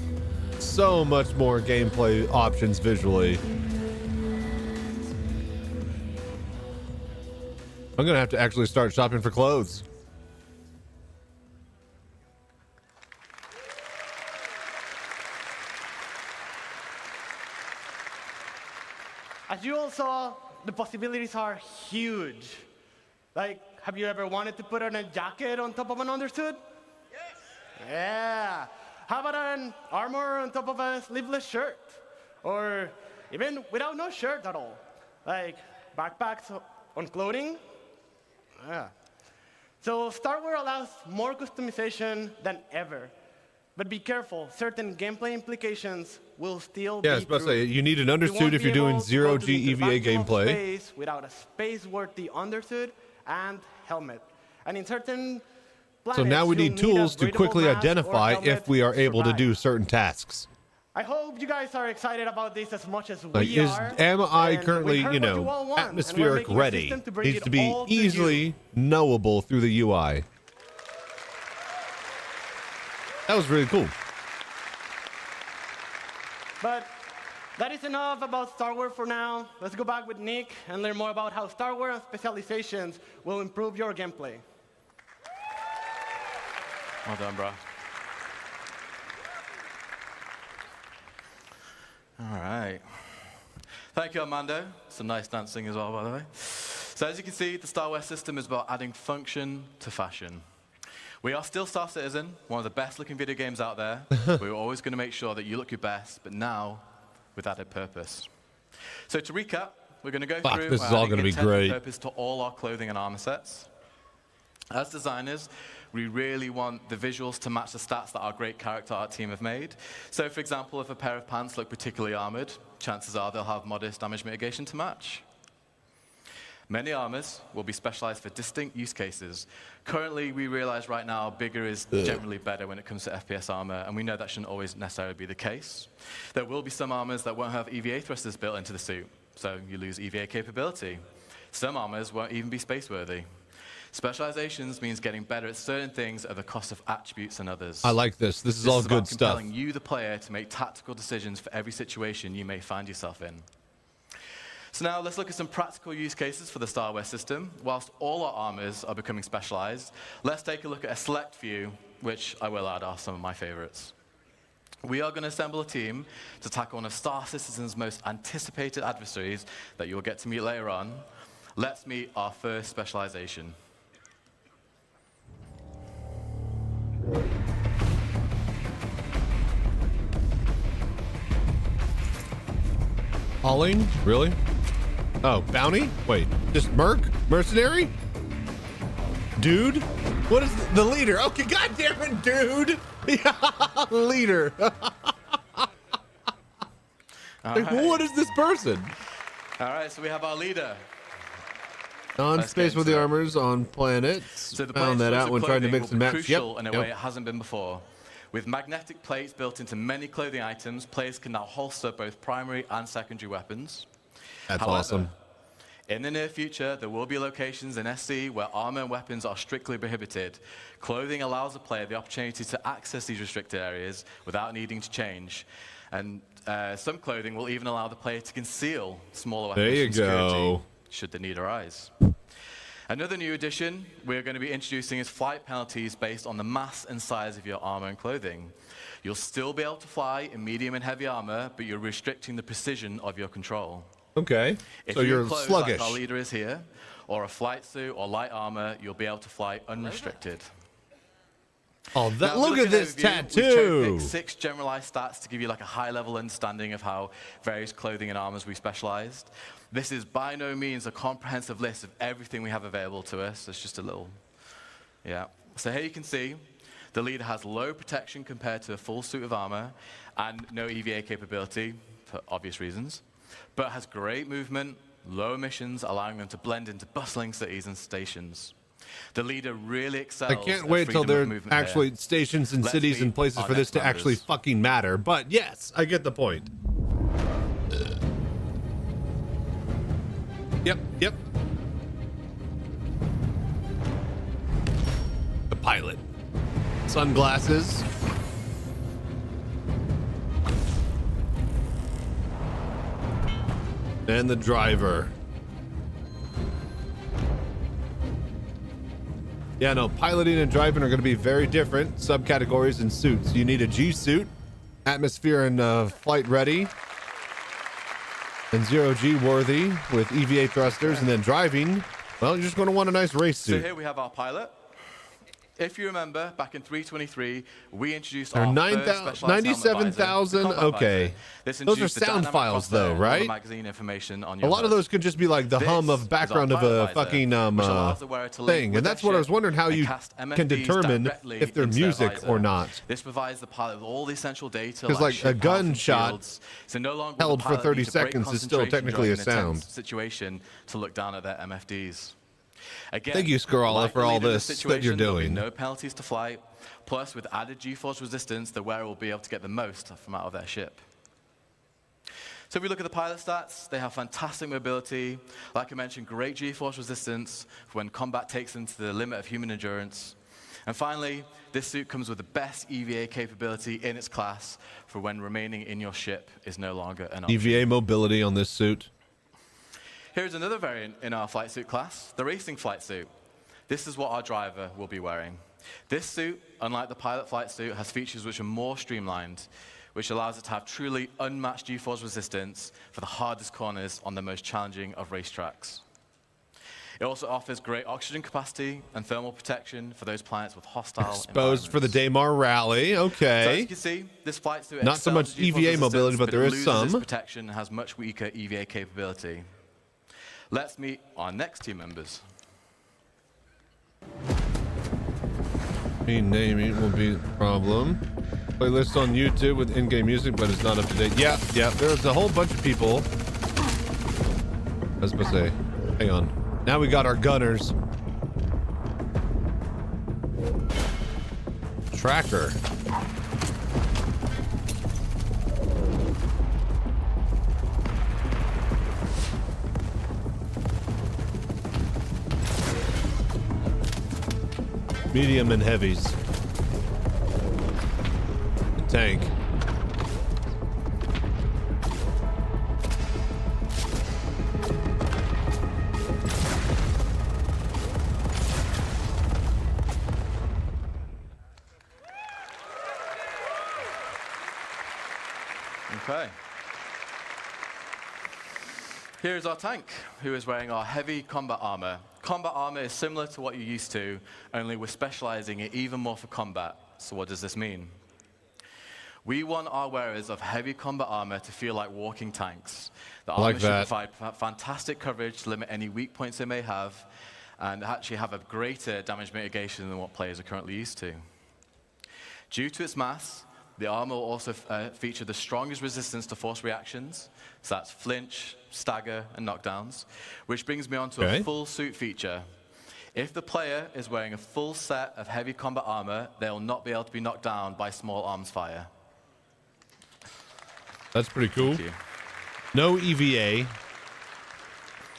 so much more gameplay options visually. I'm gonna have to actually start shopping for clothes. As you all saw, the possibilities are huge. Like, have you ever wanted to put on a jacket on top of an undersuit? Yes. Yeah. How about an armor on top of a sleeveless shirt? Or even without no shirt at all? Like backpacks on clothing? Yeah. So Star Wars allows more customization than ever. But be careful, certain gameplay implications will still be Yeah, I was about to true. say, you need an undersuit won't if be you're doing able to zero go to the G EVA vacuum of gameplay. space without a space-worthy undersuit and helmet. And in certain So now we planets, need you'll need a tools to breathable quickly mask or identify helmet if we are to able to survive. do certain tasks. I hope you guys are excited about this as much as Like, we are. am I and currently, we heard you what know, all want, and we're atmospheric making a ready? system to bring Needs it to be all to you. easily knowable through the UI. That was really cool. But that is enough about Star Wars for now. Let's go back with Nick and learn more about how Star Wars and specializations will improve your gameplay. Well done, bro. All right. Thank you, Armando. Some nice dancing as well, by the way. So as you can see, the Star Wars system is about adding function to fashion. We are still Star Citizen, one of the best looking video games out there. We're always going to make sure that you look your best, but now with added purpose. So to recap, we're going to go through this is all going to be intent and great. purpose to all our clothing and armor sets. As designers, we really want the visuals to match the stats that our great character art team have made. So for example, if a pair of pants look particularly armored, chances are they'll have modest damage mitigation to match. Many armors will be specialized for distinct use cases. Currently, we realize right now bigger is generally better when it comes to FPS armor, and we know that shouldn't always necessarily be the case. There will be some armors that won't have EVA thrusters built into the suit, so you lose EVA capability. Some armors won't even be space-worthy. Specializations means getting better at certain things at the cost of attributes and others. I like this. This is all about good stuff. compelling you, the player, to make tactical decisions for every situation you may find yourself in. So now let's look at some practical use cases for the Star Wars system. Whilst all our armors are becoming specialized, let's take a look at a select few, which I will add are some of my favorites. We are going to assemble a team to tackle one of Star Citizen's most anticipated adversaries that you'll get to meet later on. Let's meet our first specialization. Hauling? Really? Oh, bounty? Wait, just merc? Mercenary? Dude? What is the leader? Okay, goddamn it, dude! Yeah, leader. Like, what is this person? All right, so we have our leader. On space with the armors on planets. So the Found that out when trying to mix and match. Crucial in a way it hasn't been before. With magnetic plates built into many clothing items, players can now holster both primary and secondary weapons. That's However, awesome. In the near future, there will be locations in SC where armor and weapons are strictly prohibited. Clothing allows the player the opportunity to access these restricted areas without needing to change. And some clothing will even allow the player to conceal smaller weapons There you from security, go. should the need arise. Another new addition we're going to be introducing is flight penalties based on the mass and size of your armor and clothing. You'll still be able to fly in medium and heavy armor, but you're restricting the precision of your control. Okay, If so you're you're enclosed sluggish. like our leader is here, or a flight suit or light armor, you'll be able to fly unrestricted. Oh, Now, look at this overview, tattoo. We've cherry-picked 6 generalized stats to give you like a high-level understanding of how various clothing and armors we specialized. This is by no means a comprehensive list of everything we have available to us. It's just a little, yeah. So here you can see the leader has low protection compared to a full suit of armor and no EVA capability for obvious reasons, but has great movement, low emissions, allowing them to blend into bustling cities and stations. The leader really excels. I can't wait till there are actually stations and cities and places for this to actually fucking matter. But yes, I get the point. Yep. The pilot. Sunglasses. And the driver. Yeah, no, piloting and driving are going to be very different subcategories and suits. You need a G suit, atmosphere and flight ready, and 0G worthy with EVA thrusters, and then driving, well, you're just going to want a nice race suit. So here we have our pilot. If you remember, back in 3.23, we introduced Or our 97,000. Okay, those are sound files, though, right? Magazine information on A your lot of HUD. those could just be like the hum of background of a fucking thing, and that's what I was wondering how you can determine if they're music or not. This provides the pilot with all the essential data. Because like a ship health and gunshot fields. So no longer held will the for pilot 30 need to break seconds is still concentration technically a during an intense sound. situation to look down at their MFDs. Again, Thank you, Scarala, like for the all leader in this this that you're situation, there'll be doing. No penalties to flight. Plus, with added G-force resistance, the wearer will be able to get the most from out of their ship. So if we look at the pilot stats, they have fantastic mobility. Like I mentioned, great G-force resistance for when combat takes them to the limit of human endurance. And finally, this suit comes with the best EVA capability in its class for when remaining in your ship is no longer an option. EVA mobility on this suit. Here's another variant in our flight suit class, the racing flight suit. This is what our driver will be wearing. This suit, unlike the pilot flight suit, has features which are more streamlined, which allows it to have truly unmatched G-force resistance for the hardest corners on the most challenging of racetracks. It also offers great oxygen capacity and thermal protection for those planets with hostile Exposed for the Daymar Rally. Okay. So as you can see, this flight suit Not so much excels at G-force EVA mobility, resistance, but there it is loses some. its protection and has much weaker EVA capability. Let's meet our next team members. Naming will be a problem. Playlist on YouTube with in-game music, but it's not up to date. Yeah, there's a whole bunch of people. I was supposed to say, hang on. Now we got our gunners. Tracker. Medium and heavies. Tank. Okay. Here's our tank, who is wearing our heavy combat armor. Combat armor is similar to what you're used to, only we're specializing it even more for combat. So what does this mean? We want our wearers of heavy combat armor to feel like walking tanks. The armor like should provide fantastic coverage to limit any weak points they may have, and actually have a greater damage mitigation than what players are currently used to. Due to its mass, the armor will also feature the strongest resistance to force reactions, so that's flinch, stagger, and knockdowns, which brings me on to a full suit feature. If the player is wearing a full set of heavy combat armor, they will not be able to be knocked down by small arms fire. That's pretty cool. No EVA.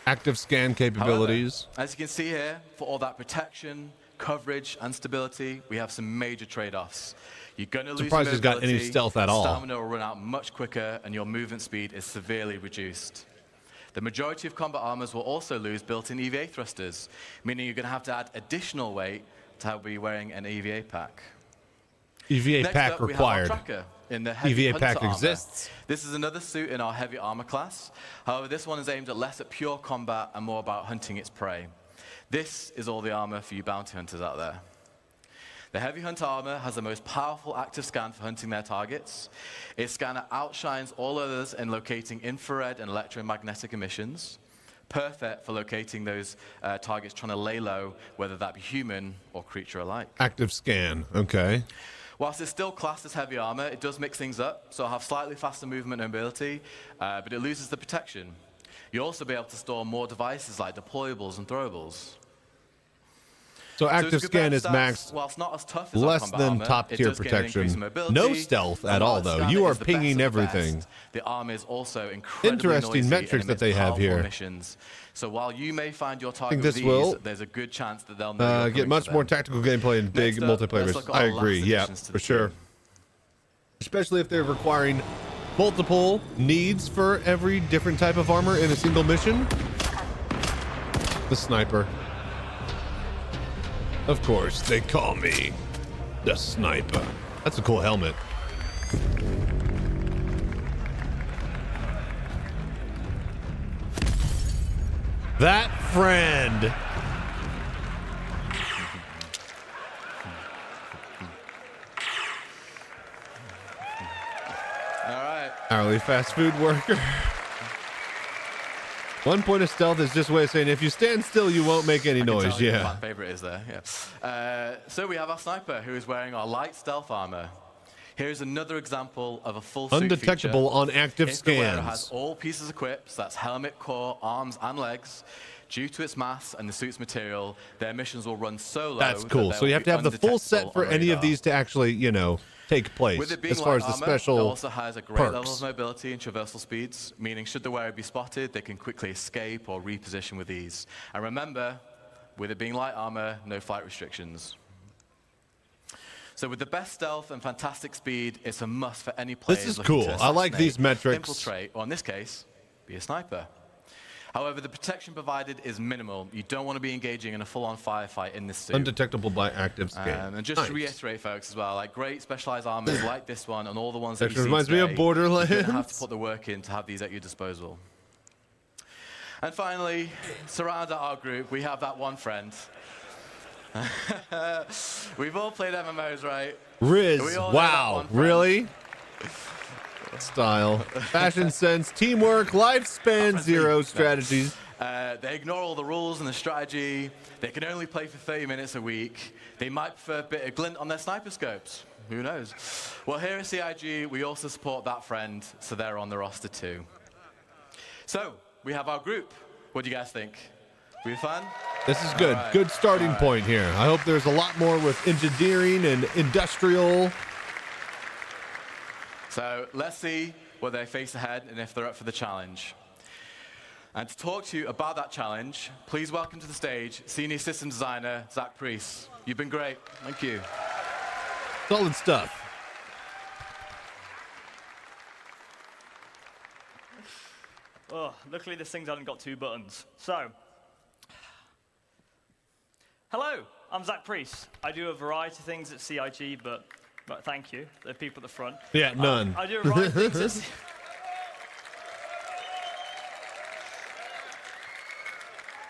Active scan capabilities. However, as you can see here, for all that protection, coverage, and stability, we have some major trade-offs. You're going to lose Surprised it's got any mobility, stealth at all. Stamina will run out much quicker, and your movement speed is severely reduced. The majority of combat armors will also lose built-in EVA thrusters, meaning you're going to have to add additional weight to be wearing an EVA pack. EVA Next pack up, required. We have our tracker in the heavy EVA hunter pack armor. exists. This is another suit in our heavy armor class. However, this one is aimed at less at pure combat and more about hunting its prey. This is all the armor for you bounty hunters out there. The Heavy Hunt armor has the most powerful active scan for hunting their targets. Its scanner outshines all others in locating infrared and electromagnetic emissions, perfect for locating those targets trying to lay low, whether that be human or creature alike. Active scan, okay. Whilst it's still classed as heavy armor, it does mix things up, so it'll have slightly faster movement and mobility, but it loses the protection. You'll also be able to store more devices like deployables and throwables. So active scan is maxed less than top tier protection. No stealth at all, though. You are pinging everything. The armor is also incredibly interesting metrics that they have here. Missions. So while you may find your target this with will these, there's a good chance that they'll know get much more tactical gameplay in big multiplayer. I agree. Yeah, for sure. Especially if they're requiring multiple needs for every different type of armor in a single mission. The sniper. Of course, they call me the sniper. That's a cool helmet. That friend. All right. Hourly fast food worker. One point of stealth is just a way of saying if you stand still, you won't make any noise. Yeah. My favorite is there. Yeah. So we have our sniper who is wearing our light stealth armor. Here's another example of a full suit undetectable feature. on active scans. It has all pieces equipped. So that's helmet, core, arms, and legs. Due to its mass and the suit's material, their missions will run so low. That's cool. So you have to have the full set for any of these to actually, you know, take place. With it being as far as the armor, special it also has a great perks. level of mobility and traversal speeds, meaning should the wearer be spotted, they can quickly escape or reposition with ease. And remember, with it being light armor, no flight restrictions. So with the best stealth and fantastic speed, it's a must for any player. This is cool. I like these metrics. Infiltrate, or in this case, be a sniper. However, the protection provided is minimal. You don't want to be engaging in a full-on firefight in this suit. Undetectable by active scan. And just to reiterate, folks, as well, like great specialized armors like this one and all the ones that you see reminds me of Borderlands. You're going to have to put the work in to have these at your disposal. And finally, surround our group, we have that one friend. We've all played MMOs, right? Riz, wow, really? Style, fashion sense, teamwork, lifespan, zero strategies. They ignore all the rules and the strategy. They can only play for 30 minutes a week. They might prefer a bit of glint on their sniper scopes. Who knows? Well, here at CIG, we also support that friend, so they're on the roster too. So, we have our group. What do you guys think? We fun? This is good. Right. Good starting point here. I hope there's a lot more with engineering and industrial. So let's see what they face ahead and if they're up for the challenge. And to talk to you about that challenge, please welcome to the stage Senior System Designer, Zach Priest. You've been great. Thank you. Solid stuff. Oh, luckily this thing's only got 2 buttons. So, hello, I'm Zach Priest. I do a variety of things at CIG, but thank you, the people at the front. Yeah, none. I do a variety of things at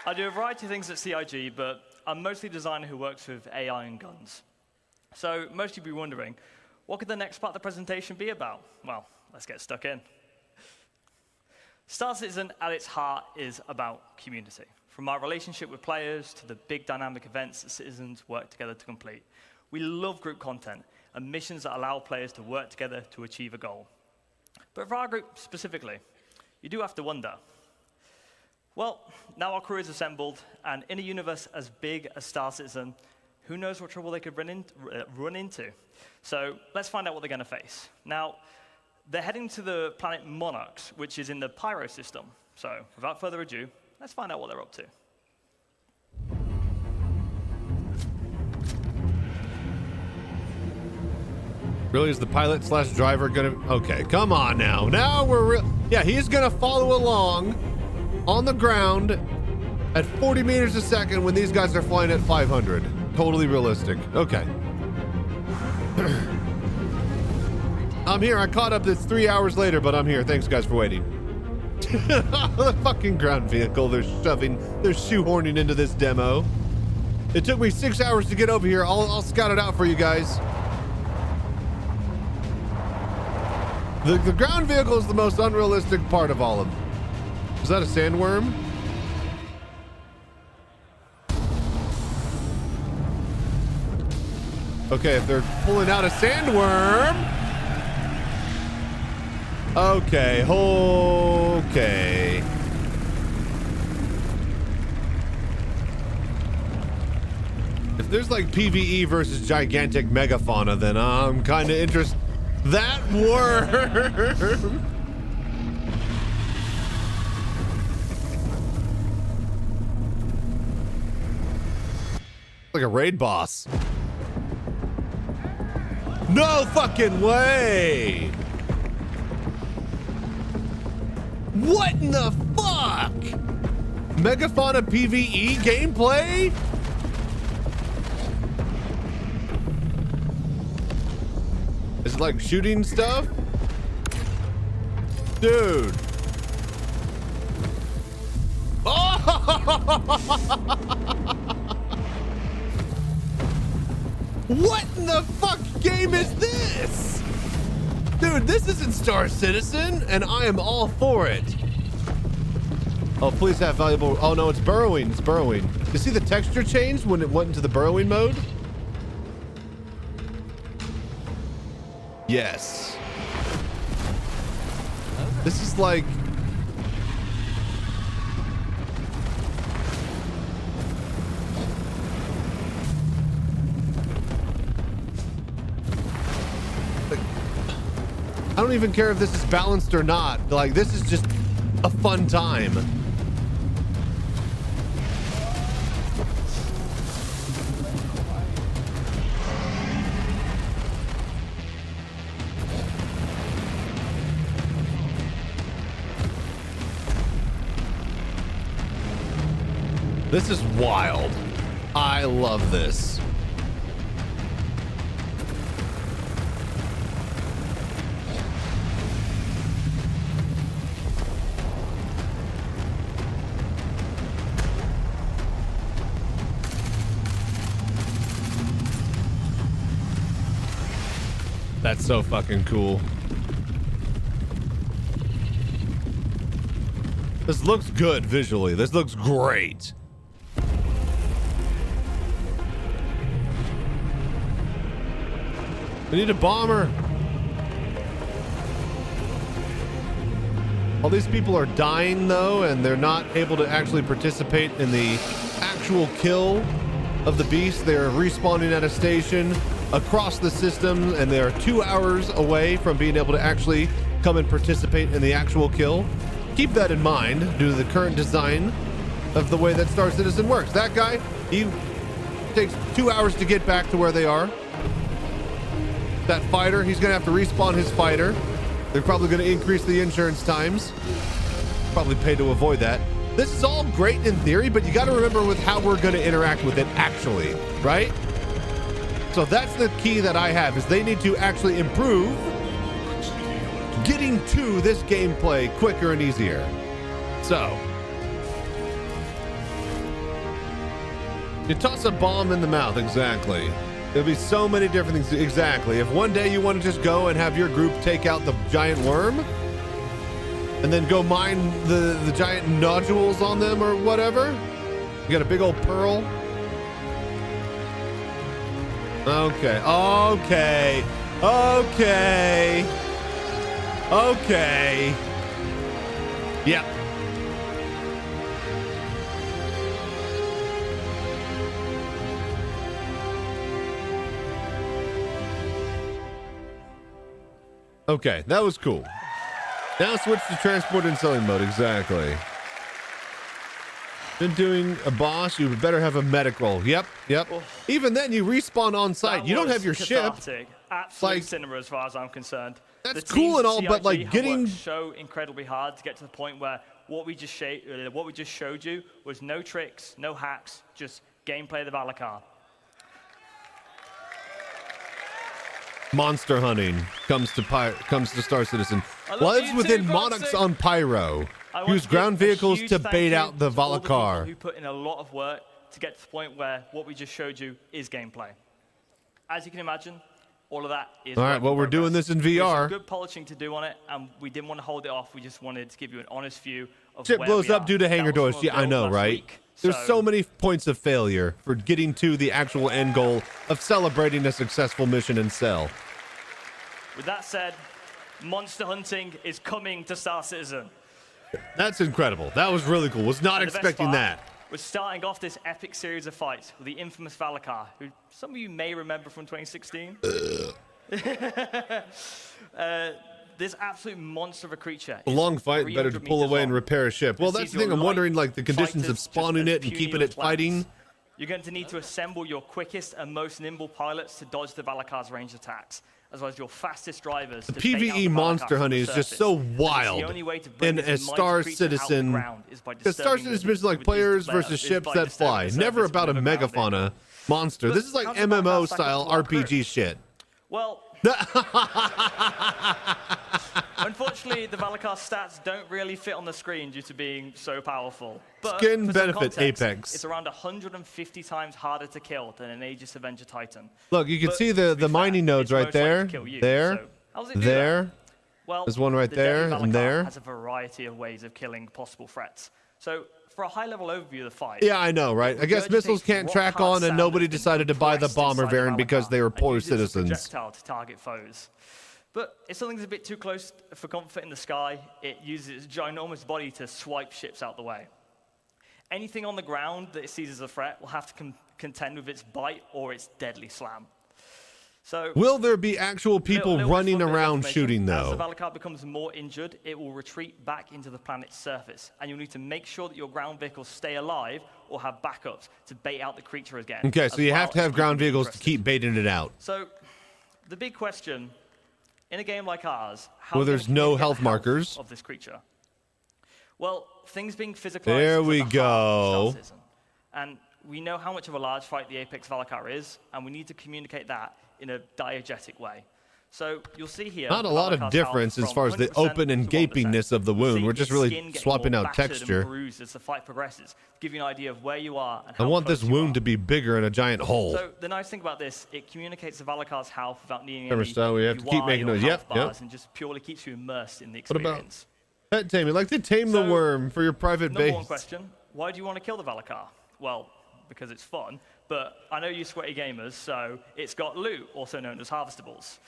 I do a variety of things at CIG, but I'm mostly a designer who works with AI and guns. So most of you will be wondering, what could the next part of the presentation be about? Well, let's get stuck in. Star Citizen, at its heart, is about community. From our relationship with players to the big dynamic events that citizens work together to complete. We love group content and missions that allow players to work together to achieve a goal. But for our group specifically, you do have to wonder, well, now our crew is assembled, and in a universe as big as Star Citizen, who knows what trouble they could run into? So let's find out what they're going to face. Now, they're heading to the planet Monarchs, which is in the Pyro system. So without further ado, let's find out what they're up to. Really, is the pilot / driver gonna? Okay, come on now. Now we're yeah, he's gonna follow along on the ground at 40 meters a second when these guys are flying at 500. Totally realistic. Okay. I'm here. I caught up this 3 hours later, but I'm here. Thanks, guys, for waiting. The fucking ground vehicle they're shoehorning into this demo. It took me 6 hours to get over here. I'll scout it out for you guys. The ground vehicle is the most unrealistic part of all of them. Is that a sandworm? Okay, if they're pulling out a sandworm. Okay, okay. If there's like PvE versus gigantic megafauna, then I'm kind of interested. That worm! Like a raid boss. No fucking way! What in the fuck? Megafauna PvE gameplay? Is it like shooting stuff? Dude. Oh! What in the fuck game is this? Dude, this isn't Star Citizen, and I am all for it. Oh, please have valuable. Oh no, it's burrowing. It's burrowing. You see the texture change when it went into the burrowing mode? Yes. This is like. I don't even care if this is balanced or not. Like, this is just a fun time. This is wild. I love this. That's so fucking cool. This looks good visually. This looks great. We need a bomber. All these people are dying though, and they're not able to actually participate in the actual kill of the beast. They're respawning at a station across the system, and they're 2 hours away from being able to actually come and participate in the actual kill. Keep that in mind due to the current design of the way that Star Citizen works. That guy, he takes 2 hours to get back to where they are. That fighter, he's gonna have to respawn his fighter. They're probably gonna increase the insurance times. Probably pay to avoid that. This is all great in theory, but you gotta remember with how we're gonna interact with it actually, right? So that's the key that I have, is they need to actually improve getting to this gameplay quicker and easier. So, you toss a bomb in the mouth, exactly. There'll be so many different things, exactly. If one day you want to just go and have your group take out the giant worm, and then go mine the giant nodules on them or whatever, you got a big old pearl. Okay, okay, okay, okay. Yep. Okay, that was cool. Now switch to transport and selling mode, exactly. Been doing a boss, you better have a medical. Yep, yep. Oh. Even then, you respawn on site. You don't have your ship. Absolute like, cinema as far as I'm concerned. That's cool and all, but like getting so incredibly hard to get to the point where what we just showed you was no tricks, no hacks, just gameplay of the Valakar. Monster hunting comes to Star Citizen. Lives within Monarchs on Pyro. Use ground vehicles to bait out the Valakar. Who put in a lot of work to get to the point where what we just showed you is gameplay. As you can imagine, all of that is All right, well, we're doing this in There's VR. some good polishing to do on it, and we didn't want to hold it off. We just wanted to give you an honest view of Shit where blows we up are. due to hangar That was doors. from a Yeah, I build know, last right? week, There's so many points of failure for getting to the actual end goal of celebrating a successful mission in Cell. With that said, monster hunting is coming to Star Citizen. That's incredible. That was really cool. Was not And the best expecting part that. was starting off this epic series of fights with the infamous Valakar, who some of you may remember from 2016. This absolute monster of a creature. A long fight, better to 300 pull meters away and long. repair a ship. Well, It that's sees the thing. your I'm wondering, light like, the conditions of fighters just spawning as it and puny keeping as it fighting. plants. You're going to need to assemble your quickest and most nimble pilots to dodge the Valakar's range attacks, as well as your fastest drivers. The to bait out PvE the monster Valakar from hunting the is just surface. so And it's the wild only way to bring in this a mighty Star creature out of the Citizen. ground is by Because Star disturbing Citizen is like players versus ships that fly. Never about a megafauna monster. This is like MMO style RPG shit. Well, unfortunately, the Valakar stats don't really fit on the screen due to being so powerful. But Skin for some benefit, context, Apex. It's around 150 times harder to kill than an Aegis Avenger Titan. Look, you can But see to the be mining fair, nodes it's right most likely there. to kill you. There. So how does it do There. that? Well, There's one right the deadly there and Valakar there. has a variety of ways of killing possible threats. So for a high-level overview of the fight. Yeah, I know, right? I guess missiles can't track on, and nobody decided to buy the bomber variant because they were poor citizens. Projectile to target foes. But if something's a bit too close for comfort in the sky, it uses its ginormous body to swipe ships out the way. Anything on the ground that it sees as a threat will have to contend with its bite or its deadly slam. So, Will there be actual people little running bit of around information. shooting, As the though? Valakar becomes more injured, it will retreat back into the planet's surface, and you'll need to make sure that your ground vehicles stay alive or have backups to bait out the creature again. Okay, so you have to have ground vehicles to interested. keep baiting it out. So, the big question in a game like ours, how Well, are we there's gonna no communicate health the markers. of this creature? Well, things being physicalized. There to we the heart of go. Star Citizen. And we know how much of a large fight the Apex Valakar is, and we need to communicate that in a diegetic way. So you'll see here. Not a the lot of Valakar's difference health as far as the from 100% open and to 1%. gapingness of the You'll wound. see We're just its really skin getting swapping more out battered texture. and bruised as the fight progresses, to give you an idea of where you are and I how want this close you wound are. to be bigger in a giant hole. So the nice thing about this, it communicates the Valakar's health without needing Remember, any so we have to keep UI making or noise. health Yep, yep. bars, and just purely keeps you immersed in the What about experience. pet taming? Like to tame the worm for your private Number base. one question, why do you want to kill the Valakar? Well, because it's fun, but I know you sweaty gamers, so it's got loot, also known as harvestables.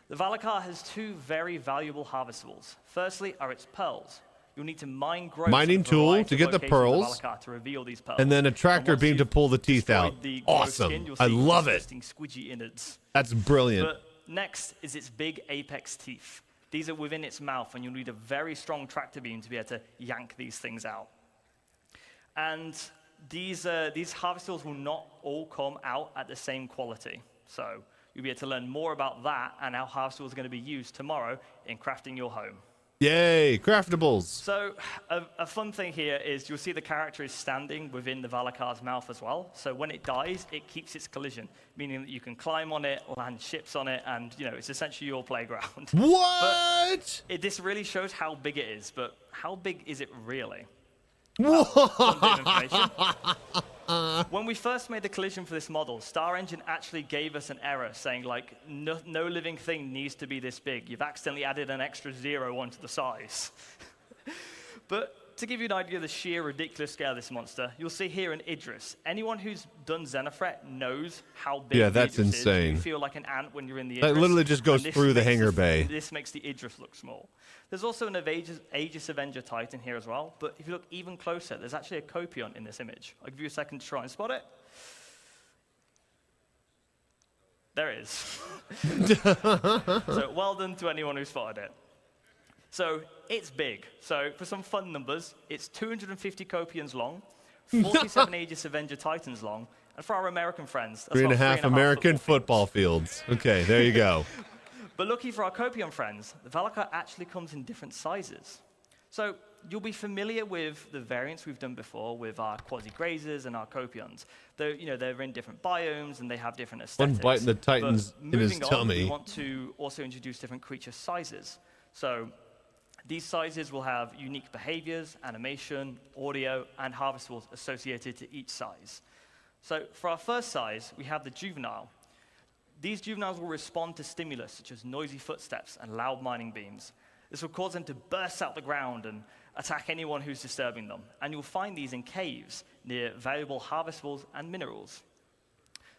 The Valakar has two very valuable harvestables. Firstly are its pearls. You'll need to mine growth Mining at a tool variety to of get the locations of pearls, Valakar to reveal these pearls. and then a tractor once beam to you've pull the teeth destroyed out. the growth Awesome. skin, you'll I see love it. disgusting squidgy innards. That's brilliant. But next is its big apex teeth. These are within its mouth, and you'll need a very strong tractor beam to be able to yank these things out. And these harvestables will not all come out at the same quality. So you'll be able to learn more about that and how harvestables are going to be used tomorrow in crafting your home. Yay, craftables. So a fun thing here is you'll see the character is standing within the Valakar's mouth as well. So when it dies, it keeps its collision, meaning that you can climb on it, land ships on it, and it's essentially your playground. What? This really shows how big it is, but how big is it really? When we first made the collision for this model, Star Engine actually gave us an error saying, like, no living thing needs to be this big. You've accidentally added an extra 0 onto the size. But to give you an idea of the sheer ridiculous scale of this monster, you'll see here in Idris. Anyone who's done Xenothreat knows how big Yeah, the that's Idris insane. is. You feel like an ant when you're in the That Idris. literally just goes and this through the makes hangar bay. This makes the Idris look small. There's also an Aegis Avenger Titan here as well, but if you look even closer, there's actually a Copion in this image. I'll give you a second to try and spot it. There it is. So well done to anyone who spotted it. So it's big. So for some fun numbers, it's 250 Copions long, 47 Aegis Avenger Titans long, and for our American friends, that's 3.5 about American football fields. Okay, there you go. But lucky for our Copion friends, the Valakar actually comes in different sizes. So you'll be familiar with the variants we've done before with our Quasi-Grazers and our Copions. They're in different biomes and they have different aesthetics. One biting the Titans But in his moving on, tummy. we want to also introduce different creature sizes. So these sizes will have unique behaviors, animation, audio, and harvestables associated to each size. So for our first size, we have the juvenile. These juveniles will respond to stimulus such as noisy footsteps and loud mining beams. This will cause them to burst out the ground and attack anyone who's disturbing them. And you'll find these in caves near valuable harvestables and minerals.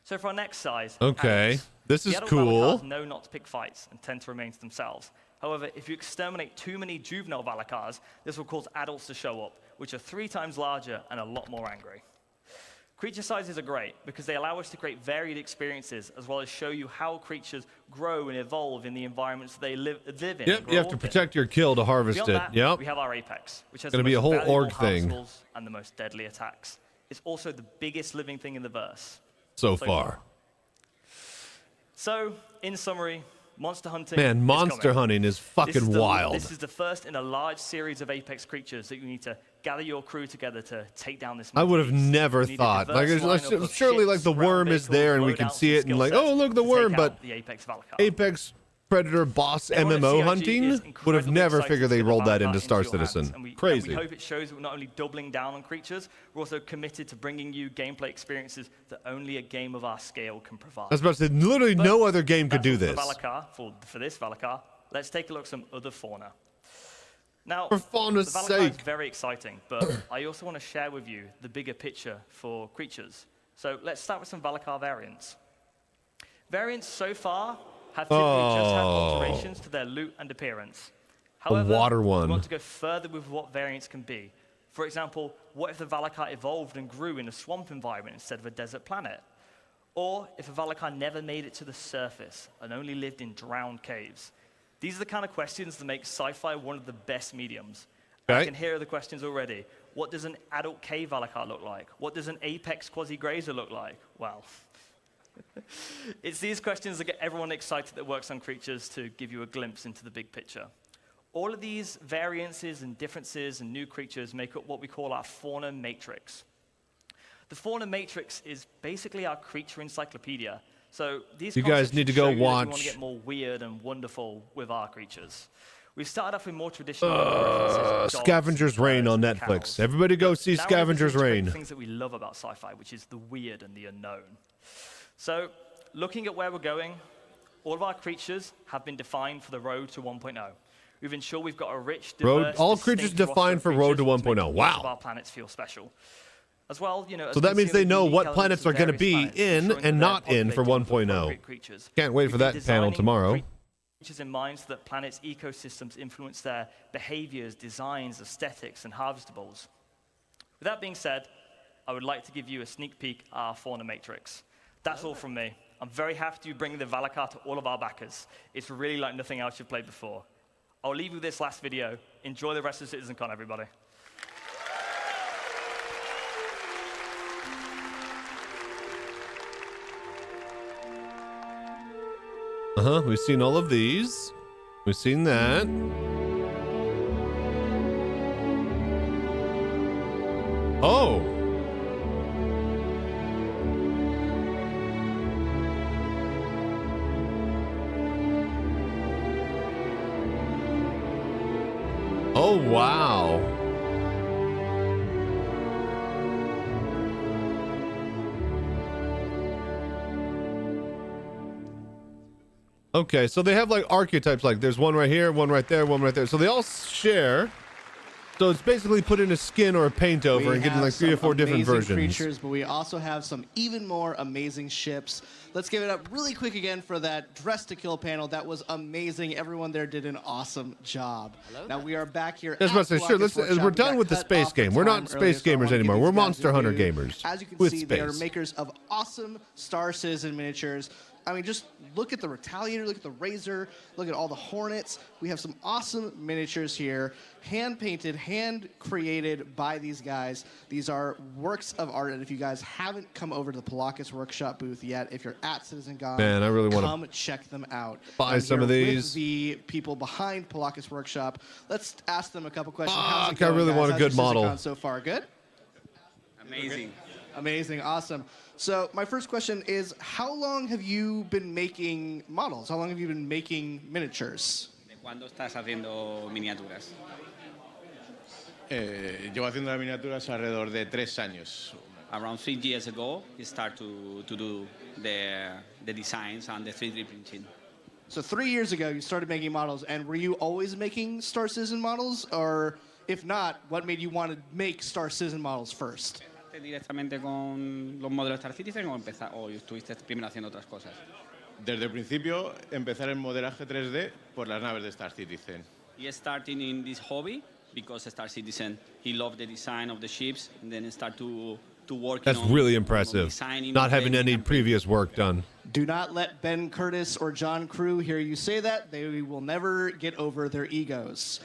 So for our next size, okay, adults, this is the adult cool. Valakars know not to pick fights and tend to remain to themselves. However, if you exterminate too many juvenile Valakars, this will cause adults to show up, which are 3 times larger and a lot more angry. Creature sizes are great because they allow us to create varied experiences as well as show you how creatures grow and evolve in the environments they live in. Yep, you have to protect your kill to harvest Beyond it. that, Yep. we have our apex, which has Gonna the be a most whole valuable org thing. harvestables and the most deadly attacks. It's also the biggest living thing in the verse. So far. So, in summary, monster hunting. Man, monster hunting is fucking wild. This is the first in a large series of apex creatures that you need to gather your crew together to take down this. I would have never thought. Like, surely, like the worm is there and we can see it, and like, oh look, the worm. But Apex Predator boss MMO hunting would have never figured they rolled that into Star Citizen. Crazy. We hope it shows that we're not only doubling down on creatures, we're also committed to bringing you gameplay experiences that only a game of our scale can provide. I was about to say, literally no other game could do this. For this Valakar, let's take a look at some other fauna. Now, for fauna's the Valakar sake, is very exciting, but I also want to share with you the bigger picture for creatures. So let's start with some Valakar variants. Variants so far have typically just had alterations to their loot and appearance. However, water one. we want to go further with what variants can be. For example, what if the Valakar evolved and grew in a swamp environment instead of a desert planet? Or if a Valakar never made it to the surface and only lived in drowned caves? These are the kind of questions that make sci-fi one of the best mediums. Okay. I can hear the questions already. What does an adult cave Valakar look like? What does an apex quasi-grazer look like? Well, it's these questions that get everyone excited that works on creatures to give you a glimpse into the big picture. All of these variances and differences and new creatures make up what we call our fauna matrix. The fauna matrix is basically our creature encyclopedia. So these you guys need to go watch. We want to watch. get more weird and wonderful with our creatures. We started off with more traditional references. Scavenger's Reign on Netflix. Cows. Everybody go see Now Scavenger's we're Reign. Things that we love about sci-fi, which is the weird and the unknown. So, looking at where we're going, all of our creatures have been defined for the road to 1.0. We've ensured we've got a rich, diverse, all creatures distinct defined for road to creatures to make 1.0. each Wow. of our planets feel special. As well, you know, So that means they know what planets are going to be in and not in for 1.0. Can't wait for that panel tomorrow. Creatures in mind so that planets' ecosystems influence their behaviors, designs, aesthetics, and harvestables. With that being said, I would like to give you a sneak peek at our fauna matrix. That's all from me. I'm very happy to be bringing the Valakar to all of our backers. It's really like nothing else you've played before. I'll leave you with this last video. Enjoy the rest of CitizenCon, everybody. We've seen all of these. We've seen that. Oh. Oh, wow. Okay, so they have like archetypes, like there's one right here, one right there, one right there. So they all share. So it's basically putting a skin or a paint over and getting like 3 or 4 different versions. Creatures, but we also have some even more amazing ships. Let's give it up really quick again for that Dress to Kill panel. That was amazing. Everyone there did an awesome job. Now we are back here. I was about to say, sure, we're done with the space game. We're not space gamers anymore. We're Monster Hunter gamers. As you can with see, space. they are makers of awesome Star Citizen miniatures. I mean, just look at the Retaliator, look at the Razor, look at all the Hornets. We have some awesome miniatures here, hand-painted, hand-created by these guys. These are works of art, and if you guys haven't come over to the Palakis Workshop booth yet, if you're at CitizenCon, Man, I really wanna come check them out. buy I'm some here of these. With the people behind Palakis Workshop. Let's ask them a couple questions. Fuck, How's it I going, really guys? want a How's good your model. CitizenCon so far? Good? Amazing. Amazing, awesome. So my first question is, how long have you been making models? How long have you been making miniatures? ¿De cuándo estás haciendo miniaturas? Llevo haciendo las miniaturas alrededor de 3 años. around 3 years ago, he started to do the designs and the 3D printing. So 3 years ago, you started making models, and were you always making Star Citizen models? Or if not, what made you want to make Star Citizen models first? ¿Empezaste directamente con los modelos Star Citizen o estuviste primero haciendo otras cosas? Desde el principio, empezar el modelaje 3D por las naves de Star Citizen. He started in this hobby because Star Citizen, he loved the design of the ships, and then start to work. That's really impressive. Not having any previous work done. Do not let Ben Curtis or John Crew hear you say that. They will never get over their egos.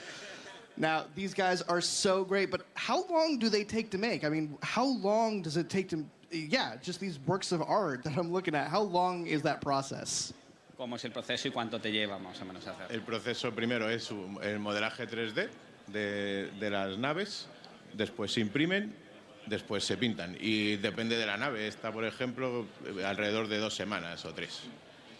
Now, these guys are so great, but how long do they take to make? I mean, how long does it take to, just these works of art that I'm looking at, how long is that process? ¿Cómo es el proceso y cuánto te lleva más o menos a hacer? El proceso primero es el modelaje 3D de las naves, después se imprimen, después se pintan. Y depende de la nave. Esta, por ejemplo, alrededor de 2 semanas o 3.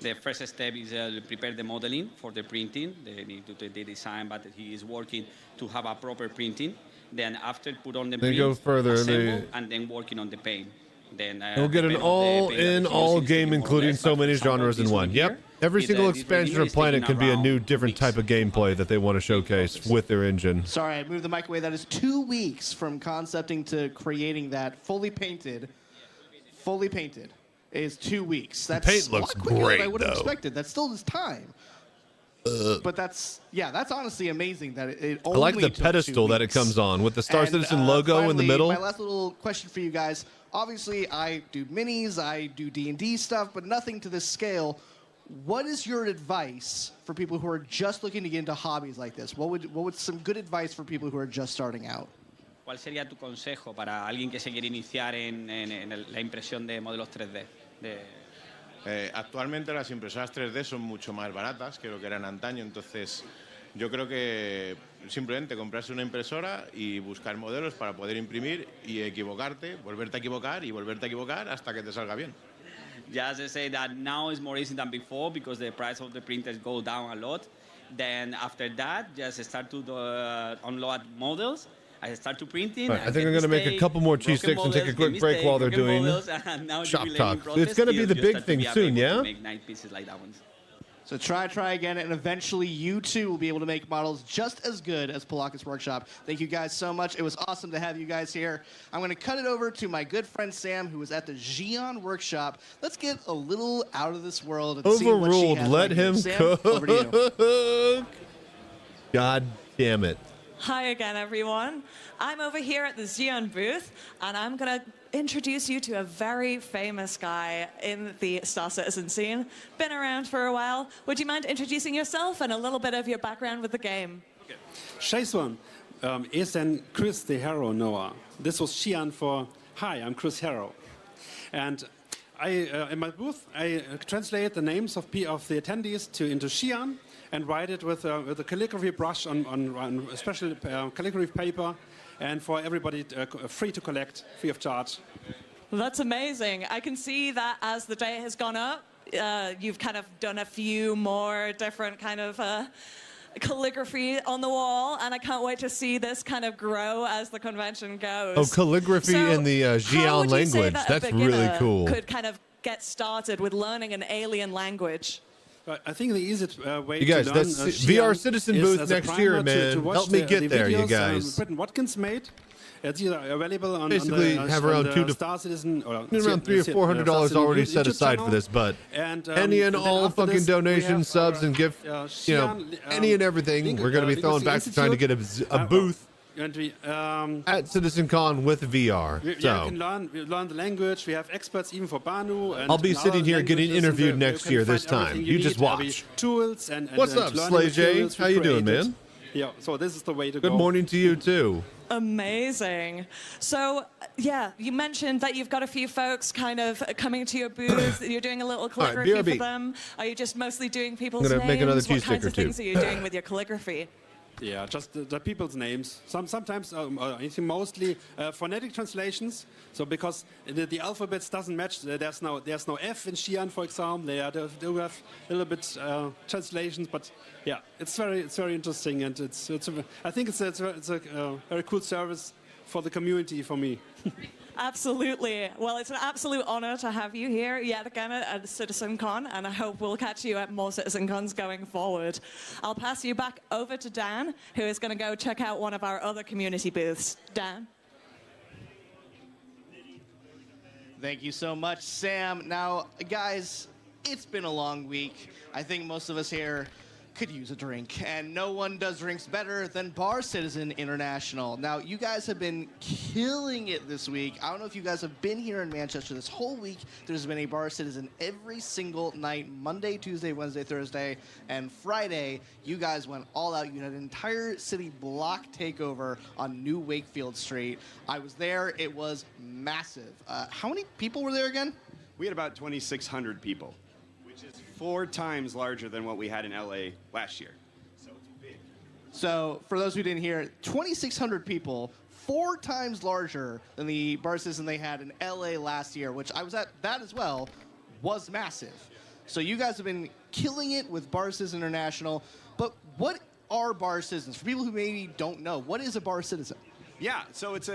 The first step is prepare the modeling for the printing. They need to do the design, but he is working to have a proper printing. Then after put on the They print, go further, assemble, and then working on the paint. Then You'll get an all game including so many genres in one. Yep. Every single expansion or planet can be a new, different type of gameplay that they want to showcase with their engine. Sorry, I moved the mic away. That is 2 weeks from concepting to creating that fully painted. Fully painted is 2 weeks. That's paint looks great, I would have though. expected. That still is time. But that's honestly amazing that it only I like the took 2 pedestal that it weeks. comes on with the Star And, Citizen logo in the finally, middle. My last little question for you guys. Obviously, I do minis, I do D&D stuff, but nothing to this scale. What is your advice for people who are just looking to get into hobbies like this? What would some good advice for people who are just starting out? ¿Cuál sería tu consejo para alguien que se quiere iniciar en la impresión de modelos 3D? Actualmente las impresoras 3D son mucho más baratas que lo que eran antaño, entonces yo creo que simplemente comprarse una impresora y buscar modelos para poder imprimir y equivocarte, volverte a equivocar y volverte a equivocar hasta que te salga bien. Just to say that now is more easy than before because the price of the printers go down a lot. Then after that, just start to unload models. I start to printing. Right, I think I'm going to make a couple more cheese sticks and take a quick break while they're doing shop talk. It's going to be the big thing soon, yeah? Make nice pieces like that one. So try again, and eventually you too will be able to make models just as good as Palakis Workshop. Thank you guys so much. It was awesome to have you guys here. I'm going to cut it over to my good friend Sam, who was at the Xi'an Workshop. Let's get a little out of this world and see what she has. Let him Sam, cook. over to you. God damn it. Hi again, everyone. I'm over here at the Xi'an booth, and I'm going to introduce you to a very famous guy in the Star Citizen scene. Been around for a while. Would you mind introducing yourself and a little bit of your background with the game? Jason, is then Chris the Hero Noah. This was Xi'an for, hi, I'm Chris Hero. And in my booth, I translate the names of the attendees into Xi'an and write it with a calligraphy brush on a special calligraphy paper, and for everybody free to collect, free of charge. Well, that's amazing. I can see that as the day has gone up, you've kind of done a few more different kind of calligraphy on the wall, and I can't wait to see this kind of grow as the convention goes. Oh, calligraphy in the Xi'an language. That's really cool. Could kind of get started with learning an alien language. I think the easiest way You guys, to learn that's Xi'an VR Citizen is booth as a next primer year, to man. watch Help me the get there, you videos, guys. Britton Watkins made. It's either available on Basically, on the, have on around the Star Citizen or around $300 or $400 already set aside for this, but any and all fucking donations, subs, and gift, any and everything, we're going to be throwing back to trying to get a booth at CitizenCon with VR. We can learn the language. We have experts even for Banu. And I'll be sitting here getting interviewed where next you year can this find time. everything You just need, watch. Tools and What's up, learning Slay J? materials How you doing, created. man? Yeah, so this is the way to go. Good morning to you, too. Amazing. So, yeah, you mentioned that you've got a few folks kind of coming to your booth. You're doing a little calligraphy BRB. for them. Are you just mostly doing people's I'm gonna names? make another What cheese kinds stick or of things two. are you doing with your calligraphy? Yeah, just the people's names. Sometimes, I think mostly phonetic translations. So because the alphabets doesn't match, there's no F in Xi'an, for example. They do have a little bit translations, but yeah, it's very interesting, and I think it's a very cool service for the community, for me. Absolutely. Well, it's an absolute honor to have you here yet again at CitizenCon, and I hope we'll catch you at more CitizenCons going forward. I'll pass you back over to Dan, who is going to go check out one of our other community booths. Dan? Thank you so much, Sam. Now, guys, it's been a long week. I think most of us here could use a drink, and no one does drinks better than Bar Citizen International. Now, you guys have been killing it this week. I don't know if you guys have been here in Manchester this whole week. There's been a Bar Citizen every single night, Monday, Tuesday, Wednesday, Thursday, and Friday. You guys went all out. You had an entire city block takeover on New Wakefield Street. I was there. It was massive. How many people were there again? We had about 2,600 people, which is 4 times larger than what we had in LA last year. So it's big. So for those who didn't hear, 2,600 people, 4 times larger than the Bar Citizen they had in LA last year, which I was at that as well, was massive. So you guys have been killing it with Bar Citizen International. But what are Bar Citizens? For people who maybe don't know, what is a Bar Citizen? Yeah, so it's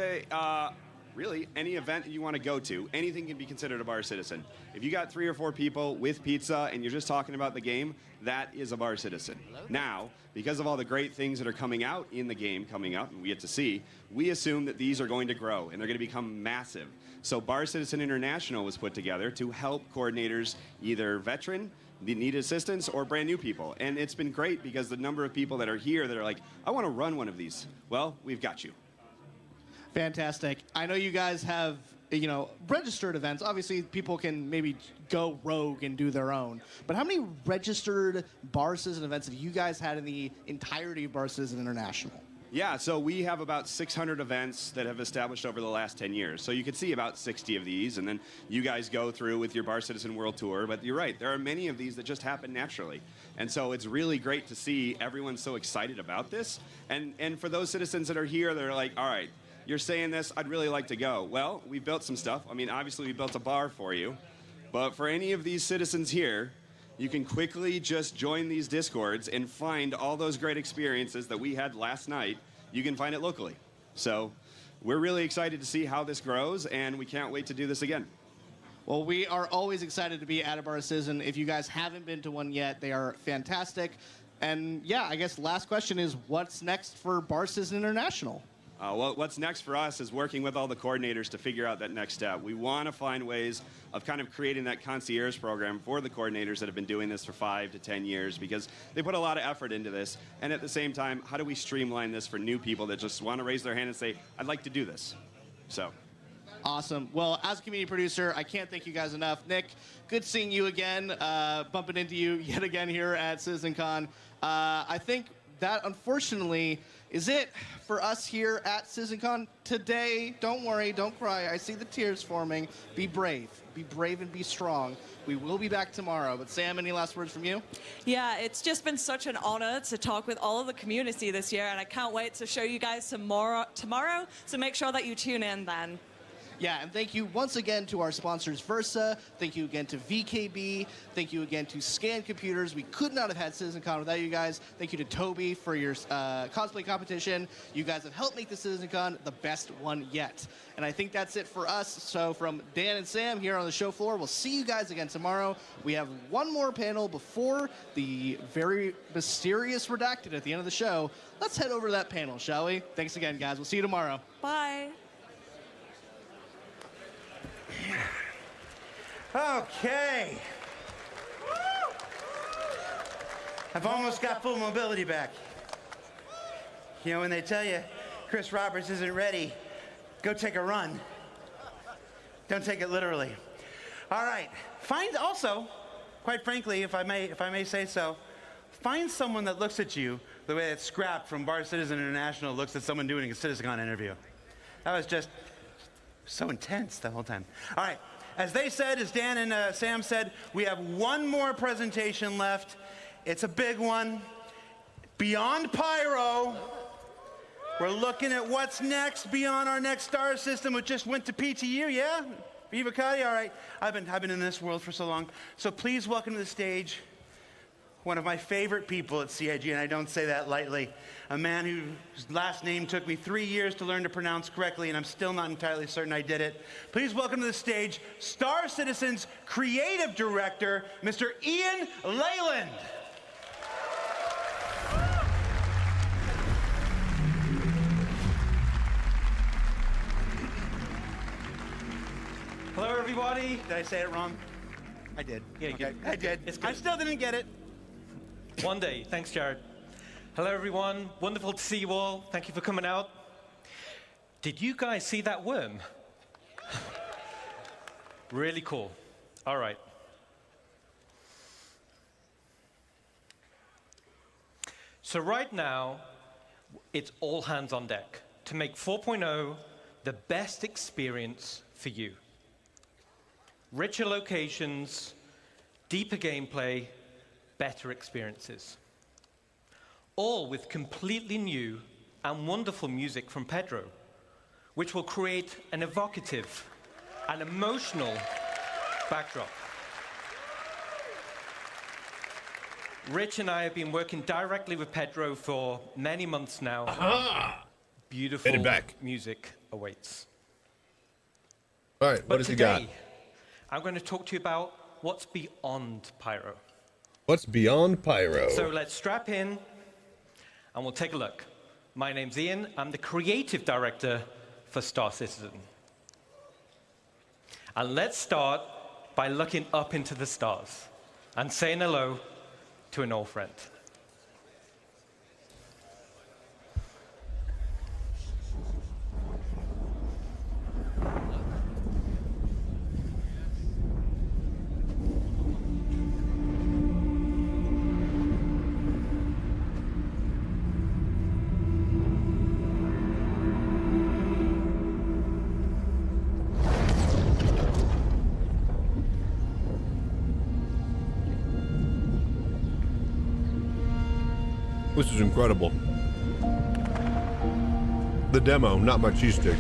really any event that you want to go to, anything can be considered a Bar Citizen. If you got 3 or 4 people with pizza and you're just talking about the game, that is a Bar Citizen. Now, because of all the great things that are coming out in the game coming up and we get to see, we assume that these are going to grow and they're going to become massive. So Bar Citizen International was put together to help coordinators, either veteran, need assistance, or brand new people. And it's been great because the number of people that are here that are like, I want to run one of these. Well, we've got you. Fantastic. I know you guys have, registered events. Obviously, people can maybe go rogue and do their own. But how many registered Bar Citizen events have you guys had in the entirety of Bar Citizen International? Yeah, so we have about 600 events that have established over the last 10 years. So you could see about 60 of these, and then you guys go through with your Bar Citizen World Tour. But you're right, there are many of these that just happen naturally. And so it's really great to see everyone so excited about this. And for those citizens that are here, they're like, all right, you're saying this, I'd really like to go. Well, we built some stuff. I mean, obviously, we built a bar for you. But for any of these citizens here, you can quickly just join these Discords and find all those great experiences that we had last night. You can find it locally. So we're really excited to see how this grows, and we can't wait to do this again. Well, we are always excited to be at a Bar Citizen. If you guys haven't been to one yet, they are fantastic. And yeah, I guess last question is, what's next for Bar Citizen International? Well, what's next for us is working with all the coordinators to figure out that next step. We want to find ways of kind of creating that concierge program for the coordinators that have been doing this for 5 to 10 years because they put a lot of effort into this. And at the same time, how do we streamline this for new people that just want to raise their hand and say, I'd like to do this? So. Awesome. Well, as a community producer, I can't thank you guys enough. Nick, good seeing you again, bumping into you yet again here at CitizenCon. I think that, unfortunately, is it for us here at CitizenCon today. Don't worry, don't cry. I see the tears forming. Be brave. Be brave and be strong. We will be back tomorrow. But Sam, any last words from you? Yeah, it's just been such an honor to talk with all of the community this year, and I can't wait to show you guys some more tomorrow, so make sure that you tune in then. Yeah, and thank you once again to our sponsors, Versa. Thank you again to VKB. Thank you again to Scan Computers. We could not have had CitizenCon without you guys. Thank you to Tobii for your cosplay competition. You guys have helped make the CitizenCon the best one yet. And I think that's it for us. So from Dan and Sam here on the show floor, we'll see you guys again tomorrow. We have one more panel before the very mysterious redacted at the end of the show. Let's head over to that panel, shall we? Thanks again, guys. We'll see you tomorrow. Bye. Okay. I've almost got full mobility back. You know, when they tell you Chris Roberts isn't ready, go take a run. Don't take it literally. All right. Find also, quite frankly, if I may say so, find someone that looks at you the way that Scrap from Bar Citizen International looks at someone doing a CitizenCon interview. That was just so intense the whole time. All right. As they said, as Dan and Sam said, we have one more presentation left. It's a big one. Beyond Pyro. We're looking at what's next beyond our next star system, which just went to PTU, yeah? Viva Cati? All right. I've been in this world for so long. So please welcome to the stage one of my favorite people at CIG, and I don't say that lightly. A man whose last name took me 3 years to learn to pronounce correctly, and I'm still not entirely certain I did it. Please welcome to the stage Star Citizen's creative director, Mr. Ian Leyland. Hello, everybody. Did I say it wrong? I did. Yeah, you okay. did. I did. It's good. I still didn't get it. One day. Thanks, Jared. Hello, everyone. Wonderful to see you all. Thank you for coming out. Did you guys see that worm? Really cool. All right. So right now, it's all hands on deck to make 4.0 the best experience for you. Richer locations, deeper gameplay, better experiences. All with completely new and wonderful music from Pedro, which will create an evocative and emotional backdrop. Rich and I have been working directly with Pedro for many months now. Aha! Beautiful music awaits. All right, what does he got? I'm going to talk to you about what's beyond Pyro. What's beyond Pyro? So let's strap in and we'll take a look. My name's Ian. I'm the creative director for Star Citizen. And let's start by looking up into the stars and saying hello to an old friend. This is incredible. The demo, not my cheese stick.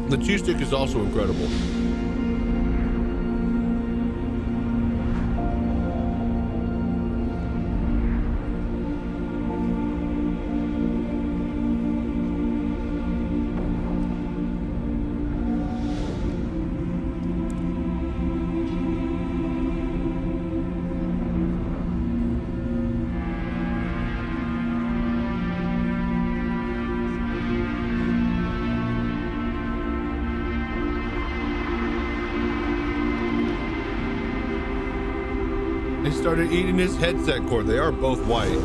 The cheese stick is also incredible. They started eating his headset cord. They are both white.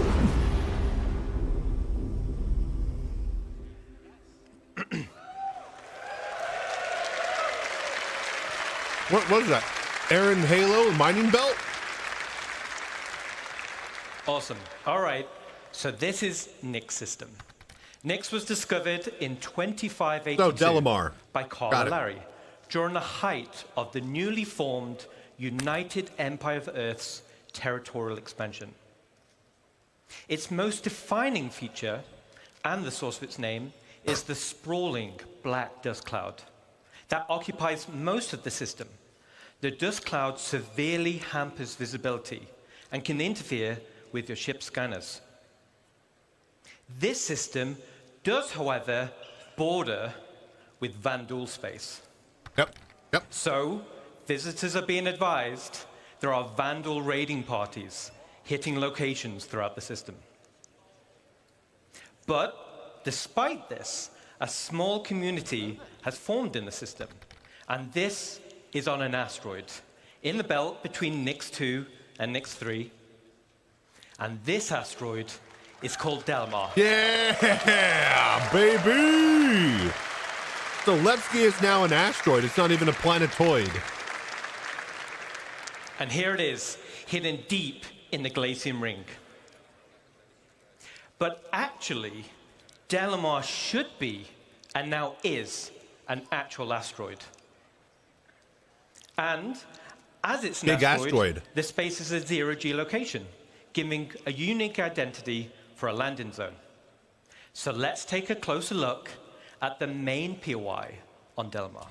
What is that? Aaron Halo mining belt? Awesome. All right. So this is Nyx system. Nyx was discovered in 2582 Delamar. by Carl Got it. Larry during the height of the newly formed United Empire of Earth's territorial expansion. Its most defining feature, and the source of its name, is the sprawling black dust cloud that occupies most of the system. The dust cloud severely hampers visibility and can interfere with your ship's scanners. This system does, however, border with Vandal space. Yep. So, visitors are being advised there are Vandal raiding parties hitting locations throughout the system. But, despite this, a small community has formed in the system, and this is on an asteroid in the belt between Nyx 2 and Nyx 3. And this asteroid is called Delamar. Yeah, baby! So Levski is now an asteroid. It's not even a planetoid. And here it is, hidden deep in the Glacium Ring. But actually, Delamar should be, and now is, an actual asteroid. And as it's an Big asteroid. the space is a zero G location, giving a unique identity for a landing zone. So let's take a closer look at the main POI on Delamar.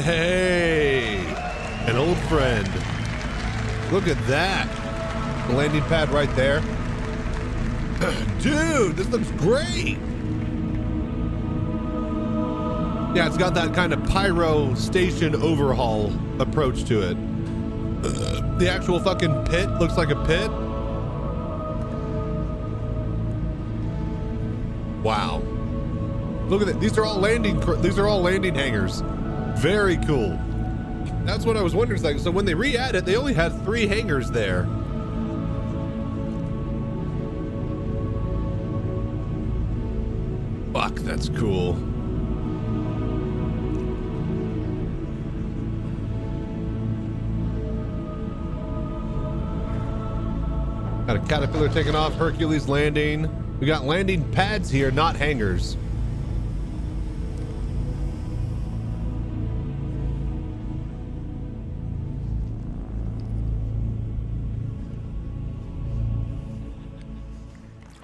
Hey, an old friend. Look at that. The landing pad right there. Dude, this looks great. Yeah, it's got that kind of pyro station overhaul approach to it. The actual fucking pit looks like a pit. Wow. Look at that. These are all landing hangars. Very cool. That's what I was wondering. Like, so when they re-added, they only had 3 hangars there. Fuck, that's cool. Got a Caterpillar taking off, Hercules landing. We got landing pads here, not hangars.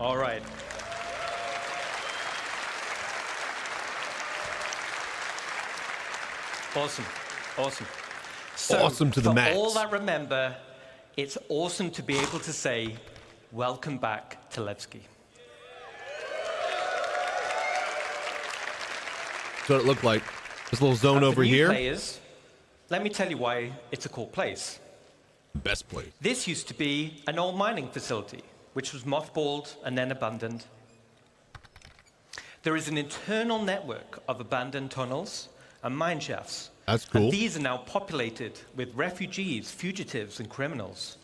All right. Awesome. Awesome. So, Awesome to the max. For all that remember, it's awesome to be able to say, welcome back to Levski. That's what it looked like. This little zone And for over new here. Players, let me tell you why it's a cool place. Best place. This used to be an old mining facility, which was mothballed and then abandoned. There is an internal network of abandoned tunnels and mine shafts. That's cool. And these are now populated with refugees, fugitives, and criminals.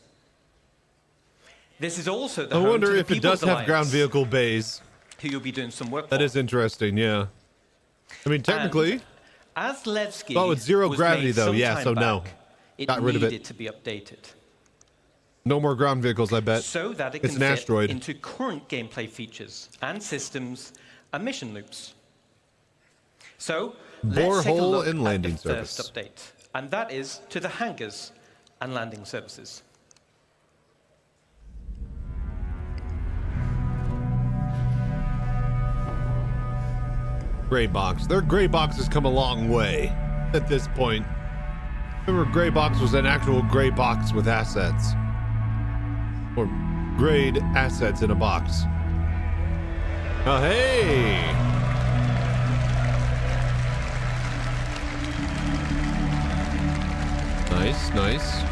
This is also the I home wonder to the if it People's does have ground Alliance, vehicle bays. who you'll be doing some work That for. is interesting, yeah. I mean, technically. As Levski Oh, it's zero was gravity, made though. some Yeah, time so no. back, it Got rid of needed it. to be updated No more ground vehicles, I bet. so that it It's can an fit asteroid. into current gameplay features and systems and mission loops. So let's take a Borehole look and at landing the first service. update, and that is to the hangars and landing services. Gray box. Their gray box has come a long way at this point. Remember, gray box was an actual gray box with assets. Or grayed assets in a box. Oh, hey! Nice, nice.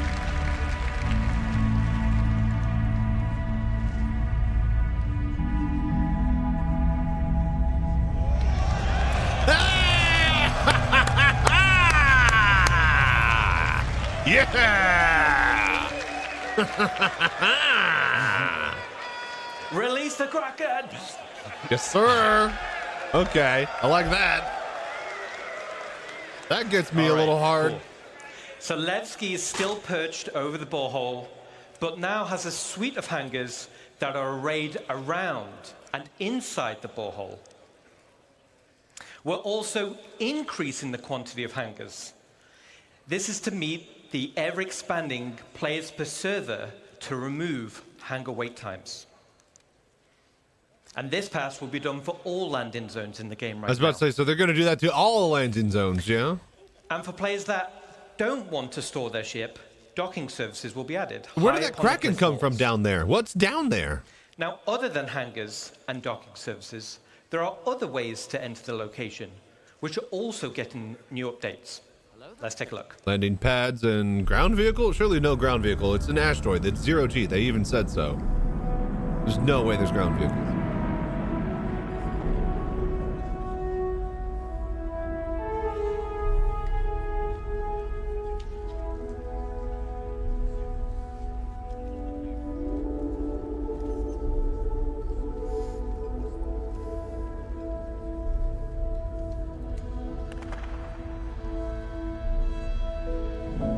Yeah! Release the Kraken! Yes, sir. Okay, I like that. That gets me a All right, little hard. cool. So Levski is still perched over the borehole, but now has a suite of hangars that are arrayed around and inside the borehole. We're also increasing the quantity of hangars. This is to meet the ever-expanding players per server to remove hangar wait times. And this pass will be done for all landing zones in the game right now. I was about to say, so they're going to do that to all the landing zones, yeah? And for players that don't want to store their ship, docking services will be added. Where high did that up on the Kraken cliff come walls. from down there? What's down there? Now, other than hangars and docking services, there are other ways to enter the location, which are also getting new updates. Let's take a look. Landing pads and ground vehicle? Surely no ground vehicle. It's an asteroid. It's 0G. They even said so. There's no way there's ground vehicles.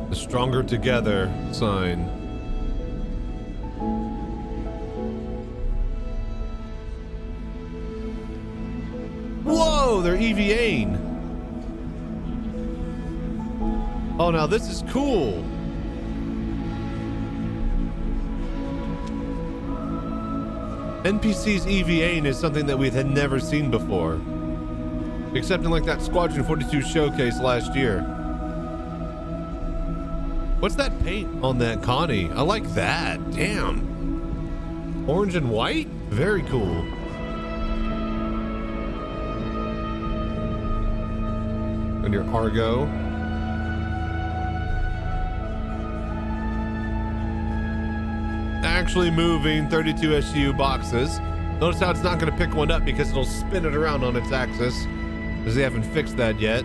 The stronger together sign. Whoa, they're EVAing. Oh, now this is cool. NPCs EVAing is something that we had never seen before. Except in like that Squadron 42 showcase last year. What's that paint on that Connie? I like that. Damn. Orange and white? Very cool. And your Argo. Actually moving 32 SU boxes. Notice how it's not going to pick one up because it'll spin it around on its axis, because they haven't fixed that yet.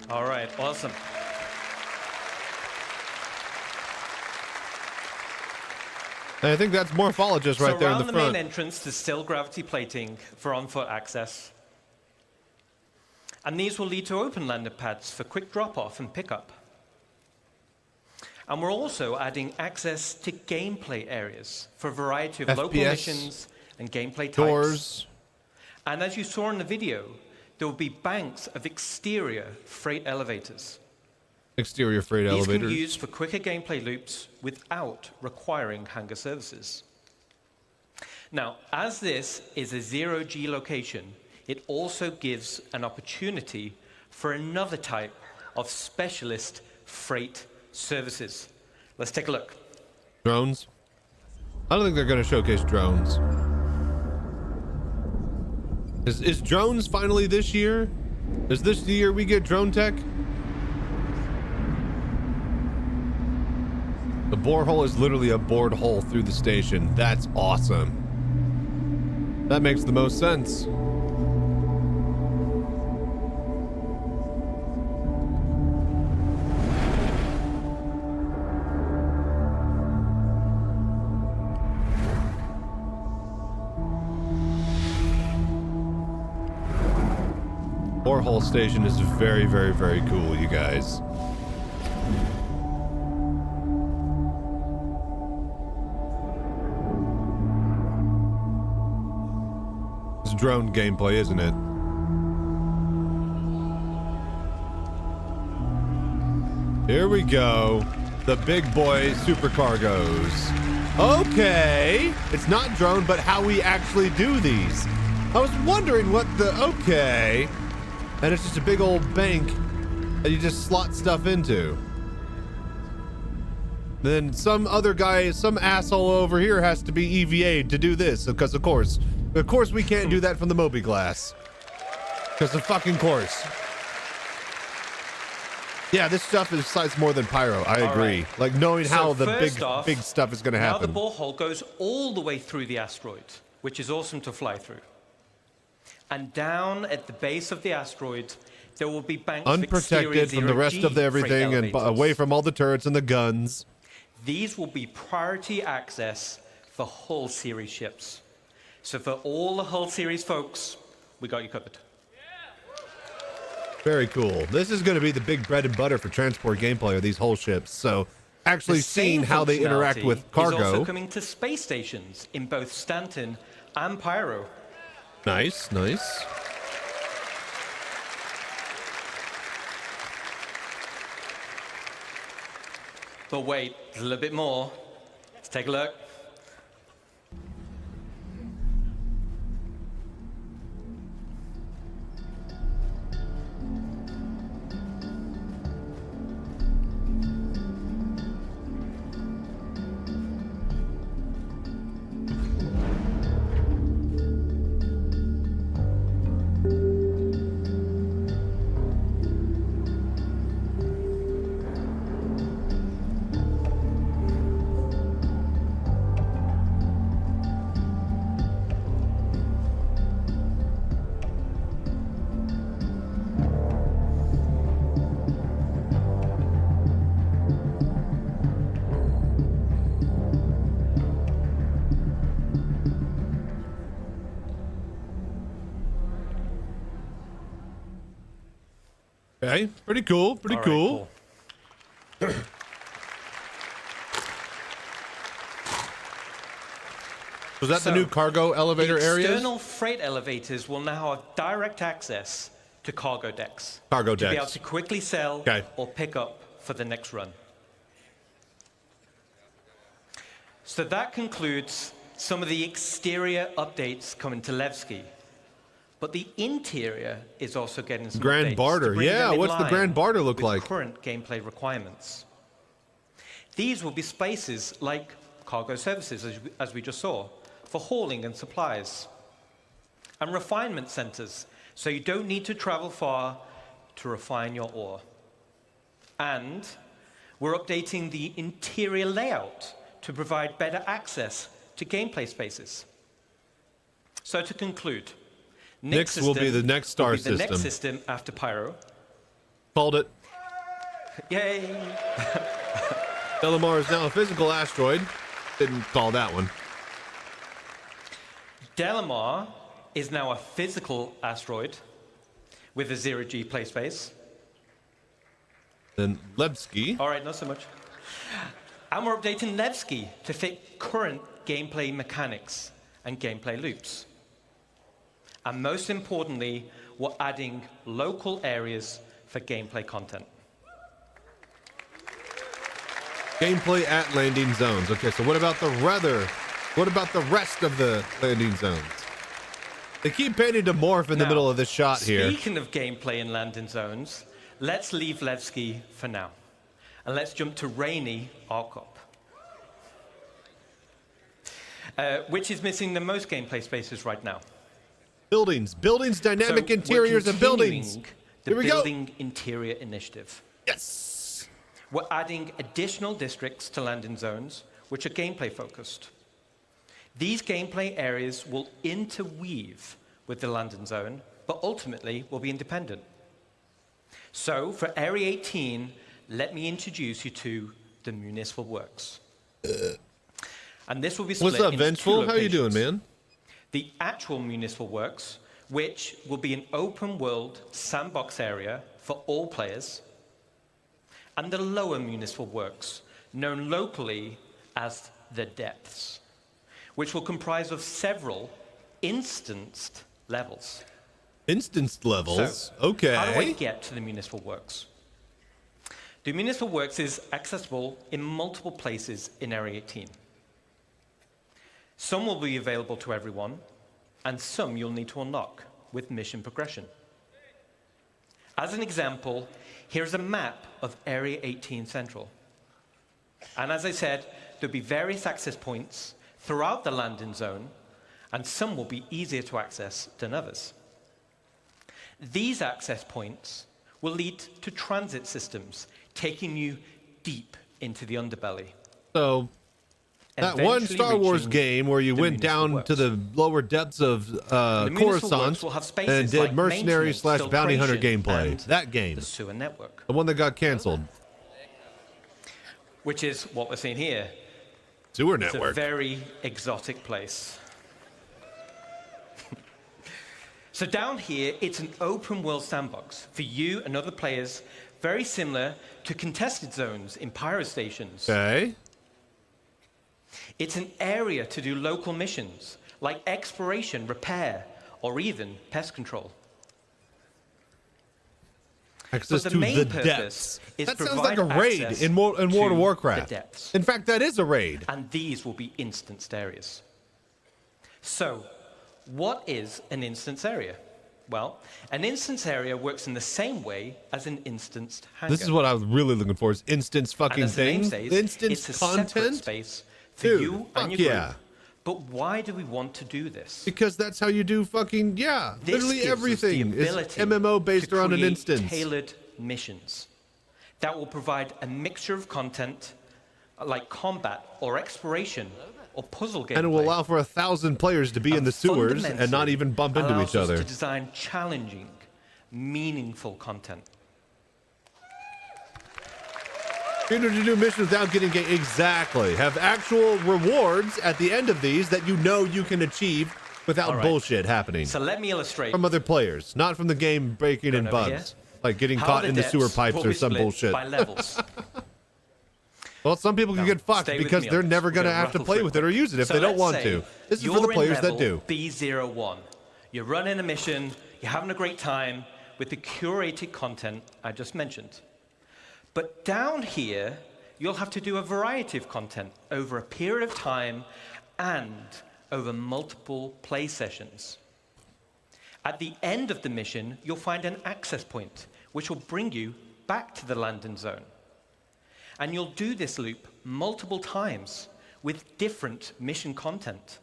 All right, awesome. And I think that's Morphologist right there in the Around the front. main entrance, there's still gravity plating for on-foot access. And these will lead to open landing pads for quick drop-off and pickup. And we're also adding access to gameplay areas for a variety of local FPS, missions and gameplay types. Doors. And as you saw in the video, there will be banks of exterior freight elevators. Exterior freight These elevators. can be used for quicker gameplay loops without requiring hangar services. Now, as this is a zero-G location, it also gives an opportunity for another type of specialist freight services. Let's take a look. Drones. I don't think they're going to showcase drones. Is drones finally this year? Is this the year we get drone tech? The borehole is literally a bored hole through the station. That's awesome. That makes the most sense. Borehole station is very, very, very cool, you guys. It's drone gameplay, isn't it? Here we go. The big boy supercargos. Okay. It's not drone, but how we actually do these. I was wondering what the... Okay. And it's just a big old bank that you just slot stuff into. Then some other guy, some asshole over here has to be EVA'd to do this, because of course we can't do that from the Moby Glass. Because of fucking course. Yeah, this stuff is size more than pyro. I agree. Right. Like knowing So how the first off, big stuff is going to happen. Now the borehole goes all the way through the asteroid, which is awesome to fly through. And down at the base of the asteroid, there will be banks of Unprotected from the rest of everything and away from all the turrets and the guns. These will be priority access for Hull series ships. So for all the Hull series folks, we got you covered. Very cool. This is going to be the big bread and butter for transport gameplay of these whole ships. So actually The same seeing how they interact functionality with is cargo. also coming to space stations in both Stanton and Pyro. Nice, nice. But wait, there's a little bit more. Let's take a look. Okay, pretty cool, pretty All right, cool. Was that the new cargo elevator the areas? external freight elevators will now have direct access to cargo decks. Cargo to be decks. able to quickly sell Okay. or pick up for the next run. So that concludes some of the exterior updates coming to Levski. But the interior is also getting some Grand updates Barter. to bring Yeah, them in what's the line Grand Barter look with like? current gameplay requirements. These will be spaces like cargo services, as we just saw, for hauling and supplies. And refinement centers, so you don't need to travel far to refine your ore. And we're updating the interior layout to provide better access to gameplay spaces. So to conclude, Nyx will be the next star the next system. system after Pyro. Called it. Yay! Delamar is now a physical asteroid. Didn't call that one. Delamar is now a physical asteroid with a zero-G play space. Then Levski. All right, not so much. And we're updating Levski to fit current gameplay mechanics and gameplay loops. And most importantly, we're adding local areas for gameplay content. Gameplay at landing zones. Okay, so what about the weather? What about the rest of the landing zones? They keep painting to morph in the middle of this shot here. Speaking of gameplay in landing zones, let's leave Levski for now. And let's jump to Rainy Arkop, which is missing the most gameplay spaces right now. Buildings, dynamic So interiors we're of buildings. continuing Here The we go. Building Interior Initiative. Yes. We're adding additional districts to landing zones, which are gameplay focused. These gameplay areas will interweave with the landing zone, but ultimately will be independent. So for Area 18, let me introduce you to the Municipal Works. And this will be split What's up, into Vengeful? two How you doing, locations. man? The actual Municipal Works, which will be an open world sandbox area for all players, and the lower Municipal Works, known locally as the Depths, which will comprise of several instanced levels. Instanced levels. So, Okay. how do I get to the Municipal Works? The Municipal Works is accessible in multiple places in Area 18. Some will be available to everyone, and some you'll need to unlock with mission progression. As an example, here's a map of Area 18 Central. And as I said, there'll be various access points throughout the landing zone, and some will be easier to access than others. These access points will lead to transit systems, taking you deep into the underbelly. So that one Eventually Star Wars reaching game where you the went Municipal down Works. to the lower depths of The Municipal Works Coruscant will have spaces and did like mercenary maintenance, / bounty hunter filtration, gameplay. and That game. the sewer network, The one that got canceled. which is what we're seeing here. Sewer It's a network. very exotic place. So down here, it's an open world sandbox for you and other players, very similar to contested zones in Pyro stations. Okay. It's an area to do local missions, like exploration, repair, or even pest control. Access But to main the purpose depths. is That sounds like a provide raid access in World of to Warcraft. the depths. In fact, that is a raid. And these will be instanced areas. So, what is an instance area? Well, an instance area works in the same way as an instanced hangar. This is what I was really looking for: is instance And fucking as the name things, says, instance it's a separate content. space for Dude, you fuck and your yeah. group. But why do we want to do this? Because that's how you do fucking This Literally gives us everything the is ability MMO based to around an create instance. Tailored missions that will provide a mixture of content like combat or exploration or puzzle gameplay. And it will allow for 1,000 players to be in the sewers and not even bump into allows each us other. to design challenging, meaningful content. In order to do missions without getting exactly. Have actual rewards at the end of these that you know you can achieve without All right. bullshit happening. So let me illustrate. From other players, not from the game breaking in Going over bugs. here. Like getting How caught in the sewer depths pipes will or be some split bullshit. by levels. Well, some people can get fucked stay with because me they're on this. never We're going to gonna have to rattle play through with it or use it if So they don't let's want say to. This is for you're the in players that level do. B01. You're running a mission, you're having a great time with the curated content I just mentioned. But down here, you'll have to do a variety of content over a period of time and over multiple play sessions. At the end of the mission, you'll find an access point, which will bring you back to the landing zone. And you'll do this loop multiple times with different mission content.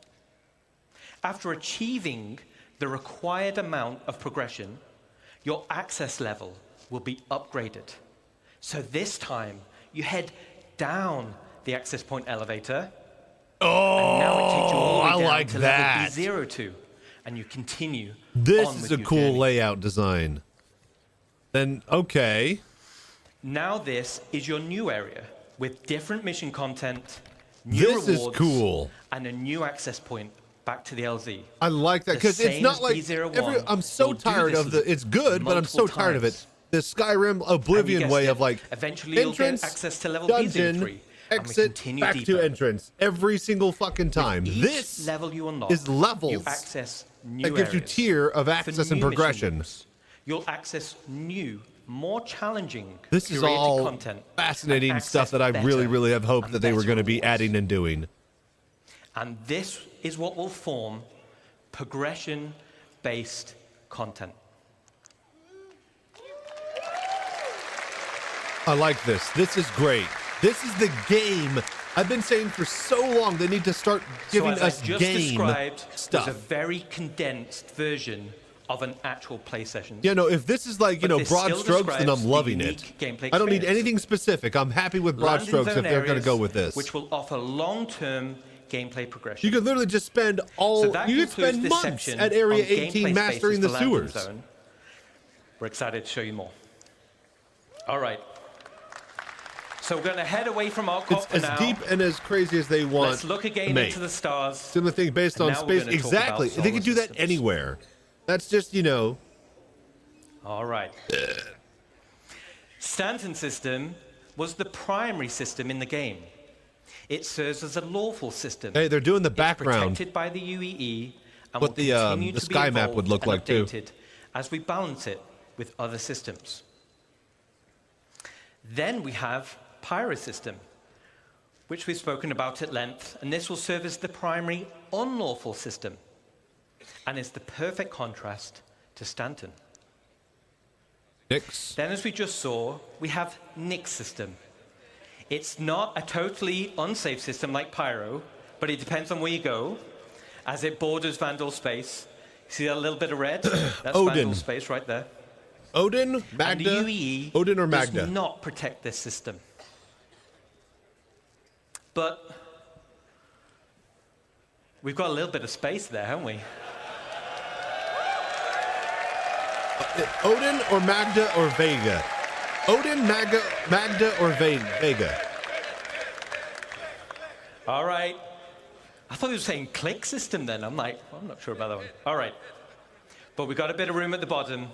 After achieving the required amount of progression, your access level will be upgraded. So this time, you head down the access point elevator. And now it takes you all the way I down like to that. level B02. And you continue This on is with a your cool journey. layout design. Then, okay. Now this is your new area with different mission content, new This is rewards, cool. and a new access point back to the LZ. I like that The because it's same not as like B01 I'm so will do tired this of the. It's good, but I'm so multiple tired of it. times. The Skyrim Oblivion guessed way it. of like Eventually you'll get entrance, access to level dungeon, B03, and we exit, continue back deeper. to entrance every single fucking time. Each This level you unlock, is levels. You access new That gives you areas. tier of For access and new mission progression. loops, you'll access new, more challenging This is curated all content fascinating and stuff access that I really, better really have hoped and that they were better going to be rewards. adding and doing. And this is what will form progression-based content. I like this. This is great. This is the game I've been saying for so long. They need to start giving so as us I just game described, stuff. was a very condensed version of an actual play session. Yeah, no, if this is like, But this broad still strokes, then describes I'm the loving it. unique gameplay I don't need experience. anything specific. I'm happy with broad Landing strokes if zone they're going to areas go with this. which will offer long-term gameplay progression. You could literally just spend all, So that you could concludes spend this months section at Area on 18 gameplay mastering spaces the for Landing sewers. Zone. We're excited to show you more. All right. So we're going to head away from our It's cop for as now. deep and as crazy as they want Let's look again to make. into the stars. Similar thing based And on now we're space. gonna talk about Exactly. They solar could do that systems. anywhere. That's just, All right. Stanton system was the primary system in the game. It serves as a lawful system. Hey, they're doing the background. Protected by the UEE and What will the continue to be sky map would look evolved like, and too. updated as we balance it with other systems. Then we have Pyro system, which we've spoken about at length, and this will serve as the primary unlawful system and is the perfect contrast to Stanton. Nix. Then, as we just saw, we have Nix system. It's not a totally unsafe system like Pyro, but it depends on where you go, as it borders Vandal space. See that little bit of red? That's Odin. Vandal space right there. Odin, Magda, And the UEE Odin or Magda? does not protect this system. But we've got a little bit of space there, haven't we? Odin or Magda or Vega? Odin, Magda or Vega? All right. I thought you were saying click system then. I'm like, I'm not sure about that one. All right. But we've got a bit of room at the bottom,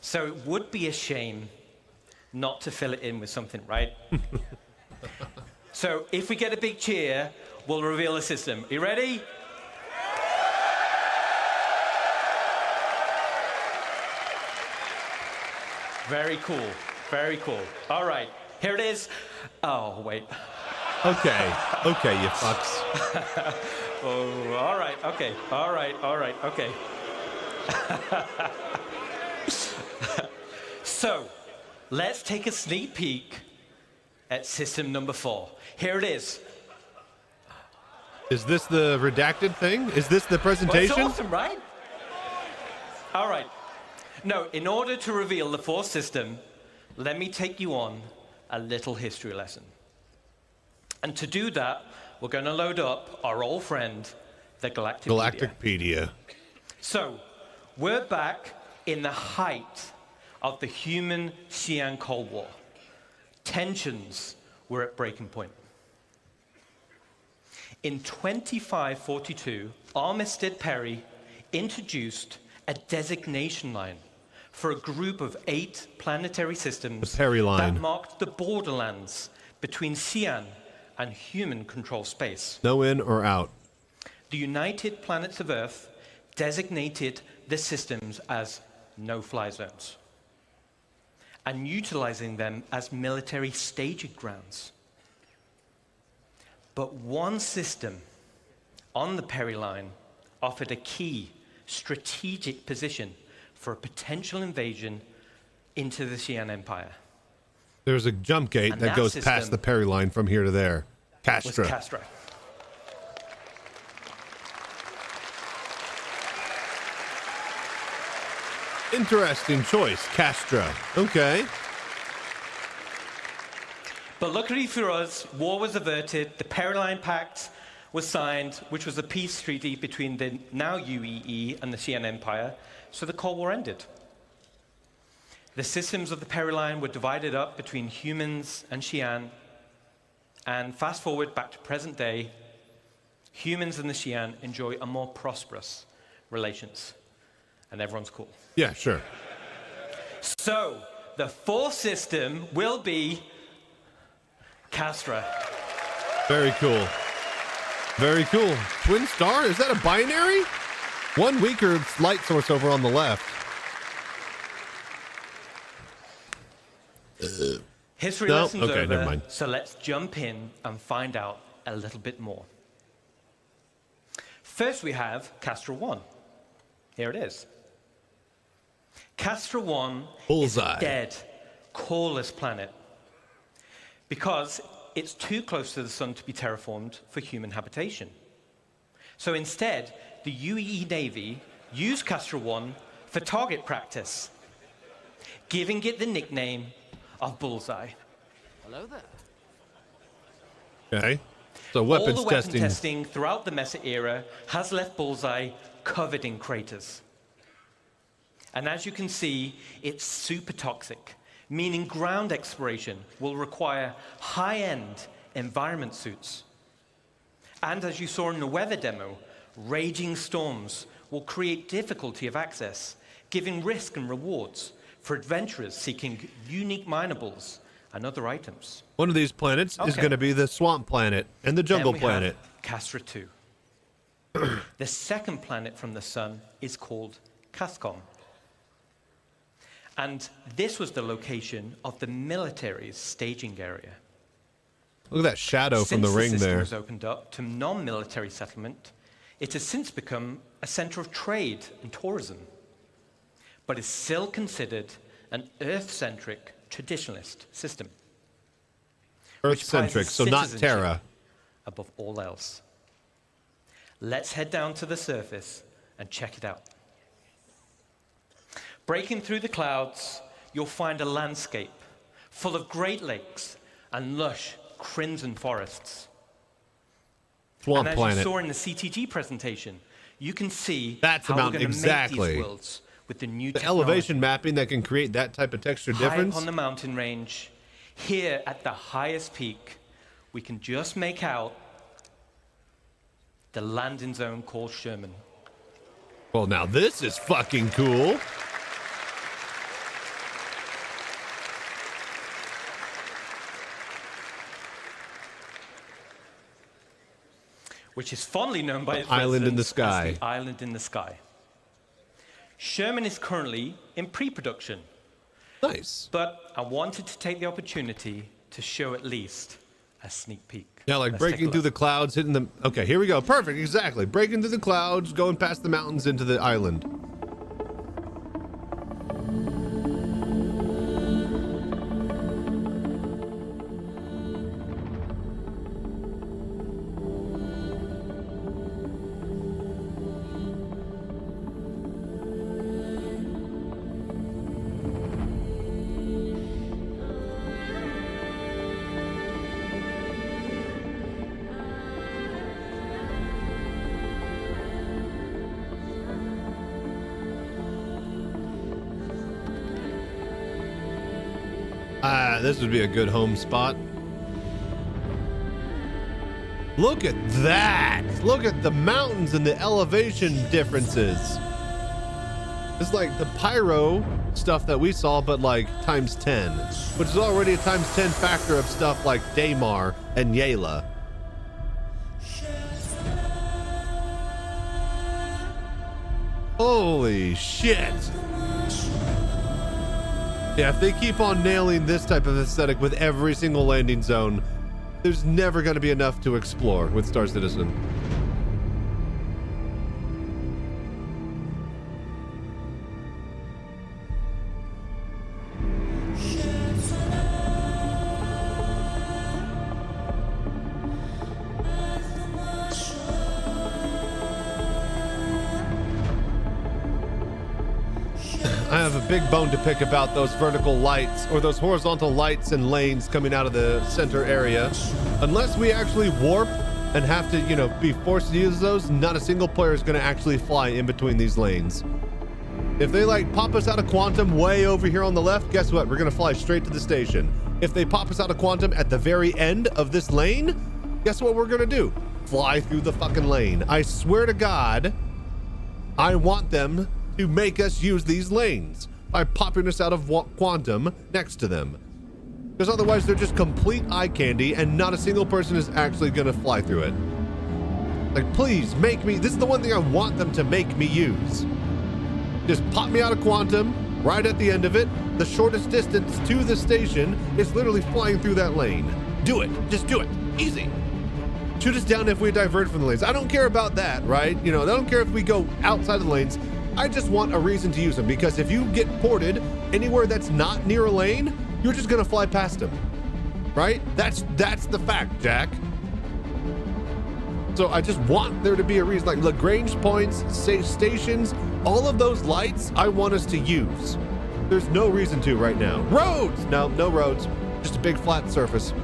so it would be a shame not to fill it in with something, right? So if we get a big cheer, we'll reveal the system. You ready? Very cool. Very cool. All right. Here it is. Oh, wait. Okay, you fucks. Oh, all right. Okay. All right. Okay. So, let's take a sneak peek at system number 4. Here it is. Is this the redacted thing? Is this the presentation? Well, it's awesome, right? All right. No, in order to reveal the 4th system, let me take you on a little history lesson. And to do that, we're going to load up our old friend, the Galactipedia. Galactipedia. So, we're back in the height of the human-Xi'an Cold War. Tensions were at breaking point. In 2542, Armistead Perry introduced a designation line for a group of 8 planetary systems The Perry line. that marked the borderlands between Xi'an and human-controlled space. No in or out. The United Planets of Earth designated the systems as no-fly zones. and utilizing them as military staging grounds. But one system on the Perry line offered a key strategic position for a potential invasion into the Xi'an Empire. There's a jump gate And that that goes system past the Perry line from here to there. Castra. Was Castra. Interesting choice, Castra. Okay. But luckily for us, war was averted, the Perry Line Pact was signed, which was a peace treaty between the now UEE and the Xi'an Empire, so the Cold War ended. The systems of the Perry Line were divided up between humans and Xi'an, and fast forward back to present day, humans and the Xi'an enjoy a more prosperous relations, and everyone's cool. Yeah, sure. So, the fourth system will be Castra. Very cool. Very cool. Twin star? Is that a binary? One weaker light source over on the left. History No? lessons Okay, over, never mind. so let's jump in and find out a little bit more. First we have Castra 1. Here it is. Castra 1 is a dead, coreless planet because it's too close to the sun to be terraformed for human habitation. So instead, the UEE Navy used Castra 1 for target practice, giving it the nickname of Bullseye. Hello there. Okay. So weapons All the weapon testing. testing throughout the Mesa era has left Bullseye covered in craters. And as you can see, it's super toxic, meaning ground exploration will require high-end environment suits. And as you saw in the weather demo, raging storms will create difficulty of access, giving risk and rewards for adventurers seeking unique minables and other items. One of these planets is Okay. going to be the swamp planet and the jungle Then we have planet. Castra 2. The second planet from the sun is called Cascom. And this was the location of the military's staging area. Look at that shadow from the Since ring system there. was opened up to non-military settlement, it has since become a center of trade and tourism, but is still considered an Earth-centric traditionalist system. which prizes Earth-centric, so not citizenship Terra. above all else. Let's head down to the surface and check it out. Breaking through the clouds, you'll find a landscape full of Great Lakes and lush crimson forests. Swamp and as planet. you saw in the CTG presentation, you can see That's how about we're going to exactly. make these worlds with the new The technology. elevation mapping that can create that type of texture High difference. up on the mountain range, here at the highest peak, we can just make out the landing zone called Sherman. Well, now this is fucking cool. Which is fondly known by its Island in the residents sky. as the Island in the Sky. Sherman is currently in pre-production. Nice. But I wanted to take the opportunity to show at least a sneak peek. Yeah, like Let's take a breaking through the look. clouds, hitting them. Okay, here we go. Perfect, exactly. Breaking through the clouds, going past the mountains into the island. This would be a good home spot. Look at that! Look at the mountains and the elevation differences. It's like the pyro stuff that we saw, but like times 10, which is already a times 10 factor of stuff like Daymar and Yayla. Holy shit! Yeah, if they keep on nailing this type of aesthetic with every single landing zone, there's never going to be enough to explore with Star Citizen. I have a big bone to pick about those vertical lights or those horizontal lights and lanes coming out of the center area. Unless we actually warp and have to, you know, be forced to use those, not a single player is going to actually fly in between these lanes. If they like pop us out of quantum way over here on the left, guess what? We're going to fly straight to the station. If they pop us out of quantum at the very end of this lane, guess what we're going to do? Fly through the fucking lane. I swear to God, I want them to make us use these lanes by popping us out of quantum next to them. Because otherwise they're just complete eye candy and not a single person is actually gonna fly through it. Like, please make me, this is the one thing I want them to make me use. Just pop me out of quantum right at the end of it. The shortest distance to the station is literally flying through that lane. Do it, just do it, easy. Shoot us down if we divert from the lanes. I don't care about that, right? You know, I don't care if we go outside of the lanes. I just want a reason to use them, because if you get ported anywhere that's not near a lane, you're just gonna fly past them, right? That's the fact, Jack. So I just want there to be a reason, like Lagrange points, stations, all of those lights I want us to use. There's no reason to right now. Roads! No roads, just a big flat surface.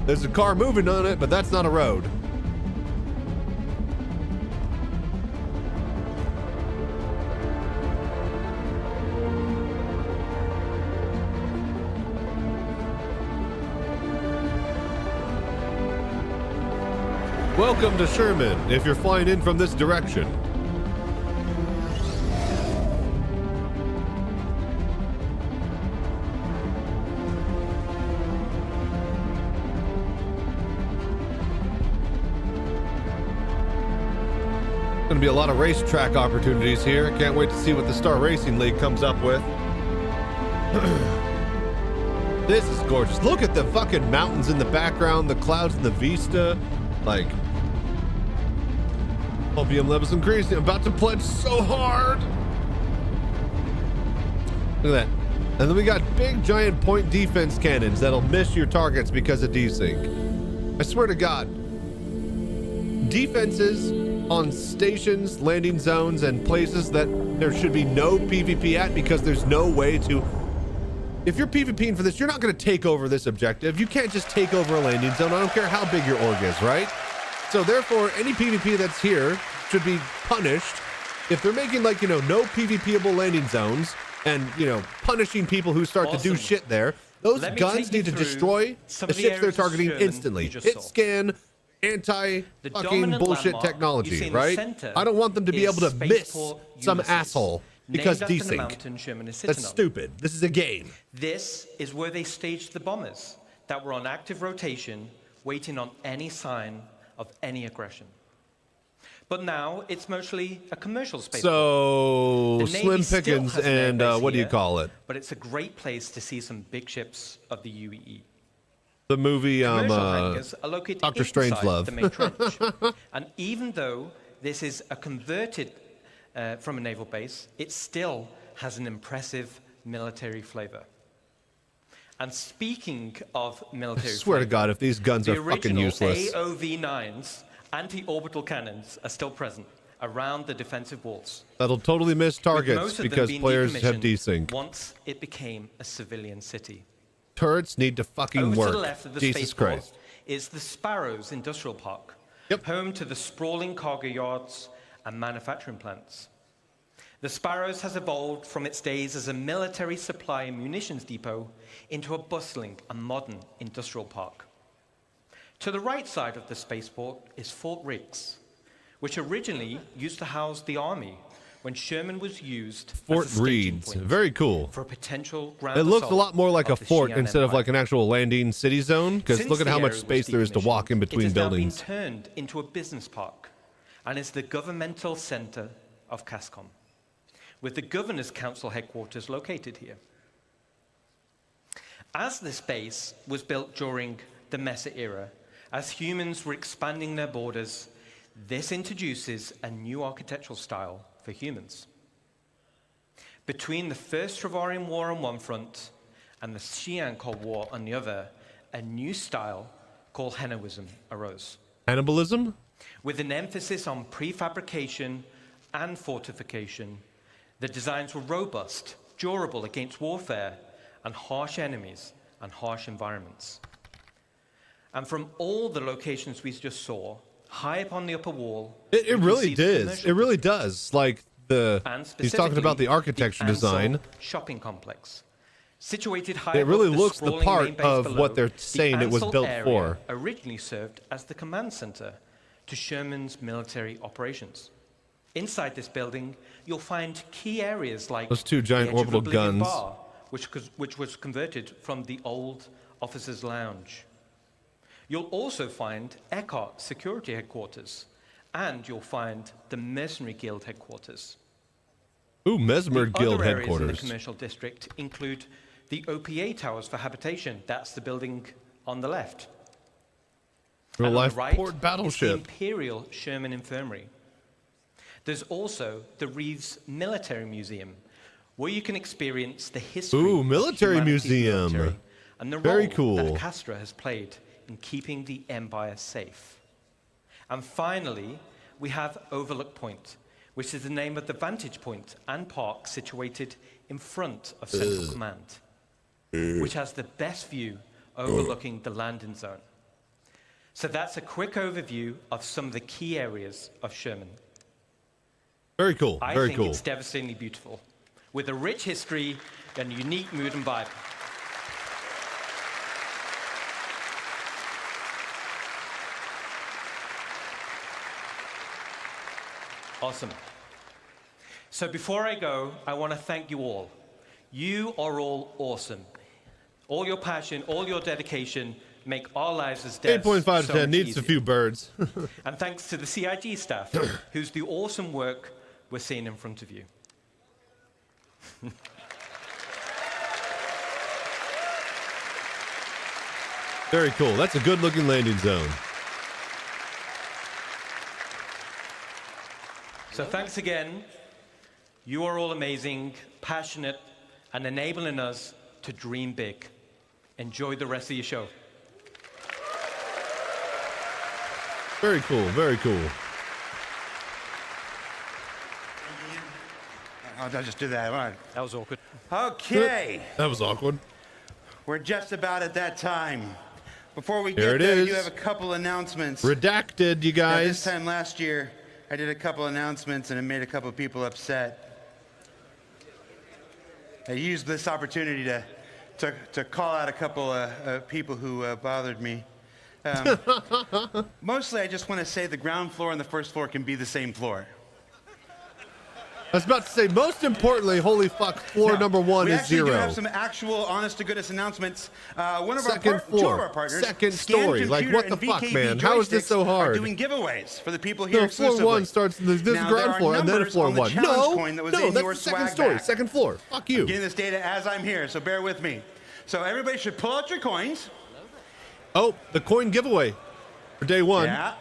There's a car moving on it, but that's not a road. Welcome to Sherman, if you're flying in from this direction. Gonna be a lot of racetrack opportunities here. Can't wait to see what the Star Racing League comes up with. This is gorgeous. Look at the fucking mountains in the background, the clouds in the vista. Like, opium levels increasing. I'm about to pledge so hard. Look at that. And then we got big giant point defense cannons that'll miss your targets because of desync. I swear to God, defenses on stations, landing zones, and places that there should be no PvP at, because there's no way to. If you're PvPing for this, you're not going to take over this objective. You can't just take over a landing zone. I don't care how big your org is, right? So therefore, any PvP that's here should be punished. If they're making, like, you know, no PvPable landing zones and, you know, punishing people who start to do shit there, those guns need to destroy the ships they're targeting instantly. Hit scan, anti-fucking bullshit technology, right? I don't want them to be able to miss some asshole because desync. That's stupid. This is a game. This is where they staged the bombers that were on active rotation, waiting on any sign of any aggression. But now it's mostly a commercial space. So slim pickings and what do you call it? But it's a great place to see some big ships of the UEE. The movie Dr. Strangelove. The main trench. And even though this is a converted from a naval base, it still has an impressive military flavor. And speaking of military I swear to God, if these guns are fucking useless. The AOV-9s, anti-orbital cannons, are still present around the defensive walls. That'll totally miss targets because players have desync. Once it became a civilian city. Turrets need to fucking work. To the left of the Jesus Christ. Is the Sparrows Industrial Park, home to the sprawling cargo yards and manufacturing plants. The Sparrows has evolved from its days as a military supply and munitions depot into a bustling and modern industrial park. To the right side of the spaceport is Fort Riggs, which originally used to house the army when Sherman was used Fort as a staging Reeds. point Very cool. for a potential ground It looks a assault lot more like a of the fort Xi'an instead of Empire. like an actual landing city zone, because Since look at the how much area space was there is to walk in decommissioned, between it has buildings. now been turned into a business park and is the governmental center of CASCOM. with the Governor's Council headquarters located here. As this base was built during the Mesa era, as humans were expanding their borders, this introduces a new architectural style for humans. Between the First Travarian War on one front and the Xi'an War on the other, a new style called Henoism arose. Cannibalism? With an emphasis on prefabrication and fortification, the designs were robust, durable against warfare and harsh enemies and harsh environments. And from all the locations we just saw, high up on the upper wall, It really does. It really does. Like he's talking about the architecture design. Shopping complex. Situated high It really above looks the sprawling part main base of below, what they're saying it was Ansel built area for. Originally served as the command center to Sherman's military operations. Inside this building, you'll find key areas like Those two giant the edge of orbital Oblivion guns. Bar, which was converted from the old officers' lounge. You'll also find Eckhart Security Headquarters, and you'll find the Mercenary Guild Headquarters. Ooh, Mesmer Guild Other areas in the headquarters. commercial district include the OPA towers for habitation. That's the building on the left. Real And on life the right port is the battleship. Imperial Sherman Infirmary. There's also the Reeves Military Museum, where you can experience the history Ooh, of military humanity's museum. military and the Very role cool. that Castra has played in keeping the Empire safe. And finally, we have Overlook Point, which is the name of the vantage point and park situated in front of Central Command, which has the best view overlooking the landing zone. So that's a quick overview of some of the key areas of Sherman. Very cool. I Very think cool. it's devastatingly beautiful, with a rich history and unique mood and vibe. Awesome. So before I go, I want to thank you all. You are all awesome. All your passion, all your dedication make our lives as devs 8.5 to so 10 much needs easier. a few birds. And thanks to the CIG staff, who's the awesome work we're seeing in front of you. Very cool. That's a good looking landing zone. So thanks again. You are all amazing, passionate, and enabling us to dream big. Enjoy the rest of your show. Very cool. Very cool. I'll just do that. All right. That was awkward. Okay. That was awkward. We're just about at that time. Before we Here get it there, is. you have a couple announcements. Redacted, you Now, this guys. time last year, I did a couple announcements and it made a couple people upset. I used this opportunity to call out a couple people who bothered me. Mostly, I just want to say the ground floor and the first floor can be the same floor. I was about to say, most importantly, holy fuck, floor Now, number one we is actually do 0. have some actual, honest-to-goodness announcements. One of Second our two floor, of our partners, second Scan story. Like, Computer what the and fuck, VKB man? How is this so Joysticks, hard? Are doing giveaways for the people here No, floor exclusively. one starts, this is Now, ground there are floor, and then numbers floor on the one. challenge No, coin that was no, in that's your the second swag story, bag. second floor. Fuck you. I'm getting this data as I'm here, so bear with me. So everybody should pull out your coins. Oh, the coin giveaway for day one. Yeah.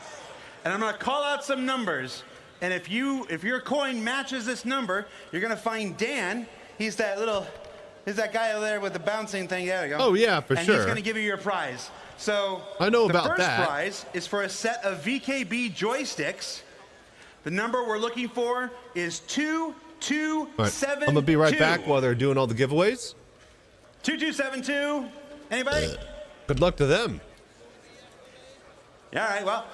And I'm going to call out some numbers. And if your coin matches this number, you're going to find Dan. He's that guy over there with the bouncing thing. There we go. Oh, yeah, for and sure. And he's going to give you your prize. So I know about the first that. prize is for a set of VKB joysticks. The number we're looking for is 2272. All right, I'm going to be right back while they're doing all the giveaways. 2272. Anybody? Good luck to them. All right, well,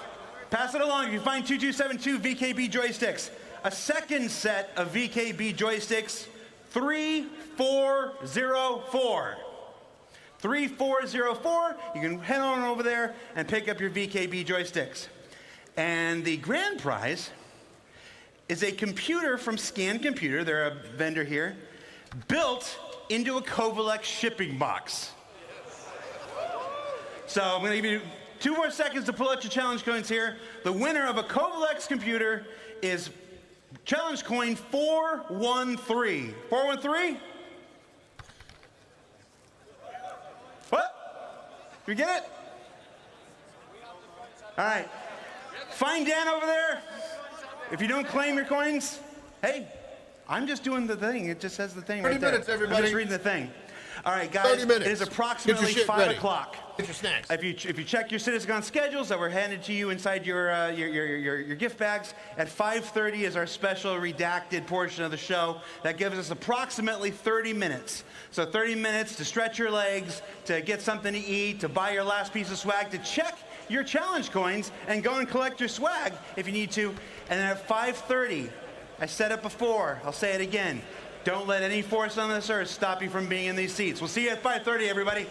pass it along if you find 2272 VKB joysticks. A second set of VKB joysticks, 3404. 3404, you can head on over there and pick up your VKB joysticks. And the grand prize is a computer from Scan Computer, they're a vendor here, built into a Kovalex shipping box. So I'm going to give you 2 more seconds to pull out your challenge coins here. The winner of a Kovalex computer is Challenge coin 413. 413? What? You get it? All right. Find Dan over there. If you don't claim your coins, hey, I'm just doing the thing. It just says the thing 30 right there. minutes, everybody. I'm just reading the thing. All right, guys. 30 minutes. It is approximately Get your shit 5 ready. o'clock. Get your snacks. If you check your CITIZENCON schedules that were handed to you inside your gift bags, at 5:30 is our special redacted portion of the show. That gives us approximately 30 minutes. So 30 minutes to stretch your legs, to get something to eat, to buy your last piece of swag, to check your challenge coins and go and collect your swag if you need to. And then at 5:30, I said it before, I'll say it again. Don't let any force on this earth stop you from being in these seats. We'll see you at 5:30, everybody.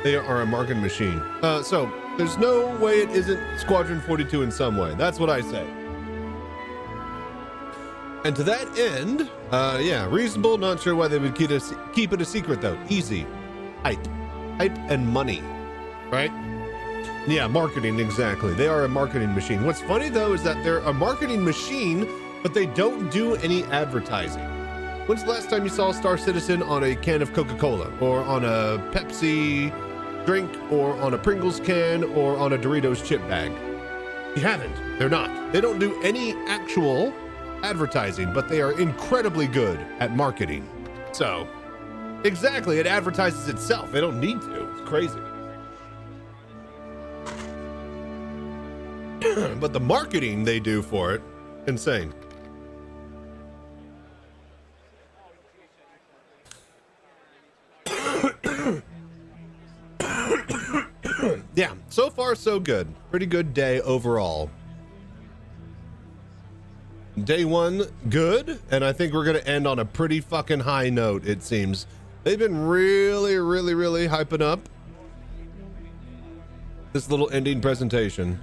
They are a marketing machine. So there's no way it isn't Squadron 42 in some way. That's what I say. And to that end, yeah, reasonable. Not sure why they would keep it a secret though. Easy. Hype and money, right? Yeah, marketing, exactly. They are a marketing machine. What's funny though is that they're a marketing machine, but they don't do any advertising. When's the last time you saw Star Citizen on a can of Coca-Cola or on a Pepsi drink or on a Pringles can or on a Doritos chip bag? You haven't. They're not. They don't do any actual advertising, but they are incredibly good at marketing. So, exactly, it advertises itself. They don't need to. It's crazy. But the marketing they do for it, insane. Yeah, so far so good. Pretty good day overall. Day one, good, and I think we're gonna end on a pretty fucking high note, it seems. They've been really hyping up this little ending presentation.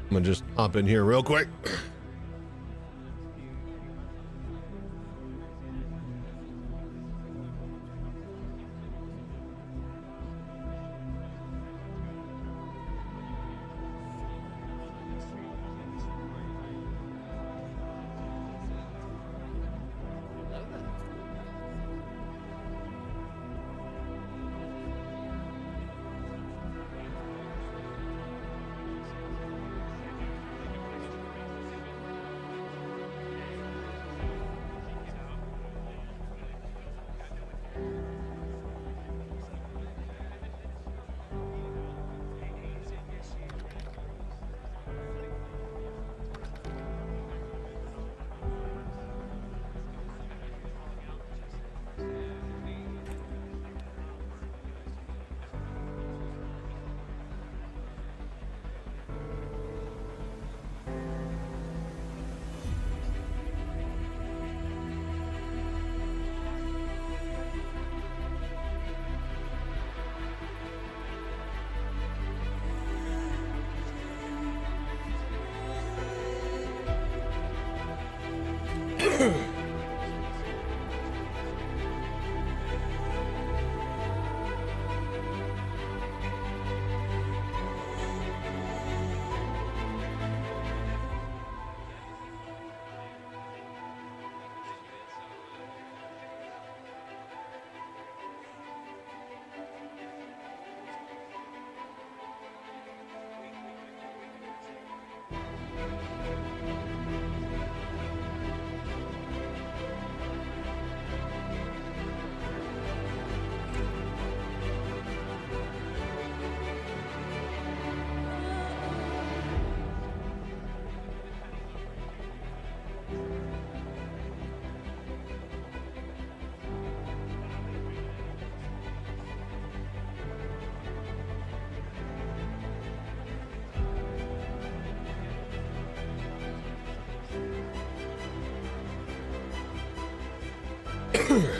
I'm gonna just hop in here real quick.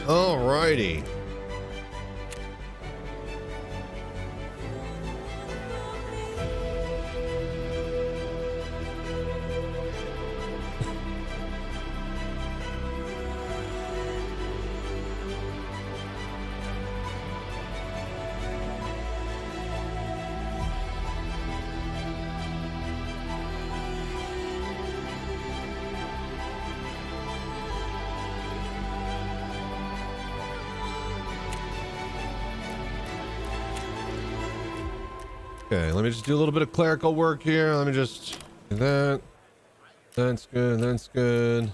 Alrighty. Okay, let me just do a little bit of clerical work here. Let me just do that. That's good. That's good.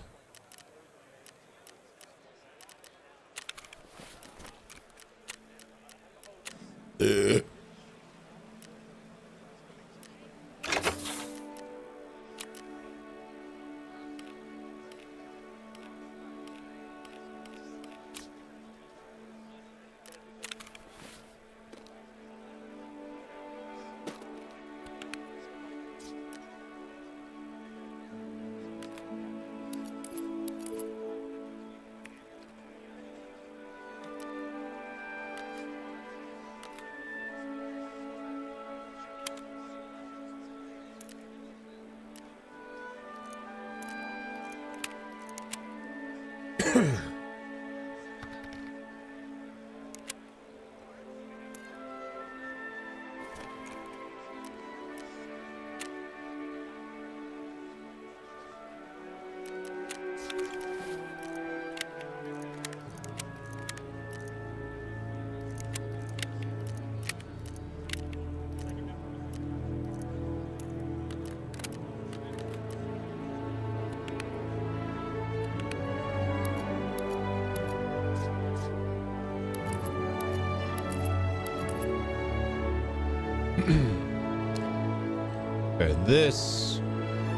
Okay, this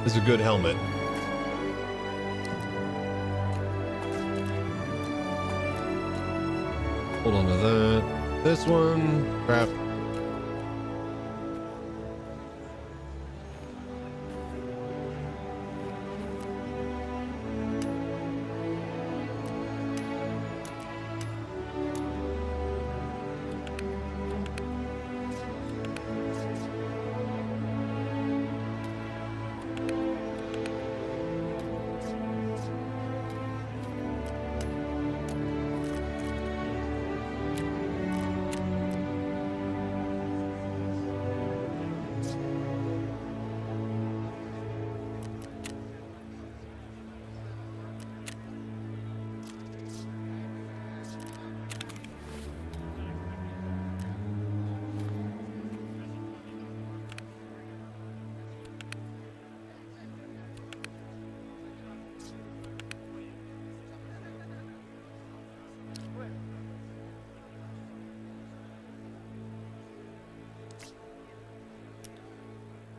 is a good helmet. Hold on to that. This one, crap.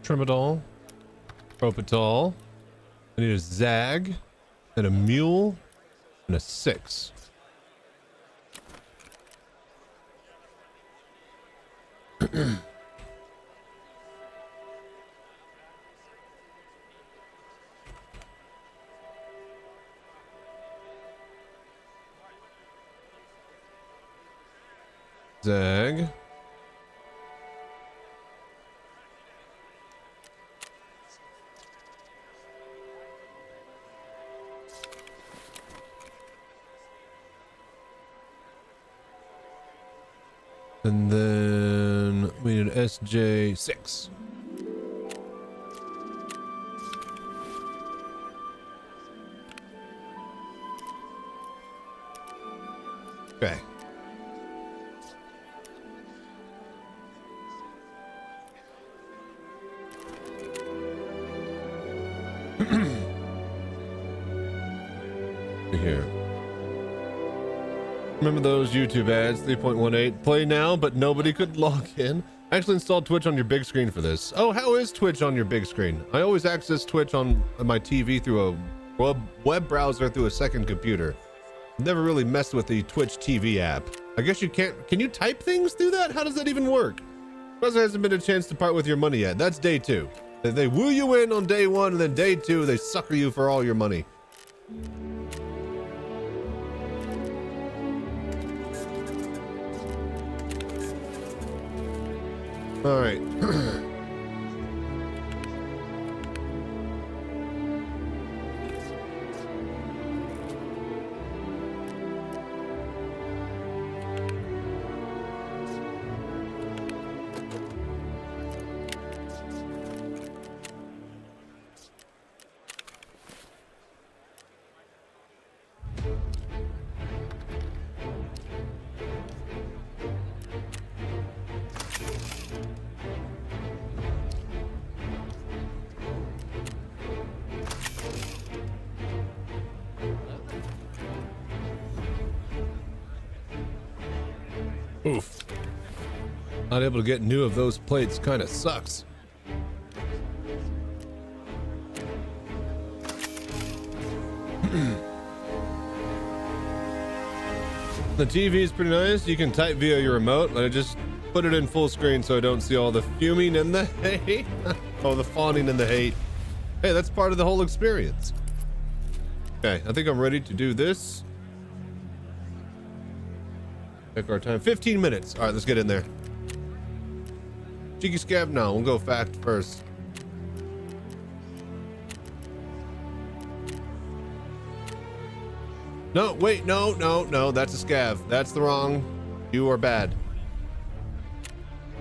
Tramadol, Propitol. I need a Zag, and a Mule, and a 6. Zag. And then we need SJ6. Okay. Here. Remember those YouTube ads, 3.18, play now, but nobody could log in? I actually installed Twitch on your big screen for this. Oh, how is Twitch on your big screen? I always access Twitch on my TV through a web browser through a second computer. Never really messed with the Twitch TV app. I guess you can't, can you type things through that? How does that even work? Plus, there hasn't been a chance to part with your money yet. That's day 2. They woo you in on day 1, and then day 2, they sucker you for all your money. All right. Oof. Not able to get new of those plates kind of sucks. The TV is pretty nice. You can type via your remote, but I just put it in full screen so I don't see all the fuming and the hate. Oh, the fawning and the hate. Hey, that's part of the whole experience. Okay, I think I'm ready to do this. Check our time. 15 minutes. All right, let's get in there. Cheeky Scab? No, we'll go fact first. No, wait, no, that's a scav. That's the wrong. You are bad.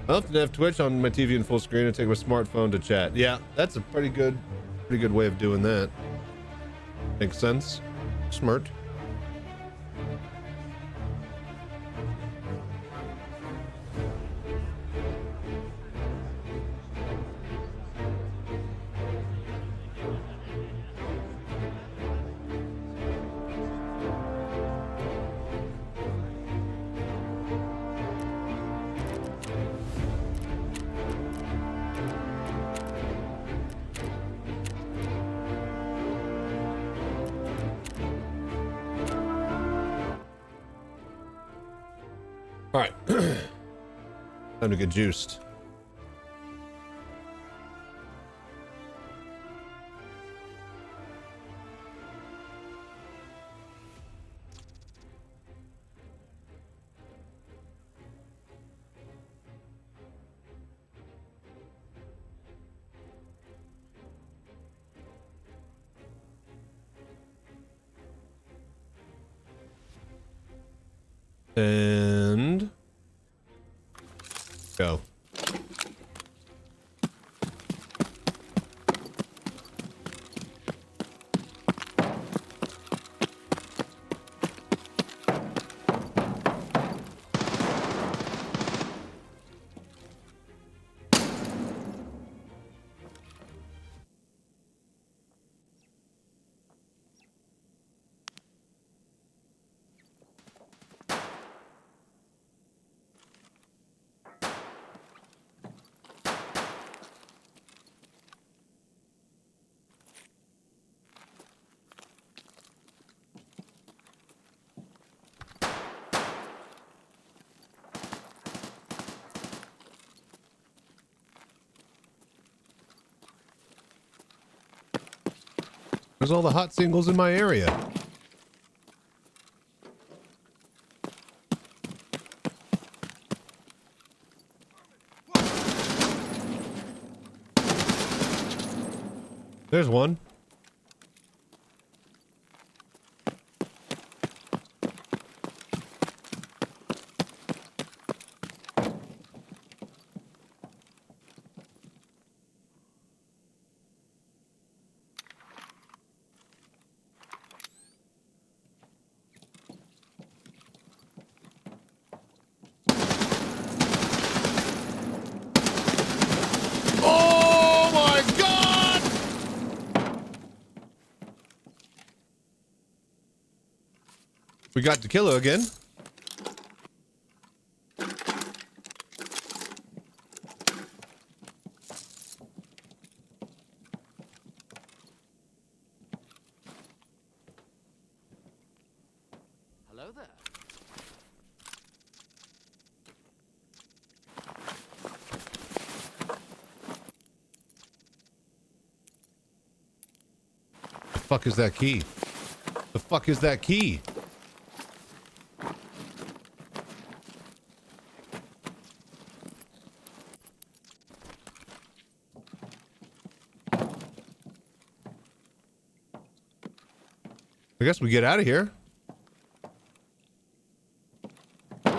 I often have Twitch on my TV in full screen and take my smartphone to chat. Yeah, that's a pretty good way of doing that. Makes sense. Smart. All right. Time to get juiced. And go. There's all the hot singles in my area. There's one. Oh my God! We got to kill her again. Hello there. The fuck is that key? The fuck is that key? I guess we get out of here. I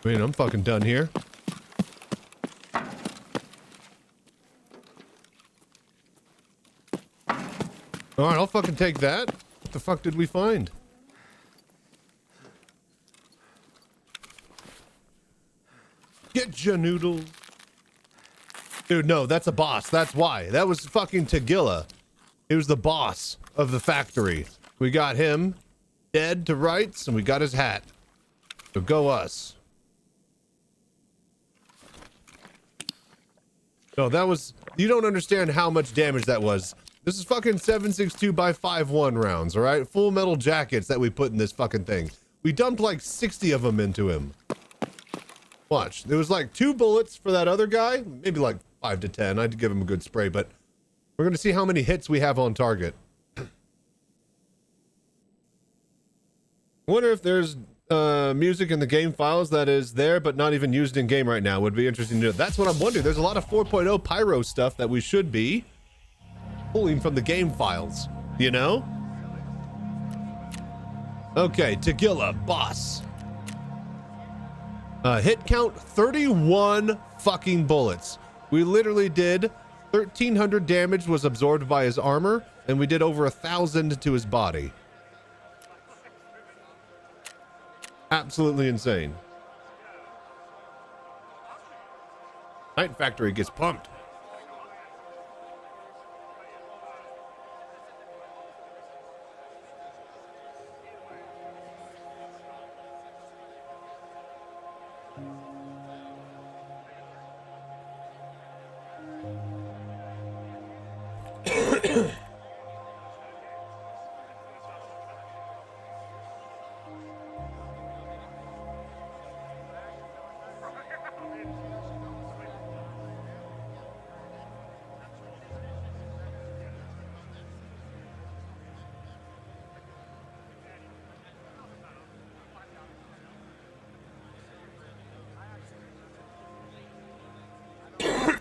mean, I'm fucking done here. All right, I'll fucking take that. What the fuck did we find? Get ya noodle. Dude, no, that's a boss. That's why. That was fucking Tagilla. He was the boss of the factory. We got him dead to rights, and we got his hat. So go us. No, that was... You don't understand how much damage that was. This is fucking 7.62 by 5.1 rounds, all right? Full metal jackets that we put in this fucking thing. We dumped like 60 of them into him. Watch. There was like 2 bullets for that other guy. Maybe like 5 to 10. I'd give him a good spray, but we're going to see how many hits we have on target. I wonder if there's music in the game files that is there but not even used in game right now. Would be interesting to know. That's what I'm wondering. There's a lot of 4.0 pyro stuff that we should be pulling from the game files, you know? Okay, Tagilla, boss. Hit count 31 fucking bullets. We literally did 1,300 damage was absorbed by his armor, and we did over 1,000 to his body. Absolutely insane. Night Factory gets pumped.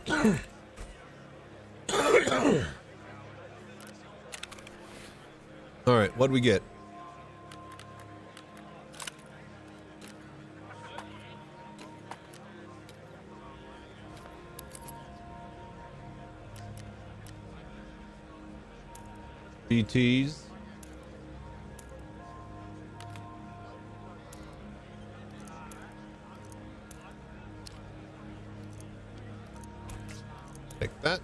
All right, what'd we get? BTs. Take that.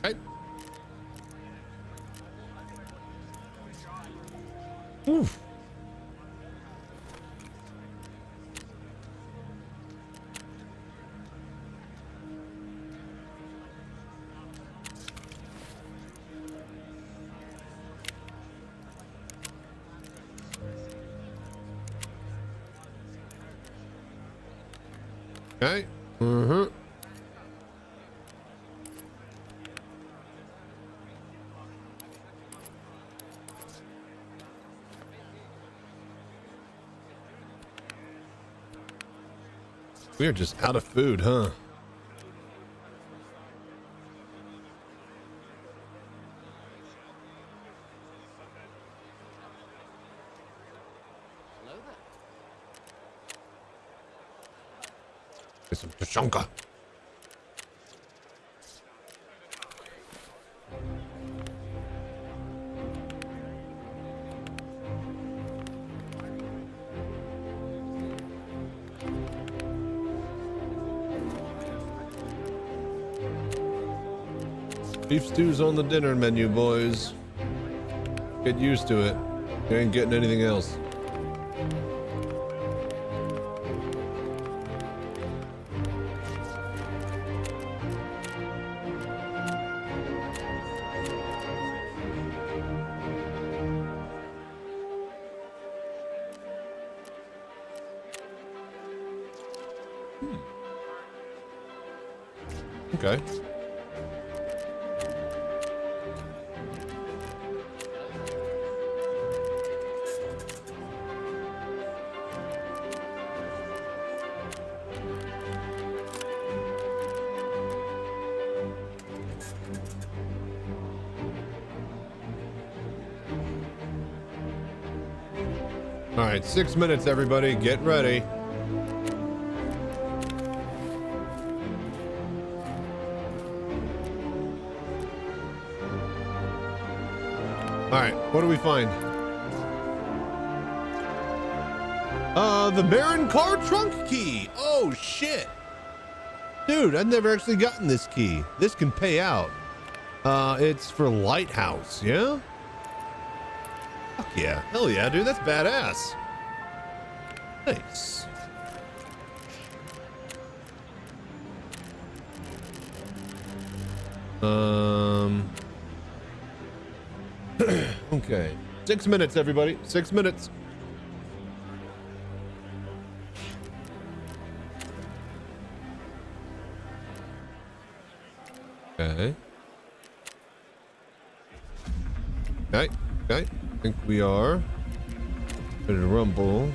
Right. Oof. Okay. Mm-hmm. We're just out of food, huh? Hello there. Get some tashonka. Beef stew's on the dinner menu, boys. Get used to it. You ain't getting anything else. Okay. All right, 6 minutes, everybody. Get ready. All right, what do we find? The Baron car trunk key. Oh, shit. Dude, I've never actually gotten this key. This can pay out. It's for Lighthouse, yeah? Fuck yeah. Hell yeah, dude. That's badass. Nice. Okay. 6 minutes, everybody. 6 minutes. Okay. Okay. Okay. I think we are ready to rumble.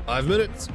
Five minutes.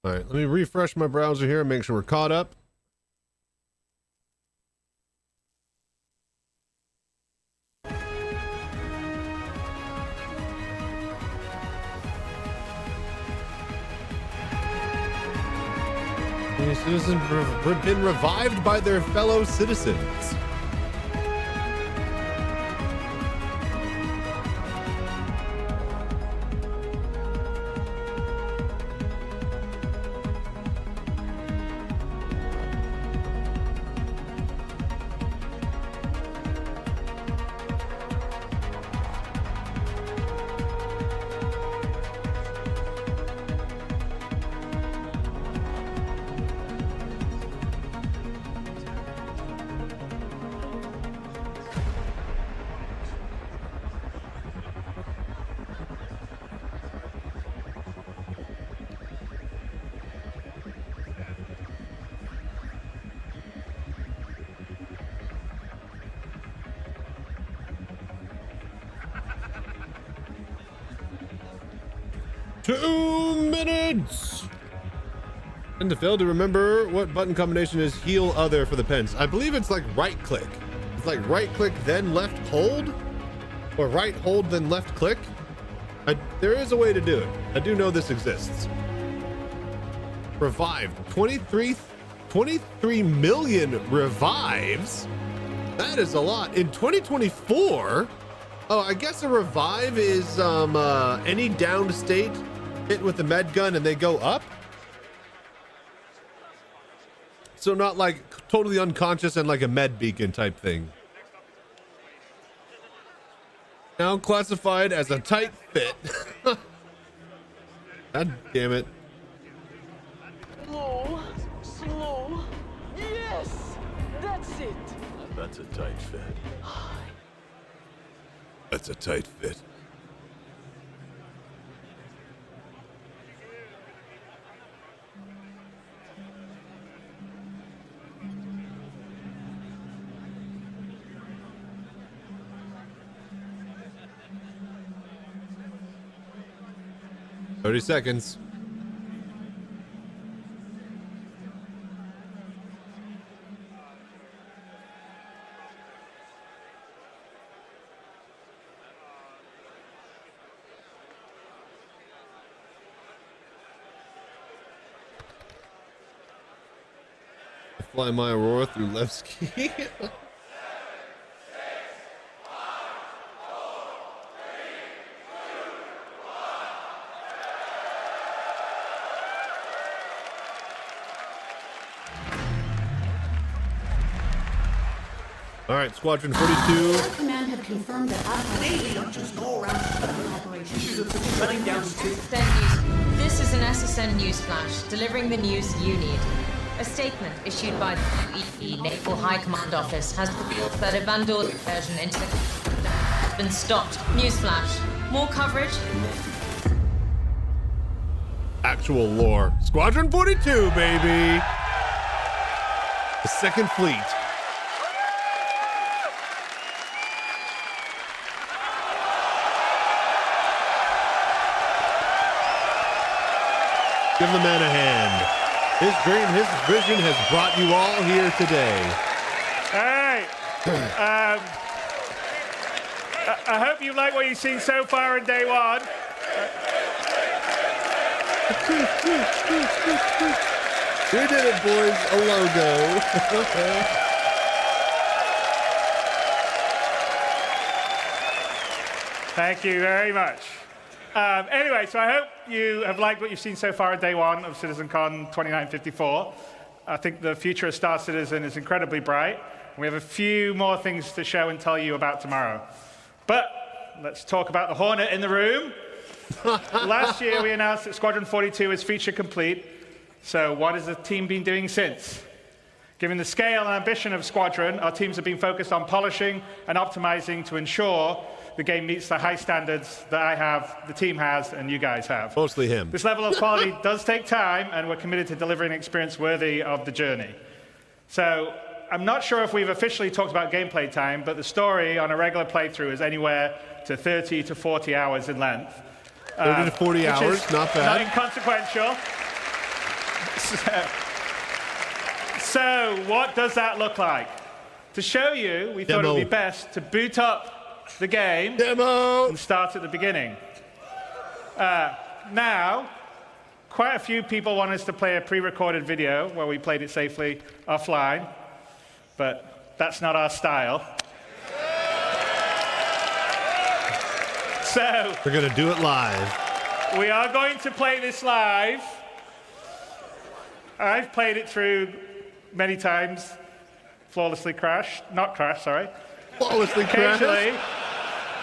All right, let me refresh my browser here and make sure we're caught up. These citizens have been revived by their fellow citizens. And to fail to remember what button combination is heal other for the pens. I believe it's like right click. It's like right click, then left hold, or right hold, then left click. There is a way to do it. I do know this exists. Revived 23 million revives. That is a lot in 2024. Oh, I guess a revive is any downed state hit with the med gun and they go up. So not like totally unconscious and like a med beacon type thing. Now classified as a tight fit. God damn it. Slow, slow. Yes, that's it. That's a tight fit. That's a tight fit. Thirty seconds. Fly my Aurora through left ski. All right, Squadron 42. Command have confirmed that we don't just go around operations. Running down This is an SSN news flash, delivering the news you need. A statement issued by the UEE Naval High Command Office has revealed that a Vandal incursion into the has been stopped. Newsflash. More coverage. Actual lore. Squadron 42, baby. The Second Fleet. Give the man a hand. His dream, his vision has brought you all here today. All right. I hope you like what you've seen so far in day one. We did it, boys. A logo. Thank you very much. Anyway, so I hope you have liked what you've seen so far at day one of CitizenCon 2954. I think the future of Star Citizen is incredibly bright. We have a few more things to show and tell you about tomorrow. But let's talk about the Hornet in the room. Last year, we announced that Squadron 42 is feature complete. So what has the team been doing since? Given the scale and ambition of Squadron, our teams have been focused on polishing and optimizing to ensure the game meets the high standards that I have, the team has, and you guys have. Mostly him. This level of quality does take time, and we're committed to delivering an experience worthy of the journey. So I'm not sure if we've officially talked about gameplay time, but the story on a regular playthrough is anywhere to 30 to 40 hours in length. 30 to 40 hours, not bad. Not inconsequential. So what does that look like? To show you, we thought it would be best to boot up the game and start at the beginning. Now, quite a few people want us to play a pre-recorded video where we played it safely offline, but that's not our style. So we're going to do it live. We are going to play this live. I've played it through many times, flawlessly not crashed, sorry. Flawlessly crashed. Occasionally,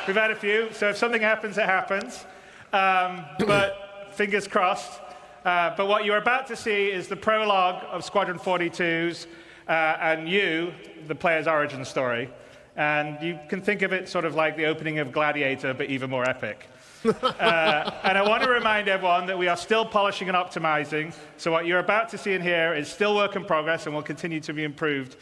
we've had a few, so if something happens, it happens. But fingers crossed. But what you're about to see is the prologue of Squadron 42's and you, the player's origin story. And you can think of it sort of like the opening of Gladiator, but even more epic. And I want to remind everyone that we are still polishing and optimizing. So what you're about to see in here is still work in progress and will continue to be improved.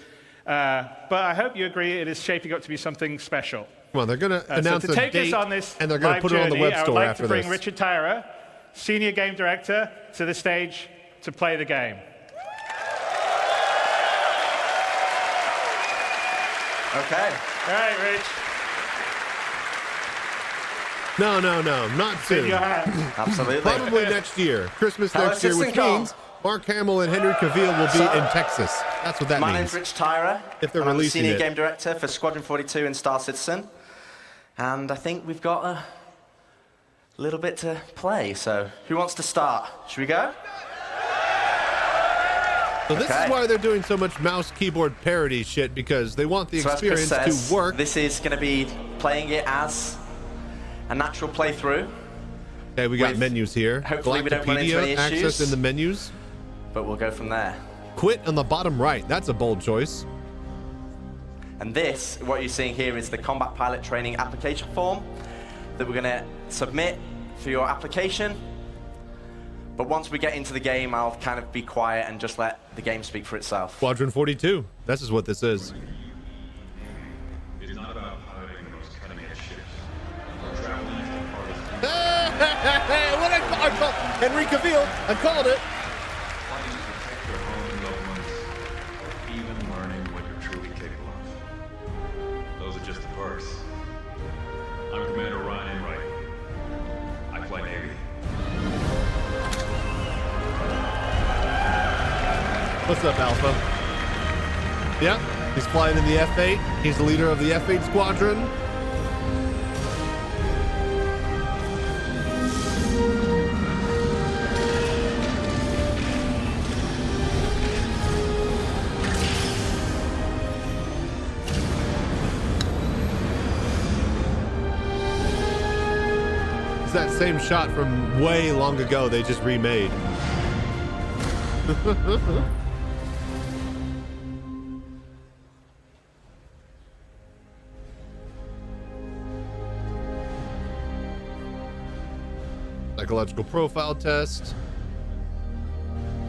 But I hope you agree it is shaping up to be something special. Come on, they're going to announce so to take a date, us on this and they're going to put it on the web store I would like after to bring this. Richard Tyra, Senior Game Director, to the stage to play the game. Okay. All right, Rich. No, not soon. Absolutely. Probably next year. Christmas Hello, next year, which CitizenCon. means Mark Hamill and Henry Cavill will be in Texas. That's what that My means. name's Rich Tyra. If they're and I'm the releasing Senior it. Game Director for Squadron 42 in Star Citizen. And I think we've got a little bit to play. So who wants to start? Should we go? So this is why they're doing so much mouse keyboard parody shit, because they want the So as Chris experience says, to work. this is going to be playing it as a natural playthrough. Okay, we got with- menus here. hopefully we don't run into any Galactopedia, access issues. in the menus. But we'll go from there. Quit on the bottom right. That's a bold choice. And this, what you're seeing here, is the combat pilot training application form that we're going to submit for your application. But once we get into the game, I'll kind of be quiet and just let the game speak for itself. Squadron 42. This is what this is. It is not about piloting the most cutting-edge ships. Traveling is the farthest. Hey, what I called Henry Cavill. I called it. Wanting to protect your home and loved ones, even learning what you're truly capable of. Those are just the perks. I'm Commander Ryan Enright. I fly Navy. What's up, Alpha? Yeah, he's flying in the F-8. He's the leader of the F-8 squadron. It's that same shot from way long ago they just remade. Psychological profile test.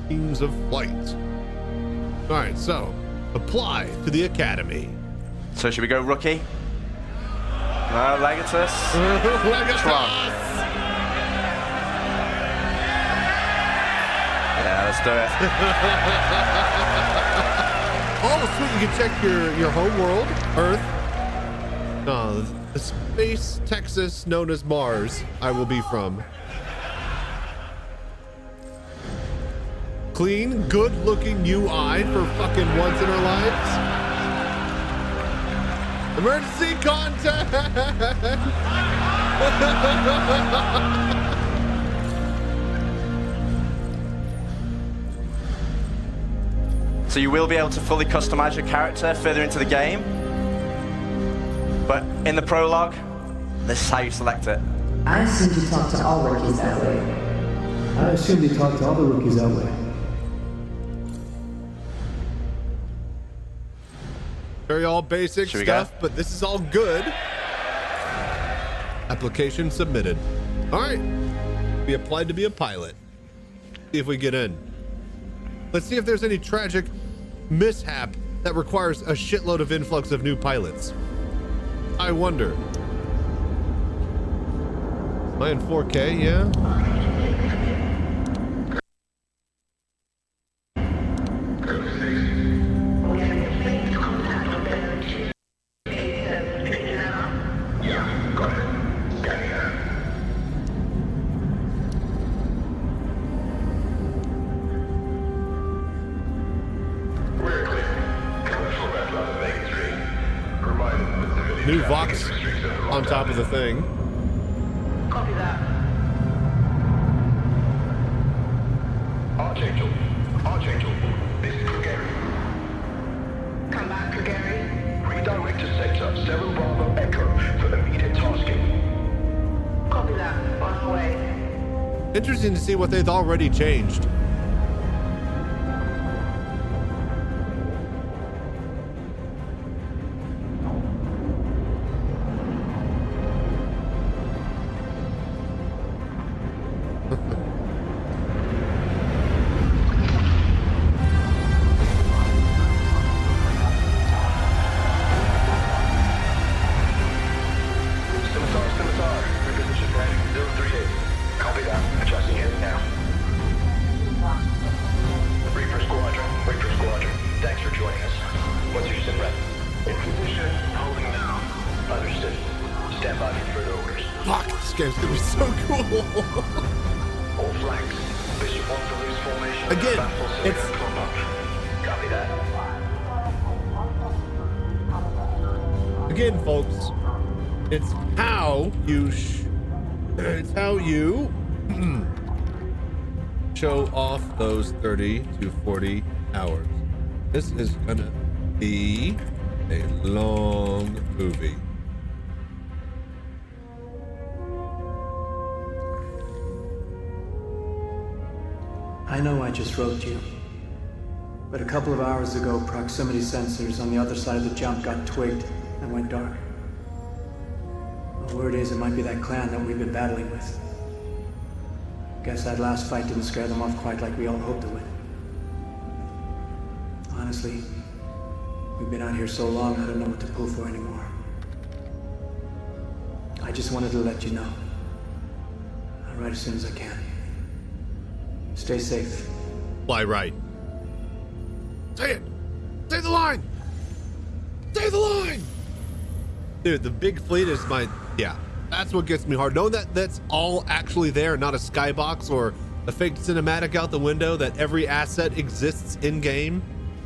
Teams of flight. All right, so apply to the academy. So should we go rookie? No, Legatus. Tron. Yeah, let's do it. Oh, sweet! You can check your home world, Earth. The space Texas known as Mars. I will be from. Clean, good-looking UI for fucking once in our lives. Emergency contact! So you will be able to fully customize your character further into the game. But in the prologue, this is how you select it. I assumed you talked to all rookies that way. I assumed you talked to all the rookies that way. Very all basic stuff, but this is all good. Application submitted. All right. We applied to be a pilot. See if we get in. Let's see if there's any tragic mishap that requires a shitload of influx of new pilots. I wonder. Am I in 4K? Yeah. New Vox on top of the thing. Copy that. Archangel, this is Kugeri. Come back, Kugeri. Redirect to sector 7 Bravo Echo for immediate tasking. Copy that. On the way. Interesting to see what they've already changed. Again, folks, it's how you show off those 30 to 40 hours. This is gonna be a long movie. I know I just wrote you, but a couple of hours ago, proximity sensors on the other side of the jump got twigged and went dark. The word is it might be that clan that we've been battling with. Guess that last fight didn't scare them off quite like we all hoped it would. Honestly, we've been out here so long, I don't know what to pull for anymore. I just wanted to let you know. I'll write as soon as I can. Stay safe. Fly right. Say it! Say the line! Say the line! Dude, the big fleet is yeah, that's what gets me hard. Knowing that that's all actually there, not a skybox or a fake cinematic out the window, that every asset exists in game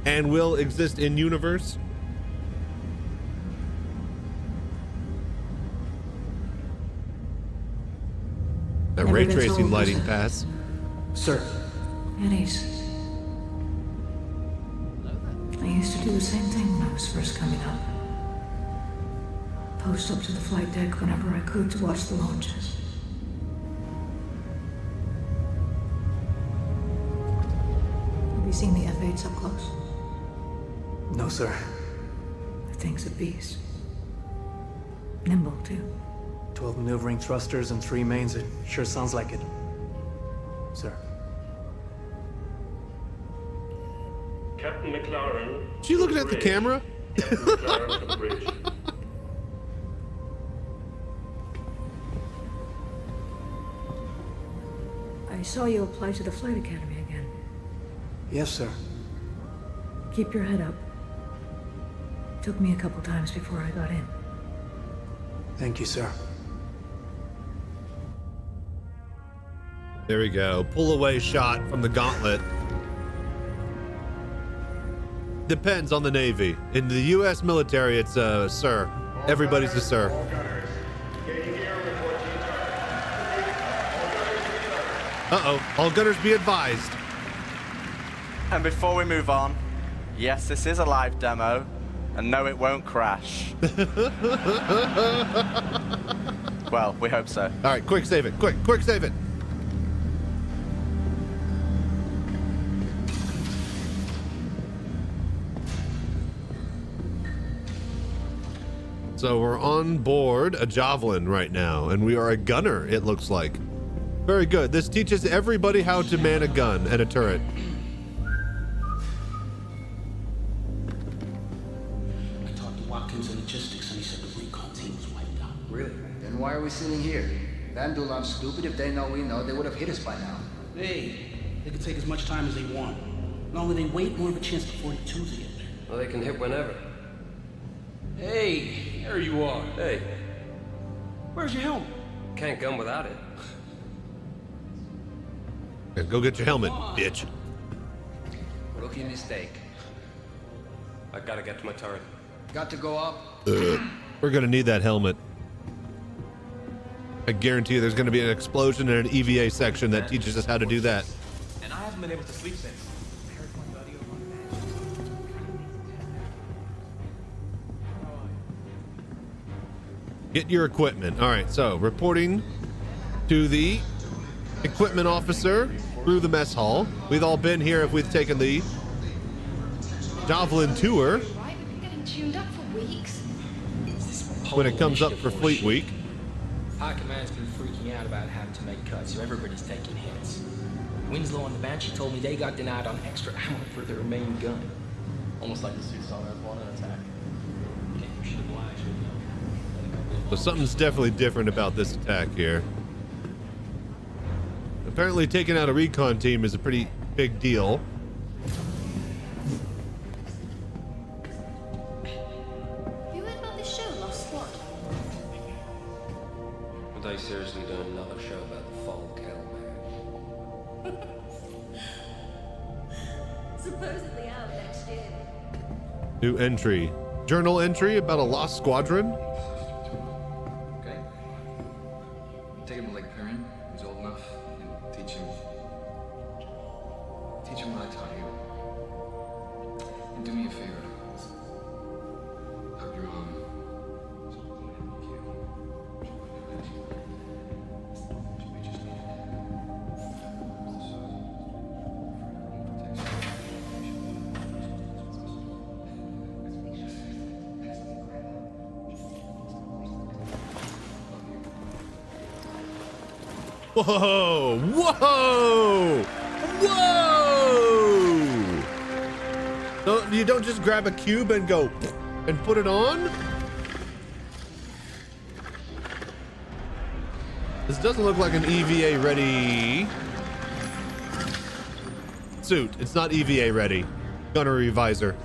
and will exist in universe. That ray tracing lighting pass. Sir. It is. I used to do the same thing when I was first coming up. Post up to the flight deck whenever I could to watch the launches. Have you seen the F-8s up close? No, sir. The thing's a beast. Nimble, too. 12 maneuvering thrusters and 3 mains. It sure sounds like it. Sir. Captain McLaren. Is she looking at the camera? Captain McLaren to the bridge. I saw you apply to the Flight Academy again. Yes, sir. Keep your head up. Took me a couple times before I got in. Thank you, sir. There we go. Pull away shot from the gauntlet. Depends on the Navy. In the U.S. military, it's sir. Everybody's a sir. Uh-oh, all gunners be advised. And before we move on, yes, this is a live demo, and no, it won't crash. Well, we hope so. All right, quick save it. Quick save it. So we're on board a javelin right now, and we are a gunner, it looks like. Very good. This teaches everybody how to man a gun and a turret. I talked to Watkins in logistics, and he said the recon team was wiped out. Really? Then why are we sitting here? Vandal aren't stupid. If they know we know, they would have hit us by now. Hey, they can take as much time as they want. The longer they wait, more of a chance for 42s to get there. Well, they can hit whenever. Hey, there you are. Hey. Where's your helmet? Can't gun without it. Yeah, go get your helmet, bitch. Rookie mistake. I gotta get to my turret. Got to go up. We're gonna need that helmet. I guarantee you there's gonna be an explosion in an EVA section that teaches us how to do that. And I haven't been able to sleep since. Get your equipment. All right, so reporting to the equipment officer through the mess hall. We've all been here if we've taken the javelin tour Right, we've been getting tuned up for weeks. when it comes up for Fleet Week. High Command's been freaking out about having to make cuts, so everybody's taking hits. Winslow and the Banshee told me they got denied on extra ammo for their main gun. Almost like the suits on Earth wanted an attack. Yeah, you should oblige with them. So something's definitely different about this attack here. Apparently taking out a recon team is a pretty big deal. You heard about this show, Lost Squad? Are they seriously doing another show about the fall of Cal, Supposedly out next year. New entry. Journal entry about a lost squadron. Okay. Take him to Lake Perrin. He's old enough, and teach him what I taught you. And do me a favor. Hug your mom. Whoa! Whoa! Whoa! So you don't just grab a cube and go and put it on? This doesn't look like an EVA ready suit. It's not EVA ready. Gunnery visor.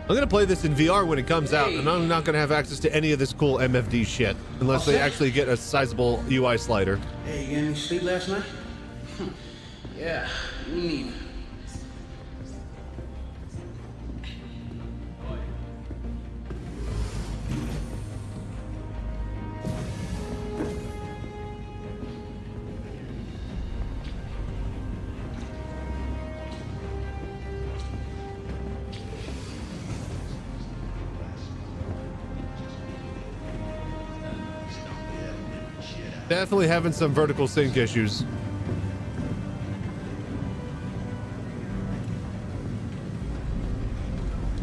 I'm gonna play this in VR when it comes out, and I'm not gonna have access to any of this cool MFD shit unless they actually get a sizable UI slider. Hey, you get any sleep last night? Yeah, me neither. Definitely having some vertical sync issues.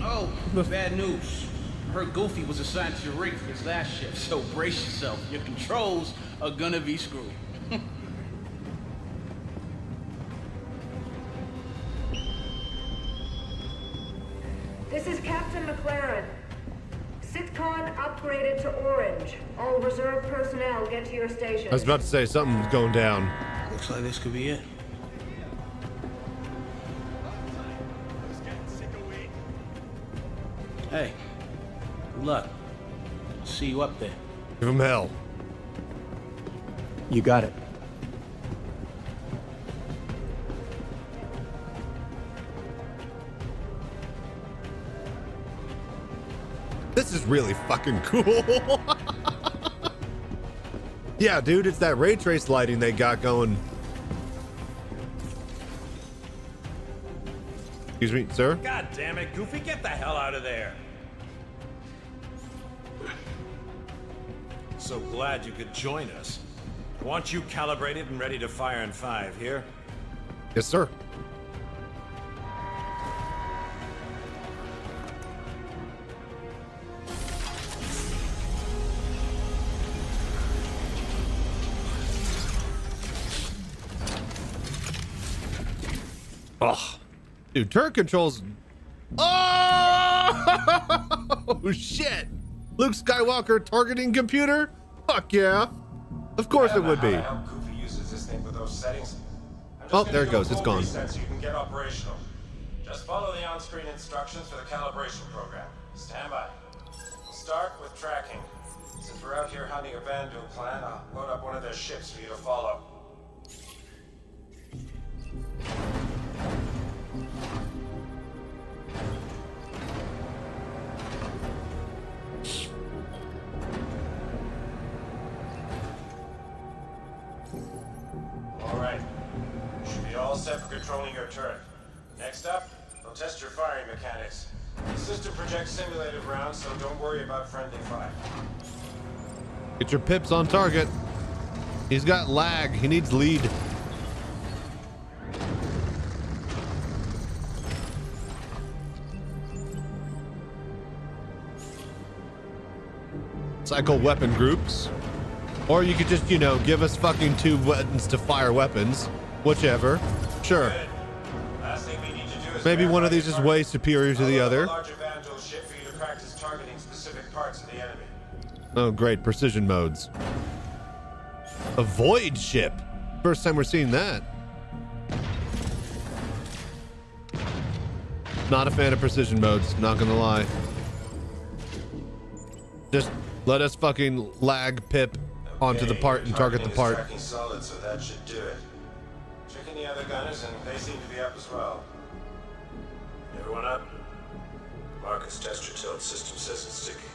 Oh, bad news. I heard Goofy was assigned to your rig for his last shift, so brace yourself. Your controls are gonna be screwed. This is Captain McLaren. CITIZENCON upgraded to orange. All reserve personnel get to your stations. I was about to say something's going down. Looks like this could be it. Hey, good luck. See you up there. Give him hell. You got it. This is really fucking cool. Yeah, dude, it's that ray trace lighting they got going. Excuse me, sir? God damn it, Goofy, get the hell out of there. So glad you could join us. I want you calibrated and ready to fire in 5, here? Yes, sir. Oh, dude, turret controls. Oh, shit. Luke Skywalker targeting computer? Fuck yeah. Of course it would be. Goofy uses this thing with those settings. Oh, there it goes. It's gone. So you can get operational. Just follow the on-screen instructions for the calibration program. Stand by. We'll start with tracking. Since we're out here hunting a Vandal clan, I'll load up one of their ships for you to follow. All right. Should be all set for controlling your turret. Next up, they'll test your firing mechanics. The system projects simulated rounds, so don't worry about friendly fire. Get your pips on target. He's got lag. He needs lead. Cycle weapon groups. Or you could just, you know, give us fucking 2 buttons to fire weapons. Whichever. Sure. Last thing we need to do is Maybe one of these is way superior to the other. larger Vandal ship for you to practice targeting specific parts of the enemy. Oh, great. Precision modes. A void ship. First time we're seeing that. Not a fan of precision modes, not gonna lie. Just let us fucking lag pip onto the part and target the part. Tracking solid, so that should do it. Checking the other gunners, and they seem to be up as well. Everyone up? Marcus, test your tilt. System says it's sticky.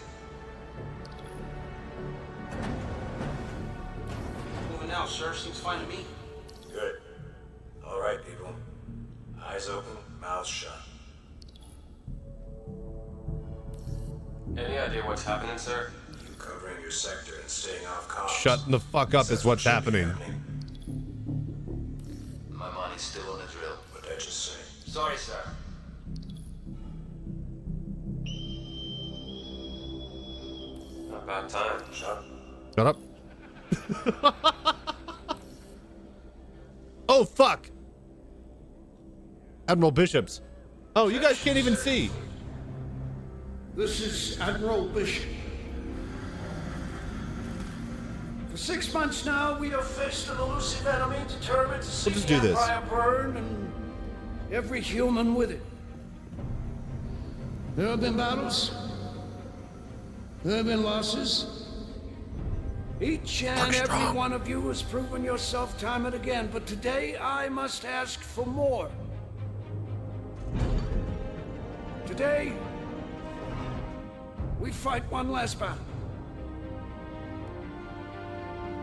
Moving now, sir. Seems fine to me. Good. All right, people. Eyes open, mouths shut. Any idea what's happening, sir? You covering your sector and staying off comms. Shutting the fuck up is what's happening. My money's still on the drill. What'd I just say? Sorry, sir. About time. Shut up. Oh, fuck. Admiral Bishops. Oh, you guys can't even see. This is Admiral Bishop. For 6 months now, we have faced an elusive enemy determined to see We'll just the do this. Empire burn and every human with it. There have been battles. There have been losses. Each and every one of you has proven yourself time and again, but today I must ask for more. Today, we fight one last battle.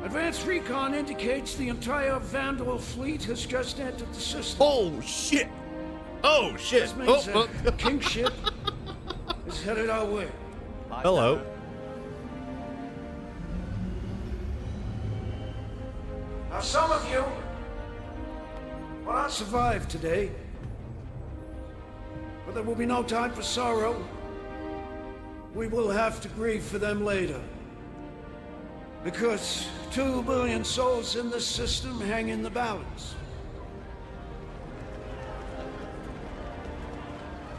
Advanced recon indicates the entire Vandal fleet has just entered the system. Oh, shit. Oh, shit. This means a kingship is headed our way. Hello. Now, some of you will not survive today, but there will be no time for sorrow. We will have to grieve for them later. Because 2 billion souls in this system hang in the balance.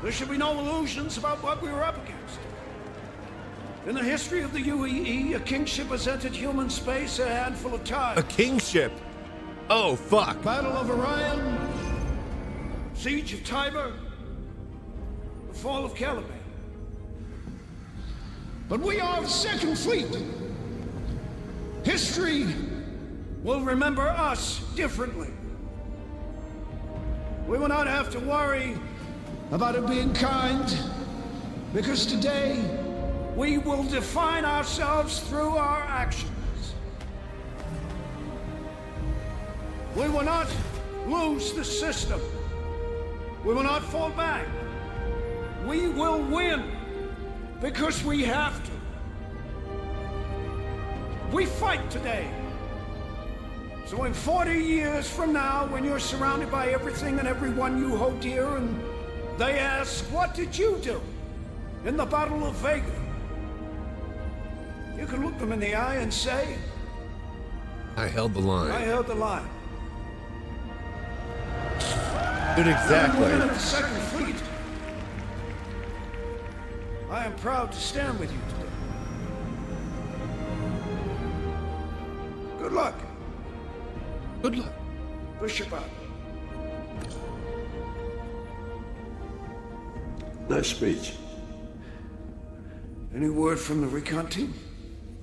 There should be no illusions about what we were up against. In the history of the UEE, a kingship has entered human space a handful of times. A kingship? Oh, fuck. Battle of Orion, Siege of Tiber, the fall of Caliban. But we are the Second Fleet. History will remember us differently. We will not have to worry about it being kind, because today we will define ourselves through our actions. We will not lose the system. We will not fall back. We will win. Because we have to. We fight today. So in 40 years from now, when you're surrounded by everything and everyone you hold dear, and they ask, what did you do in the Battle of Vega? You can look them in the eye and say, I held the line. I held the line. Dude, exactly. I'm of the Second Fleet. I am proud to stand with you today. Good luck. Good luck. Bishop out. Nice speech. Any word from the recon team?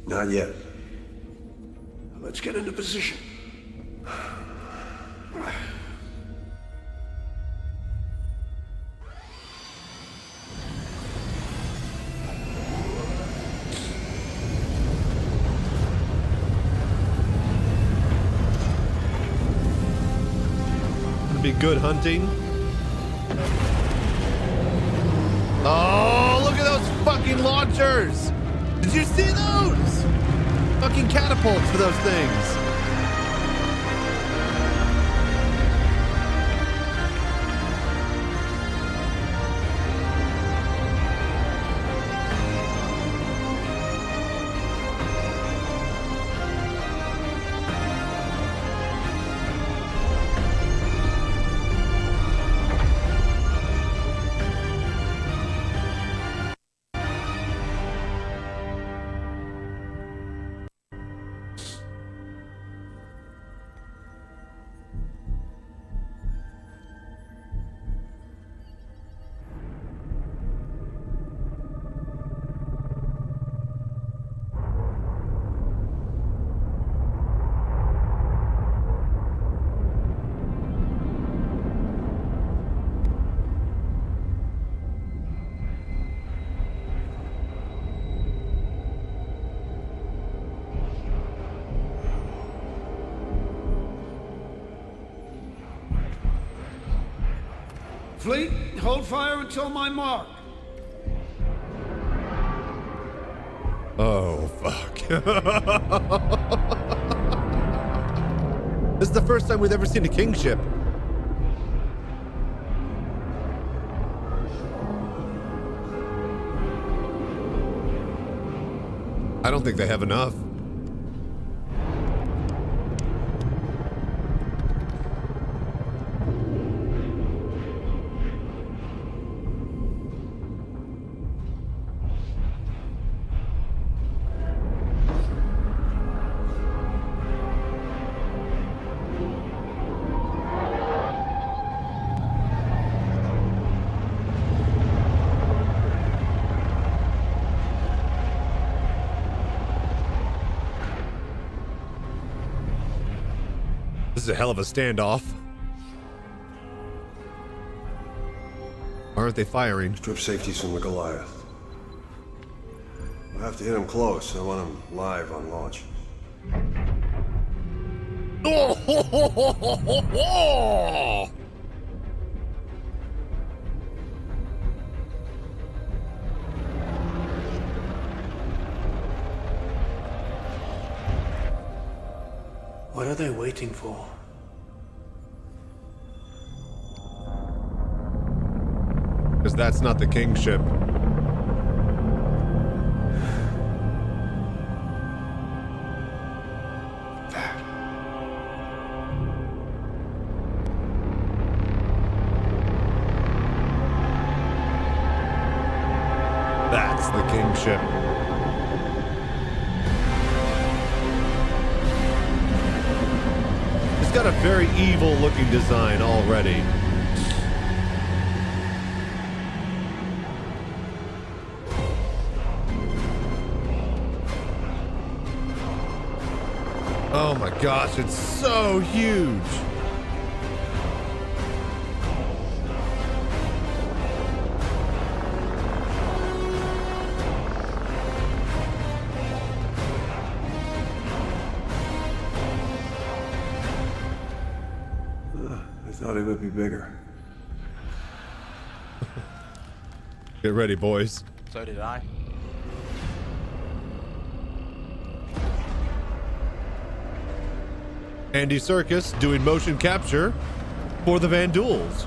Not yet. Let's get into position. Be good hunting. Oh, look at those fucking launchers! Did you see those? Fucking catapults for those things. Fleet, hold fire until my mark. Oh, fuck. This is the first time we've ever seen a kingship. I don't think they have enough. This is a hell of a standoff. Why aren't they firing? Strip safeties from the Goliath. We'll have to hit him close. I want him live on launch. Oh! What are they waiting for? Because that's not the kingship. That's the kingship. It's got a very evil looking design already. Oh my gosh, it's so huge. I thought it would be bigger. Get ready, boys. So did I. Andy Serkis doing motion capture for the Van Duels.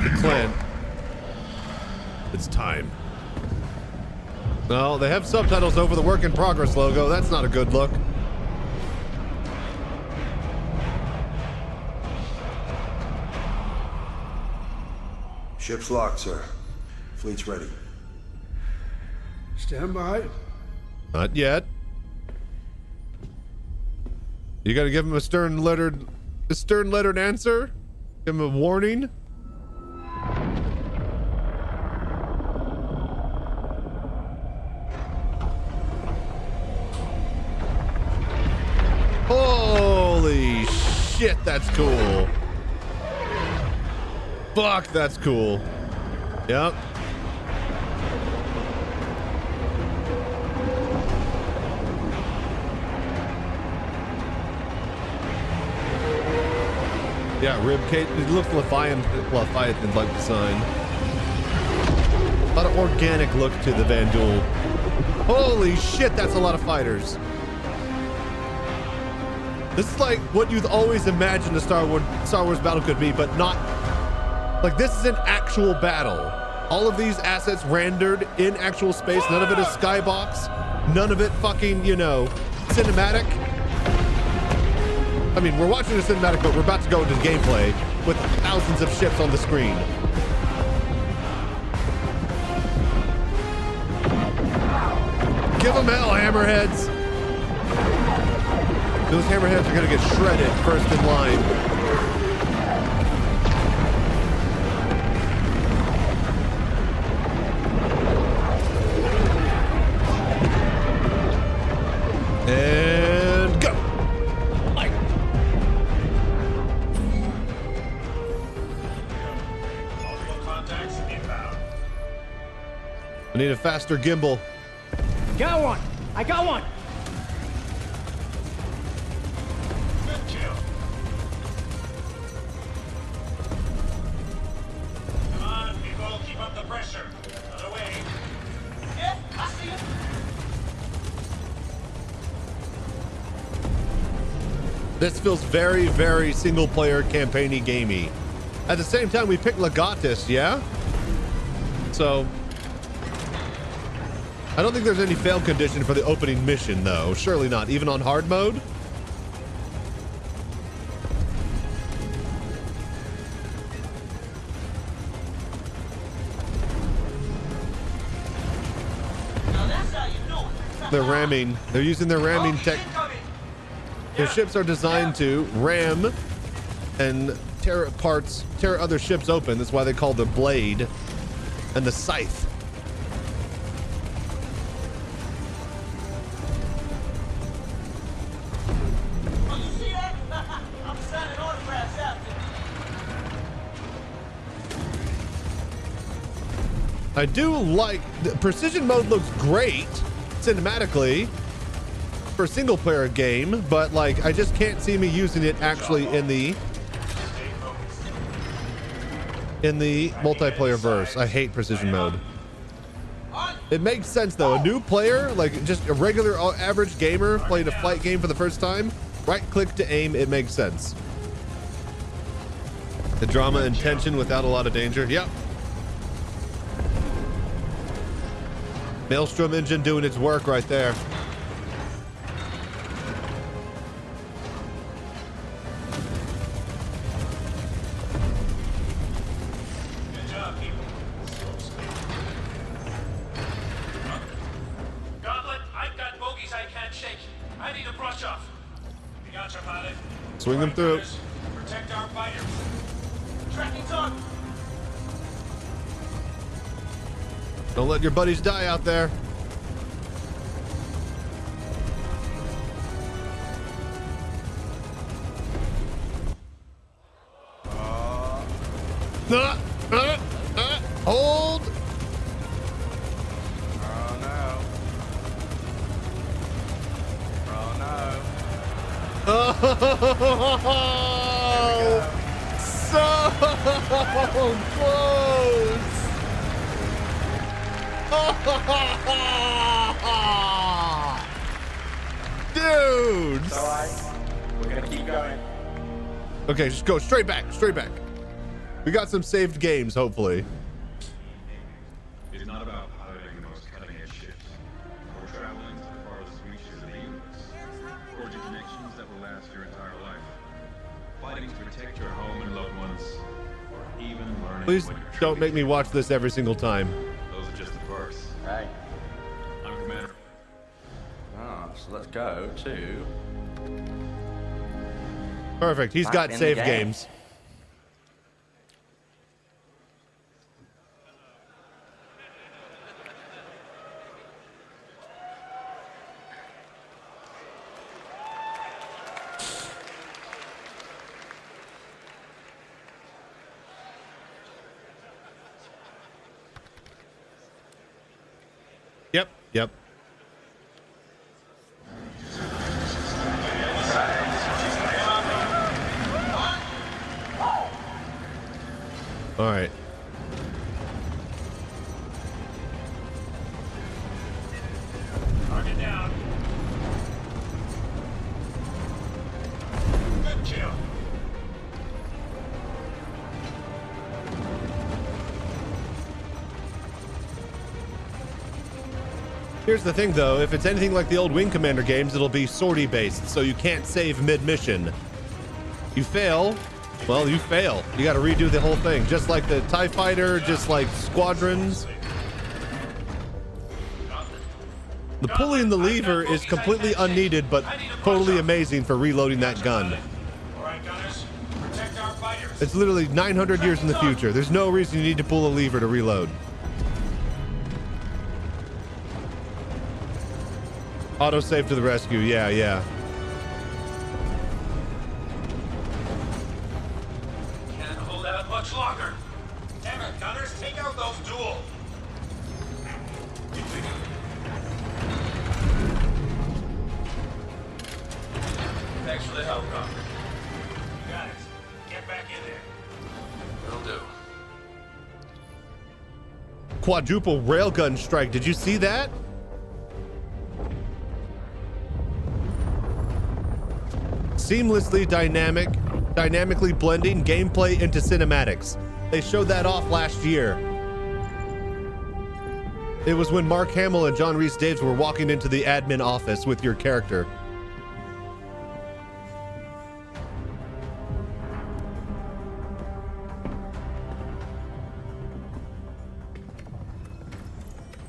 The clan. It's time. Well, they have subtitles over the work in progress logo. That's not a good look. Ship's locked, sir. Fleet's ready. Stand by. Not yet. You gotta give him a stern lettered answer? Give him a warning? Holy shit, that's cool. Fuck, that's cool. Yep. Yeah, ribcage. It looks Leviathan like design. A lot of organic look to the Van Duel. Holy shit, that's a lot of fighters. This is like what you've always imagined a Star Wars battle could be, but not like this is an actual battle. All of these assets rendered in actual space. None of it is skybox. None of it fucking, you know, cinematic. I mean, we're watching the cinematic, but we're about to go into gameplay with thousands of ships on the screen. Give them hell, hammerheads. Those hammerheads are gonna get shredded first in line. And go. I need a faster gimbal. Got one. I got one. Good kill. Come on, people, keep up the pressure. Other way. Yeah, I see it. This feels very, very single-player campaigny gamey. At the same time, we picked Legatus, yeah? So I don't think there's any fail condition for the opening mission, though. Surely not, even on hard mode. They're ramming. They're using their ramming tech. Their ships are designed to ram and tear other ships open. That's why they call the blade and the scythe. I do like the precision mode. Looks great cinematically for a single player game, but like I just can't see me using it actually in the multiplayer verse. I hate precision mode. It makes sense though. A new player, like just a regular average gamer playing a fight game for the first time, right click to aim, it makes sense. The drama and tension without a lot of danger. Yep. Maelstrom engine doing its work right there. Good job, people. Gauntlet, I've got bogeys I can't shake. I need a brush off. You got your pilot. Swing them through. Protect our fighters. Tracking's on. Don't let your buddies die out there. Hold. Oh no. Oh no. So close. Dude. It's all right. We're gonna keep going. Okay, just go straight back, straight back. We got some saved games, hopefully. It's not about piloting the most cutting-edge ships, or traveling to the farthest reaches of the universe, forging connections that will last your entire life, fighting to protect your home and loved ones, or even learning. Please don't make me watch this every single time. Those are just the first. Right. I'm Commander. So let's go to. Perfect. He's Back got in the save game. games. Yep. Yep. All right. Target down. Good kill. Here's the thing, though. If it's anything like the old Wing Commander games, it'll be sortie based, so you can't save mid-mission. You fail, well, you fail. You got to redo the whole thing, just like the TIE Fighter, just like Squadrons. The pulling the lever is completely unneeded, but totally amazing for reloading that gun. All right, gunners, protect our fighters. It's literally 900 years in the future. There's no reason you need to pull a lever to reload. Autosave to the rescue. Yeah, yeah. Can't hold out much longer. Damn it, gunners, take out those duel. Thanks for the help, Doctor. You got it. Get back in there. It'll do. Quadruple railgun strike. Did you see that? Seamlessly dynamically blending gameplay into cinematics. They showed that off last year. It was when Mark Hamill and John Rhys-Davies were walking into the admin office with your character.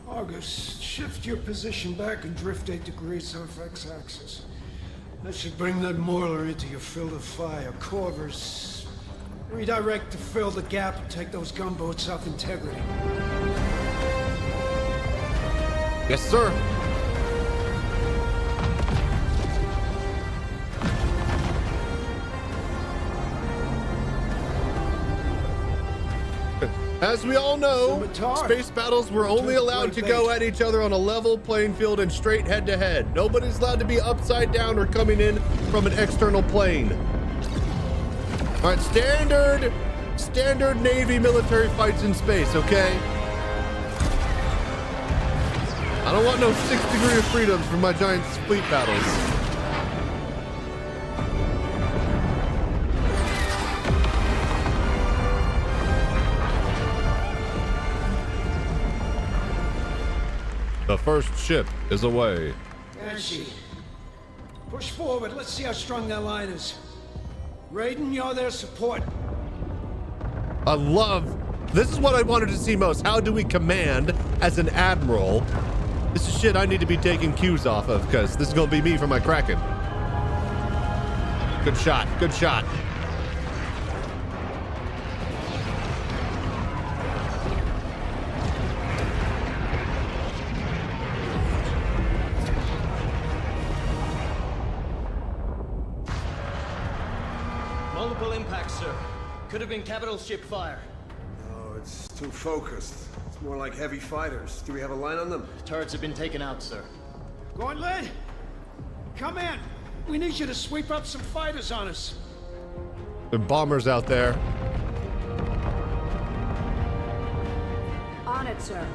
August, shift your position back and drift 8 degrees off X-axis. That should bring that Moiler into your field of fire. Corvers, redirect to fill the gap and take those gunboats off integrity. Yes, sir. As we all know, space battles were only allowed to go at each other on a level playing field and straight head to head. Nobody's allowed to be upside down or coming in from an external plane. All right, standard Navy military fights in space, okay? I don't want no 6th degree of freedoms for my giant fleet battles. The first ship is away. There she. Push forward. Let's see how strong that line is. Raiden, you're their support. This is what I wanted to see most. How do we command as an admiral? This is shit I need to be taking cues off of, because this is going to be me for my Kraken. Good shot. Good shot. Multiple impacts, sir. Could have been capital ship fire. No, it's too focused. It's more like heavy fighters. Do we have a line on them? Turrets have been taken out, sir. Gauntlet, come in. We need you to sweep up some fighters on us. There are bombers out there. On it, sir.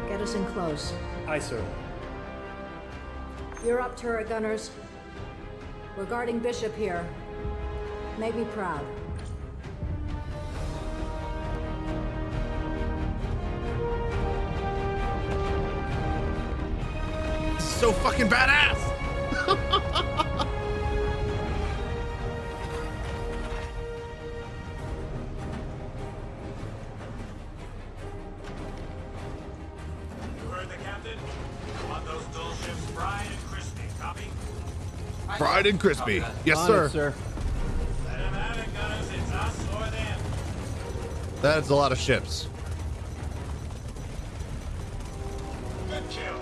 Get us in close. Aye, sir. You're up, turret gunners. We're guarding Bishop here. Make me proud. This is so fucking badass. You heard the captain? Want those dual ships fried and crispy, copy? Fried and crispy. Yes, sir. Sir. Let them have it, gunners. It's us or them. That's a lot of ships. Good kill.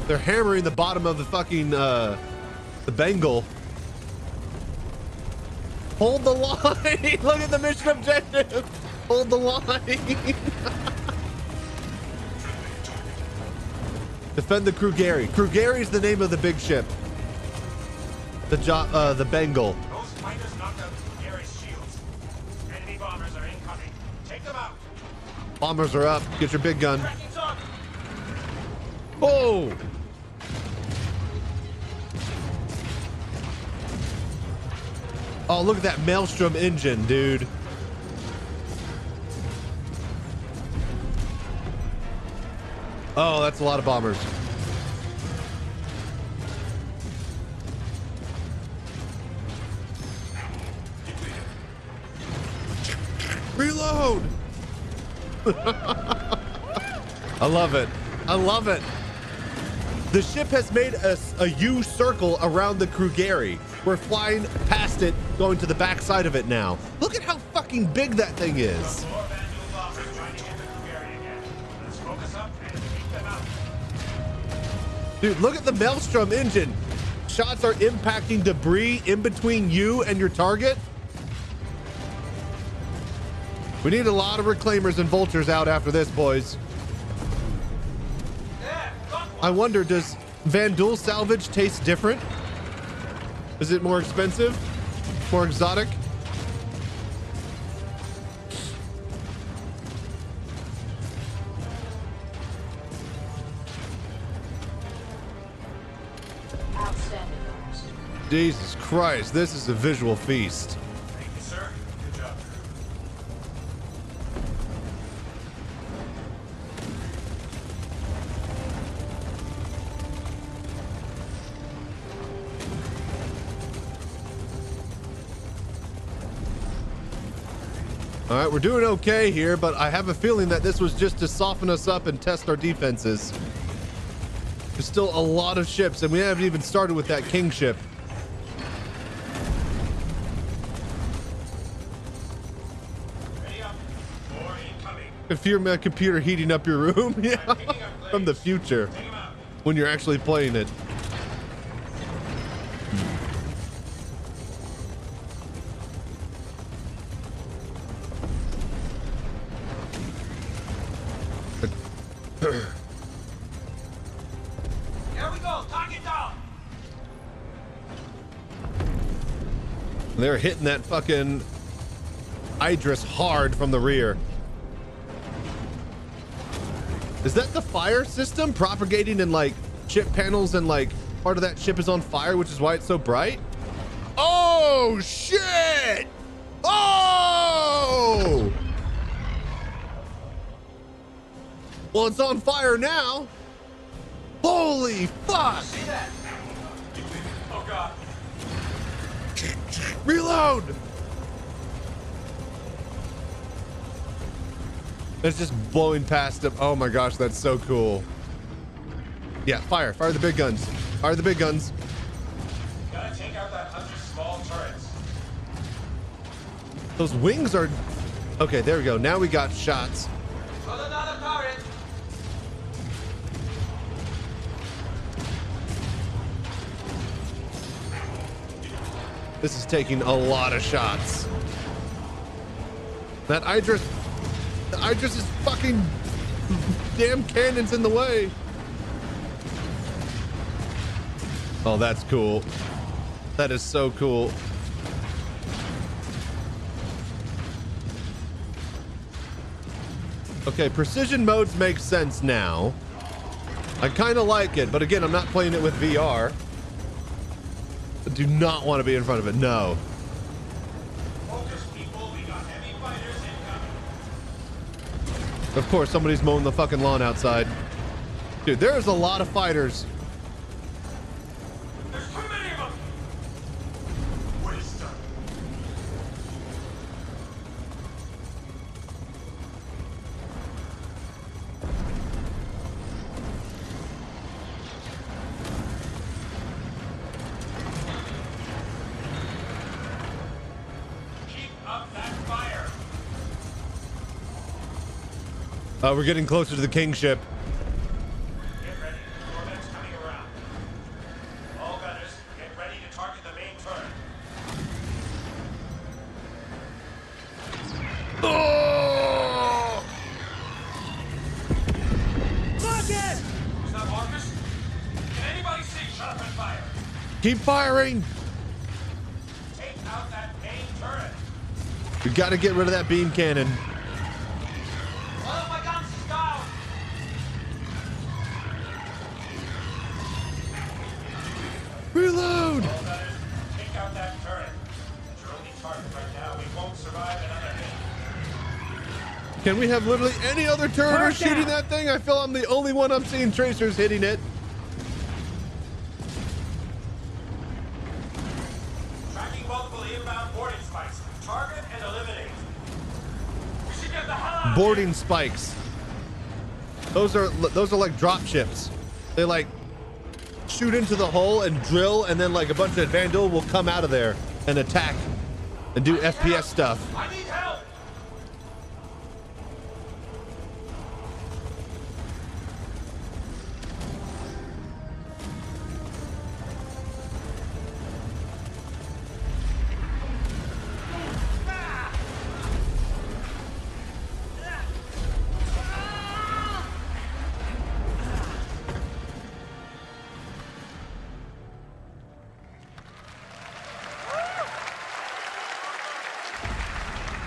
They're hammering the bottom of the fucking, the Bengal. Hold the line. Look at the mission objective. Hold the line. Defend the Krugeri. Krugeri is the name of the big ship. The Bengal. Those fighters knocked out Gary's shields. Enemy bombers are incoming. Take them out. Bombers are up. Get your big gun. Tracking target. Oh! Oh, look at that Maelstrom engine, dude. Oh, that's a lot of bombers. Reload! I love it. I love it. The ship has made a U circle around the Krugeri. We're flying past it, going to the back side of it now. Look at how fucking big that thing is. More Vandal bombers trying to hit the Krugeri again. Let's focus up and keep them out. Dude, look at the Maelstrom engine. Shots are impacting debris in between you and your target. We need a lot of reclaimers and vultures out after this, boys. I wonder, does Vandal salvage taste different? Is it more expensive? More exotic? Outstanding. Jesus Christ, this is a visual feast. Thank you, sir. Good job. All right, we're doing okay here, but I have a feeling that this was just to soften us up and test our defenses. There's still a lot of ships, and we haven't even started with that king ship. Ready up. More incoming. If you're my computer heating up your room, yeah, from the future, when you're actually playing it. Here we go. Target down. They're hitting that fucking Idris hard from the rear. Is that the fire system propagating in like ship panels, and like part of that ship is on fire, which is why it's so bright? Oh shit! Oh! Well, it's on fire now. Holy fuck! See that? Oh god. Reload! It's just blowing past him. Oh my gosh, that's so cool. Yeah, fire the big guns. Fire the big guns. Gotta take out that 100 small turrets. Those wings are... Okay, there we go. Now we got shots. Put another turret. This is taking a lot of shots. That Idris... The Idris is fucking... Damn cannons in the way. Oh, that's cool. That is so cool. Okay, precision modes make sense now. I kind of like it, but again, I'm not playing it with VR. I do not want to be in front of it. No. Focus, people. We got heavy fighters incoming. Of course, somebody's mowing the fucking lawn outside. Dude, there's a lot of fighters. There's too many of them. Waste them. We're getting closer to the kingship. Get ready. Corvette's coming around. All gunners, get ready to target the main turret. Oh! Marcus! Is that Marcus? Can anybody see? Shut up and fire. Keep firing. Take out that main turret. We got to get rid of that beam cannon. One of my guns is down. Reload. All gunners, take out that turret. It's your only target right now. We won't survive another hit. Can we have literally any other turret shooting that thing? I feel I'm the only one I'm seeing tracers hitting it. Tracking multiple inbound boarding spikes. Target and eliminate. We should get the hell out of Boarding spikes. Those are like drop ships. They like shoot into the hole and drill, and then like a bunch of Vandal will come out of there and attack and do FPS stuff. I need help.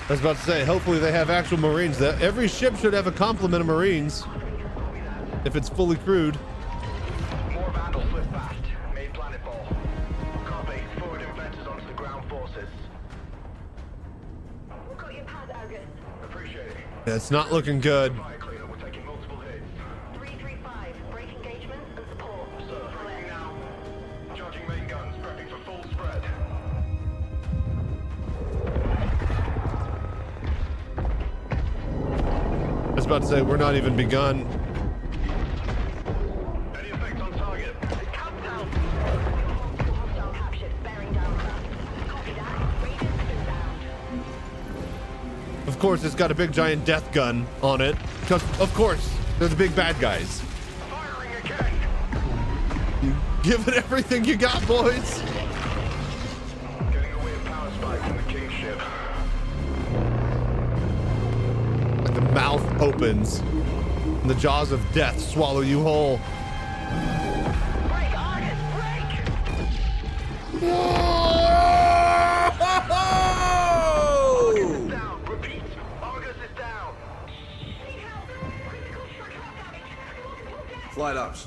I was about to say, hopefully they have actual Marines. Every ship should have a complement of Marines if it's fully crewed. More Vandals slip fast. Main planet ball. Copy. Forward inventors onto the ground forces. We've got your pad, Argus. Appreciate it. It's not looking good. Fire cleaner. We're taking multiple hits. 335. Break engagement and support. Sir, moving now. Charging main guns. Prepping for full spread. I was about to say, we're not even begun. Any effect on target? Countdown. Hostile captured. Bearing down. Copy that. Radius inbound. Of course, it's got a big giant death gun on it. Because, of course, they're the big bad guys. Firing again. You give it everything you got, boys. Getting away with power spikes in the kingship. Like the mouth opens and the jaws of death swallow you whole. Break, Argus, break! Argus is down. Repeat. Argus is down. Flight ops.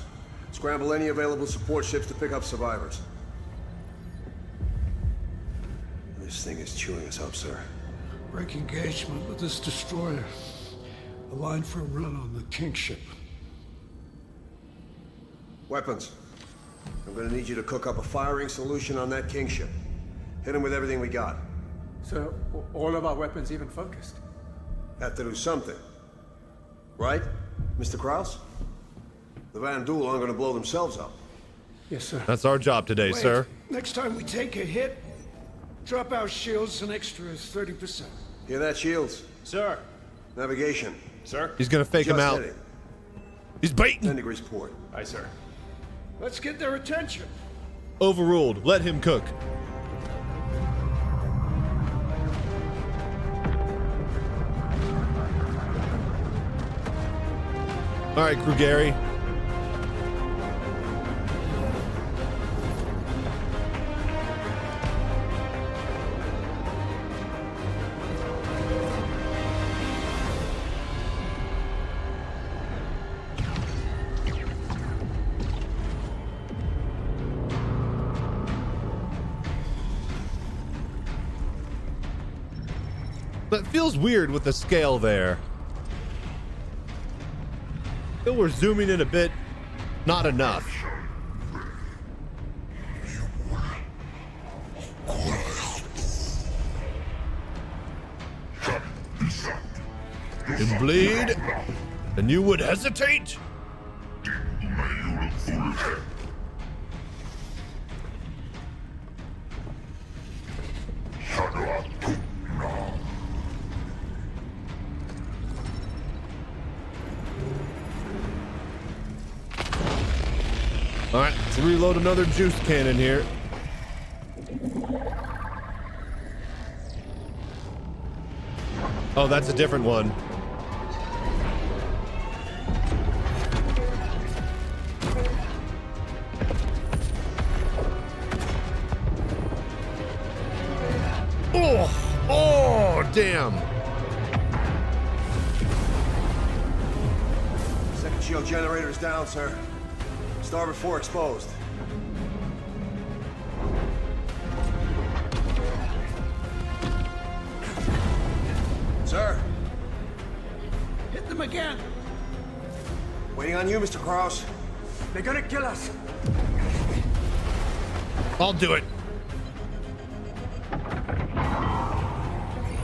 Scramble any available support ships to pick up survivors. This thing is chewing us up, sir. Break engagement with this destroyer. Align for a run on the kingship. Weapons. I'm gonna need you to cook up a firing solution on that kingship. Hit him with everything we got. So, all of our weapons even focused? Have to do something. Right, Mr. Kraus? The Van Duel aren't gonna blow themselves up. Yes, sir. That's our job today, Wait, sir. Next time we take a hit, drop our shields an extra 30%. Hear that, Shields? Sir. Navigation. Sir. He's gonna fake him Just out. hit it. He's baiting. 10 degrees port. Aye, sir. Let's get their attention. Overruled. Let him cook. All right, crew Gary. That feels weird with the scale there. Still, we're zooming in a bit. Not enough. You bleed, and you would hesitate? All right, let's reload another juice cannon here. Oh, that's a different one. Oh, oh, damn. Second shield generator is down, sir. Starboard 4 exposed. Sir. Hit them again. Waiting on you, Mr. Krause. They're gonna kill us. I'll do it.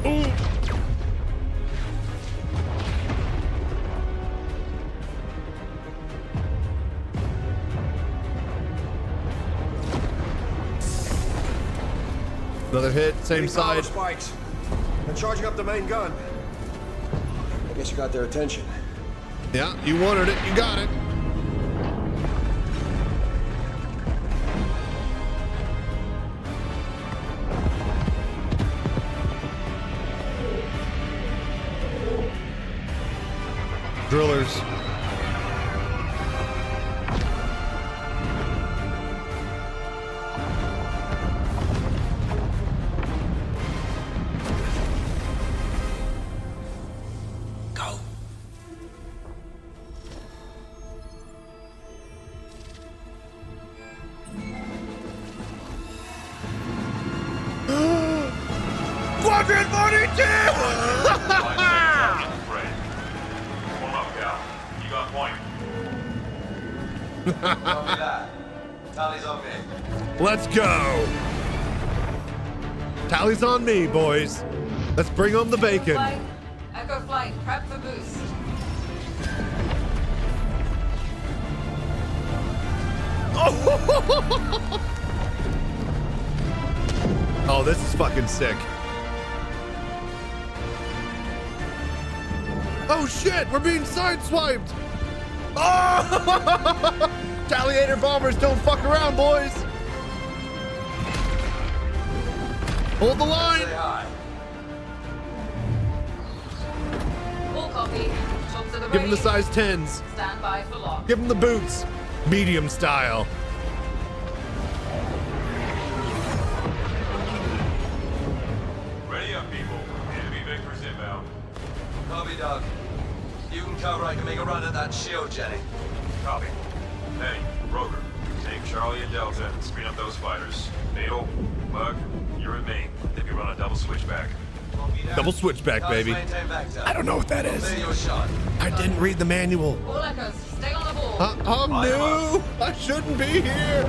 Ooh. Another hit, same side. Spikes. They're charging up the main gun. I guess you got their attention. Yeah, you wanted it, you got it. Drillers. Go. Quadrant 42! Warm up, Cal. You got point. Copy that. Tally's on me. Let's go. Tally's on me, boys. Let's bring home the bacon. Flight. Echo flight, prep for boost. Oh, this is fucking sick. Oh shit, we're being sideswiped. Oh! Retaliator bombers don't fuck around, boys. Hold the line. Say hi. Full copy. Shots of the Give him the radio. size 10s. Stand by for lock. Give him the boots. Medium style. Ready up, people. Enemy vectors inbound. Copy, Doug. You can cover. I can make a run at that shield, Jenny. Copy. Penny, Roger, take Charlie and Delta and screen up those fighters. Beetle, Bug, you're in main. Then you run a double switchback. Double switchback, baby. I don't know what that is. I didn't read the manual. All echoes, stay on the ball. I'm new. I shouldn't be here.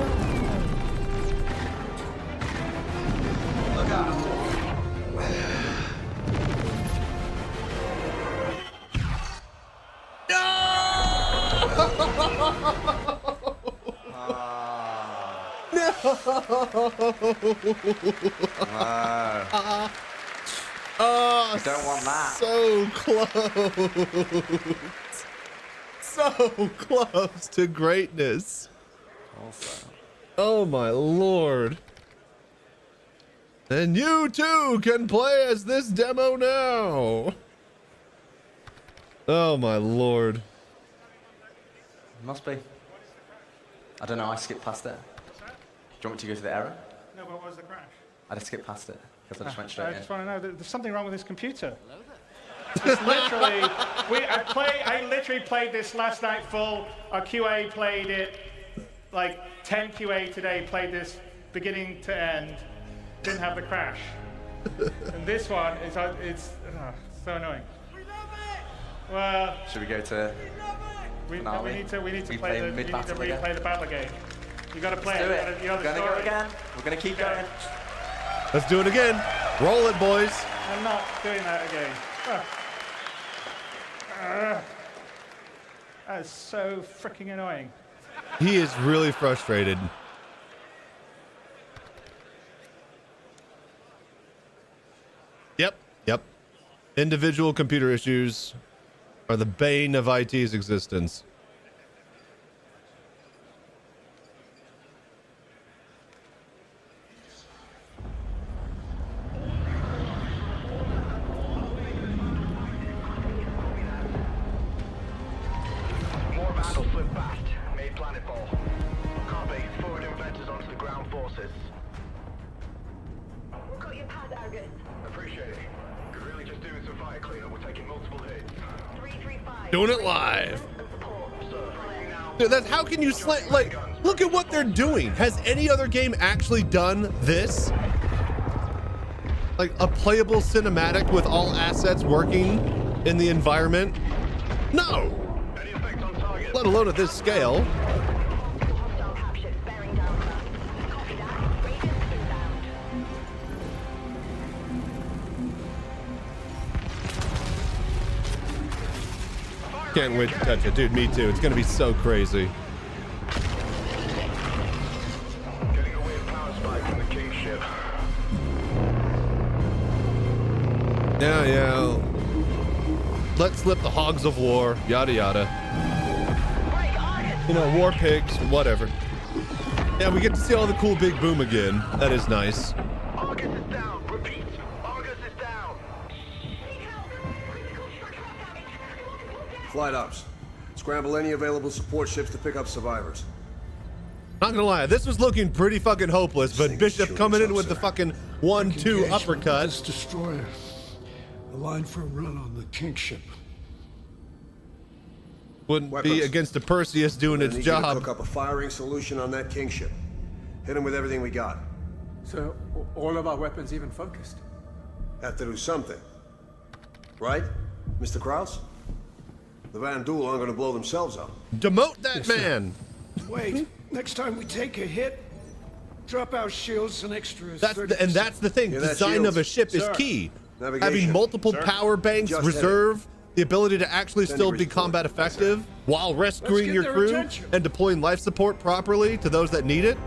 Look out. Oh, I don't want that. So close. So close to greatness. Also. Oh my lord. And you too can play as this demo now. Oh my lord. Must be. I don't know, I skipped past it. Do you want me to go to the error? No, but what was the crash? I just skipped past it because I just went straight I in. just want to know, there's something wrong with this computer. It's literally, I literally played this last night full. Our QA played it, like 10 QA today played this beginning to end. Didn't have the crash. And this one is so annoying. Well, should we go to? We need to replay the battle again. You got to play Let's do it. it. You know the We're gonna story. go again. We're gonna keep going. Let's do it again. Roll it, boys. I'm not doing that again. That is so freaking annoying. He is really frustrated. Yep. Individual computer issues are the bane of IT's existence. More vandals slip fast. Made planetfall. Copy. Forward inventors onto the ground forces. Got your pad, Argus. Appreciate it. Could really just doing some fire cleanup. We're taking multiple hits. 335. Doing it live. Dude, that's how can you like look at what they're doing. Has any other game actually done this? Like a playable cinematic with all assets working in the environment? No. Let alone at this scale. Can't wait to touch it. Dude, me too. It's gonna be so crazy. Getting away with power spike from the King ship. Yeah. Let's slip the hogs of war. Yada yada. You know, war pigs, whatever. Yeah, we get to see all the cool big boom again. That is nice. Argus is down. Repeat. Argus is down. Flight ops. Scramble any available support ships to pick up survivors. Not gonna lie, this was looking pretty fucking hopeless, but Bishop coming in with the fucking 1-2 uppercut. This destroyer. The line for a run on the King ship. Wouldn't be against the Perseus doing its job. Cook up a firing solution on that King ship. Hit him with everything we got. So, all of our weapons even focused? Have to do something. Right, Mr. Krause? The Van Duel aren't going to blow themselves up. Demote that man! Wait, next time we take a hit, drop our shields an extra. And that's the thing. Design of a ship is key. Having multiple power banks, reserve, the ability to actually still be combat effective while rescuing your crew and deploying life support properly to those that need it.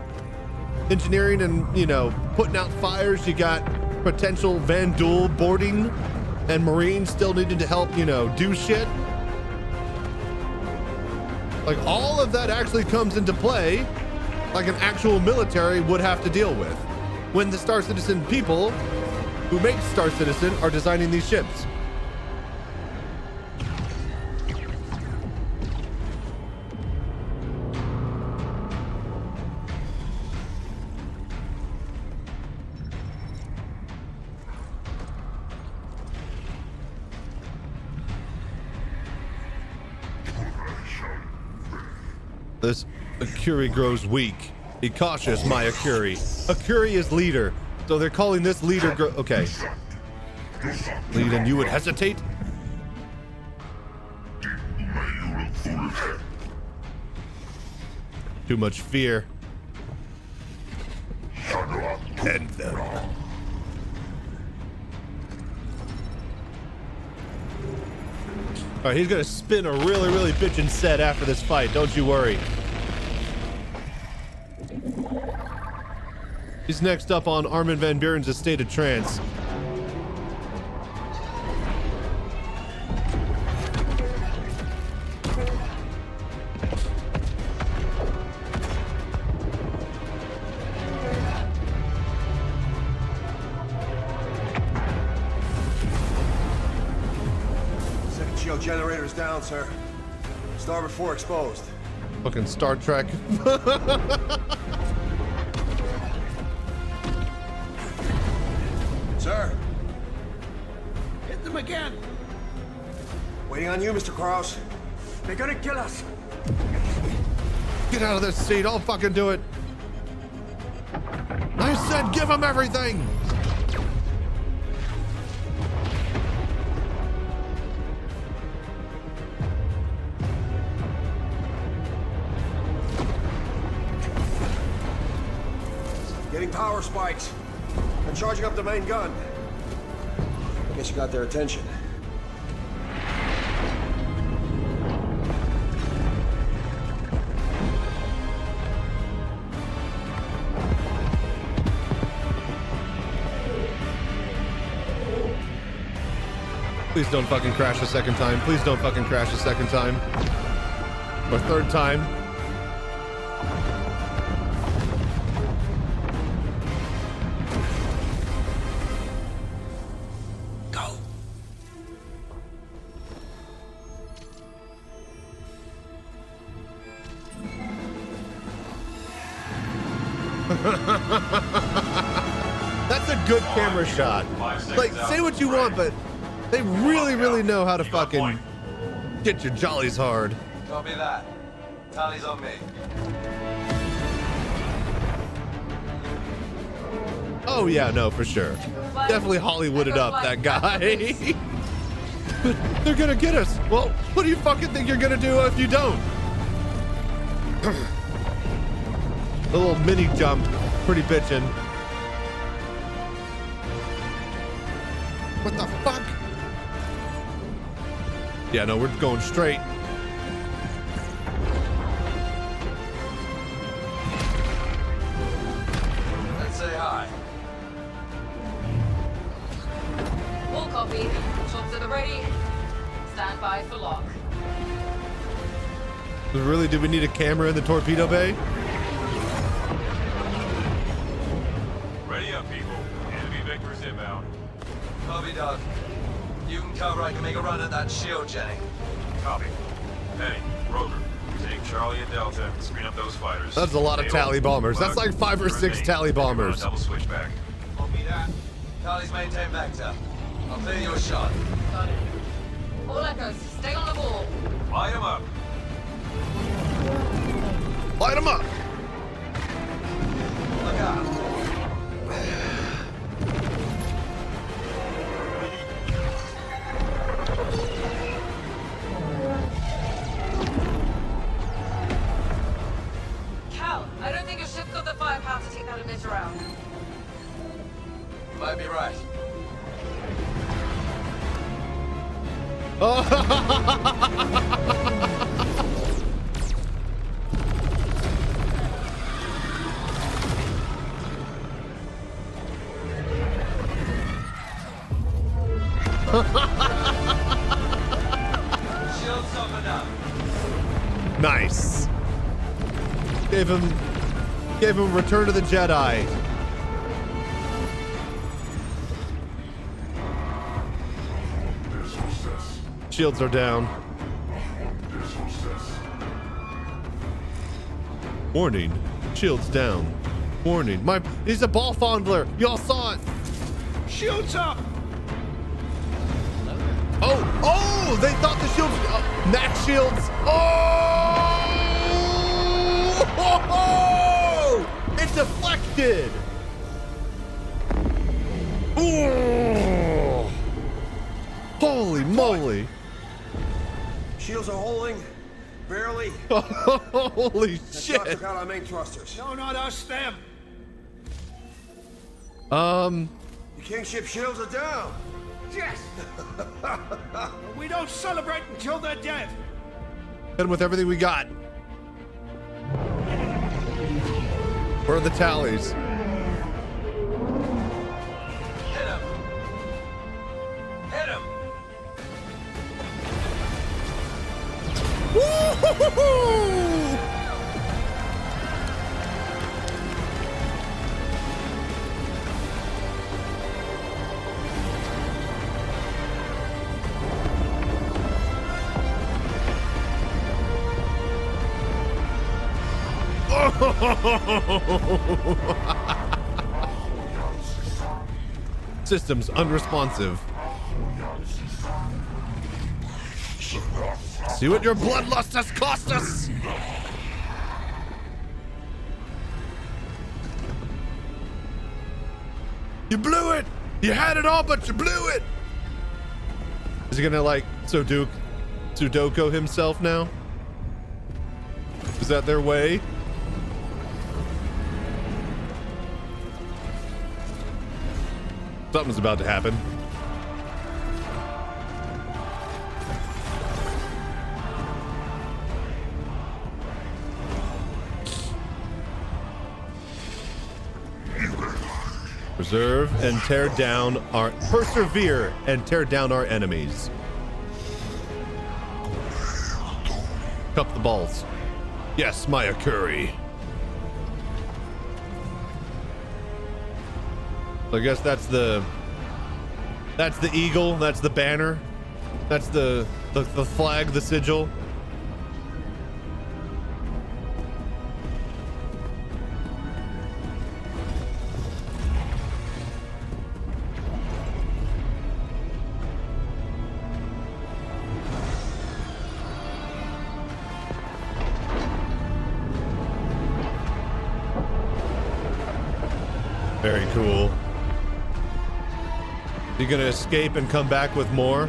Engineering and, you know, putting out fires. You got potential Van Duel boarding and Marines still needing to help, you know, do shit. Like, all of that actually comes into play like an actual military would have to deal with when the Star Citizen people who make Star Citizen are designing these ships. This Akuri grows weak. Be cautious, my Akuri. Akuri is leader, so they're calling this leader. Okay. Lead, and you would hesitate? Too much fear. End them. All right, he's gonna spin a really bitchin' set after this fight. Don't you worry. He's next up on Armin van Buren's A State of Trance. Second shield generator's down, sir. Starboard 4 exposed. Fucking Star Trek. Sir. Hit them again. Waiting on you, Mr. Krause. They're gonna kill us. Get out of this seat. I'll fucking do it. I said give him everything. Getting power spikes. And charging up the main gun. I guess you got their attention. Please don't fucking crash a second time. Please don't fucking crash a second time. Or third time. Go. That's a good camera shot. Like, say what you want, but they really, really know how to fucking get your jollies hard. Copy that. Tally's on me. Oh yeah, no, for sure. Definitely Hollywooded up that guy. They're gonna get us. Well, what do you fucking think you're gonna do if you don't? A little mini jump, pretty bitchin'. What the fuck? Yeah, no, we're going straight. Let's say hi. All copy. Shots at the ready. Stand by for lock. Really, do we need a camera in the torpedo bay? Ready up, people. Enemy vectors inbound. Copy, Doug. You can cover. I can make a run at that shield, Jenny. Copy. Penny, Rover, take Charlie and Delta and screen up those fighters. That's a lot of tally bombers. That's like 5 or 6 tally bombers. Double switchback. Copy that. Charlie's maintain vector. I'll clear your shot. Got it. All echoes. Stay on the ball. Light him up. Light him up. Look out. Cal, I don't think your ship's got the firepower to take that emitter out. Might be right. Shield softened up. Nice. Gave him Return to the Jedi. Shields are down. Warning. Shields down. Warning. He's a ball fondler. Y'all saw it. Shields up. Oh, they thought the shields, max shields. Oh, it deflected. Ooh. Holy moly. Shields are holding. Barely. Holy shit. Took out our main thrusters. No, not us, them. The kingship shields are down. Yes. We don't celebrate until they're dead. Hit them with everything we got. Where are the tallies? Hit him. Hit him. Woo-hoo-hoo-hoo! Systems unresponsive. See what your bloodlust has cost us. You blew it. You had it all, but you blew it. Is he gonna like Sudoku himself now? Is that their way? Something's about to happen. Persevere and tear down our enemies. Cup the balls. Yes, Maya Curry. I guess that's the eagle, that's the banner, that's the flag, the sigil. Very cool. You gonna escape and come back with more?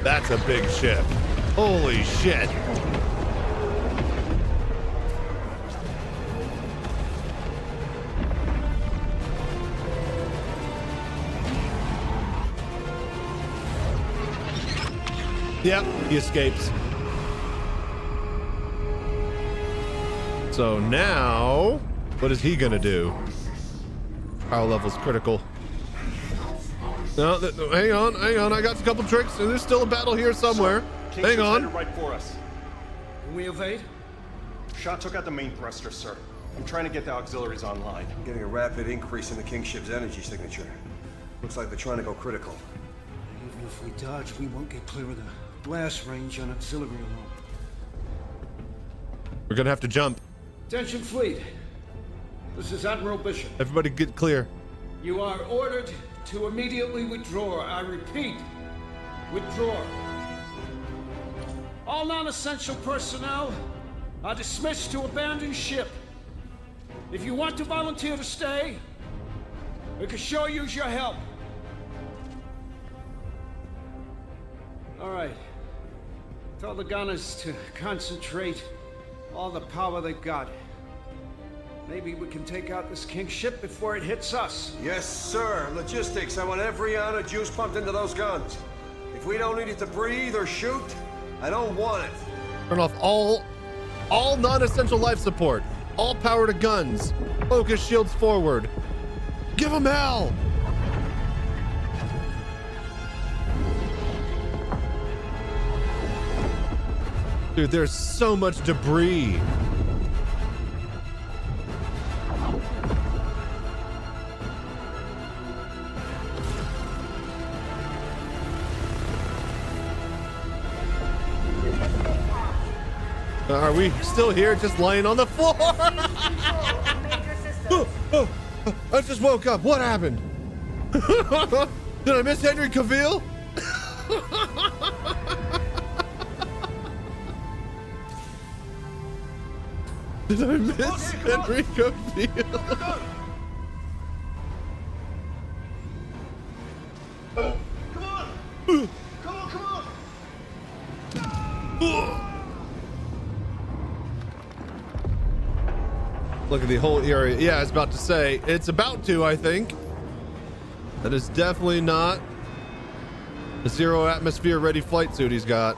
That's a big ship. Holy shit. Yep, he escapes. So now, what is he gonna do? Power level's critical. No, hang on. I got a couple tricks, and there's still a battle here somewhere. Hang on. Right for us. Can we evade? Shot took out the main thruster, sir. I'm trying to get the auxiliaries online. I'm getting a rapid increase in the King ship's energy signature. Looks like they're trying to go critical. Even if we dodge, we won't get clear of the blast range on auxiliary alone. We're gonna have to jump. Attention fleet. This is Admiral Bishop. Everybody get clear. You are ordered to immediately withdraw. I repeat, withdraw. All non-essential personnel are dismissed to abandon ship. If you want to volunteer to stay, we can sure use your help. All right. Tell the gunners to concentrate all the power they've got. Maybe we can take out this King ship before it hits us. Yes, sir. Logistics. I want every ounce of juice pumped into those guns. If we don't need it to breathe or shoot, I don't want it. Turn off all non-essential life support. All power to guns. Focus shields forward. Give them hell! Dude, there's so much debris. Are we still here just laying on the floor? I just woke up. What happened? Did I miss Henry Cavill? Did I miss Henry Cavill? Come on! Look at the whole area. Yeah, I was about to say. It's about to, I think. That is definitely not the zero atmosphere ready flight suit he's got.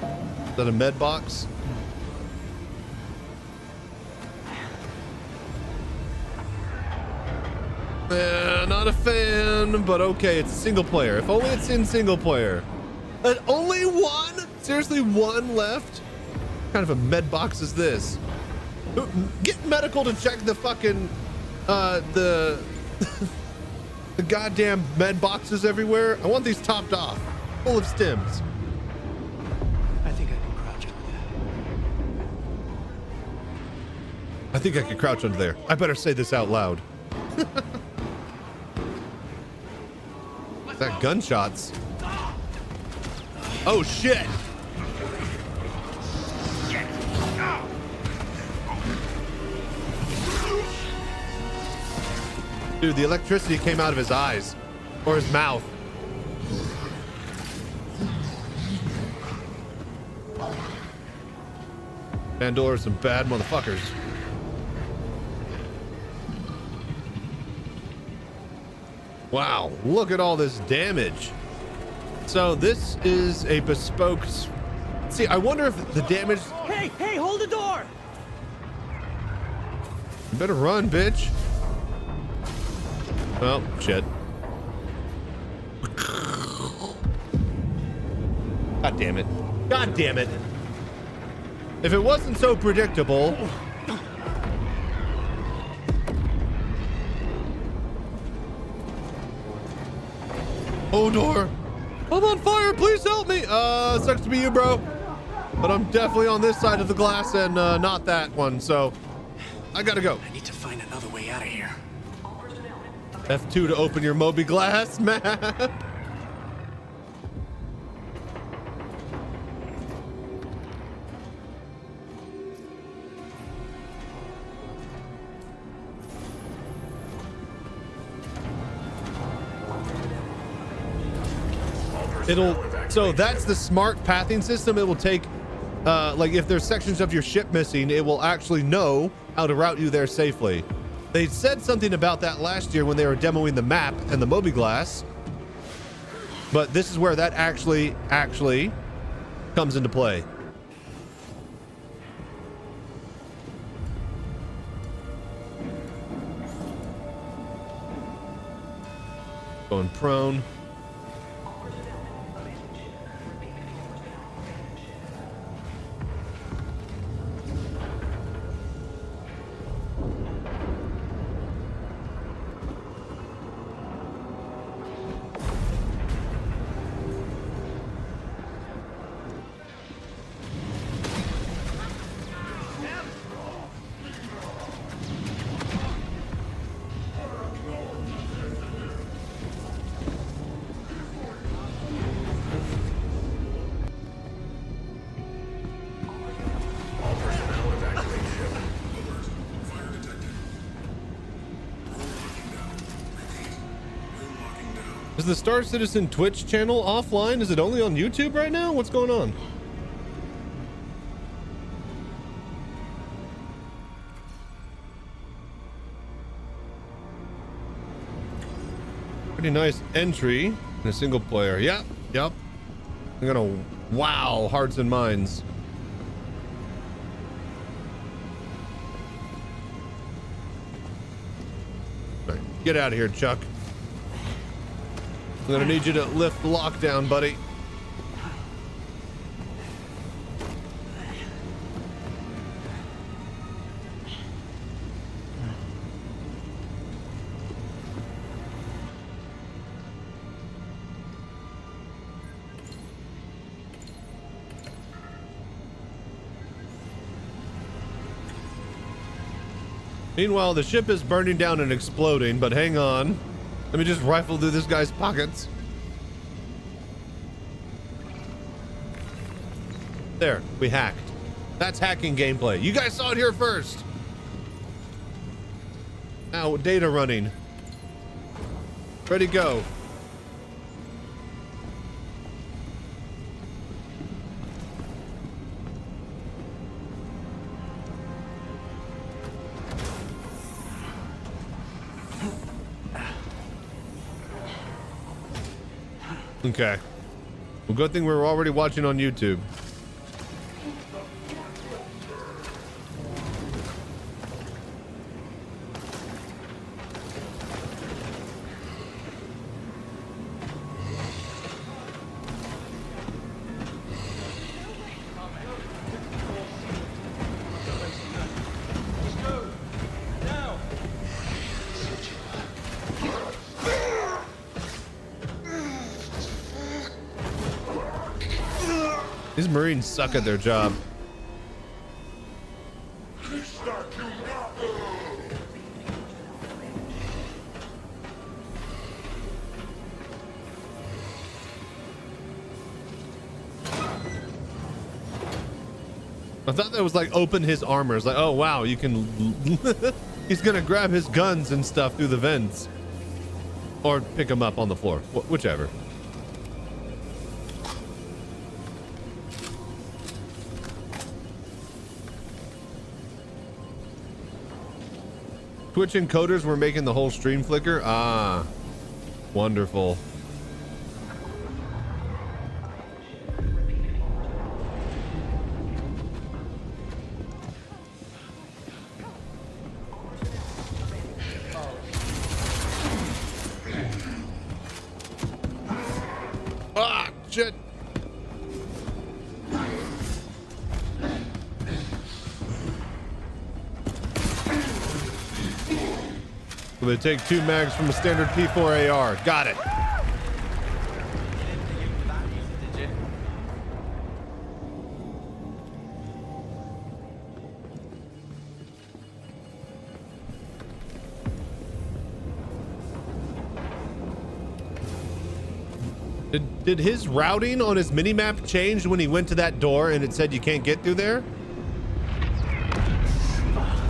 Is that a med box? Not a fan, but okay, it's single player. If only it's in single player. Only one? Seriously, one left? What kind of a med box is this? Get medical to check the fucking, the goddamn med boxes everywhere. I want these topped off, full of stims. I think I can crouch under there. I think I can crouch under there. I better say this out loud. Is that gunshots? Oh shit! Dude, the electricity came out of his eyes. Or his mouth. Vandal are some bad motherfuckers. Wow, look at all this damage. So this is a bespoke... See, I wonder if the damage... Hey, hold the door! You better run, bitch. Oh, shit. God damn it. God damn it. If it wasn't so predictable... Oh, door. I'm on fire. Please help me. Sucks to be you, bro. But I'm definitely on this side of the glass and not that one, so I gotta go. I need to find another way out of here. F2 to open your Moby Glass map. So that's the smart pathing system. It will take, like if there's sections of your ship missing, it will actually know how to route you there safely. They said something about that last year when they were demoing the map and the Moby Glass, but this is where that actually comes into play. Going prone. Is the Star Citizen Twitch channel offline? Is it only on YouTube right now? What's going on? Pretty nice entry in a single player. Yep. I'm gonna wow hearts and minds. All right, get out of here, Chuck. I'm gonna need you to lift the lockdown, buddy. Meanwhile, the ship is burning down and exploding, but hang on. Let me just rifle through this guy's pockets. There, we hacked. That's hacking gameplay. You guys saw it here first. Now, data running. Ready, go. Okay. Well, good thing we were already watching on YouTube. These Marines suck at their job. I thought that was like open his armor. It's like, oh wow, you can He's gonna grab his guns and stuff through the vents. Or pick them up on the floor. Whichever. Twitch encoders were making the whole stream flicker. Ah, wonderful. Ah, shit. They take 2 mags from a standard P4 AR. Got it. Did his routing on his minimap change when he went to that door and it said you can't get through there?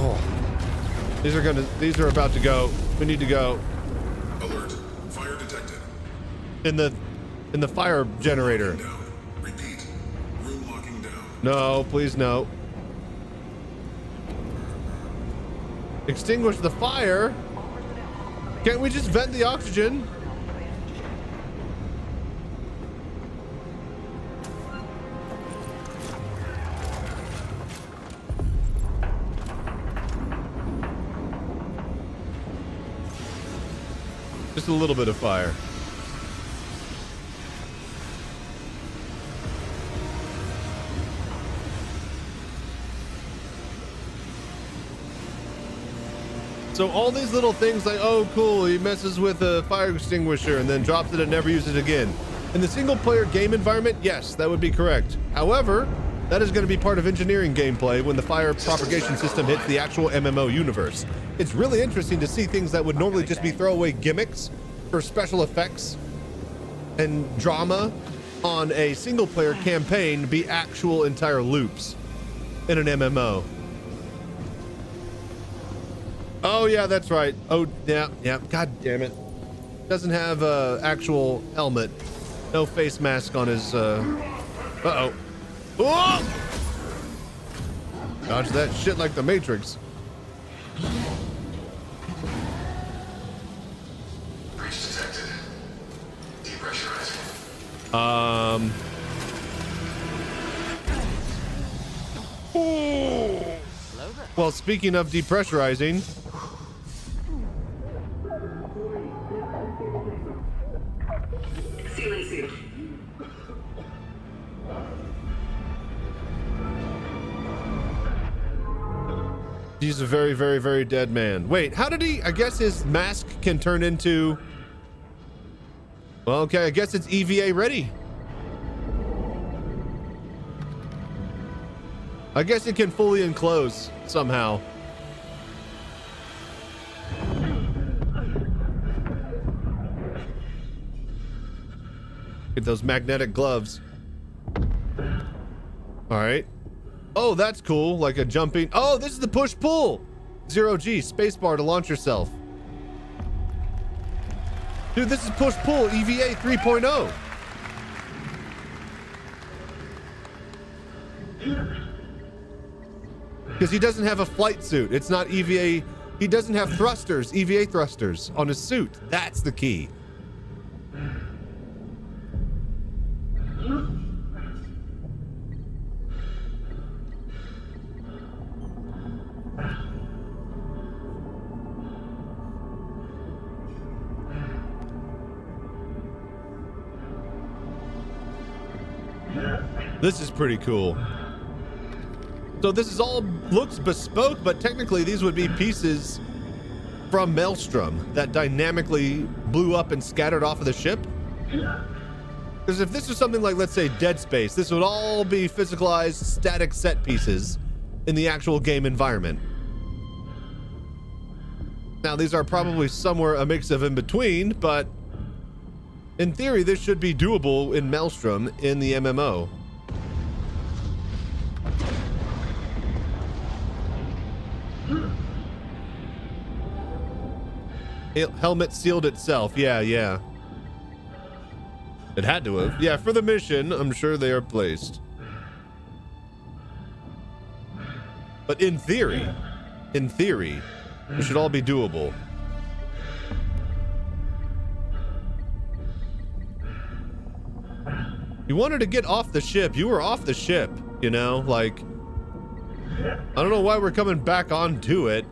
Oh. These are about to go. We need to go. Alert. Fire detected. In the fire generator. Repeat. Room locking down. No, please no. Extinguish the fire? Can't we just vent the oxygen? Just a little bit of fire. So all these little things like, oh cool, he messes with a fire extinguisher and then drops it and never uses it again. In the single player game environment, yes, that would be correct. However, that is going to be part of engineering gameplay when the fire propagation system hits the actual MMO universe. It's really interesting to see things that would normally just be throwaway gimmicks for special effects and drama on a single player campaign be actual entire loops in an MMO. Oh yeah, that's right. Oh yeah, yeah. God damn it. Doesn't have a actual helmet. No face mask on his uh-oh. Oh! Dodge that shit like the Matrix. Breach detected. Depressurizing. Well, speaking of depressurizing, he's a very, very, very dead man. Wait, how did he? I guess his mask can turn into. Well, okay, I guess it's EVA ready. I guess it can fully enclose somehow. Get those magnetic gloves. All right. Oh, that's cool. Like a jumping. Oh, this is the push-pull. 0G, spacebar to launch yourself. Dude, this is push-pull EVA 3.0. Because he doesn't have a flight suit. It's not EVA. He doesn't have thrusters, EVA thrusters on his suit. That's the key. This is pretty cool. So this is all looks bespoke, but technically these would be pieces from Maelstrom that dynamically blew up and scattered off of the ship. Because if this was something like, let's say, Dead Space, this would all be physicalized static set pieces in the actual game environment. Now, these are probably somewhere a mix of in between, but in theory, this should be doable in Maelstrom in the MMO. Helmet sealed itself. Yeah, yeah. It had to have. Yeah, for the mission, I'm sure they are placed. But in theory, it should all be doable. You wanted to get off the ship. You were off the ship, you know? Like, I don't know why we're coming back onto it.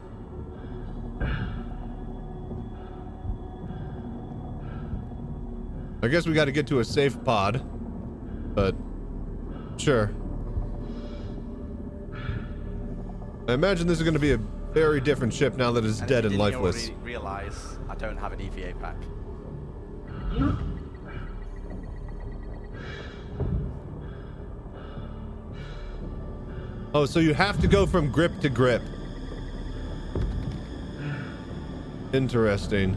I guess we got to get to a safe pod, but sure. I imagine this is going to be a very different ship now that it's dead and lifeless. I realize I don't have an EVA pack. Oh, so you have to go from grip to grip. Interesting.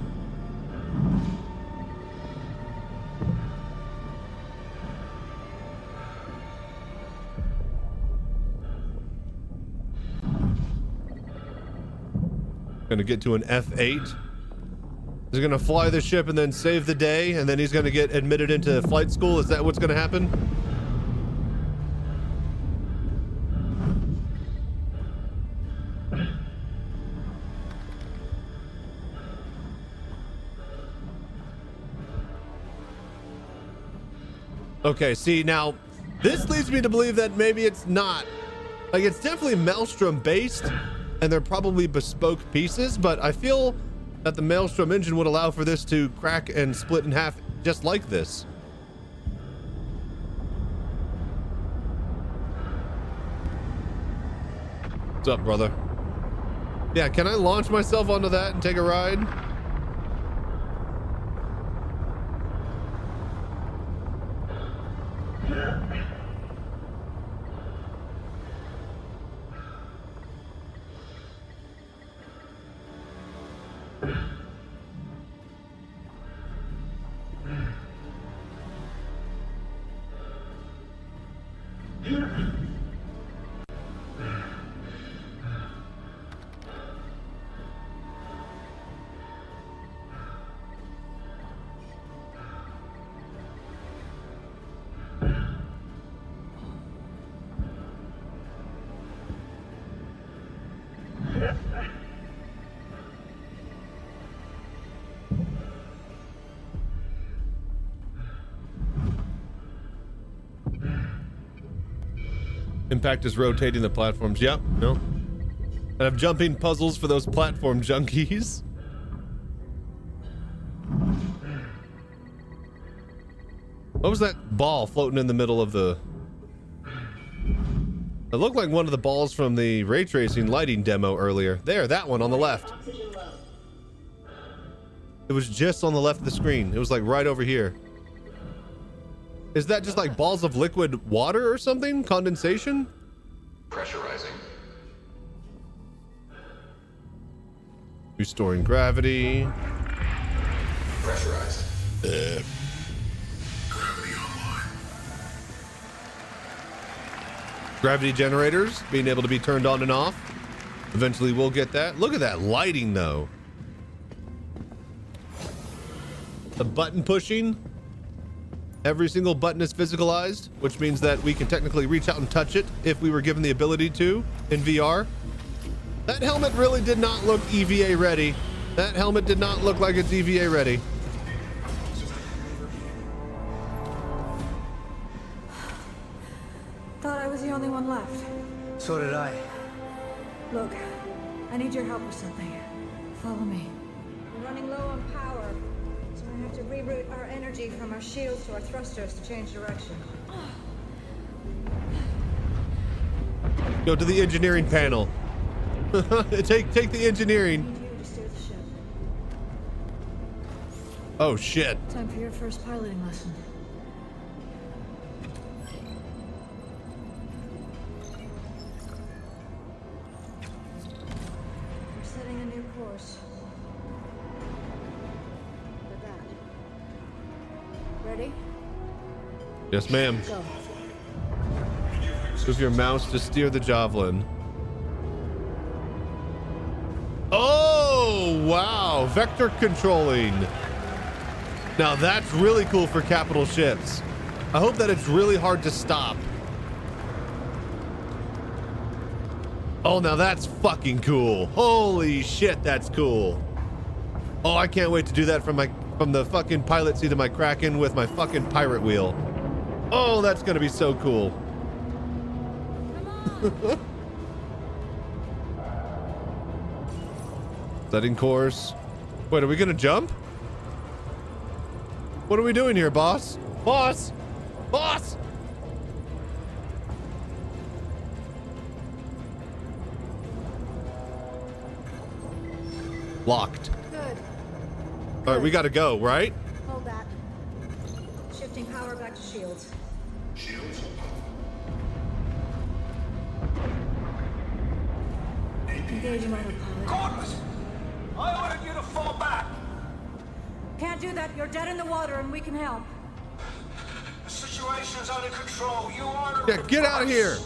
Gonna get to an F8. He's gonna fly the ship and then save the day, and then he's gonna get admitted into flight school. Is that what's gonna happen? Okay, see, now this leads me to believe that maybe it's not. Like, it's definitely Maelstrom based, and they're probably bespoke pieces, but I feel that the Maelstrom engine would allow for this to crack and split in half just like this. What's up, brother? Yeah, can I launch myself onto that and take a ride? Impact is rotating the platforms. Yep, no. And I'm jumping puzzles for those platform junkies. What was that ball floating in the middle of the... It looked like one of the balls from the ray tracing lighting demo earlier. There, that one on the left. It was just on the left of the screen. It was like right over here. Is that just like balls of liquid water or something? Condensation? Pressurizing. Restoring gravity. Pressurized. Gravity online. Gravity generators being able to be turned on and off. Eventually we'll get that. Look at that lighting though. The button pushing. Every single button is physicalized, which means that we can technically reach out and touch it if we were given the ability to in VR. That helmet really did not look EVA ready. That helmet did not look like it's EVA ready. Thought I was the only one left. So did I. Look, I need your help with something. Follow me. We're running low on power, so I have to reroute our energy from our shields to our thrusters to change direction. Go to the engineering panel. take the engineering. I need you to steer the ship. Oh shit. Time for your first piloting lesson. We're setting a new course. Like that. Ready? Yes, ma'am. Go. Use your mouse to steer the javelin. Oh, wow. Wow, vector controlling. Now that's really cool for capital ships. I hope that it's really hard to stop. Oh, now that's fucking cool. Holy shit, that's cool. Oh, I can't wait to do that from the fucking pilot seat of my Kraken with my fucking pirate wheel. Oh, that's gonna be so cool. Setting course. Wait, are we gonna jump? What are we doing here, boss? Boss! Boss! Locked. Good. All right, we gotta go, right? Hold that. Shifting power back to shields. Shields? Engaging autopilot. Corpus! I ordered you to fall back! Can't do that. You're dead in the water and we can help. The situation's under control. You ordered Yeah, get out of here!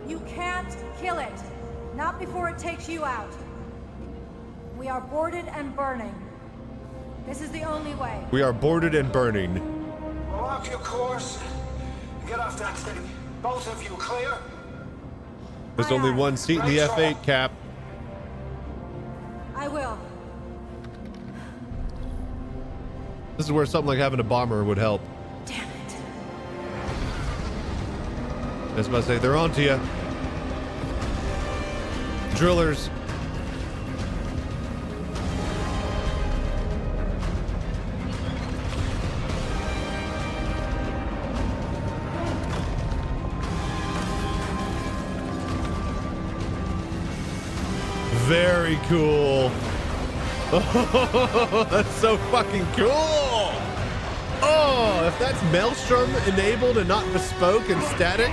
You can't kill it. Not before it takes you out. We are boarded and burning. This is the only way. We are boarded and burning. Lock your course. Get off that thing. Both of you clear? There's only one seat in the F8, Cap. I will. This is where something like having a bomber would help. Damn it. I was about to say, they're onto you. Drillers. Very cool. Oh, that's so fucking cool. Oh, if that's Maelstrom enabled and not bespoke and static.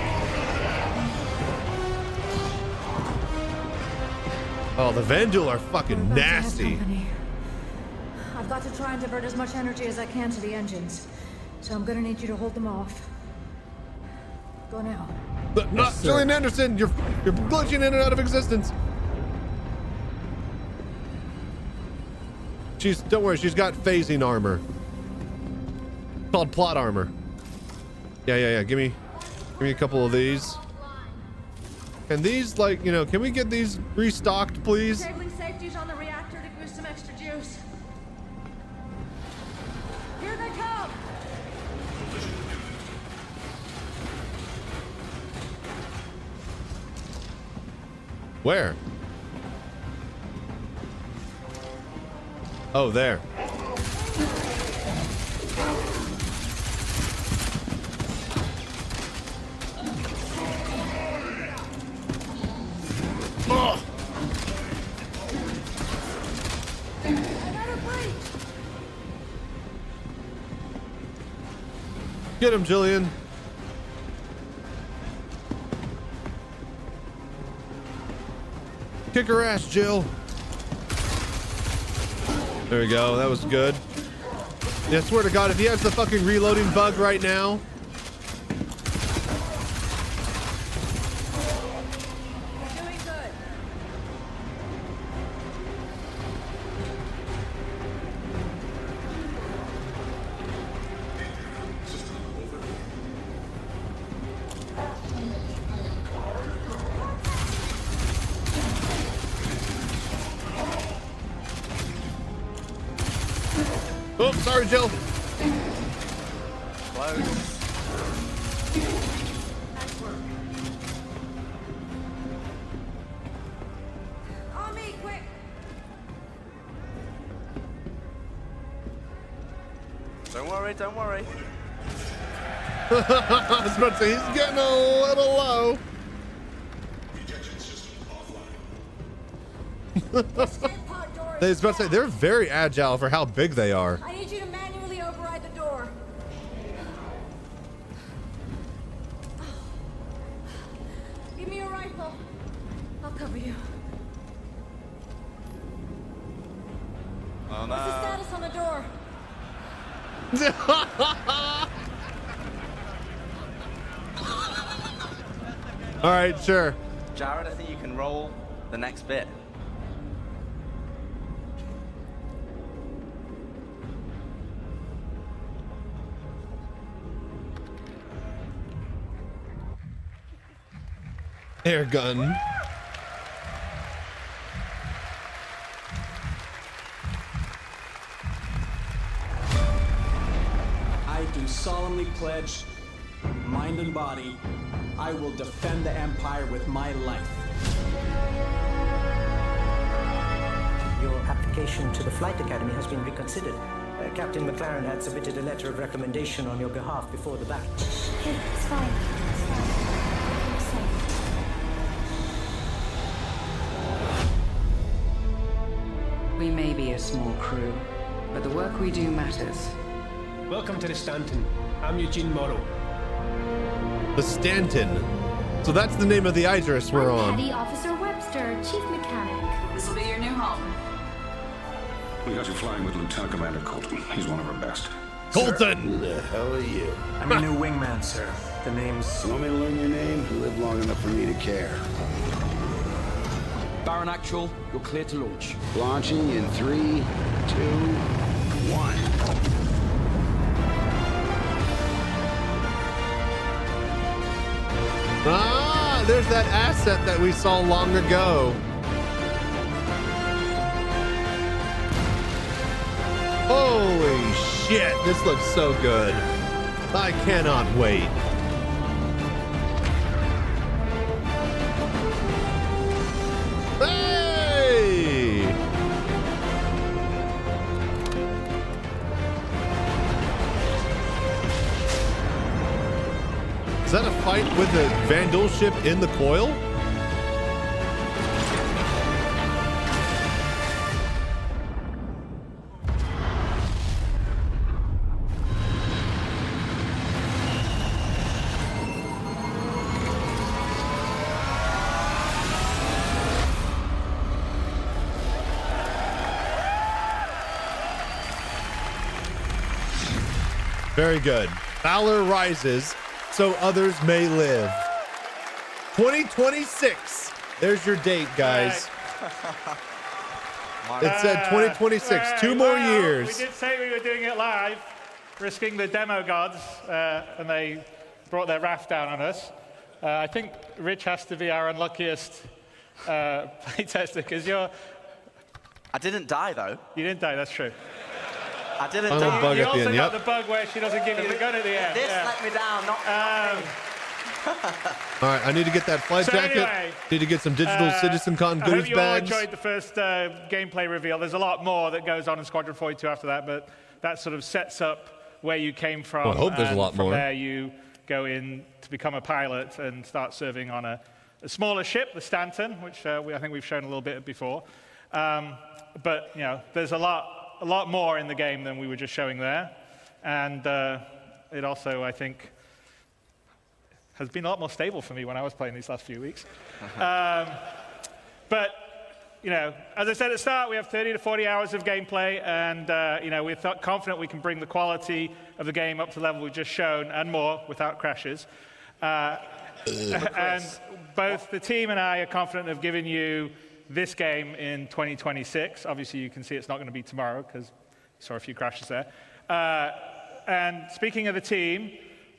Oh, the Vandal are fucking nasty. I've got to try and divert as much energy as I can to the engines. So I'm gonna need you to hold them off. Go now. Yes, Julian Anderson, you're glitching in and out of existence. Don't worry, she's got phasing armor. Called plot armor. Yeah. Give me a couple of these. And these, like, you know, can we get these restocked, please? Disabling safeties on the reactor to boost some extra juice. Here they come! Where? Oh, there. Oh. Get him, Jillian. Kick her ass, Jill. There we go. That was good. Yeah, I swear to God, if he has the fucking reloading bug right now. Doing good. Oh, sorry, Jill. On me, quick! Don't worry, don't worry. I was about to say, he's getting a little low. I was about to say, they're very agile for how big they are. I need you to manually override the door. Give me your rifle. I'll cover you. Oh, What's the status on the door? All right, sure. Jared, I think you can roll the next bit. Air gun. I do solemnly pledge, mind and body, I will defend the Empire with my life. Your application to the Flight Academy has been reconsidered. Captain McLaren had submitted a letter of recommendation on your behalf before the battle. Okay, it's fine. It's fine. You're safe. We may be a small crew, but the work we do matters. Welcome to the Stanton. I'm Eugene Morrow. The Stanton. So that's the name of the Idris we're on. Petty Officer Webster, Chief Mechanic. This will be your new home. We got you flying with Lieutenant Commander Colton. He's one of our best. Colton! Who the hell are you? I'm your new wingman, sir. The name's... You want me to learn your name? You live long enough for me to care. Baron Actual, you're clear to launch. Launching in 3, 2, 1. Ah, there's that asset that we saw long ago. Holy shit, this looks so good. I cannot wait. Hey! Is that a fight with the Vandal ship in the coil? Very good. Valor rises, so others may live. 2026. There's your date, guys. It said 2026. 2 more years. We did say we were doing it live, risking the demo gods, and they brought their raft down on us. I think Rich has to be our unluckiest playtester, because you're... I didn't die, though. You didn't die, that's true. I didn't Final die. bug You at the also end, got yep. the bug where she doesn't give you the gun at the end. This let me down, not me. All right, I need to get that flight jacket. anyway, Need to get some digital CitizenCon I goodies hope you all bags. enjoyed the first gameplay reveal. There's a lot more that goes on in Squadron 42 after that, but that sort of sets up where you came from. Well, I hope there's a lot from more. There you go in to become a pilot and start serving on a smaller ship, the Stanton, which I think we've shown a little bit before. But you know, there's a lot more in the game than we were just showing there, and it also, I think, has been a lot more stable for me when I was playing these last few weeks. But you know, as I said at the start, we have 30 to 40 hours of gameplay, and you know, we're confident we can bring the quality of the game up to the level we've just shown and more without crashes. And both the team and I are confident of giving you this game in 2026. Obviously, you can see it's not going to be tomorrow because you saw a few crashes there. And speaking of the team,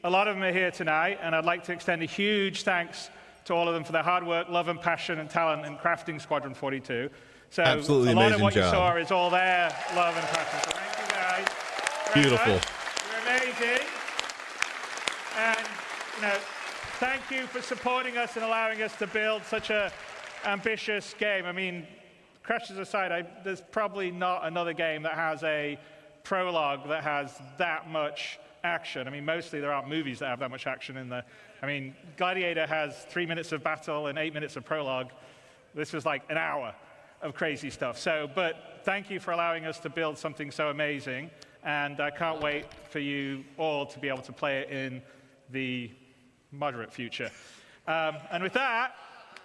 a lot of them are here tonight, and I'd like to extend a huge thanks to all of them for their hard work, love and passion and talent in crafting Squadron 42. So Absolutely a lot amazing of what job. you saw is all their love and passion. So thank you guys. very Beautiful. much. You're amazing. And you know, thank you for supporting us and allowing us to build such a ambitious game. I mean, crashes aside, there's probably not another game that has a prologue that has that much action. I mean, mostly there aren't movies that have that much action in there. I mean, Gladiator has 3 minutes of battle and 8 minutes of prologue. This was like an hour of crazy stuff. So, but thank you for allowing us to build something so amazing, and I can't wait for you all to be able to play it in the moderate future. And with that,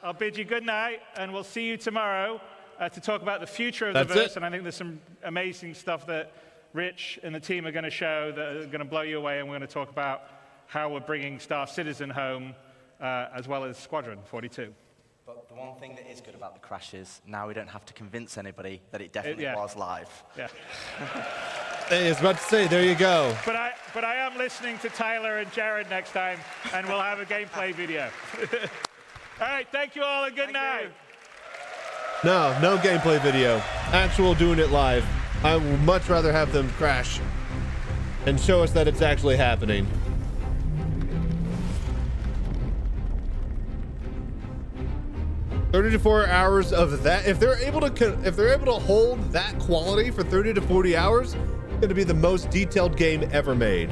I'll bid you good night, and we'll see you tomorrow to talk about the future of the verse. And I think there's some amazing stuff that Rich and the team are going to show that are going to blow you away, and we're going to talk about how we're bringing Star Citizen home, as well as Squadron 42. But the one thing that is good about the crashes, now we don't have to convince anybody that it definitely was live. Yeah. Hey, I was about to say, there you go. But I am listening to Tyler and Jared next time, and we'll have a gameplay video. All right, thank you all and good night. No gameplay video. Actual doing it live. I would much rather have them crash and show us that it's actually happening. $30 to 4 hours of that. If they're able to hold that quality for 30 to 40 hours, it's going to be the most detailed game ever made.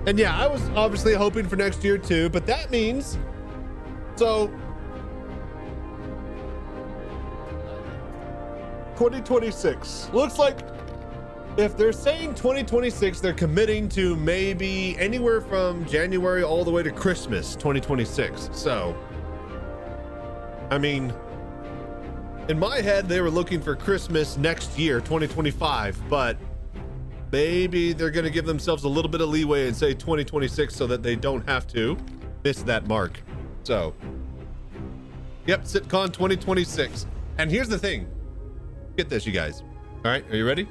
And yeah, I was obviously hoping for next year too, but that means so 2026 looks like if they're saying 2026, they're committing to maybe anywhere from January all the way to Christmas 2026. So I mean, in my head, they were looking for Christmas next year, 2025, but maybe they're going to give themselves a little bit of leeway and say 2026 so that they don't have to miss that mark. So, yep, CITIZENCON 2026. And here's the thing. Get this, you guys. All right, are you ready?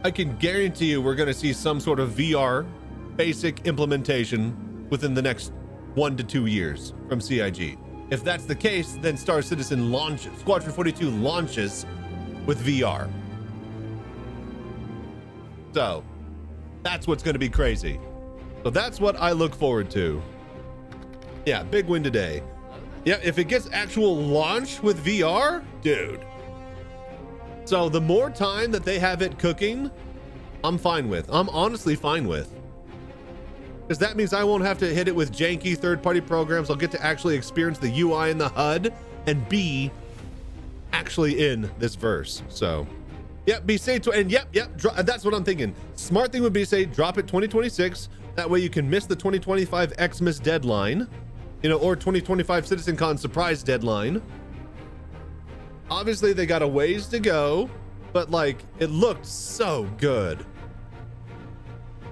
I can guarantee you we're going to see some sort of VR basic implementation within the next 1 to 2 years from CIG. If that's the case, then Star Citizen launches, Squadron 42 launches with VR. So that's what's going to be crazy. So that's what I look forward to. Yeah, big win today. Yeah, if it gets actual launch with VR, dude. So the more time that they have it cooking, I'm fine with. I'm honestly fine with. Because that means I won't have to hit it with janky third-party programs. I'll get to actually experience the UI and the HUD and be actually in this verse. So, yep, be safe. And yep, that's what I'm thinking. Smart thing would be say drop it 2026. That way you can miss the 2025 Xmas deadline, you know, or 2025 CitizenCon surprise deadline. Obviously, they got a ways to go, but like it looked so good.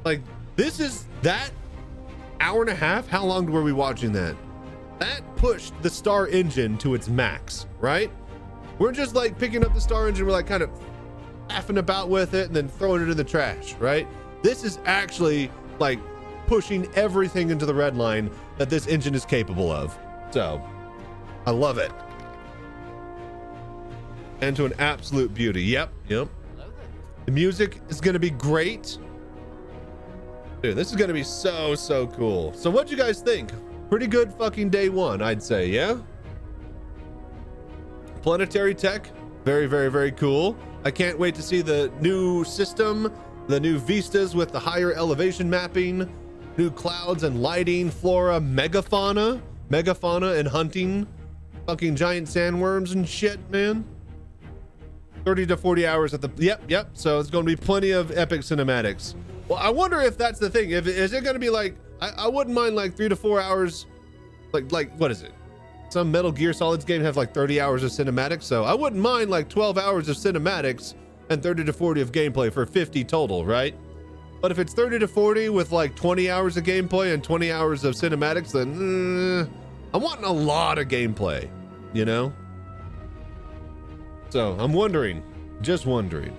Like this is that. Hour and a half? How long were we watching that? That pushed the Star Engine to its max, right? We're just like picking up the Star Engine, we're like kind of faffing about with it and then throwing it in the trash, right? This is actually like pushing everything into the red line that this engine is capable of. So, I love it. And to an absolute beauty. Yep. The music is going to be great. Dude, this is going to be so cool. So what'd you guys think? Pretty good fucking day one, I'd say, yeah? Planetary tech, very cool. I can't wait to see the new system, the new vistas with the higher elevation mapping, new clouds and lighting, flora, megafauna and hunting, fucking giant sandworms and shit, man. 30 to 40 hours at the, yep. So it's going to be plenty of epic cinematics. Well, I wonder if that's the thing. Is it going to be like, I wouldn't mind like 3 to 4 hours, like what is it? Some Metal Gear Solids game have like 30 hours of cinematics, so I wouldn't mind like 12 hours of cinematics and 30 to 40 of gameplay for 50 total, right? But if it's 30 to 40 with like 20 hours of gameplay and 20 hours of cinematics, then I'm wanting a lot of gameplay, you know? So I'm just wondering.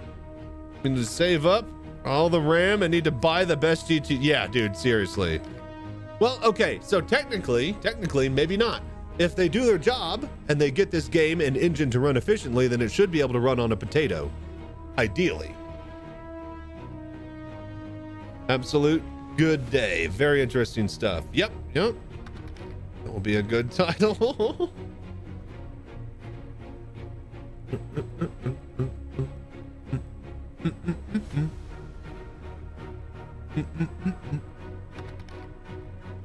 I mean, to save up all the RAM and need to buy the best GT. Yeah, dude, seriously. Well, okay, so technically, maybe not. If they do their job and they get this game and engine to run efficiently, then it should be able to run on a potato, ideally. Absolute good day. Very interesting stuff. Yep. That will be a good title.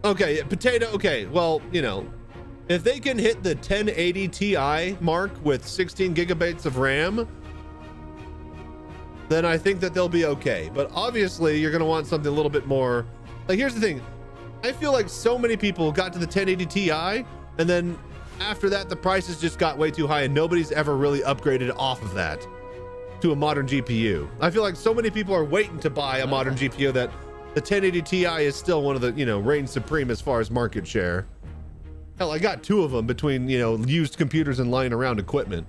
Okay, potato. Okay, well, you know, if they can hit the 1080 Ti mark with 16 gigabytes of RAM, then I think that they'll be okay. But obviously, you're going to want something a little bit more. Like, here's the thing. I feel like so many people got to the 1080 Ti, and then after that, the prices just got way too high, and nobody's ever really upgraded off of that to a modern GPU. I feel like so many people are waiting to buy a modern GPU that the 1080 Ti is still one of the, reigns supreme as far as market share. Hell, I got 2 of them between, used computers and lying around equipment.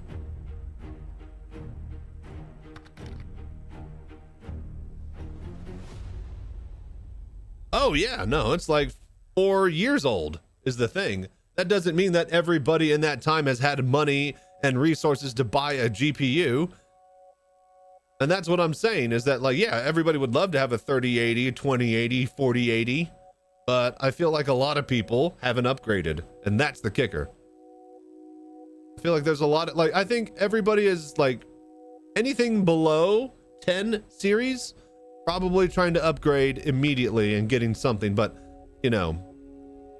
Oh yeah, no, it's like 4 years old is the thing. That doesn't mean that everybody in that time has had money and resources to buy a GPU. And that's what I'm saying is that, like, yeah, everybody would love to have a 3080, 2080, 4080, but I feel like a lot of people haven't upgraded, and that's the kicker. I feel like there's a lot of, like, I think everybody is like anything below 10 series, probably trying to upgrade immediately and getting something. But, you know,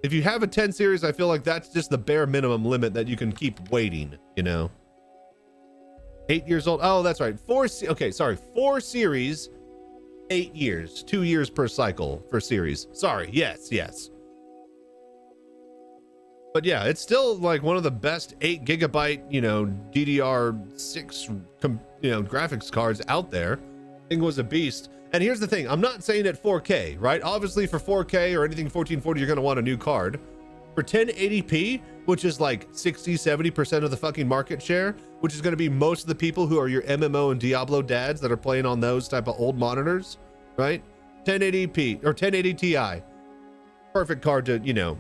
if you have a 10 series, I feel like that's just the bare minimum limit that you can keep waiting, you know. 8 years old. Oh, that's right. 4 series, 8 years, 2 years per cycle for series. Sorry. Yes. But yeah, it's still like one of the best 8 gigabyte, you know, DDR6, graphics cards out there. I think it was a beast. And here's the thing. I'm not saying at 4K, right? Obviously for 4K or anything 1440, you're going to want a new card. For 1080p, which is like 60-70% of the fucking market share, which is going to be most of the people who are your MMO and Diablo dads that are playing on those type of old monitors, right? 1080p or 1080 Ti. Perfect card to, you know,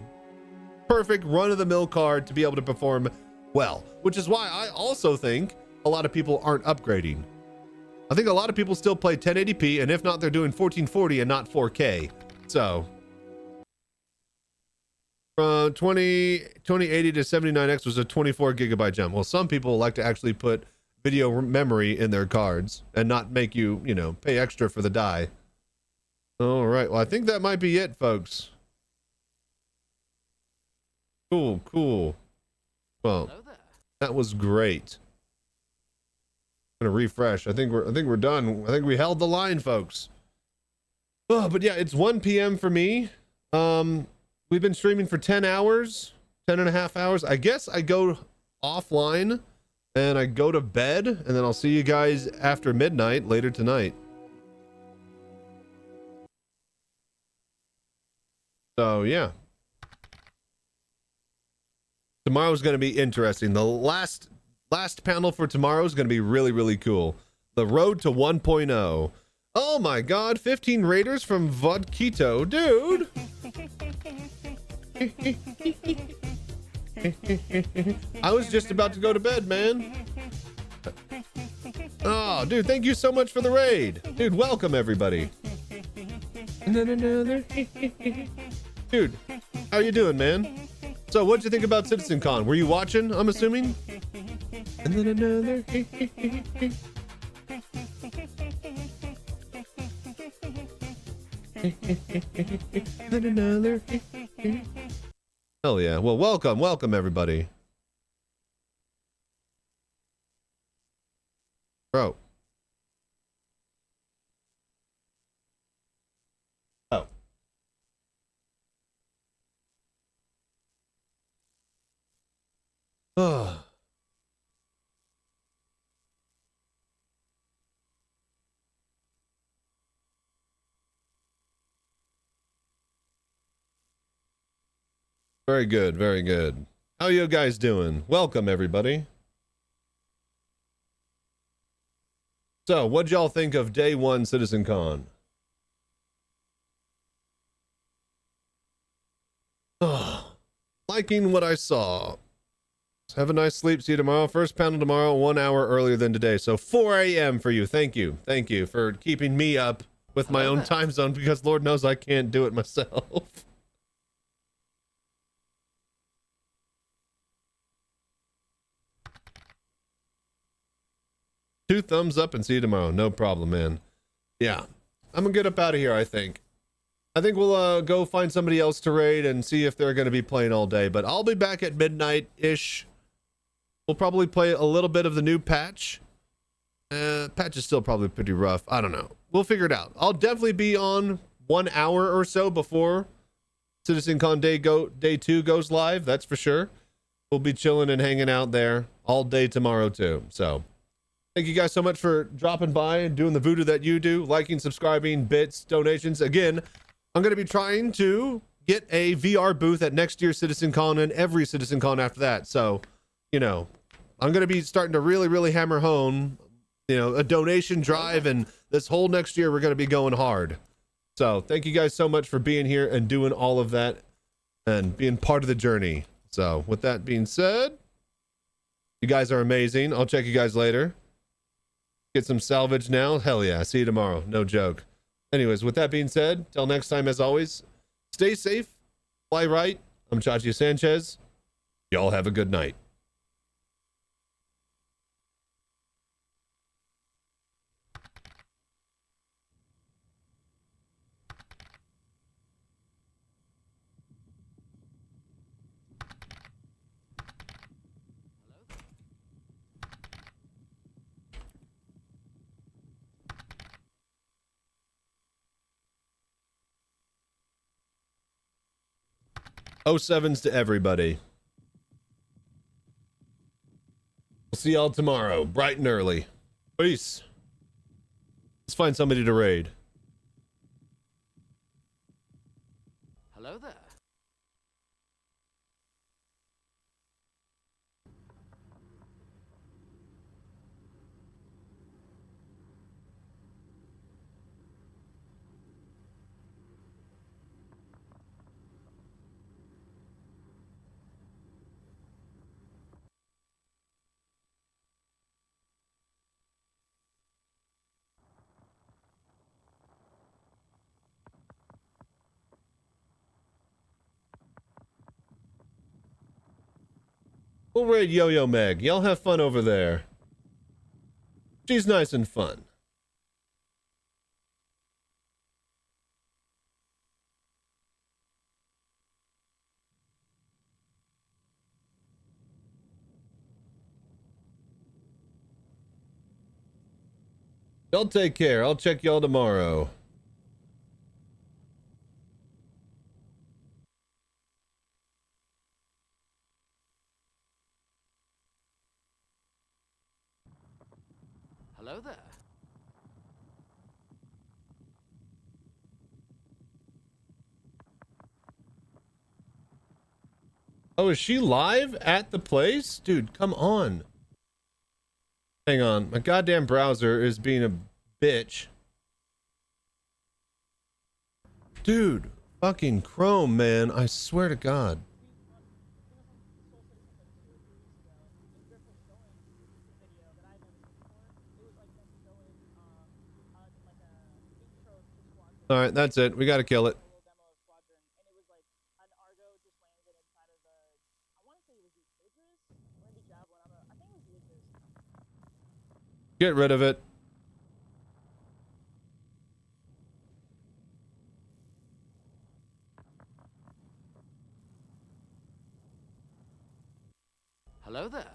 perfect run-of-the-mill card to be able to perform well, which is why I also think a lot of people aren't upgrading. I think a lot of people still play 1080p, and if not, they're doing 1440 and not 4K. So 2080 to 79X was a 24 gigabyte jump. Well, some people like to actually put video memory in their cards and not make you, you know, pay extra for the die. All right. Well, I think that might be it, folks. Cool. Well, that was great. I'm gonna refresh. I think we're done. I think we held the line, folks. Oh, but yeah, it's 1 p.m. for me. We've been streaming for 10 hours, 10 and a half hours. I guess I go offline and I go to bed, and then I'll see you guys after midnight later tonight. So yeah. Tomorrow's going to be interesting. The last panel for tomorrow is going to be really, really cool. The road to 1.0. Oh my god, 15 raiders from Vodquito, dude. I was just about to go to bed, man. Oh, dude, thank you so much for the raid. Dude, welcome everybody. And then another. Dude, how you doing, man? So, what'd you think about CitizenCon? Were you watching, I'm assuming? And then another. Then another. Hell yeah. Well, welcome everybody. Bro. Oh. Oh. Very good, very good. How you guys doing? Welcome, everybody. So, what'd y'all think of day one CitizenCon? Oh, liking what I saw. Have a nice sleep. See you tomorrow. First panel tomorrow, 1 hour earlier than today. So 4 a.m. for you. Thank you. Thank you for keeping me up with my own time zone, because Lord knows I can't do it myself. Two thumbs up and see you tomorrow. No problem, man. Yeah. I'm gonna get up out of here, I think. I think we'll go find somebody else to raid and see if they're gonna be playing all day. But I'll be back at midnight-ish. We'll probably play a little bit of the new patch. Patch is still probably pretty rough. I don't know. We'll figure it out. I'll definitely be on 1 hour or so before CitizenCon day 2 goes live. That's for sure. We'll be chilling and hanging out there all day tomorrow too. So thank you guys so much for dropping by and doing the voodoo that you do, liking, subscribing, bits, donations. Again, I'm going to be trying to get a VR booth at next year's CitizenCon and every CitizenCon after that. So, you know, I'm going to be starting to really, really hammer home, you know, a donation drive, and this whole next year we're going to be going hard. So thank you guys so much for being here and doing all of that. and being part of the journey. So with that being said, you guys are amazing. I'll check you guys later. Get some salvage now. Hell yeah. See you tomorrow. No joke. Anyways, with that being said, till next time, as always, stay safe, fly right. I'm Chachi Sanchez. Y'all have a good night. Oh, sevens to everybody. We'll see y'all tomorrow, bright and early. Peace. Let's find somebody to raid. Hello there. We'll raid Yo-Yo Meg. Y'all have fun over there. She's nice and fun. Y'all take care. I'll check y'all tomorrow. Hello there. Oh, is she live at the place? Dude, come on. Hang on. My goddamn browser is being a bitch. Dude, fucking Chrome, man. I swear to God. Alright, that's it. We gotta kill it. Get rid of it. Hello there.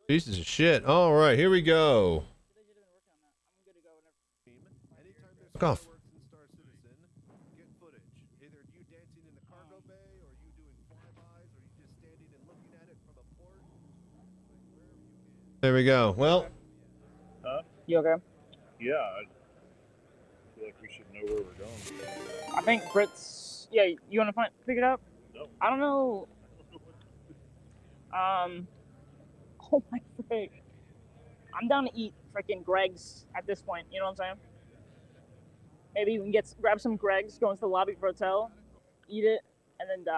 Pieces of shit. Alright, here we go. Fuck off. There we go. Well. Huh? You okay? Yeah, I feel like we should know where we're going. I think Britt's. Yeah, you want to pick it up? No. I don't know. Oh my frick. I'm down to eat freaking Greg's at this point. You know what I'm saying? Maybe we can grab some Greg's, go into the lobby of the hotel, eat it, and then die.